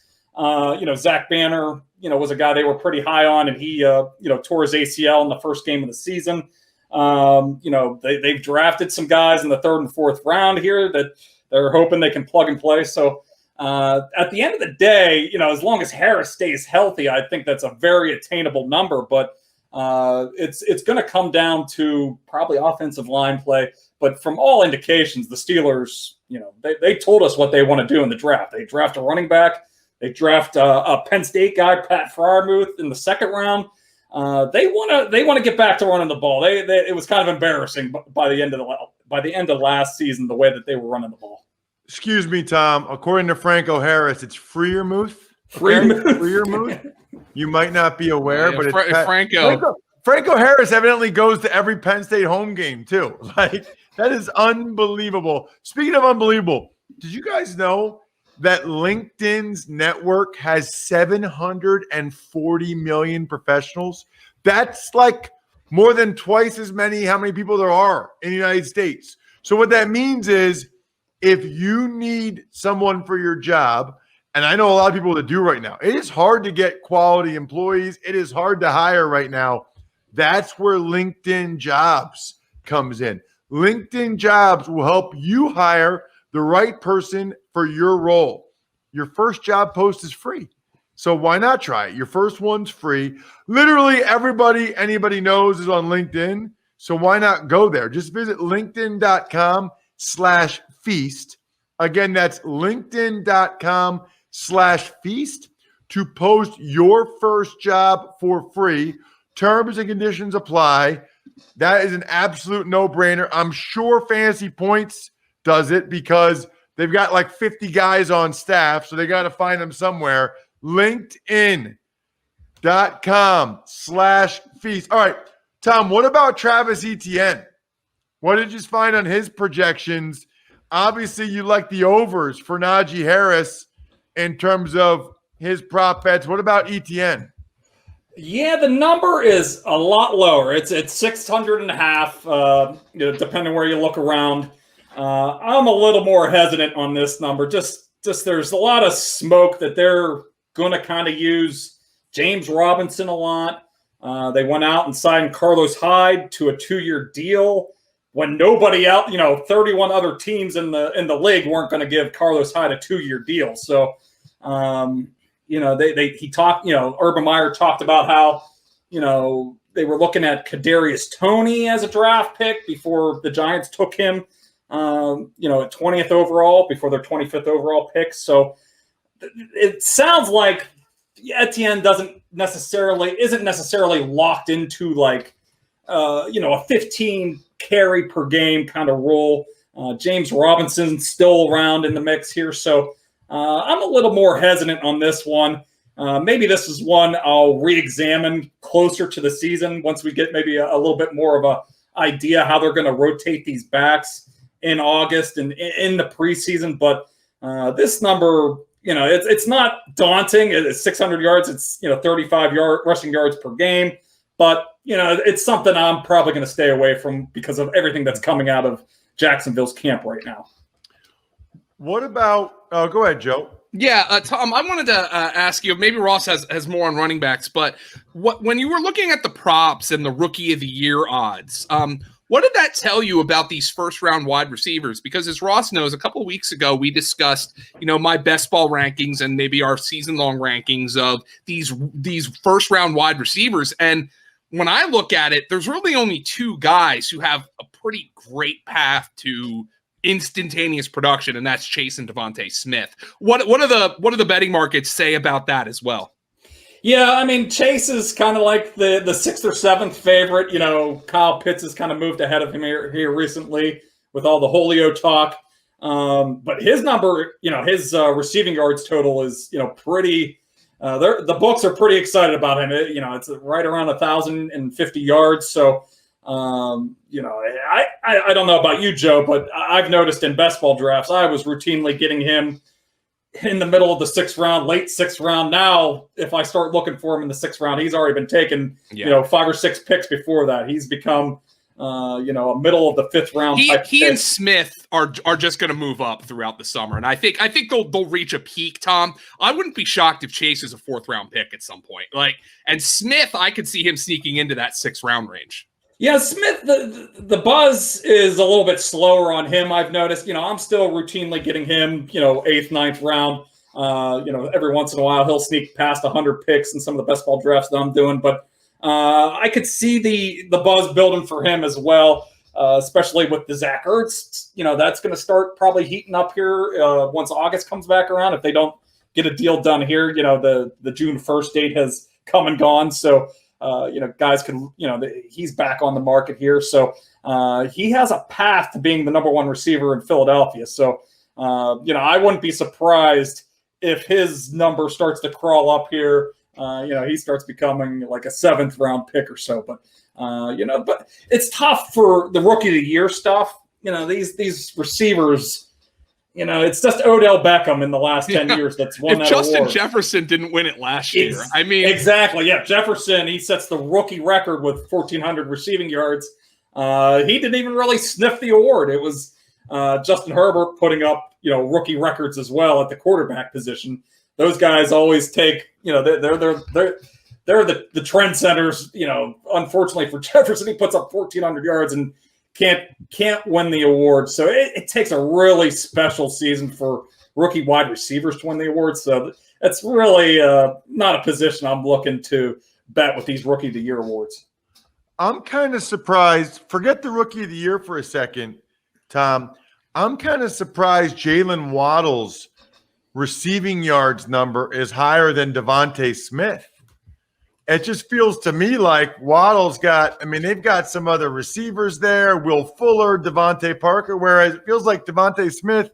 Zach Banner, was a guy they were pretty high on, and he, tore his ACL in the first game of the season. They've drafted some guys in the 3rd and 4th round here that they're hoping they can plug and play. So at the end of the day, as long as Harris stays healthy, I think that's a very attainable number. But it's going to come down to probably offensive line play. But from all indications, the Steelers, they told us what they want to do in the draft. They draft a running back. They draft a Penn State guy, Pat Freiermuth, in the 2nd round. They want to get back to running the ball. It was kind of embarrassing by the end of last season the way that they were running the ball. Excuse me, Tom. According to Franco Harris, it's Freiermuth. Freiermuth. You might not be aware, but it's Franco Harris evidently goes to every Penn State home game too. Like, that is unbelievable. Speaking of unbelievable, did you guys know that LinkedIn's network has 740 million professionals? That's like more than twice as how many people there are in the United States. So what that means is, if you need someone for your job, and I know a lot of people that do right now, it is hard to get quality employees. It is hard to hire right now. That's where LinkedIn Jobs comes in. LinkedIn Jobs will help you hire the right person for your role. Your first job post is free. So why not try it? Your first one's free. Literally anybody knows is on LinkedIn. So why not go there? Just visit linkedin.com/feast. Again, that's linkedin.com/feast to post your first job for free. Terms and conditions apply. That is an absolute no-brainer. I'm sure Fantasy Points does it because they've got like 50 guys on staff, so they got to find them somewhere. LinkedIn.com/feast. All right, Tom, what about Travis Etienne? What did you find on his projections? Obviously, you like the overs for Najee Harris in terms of his prop bets. What about Etienne? Yeah, the number is a lot lower. It's 600.5, depending where you look around. I'm a little more hesitant on this number. Just there's a lot of smoke that they're going to kind of use James Robinson a lot. They went out and signed Carlos Hyde to a 2-year deal when nobody else, 31 other teams in the league weren't going to give Carlos Hyde a 2-year deal. So, he talked, Urban Meyer talked about how, they were looking at Kadarius Toney as a draft pick before the Giants took him, at 20th overall before their 25th overall pick. So it sounds like Etienne isn't necessarily locked into like, a 15 carry per game kind of role. James Robinson's still around in the mix here. So I'm a little more hesitant on this one. Maybe this is one I'll re-examine closer to the season once we get maybe a little bit more of a idea how they're going to rotate these backs in August and in the preseason. But this number, it's not daunting. It's 600 yards. It's 35 rushing yards per game. But it's something I'm probably going to stay away from because of everything that's coming out of Jacksonville's camp right now. What about? Go ahead, Joe. Yeah, Tom, I wanted to ask you, maybe Ross has more on running backs, but when you were looking at the props and the Rookie of the Year odds, what did that tell you about these first-round wide receivers? Because as Ross knows, a couple of weeks ago, we discussed, my best ball rankings and maybe our season-long rankings of these first-round wide receivers. And when I look at it, there's really only 2 guys who have a pretty great path to instantaneous production, and that's Chase and Devontae Smith. What do the betting markets say about that as well? Yeah, I mean, Chase is kind of like the 6th or 7th favorite. Kyle Pitts has kind of moved ahead of him here recently with all the Julio talk. But his number, his receiving yards total is, pretty. The books are pretty excited about him. It's right around 1,050 yards. So, I don't know about you, Joe, but I've noticed in best ball drafts, I was routinely getting him in the middle of the 6th round, late 6th round. Now, if I start looking for him in the 6th round, he's already been taken, 5 or 6 picks before that. He's become, a middle of the 5th round type He pick. and Smith are just going to move up throughout the summer, and I think they'll reach a peak. Tom, I wouldn't be shocked if Chase is a 4th round pick at some point. And Smith, I could see him sneaking into that 6th round range. Yeah, Smith, the buzz is a little bit slower on him, I've noticed. I'm still routinely getting him, 8th, 9th round. Every once in a while he'll sneak past 100 picks in some of the best ball drafts that I'm doing. But I could see the buzz building for him as well, especially with the Zach Ertz. That's going to start probably heating up here once August comes back around. If they don't get a deal done here, the June 1st date has come and gone. So, guys can, he's back on the market here. So he has a path to being the number 1 receiver in Philadelphia. So, I wouldn't be surprised if his number starts to crawl up here. He starts becoming like a 7th round pick or so. But, but it's tough for the rookie of the year stuff. These receivers, it's just Odell Beckham in the last 10 years that's won that Justin award. Jefferson didn't win it last year. I mean, exactly. Yeah, Jefferson, he sets the rookie record with 1,400 receiving yards. He didn't even really sniff the award. It was Justin Herbert putting up, rookie records as well at the quarterback position. Those guys always take, they're the trendsetters. Unfortunately for Jefferson, he puts up 1,400 yards and can't win the award. So it takes a really special season for rookie wide receivers to win the award. So it's really not a position I'm looking to bet with these rookie of the year awards. I'm kind of surprised. Forget the rookie of the year for a second, Tom. I'm kind of surprised Jalen Waddle's receiving yards number is higher than Devontae Smith. It just feels to me like Waddle's they've got some other receivers there, Will Fuller, Devontae Parker, whereas it feels like Devontae Smith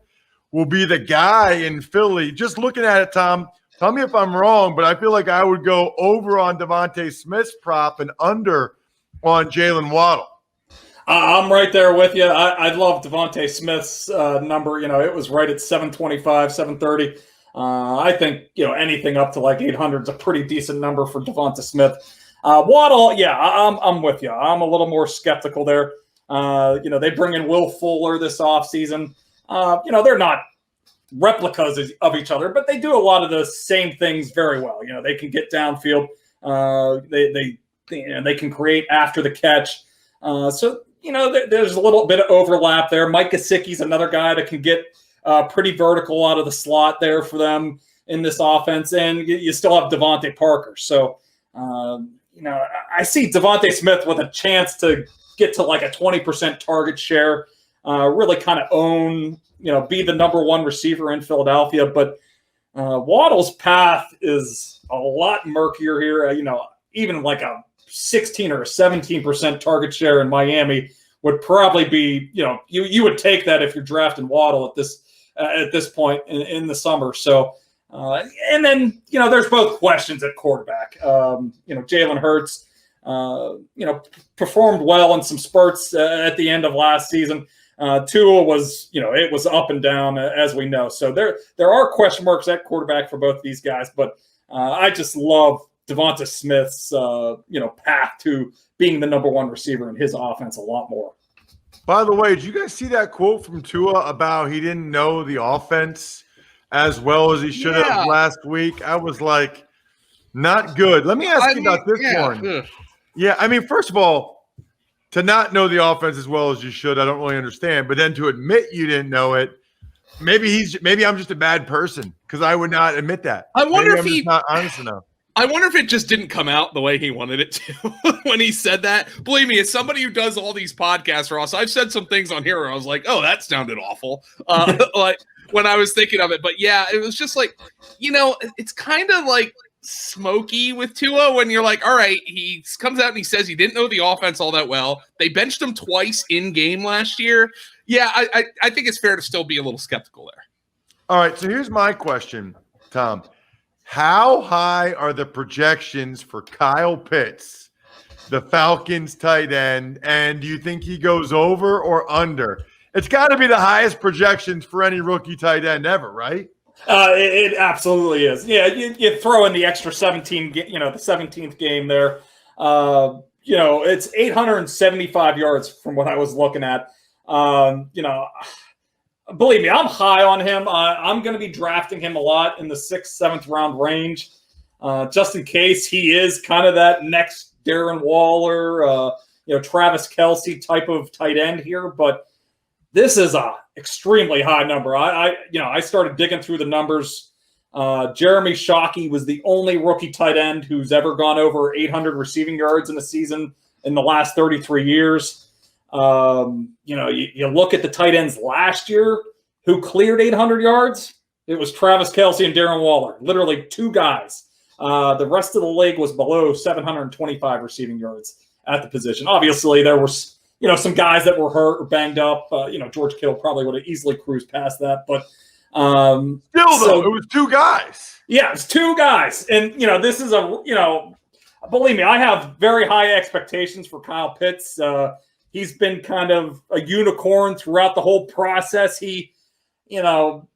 will be the guy in Philly. Just looking at it, Tom, tell me if I'm wrong, but I feel like I would go over on Devontae Smith's prop and under on Jalen Waddle. I'm right there with you. I love Devontae Smith's number. It was right at 725, 730. I think, anything up to like 800 is a pretty decent number for Devonta Smith. Waddle, yeah, I'm with you. I'm a little more skeptical there. They bring in Will Fuller this offseason. They're not replicas of each other, but they do a lot of the same things very well. They can get downfield. They can create after the catch. So, there's a little bit of overlap there. Mike Gesicki's another guy that can get pretty vertical out of the slot there for them in this offense. And you still have Devontae Parker. So, I see Devontae Smith with a chance to get to like a 20% target share, really kind of own, be the number 1 receiver in Philadelphia. But Waddle's path is a lot murkier here. Even like a 16 or a 17% target share in Miami would probably be, you would take that if you're drafting Waddle at this point in the summer. So, and then, there's both questions at quarterback. Jalen Hurts, performed well in some spurts at the end of last season. Tua was, it was up and down as we know. So there are question marks at quarterback for both these guys, but I just love Devonta Smith's, path to being the number 1 receiver in his offense a lot more. By the way, did you guys see that quote from Tua about he didn't know the offense as well as he should have last week? I was like, not good. Let me ask you about this one. Yeah, first of all, to not know the offense as well as you should, I don't really understand. But then to admit you didn't know it, maybe I'm just a bad person because I would not admit that. I wonder if he's not honest enough. I wonder if it just didn't come out the way he wanted it to when he said that. Believe me, as somebody who does all these podcasts for us, I've said some things on here where I was like, oh, that sounded awful. Like when I was thinking of it. But yeah, it was just like, it's kind of like smoky with Tua when you're like, all right, he comes out and he says he didn't know the offense all that well. They benched him twice in game last year. Yeah, I think it's fair to still be a little skeptical there. All right, so here's my question, Tom. How high are the projections for Kyle Pitts, the Falcons tight end, and do you think he goes over or under? It's got to be the highest projections for any rookie tight end ever, right? It absolutely is. Yeah, you throw in the extra 17, the 17th game there. It's 875 yards from what I was looking at. Believe me, I'm high on him. I'm going to be drafting him a lot in the 6th, 7th round range, just in case he is kind of that next Darren Waller, Travis Kelce type of tight end here. But this is a extremely high number. I started digging through the numbers. Jeremy Shockey was the only rookie tight end who's ever gone over 800 receiving yards in a season in the last 33 years. You look at the tight ends last year who cleared 800 yards. It was Travis Kelce and Darren Waller, literally 2 guys. The rest of the league was below 725 receiving yards at the position. Obviously, there were some guys that were hurt or banged up. George Kittle probably would have easily cruised past that, but it was 2 guys. Yeah, it's 2 guys, and this is believe me, I have very high expectations for Kyle Pitts. He's been kind of a unicorn throughout the whole process. He's the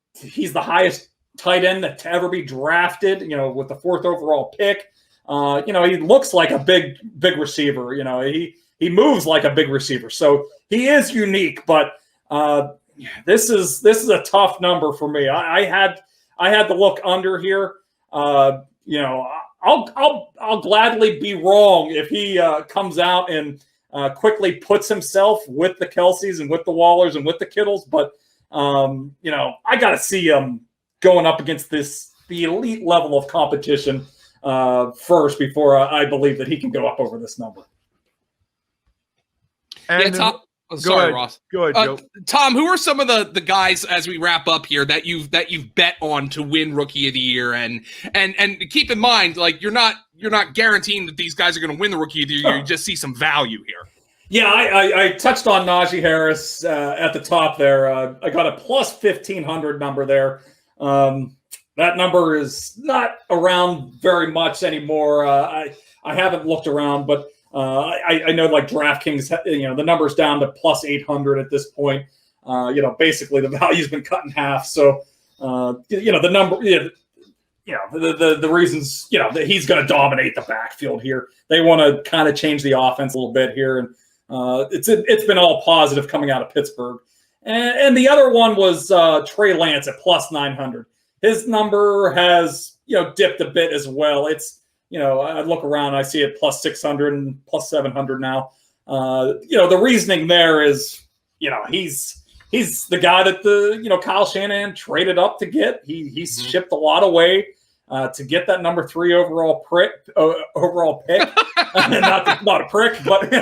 highest tight end to ever be drafted. With the 4th overall pick. He looks like a big receiver. He moves like a big receiver, so he is unique. But this is a tough number for me. I had to look under here. I'll gladly be wrong if he comes out and quickly puts himself with the Kelce's and with the Wallers and with the Kittles. But I got to see him going up against the elite level of competition first before I believe that he can go up over this number. Yeah, Tom, sorry, ahead. Ross. Go ahead, Joe. Tom, who are some of the guys as we wrap up here that you've bet on to win Rookie of the Year? And keep in mind, like you're not guaranteeing that these guys are going to win the Rookie of the Year. You just see some value here. Yeah, I touched on Najee Harris at the top there. I got a plus 1,500 number there. That number is not around very much anymore. I haven't looked around, but I know like DraftKings, the number's down to plus 800 at this point. Basically the value's been cut in half. So, the number, the reasons, that he's going to dominate the backfield here. They want to kind of change the offense a little bit here. And it's been all positive coming out of Pittsburgh. And the other one was Trey Lance at plus 900. His number has, dipped a bit as well. It's, I look around, I see it plus 600 and plus 700 now. The reasoning there is, he's the guy that Kyle Shanahan traded up to get. He's shipped a lot away to get that number 3 overall pick. not a prick, but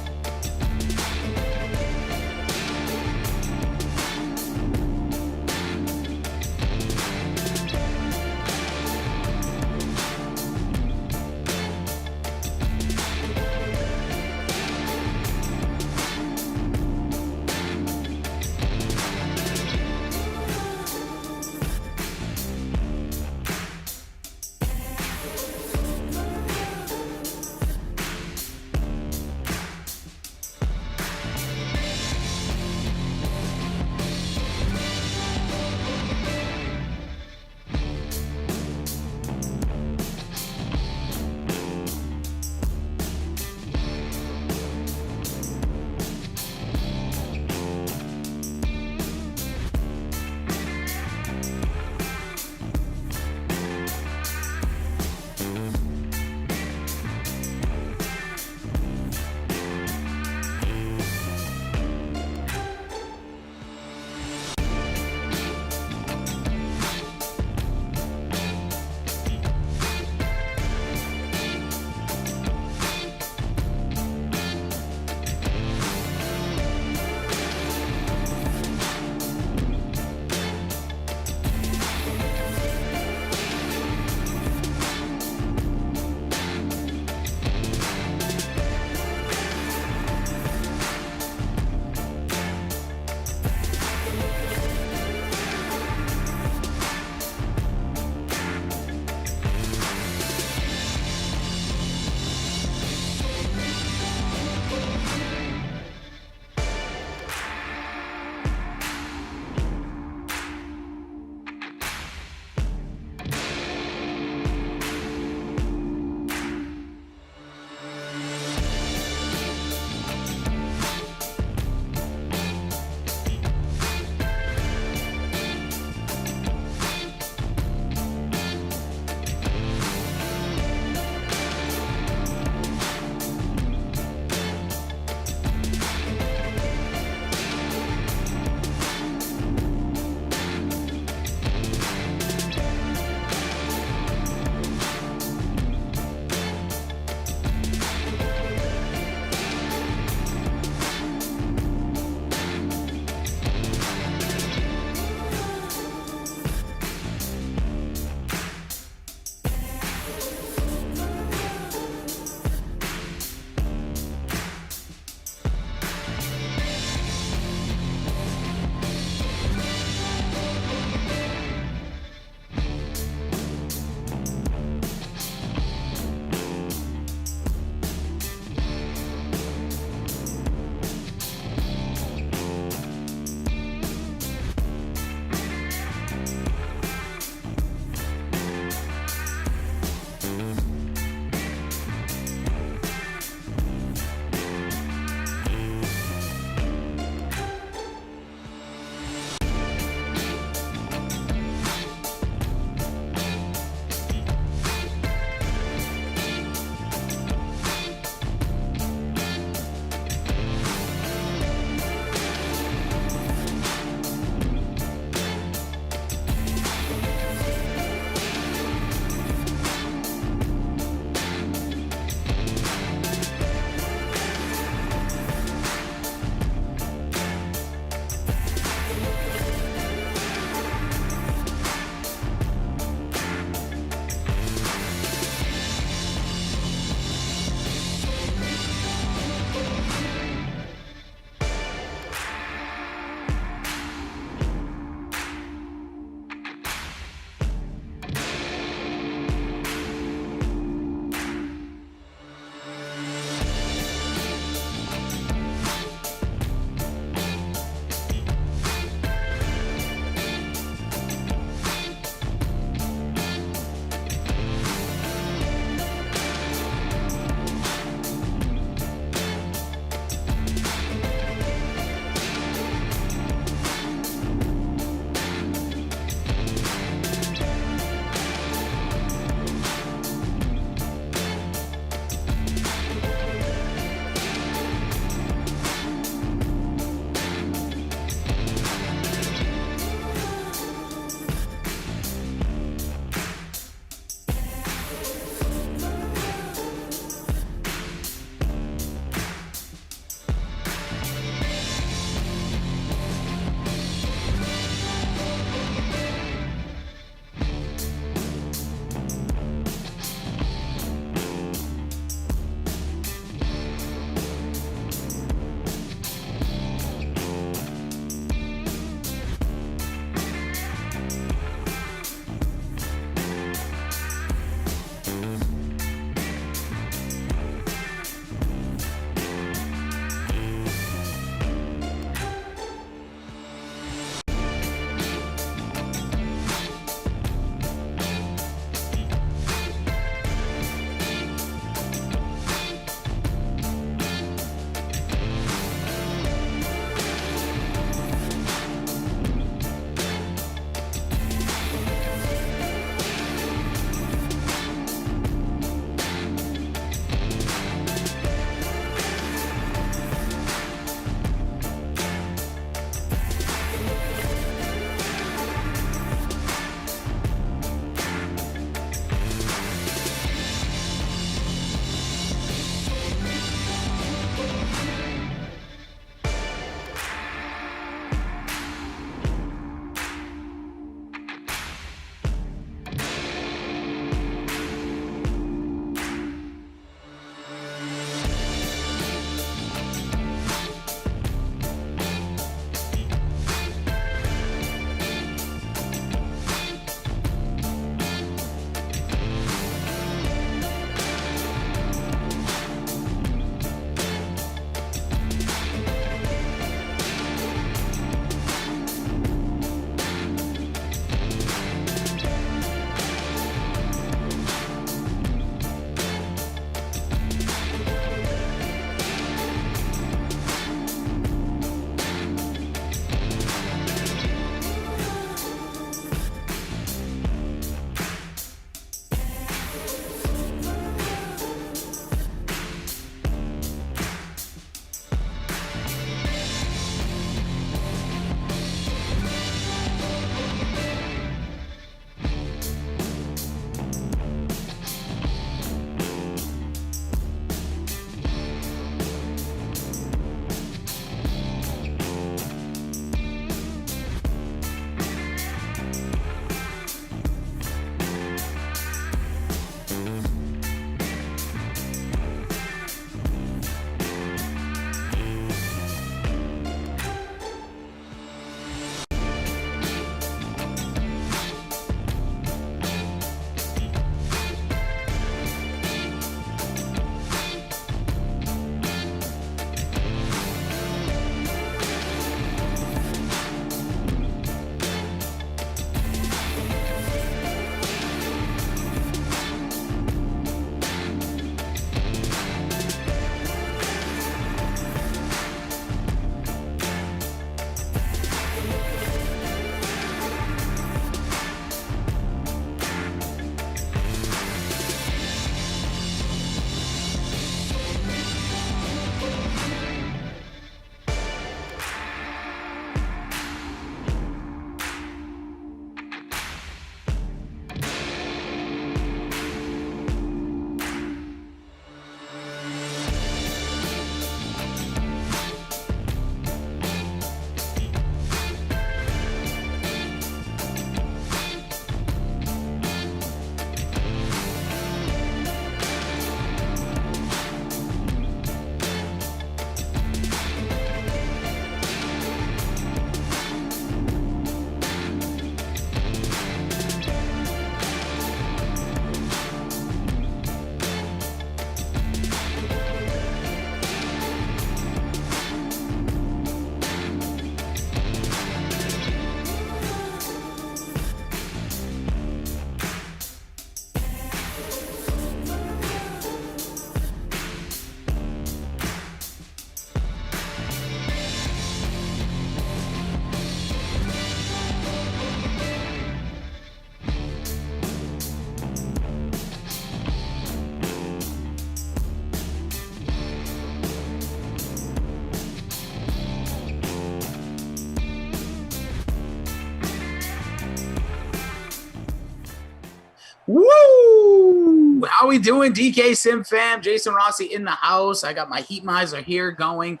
How we doing, DK Sim fam? Jason Rossi in the house. I got my Heat Miser here going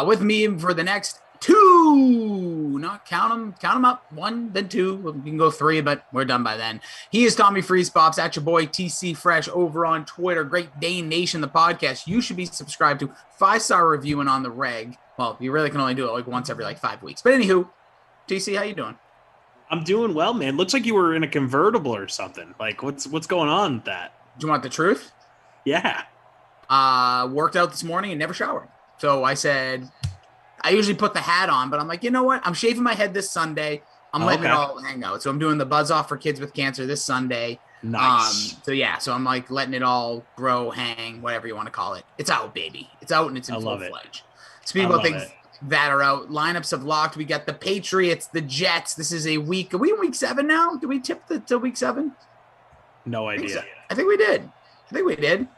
with me for the next two. Not count them up. One, then two. We can go three, but we're done by then. He is Tommy Freeze Pops at your boy TC Fresh over on Twitter. Great Dane Nation, the podcast. You should be subscribed to 5-star reviewing on the reg. Well, you really can only do it like once every 5 weeks. But anywho, TC, how you doing? I'm doing well, man. Looks like you were in a convertible or something. Like, what's going on with that? Do you want the truth? Yeah. Worked out this morning and never showered. So I said, I usually put the hat on, but I'm like, you know what? I'm shaving my head this Sunday. I'm letting it all hang out. So I'm doing the buzz off for kids with cancer this Sunday. Nice. So I'm like letting it all grow, hang, whatever you want to call it. It's out, baby. It's out and it's in full fledged. Speaking about things that are out, lineups have locked. We got the Patriots, the Jets. This is a week. Are we in week 7 now? Did we tip to week 7? No idea. I think we did.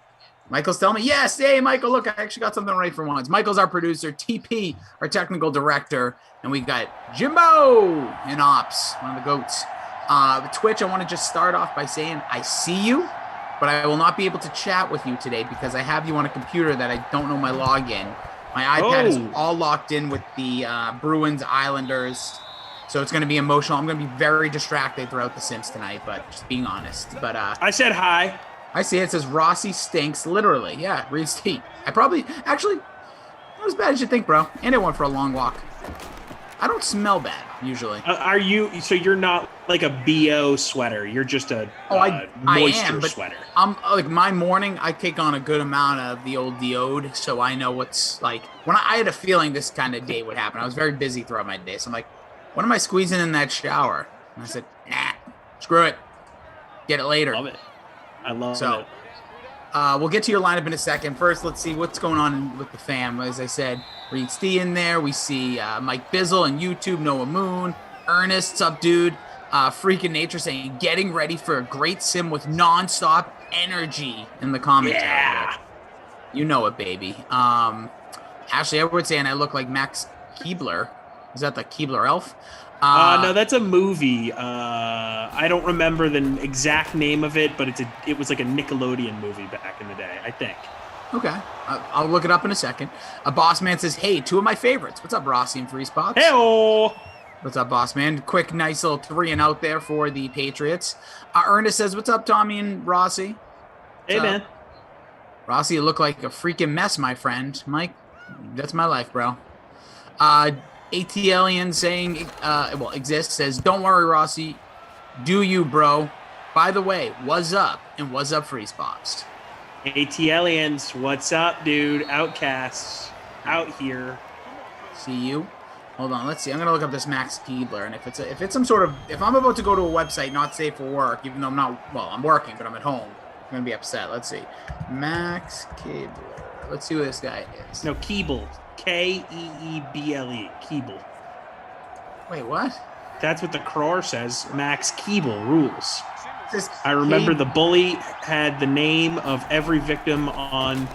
Michael's telling me, yes. Hey, Michael, look, I actually got something right for once. Michael's our producer, TP, our technical director, and we got Jimbo in ops, one of the goats. Twitch, I want to just start off by saying I see you, but I will not be able to chat with you today because I have you on a computer that I don't know my login. My iPad is all locked in with the Bruins Islanders, so it's going to be emotional. I'm going to be very distracted throughout the Sims tonight, but just being honest. But I said hi. I see it says Rossi stinks, literally. Yeah, Reed's Heat. I probably, actually, not as bad as you think, bro. And I went for a long walk. I don't smell bad, usually. So you're not like a BO sweater. You're just a moisture sweater. I'm like my morning, I take on a good amount of the old Deode, so I know what's like. When I had a feeling this kind of day would happen. I was very busy throughout my day, so I'm like, when am I squeezing in that shower? And I said, nah, screw it. Get it later. Love it. I love it. We'll get to your lineup in a second. First, let's see what's going on with the fam. As I said, Reed Stee in there. We see Mike Bizzle and YouTube, Noah Moon, Ernest, up dude, Freakin' Nature saying, getting ready for a great sim with nonstop energy in the commentary. Yeah. You know it, baby. Ashley Edwards saying I look like Max Keebler. Is that the Keebler elf? No, that's a movie. I don't remember the exact name of it, but it was like a Nickelodeon movie back in the day, I think. Okay. I'll look it up in a second. A boss man says, hey, 2 of my favorites. What's up, Rossi and Freeze Pops? Hey-o! What's up, boss man? Quick, nice little 3 and out there for the Patriots. Ernest says, what's up, Tommy and Rossi? Hey, man. Rossi, you look like a freaking mess, my friend. Mike, that's my life, bro. ATLian saying, exists, says, don't worry, Rossi. Do you, bro? By the way, what's up? And what's up, Freeze Pops? ATLians, what's up, dude? Outcasts, out here. See you. Hold on, let's see. I'm gonna look up this Max Keebler, and if it's some sort of, if I'm about to go to a website not safe for work, even though I'm working, but I'm at home, I'm gonna be upset. Let's see, Max Keebler. Let's see who this guy is. No, Keeble. Keeble. Keeble. Wait, what? That's what the Crowr says. Max Keeble rules. I remember the bully had the name of every victim on.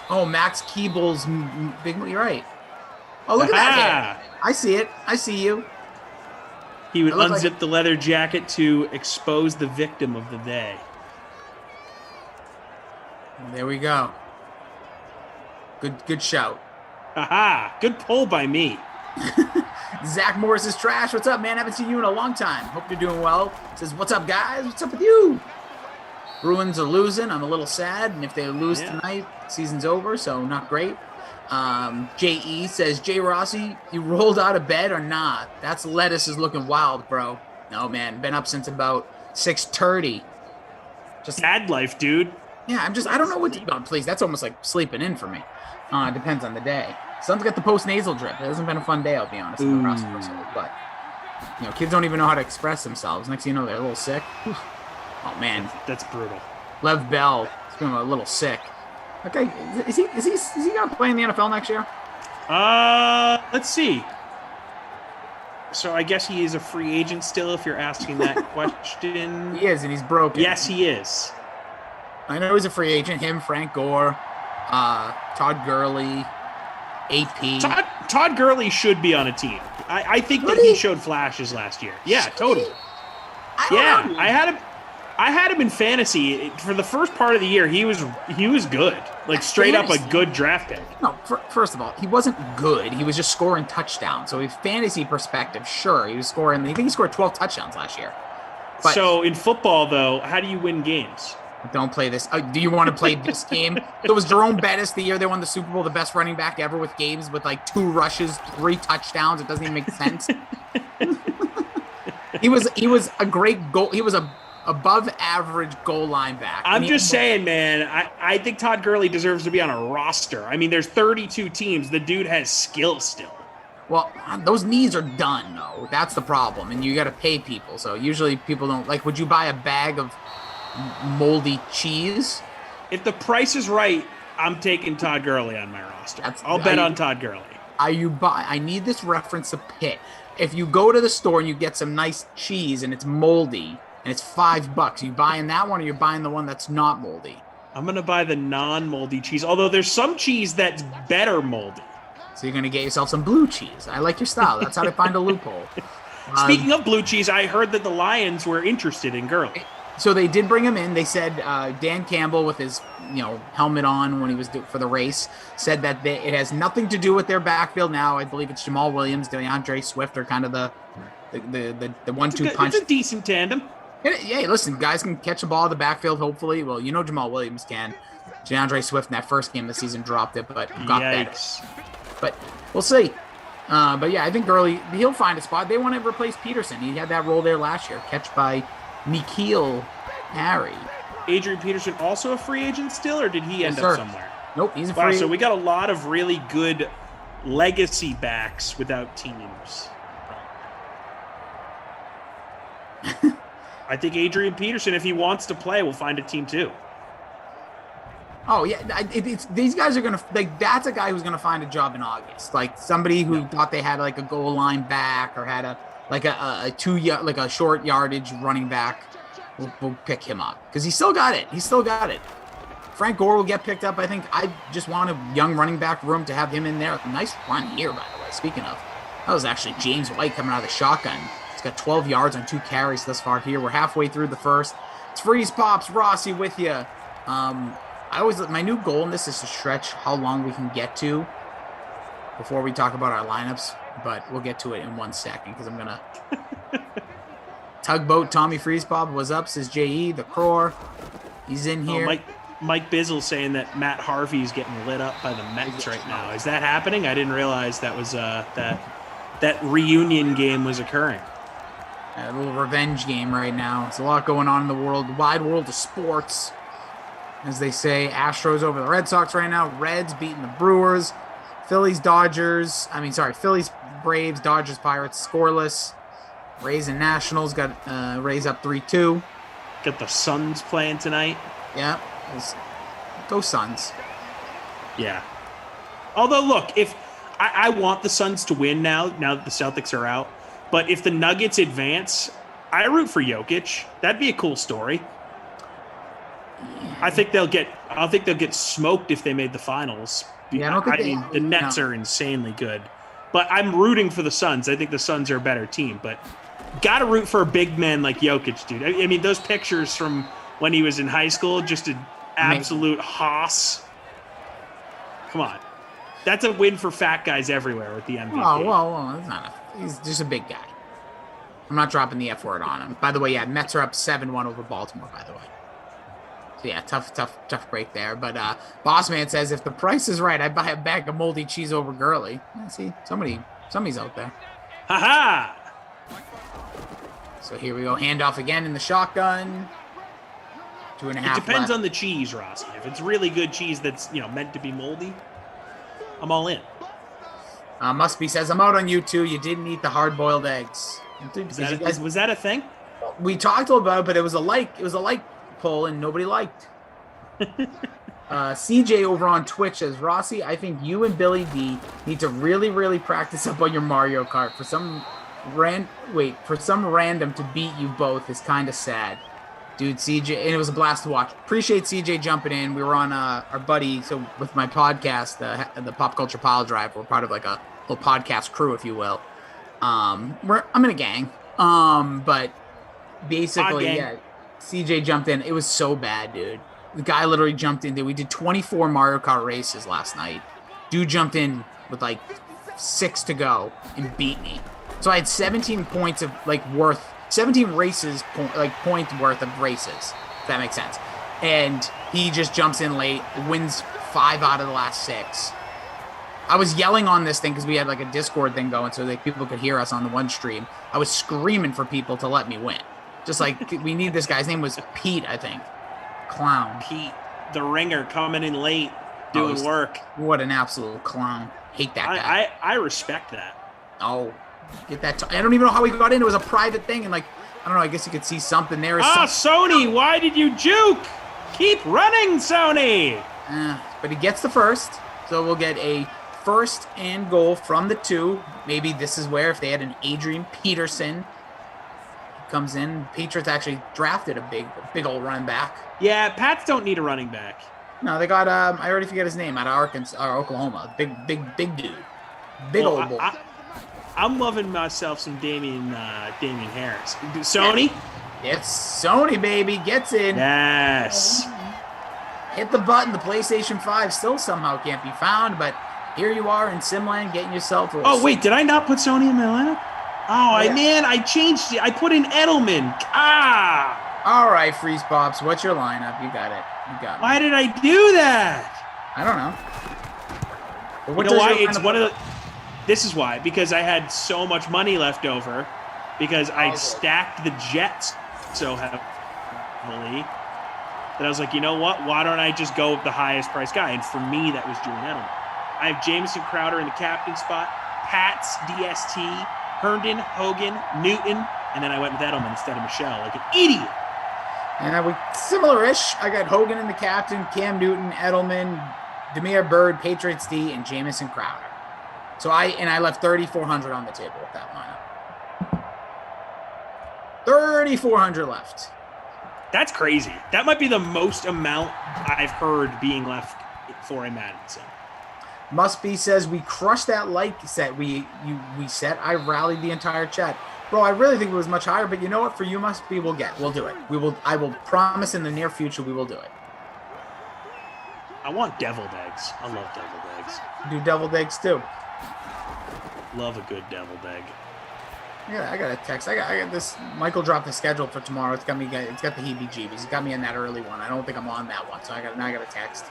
Oh, Max Keeble's big. You're right. Oh, look at that! I see it. I see you. He would unzip the leather jacket to expose the victim of the day. There we go. Good shout. Aha! Good pull by me. Zach Morris is trash. What's up, man? Haven't seen you in a long time. Hope you're doing well. Says, what's up, guys? What's up with you? Bruins are losing. I'm a little sad. And if they lose tonight, season's over, so not great. J.E. says, Jay Rossi, you rolled out of bed or not? That's lettuce is looking wild, bro. No, man. Been up since about 6:30. Just sad life, dude. Yeah, I don't know what to do. Please, that's almost like sleeping in for me. Depends on the day. Son's got the post-nasal drip. It hasn't been a fun day, I'll be honest. But, kids don't even know how to express themselves. Next thing you know, they're a little sick. Oh, man. That's brutal. Lev Bell is feeling a little sick. Okay, is he going to play in the NFL next year? Let's see. So I guess he is a free agent still, if you're asking that question. He is, and he's broken. Yes, he is. I know he's a free agent. Him, Frank Gore, Todd Gurley, AP. Todd Gurley should be on a team. I think that he showed flashes last year. Yeah, totally. I I had him in fantasy for the first part of the year. He was good, like straight up a good draft pick. No, first of all, he wasn't good. He was just scoring touchdowns. So, in fantasy perspective, sure, he was scoring. I think he scored 12 touchdowns last year. But so in football, though, how do you win games? Don't play this. Do you want to play this game? It was Jerome Bettis the year they won the Super Bowl, the best running back ever with games with like 2 rushes, 3 touchdowns. It doesn't even make sense. He was a great goal. He was a above average goal line back. I'm just saying, man, I think Todd Gurley deserves to be on a roster. I mean, there's 32 teams. The dude has skill still. Well, those knees are done, though. That's the problem. And you got to pay people. So usually people don't like, would you buy a bag of moldy cheese? If the price is right, I'm taking Todd Gurley on my roster. I'll bet on Todd Gurley. I need this reference to Pitt. If you go to the store and you get some nice cheese and it's moldy and it's $5, you buying that one or you're buying the one that's not moldy? I'm going to buy the non-moldy cheese, although there's some cheese that's better moldy. So you're going to get yourself some blue cheese. I like your style. That's how to find a loophole. Speaking of blue cheese, I heard that the Lions were interested in Gurley. So they did bring him in. They said Dan Campbell, with his helmet on when he was for the race, said that it has nothing to do with their backfield now. I believe it's Jamal Williams, DeAndre Swift are kind of the 1-2 punch. It's a decent tandem. Yeah, listen, guys can catch a ball in the backfield, hopefully. Well, Jamal Williams can. DeAndre Swift in that first game of the season dropped it, but got better. But we'll see. But yeah, I think Gurley, he'll find a spot. They want to replace Peterson. He had that role there last year, catch by N'Keal Harry. Adrian Peterson also a free agent still, or did he end up somewhere? Nope, he's a free agent. So we got a lot of really good legacy backs without teams. I think Adrian Peterson, if he wants to play, will find a team too. Oh, yeah. These guys are going to, that's a guy who's going to find a job in August. Like somebody who thought they had like a goal line back or had a short yardage running back. We'll pick him up because he's still got it. Frank Gore will get picked up. I think I just want a young running back room to have him in there. Nice run here, by the way. Speaking of, that was actually James White coming out of the shotgun. He's got 12 yards on 2 carries thus far here. We're halfway through the first. It's Freeze Pops, Rossi with you. My new goal in this is to stretch how long we can get to before we talk about our lineups, but we'll get to it in 1 second because I'm gonna Tugboat Tommy Freezepop was up, says JE the Crore. He's in here. Mike Bizzle saying that Matt Harvey's getting lit up by the Mets right now. Is that happening? I didn't realize that was that reunion game was occurring. A little revenge game right now. There's a lot going on in the wide world of sports. As they say, Astros over the Red Sox right now. Reds beating the Brewers. Phillies, Braves, Dodgers, Pirates, scoreless. Rays and Nationals got Rays up 3-2. Got the Suns playing tonight. Yeah. Go Suns. Yeah. Although, look, if I want the Suns to win now that the Celtics are out. But if the Nuggets advance, I root for Jokic. That'd be a cool story. I think they'll get smoked if they made the finals. Yeah, the Nets are insanely good. But I'm rooting for the Suns. I think the Suns are a better team. But got to root for a big man like Jokic, dude. I mean, those pictures from when he was in high school, just an absolute hoss. Come on. That's a win for fat guys everywhere with the MVP. Well, that's not he's just a big guy. I'm not dropping the F word on him. By the way, yeah, Mets are up 7-1 over Baltimore, by the way. So yeah, tough break there. But Boss Man says if the price is right, I'd buy a bag of moldy cheese over Gurley. Yeah, see, somebody's out there. Ha-ha! So here we go. Handoff again in the shotgun. 2.5 It depends left. on the cheese, Rossi. If it's really good cheese that's meant to be moldy, I'm all in. Must be says I'm out on you too. You didn't eat the hard-boiled eggs. Was that a thing? We talked about it, but it was a like poll and nobody liked. CJ over on Twitch says, Rossi, I think you and Billy D need to really, really practice up on your Mario Kart. For some random to beat you both is kind of sad. Dude, CJ, and it was a blast to watch. Appreciate CJ jumping in. We were on our buddy, so with my podcast, the Pop Culture Pile Drive, we're part of like a little podcast crew, if you will. I'm in a gang. But basically, yeah. CJ jumped in. It was so bad, dude. The guy literally jumped in there. We did 24 Mario Kart races last night. Dude jumped in with like 6 to go and beat me. So I had 17 points of worth, 17 races, points worth of races. If that makes sense. And he just jumps in late, wins 5 out of the last 6. I was yelling on this thing because we had like a Discord thing going so that people could hear us on the one stream. I was screaming for people to let me win. Just like, we need this guy's name was Pete, I think. Clown. Pete, the ringer, coming in late, doing work. What an absolute clown. Hate that guy. I respect that. Oh, get that. I don't even know how he got in. It was a private thing. And like, I don't know. I guess you could see something there. Sony, why did you juke? Keep running, Sony. But he gets the first. So we'll get a first and goal from the 2. Maybe this is where if they had an Adrian Peterson comes in. Patriots actually drafted a big old running back. Yeah, Pats don't need a running back. No, they got I already forget his name, out of Arkansas or Oklahoma. Big dude. Old boy. I'm loving myself some Damian Harris. Sony? It's Sony, baby. Gets in. Yes. Hit the button. The PlayStation 5 still somehow can't be found, but here you are in Simland getting yourself a... Oh, wait, did I not put Sony in my lineup? Oh, yeah. I changed it. I put in Edelman. All right, Freeze Pops. What's your lineup? You got it. You got it. Why did I do that? I don't know. You know why? It's one of the... This is why. Because I had so much money left over. Because I stacked the Jets so heavily that I was like, you know what? Why don't I just go with the highest price guy? And for me, that was Julian Edelman. I have Jamison Crowder in the captain spot. Pats, DST, Herndon, Hogan, Newton, and then I went with Edelman instead of Michelle, like an idiot. And we similar-ish. I got Hogan in the captain, Cam Newton, Edelman, Demir Bird, Patriots D, and Jamison Crowder. So I left $3,400 on the table with that lineup. $3,400 left. That's crazy. That might be the most amount I've heard being left for a Madden sim. Must be says we crushed that like set. We set. I rallied the entire chat. Bro, I really think it was much higher, but you know what? For you, Must Be, we'll do it. I will promise in the near future we will do it. I want deviled eggs. I love deviled eggs. Do deviled eggs too. Love a good deviled egg. Yeah, I got a text. I got this. Michael dropped the schedule for tomorrow. It's got the heebie-jeebies. It's got me in that early one. I don't think I'm on that one, so now I got a text.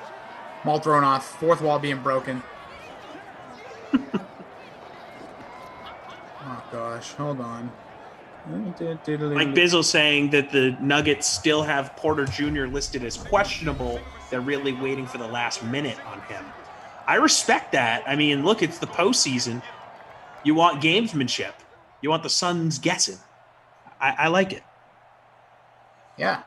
I'm all thrown off. Fourth wall being broken. Oh gosh, hold on. Mike Bizzle saying that the Nuggets still have Porter Jr. listed as questionable. They're really waiting for the last minute on him. I respect that. I mean, look, it's the postseason. You want gamesmanship. You want the Suns guessing. I like it. Yeah.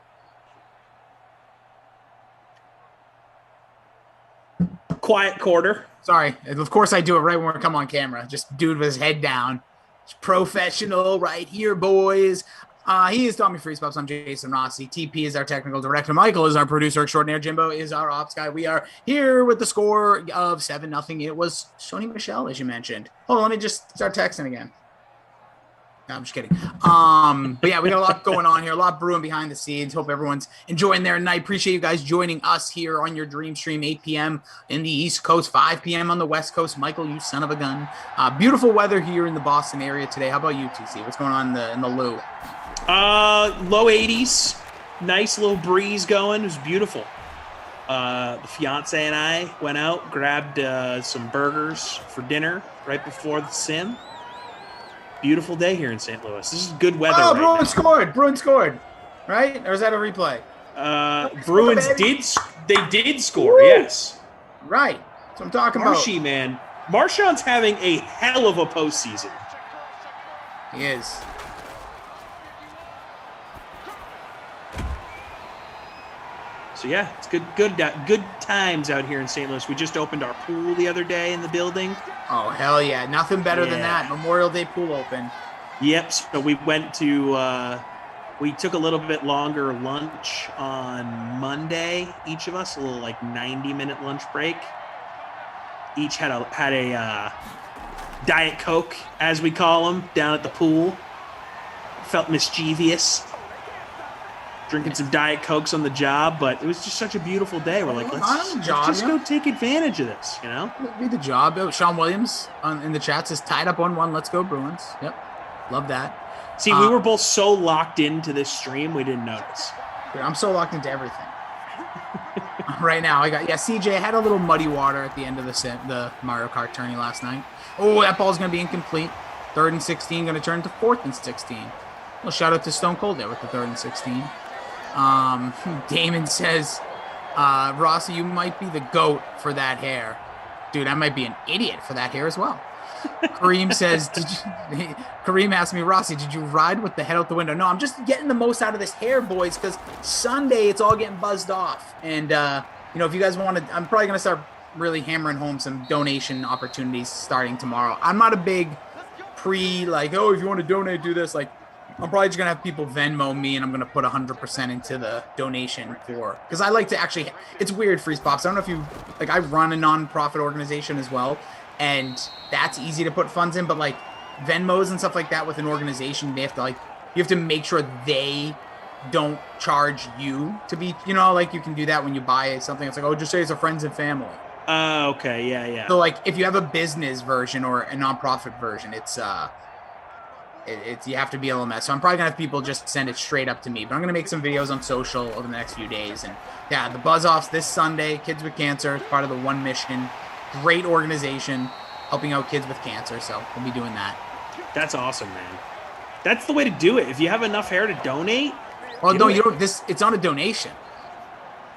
Quiet quarter. Sorry. Of course I do it right when we come on camera. Just dude with his head down. It's professional right here, boys. He is Tommy Freespops. I'm Jason Rossi. TP is our technical director. Michael is our producer extraordinaire. Jimbo is our ops guy. We are here with the score of 7-0. It was Sony Michel, as you mentioned. Hold on, let me just start texting again. No, I'm just kidding. But yeah, we got a lot going on here, a lot brewing behind the scenes. Hope everyone's enjoying their night. Appreciate you guys joining us here on your Dream Stream, 8 p.m. in the East Coast, 5 p.m. on the West Coast. Michael, you son of a gun. Beautiful weather here in the Boston area today. How about you, TC? What's going on in the Lou? Low 80s. Nice little breeze going. It was beautiful. The fiance and I went out, grabbed some burgers for dinner right before the sim. Beautiful day here in St. Louis. This is good weather. Oh, right Bruins now. scored. Bruins scored. Right? Or is that a replay? Bruins did score. Woo! Yes. Right. That's what I'm talking Marshy, about. man. Marshawn's having a hell of a postseason. He is. So yeah, it's good times out here in St. Louis. We just opened our pool the other day in the building. Oh, hell yeah. Nothing better than that. Memorial Day pool open. Yep. So we went to, we took a little bit longer lunch on Monday, each of us, a little like 90-minute lunch break. Each had a Diet Coke, as we call them, down at the pool. Felt mischievous. drinking some Diet Cokes on the job, but it was just such a beautiful day. We're like, let's just go take advantage of this, you know? Be the job. Oh, Sean Williams in the chat says tied up 1-1. Let's go Bruins. Yep. Love that. See, we were both so locked into this stream, we didn't notice. Dude, I'm so locked into everything. Right now, CJ had a little muddy water at the end of the Mario Kart tourney last night. Oh, that ball's going to be incomplete. 3rd and 16, going to turn to 4th and 16. Well, shout out to Stone Cold there with the 3rd and 16. Damon says, Rossi, you might be the GOAT for that hair. Dude, I might be an idiot for that hair as well. Kareem says, Kareem asked me, Rossi, did you ride with the head out the window? No, I'm just getting the most out of this hair, boys, because Sunday it's all getting buzzed off. And, if you guys want to, I'm probably going to start really hammering home some donation opportunities starting tomorrow. I'm not a big if you want to donate, do this. Like, I'm probably just going to have people Venmo me, and I'm going to put 100% into the donation because I like to actually, it's weird, Freeze Pops. I don't know if you, I run a nonprofit organization as well. And that's easy to put funds in, but Venmos and stuff like that with an organization, they have to you have to make sure they don't charge you to be, you can do that when you buy something. It's just say it's a friends and family. Okay, yeah. So if you have a business version or a nonprofit version, it's you have to be LMS. So I'm probably gonna have people just send it straight up to me, but I'm gonna make some videos on social over the next few days. And yeah, the buzz offs this Sunday, Kids with Cancer, it's part of the One Mission. Great organization helping out kids with cancer, so we'll be doing that. That's awesome, man. That's the way to do it. If you have enough hair to donate. Well, no, you don't. It's on a donation.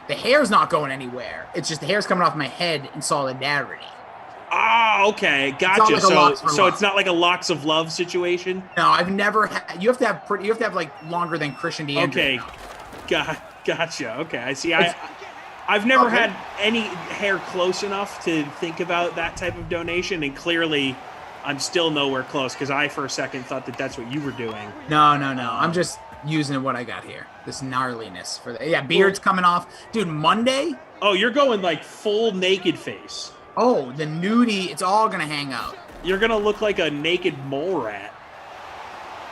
The hair's not going anywhere. It's just the hair's coming off my head in solidarity. Okay, gotcha. So it's not like a Locks of Love situation. No, I've never had. You have to have longer than Christian D'Angelo. Okay, gotcha. Okay, I see. I've never had any hair close enough to think about that type of donation, and clearly I'm still nowhere close because I, for a second, thought that that's what you were doing. No. I'm just using what I got here. This gnarliness beard's coming off. Dude, Monday? Oh, you're going full naked face. Oh, the nudie, it's all going to hang out. You're going to look like a naked mole rat.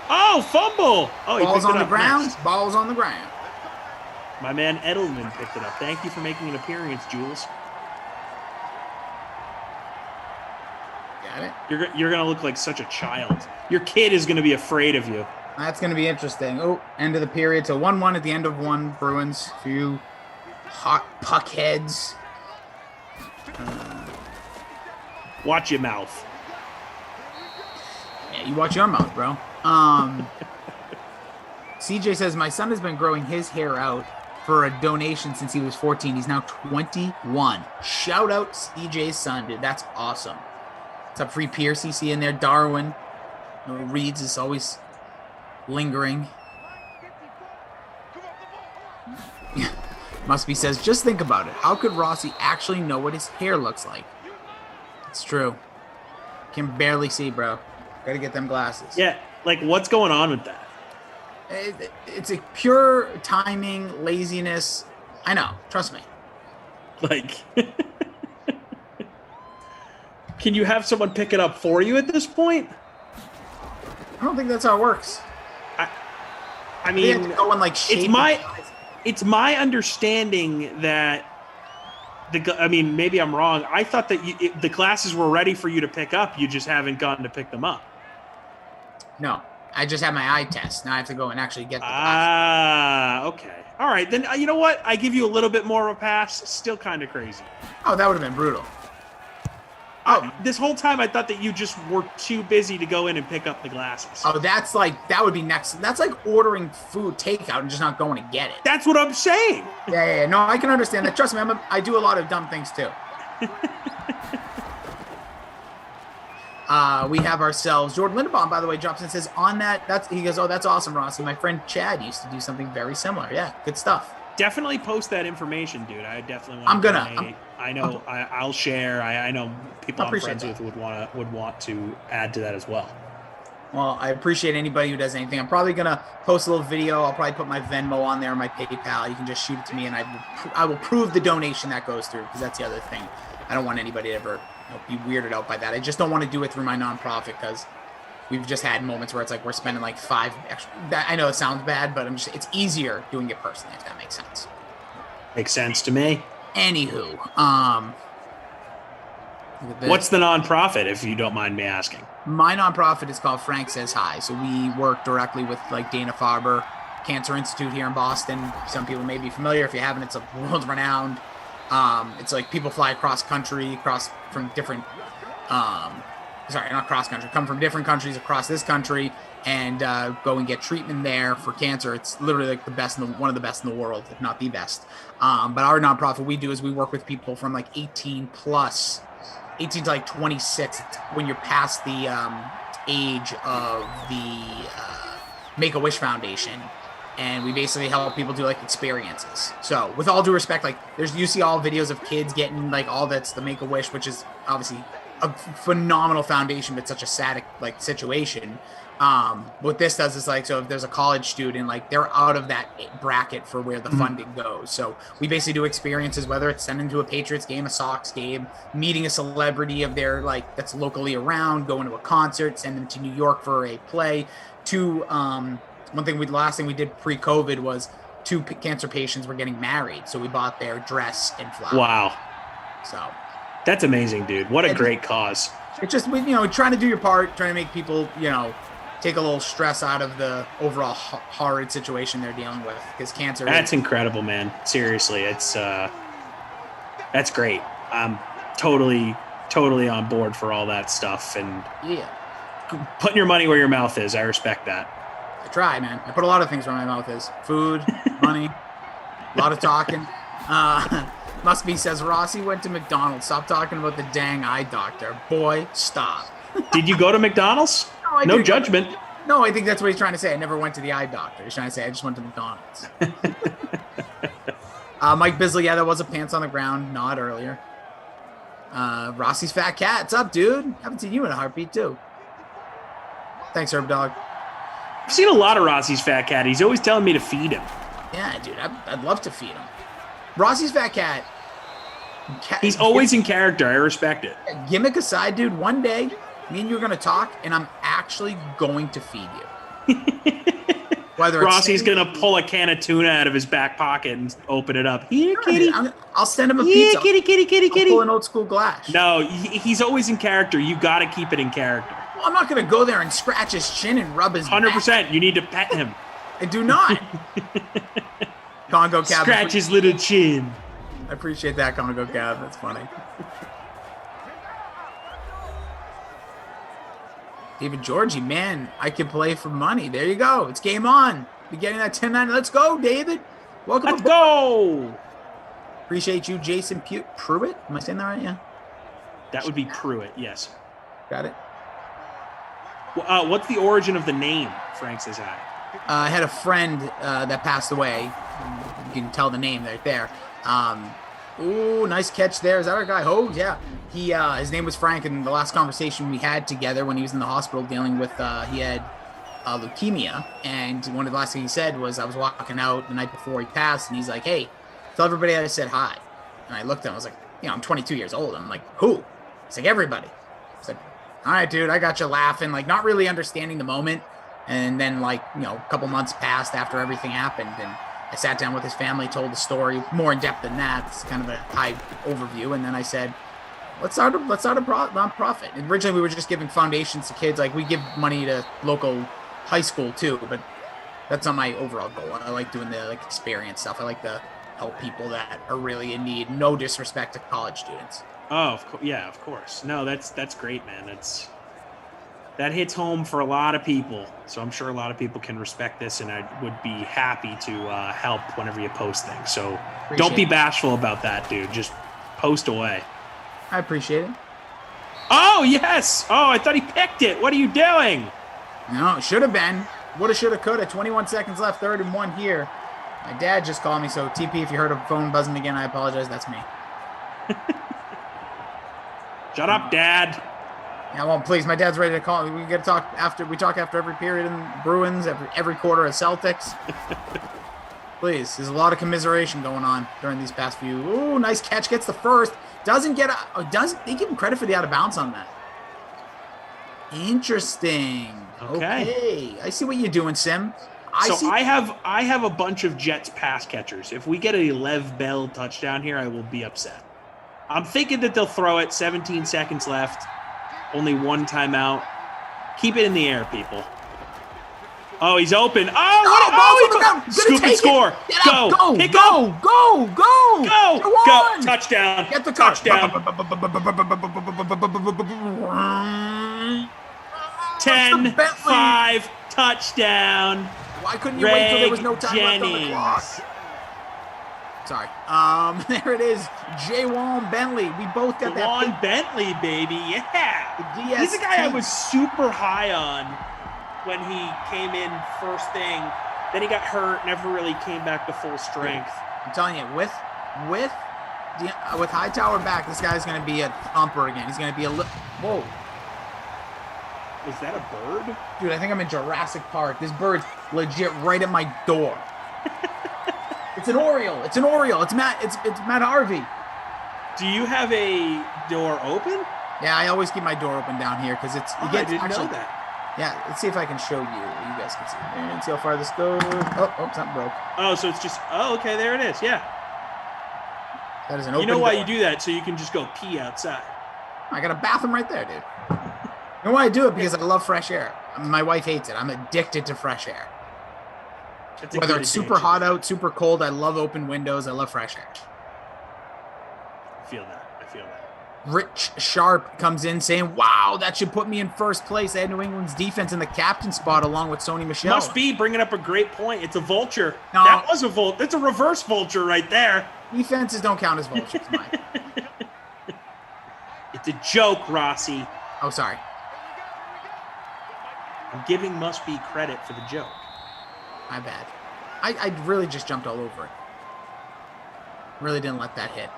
Oh, fumble! Oh, Balls on the ground. Nice. Balls on the ground. My man Edelman picked it up. Thank you for making an appearance, Jules. Got it. You're gonna look like such a child. Your kid is gonna be afraid of you. That's gonna be interesting. Oh, end of the period. So 1-1 at the end of one. Bruins. Few hot puck heads. Watch your mouth. Yeah, you watch your mouth, bro. CJ says my son has been growing his hair out for a donation since he was 14. He's now 21. Shout out CJ's son, dude. That's awesome. What's up, Free Pierce? CC in there. Darwin. Reeds is always lingering. Must be says, just think about it. How could Rossi actually know what his hair looks like? It's true. Can barely see, bro. Gotta get them glasses. Yeah, what's going on with that? It's a pure timing, laziness. I know. Trust me. Can you have someone pick it up for you at this point? I don't think that's how it works. I mean, it's my understanding that maybe I'm wrong. I thought that the glasses were ready for you to pick up. You just haven't gotten to pick them up. No. I just had my eye test. Now I have to go and actually get the glasses. Okay. All right. Then you know what? I give you a little bit more of a pass. Still kind of crazy. Oh, that would have been brutal. This whole time I thought that you just were too busy to go in and pick up the glasses. Oh, that would be next. That's like ordering food takeout and just not going to get it. That's what I'm saying. Yeah. No, I can understand that. Trust me, I do a lot of dumb things too. We have ourselves Jordan Lindenbaum, by the way, jumps in and says on that. He goes, oh, that's awesome, Rossi. My friend Chad used to do something very similar. Yeah, good stuff. Definitely post that information, dude. I definitely want. I'll share. I know people I'm friends with would want to add to that as well. Well, I appreciate anybody who does anything. I'm probably gonna post a little video. I'll probably put my Venmo on there, my PayPal. You can just shoot it to me, and I will prove the donation that goes through, because that's the other thing. I don't want anybody to ever be weirded out by that. I just don't want to do it through my nonprofit because we've just had moments where it's like we're spending like 5 extra. I know it sounds bad, but it's easier doing it personally, if that makes sense. Makes sense to me. Anywho, what's the nonprofit, if you don't mind me asking? My nonprofit is called Frank Says Hi. So we work directly with like Dana-Farber Cancer Institute here in Boston. Some people may be familiar. If you haven't, it's a world renowned. It's like people fly across country, from different, sorry, not cross country, come from different countries across this country and go and get treatment there for cancer. It's literally like the best, one of the best in the world, if not the best. But our nonprofit, we do is we work with people from like 18 to like 26, when you're past the age of the Make-A-Wish Foundation. And we basically help people do like experiences. So with all due respect, like you see all videos of kids getting like all that's the Make-A-Wish, which is obviously a phenomenal foundation, but such a sad like situation. What this does is like, so if there's a college student, like they're out of that bracket for where the funding goes. So we basically do experiences, whether it's sending to a Patriots game, a Sox game, meeting a celebrity of their like that's locally around, going to a concert, send them to New York for a play. Last thing we did pre-COVID was 2 cancer patients were getting married. So we bought their dress and flowers. Wow. So that's amazing, dude. What a great cause. It's just, trying to do your part, trying to make people, take a little stress out of the overall horrid situation they're dealing with, because cancer. That's incredible, man. Seriously, it's that's great. I'm totally on board for all that stuff, and putting your money where your mouth is. I respect that. I try, man. I put a lot of things where my mouth is: food, money, a lot of talking. Must be says Rossi went to McDonald's. Stop talking about the dang eye doctor. Boy, stop. Did you go to McDonald's? No judgment. No, I think that's what he's trying to say. I never went to the eye doctor. He's trying to say I just went to McDonald's. Mike Bisley, that was a pants on the ground nod earlier. Rossi's fat cat. What's up, dude? Haven't seen you in a heartbeat, too. Thanks, Herb Dog. I've seen a lot of Rossi's fat cat. He's always telling me to feed him. Yeah, dude. I'd love to feed him. Rossi's fat cat. He's always in character. I respect it. Gimmick aside, dude, one day, me and you are going to talk, and I'm actually going to feed you. Whether Rossi's going to pull a can of tuna out of his back pocket and open it up. Here, kitty. I'll send him a pizza. Kitty. I'll pull an old school glass. No, he's always in character. You got to keep it in character. Well, I'm not going to go there and scratch his chin and rub his 100%. back. You need to pet him. I do not. Congo Cab. Scratch his little chin. I appreciate that, Congo Cab. That's funny. David Georgie, man, I can play for money. There you go. It's game on. Be getting that 10-9. Let's go, David. Welcome. Let's go. Appreciate you, Jason Pruitt. Am I saying that right? Yeah. That would be Pruitt, yes. Got it. What's the origin of the name, Frank Says Hi? I had a friend that passed away. You can tell the name right there. Ooh, nice catch there. Is that our guy, Hogue? Yeah. His name was Frank, and the last conversation we had together when he was in the hospital dealing with, he had leukemia, and one of the last things he said was, I was walking out the night before he passed, and he's like, hey, tell everybody I said hi. And I looked at him, I was like, I'm 22 years old. I'm like, who? He's like, everybody. I was like, all right, dude, I got you laughing, like not really understanding the moment. And then a couple months passed after everything happened, and I sat down with his family, told the story more in depth than that. It's kind of a high overview. And then I said, let's start a nonprofit. And originally we were just giving foundations to kids. Like we give money to local high school too, but that's not my overall goal. I like doing the experience stuff. I like to help people that are really in need. No disrespect to college students. Oh, yeah, of course. No, that's great, man. That hits home for a lot of people. So I'm sure a lot of people can respect this, and I would be happy to help whenever you post things. So don't be bashful about that, dude. Just post away. I appreciate it. Oh, yes. Oh, I thought he picked it. What are you doing? No, it should have been. Woulda, shoulda, coulda. 21 seconds left, 3rd and 1 here. My dad just called me, so TP, if you heard a phone buzzing again, I apologize. That's me. Shut up, Dad. Yeah, well, please, my dad's ready to call. We got to talk after. We talk after every period in Bruins, every quarter of Celtics. Please, there's a lot of commiseration going on during these past few. Ooh, nice catch, gets the first. Doesn't get. They give him credit for the out of bounds on that. Interesting. Okay. I see what you're doing, Sim. I have a bunch of Jets pass catchers. If we get a Lev Bell touchdown here, I will be upset. I'm thinking that they'll throw it. 17 seconds left. Only one timeout. Keep it in the air, people. Oh, he's open. Scoop and score. Go. Pick up. Go. Touchdown. Get the touchdown. 10-5. Touchdown. Why couldn't you wait till there was no time left on the clock? Sorry. There it is. Jawan Bentley. We both got that. Jawan Bentley, baby. Yeah. He's the guy I was super high on when he came in first thing. Then he got hurt, never really came back to full strength. I'm telling you, with Hightower back, this guy's going to be a thumper again. He's going to be whoa. Is that a bird? Dude, I think I'm in Jurassic Park. This bird's legit right at my door. It's an Oriole. It's Matt Harvey. Do you have a door open? Yeah, I always keep my door open down here because it's. I didn't know that. Yeah, let's see if I can show you. You guys can see. And see how far this goes. Oh, something broke. Oh, so it's just. Oh, okay, there it is. Yeah. That is an open. You know why door. you do that? So you can just go pee outside. I got a bathroom right there, dude. You know why I do it? Because I love fresh air. My wife hates it. I'm addicted to fresh air. Whether it's super hot out, super cold, I love open windows. I love fresh air. I feel that. Rich Sharp comes in saying, wow, that should put me in first place. I had New England's defense in the captain spot along with Sony Michel. Must be bringing up a great point. It's a vulture. No. That was a vulture. That's a reverse vulture right there. Defenses don't count as vultures, Mike. It's a joke, Rossi. Oh, sorry. I'm giving Must Be credit for the joke. My bad. I really just jumped all over it. Really didn't let that hit.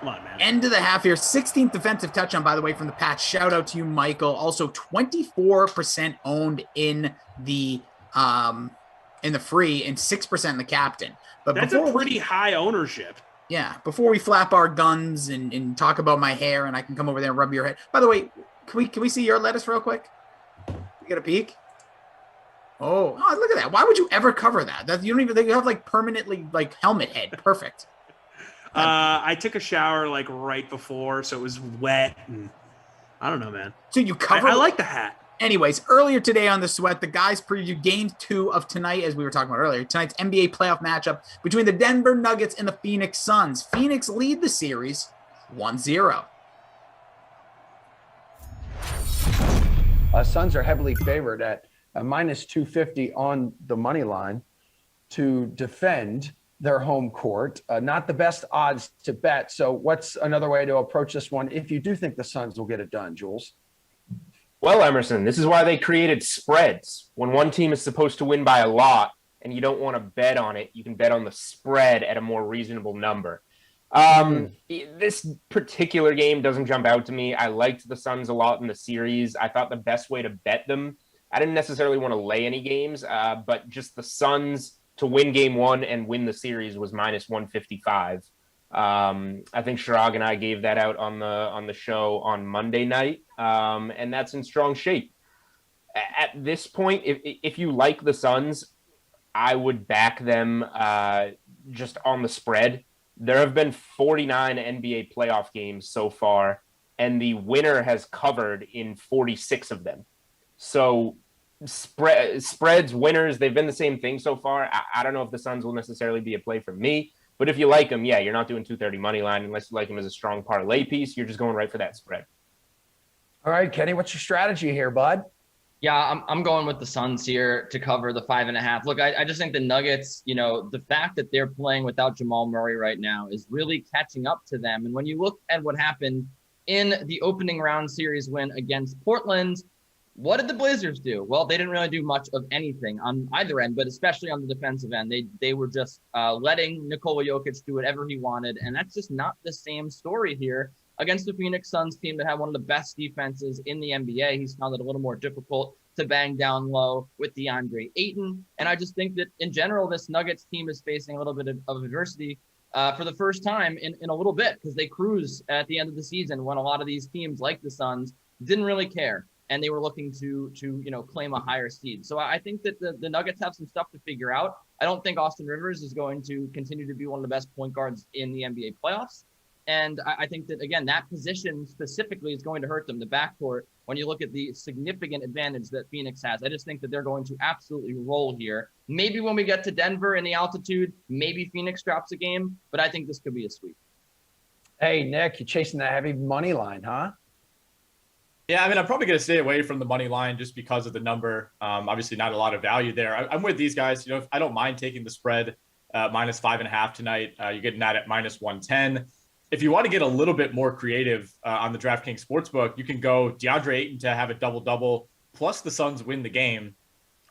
Come on, man. End of the half here. 16th defensive touchdown, by the way, from the Pats. Shout out to you, Michael. Also, 24% owned in the free and 6% in the captain. But that's a pretty high ownership. Yeah. Before we flap our guns and talk about my hair, and I can come over there and rub your head. By the way, can we see your lettuce real quick? You get a peek? Oh, look at that. Why would you ever cover that? You have like permanently like helmet head. Perfect. I took a shower like right before, so it was wet. And I don't know, man. So you cover. I like the hat. Anyways, earlier today on the Sweat, the guys previewed Game 2 of tonight, as we were talking about earlier. Tonight's NBA playoff matchup between the Denver Nuggets and the Phoenix Suns. Phoenix lead the series 1-0. Suns are heavily favored at minus 250 on the money line to defend their home court. Not the best odds to bet. So what's another way to approach this one if you do think the Suns will get it done, Jules? Well, Emerson, this is why they created spreads. When one team is supposed to win by a lot and you don't want to bet on it, you can bet on the spread at a more reasonable number. This particular game doesn't jump out to me. I liked the Suns a lot in the series. I thought the best way to bet them, I didn't necessarily want to lay any games, but just the Suns to win game 1 and win the series was minus 155. I think Shirag and I gave that out on the show on Monday night, and that's in strong shape. At this point, if you like the Suns, I would back them just on the spread. There have been 49 NBA playoff games so far, and the winner has covered in 46 of them. So spreads, winners, they've been the same thing so far. I don't know if the Suns will necessarily be a play for me, but if you like them, yeah, you're not doing 230 money line unless you like them as a strong parlay piece. You're just going right for that spread. All right, Kenny, what's your strategy here, bud? Yeah, I'm going with the Suns here to cover the 5.5. Look, I just think the Nuggets, the fact that they're playing without Jamal Murray right now is really catching up to them. And when you look at what happened in the opening round series win against Portland, what did the Blazers do? Well, they didn't really do much of anything on either end, but especially on the defensive end. They were just letting Nikola Jokic do whatever he wanted, and that's just not the same story here against the Phoenix Suns team that had one of the best defenses in the NBA. He's found it a little more difficult to bang down low with DeAndre Ayton. And I just think that in general, this Nuggets team is facing a little bit of adversity for the first time in a little bit, because they cruise at the end of the season when a lot of these teams like the Suns didn't really care, and they were looking to claim a higher seed. So I think that the Nuggets have some stuff to figure out. I don't think Austin Rivers is going to continue to be one of the best point guards in the NBA playoffs. And I think that, again, that position specifically is going to hurt them, the backcourt, when you look at the significant advantage that Phoenix has. I just think that they're going to absolutely roll here. Maybe when we get to Denver in the altitude, maybe Phoenix drops a game, but I think this could be a sweep. Hey, Nick, you're chasing that heavy money line, huh? Yeah, I mean, I'm probably going to stay away from the money line just because of the number. Obviously, not a lot of value there. I'm with these guys. I don't mind taking the spread minus 5.5 tonight. You're getting that at minus 110. If you want to get a little bit more creative on the DraftKings Sportsbook, you can go DeAndre Ayton to have a double-double, plus the Suns win the game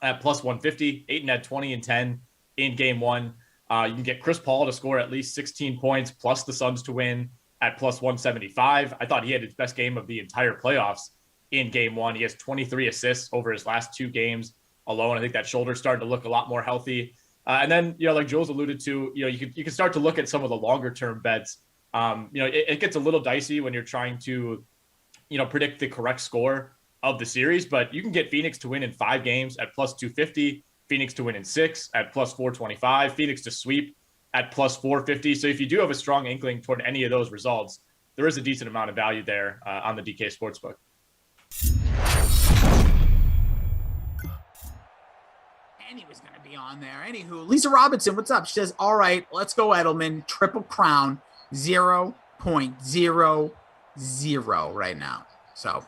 at plus 150. Ayton had 20 and 10 in game one. You can get Chris Paul to score at least 16 points, plus the Suns to win at plus 175. I thought he had his best game of the entire playoffs in game one. He has 23 assists over his last 2 games alone. I think that shoulder's starting to look a lot more healthy. And then, like Joel's alluded to, you can start to look at some of the longer-term bets. It gets a little dicey when you're trying to, predict the correct score of the series, but you can get Phoenix to win in 5 games at plus 250, Phoenix to win in 6 at plus 425, Phoenix to sweep at plus 450. So if you do have a strong inkling toward any of those results, there is a decent amount of value there on the DK Sportsbook. And he was going to be on there. Anywho, Lisa Robinson, what's up? She says, all right, let's go Edelman, triple crown. 0.00 right now. So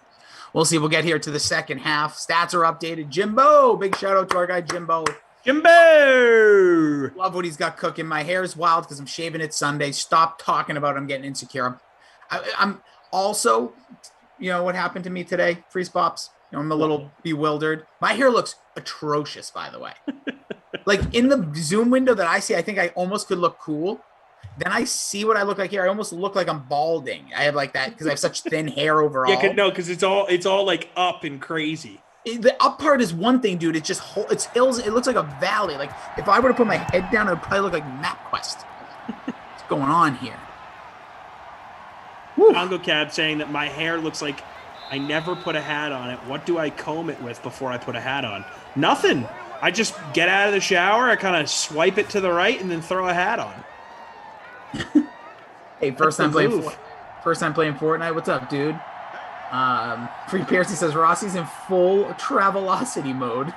we'll see. We'll get here to the second half. Stats are updated. Jimbo, big shout out to our guy Jimbo. Love what he's got cooking. My hair is wild because I'm shaving it Sunday. Stop talking about I'm getting insecure. I'm also, what happened to me today? Freeze pops. I'm a little bewildered. My hair looks atrocious, by the way. Like in the Zoom window that I see, I think I almost could look cool. Then I see what I look like here. I almost look like I'm balding. I have like that because I have such thin hair overall. Yeah, because it's all like up and crazy. The up part is one thing, dude. It's just it's hills. It looks like a valley. Like if I were to put my head down, it would probably look like MapQuest. What's going on here? Congo Cab saying that my hair looks like I never put a hat on it. What do I comb it with before I put a hat on? Nothing. I just get out of the shower. I kind of swipe it to the right and then throw a hat on. Hey, first time playing Fortnite. What's up, dude? Free Piercy says Rossi's in full Travelocity mode.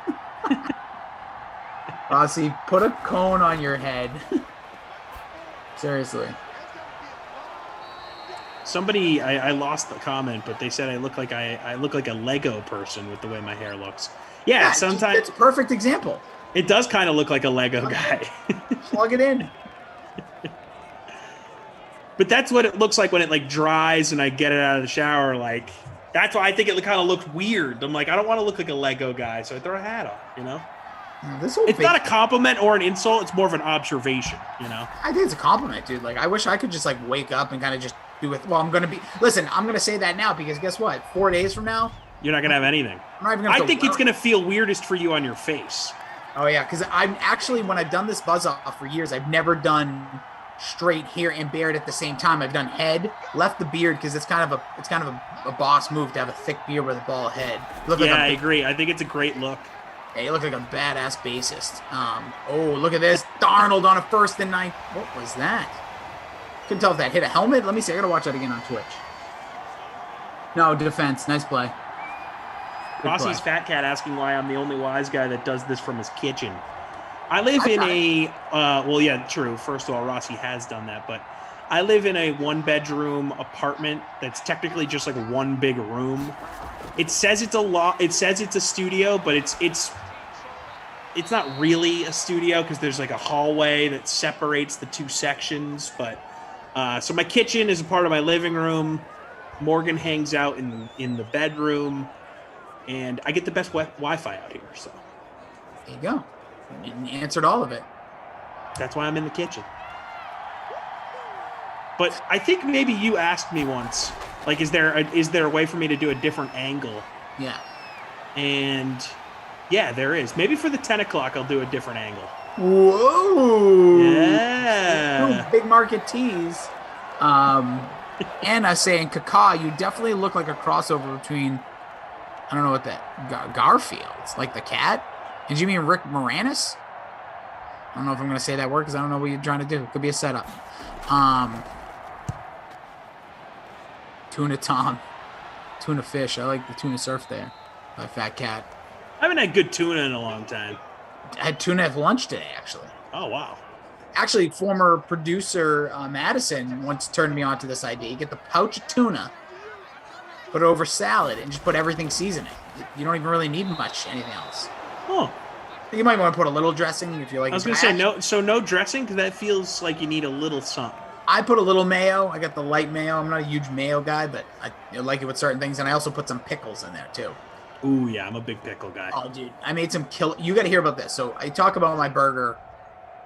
Rossi, put a cone on your head. Seriously. Somebody, I lost the comment, but they said I look like I look like a Lego person with the way my hair looks. Yeah, sometimes it's a perfect example. It does kind of look like a Lego guy. Plug it in. But that's what it looks like when it like dries and I get it out of the shower. Like that's why I think it kind of looks weird. I'm like, I don't want to look like a Lego guy, so I throw a hat on. It's not a compliment or an insult. It's more of an observation. I think it's a compliment, dude. Like I wish I could just like wake up and kind of just do it. Well, I'm gonna say that now because guess what? 4 days from now, you're not gonna have anything. I'm not even gonna I think it's gonna feel weirdest for you on your face. Oh yeah, because I'm actually when I've done this buzz off for years, I've never done straight hair and beard at the same time. I've done head, left the beard because it's kind of a boss move to have a thick beard with a bald head. I agree. I think it's a great look. Yeah, you look like a badass bassist. Oh, look at this. Darnold on a 1st and 9. What was that? Couldn't tell if that hit a helmet. Let me see. I got to watch that again on Twitch. No, defense. Nice play. Rossi's Fat Cat asking why I'm the only wise guy that does this from his kitchen. I live in a, well, yeah, true. First of all, Rossi has done that, but I live in a 1-bedroom apartment that's technically just like one big room. It says it's a studio, but it's not really a studio because there's like a hallway that separates the 2 sections. But so my kitchen is a part of my living room. Morgan hangs out in the bedroom, and I get the best Wi-Fi out here. So there you go. You answered all of it. That's why I'm in the kitchen. But I think maybe you asked me once, like, is there a way for me to do a different angle? Yeah. And yeah, there is. Maybe for the 10 o'clock, I'll do a different angle. Whoa. Yeah. Ooh, big market tease. And I was saying, Kaká, you definitely look like a crossover between, I don't know what that, Garfield's, like the cat. Did you mean Rick Moranis? I don't know if I'm going to say that word because I don't know what you're trying to do. It could be a setup. Tuna Tom. Tuna fish. I like the tuna surf there by Fat Cat. I haven't had good tuna in a long time. I had tuna at lunch today, actually. Oh, wow. Actually, former producer Madison once turned me on to this idea. You get the pouch of tuna, put it over salad, and just put everything seasoning. You don't even really need much anything else. Oh. You might want to put a little dressing if you like. I was going to say, no dressing, because that feels like you need a little something. I put a little mayo. I got the light mayo. I'm not a huge mayo guy, but I like it with certain things. And I also put some pickles in there, too. Ooh, yeah, I'm a big pickle guy. Oh, dude. I made some You got to hear about this. So I talk about my burger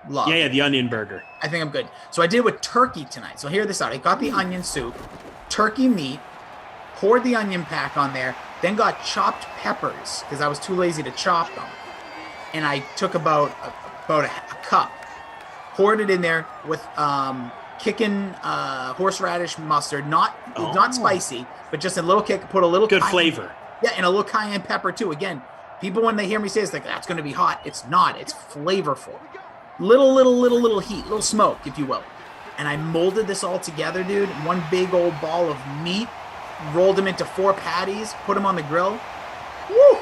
love. Yeah, the onion burger. I think I'm good. So I did it with turkey tonight. So hear this out. I got the onion soup, turkey meat, poured the onion pack on there, then got chopped peppers because I was too lazy to chop them. And I took about a cup, poured it in there with kicking horseradish mustard, not spicy, but just a little kick. Put a little good flavor. Yeah, and a little cayenne pepper too. Again, people when they hear me say it's like that's going to be hot, it's not. It's flavorful. Little heat, little smoke, if you will. And I molded this all together, dude. One big old ball of meat, rolled them into 4 patties, put them on the grill. Woo!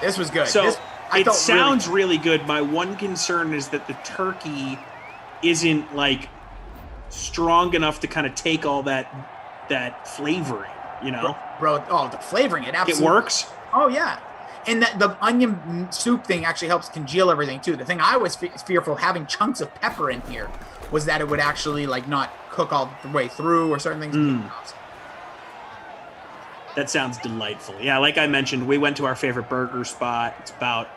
This was good. So it sounds really good. My one concern is that the turkey isn't like strong enough to kind of take all that flavoring, you know? Bro, the flavoring, it absolutely works. Oh yeah. And the onion soup thing actually helps congeal everything too. The thing I was fearful of having chunks of pepper in here was that it would actually like not cook all the way through or certain things. That sounds delightful. Yeah, like I mentioned, we went to our favorite burger spot. It's about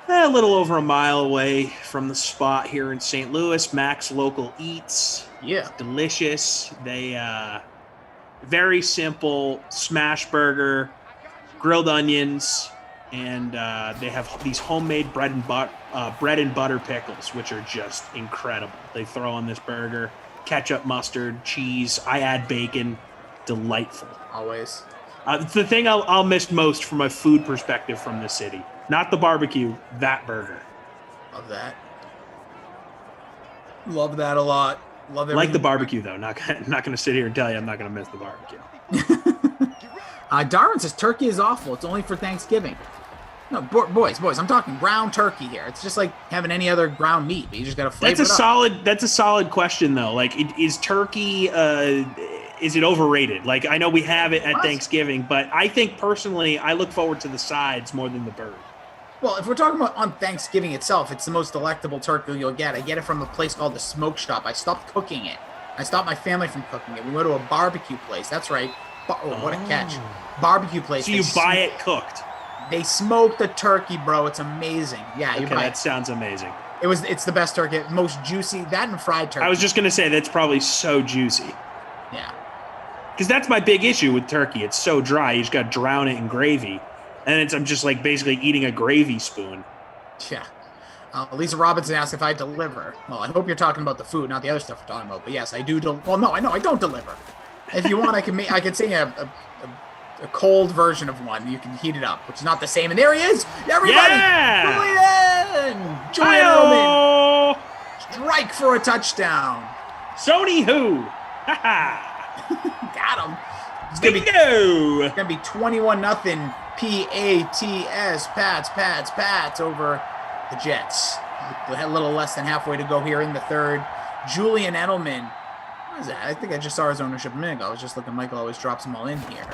a little over a mile away from the spot here in St. Louis. Max Local Eats. Yeah. It's delicious. They very simple smash burger, grilled onions, and they have these homemade bread and butter pickles, which are just incredible. They throw on this burger, ketchup, mustard, cheese. I add bacon. Delightful. Always. It's the thing I'll miss most from a food perspective from the city. Not the barbecue, that burger. Love that. Love that a lot. Love it. Like the barbecue, though. Not going to sit here and tell you I'm not going to miss the barbecue. Darwin says turkey is awful. It's only for Thanksgiving. No, boys, I'm talking ground turkey here. It's just like having any other ground meat, but you just got to flavor it up. That's a solid question, though. Like, is turkey... is it overrated? Like, I know we have it at Thanksgiving, but I think personally, I look forward to the sides more than the bird. Well, if we're talking about on Thanksgiving itself, it's the most delectable turkey you'll get. I get it from a place called the Smoke Shop. I stopped cooking it. I stopped my family from cooking it. We went to a barbecue place. That's right. What a catch. Barbecue place. So you buy it cooked. They smoke the turkey, bro. It's amazing. Yeah, okay, that sounds amazing. It's the best turkey. Most juicy. That and fried turkey. I was just going to say, that's probably so juicy. Yeah. Because that's my big issue with turkey. It's so dry. You just got to drown it in gravy. And I'm just like basically eating a gravy spoon. Yeah. Lisa Robinson asked if I deliver. Well, I hope you're talking about the food, not the other stuff we're talking about. But yes, I do. Well, no, I know I don't deliver. If you want, I can sing a cold version of one. You can heat it up, which is not the same. And there he is. Everybody. Yeah! Julian Edelman. Strike for a touchdown. Sony who? Ha Got him. It's gonna be 21-0 Pats over the Jets. A little less than halfway to go here in the third. Julian Edelman. What is that? I think I just saw his ownership a minute ago. I was just looking. Michael always drops them all in here.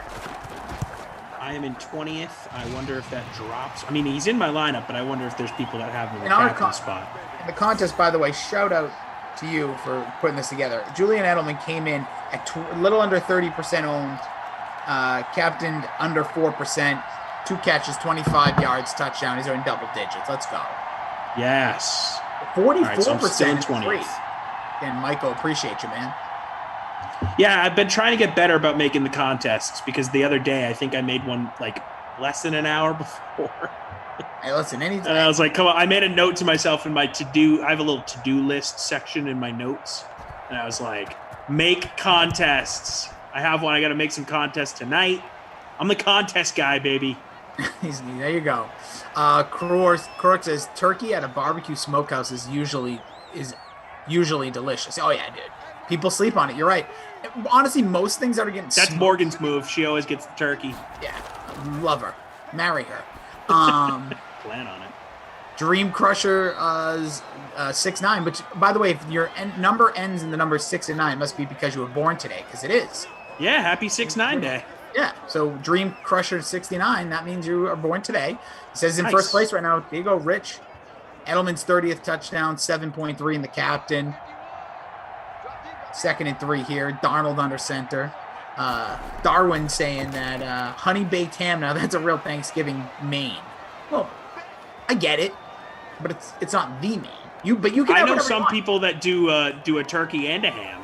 I am in 20th. I wonder if that drops. I mean, he's in my lineup, but I wonder if there's people that have him in the captain spot. In the contest, by the way, shout out to you for putting this together. Julian Edelman came in at a little under 30% owned, captained under 4%, 2 catches, 25 yards, touchdown. He's in double digits. Let's go. Yes. 44% is great. And Michael, appreciate you, man. Yeah, I've been trying to get better about making the contests because the other day I think I made one like less than an hour before. Hey, listen, anytime. And I was like, come on. I made a note to myself in my to-do. I have a little to-do list section in my notes. And I was like, Make contests. I have one. I got to make some contests tonight. I'm the contest guy, baby. There you go. Crook says turkey at a barbecue smokehouse is usually delicious. Oh yeah, dude. People sleep on it. You're right. Honestly, most things that are getting That's Morgan's move. She always gets the turkey. Yeah, love her. Marry her. Plan on it. Dream Crusher 6'9", which, by the way, if your number ends in the number 6 and 9, it must be because you were born today, because it is. Yeah, happy 6'9" day. Yeah, so Dream Crusher 69, that means you are born today. He says in first place right now. There you go, Rich. Edelman's 30th touchdown, 7.3 in the captain. 2nd and 3 here. Darnold under center. Darwin saying that honey baked ham. Now that's a real Thanksgiving main. Well, I get it, but it's not the main. But you can. I know some people that do a turkey and a ham.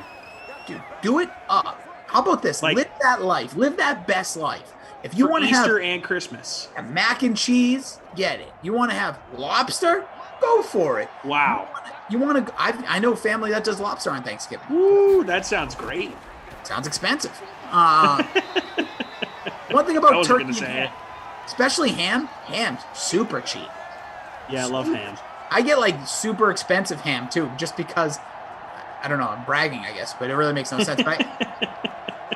Dude, do it up. How about this? Live that life. Live that best life. If you want to have Easter and Christmas, mac and cheese, get it. You want to have lobster? Go for it. Wow. You want to? I know family that does lobster on Thanksgiving. Ooh, that sounds great. Sounds expensive. One thing about turkey and ham, especially ham's super cheap. Yeah, I love ham. I get like super expensive ham too, just because. I don't know. I'm bragging, I guess, but it really makes no sense. But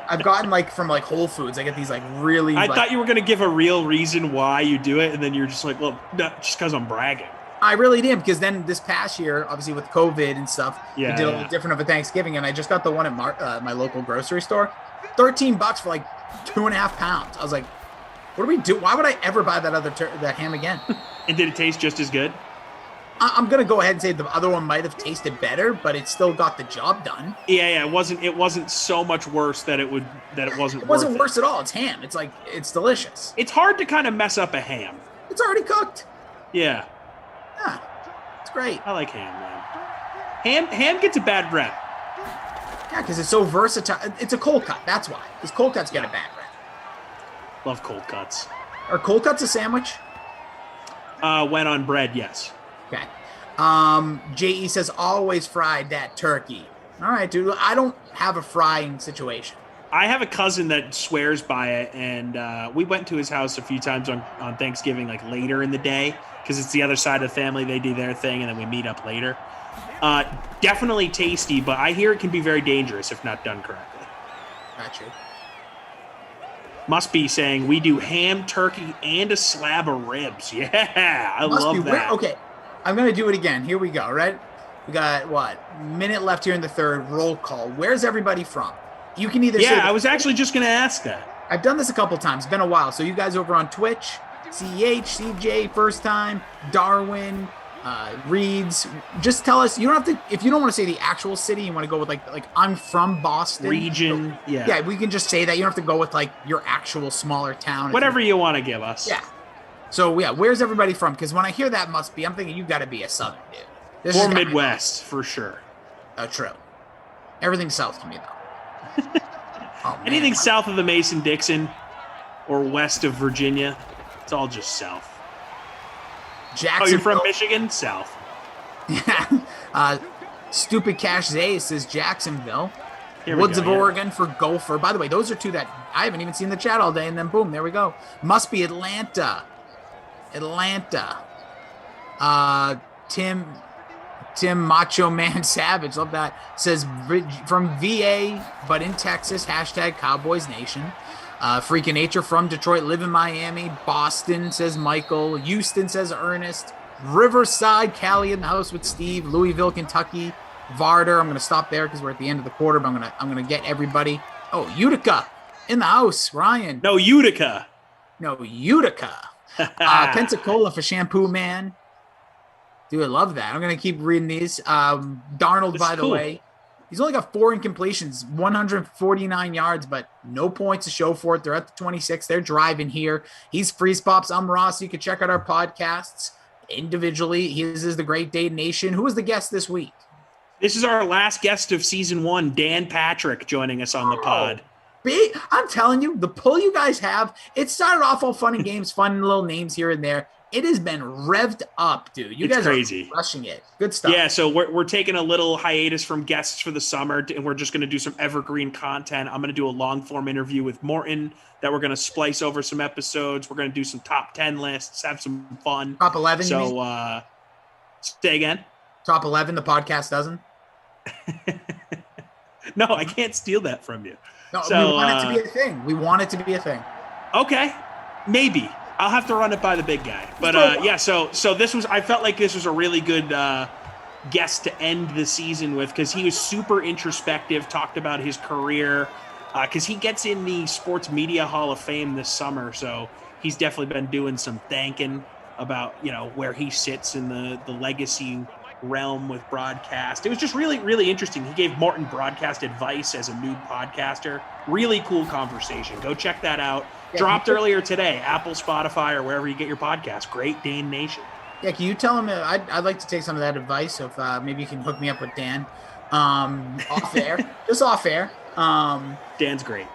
I've gotten from Whole Foods. I get these really. I thought you were going to give a real reason why you do it, and then you're just like, well, no, just because I'm bragging. I really did, because then this past year, obviously with COVID and stuff, we did a little different of a Thanksgiving, and I just got the one at my local grocery store, $13 for 2.5 pounds. I was like, what do we do? Why would I ever buy that ham again? And did it taste just as good? I'm gonna go ahead and say the other one might have tasted better, but it still got the job done. Yeah. It wasn't so much worse that it wasn't. It wasn't worse at all. It's ham. It's delicious. It's hard to kind of mess up a ham. It's already cooked. Yeah. Yeah. It's great. I like ham, man. Ham gets a bad rep. Yeah, because it's so versatile. It's a cold cut. That's why. Because cold cuts get a bad rep. Love cold cuts. Are cold cuts a sandwich? When on bread, yes. Okay. J.E. says, always fried that turkey. All right, dude. I don't have a frying situation. I have a cousin that swears by it, and we went to his house a few times on Thanksgiving, later in the day, because it's the other side of the family. They do their thing, and then we meet up later. Definitely tasty, but I hear it can be very dangerous if not done correctly. Gotcha. Must be saying we do ham, turkey, and a slab of ribs. Yeah, I love that. Okay. I'm going to do it again. Here we go, right? We got, minute left here in the third. Roll call. Where's everybody from? You can either say... I was actually just going to ask that. I've done this a couple times. It's been a while. So you guys over on Twitch, CEH, CJ, first time, Darwin, Reeds. Just tell us. You don't have to... If you don't want to say the actual city, you want to go with, I'm from Boston. Region, yeah. Yeah, we can just say that. You don't have to go with, your actual smaller town. Whatever you want to give us. Yeah. So, yeah, where's everybody from? Because when I hear that must be, I'm thinking you got to be a Southern dude. Or Midwest, for sure. Oh, true. Everything's south to me, though. Anything south of the Mason-Dixon or west of Virginia, it's all just south. Jacksonville. Oh, you're from Michigan? South. Yeah. Stupid Cash Zay says Jacksonville. Here we Woods go, of Oregon for Gopher. By the way, those are two that I haven't even seen the chat all day, and then boom, there we go. Must be Atlanta. Tim Macho Man Savage, love that, says from VA, but in Texas, hashtag Cowboys Nation. Freaking Nature from Detroit, live in Miami. Boston, says Michael. Houston, says Ernest. Riverside, Cali in the house with Steve. Louisville, Kentucky. Varder, I'm going to stop there because we're at the end of the quarter, but I'm going to get everybody. Oh, Utica in the house, Ryan. No, Utica. Pensacola for Shampoo Man. Dude, I love that. I'm going to keep reading these. Darnold, by the way, he's only got 4 incompletions, 149 yards, but no points to show for it. They're at the 26. They're driving here. He's Freeze Pops. I'm Ross. You can check out our podcasts individually. His is the Great Day Nation. Who was the guest this week? This is our last guest of season 1, Dan Patrick, joining us on the pod. I'm telling you, the pull you guys have, it started off all fun and games, fun little names here and there. It has been revved up, dude. You It's guys crazy. are rushing it. Good stuff. Yeah, so we're taking a little hiatus from guests for the summer, and we're just going to do some evergreen content. I'm going to do a long-form interview with Morton that we're going to splice over some episodes. We're going to do some top 10 lists, have some fun. Top 11, So, you mean? Say again? Top 11, the podcast doesn't? No, I can't steal that from you. No, So, we want it to be a thing. We want it to be a thing. Okay, maybe. I'll have to run it by the big guy. But yeah, so this was, I felt like this was a really good guest to end the season with, because he was super introspective, talked about his career, because he gets in the Sports Media Hall of Fame this summer. So he's definitely been doing some thinking about, where he sits in the legacy realm with broadcast. It was just really, really interesting. He gave Morton broadcast advice as a new podcaster. Really cool conversation. Go check that out. Yeah, Dropped earlier today, Apple, Spotify, or wherever you get your podcast. Great Dane Nation. Yeah, can you tell him I'd like to take some of that advice? If maybe you can hook me up with Dan off air, just off air. Dan's great.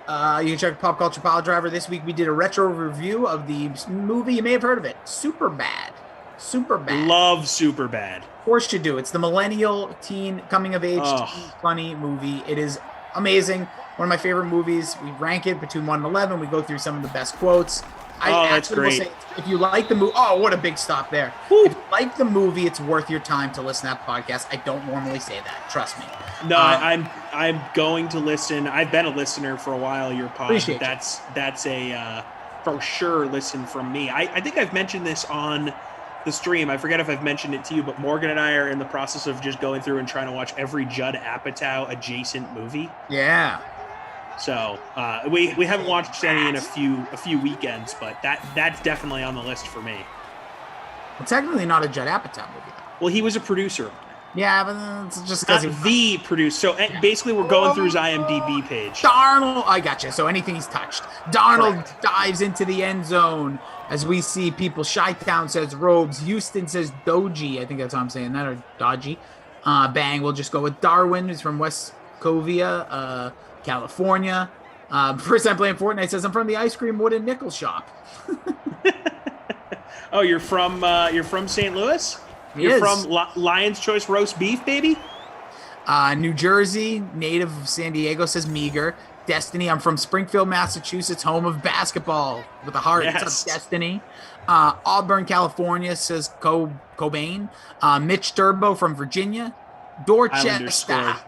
You can check Pop Culture Pile Driver. This week we did a retro review of the movie. You may have heard of it, Superbad. Superbad. Love Superbad. Of course you do. It's the millennial teen coming of age teen funny movie. It is amazing. One of my favorite movies. We rank it between 1 and 11. We go through some of the best quotes. That's great. Will say, if you like the movie, what a big stop there. If you like the movie, it's worth your time to listen to that podcast. I don't normally say that. Trust me. No, I'm going to listen. I've been a listener for a while. Your pod. Appreciate that's a for sure listen from me. I think I've mentioned this on the stream. I forget if I've mentioned it to you, but Morgan and I are in the process of just going through and trying to watch every Judd Apatow adjacent movie. Yeah. So we haven't watched any in a few weekends, but that's definitely on the list for me. Well, technically not a Judd Apatow movie. Well, he was a producer on it. Yeah, but it's just Not because the producer. So basically, we're going through his IMDb page. Darnold, I gotcha. So anything he's touched. Darnold dives into the end zone as we see people. Chi-Town says Robes. Houston says Doji. I think that's how I'm saying that, or Dodgy. Bang, we'll just go with Darwin, who's from West Covia, California. First time playing Fortnite says I'm from the ice cream wooden nickel shop. Oh, you're from St. Louis? You're from Lion's Choice roast beef, baby? New Jersey, native of San Diego, says Meager. Destiny, I'm from Springfield, Massachusetts, home of basketball with a heart. Yes. What's up, Destiny? Auburn, California, says Cobain. Mitch Turbo from Virginia. Dorchester,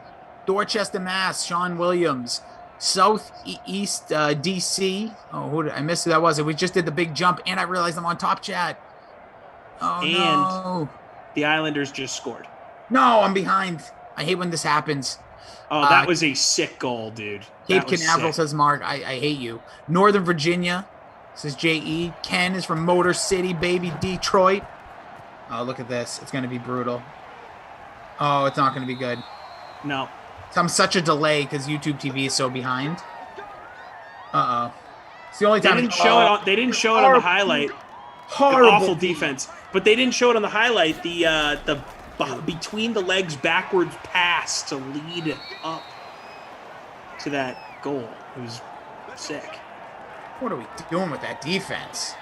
Mass, Sean Williams. Southeast DC. Oh, I missed who that was. We just did the big jump, and I realized I'm on Top Chat. Oh, no. The Islanders just scored. No, I'm behind. I hate when this happens. Oh, that was a sick goal, dude. Cape Canaveral says Mark. I hate you. Northern Virginia says J.E. Ken is from Motor City, baby, Detroit. Oh, look at this. It's going to be brutal. Oh, it's not going to be good. No. I'm such a delay because YouTube TV is so behind. Uh-oh. It's the only time. They didn't show it on the highlight. Horrible. Awful defense. But they didn't show it on the highlight. The between the legs backwards pass to lead up to that goal. It was sick. What are we doing with that defense?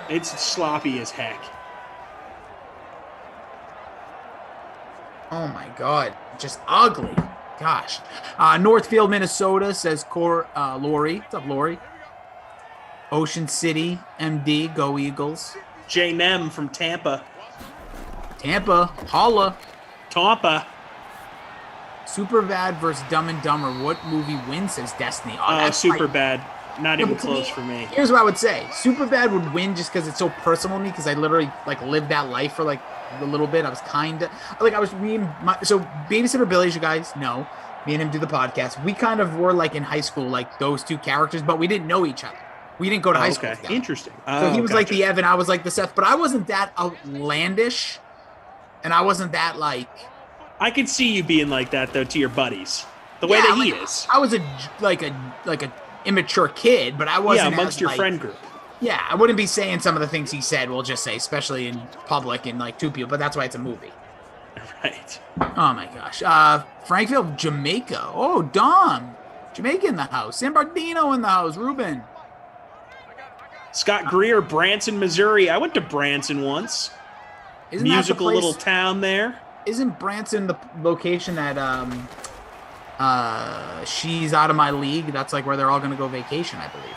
It's sloppy as heck. Oh my God. Just ugly. Gosh. Northfield, Minnesota says Lori. What's up, Lori? Ocean City, MD, go Eagles. J. Mem from Tampa. Holla. Tampa. Superbad versus Dumb and Dumber. What movie wins, says Destiny? Superbad. Not even close for me. Here's what I would say. Superbad would win just because it's so personal to me, because I literally lived that life for a little bit. I was so Babysitter Billy, as you guys know, me and him do the podcast. We kind of were in high school, those two characters, but we didn't know each other. We didn't go to high school together. Interesting. So he was like the Evan, I was like the Seth, but I wasn't that outlandish, and I wasn't that I could see you being like that though to your buddies, the way that he is. I was a immature kid, but I wasn't amongst your friend group. Yeah, I wouldn't be saying some of the things he said. We'll just say, especially in public and two people. But that's why it's a movie. Right. Oh my gosh. Frankville, Jamaica. Oh, Dom. Jamaica in the house. San Bernardino in the house. Ruben. Scott Greer, Branson, Missouri. I went to Branson once. Isn't that the Musical place- little town there. Isn't Branson the location that She's Out of My League? That's like where they're all going to go vacation, I believe.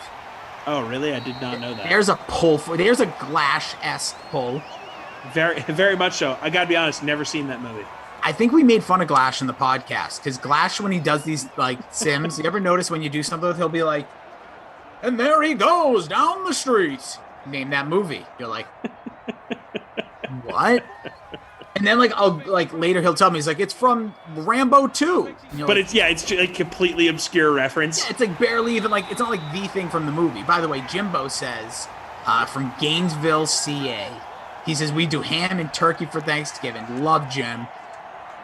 Oh, really? I did not know that. There's a pull for. There's a Glash-esque pull. Very, very much so. I got to be honest, never seen that movie. I think we made fun of Glash in the podcast because Glash, when he does these like sims, you ever notice when you do something with, he'll be like, "And there he goes down the street." Name that movie. You're like, what? And then later he'll tell me, he's like, "It's from Rambo 2." But it's a completely obscure reference. Yeah, it's like barely even like, it's not like the thing from the movie. By the way, Jimbo says from Gainesville, CA, he says, "We do ham and turkey for Thanksgiving." Love Jim.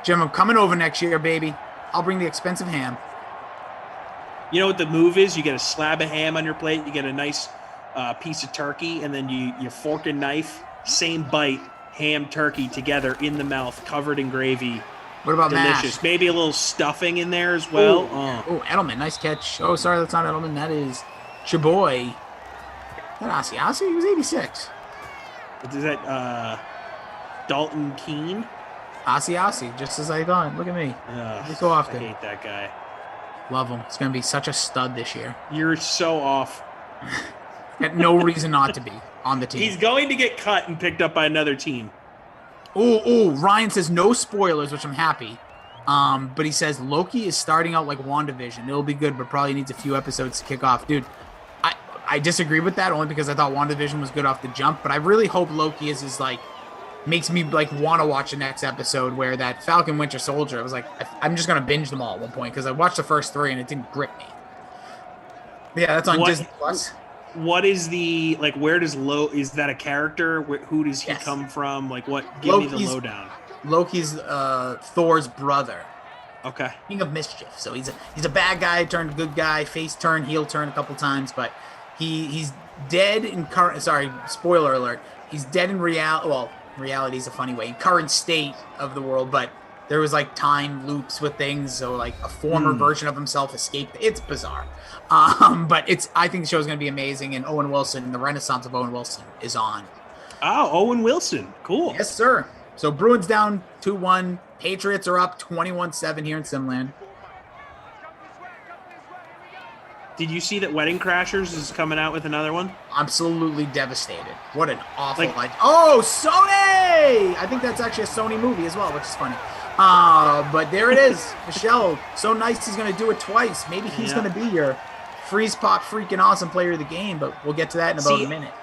Jim, I'm coming over next year, baby. I'll bring the expensive ham. You know what the move is? You get a slab of ham on your plate, you get a nice piece of turkey, and then you fork and knife, same bite, ham, turkey together in the mouth, covered in gravy. What about delicious? mash? Maybe a little stuffing in there as well. Oh, Edelman, nice catch. Oh, sorry, that's not Edelman. That is Chaboy. That Asi, he was 86. Is that Dalton Keene? Asi, just as I thought. Look at me. Ugh, so often. I hate that guy. Love him. He's going to be such a stud this year. You're so off. Got no reason not to be on the team. He's going to get cut and picked up by another team. Oh, Ryan says no spoilers, which I'm happy. But he says Loki is starting out like WandaVision. It'll be good, but probably needs a few episodes to kick off. Dude, I disagree with that only because I thought WandaVision was good off the jump, but I really hope Loki is like, makes me like want to watch the next episode where that Falcon Winter Soldier, I was like, I'm just going to binge them all at one point because I watched the first 3 and it didn't grip me. Yeah, that's on Disney Plus. What is the, like, where does is that a character? Who does he come from? Like, what? Give me the lowdown. Loki's Thor's brother. Okay. King of Mischief. So he's a bad guy turned good guy, face turn, heel turn a couple times, but he's dead in current. Sorry, spoiler alert. He's dead in reality. Well, reality is a funny way. In current state of the world, but there was like time loops with things. So like a former version of himself escaped. It's bizarre. But I think the show is going to be amazing. And Owen Wilson, the renaissance of Owen Wilson is on. Oh, Owen Wilson. Cool. Yes, sir. So Bruins down 2-1. Patriots are up 21-7 here in Simland. Did you see that Wedding Crashers is coming out with another one? Absolutely devastated. What an awful idea. Oh, Sony! I think that's actually a Sony movie as well, which is funny. But there it is. Michelle, so nice he's going to do it twice. Maybe he's going to be your freeze pop freaking awesome player of the game, but we'll get to that in about a minute.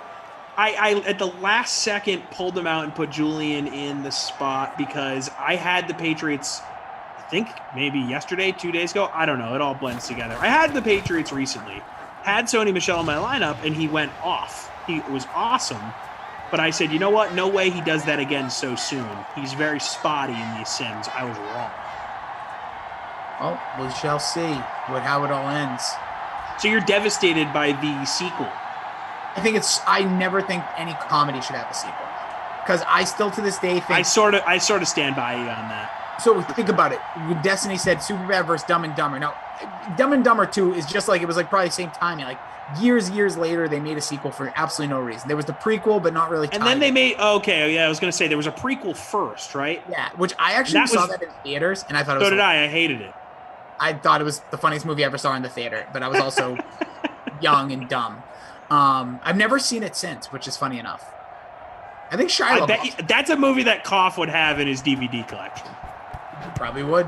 I at the last second pulled him out and put Julian in the spot because I had the Patriots, I think maybe yesterday, 2 days ago. I don't know. It all blends together. I had the Patriots recently, had Sony Michel in my lineup, and he went off. It was awesome. But I said, you know what? No way he does that again so soon. He's very spotty in these sims. I was wrong. Oh, we shall see how it all ends. So you're devastated by the sequel. I never think any comedy should have a sequel. Because I still to this day think I sort of stand by you on that. So think about it. When Destiny said Superbad versus Dumb and Dumber. Now, Dumb and Dumber 2 is just like, it was like probably the same timing. Like years later, they made a sequel for absolutely no reason. There was the prequel, but not really. And then they made, I was going to say there was a prequel first, right? Yeah, which I actually saw that in theaters, and I thought it was. So did I. I hated it. I thought it was the funniest movie I ever saw in the theater, but I was also young and dumb. I've never seen it since, which is funny enough. I think Shia that's a movie that Koff would have in his DVD collection. Probably would.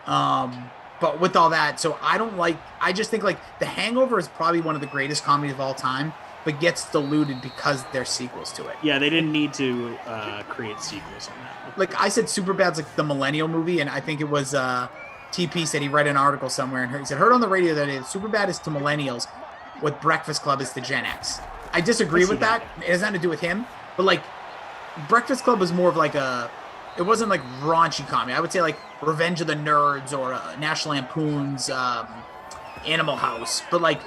But with all that, so I just think like The Hangover is probably one of the greatest comedies of all time, but gets diluted because there's sequels to it. Yeah, they didn't need to create sequels on that. Like I said, Superbad's like the millennial movie, and I think it was TP said he read an article somewhere, and he said, heard on the radio that Superbad is to millennials what Breakfast Club is to Gen X. I disagree with that. It has nothing to do with him, but like Breakfast Club was more of like it wasn't like raunchy comedy. I would say like Revenge of the Nerds or National Lampoon's Animal House. But like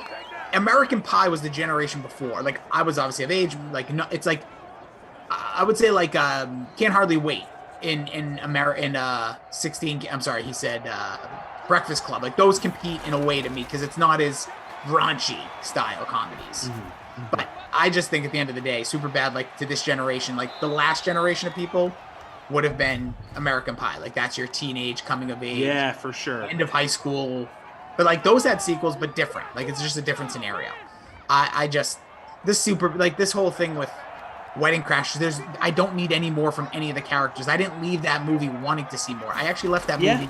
American Pie was the generation before. Like I was obviously of age. Like no, it's like I would say like Can't Hardly Wait in 16. I'm sorry, he said Breakfast Club. Like those compete in a way to me because it's not as raunchy style comedies. But I just think at the end of the day, Superbad, like to this generation, like the last generation of people would have been American Pie. Like that's your teenage coming of age. Yeah, for sure. End of high school. But like those had sequels, but different. Like it's just a different scenario. This whole thing with Wedding Crashers, I don't need any more from any of the characters. I didn't leave that movie wanting to see more. I actually left that movie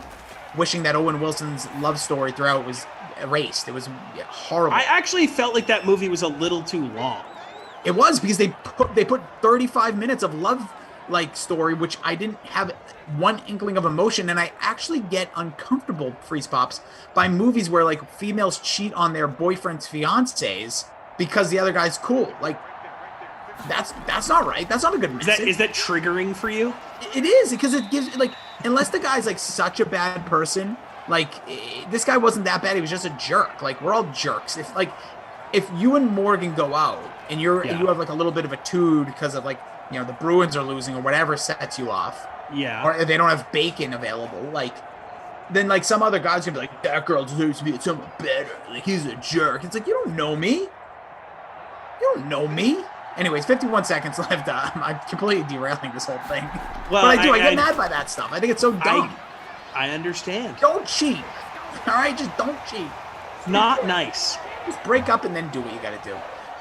wishing that Owen Wilson's love story throughout was erased. It was horrible. I actually felt like that movie was a little too long. It was because they put 35 minutes of love like story, which I didn't have one inkling of emotion, and I actually get uncomfortable, Freeze Pops, by movies where like females cheat on their boyfriends' fiancés because the other guy's cool. Like that's not right. That's not a good message. Is that triggering for you? It is, because it gives like, unless the guy's like such a bad person, like this guy wasn't that bad. He was just a jerk. Like we're all jerks. If you and Morgan go out and you have like a little bit of a tood because of like, you know, the Bruins are losing or whatever sets you off. Yeah. Or they don't have bacon available. Like, then like some other guy's gonna be like, that girl deserves to be someone better. Like he's a jerk. It's like, you don't know me. You don't know me. Anyways, 51 seconds left. I'm completely derailing this whole thing. Well, but I get mad by that stuff. I think it's so dumb. I understand. Don't cheat. All right, just don't cheat. Not nice. Just break up and then do what you got to do.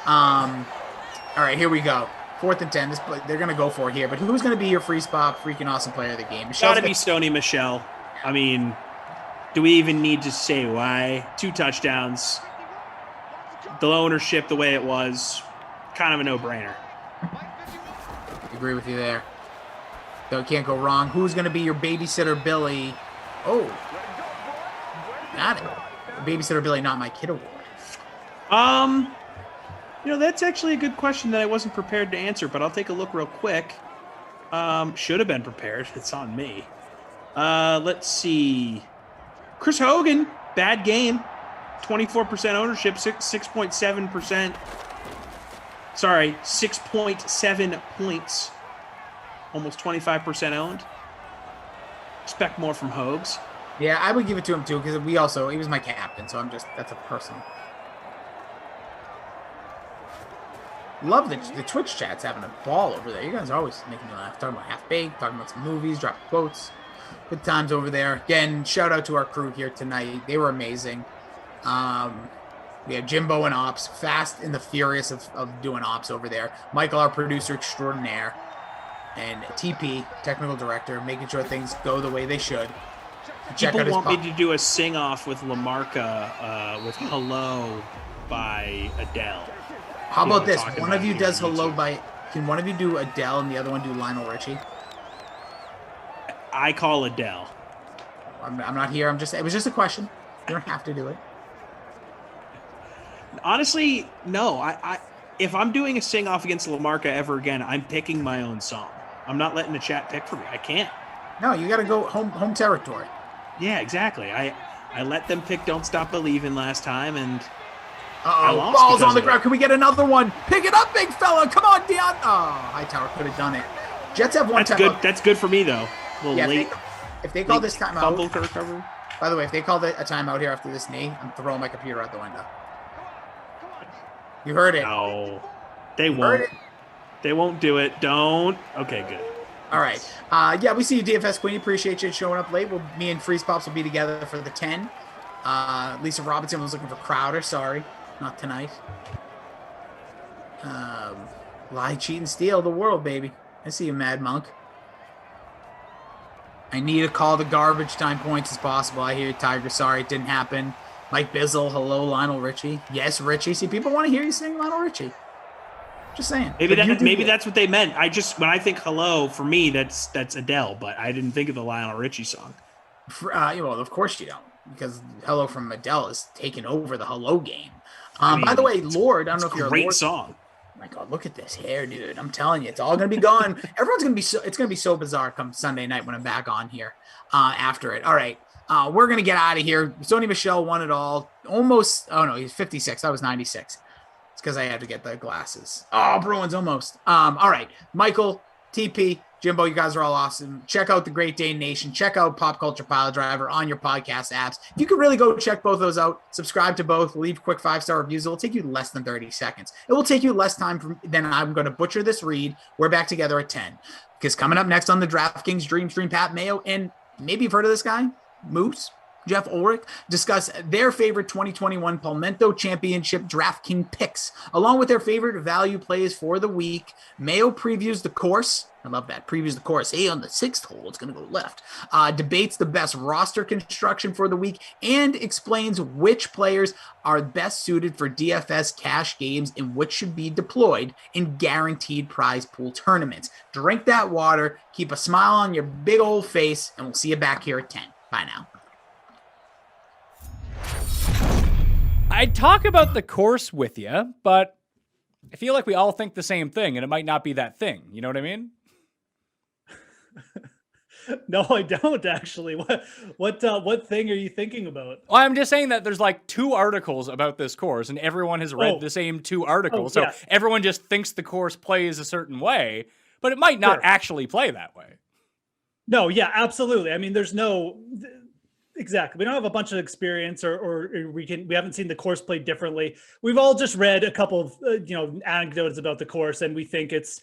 All right, here we go. 4th and 10. They're going to go for it here. But who's going to be your freeze pop, freaking awesome player of the game? Got to be Sony Michel. I mean, do we even need to say why? 2 touchdowns. The ownership the way it was. Kind of a no-brainer. Agree with you there. So it can't go wrong. Who's going to be your babysitter Billy? Oh. Got it. Babysitter Billy, not my kid award. You know, that's actually a good question that I wasn't prepared to answer, but I'll take a look real quick. Should have been prepared. It's on me. Let's see. Chris Hogan, bad game. 24% ownership, 6.7%. Sorry, 6.7 points. Almost 25% owned. Expect more from Hogs. Yeah, I would give it to him too, because he was my captain, so that's a personal. Love the Twitch chat's having a ball over there. You guys are always making me laugh. Talking about Half Baked, talking about some movies, dropping quotes. Good times over there. Again, shout out to our crew here tonight. They were amazing. We have Jimbo and Ops, fast and the furious of doing Ops over there. Michael, our producer extraordinaire. And TP, technical director, making sure things go the way they should. People want me to do a sing-off with Lamarca with Hello by Adele. How about this? One of you does Hello by... Can one of you do Adele and the other one do Lionel Richie? I call Adele. I'm not here. It was just a question. You don't have to do it. Honestly, no. If I'm doing a sing-off against Lamarca ever again, I'm picking my own song. I'm not letting the chat pick for me. I can't. No, you got to go home territory. Yeah, exactly. I let them pick Don't Stop Believin' last time, and balls on the ground. Can we get another one? Pick it up, big fella. Come on, Dion. Oh, Hightower could have done it. Jets have one timeout. That's good for me, though. A little late. If they call this timeout. Fumble to recover. By the way, if they call a timeout here after this knee, I'm throwing my computer out the window. You heard it. No, they won't. They won't do it. Don't. Okay, good. All right. Yeah, we see you, DFS Queen. Appreciate you showing up late. Me and Freeze Pops will be together for the 10. Lisa Robinson was looking for Crowder. Sorry, not tonight. Lie, cheat, and steal the world, baby. I see you, Mad Monk. I need to call the garbage time points as possible. I hear you, Tiger. Sorry, it didn't happen. Mike Bizzle, hello, Lionel Richie. Yes, Richie. See, people want to hear you sing Lionel Richie. Just saying. Maybe that's what they meant. When I think hello, for me, that's Adele, but I didn't think of the Lionel Richie song. Well, of course you don't, because Hello from Adele is taking over the hello game. By the way, Lord, I don't know if you're a great Lord. Song. Oh my God, look at this hair, dude. I'm telling you, it's all going to be gone. Everyone's going to be it's going to be so bizarre come Sunday night when I'm back on here after it. All right. We're going to get out of here. Sony Michel won it all. Almost. Oh, no, he's 56. That was 96. It's because I had to get the glasses. Oh, Bruins almost. All right. Michael, TP, Jimbo, you guys are all awesome. Check out the Great Dane Nation. Check out Pop Culture Pile Driver on your podcast apps. If you could really go check both those out, subscribe to both, leave quick 5-star reviews. It will take you less than 30 seconds. It will take you less time than I'm going to butcher this read. We're back together at 10. Because coming up next on the DraftKings Dream Stream, Pat Mayo, and maybe you've heard of this guy, Moose, Jeff Ulrich, discuss their favorite 2021 Palmetto Championship DraftKings picks, along with their favorite value plays for the week. Mayo previews the course. I love that. Previews the course. Hey, on the 6th hole, it's going to go left. Debates the best roster construction for the week and explains which players are best suited for DFS cash games and which should be deployed in guaranteed prize pool tournaments. Drink that water, keep a smile on your big old face, and we'll see you back here at 10. Bye now. I'd talk about the course with you, but I feel like we all think the same thing, and it might not be that thing. You know what I mean? No, I don't actually. What thing are you thinking about? Well, I'm just saying that there's like 2 articles about this course, and everyone has read the same 2 articles. yeah. So everyone just thinks the course plays a certain way, but it might not actually play that way. No, yeah, absolutely. I mean, there's no exactly. We don't have a bunch of experience, or we haven't seen the course played differently. We've all just read a couple of anecdotes about the course, and we think it's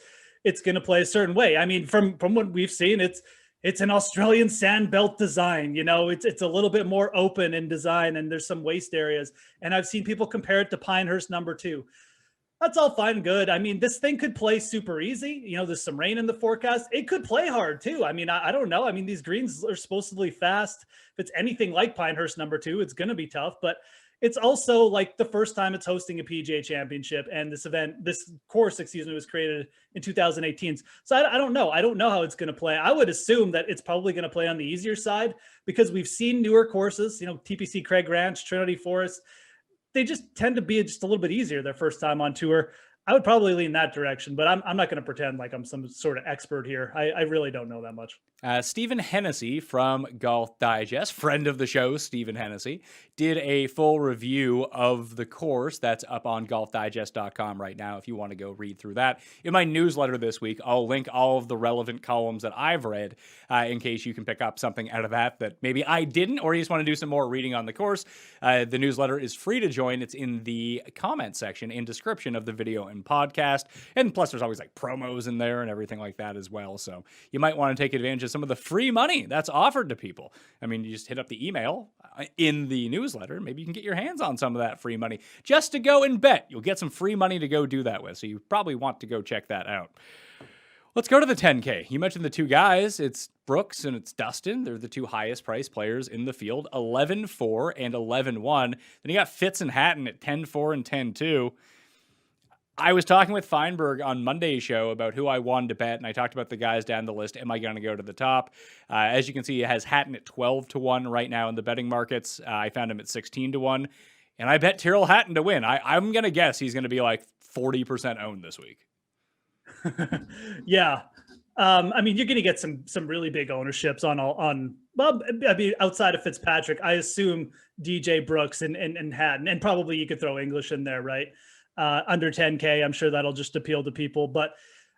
going to play a certain way. I mean, from what we've seen, it's an Australian sand belt design. It's a little bit more open in design, and there's some waste areas. And I've seen people compare it to Pinehurst number 2. That's all fine and good. I mean, this thing could play super easy. There's some rain in the forecast. It could play hard too. I mean, I don't know. I mean, these greens are supposedly fast. If it's anything like Pinehurst number 2, it's going to be tough, but it's also like the first time it's hosting a PGA Championship, and this course, was created in 2018. So I don't know. I don't know how it's going to play. I would assume that it's probably going to play on the easier side because we've seen newer courses, TPC Craig Ranch, Trinity Forest. They just tend to be just a little bit easier their first time on tour. I would probably lean that direction, but I'm not going to pretend like I'm some sort of expert here. I really don't know that much. Stephen Hennessy from Golf Digest, friend of the show, Stephen Hennessy, did a full review of the course that's up on golfdigest.com right now if you want to go read through that. In my newsletter this week, I'll link all of the relevant columns that I've read in case you can pick up something out of that maybe I didn't, or you just want to do some more reading on the course. The newsletter is free to join. It's in the comment section and description of the video and podcast. And plus, there's always like promos in there and everything like that as well. So you might want to take advantage of some of the free money that's offered to people. I mean, you just hit up the email in the newsletter. Maybe you can get your hands on some of that free money just to go and bet. You'll get some free money to go do that with. So you probably want to go check that out. Let's go to the 10K. You mentioned the 2 guys. It's Brooks and it's Dustin. They're the 2 highest priced players in the field, 11-4 and 11-1. Then you got Fitz and Hatton at 10-4 and 10-2. I was talking with Feinberg on Monday's show about who I wanted to bet, and I talked about the guys down the list. Am I going to go to the top? As you can see, it has Hatton at 12-1 right now in the betting markets. I found him at 16-1, and I bet Tyrrell Hatton to win. I'm going to guess he's going to be like 40% owned this week. Yeah. I mean, you're going to get some really big ownerships outside of Fitzpatrick. I assume DJ Brooks and Hatton, and probably you could throw English in there, right? Under 10K, I'm sure that'll just appeal to people. But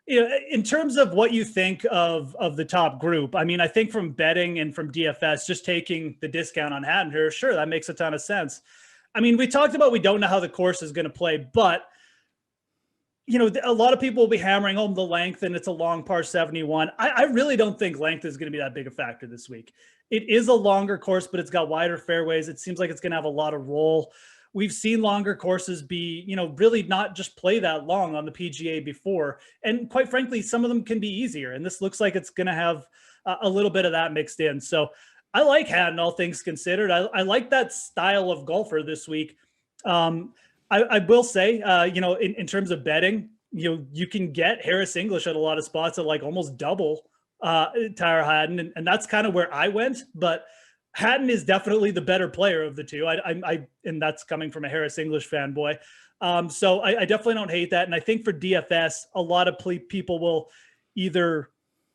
in terms of what you think of the top group, I mean, I think from betting and from DFS, just taking the discount on Hatton here, sure, that makes a ton of sense. I mean, we talked about we don't know how the course is going to play, but a lot of people will be hammering home the length, and it's a long par 71. I really don't think length is going to be that big a factor this week. It is a longer course, but it's got wider fairways. It seems like it's going to have a lot of roll. We've seen longer courses be, really not just play that long on the PGA before. And quite frankly, some of them can be easier. And this looks like it's going to have a little bit of that mixed in. So I like Hatton, all things considered. I like that style of golfer this week. I will say, in terms of betting, you can get Harris English at a lot of spots at like almost double Tyler Hatton. And that's kind of where I went. But Hatton is definitely the better player of the 2. And that's coming from a Harris English fanboy. So I definitely don't hate that. And I think for DFS, a lot of people will either,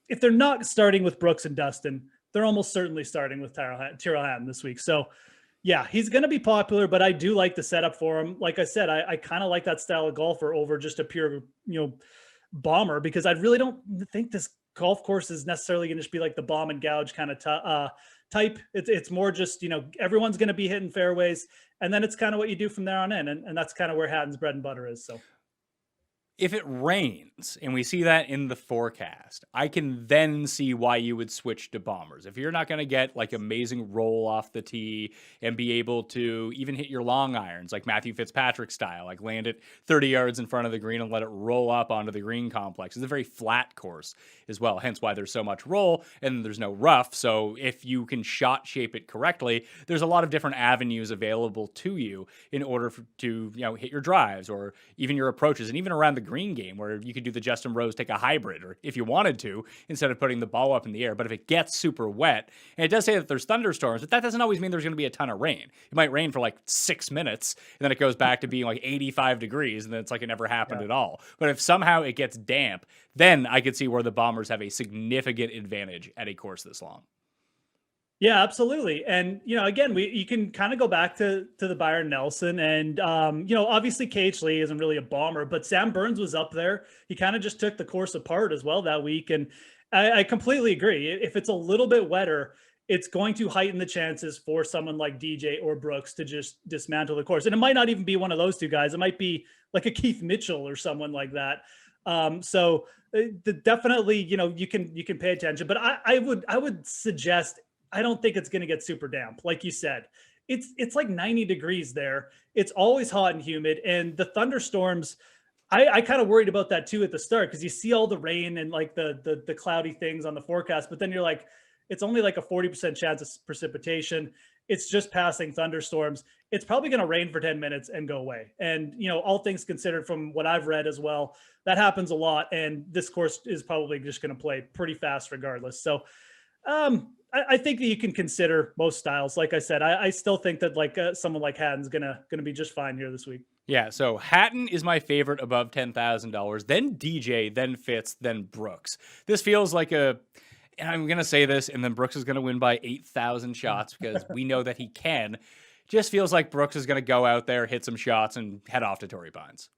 if they're not starting with Brooks and Dustin, they're almost certainly starting with Tyrrell Hatton this week. So yeah, he's going to be popular, but I do like the setup for him. Like I said, I kind of like that style of golfer over just a pure, bomber, because I really don't think this golf course is necessarily going to just be like the bomb and gouge kind of type. It's more just, everyone's going to be hitting fairways, and then it's kind of what you do from there on in. And that's kind of where Hatton's bread and butter is. So if it rains and we see that in the forecast, I can then see why you would switch to bombers. If you're not going to get like amazing roll off the tee and be able to even hit your long irons like Matthew Fitzpatrick style, like land it 30 yards in front of the green and let it roll up onto the green complex. It's a very flat course as well, hence why there's so much roll and there's no rough. So if you can shot shape it correctly, there's a lot of different avenues available to you in order to hit your drives or even your approaches, and even around the green game where you could do the Justin Rose take a hybrid, or if you wanted to, instead of putting the ball up in the air. But if it gets super wet, and it does say that there's thunderstorms, but that doesn't always mean there's going to be a ton of rain. It might rain for like 6 minutes, and then it goes back to being like 85 degrees, and then it's like it never happened at all. But if somehow it gets damp, then I could see where the Bombers have a significant advantage at a course this long. Yeah, absolutely. And, again, you can kind of go back to the Byron Nelson, and, obviously KH Lee isn't really a bomber, but Sam Burns was up there. He kind of just took the course apart as well that week. And I completely agree. If it's a little bit wetter, it's going to heighten the chances for someone like DJ or Brooks to just dismantle the course. And it might not even be one of those two guys. It might be like a Keith Mitchell or someone like that. Definitely, you can pay attention, but I would suggest, I don't think it's going to get super damp. Like you said, it's like 90 degrees there. It's always hot and humid. And the thunderstorms, I kind of worried about that too at the start, because you see all the rain and like the cloudy things on the forecast, but then you're like, it's only like a 40% chance of precipitation. It's just passing thunderstorms. It's probably going to rain for 10 minutes and go away. And, all things considered, from what I've read as well, that happens a lot. And this course is probably just going to play pretty fast regardless. So, I think that you can consider most styles. Like I said, I still think that someone like Hatton's gonna be just fine here this week. Yeah, so Hatton is my favorite above $10,000, then DJ, then Fitz, then Brooks. This feels like and I'm going to say this, and then Brooks is going to win by 8,000 shots because we know that he can. Just feels like Brooks is going to go out there, hit some shots, and head off to Torrey Pines.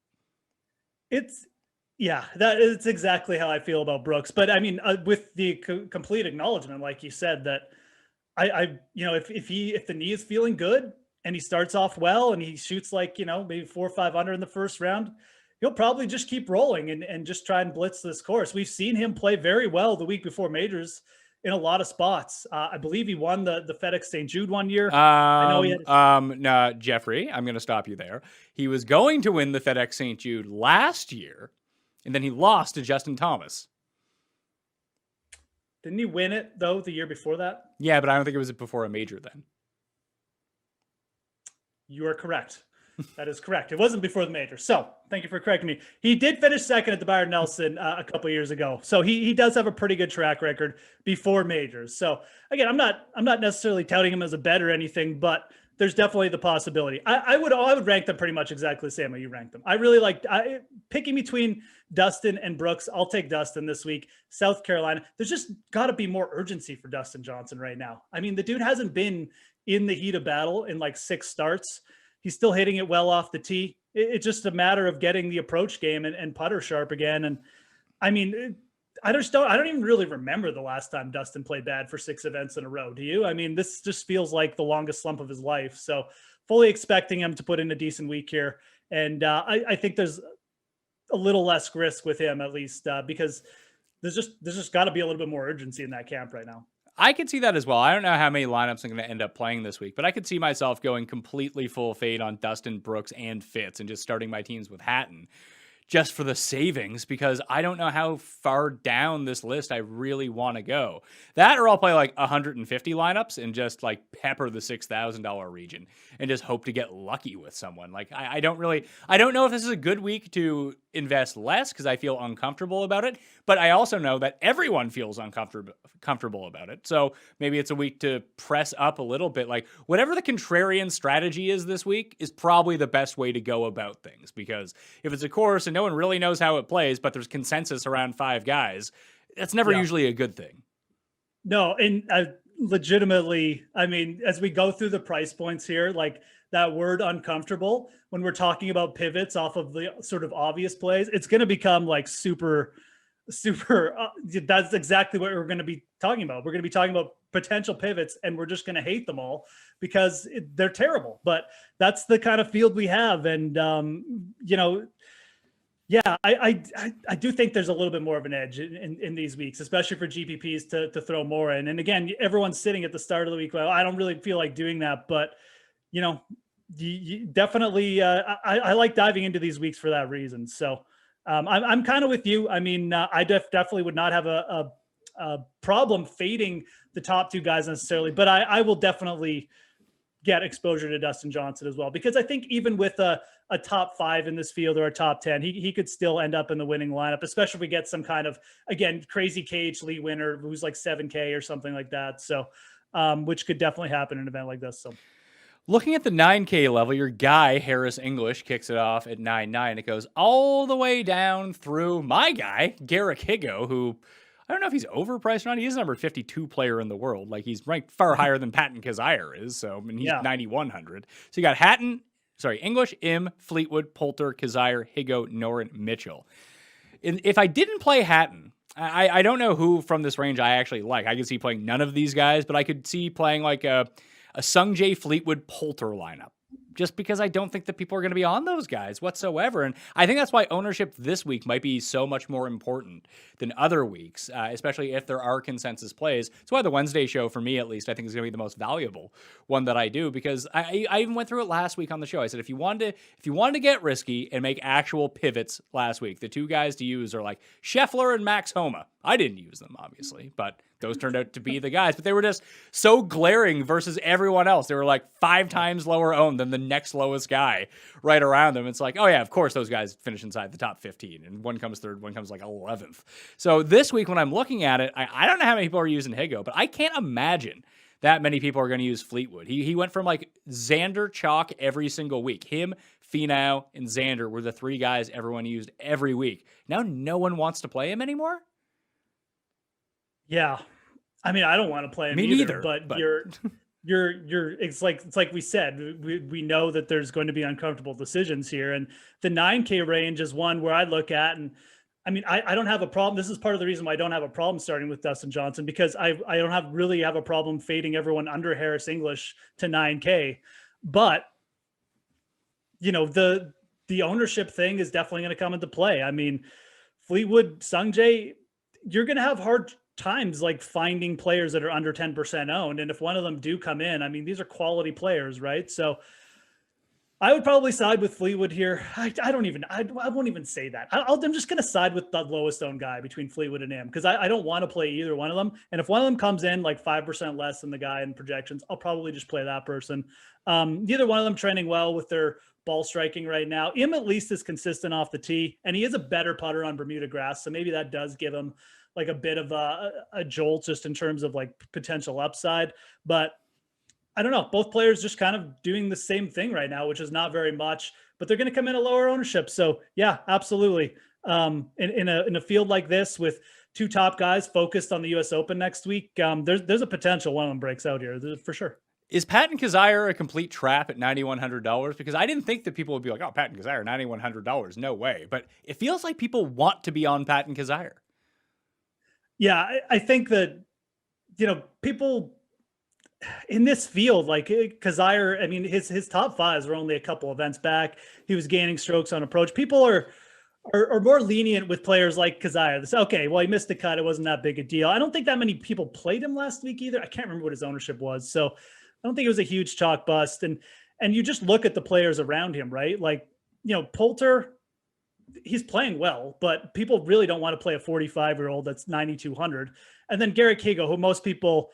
Yeah, that is exactly how I feel about Brooks. But I mean, with the complete acknowledgement, like you said, that if the knee is feeling good and he starts off well and he shoots like, maybe 4 or 5 under in the first round, he'll probably just keep rolling and just try and blitz this course. We've seen him play very well the week before majors in a lot of spots. I believe he won the FedEx St. Jude one year. I know he had no, Jeffrey, I'm going to stop you there. He was going to win the FedEx St. Jude last year, and then he lost to Justin Thomas. Didn't he win it, though, the year before that? Yeah, but I don't think it was before a major then. You are correct. That is correct. It wasn't before the major. So thank you for correcting me. He did finish second at the Byron Nelson a couple of years ago. So he does have a pretty good track record before majors. So again, I'm not necessarily touting him as a bet or anything, but there's definitely the possibility. I would rank them pretty much exactly the same way you ranked them. I really like picking between Dustin and Brooks. I'll take Dustin this week. South Carolina, there's just got to be more urgency for Dustin Johnson right now. I mean, the dude hasn't been in the heat of battle in like 6 starts. He's still hitting it well off the tee. It's just a matter of getting the approach game and putter sharp again. And I mean, I don't even really remember the last time Dustin played bad for 6 events in a row. Do you? I mean, this just feels like the longest slump of his life. So fully expecting him to put in a decent week here. And I think there's a little less risk with him, at least, because there's just got to be a little bit more urgency in that camp right now. I could see that as well. I don't know how many lineups I'm going to end up playing this week, but I could see myself going completely full fade on Dustin, Brooks, and Fitz and just starting my teams with Hatton just for the savings, because I don't know how far down this list I really want to go. That, or I'll play like 150 lineups and just like pepper the $6,000 region and just hope to get lucky with someone. Like I don't know if this is a good week to invest less because I feel uncomfortable about it, but I also know that everyone feels uncomfortable about it. So maybe it's a week to press up a little bit. Like whatever the contrarian strategy is this week is probably the best way to go about things, because if it's a course and no one really knows how it plays, but there's consensus around 5 guys, that's never usually a good thing. No, and legitimately, I mean, as we go through the price points here, like that word uncomfortable, when we're talking about pivots off of the sort of obvious plays, it's going to become like super, super. That's exactly what we're going to be talking about. We're going to be talking about potential pivots, and we're just going to hate them all because they're terrible. But that's the kind of field we have, and yeah, I do think there's a little bit more of an edge in these weeks, especially for GPPs to throw more in. And again, everyone's sitting at the start of the week. Well, I don't really feel like doing that, but you definitely I like diving into these weeks for that reason. So I'm kind of with you. I mean, I definitely would not have a problem fading the top two guys necessarily, but I will definitely get exposure to Dustin Johnson as well, because I think even with a top 5 in this field or a top 10, he could still end up in the winning lineup, especially if we get some kind of, again, crazy cage lead winner who's like 7K or something like that. So, which could definitely happen in an event like this. So, looking at the 9K level, your guy, Harris English, kicks it off at 9.9. It goes all the way down through my guy, Garrick Higo, who I don't know if he's overpriced or not. He is number 52 player in the world. Like, he's ranked far higher than Patton Kizzire is. So, I mean, he's 9,100. So you got English, Im, Fleetwood, Poulter, Kizzire, Higo, Noren, Mitchell. If I didn't play Hatton, I don't know who from this range I actually like. I could see playing none of these guys, but I could see playing like a Sungjae, Fleetwood, Poulter lineup, just because I don't think that people are going to be on those guys whatsoever. And I think that's why ownership this week might be so much more important than other weeks, especially if there are consensus plays. That's why the Wednesday show, for me at least, I think is going to be the most valuable one that I do, because I even went through it last week on the show. I said, if you wanted to get risky and make actual pivots last week, the two guys to use are like Scheffler and Max Homa. I didn't use them, obviously, but those turned out to be the guys. But they were just so glaring versus everyone else. They were like 5 times lower owned than the next lowest guy right around them. It's like, oh yeah, of course those guys finish inside the top 15, and one comes third, one comes like 11th. So this week when I'm looking at it, I don't know how many people are using Higo, but I can't imagine that many people are going to use Fleetwood. He went from like Xander chalk every single week. Him, Finau, and Xander were the 3 guys everyone used every week. Now no one wants to play him anymore. Yeah, I mean, I don't want to play him either, but it's like we said, we know that there's going to be uncomfortable decisions here, and the 9K range is one where I look at, and I mean, I don't have a problem. This is part of the reason why I don't have a problem starting with Dustin Johnson, because I don't really have a problem fading everyone under Harris English to 9K, but the ownership thing is definitely going to come into play. I mean, Fleetwood, Sungjae, you're going to have hard times like finding players that are under 10% owned. And if one of them do come in, I mean, these are quality players, right? So I would probably side with Fleetwood here. I won't even say that. I'm just going to side with the lowest owned guy between Fleetwood and him, because I don't want to play either one of them. And if one of them comes in like 5% less than the guy in projections, I'll probably just play that person. Neither one of them trending well with their ball striking right now. Im at least is consistent off the tee, and he is a better putter on Bermuda grass. So maybe that does give him like a bit of a jolt just in terms of like potential upside. But I don't know, both players just kind of doing the same thing right now, which is not very much, but they're going to come in at lower ownership. So yeah, absolutely. In a field like this with 2 top guys focused on the US Open next week, there's a potential one of them breaks out here for sure. Is Patton Kizzire a complete trap at $9,100? Because I didn't think that people would be like, oh, Patton Kizzire, $9,100. No way. But it feels like people want to be on Patton Kizzire. Yeah, I think that, people in this field, like Kizzire, I mean, his top 5s were only a couple events back. He was gaining strokes on approach. People are more lenient with players like Kizzire. They say, okay, well, he missed the cut. It wasn't that big a deal. I don't think that many people played him last week either. I can't remember what his ownership was. So I don't think it was a huge chalk bust. And you just look at the players around him, right? Like, Poulter, he's playing well, but people really don't want to play a 45-year-old that's 9,200. And then Garrick Higo, who most people,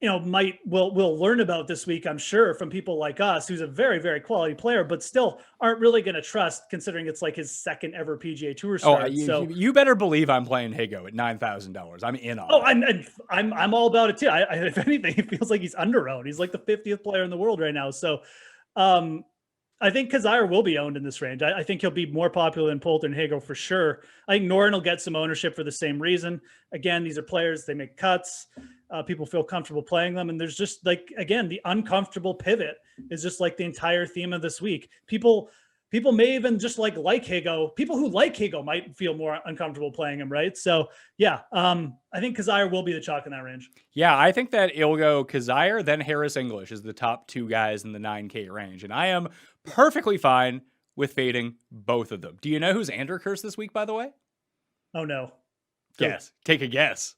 will learn about this week, I'm sure, from people like us, who's a very, very quality player, but still aren't really going to trust, considering it's like his second ever PGA Tour start. You better believe I'm playing Higo at $9,000. I'm in on. Oh, I'm all about it too. If anything, it feels like he's under-owned. He's like the 50th player in the world right now. So, I think Kizzire will be owned in this range. I think he'll be more popular than Poulter and Higo for sure. I think Noren will get some ownership for the same reason. Again, these are players, they make cuts. People feel comfortable playing them. And there's just like, again, the uncomfortable pivot is just like the entire theme of this week. People people may even just like Higo. People who like Higo might feel more uncomfortable playing him, right? So yeah, I think Kazire will be the chalk in that range. Yeah, I think that it'll go Kazire, then Harris English is the top two guys in the 9K range. And I am perfectly fine with fading both of them. Do you know who's Anderkirst this week, by the way? Oh, no. Guess. Take a guess.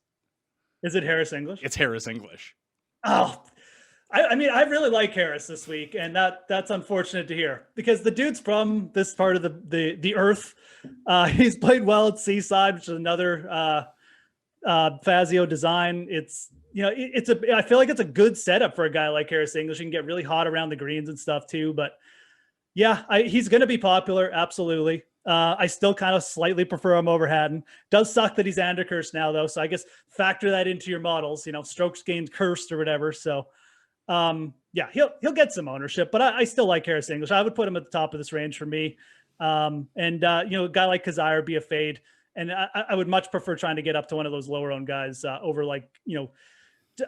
Is it Harris English? It's Harris English. Oh, I mean, I really like Harris this week, and that's unfortunate to hear because the dude's from this part of the earth. He's played well at Seaside, which is another Fazio design. It's I feel like it's a good setup for a guy like Harris English. He can get really hot around the greens and stuff too. But yeah, he's going to be popular, absolutely. I still kind of slightly prefer him over Haddon. Does suck that he's Anderkirst now, though. So I guess factor that into your models. Strokes gained cursed or whatever. So. Yeah, he'll get some ownership, but I still like Harris English. I would put him at the top of this range for me. A guy like Kazire would be a fade, and I would much prefer trying to get up to one of those lower owned guys over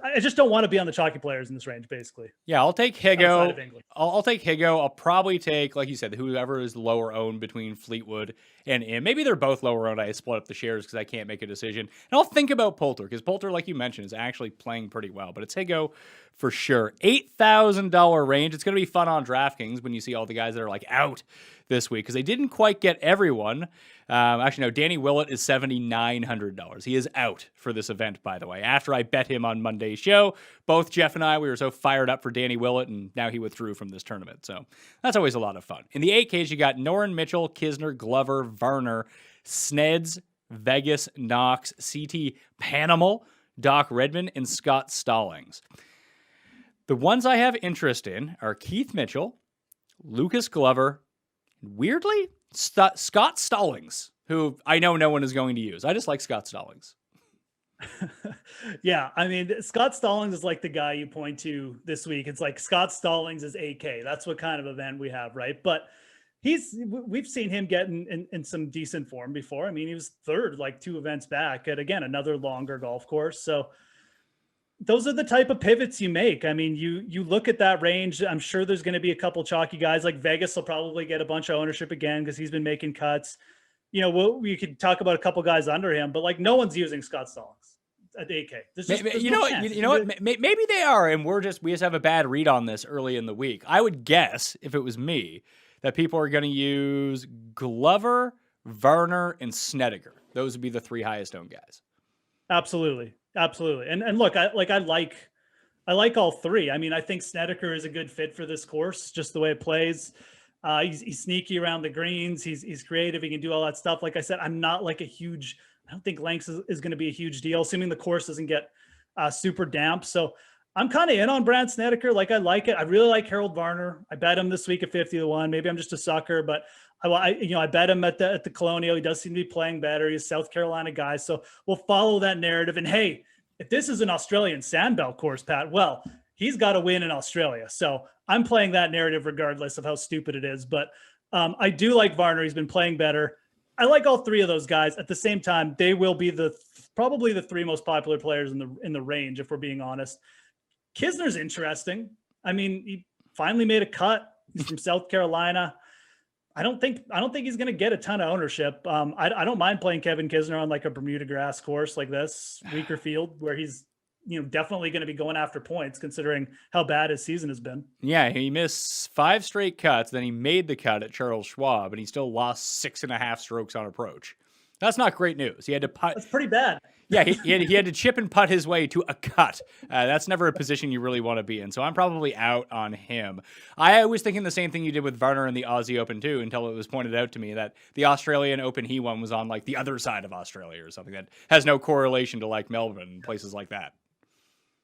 I just don't want to be on the chalky players in this range, basically. Yeah, I'll take Higo. I'll take Higo. I'll probably take, like you said, whoever is lower owned between Fleetwood and Im. Maybe they're both lower owned. I split up the shares because I can't make a decision. And I'll think about Poulter because Poulter, like you mentioned, is actually playing pretty well. But it's Higo for sure. $8,000 range. It's going to be fun on DraftKings when you see all the guys that are like out this week because they didn't quite get everyone. Actually, no, Danny Willett is $7,900. He is out for this event, by the way. After I bet him on Monday's show, both Jeff and I, we were so fired up for Danny Willett, and now he withdrew from this tournament. So that's always a lot of fun. In the 8Ks, you got Noren Mitchell, Kisner, Glover, Varner, Sneds, Vegas, Knox, CT Panimal, Doc Redman, and Scott Stallings. The ones I have interest in are Keith Mitchell, Lucas Glover, weirdly, Scott Stallings, who I know no one is going to use. I just like Scott Stallings. Yeah, I mean, Scott Stallings is like the guy you point to this week. It's like Scott Stallings is AK. That's what kind of event we have, right? But we've seen him get in some decent form before. I mean, he was third like 2 events back at, again, another longer golf course. So those are the type of pivots you make. I mean, you look at that range. I'm sure there's going to be a couple chalky guys. Like Vegas will probably get a bunch of ownership again because he's been making cuts. We could talk about a couple guys under him, but like no one's using Scott Stallings at AK. You know what? Maybe they are, and we just have a bad read on this early in the week. I would guess if it was me that people are going to use Glover, Varner, and Snedeker. Those would be the 3 highest owned guys. Absolutely. And look, I like all 3. I mean, I think Snedeker is a good fit for this course, just the way it plays. He's sneaky around the greens. He's creative. He can do all that stuff. Like I said, I'm not like I don't think length is going to be a huge deal, assuming the course doesn't get super damp. So I'm kind of in on Brad Snedeker. Like I like it. I really like Harold Varner. I bet him this week at 50-1. Maybe I'm just a sucker, but I bet him at the Colonial. He does seem to be playing better. He's a South Carolina guy. So we'll follow that narrative. And hey, if this is an Australian Sandbelt course, Pat, well, he's got to win in Australia. So I'm playing that narrative regardless of how stupid it is. But I do like Varner. He's been playing better. I like all 3 of those guys. At the same time, they will be probably the 3 most popular players in the range, if we're being honest. Kisner's interesting. I mean, he finally made a cut. He's from South Carolina. I don't think he's going to get a ton of ownership. I don't mind playing Kevin Kisner on like a Bermuda grass course like this, weaker field, where he's definitely going to be going after points considering how bad his season has been. Yeah, he missed 5 straight cuts. Then he made the cut at Charles Schwab, and he still lost 6.5 strokes on approach. That's not great news. He had to putt. That's pretty bad. Yeah, he had to chip and putt his way to a cut. That's never a position you really want to be in. So I'm probably out on him. I was thinking the same thing you did with Varner in the Aussie Open too, until it was pointed out to me that the Australian Open he won was on like the other side of Australia or something that has no correlation to like Melbourne and places like that.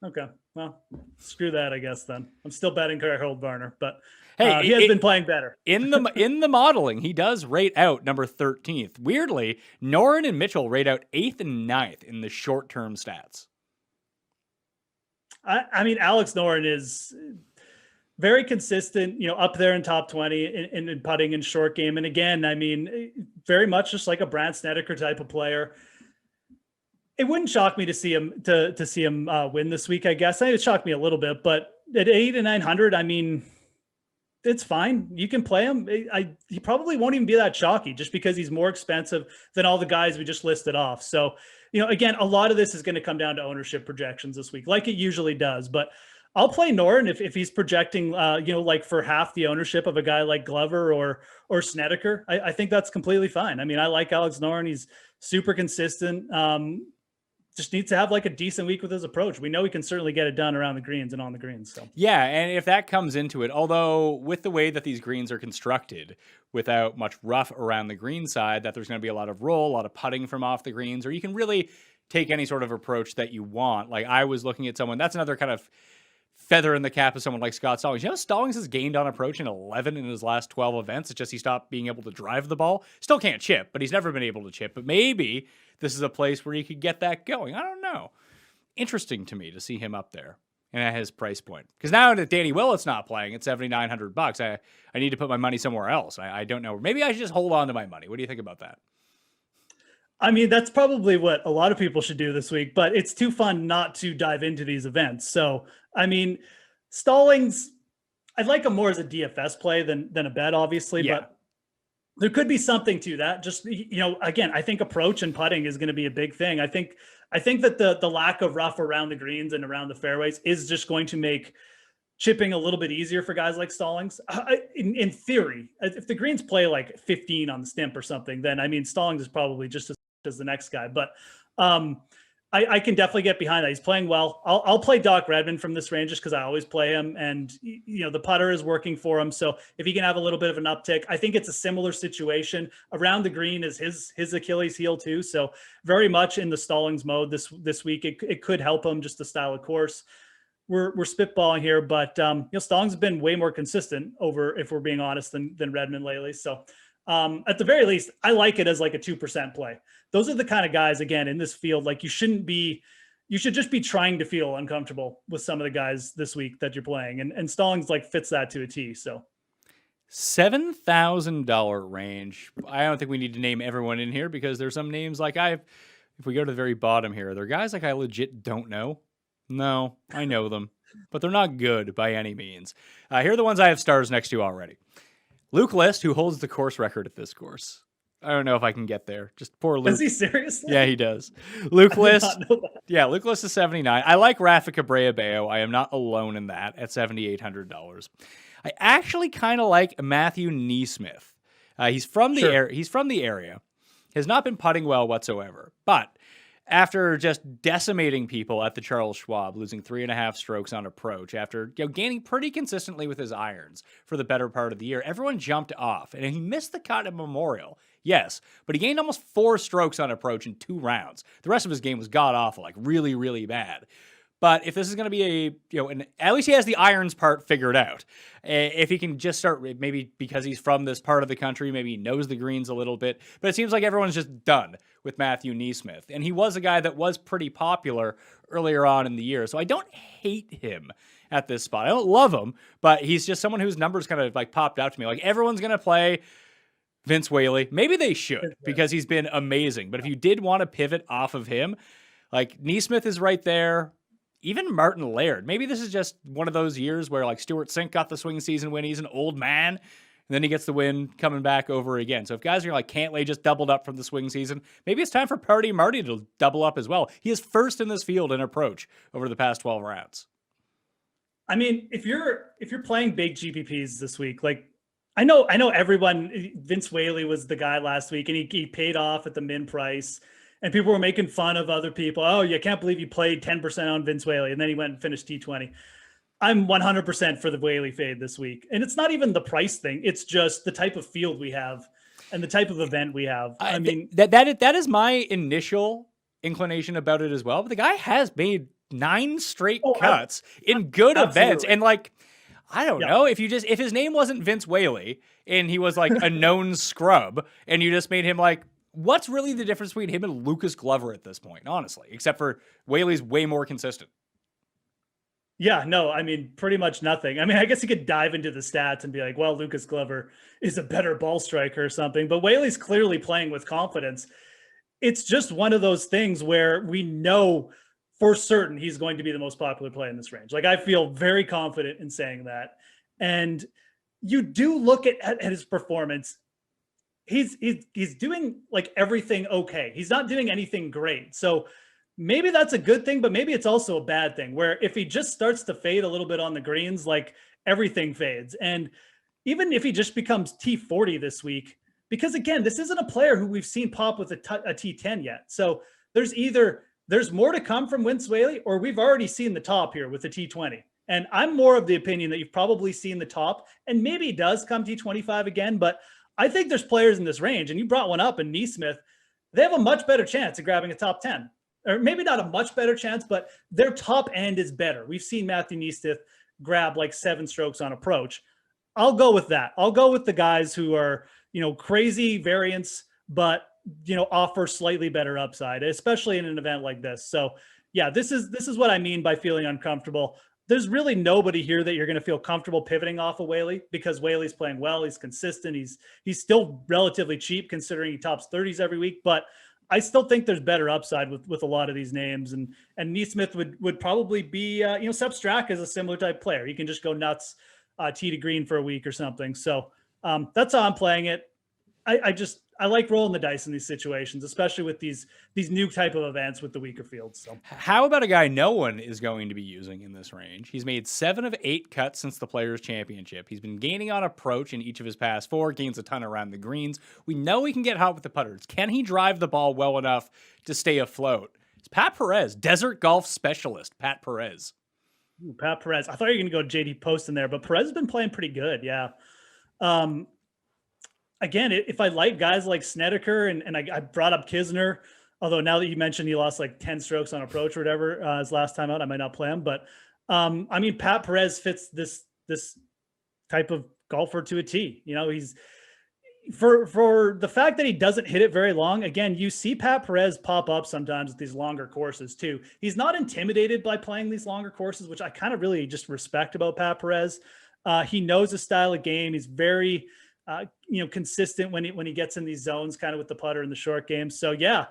Okay, well, screw that, I guess then. I'm still betting Harold Varner, but hey, he has been playing better. In the modeling, he does rate out number 13th. Weirdly, Noren and Mitchell rate out 8th and 9th in the short-term stats. I mean, Alex Noren is very consistent, up there in top 20 in putting and short game. And again, I mean, very much just like a Brad Snedeker type of player. It wouldn't shock me to see him win this week, I guess. It shocked me a little bit, but at 8 and 900, I mean, it's fine. You can play him. He probably won't even be that chalky just because he's more expensive than all the guys we just listed off. So, again, a lot of this is going to come down to ownership projections this week, like it usually does. But I'll play Noren if he's projecting, like for half the ownership of a guy like Glover or Snedeker. I think that's completely fine. I mean, I like Alex Noren. He's super consistent. Just needs to have like a decent week with his approach. We know he can certainly get it done around the greens and on the greens. So yeah, and if that comes into it, although with the way that these greens are constructed, without much rough around the green side, that there's going to be a lot of roll, a lot of putting from off the greens, or you can really take any sort of approach that you want. Like I was looking at someone, that's another kind of feather in the cap of someone like Scott Stallings. Stallings has gained on approach in 11 in his last 12 events. It's just he stopped being able to drive the ball. Still can't chip, but he's never been able to chip. But maybe this is a place where he could get that going. I don't know. Interesting to me to see him up there and at his price point. Because now that Danny Willett's not playing at $7,900, I need to put my money somewhere else. I don't know. Maybe I should just hold on to my money. What do you think about that? I mean, that's probably what a lot of people should do this week, but it's too fun not to dive into these events. So, I mean, Stallings, I'd like him more as a DFS play than a bet, obviously, but there could be something to that. Just, again, I think approach and putting is going to be a big thing. I think that the lack of rough around the greens and around the fairways is just going to make chipping a little bit easier for guys like Stallings. In theory, if the greens play like 15 on the stimp or something, then I mean, Stallings is probably just as the next guy. But I can definitely get behind that. He's playing well. I'll play Doc Redman from this range just because I always play him, and the putter is working for him. So if he can have a little bit of an uptick, I think it's a similar situation. Around the green is his Achilles heel too. So very much in the Stallings mode this week. It could help him, just the style of course. We're spitballing here, but Stallings has been way more consistent if we're being honest, than Redman lately. So at the very least, I like it as like a 2% play. Those are the kind of guys, again, in this field, like you should just be trying to feel uncomfortable with some of the guys this week that you're playing. And Stallings like fits that to a T. So $7,000 range. I don't think we need to name everyone in here because there's some names like if we go to the very bottom here, there are guys like I legit don't know. No, I know them, but they're not good by any means. Here are the ones I have stars next to already. Luke List, who holds the course record at this course. I don't know if I can get there. Just poor Luke. Does he seriously? Yeah, he does. Luke List. Yeah, Luke List is 79. I like Rafa Cabrera-Bello. I am not alone in that at $7,800. I actually kind of like Matthew Neesmith. He's from the area. Has not been putting well whatsoever, but after just decimating people at the Charles Schwab, losing 3.5 strokes on approach, after gaining pretty consistently with his irons for the better part of the year, everyone jumped off, and he missed the cut at Memorial. Yes, but he gained almost 4 strokes on approach in 2 rounds. The rest of his game was god-awful, like really, really bad. But if this is going to be at least he has the irons part figured out. If he can just start, maybe because he's from this part of the country, maybe he knows the greens a little bit. But it seems like everyone's just done with Matthew Neesmith. And he was a guy that was pretty popular earlier on in the year. So I don't hate him at this spot. I don't love him, but he's just someone whose numbers kind of like popped out to me. Like everyone's going to play Vince Whaley. Maybe they should because he's been amazing. But if you did want to pivot off of him, like Neesmith is right there. Even Martin Laird. Maybe this is just one of those years where like Stuart Sink got the swing season win. He's an old man. And then he gets the win coming back over again. So if guys are like Cantlay just doubled up from the swing season, maybe it's time for Party Marty to double up as well. He is first in this field in approach over the past 12 rounds. I mean, if you're playing big GPPs this week, like I know everyone, Vince Whaley was the guy last week and he paid off at the min price. And people were making fun of other people. Oh, you can't believe you played 10% on Vince Whaley. And then he went and finished T20. I'm 100% for the Whaley fade this week. And it's not even the price thing. It's just the type of field we have and the type of event we have. I mean, that is my initial inclination about it as well. But the guy has made 9 straight cuts in good events. And like, I don't know if his name wasn't Vince Whaley and he was like a known scrub and you just made him like, what's really the difference between him and Lucas Glover at this point, honestly, except for Whaley's way more consistent? Yeah, no, I mean, pretty much nothing. I mean, I guess you could dive into the stats and be like, well, Lucas Glover is a better ball striker or something, but Whaley's clearly playing with confidence. It's just one of those things where we know for certain he's going to be the most popular play in this range. Like, I feel very confident in saying that. And you do look at his performance. He's doing like everything okay. He's not doing anything great. So maybe that's a good thing, but maybe it's also a bad thing where if he just starts to fade a little bit on the greens, like everything fades. And even if he just becomes T40 this week, because again, this isn't a player who we've seen pop with a T10 yet. So there's more to come from Vince Whaley, or we've already seen the top here with the T20. And I'm more of the opinion that you've probably seen the top, and maybe he does come T25 again, but I think there's players in this range, and you brought one up in Neesmith. They have a much better chance of grabbing a top 10, or maybe not a much better chance, but their top end is better. We've seen Matthew Neesmith grab like 7 strokes on approach. I'll go with that. I'll go with the guys who are, crazy variants, but, offer slightly better upside, especially in an event like this. So yeah, this is what I mean by feeling uncomfortable. There's really nobody here that you're going to feel comfortable pivoting off of Whaley, because Whaley's playing well. He's consistent. He's still relatively cheap considering he tops 30s every week, but I still think there's better upside with a lot of these names. And Neesmith would probably be, Sepp Strack is a similar type player. He can just go nuts, tee to green for a week or something. So that's how I'm playing it. I like rolling the dice in these situations, especially with these new type of events with the weaker fields. So how about a guy no one is going to be using in this range? He's made 7 of 8 cuts since the Players Championship. He's been gaining on approach in each of his past 4, gains a ton around the greens. We know he can get hot with the putters. Can he drive the ball well enough to stay afloat? It's Pat Perez, desert golf specialist, Pat Perez. Ooh, Pat Perez. I thought you were going to go JD Post in there, but Perez has been playing pretty good. Yeah. Again, if I like guys like Snedeker and I brought up Kisner, although now that you mentioned he lost like 10 strokes on approach or whatever his last time out, I might not play him. But Pat Perez fits this type of golfer to a T. He's for the fact that he doesn't hit it very long. Again, you see Pat Perez pop up sometimes at these longer courses too. He's not intimidated by playing these longer courses, which I kind of really just respect about Pat Perez. He knows his style of game. He's very consistent when he gets in these zones, kind of with the putter in the short game. So yeah,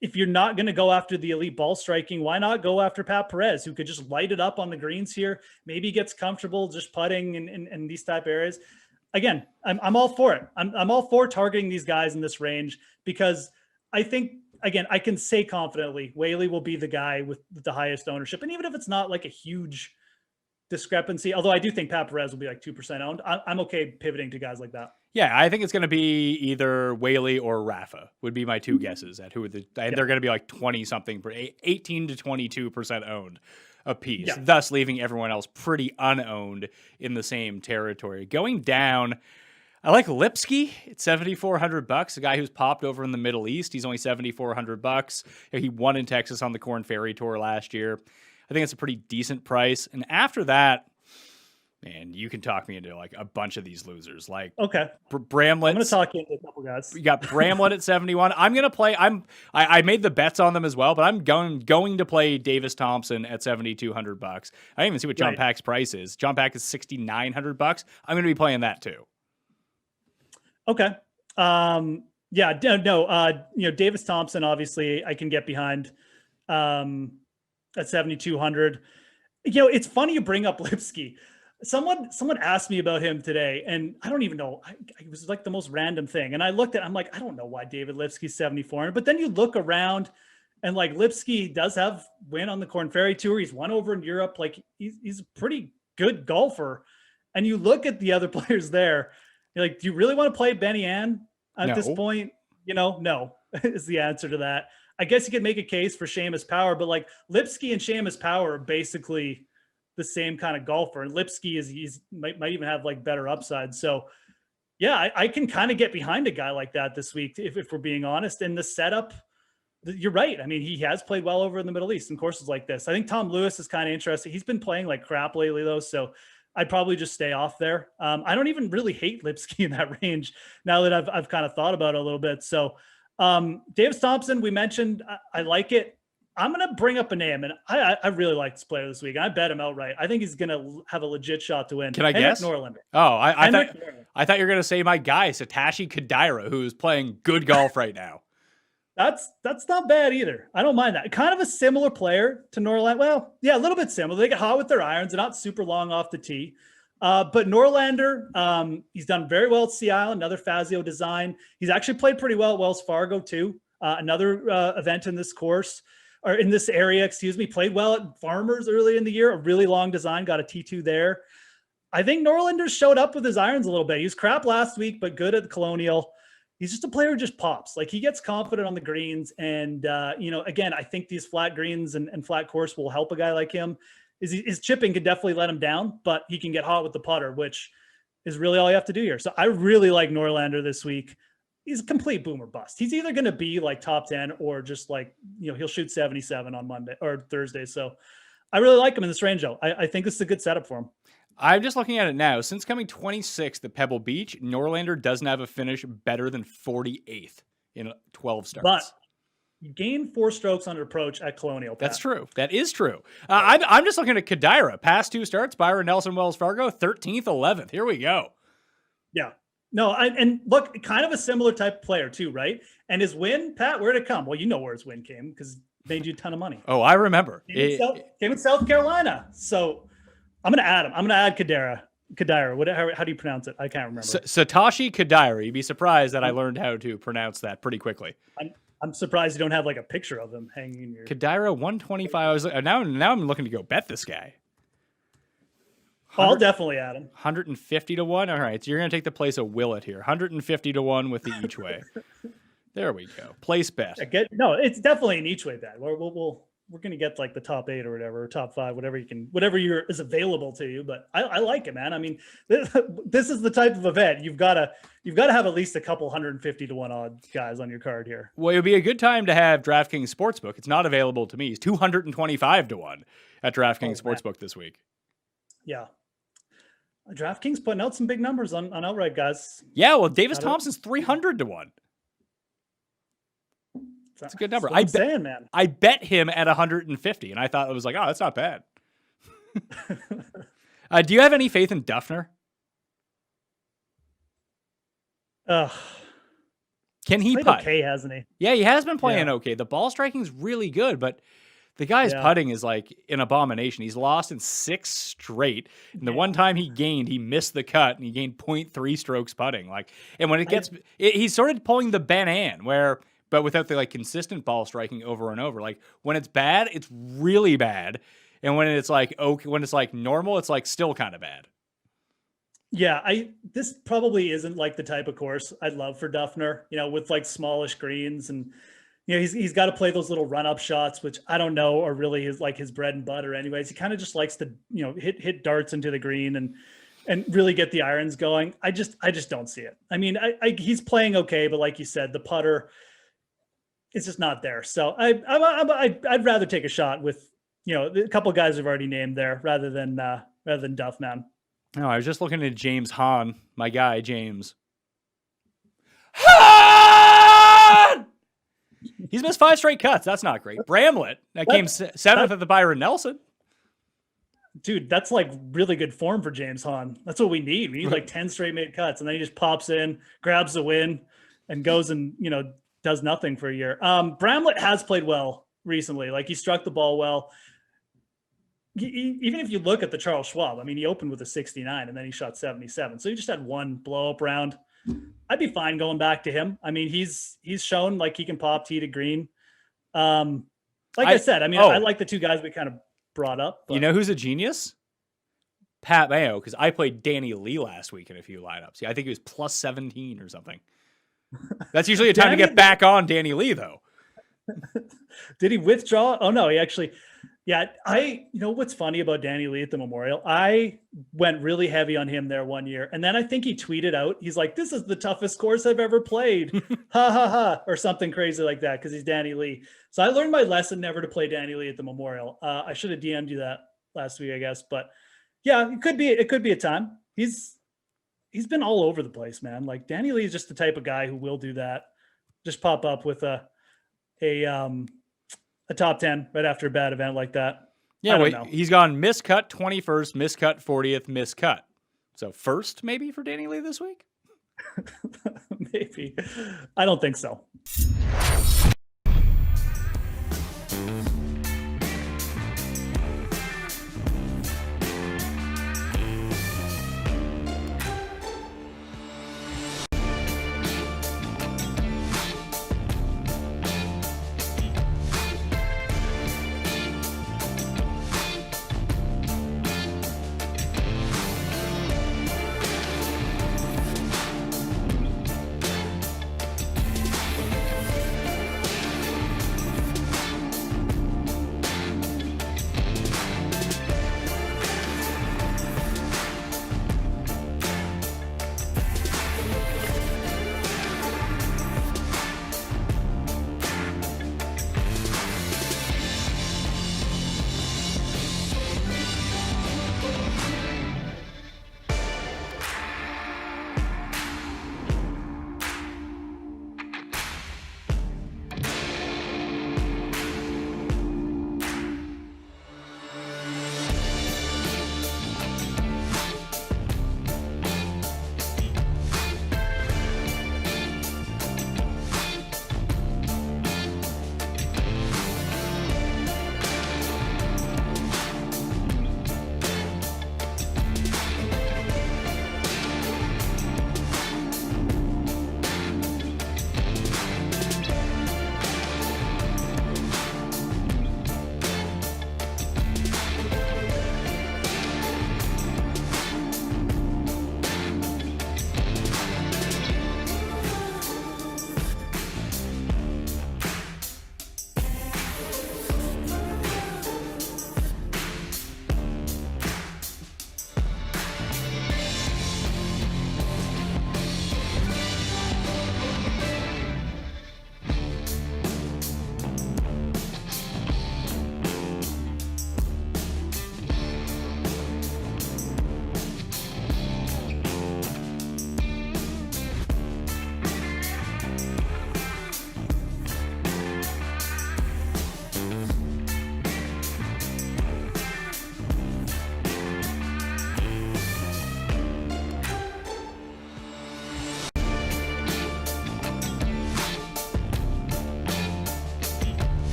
if you're not going to go after the elite ball striking, why not go after Pat Perez, who could just light it up on the greens here? Maybe he gets comfortable just putting in these type areas. Again, I'm all for it. I'm all for targeting these guys in this range, because I think, again, I can say confidently Whaley will be the guy with the highest ownership. And even if it's not like a huge discrepancy, although I do think Pat Perez will be like 2% owned, I'm okay pivoting to guys like that. Yeah, I think it's going to be either Whaley or Rafa would be my 2 guesses at who are they're going to be like 20 something, 18 to 22% owned a piece, thus leaving everyone else pretty unowned in the same territory. Going down, I like Lipsky at $7,400, a guy who's popped over in the Middle East. He's only $7,400. He won in Texas on the Korn Ferry Tour last year. I think it's a pretty decent price. And after that, man, you can talk me into like a bunch of these losers. Like, okay, Bramlett. I'm going to talk you into a couple guys. You got Bramlett at 71. I'm going to play. I made the bets on them as well, but I'm going to play Davis Thompson at $7,200. I didn't even see what John Pack's price is. John Pack is $6,900. I'm going to be playing that too. Okay. Davis Thompson, obviously I can get behind. At 7,200. It's funny you bring up Lipsky. Someone asked me about him today, and I don't even know. It was like the most random thing. And I looked at, I'm like, I don't know why David Lipsky's 7,400. But then you look around, and like Lipsky does have win on the Korn Ferry Tour. He's won over in Europe. Like he's a pretty good golfer. And you look at the other players there, you're like, do you really want to play Benny Ann at this point? No is the answer to that. I guess you could make a case for Seamus Power, but like Lipsky and Seamus Power are basically the same kind of golfer. And Lipsky might even have like better upside. So yeah, I can kind of get behind a guy like that this week, if we're being honest. And the setup, you're right. I mean, he has played well over in the Middle East in courses like this. I think Tom Lewis is kind of interesting. He's been playing like crap lately though. So I'd probably just stay off there. I don't even really hate Lipsky in that range now that I've kind of thought about it a little bit. So Davis Thompson, we mentioned, I like it. I'm going to bring up a name, and I really like this player this week. I bet him outright. I think he's going to have a legit shot to win. Can I guess? Norlander. Oh, I thought you were going to say my guy, Satoshi Kodaira, who's playing good golf right now. That's not bad either. I don't mind that. Kind of a similar player to Norlander. Well, yeah, a little bit similar. They get hot with their irons. They're not super long off the tee. But Norlander, he's done very well at Sea Island, another Fazio design. He's actually played pretty well at Wells Fargo too. Another event in this course, or in this area, excuse me, played well at Farmers early in the year, a really long design, got a T2 there. I think Norlander showed up with his irons a little bit. He was crap last week, but good at the Colonial. He's just a player who just pops. Like, he gets confident on the greens. And, again, I think these flat greens and flat course will help a guy like him. His chipping could definitely let him down, but he can get hot with the putter, which is really all you have to do here. So I really like Norlander this week. He's a complete boomer bust. He's either going to be like top 10 or just like, he'll shoot 77 on Monday or Thursday. So I really like him in this range, though. I think this is a good setup for him. I'm just looking at it now. Since coming 26th at Pebble Beach, Norlander doesn't have a finish better than 48th in 12 starts. But you gain 4 strokes under approach at Colonial. Pat. That's true. That is true. I'm just looking at Kadira. Past 2 starts, Byron Nelson, Wells Fargo, 13th, 11th. Here we go. Yeah. No, and look, kind of a similar type of player too, right? And his win, Pat, where'd it come? Well, you know where his win came because it made you a ton of money. Oh, I remember. Came in South Carolina. So I'm going to add him. I'm going to add Kadira. How do you pronounce it? I can't remember. Satoshi Kadira. You'd be surprised that I learned how to pronounce that pretty quickly. I'm surprised you don't have like a picture of him hanging in your... Kadira 125. I was like, now I'm looking to go bet this guy. I'll definitely add him. 150 to 1. All right, so you're going to take the place of Willett here. 150 to 1 with the each way. There we go. Place bet. It's definitely an each way bet. We're going to get like the top 8 or whatever, or top 5, whatever is available to you. But I like it, man. I mean, this is the type of event you've got to have at least a couple 150 to 1 odd guys on your card here. Well, it would be a good time to have DraftKings Sportsbook. It's not available to me. It's 225 to 1 at DraftKings Sportsbook this week. Yeah. DraftKings putting out some big numbers on outright guys. Yeah, well, Davis Thompson's 300 to 1. That's a good number. I'm saying, man. I bet him at 150, and I thought it was like, oh, that's not bad. Do you have any faith in Duffner? Can he putt? Okay, hasn't he? Yeah, he has been playing okay. The ball striking's really good, but the guy's putting is like an abomination. He's lost in 6 straight. And the one time he gained, he missed the cut, and he gained 0.3 strokes putting. And when it gets, he's sort of pulling the Ben Ann, but without the consistent ball striking over and over. Like when it's bad, it's really bad, and when it's when it's normal, it's still kind of bad. Yeah, this probably isn't like the type of course I'd love for Duffner. With smallish greens and. He's got to play those little run-up shots, which I don't know are really his bread and butter anyways. He kind of just likes to, hit darts into the green and really get the irons going. I just don't see it. I mean, he's playing okay, but like you said, the putter, it's just not there. So I'd rather take a shot with, a couple of guys we've already named there rather than Duff, man. No, I was just looking at James Hahn, my guy, James. He's missed 5 straight cuts. That's not great. Bramlett, that came 7th at the Byron Nelson. Dude, that's really good form for James Hahn. That's what we need. We need 10 straight made cuts, and then he just pops in, grabs the win, and goes and does nothing for a year. Bramlett has played well recently. He struck the ball well. Even if you look at the Charles Schwab, I mean, he opened with a 69 and then he shot 77. So he just had one blow up round. I'd be fine going back to him. I mean, he's shown he can pop tee to green. I said, I mean, I like the 2 guys we kind of brought up. But. You know who's a genius? Pat Mayo, because I played Danny Lee last week in a few lineups. Yeah, I think he was plus 17 or something. That's usually a time to get back on Danny Lee, though. Did he withdraw? Oh, no, he actually... Yeah, what's funny about Danny Lee at the Memorial? I went really heavy on him there one year. And then I think he tweeted out, he's like, this is the toughest course I've ever played. Ha, ha, ha. Or something crazy like that because he's Danny Lee. So I learned my lesson never to play Danny Lee at the Memorial. I should have DM'd you that last week, I guess. But yeah, it could be a time. He's been all over the place, man. Danny Lee is just the type of guy who will do that. Just pop up with a top 10 right after a bad event like that. Yeah, he's gone miscut 21st, miscut 40th, miscut. So first maybe for Danny Lee this week? Maybe. I don't think so.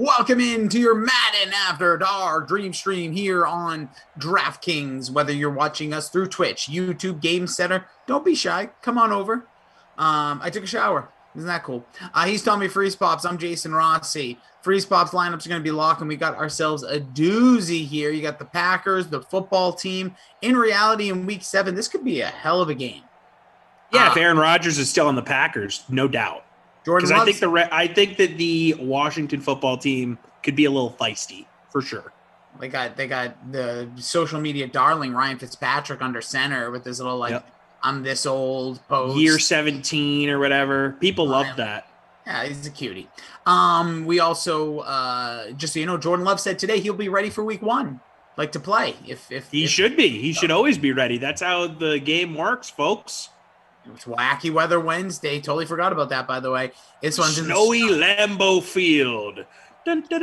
Welcome into your Madden After Dark Dream Stream here on DraftKings. Whether you're watching us through Twitch, YouTube, Game Center, don't be shy. Come on over. I took a shower. Isn't that cool? He's Tommy Freeze Pops. I'm Jason Rossi. Freeze Pops lineups are going to be locked, and we got ourselves a doozy here. You got the Packers, the football team. In reality, in Week 7, this could be a hell of a game. Yeah, if Aaron Rodgers is still on the Packers, no doubt. Jordan, I think that the Washington football team could be a little feisty for sure. They got the social media darling Ryan Fitzpatrick under center with this little I'm this old post. Year 17 or whatever. People love that. Yeah, he's a cutie. We also just so you know, Jordan Love said today he'll be ready for Week 1, like to play. If he should be, he should always be ready. That's how the game works, folks. It's Wacky Weather Wednesday. Totally forgot about that, by the way. This one's Snowy Lambeau Field. That's my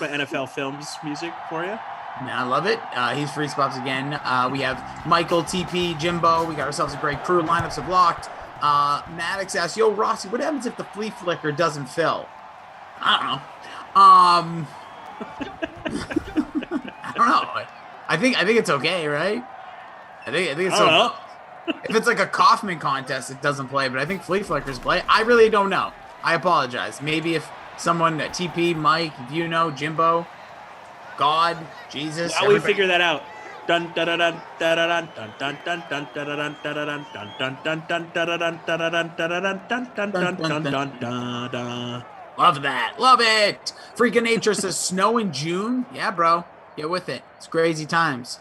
NFL Films music for you. I love it. He's Free Spots again. We have Michael, TP, Jimbo. We got ourselves a great crew. Lineups have locked. Maddox asks, yo, Rossi, what happens if the flea flicker doesn't fill? I don't know. I don't know. I think it's okay, right? I think it's okay. If it's like a Kaufman contest, it doesn't play, but I think flea flickers play. I really don't know. I apologize. Maybe if someone, TP, Mike, if you know, Jimbo, God, Jesus. How we figure that out? Dun dun dun dun dun dun dun dun dun dun dun dun dun dun dun dun. Love that. Love it. Freaking Nature says snow in June. Yeah, bro. Get with it. It's crazy times.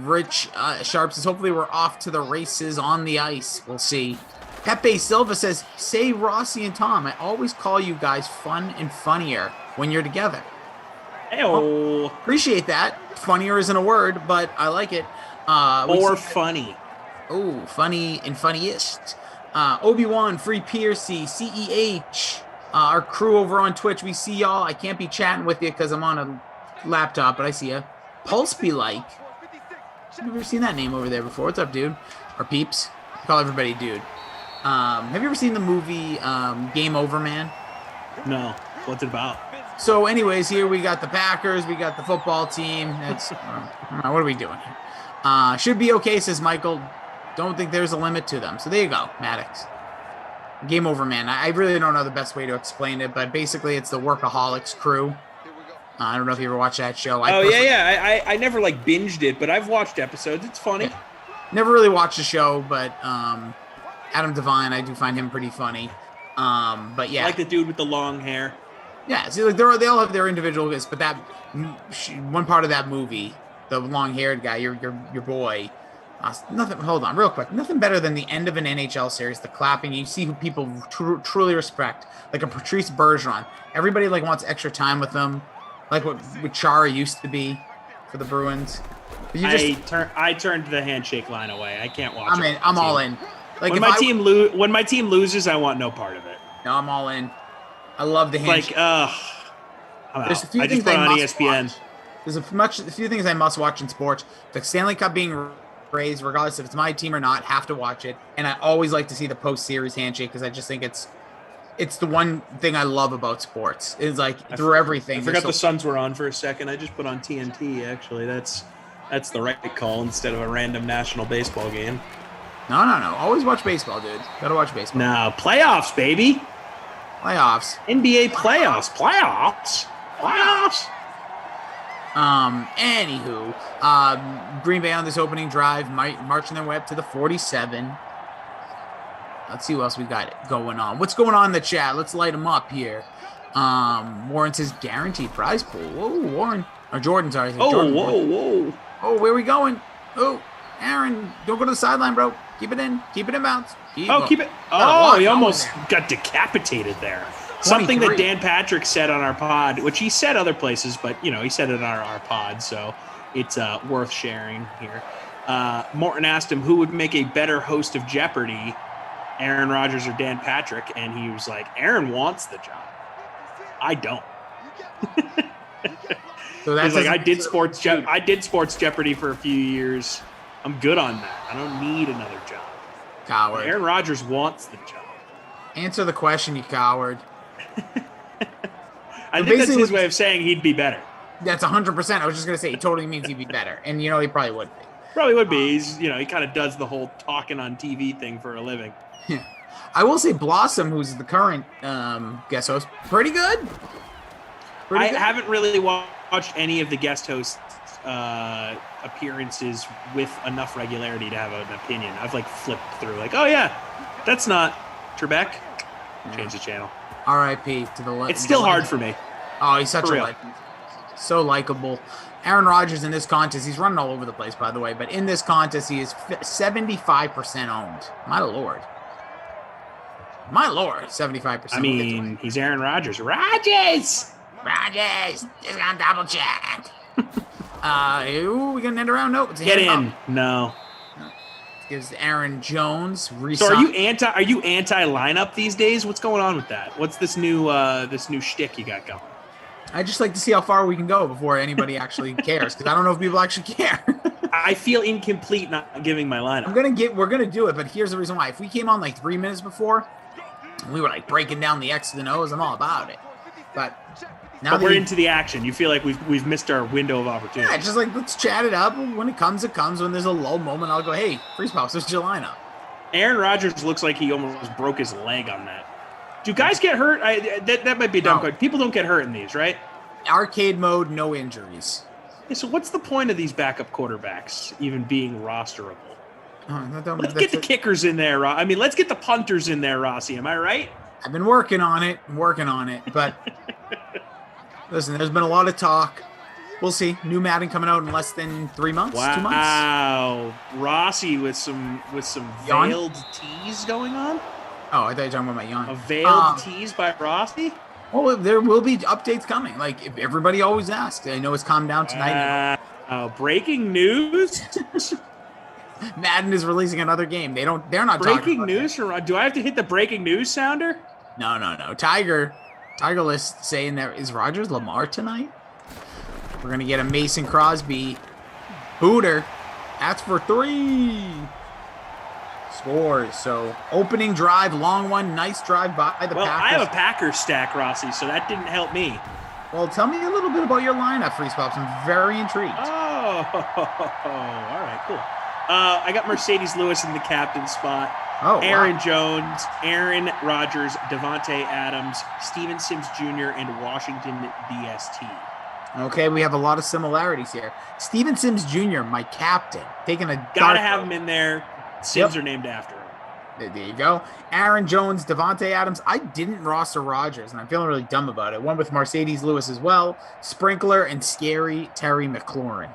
Rich Sharp says, hopefully we're off to the races on the ice. We'll see. Pepe Silva says, say Rossi and Tom, I always call you guys fun and funnier when you're together. Hey-o. Appreciate that. Funnier isn't a word, but I like it. Or funny. Oh, funny and funniest. Obi-Wan, Free Piercy, CEH, our crew over on Twitch. We see y'all. I can't be chatting with you because I'm on a laptop, but I see ya. Pulse Be Like. I've never seen that name over there before. What's up, dude? Or peeps. I call everybody dude. Have you ever seen the movie Game Over, Man? No. What's it about? So anyways, here we got the Packers. We got the football team. That's what are we doing here? Should be okay, says Michael. Don't think there's a limit to them. So there you go, Maddox. Game Over, Man. I really don't know the best way to explain it, but basically it's the Workaholics crew. I don't know if you ever watched that show. I never like binged it, but I've watched episodes. It's funny. Yeah. Never really watched the show, but Adam Devine, I do find him pretty funny. But yeah, I like the dude with the long hair. Yeah, see, like they all have their individual gifts, but that one part of that movie, the long-haired guy, your boy. Nothing. Hold on, real quick. Nothing better than the end of an NHL series, the clapping. You see who people truly respect, like a Patrice Bergeron. Everybody like wants extra time with them, like what Chara used to be for the Bruins. But I turned the handshake line away. I can't watch. I'm all in. Like when my team loses, I want no part of it. No, I'm all in. I love the handshake. I'm There's out. a few I things just put I on must ESPN. watch. There's a few things I must watch in sports. The Stanley Cup being raised, regardless if it's my team or not, have to watch it. And I always like to see the post-series handshake because I just think it's the one thing I love about sports. Is like through everything. I forgot the Suns were on for a second. I just put on TNT. Actually, that's the right call instead of a random national baseball game. No. Always watch baseball, dude. Gotta watch baseball. No, playoffs, baby. Playoffs. NBA playoffs. Playoffs. Anywho, Green Bay on this opening drive, marching their way up to the 47. Let's see what else we got going on. What's going on in the chat? Let's light them up here. Warren says guaranteed prize pool. Whoa, Warren. Or Jordan, sorry. Whoa. Oh, where are we going? Oh, Aaron, don't go to the sideline, bro. Keep it in bounds. Keep it. Oh, he almost got decapitated there. Something that Dan Patrick said on our pod, which he said other places, but he said it on our pod, so it's worth sharing here. Morton asked him who would make a better host of Jeopardy, Aaron Rodgers or Dan Patrick, and he was like, Aaron wants the job. I don't. So that's like I did sports Jeopardy for a few years. I'm good on that. I don't need another job. Coward. Aaron Rodgers wants the job. Answer the question, you coward. I think that's his way of saying he'd be better. That's 100%. I was just going to say, he totally means he'd be better. And, he probably would be. Probably would be. He's, he kind of does the whole talking on TV thing for a living. I will say Blossom, who's the current guest host, pretty good. I haven't really watched any of the guest hosts' appearances with enough regularity to have an opinion. I've flipped through oh yeah, that's not Trebek. Change the channel. R.I.P. to the It's still hard for me. Oh, he's such so likable. Aaron Rodgers in this contest, he's running all over the place, by the way, but in this contest, he is 75% owned. My Lord, 75%. I mean, he's Aaron Rodgers. Rodgers, just gonna double check. We gonna end around? Nope. Get in. No. Gives Aaron Jones. So are you anti lineup these days? What's going on with that? What's this new shtick you got going? I just like to see how far we can go before anybody actually cares, because I don't know if people actually care. I feel incomplete not giving my lineup. We're gonna do it, but here's the reason why. If we came on 3 minutes before, and we were breaking down the X's and O's, I'm all about it. But now we're into the action. You feel like we've missed our window of opportunity. Yeah, just let's chat it up. When it comes, it comes. When there's a lull moment, I'll go, hey, Freeze Pops, what's your lineup? Aaron Rodgers looks like he almost broke his leg on that. Do guys get hurt? That might be a dumb question. People don't get hurt in these, right? Arcade mode, no injuries. Yeah, so what's the point of these backup quarterbacks even being rosterable? Let's get the kickers in there. I mean, let's get the punters in there, Rossi. Am I right? I've been working on it. But listen, there's been a lot of talk. We'll see. New Madden coming out in less than 3 months. Wow. 2 months. Wow, Rossi with some veiled tease going on. Oh, I thought you were talking about my yawn. A veiled tease by Rossi. Well, there will be updates coming. If everybody always asks. I know it's calmed down tonight. Breaking news. Madden is releasing another game. They're not breaking news. Do I have to hit the breaking news sounder? No. Tiger List saying that is Rodgers Lamar tonight. We're gonna get a Mason Crosby booter. That's for 3 scores. So opening drive, long one, nice drive by the Packers. I have a Packers stack, Rossi, so that didn't help me. Well, tell me a little bit about your lineup, Freeze Pops. I'm very intrigued. Oh, all right, cool. I got Mercedes Lewis in the captain spot. Oh, Aaron Jones, Aaron Rodgers, Devontae Adams, Steven Sims Jr., and Washington DST. Okay, we have a lot of similarities here. Steven Sims Jr., my captain, taking a gotta have him in there. Sims are named after him. There you go. Aaron Jones, Devontae Adams. I didn't roster Rodgers, and I'm feeling really dumb about it. Went with Mercedes Lewis as well, Sprinkler, and Scary Terry McLaurin.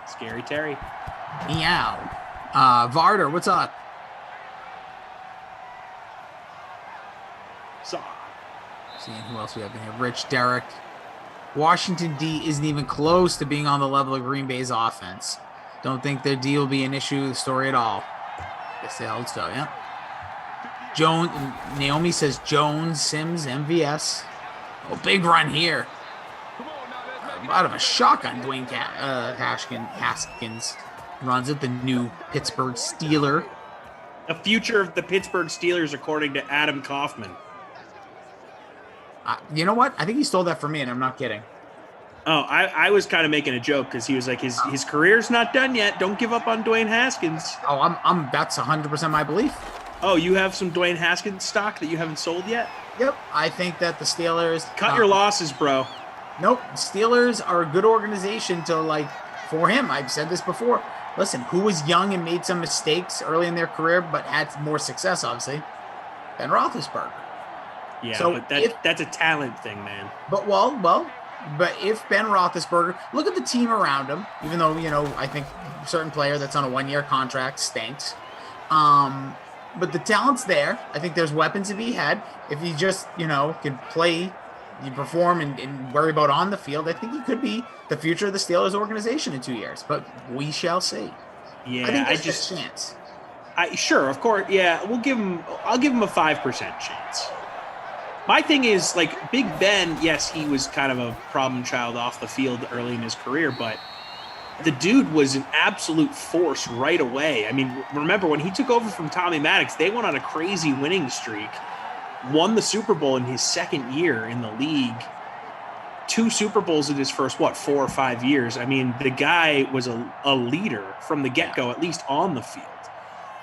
Scary Terry. Meow. Varder, what's up? Seeing who else we have in here. Rich, Derek. Washington D isn't even close to being on the level of Green Bay's offense. Don't think their D will be an issue of the story at all. Guess they held so, yeah. Naomi says Jones, Sims, MVS. Oh, big run here. Out of a shotgun, Dwayne Haskins runs it, the new Pittsburgh Steeler. The future of the Pittsburgh Steelers, according to Adam Kaufman. You know what? I think he stole that from me, and I'm not kidding. Oh, I was kind of making a joke because he was like, his career's not done yet. Don't give up on Dwayne Haskins. Oh, that's 100% my belief. Oh, you have some Dwayne Haskins stock that you haven't sold yet? Yep. I think that the Steelers... Cut your losses, bro. Nope. Steelers are a good organization to, for him. I've said this before. Listen, who was young and made some mistakes early in their career but had more success, obviously? Ben Roethlisberger. Yeah, so but that's a talent thing, man. But if Ben Roethlisberger, look at the team around him, even though, I think a certain player that's on a 1-year contract stinks. But the talent's there. I think there's weapons to be had. If he just, can play, you perform and worry about on the field, I think he could be the future of the Steelers organization in 2 years. But we shall see. Yeah, I think there's a chance. Sure, of course. Yeah, I'll give him a 5% chance. My thing is, Big Ben, yes, he was kind of a problem child off the field early in his career, but the dude was an absolute force right away. I mean, remember when he took over from Tommy Maddox, they went on a crazy winning streak, won the Super Bowl in his second year in the league, 2 Super Bowls in his first, 4 or 5 years. I mean, the guy was a leader from the get-go, at least on the field.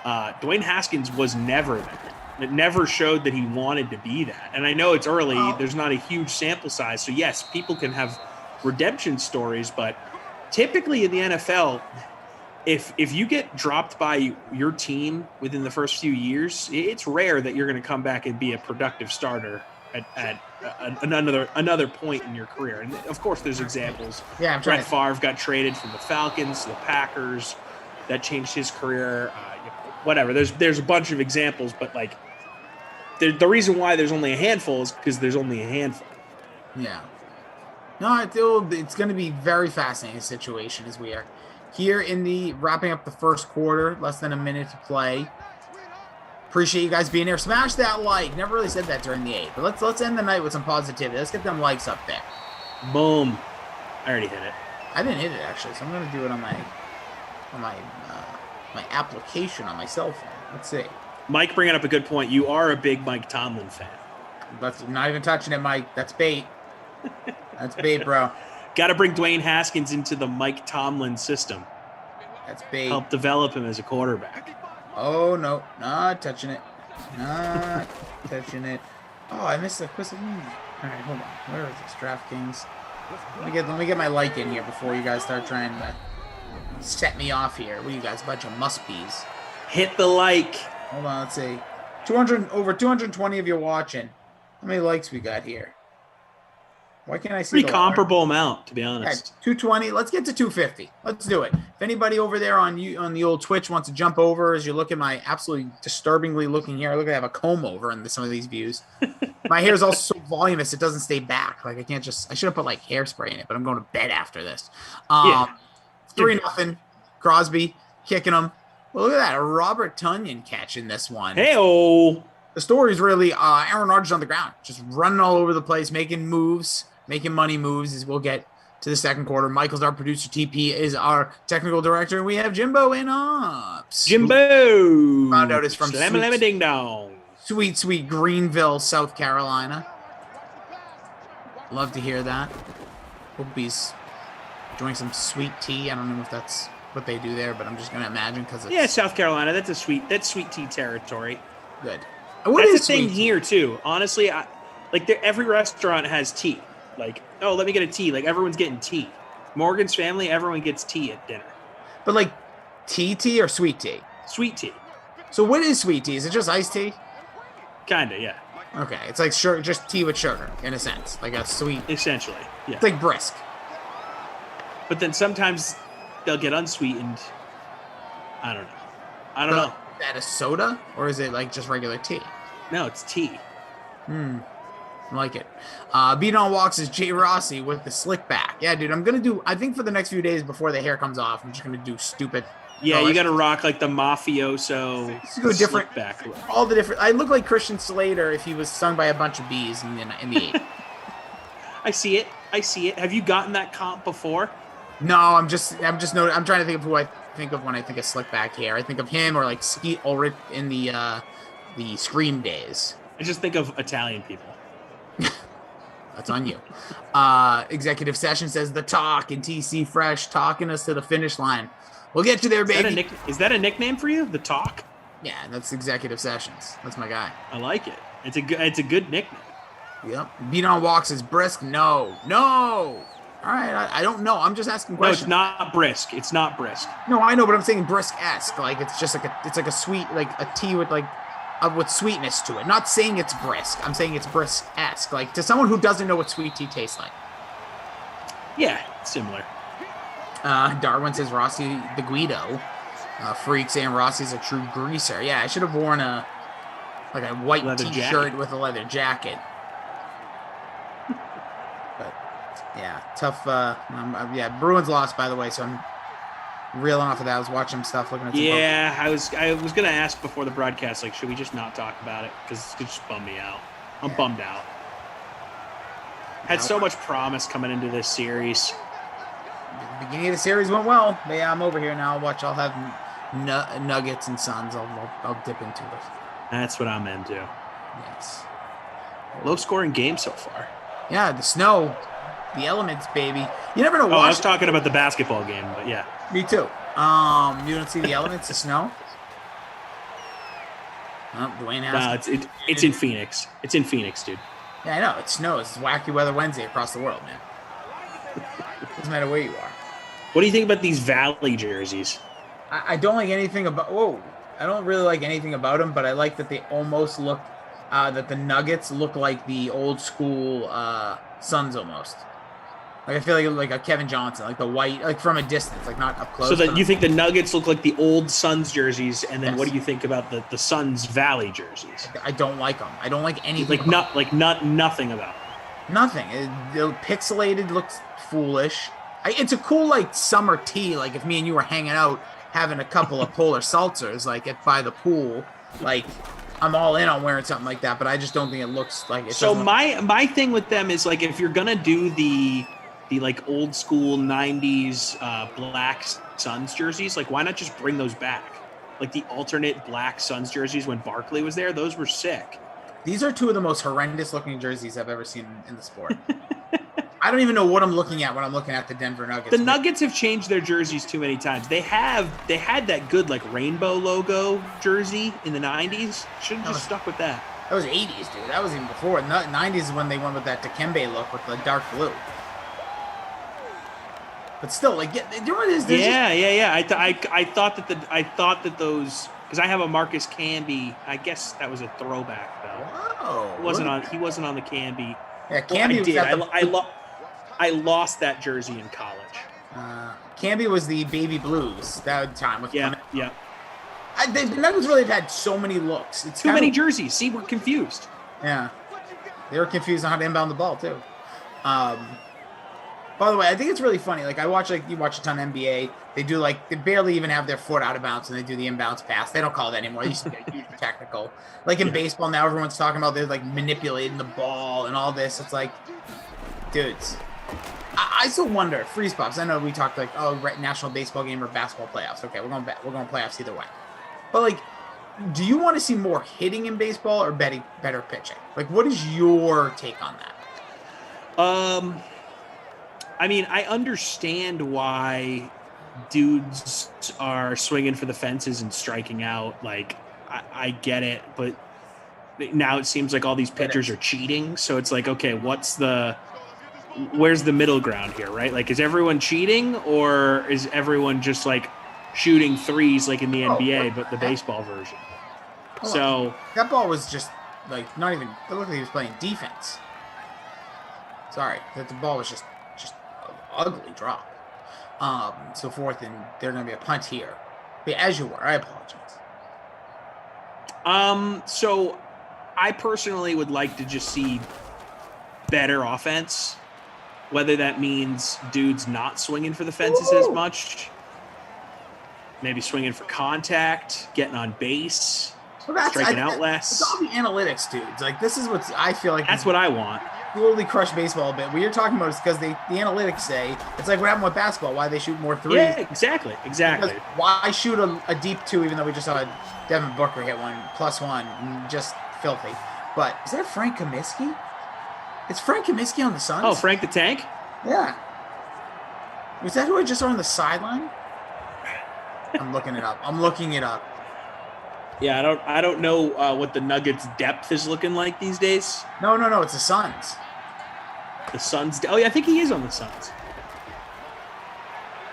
Dwayne Haskins was never that. It never showed that he wanted to be that. And I know it's early. There's not a huge sample size. So, yes, people can have redemption stories, but typically in the NFL, if you get dropped by your team within the first few years, it's rare that you're going to come back and be a productive starter at another point in your career. And, of course, there's examples. Yeah, Brett Favre got traded from the Falcons to the Packers. That changed his career. Whatever. There's a bunch of examples, but, like, the reason why there's only a handful is because there's only a handful. Yeah. No, it's going to be very fascinating situation as we are here in the wrapping up the first quarter, less than a minute to play. Appreciate you guys being here. Smash that like. Never really said that during the 8, but let's end the night with some positivity. Let's get them likes up there. Boom. I already hit it. I didn't hit it actually, so I'm going to do it on my application on my cell phone. Let's see. Mike bringing up a good point. You are a big Mike Tomlin fan. That's not even touching it, Mike. That's bait. That's bait, bro. Got to bring Dwayne Haskins into the Mike Tomlin system. That's bait. Help develop him as a quarterback. Oh, no. Not touching it. Not touching it. Oh, I missed the quiz. All right, hold on. Where is this? DraftKings. Let me get my like in here before you guys start trying to set me off here. What are you guys? A bunch of must-bees. Hit the like. Hold on, let's see. Over 220 of you watching. How many likes we got here? Why can't I see? Pretty comparable amount, to be honest. Right, 220. Let's get to 250. Let's do it. If anybody over there on the old Twitch wants to jump over, as you look at my absolutely disturbingly looking hair, look, I have a comb over in some of these views. My hair is also so voluminous it doesn't stay back. Like I should have put like hairspray in it, but I'm going to bed after this. 3-0. Crosby kicking them. Well, look at that. A Robert Tonyan catch in this one. Hey-oh. The story is really Aaron Rodgers on the ground, just running all over the place, making moves, making money moves as we'll get to the second quarter. Michael's our producer. TP is our technical director. And we have Jimbo in ops. Jimbo. Found out it's from Ding dong. Sweet Greenville, South Carolina. Love to hear that. Hope he's enjoying some sweet tea. I don't know if that's what they do there, but I'm just going to imagine because yeah, South Carolina. That's sweet tea territory. Good. That's a thing here too. Honestly, every restaurant has tea. Like, oh, let me get a tea. Like everyone's getting tea. Morgan's family, everyone gets tea at dinner. But like, tea or sweet tea? Sweet tea. So what is sweet tea? Is it just iced tea? Kinda, yeah. Okay, it's like sugar, just tea with sugar in a sense, like a sweet. Essentially, yeah. It's like brisk. But then sometimes they'll get unsweetened. I don't know. Is that a soda or is it like just regular tea? No, it's tea. I like it. Beat on Walks is Jay Rossi with the slick back. Yeah, dude, I think for the next few days before the hair comes off, I'm just going to do stupid. Yeah, you got to rock like the mafioso. Do a different slick back look. All the different. I look like Christian Slater if he was sung by a bunch of bees in the 8. I see it. Have you gotten that comp before? No, I'm trying to think of who I think of when I think of slick back hair. I think of him or like Skeet Ulrich in the Scream days. I just think of Italian people. That's on you. Executive Session says the talk and TC Fresh talking us to the finish line. We'll get you there, baby. Is that a nickname for you? The talk? Yeah, that's Executive Sessions. That's my guy. I like it. It's a good nickname. Yep. Beat on Walks is brisk. No. All right, I don't know. I'm just asking questions. No, it's not brisk. No, I know, but I'm saying brisk-esque. Like it's just like a sweet, like a tea with like with sweetness to it. Not saying it's brisk. I'm saying it's brisk-esque. Like to someone who doesn't know what sweet tea tastes like. Yeah, similar. Darwin says Rossi the Guido. Freak saying Rossi's a true greaser. Yeah, I should have worn a white leather t-shirt jacket with a leather jacket. But yeah, tough. Bruins lost, by the way, so I'm reeling off of that. I was watching stuff, looking at some Yeah, I was gonna ask before the broadcast, like, should we just not talk about it? Because it just bummed me out. I'm bummed out. Had so much promise coming into this series. The beginning of the series went well. But yeah, I'm over here now. Watch, I'll have Nuggets and Suns. I'll dip into it. That's what I'm into. Yes. Low scoring game so far. Yeah, the snow, the elements, baby. You never know. Oh, I was talking about the basketball game, but yeah. Me too. You don't see the elements, the snow? Oh, Dwayne has. No, it's in Phoenix. It's in Phoenix, dude. Yeah, I know. It snows. It's Wacky Weather Wednesday across the world, man. Doesn't matter where you are. What do you think about these Valley jerseys? I don't like anything about. Whoa, I don't really like anything about them, but I like that they almost look. That the Nuggets look like the old school Suns almost. Like I feel like a Kevin Johnson, like the white, like from a distance, like not up close. So that you think the Nuggets look like the old Suns jerseys, and then Yes. what do you think about the Suns Valley jerseys? I don't like them. I don't like anything. Nothing about them. Nothing. The pixelated looks foolish. It's a cool like summer tea. Like if me and you were hanging out having a couple of polar seltzers, like by the pool, like I'm all in on wearing something like that. But I just don't think it looks like it. So my thing with them is like if you're gonna do the like old school 90s black Suns jerseys, like why not just bring those back? Like the alternate black Suns jerseys when Barkley was there, those were sick. These are two of the most horrendous looking jerseys I've ever seen in the sport. I don't even know what I'm looking at when I'm looking at the Denver Nuggets. The Nuggets have changed their jerseys too many times. They had that good like rainbow logo jersey in the 90s. Should have just stuck with that. That was 80s, dude. That was even before. 90s is when they went with that Dikembe look with the dark blue. But still, like, you know what it is? Yeah. I thought that those, because I have a Marcus Camby. I guess that was a throwback though. Whoa. He wasn't on the Camby. Yeah, Camby was at the. I lost that jersey in college. Camby was the baby blues that time with yeah. The Nuggets really have had so many looks. It's too many jerseys. See, we're confused. Yeah, they were confused on how to inbound the ball too. By the way, I think it's really funny. Like you watch a ton of NBA. They barely even have their foot out of bounds, and they do the inbounds pass. They don't call it anymore. It used to be huge technical. Like in baseball now, everyone's talking about they're like manipulating the ball and all this. It's like, dudes. I still wonder, freeze pops. I know we talked like, national baseball game or basketball playoffs. Okay, we're going playoffs either way. But like, do you want to see more hitting in baseball or better pitching? Like, what is your take on that? I mean, I understand why dudes are swinging for the fences and striking out. Like, I get it, but now it seems like all these pitchers are cheating. So it's like, okay, where's the middle ground here, right? Like, is everyone cheating or is everyone just like shooting threes like in the NBA, but the baseball version? So that ball was just like not even. It looked like he was playing defense. Sorry, that the ball was just an ugly drop. So forth, and there's gonna be a punt here. But as you were, I apologize. So I personally would like to just see better offense. Whether that means dudes not swinging for the fences as much, maybe swinging for contact, getting on base, striking out less. It's all the analytics, dudes. Like, this is what I feel like. That's what I want. Totally crush baseball a bit. What you're talking about is because the analytics say it's like what happened with basketball. Why they shoot more threes? Yeah, exactly. Because why shoot a deep two? Even though we just saw Devin Booker hit one +1, just filthy. But is that Frank Kaminsky? Is Frank Kaminsky on the Suns? Oh, Frank the Tank? Yeah. Was that who I just saw on the sideline? I'm looking it up. Yeah, I don't know what the Nuggets' depth is looking like these days. No, it's the Suns. The Suns. Oh yeah, I think he is on the Suns.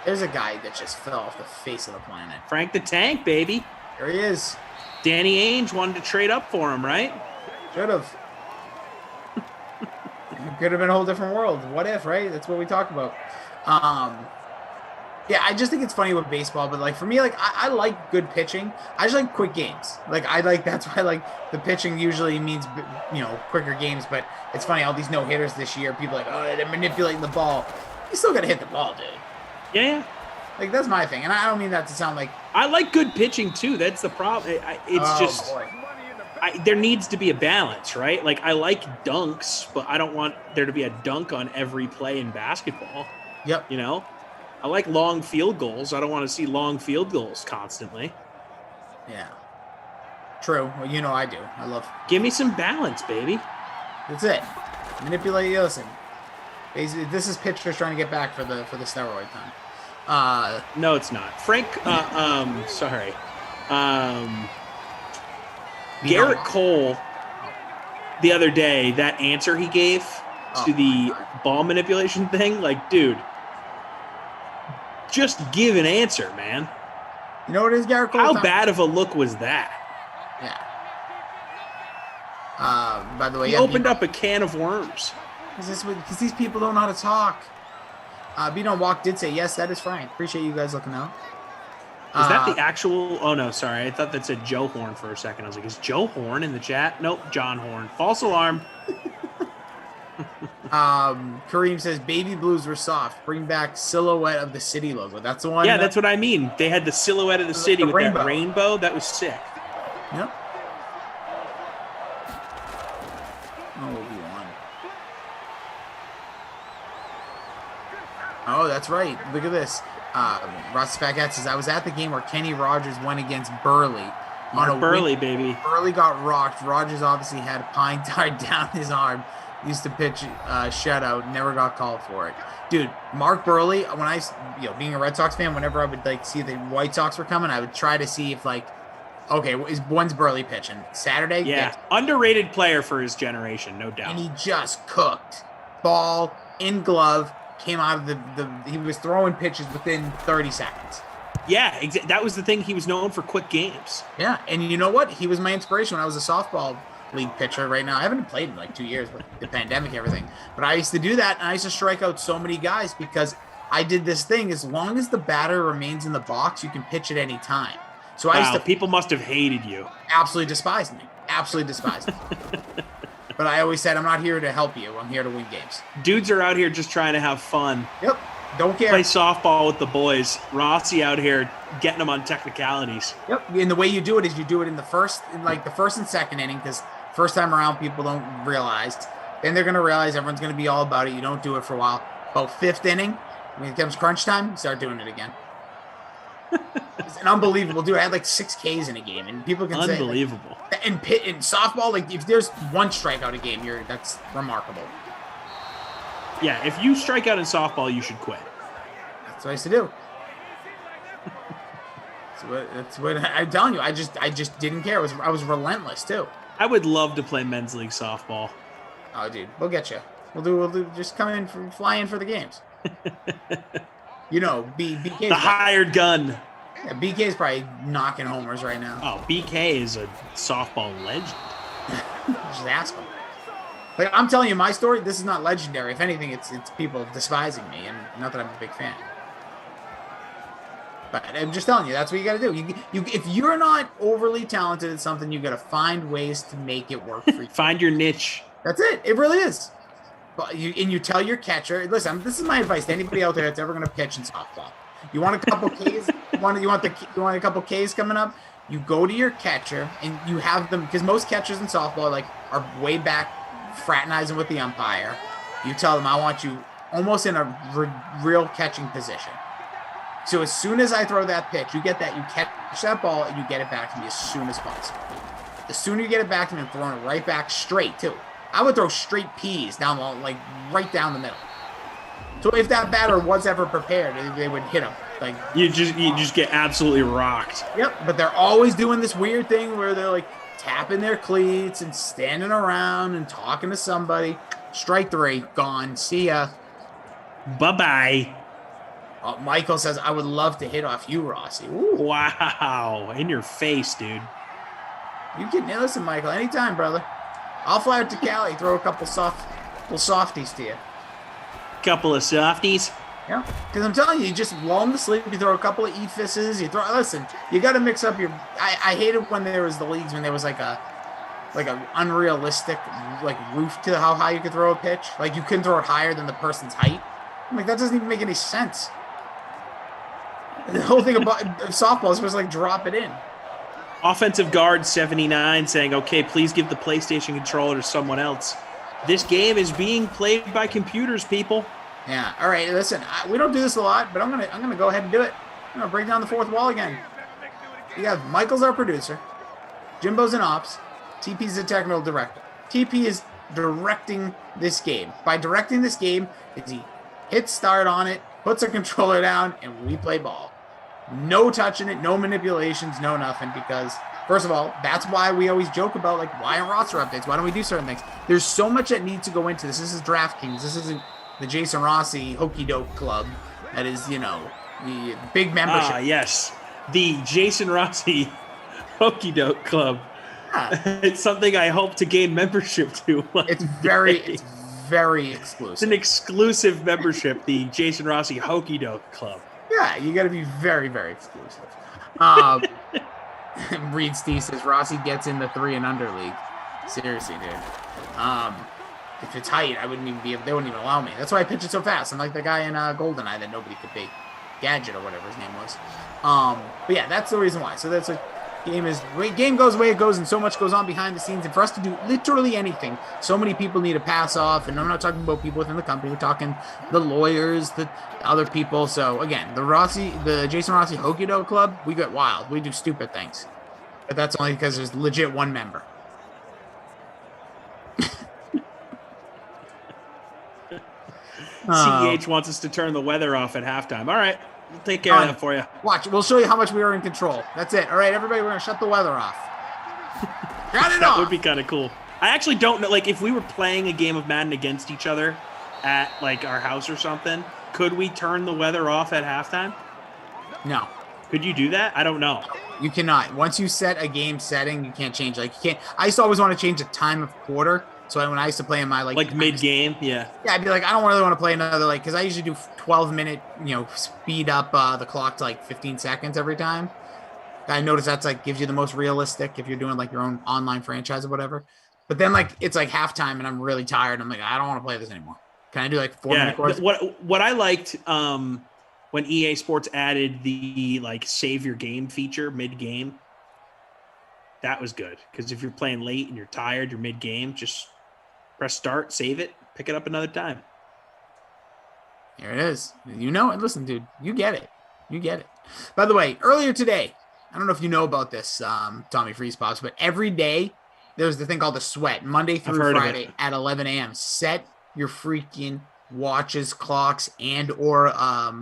There's a guy that just fell off the face of the planet. Frank the Tank, baby. There he is. Danny Ainge wanted to trade up for him, right? Should have. Could have been a whole different world. What if, right? That's what we talk about. Yeah, I just think it's funny with baseball, but like for me, like I like good pitching. I just like quick games. That's why like the pitching usually means quicker games. But it's funny, all these no hitters this year. People are like, oh, they're manipulating the ball. You still gotta hit the ball, dude. Yeah. Like that's my thing, and I don't mean that to sound like I like good pitching too. That's the problem. There needs to be a balance, right? Like I like dunks, but I don't want there to be a dunk on every play in basketball. Yep. You know? I like long field goals. I don't want to see long field goals constantly. Yeah. True. Well, you know I do. I love. Give me some balance, baby. That's it. Manipulate. Listen. Basically, this is pitchers trying to get back for the steroid time. No, it's not. Frank. Sorry. Garrett Cole. The other day, that answer he gave to the ball manipulation thing, like, dude, just give an answer, man. You know what it is, Garrett Cole? How bad of a look was that? Yeah. By the way, he opened up a can of worms. Because these people don't know how to talk. Beat on Walk did say, yes, that is Frank. Appreciate you guys looking out. Is that the actual? Oh, no, sorry. I thought that said Joe Horn for a second. I was like, is Joe Horn in the chat? Nope, John Horn. False alarm. Kareem says, baby blues were soft. Bring back silhouette of the city logo. That's the one? Yeah, that's what I mean. They had the silhouette of the city with that rainbow. That was sick. Yep. Oh, that's right. Look at this. Ross Fagat says, I was at the game where Kenny Rogers went against Burley. Burley, baby. Burley got rocked. Rogers obviously had a pine tied down his arm. Used to pitch shutout. Never got called for it. Dude, Mark Burley, when I, being a Red Sox fan, whenever I would see the White Sox were coming, I would try to see if okay, when's Burley pitching? Saturday? Yeah. Underrated player for his generation, no doubt. And he just cooked. Ball, in glove, came out of he was throwing pitches within 30 seconds. Yeah, that was the thing. He was known for quick games. Yeah, and you know what? He was my inspiration when I was a softball league pitcher. Right now, I haven't played in 2 years with the pandemic and everything, but I used to do that, and I used to strike out so many guys because I did this thing. As long as the batter remains in the box, you can pitch at any time. So I used to. People must have hated you. Absolutely despised me. Absolutely despised me. But I always said, I'm not here to help you. I'm here to win games. Dudes are out here just trying to have fun. Yep. Don't care. Play softball with the boys. Rossi out here getting them on technicalities. Yep. And the way you do it is you do it in the first and second inning, because first time around people don't realize. Then they're going to realize everyone's going to be all about it. You don't do it for a while. About fifth inning, when it comes crunch time, you start doing it again. It's an unbelievable dude. I had 6 Ks in a game, and people can say unbelievable. In softball, if there's one strikeout a game, that's remarkable. Yeah, if you strike out in softball, you should quit. That's what I used to do. That's what I'm telling you. I just didn't care. I was relentless too. I would love to play men's league softball. Oh, dude, we'll get you. We'll do. Just come in, fly in for the games. BK. The hired gun. Yeah, BK is probably knocking homers right now. Oh, BK is a softball legend. Just ask him. I'm telling you my story. This is not legendary. If anything, it's people despising me, and not that I'm a big fan. But I'm just telling you, that's what you got to do. If you're not overly talented at something, you got to find ways to make it work for you. Find your niche. That's it. It really is. But you tell your catcher, listen, this is my advice to anybody out there that's ever going to pitch in softball. You want a couple Ks? You want a couple Ks coming up? You go to your catcher and you have them, because most catchers in softball are way back fraternizing with the umpire. You tell them, I want you almost in a real catching position. So as soon as I throw that pitch, you catch that ball and you get it back to me as soon as possible. The sooner you get it back to me, I'm throwing it right back straight too. I would throw straight peas down right down the middle. So if that batter was ever prepared, they would hit him. You just get absolutely rocked. Yep, but they're always doing this weird thing where they're tapping their cleats and standing around and talking to somebody. Strike 3, gone. See ya. Bye-bye. Michael says, I would love to hit off you, Rossi. Ooh. Wow. In your face, dude. You can listen, Michael, anytime, brother. I'll fly out to Cali, throw a couple little softies to you. Couple of softies? Yeah, because I'm telling you, you just lull them to sleep. You throw a couple of eat-fisses. Listen, you got to mix up your. I hated when there was the leagues when there was a unrealistic roof to how high you could throw a pitch. You couldn't throw it higher than the person's height. I'm that doesn't even make any sense. The whole thing about softball is supposed to drop it in. Offensive guard 79 saying, okay, please give the PlayStation controller to someone else. This game is being played by computers, people. Yeah. All right. Listen, we don't do this a lot, but I'm gonna go ahead and do it. I'm gonna break down the fourth wall again. You have Michael's our producer, Jimbo's an ops, TP's the technical director. TP is directing this game. By directing this game, is he hits start on it, puts a controller down, and we play ball. No touching it, no manipulations, no nothing. Because first of all, that's why we always joke about like why aren't roster updates? Why don't we do certain things? There's so much that needs to go into this. This is DraftKings. This isn't the Jason Rossi Hokey Doke Club. That is, the big membership. Ah, yes. The Jason Rossi Hokey Doke Club. Yeah. It's something I hope to gain membership to. It's very exclusive. It's an exclusive membership, the Jason Rossi Hokey Doke Club. Yeah, you got to be very, very exclusive. Reed Steve says Rossi gets in the 3 and under league. Seriously, dude. If it's height, I wouldn't even be able. They wouldn't even allow me. That's why I pitch it so fast. I'm like the guy in GoldenEye that nobody could beat, Gadget or whatever his name was. But yeah, that's the reason why. So that's a game goes the way it goes, and so much goes on behind the scenes. And for us to do literally anything, so many people need to pass off. And I'm not talking about people within the company. We're talking the lawyers, the other people. So again, the Jason Rossi Hokey Doke Club, we get wild. We do stupid things, but that's only because there's legit one member. CEH wants us to turn the weather off at halftime. All right, we'll take care of that for you. Watch, we'll show you how much we are in control. That's it. All right, everybody, we're going to shut the weather off. That would be kind of cool. I actually don't know, like, if we were playing a game of Madden against each other at, like, our house or something, could we turn the weather off at halftime? No. Could you do that? I don't know. You cannot. Once you set a game setting, you can't change. Like, you can't. I used to always want to change the time of quarter. So when I used to play in my like mid-game, yeah, I'd be like, I don't really want to play another because I usually do 12-minute, speed up the clock to like 15 seconds every time. I notice that's like gives you the most realistic if you're doing like your own online franchise or whatever. But then like it's like halftime and I'm really tired. I'm like, I don't want to play this anymore. Can I do like 4-minute quarters? What I liked when EA Sports added the like save your game feature mid-game, that was good because if you're playing late and you're tired, you're mid-game, just press start, save it, pick it up another time. Here it is. Listen, dude, you get it. You get it. By the way, earlier today, I don't know if you know about this, Tommy Freeze Pops, but every day there's the thing called the sweat, Monday through Friday at 11 a.m. Set your freaking watches, clocks, and or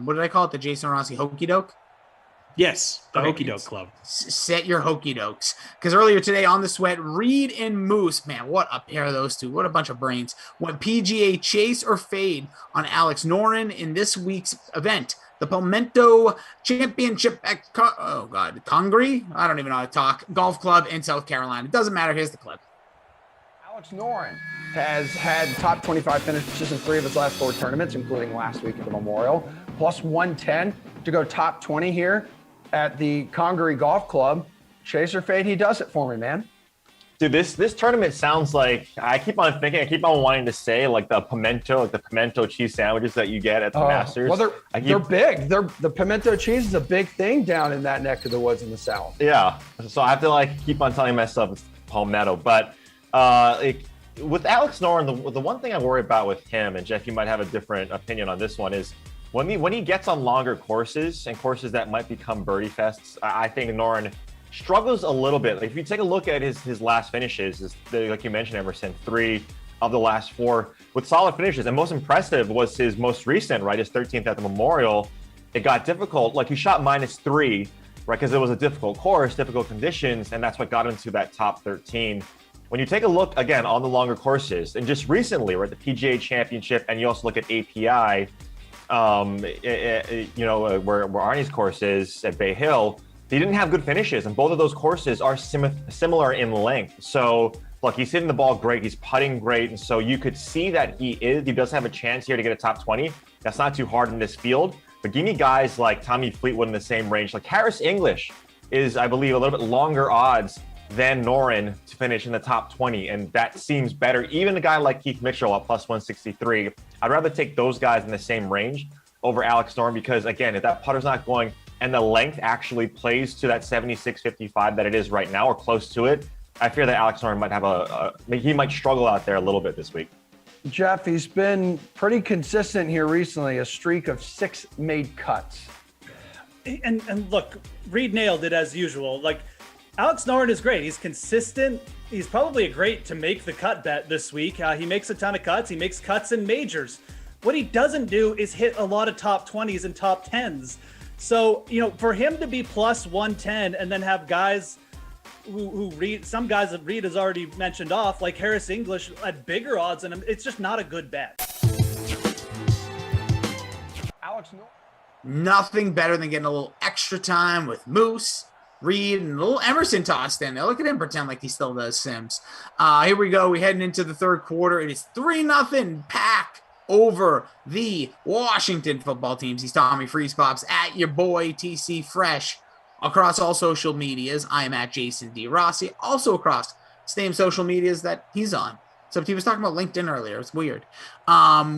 what did I call it? The Jason Rossi Hokey Doke? Yes, the Hokey Doke Club. Set your Hokey Dokes. Because earlier today on the sweat, Reed and Moose, man, what a pair of those two. What a bunch of brains. Went PGA chase or fade on Alex Noren in this week's event. The Palmetto Championship at Congaree? I don't even know how to talk. Golf club in South Carolina. It doesn't matter. Here's the clip. Alex Noren has had top 25 finishes in 3 of his last 4 tournaments, including last week at the Memorial. Plus 110 to go top 20 here at the Congaree Golf Club. Chaser fade, he does it for me, man. Dude, this tournament sounds like, I keep on wanting to say like the pimento cheese sandwiches that you get at the Masters. Well, they're big. The pimento cheese is a big thing down in that neck of the woods in the South. Yeah, so I have to like keep on telling myself it's palmetto. But with Alex Noren, the one thing I worry about with him, and Jeff, you might have a different opinion on this one, is when he gets on longer courses and courses that might become birdie fests, I think Noren struggles a little bit. Like if you take a look at his last finishes, like you mentioned, Emerson, 3 of the last 4 with solid finishes. And most impressive was his most recent, right? His 13th at the Memorial. It got difficult. Like he shot -3, right? Because it was a difficult course, difficult conditions, and that's what got him to that top 13. When you take a look again on the longer courses, and just recently, right, the PGA Championship, and you also look at API, where Arnie's course is at Bay Hill, he didn't have good finishes, and both of those courses are similar in length. So, look, he's hitting the ball great, he's putting great, and so you could see that he does have a chance here to get a top 20. That's not too hard in this field, but give me guys like Tommy Fleetwood in the same range. Like Harris English is, I believe, a little bit longer odds than Noren to finish in the top 20, and that seems better. Even a guy like Keith Mitchell at plus 163, I'd rather take those guys in the same range over Alex Noren because, again, if that putter's not going and the length actually plays to that 76.55 that it is right now or close to it, I fear that Alex Noren might have he might struggle out there a little bit this week. Jeff, he's been pretty consistent here recently, a streak of 6 made cuts. And look, Reed nailed it as usual. Like, Alex Noren is great. He's consistent. He's probably a great to make the cut bet this week. He makes a ton of cuts. He makes cuts in majors. What he doesn't do is hit a lot of top 20s and top 10s. So, for him to be plus 110 and then have guys who Reed, some guys that Reed has already mentioned off, like Harris English at bigger odds than him, it's just not a good bet. Alex Noren. Nothing better than getting a little extra time with Moose, Reed, and a little Emerson tossed in there. Look at him pretend like he still does Sims. Here we go. We're heading into the third quarter. It is 3-0 Pack over the Washington football teams. He's Tommy Freeze Pops at your boy TC Fresh across all social medias. I am at Jason D. Rossi, also across same social medias that he's on. Except he was talking about LinkedIn earlier. It's weird.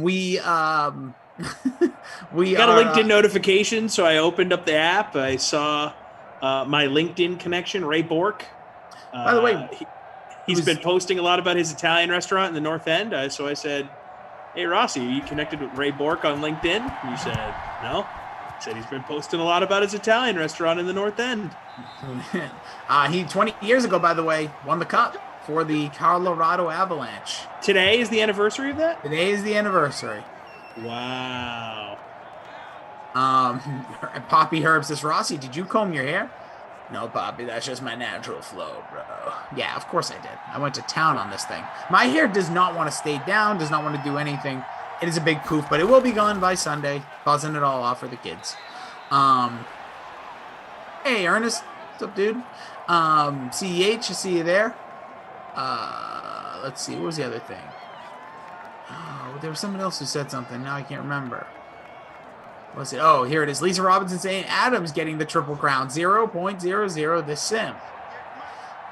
We got a LinkedIn notification, so I opened up the app. I saw my LinkedIn connection, Ray Bork. By the way, he's been posting a lot about his Italian restaurant in the North End. So I said, "Hey Rossi, are you connected with Ray Bork on LinkedIn?" And he said, "No." He said he's been posting a lot about his Italian restaurant in the North End. He 20 years ago, by the way, won the cup for the Colorado Avalanche. Today is the anniversary of that? Today is the anniversary. Wow. Poppy Herb says, Rossi, did you comb your hair? No, Poppy, that's just my natural flow, bro. Yeah, of course I did. I went to town on this thing. My hair does not want to stay down, does not want to do anything. It is a big poof, but it will be gone by Sunday, buzzing it all off for the kids. Hey, Ernest. What's up, dude? CEH, I see you there. Let's see, what was the other thing? Oh, there was someone else who said something. Now I can't remember. What's it? Oh, here it is. Lisa Robinson saying Adams getting the triple crown. 0.00 this sim.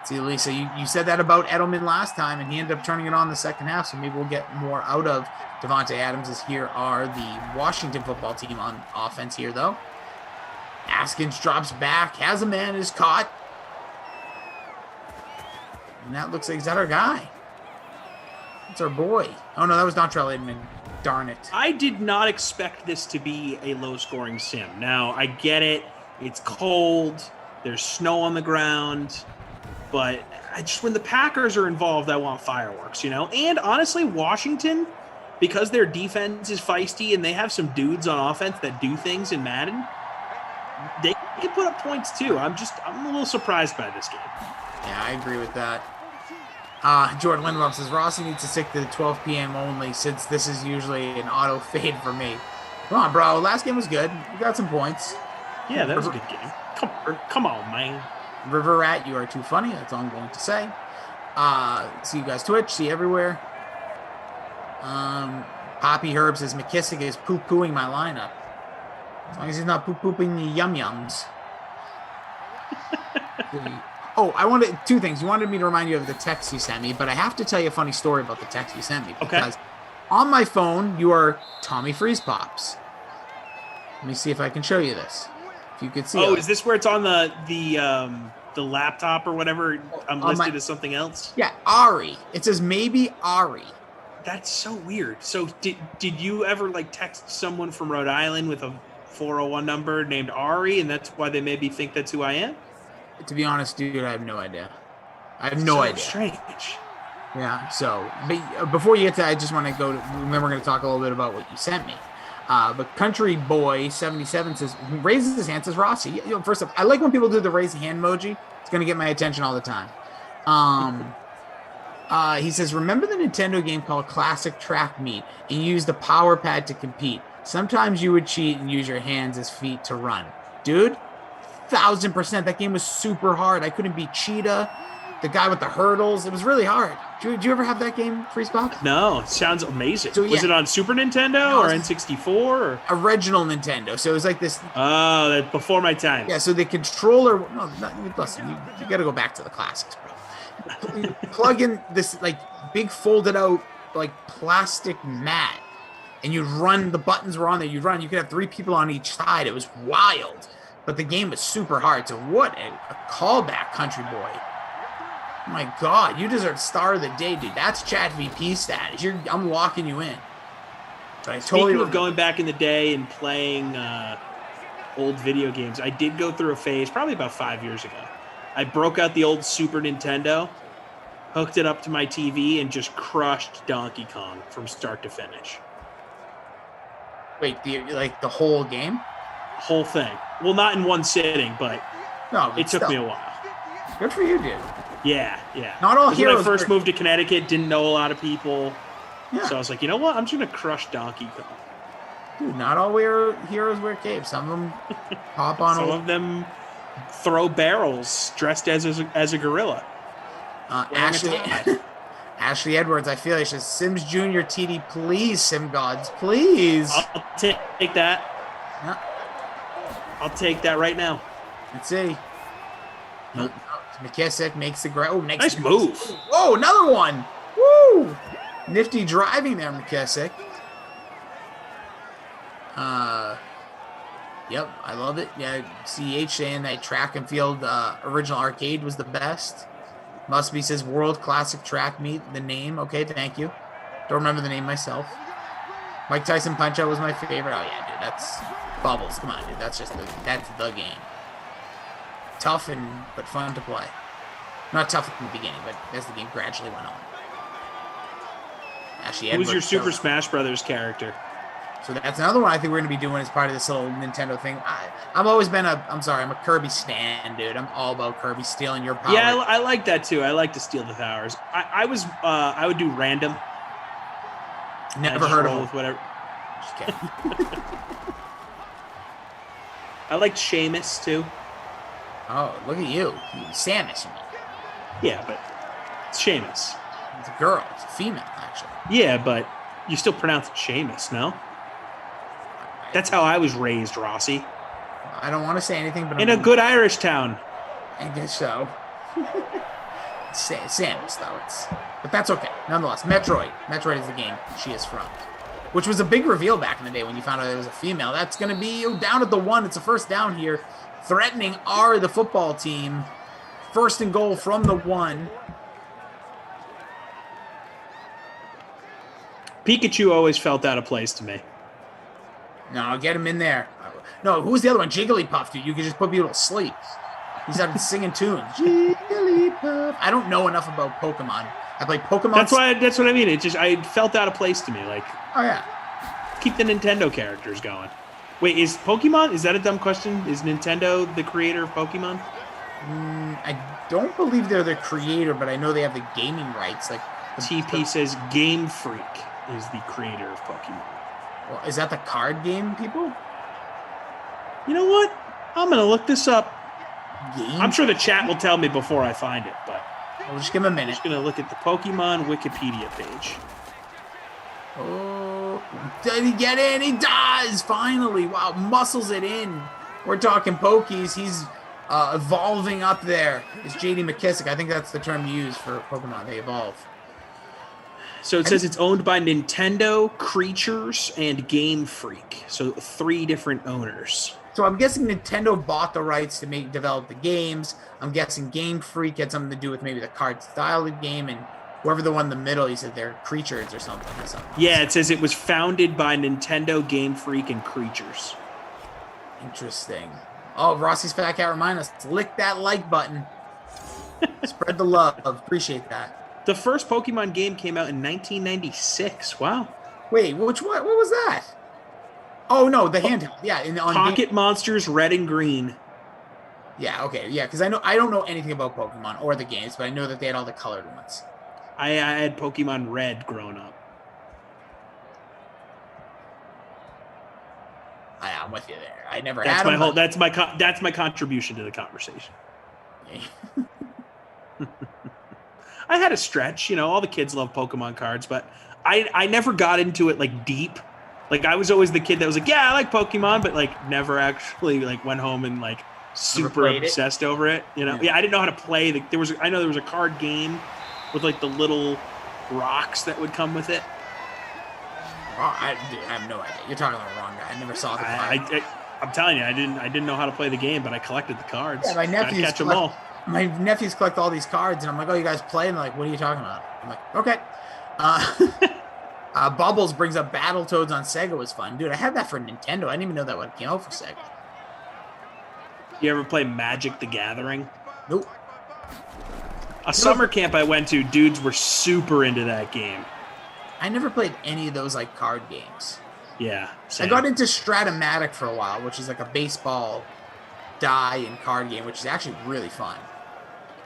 See, Lisa, you said that about Edelman last time, and he ended up turning it on the second half, so maybe we'll get more out of Devontae Adams, as here are the Washington football team on offense here, though. Askins drops back, has a man, is caught. And that looks like, is that our guy? That's our boy. Oh, no, that was Dontrell Inman. Darn it. I did not expect this to be a low-scoring sim. Now, I get it. It's cold. There's snow on the ground. But when the Packers are involved, I want fireworks, And honestly, Washington, because their defense is feisty and they have some dudes on offense that do things in Madden, they can put up points too. I'm a little surprised by this game. Yeah, I agree with that. Jordan Lindelof says, Rossi needs to stick to the 12 p.m. only, since this is usually an auto fade for me. Come on, bro. Last game was good. You got some points. Yeah, that was a good game. Come on, man. River Rat, you are too funny. That's all I'm going to say. See you guys Twitch. See you everywhere. Poppy Herb says, McKissick is poo-pooing my lineup. As long as he's not poo-pooping the yum-yums. Oh, I wanted two things. You wanted me to remind you of the text you sent me, but I have to tell you a funny story about the text you sent me. Because on my phone, you are Tommy Freeze Pops. Let me see if I can show you this. If you could see. Oh, is this where it's on the laptop or whatever? I'm listed as something else? Yeah, Ari. It says maybe Ari. That's so weird. So did you ever text someone from Rhode Island with a 401 number named Ari, and that's why they maybe think that's who I am? To be honest, dude, I have no idea. I have no idea. Strange. Yeah. So, but before you get to that, I just want to go. Remember, we're going to talk a little bit about what you sent me. But Country Boy 77 says, raises his hand, says Rossi. First off, I like when people do the raise hand emoji. It's going to get my attention all the time. He says, remember the Nintendo game called Classic Track Meet, and you use the power pad to compete. Sometimes you would cheat and use your hands as feet to run. Dude, 1000%. That game was super hard. I couldn't beat Cheetah, the guy with the hurdles. It was really hard. Did you ever have that game, Freeze Pop? No, it sounds amazing. So, yeah. Was it on Super Nintendo or N64? Or? Original Nintendo. So it was like this. Oh, that's before my time. Yeah, so the controller. No, listen, you got to go back to the classics, bro. You plug in this big folded out plastic mat, and you'd run. The buttons were on there. You'd run. You could have 3 people on each side. It was wild, but the game was super hard. So what a callback, Country Boy. Oh my God, you deserve star of the day, dude. That's Chat VP status. I'm locking you in. But I totally Speaking of going back in the day and playing old video games, I did go through a phase probably about 5 years ago. I broke out the old Super Nintendo, hooked it up to my TV, and just crushed Donkey Kong from start to finish. Wait, the whole game? Whole thing. Well, not in one sitting, but it took me a while. Good for you, dude. Yeah. Not all heroes. When I first moved to Connecticut, didn't know a lot of people. Yeah. So I was like, you know what? I'm just going to crush Donkey Kong. Dude, not all heroes wear capes. Some of them hop on. Some of them throw barrels dressed as a gorilla. Ashley Edwards, I feel like says Sims Jr. TD, please, Sim Gods, please. I'll take that. Yeah. I'll take that right now. Let's see. Nope. McKissick makes the grab. Oh, nice move. Oh, another one. Woo! Nifty driving there, McKissick. Yep, I love it. Yeah, CH saying that track and field original arcade was the best. Must be says World Classic Track Meet, the name. Okay, thank you. Don't remember the name myself. Mike Tyson Punch-Out was my favorite. Oh, yeah, dude, that's Bubbles. Come on, dude. That's the game. Tough but fun to play. Not tough in the beginning, but as the game gradually went on. Ashley Edwards. Who's your Super Smash Brothers character? So that's another one I think we're going to be doing as part of this little Nintendo thing. I've always been I'm a Kirby stan, dude. I'm all about Kirby stealing your power. Yeah, I like that too. I like to steal the powers. I would do random. Never heard of him. With whatever. Just kidding. I liked Seamus too. Oh, look at you. Samus, you mean? Yeah, but it's Seamus. It's a girl. It's a female, actually. Yeah, but you still pronounce it Seamus, no? That's how I was raised, Rossi. I don't want to say anything, but in a good Irish town. I guess so. Samus, though. But that's okay. Nonetheless, Metroid. Metroid is the game she is from. Which was a big reveal back in the day when you found out it was a female. That's going to be down at the 1. It's a first down here. Threatening the football team. First and goal from the 1. Pikachu always felt out of place to me. No, get him in there. No, who's the other one? Jigglypuff, dude. You can just put people to sleep. He's out singing tunes. Jigglypuff. I don't know enough about Pokemon. I play Pokemon. That's what I mean. It just felt out of place to me. Like, oh yeah, keep the Nintendo characters going. Wait, is Pokemon? Is that a dumb question? Is Nintendo the creator of Pokemon? I don't believe they're the creator, but I know they have the gaming rights. Like TP says, Game Freak is the creator of Pokemon. Well, is that the card game, people? You know what? I'm going to look this up. I'm sure the chat will tell me before I find it, but we'll just give him a minute. I'm just going to look at the Pokemon Wikipedia page. Oh, did he get in? He does! Finally! Wow, muscles it in. We're talking Pokies. He's evolving up there. It's JD McKissick. I think that's the term you use for Pokemon. They evolve. So it says it's owned by Nintendo, Creatures, and Game Freak. So 3 different owners. So I'm guessing Nintendo bought the rights to develop the games. I'm guessing Game Freak had something to do with maybe the card style of the game, and whoever the one in the middle, he said they're Creatures or something. Yeah, it says it was founded by Nintendo, Game Freak, and Creatures. Interesting. Oh, Rossi's Fat Cat remind us, lick that like button. Spread the love. Appreciate that. The first Pokemon game came out in 1996. Wow. Wait, which one? What was that? Oh, no, the handheld. Yeah. Pocket Monsters Red and Green. Yeah, okay. Yeah, because I don't know anything about Pokemon or the games, but I know that they had all the colored ones. I had Pokemon Red growing up. I'm with you there. I never had them. That's my contribution to the conversation. I had a stretch, all the kids love Pokemon cards, but I never got into it like deep. Like I was always the kid that was like, yeah, I like Pokemon, but like never actually like went home and like super obsessed over it. Yeah, I didn't know how to play. I know there was a card game with like the little rocks that would come with it. I have no idea. You're talking to the wrong guy. I never saw the card. I'm telling you, I didn't know how to play the game, but I collected the cards. Yeah, my nephews catch them all. my nephews collect all these cards, and I'm like, oh, you guys play? And they're like, what are you talking about? I'm like, okay. Bubbles brings up Battletoads on Sega was fun. Dude, I had that for Nintendo. I didn't even know that one came out for Sega. You ever play Magic the Gathering? Nope. A summer camp I went to, dudes were super into that game. I never played any of those like card games. Yeah. I got into Stratomatic for a while, which is like a baseball die and card game, which is actually really fun.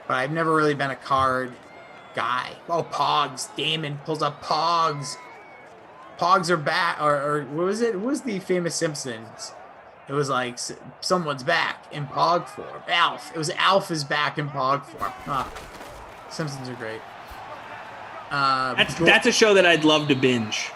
But I've never really been a card guy. Oh, Pogs. Damon pulls up Pogs. Pogs are back. Or what was it? What was the famous Simpsons? It was like someone's back in Pog form. Alf. It was Alf is back in Pog form. Simpsons are great. That's a show that I'd love to binge.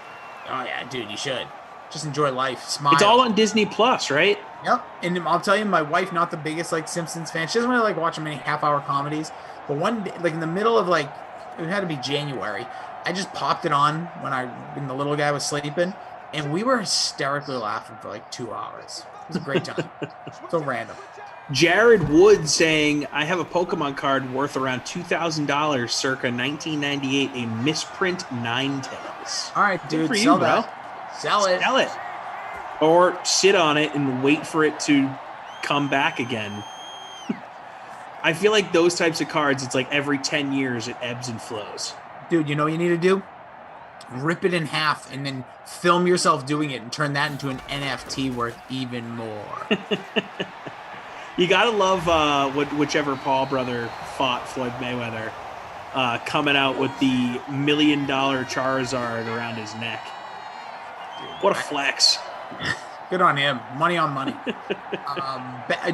Oh, yeah, dude, you should. Just enjoy life. Smile. It's all on Disney Plus, right? Yep. And I'll tell you, my wife, not the biggest like Simpsons fan. She doesn't really like watching many half-hour comedies. But one day, like in the middle of like, it had to be January, I just popped it on when the little guy was sleeping, and we were hysterically laughing for like 2 hours. It was a great time. So random. Jared Wood saying, I have a Pokemon card worth around $2,000 circa 1998, a misprint Ninetales. All right, dude, Good for you, sell bro. that. Sell it. Sell it. Or sit on it and wait for it to come back again. I feel like those types of cards, it's like every 10 years it ebbs and flows. Dude, you know what you need to do? Rip it in half and then film yourself doing it and turn that into an NFT worth even more. You gotta love whichever Paul brother fought Floyd Mayweather, coming out with the $1 million Charizard around his neck. What a flex! Good on him. Money on money.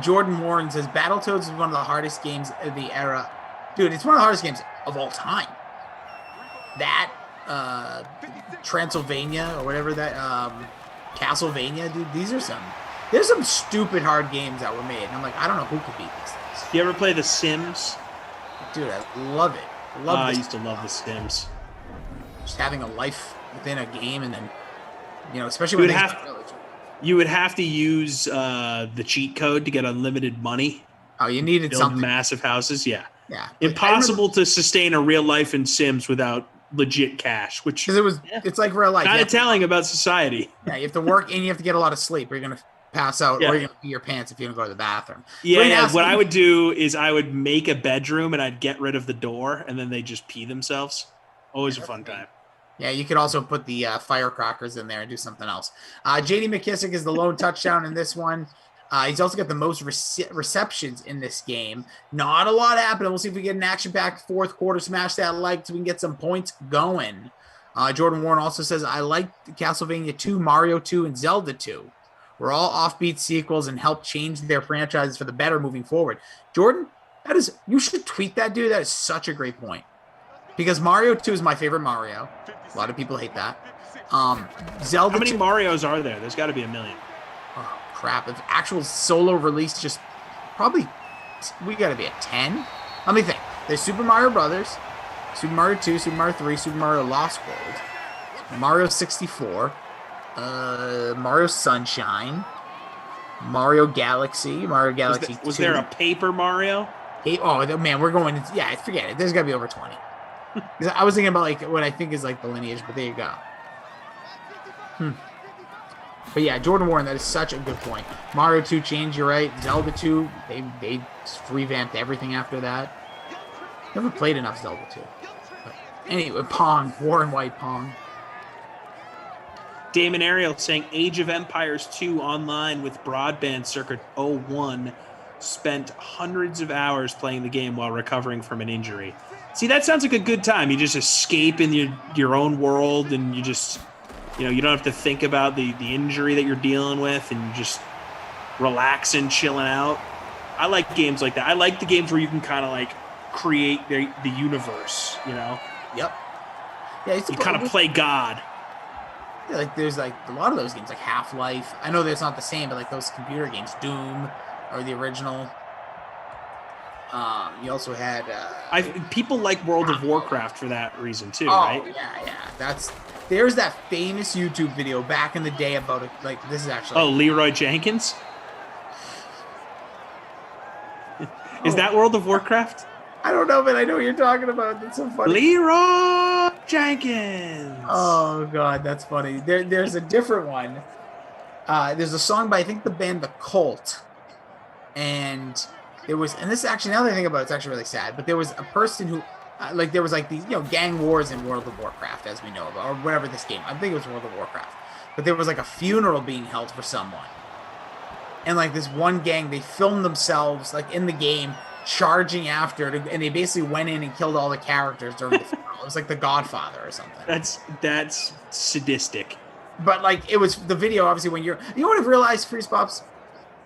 Jordan Warren says Battletoads is one of the hardest games of the era. Dude, it's one of the hardest games of all time. That Transylvania or whatever that Castlevania, dude. There's some stupid hard games that were made. And I'm like, I don't know who could beat these things. You ever play The Sims? Dude, I love it. I used to love The Sims. Just having a life within a game, and then especially when you would have to use the cheat code to get unlimited money. Oh, you needed build something. Massive houses, yeah. Yeah. Impossible to sustain a real life in Sims without legit cash, which it's like real life. Kind of telling about society. Yeah, you have to work and you have to get a lot of sleep, or you're gonna pass out, Yeah. or you're gonna pee your pants if you don't go to the bathroom. Yeah, what I would do is I would make a bedroom and I'd get rid of the door, and then they just pee themselves. Always a fun time. Yeah, you could also put the firecrackers in there and do something else. J.D. McKissick is the lone touchdown in this one. He's also got the most receptions in this game. Not a lot happening. We'll see if we get an action-packed fourth quarter. Smash that like so we can get some points going. Jordan Warren also says, I like Castlevania 2, Mario 2, and Zelda 2. We're all offbeat sequels and help change their franchises for the better moving forward. Jordan, you should tweet that, dude. That is such a great point. Because Mario 2 is my favorite Mario. A lot of people hate that. Zelda. How many 2, Marios are there? There's got to be a million. Oh, crap. If actual solo release, just probably, we got to be at 10. Let me think. There's Super Mario Brothers, Super Mario 2, Super Mario 3, Super Mario Lost World, Mario 64, Mario Sunshine, Mario Galaxy, Mario Galaxy 2. Was there a Paper Mario? Oh, man, we're going, yeah, forget it. There's got to be over 20. I was thinking about like what I think is like the lineage, but there you go. But yeah, Jordan Warren, that is such a good point. Mario 2 changed, you're right. Zelda 2, they revamped everything after that. Never played enough Zelda 2. But anyway, Pong, Warren White Pong. Damon Ariel saying Age of Empires 2 online with broadband circa 01. Spent hundreds of hours playing the game while recovering from an injury. See, that sounds like a good time. You just escape in your own world, and you just, you don't have to think about the injury that you're dealing with, and you just relaxing, chilling out. I like games like that. I like the games where you can kind of like create the universe, Yep. Yeah, you kind of play God. Yeah, like there's like a lot of those games, like Half-Life. I know that's not the same, but like those computer games, Doom or the original. You also had people like World of Warcraft for that reason too, right? Yeah. There's that famous YouTube video back in the day about it. Like this is actually. Oh, Leroy Jenkins. Is that World of Warcraft? I don't know, but I know what you're talking about. That's so funny. Leroy Jenkins. Oh God, that's funny. There's a different one. There's a song by I think the band The Cult, and this actually, now that I think about it, it's actually really sad. But there was a person who, there was like these gang wars in World of Warcraft, as we know about, or whatever this game. I think it was World of Warcraft. But there was like a funeral being held for someone, and like this one gang, they filmed themselves like in the game charging after it, and they basically went in and killed all the characters during the funeral. It was like The Godfather or something. That's sadistic. But like it was the video, obviously, when you would have realized, Freeze Pops.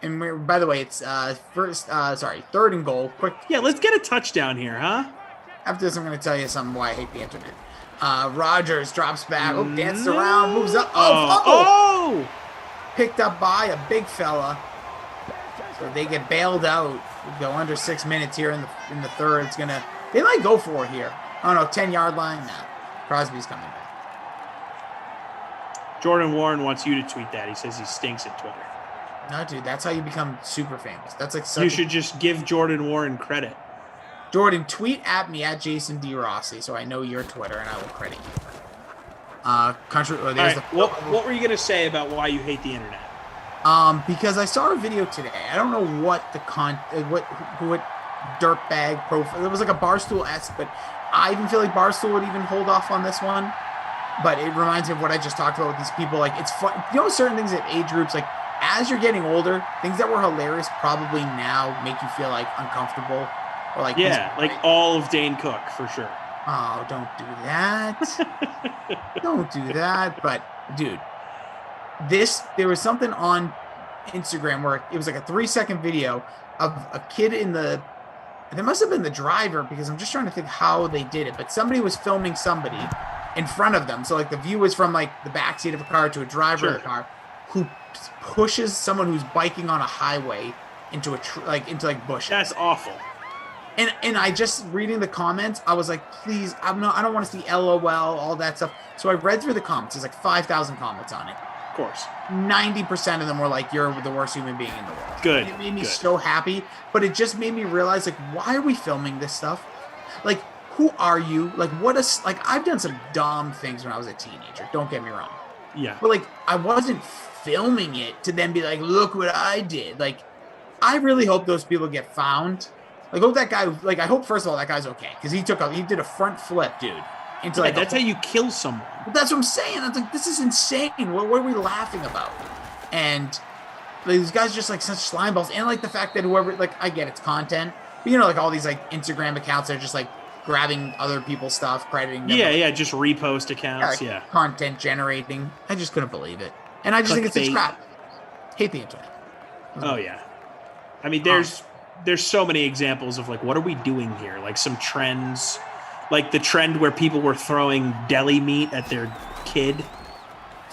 And by the way, it's third and goal. Quick. Yeah, let's get a touchdown here, huh? After this, I'm going to tell you something why I hate the internet. Rogers drops back. Oh, dances around, moves up. Oh! Picked up by a big fella. So they get bailed out. We go under 6 minutes here in the third. They might go for it here. Oh no, 10-yard line. No, Crosby's coming back. Jordan Warren wants you to tweet that. He says he stinks at Twitter. No, dude, that's how you become super famous. That's like you should just give Jordan Warren credit. Jordan, tweet at me at Jason D. Rossi, so I know your Twitter and I will credit you. What were you gonna say about why you hate the internet? Because I saw a video today. I don't know what what dirtbag profile. It was like a Barstool-esque, but I even feel like Barstool would even hold off on this one. But it reminds me of what I just talked about with these people. Like, it's fun. You know, certain things at age groups, like as you're getting older, things that were hilarious probably now make you feel like uncomfortable. Or like, like all of Dane Cook for sure. Oh, don't do that. Don't do that. But dude, there was something on Instagram where it was like a 3-second video of a kid there must have been the driver, because I'm just trying to think how they did it, but somebody was filming somebody in front of them. So like the view was from like the backseat of a car to a driver of a car who pushes someone who's biking on a highway into bushes. That's awful. And I just reading the comments, I was like, please, I don't want to see LOL, all that stuff. So I read through the comments. There's like 5,000 comments on it. Of course. 90% of them were like, you're the worst human being in the world. Good. It made me so happy, but it just made me realize, like, why are we filming this stuff? Like, who are you? Like, I've done some dumb things when I was a teenager. Don't get me wrong. Yeah. But like, I wasn't filming it to then be like, look what I did. Like, I really hope those people get found. Like, hope that guy, like, I hope, first of all, that guy's okay. Because he did a front flip, dude. Into like that's how you kill someone. But that's what I'm saying. I was like, this is insane. What are we laughing about? And like, these guys just like such slime balls. And like the fact that whoever, like, I get it's content. But you know, like all these like Instagram accounts that are just like grabbing other people's stuff, crediting them. Yeah, just repost accounts. Yeah. Content generating. I just couldn't believe it. And I just think it's a crap. Hate the internet. Oh, yeah. I mean, there's so many examples of like, what are we doing here? Like some trends, like the trend where people were throwing deli meat at their kid.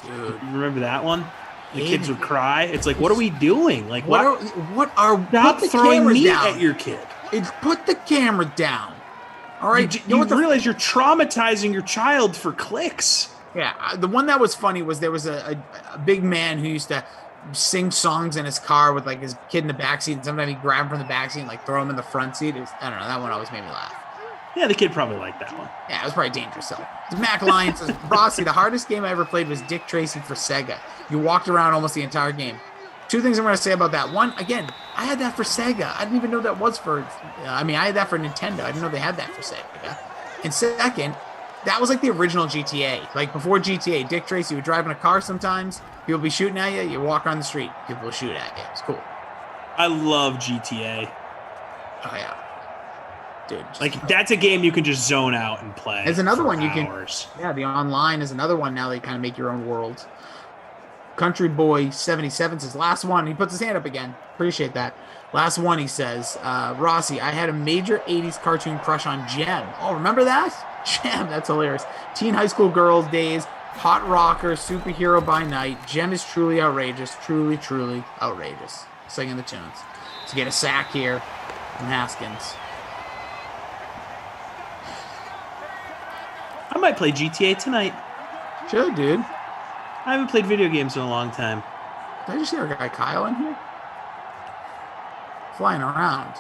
Dude, you remember that one? The kids would cry. It's like, what are we doing? Like, stop throwing meat at your kid. Put the camera down. All right. You realize you're traumatizing your child for clicks. Yeah. The one that was funny was there was a big man who used to sing songs in his car with like his kid in the backseat, and sometimes he'd grab him from the backseat and like throw him in the front seat. I don't know. That one always made me laugh. Yeah, the kid probably liked that one. Yeah, it was probably dangerous. So Mac Lyons says, Rossi, the hardest game I ever played was Dick Tracy for Sega. You walked around almost the entire game. 2 things I'm going to say about that. One, again, I had that for Sega. I didn't even know that was for, I had that for Nintendo. I didn't know they had that for Sega. And second, that was like the original GTA. Like before GTA, Dick Tracy would drive in a car sometimes. People would be shooting at you. You walk on the street. People will shoot at you. It's cool. I love GTA. Oh, yeah. Dude, like that's a game you can just zone out and play. There's another one you hours. can. Yeah, the online is another one now. They kind of make your own world. Country Boy 77 says last one. He puts his hand up again. Appreciate that. Last one. He says, Rossi, I had a major 80s cartoon crush on Jem. Oh, remember that? Jem, that's hilarious. Teen high school girls days. Hot rocker, superhero by night. Jem is truly outrageous. Truly, truly outrageous. Singing the tunes. To get a sack here from Haskins. I might play GTA tonight. Sure, dude. I haven't played video games in a long time. Did I just hear a guy Kyle in here? Flying around.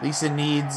Lisa needs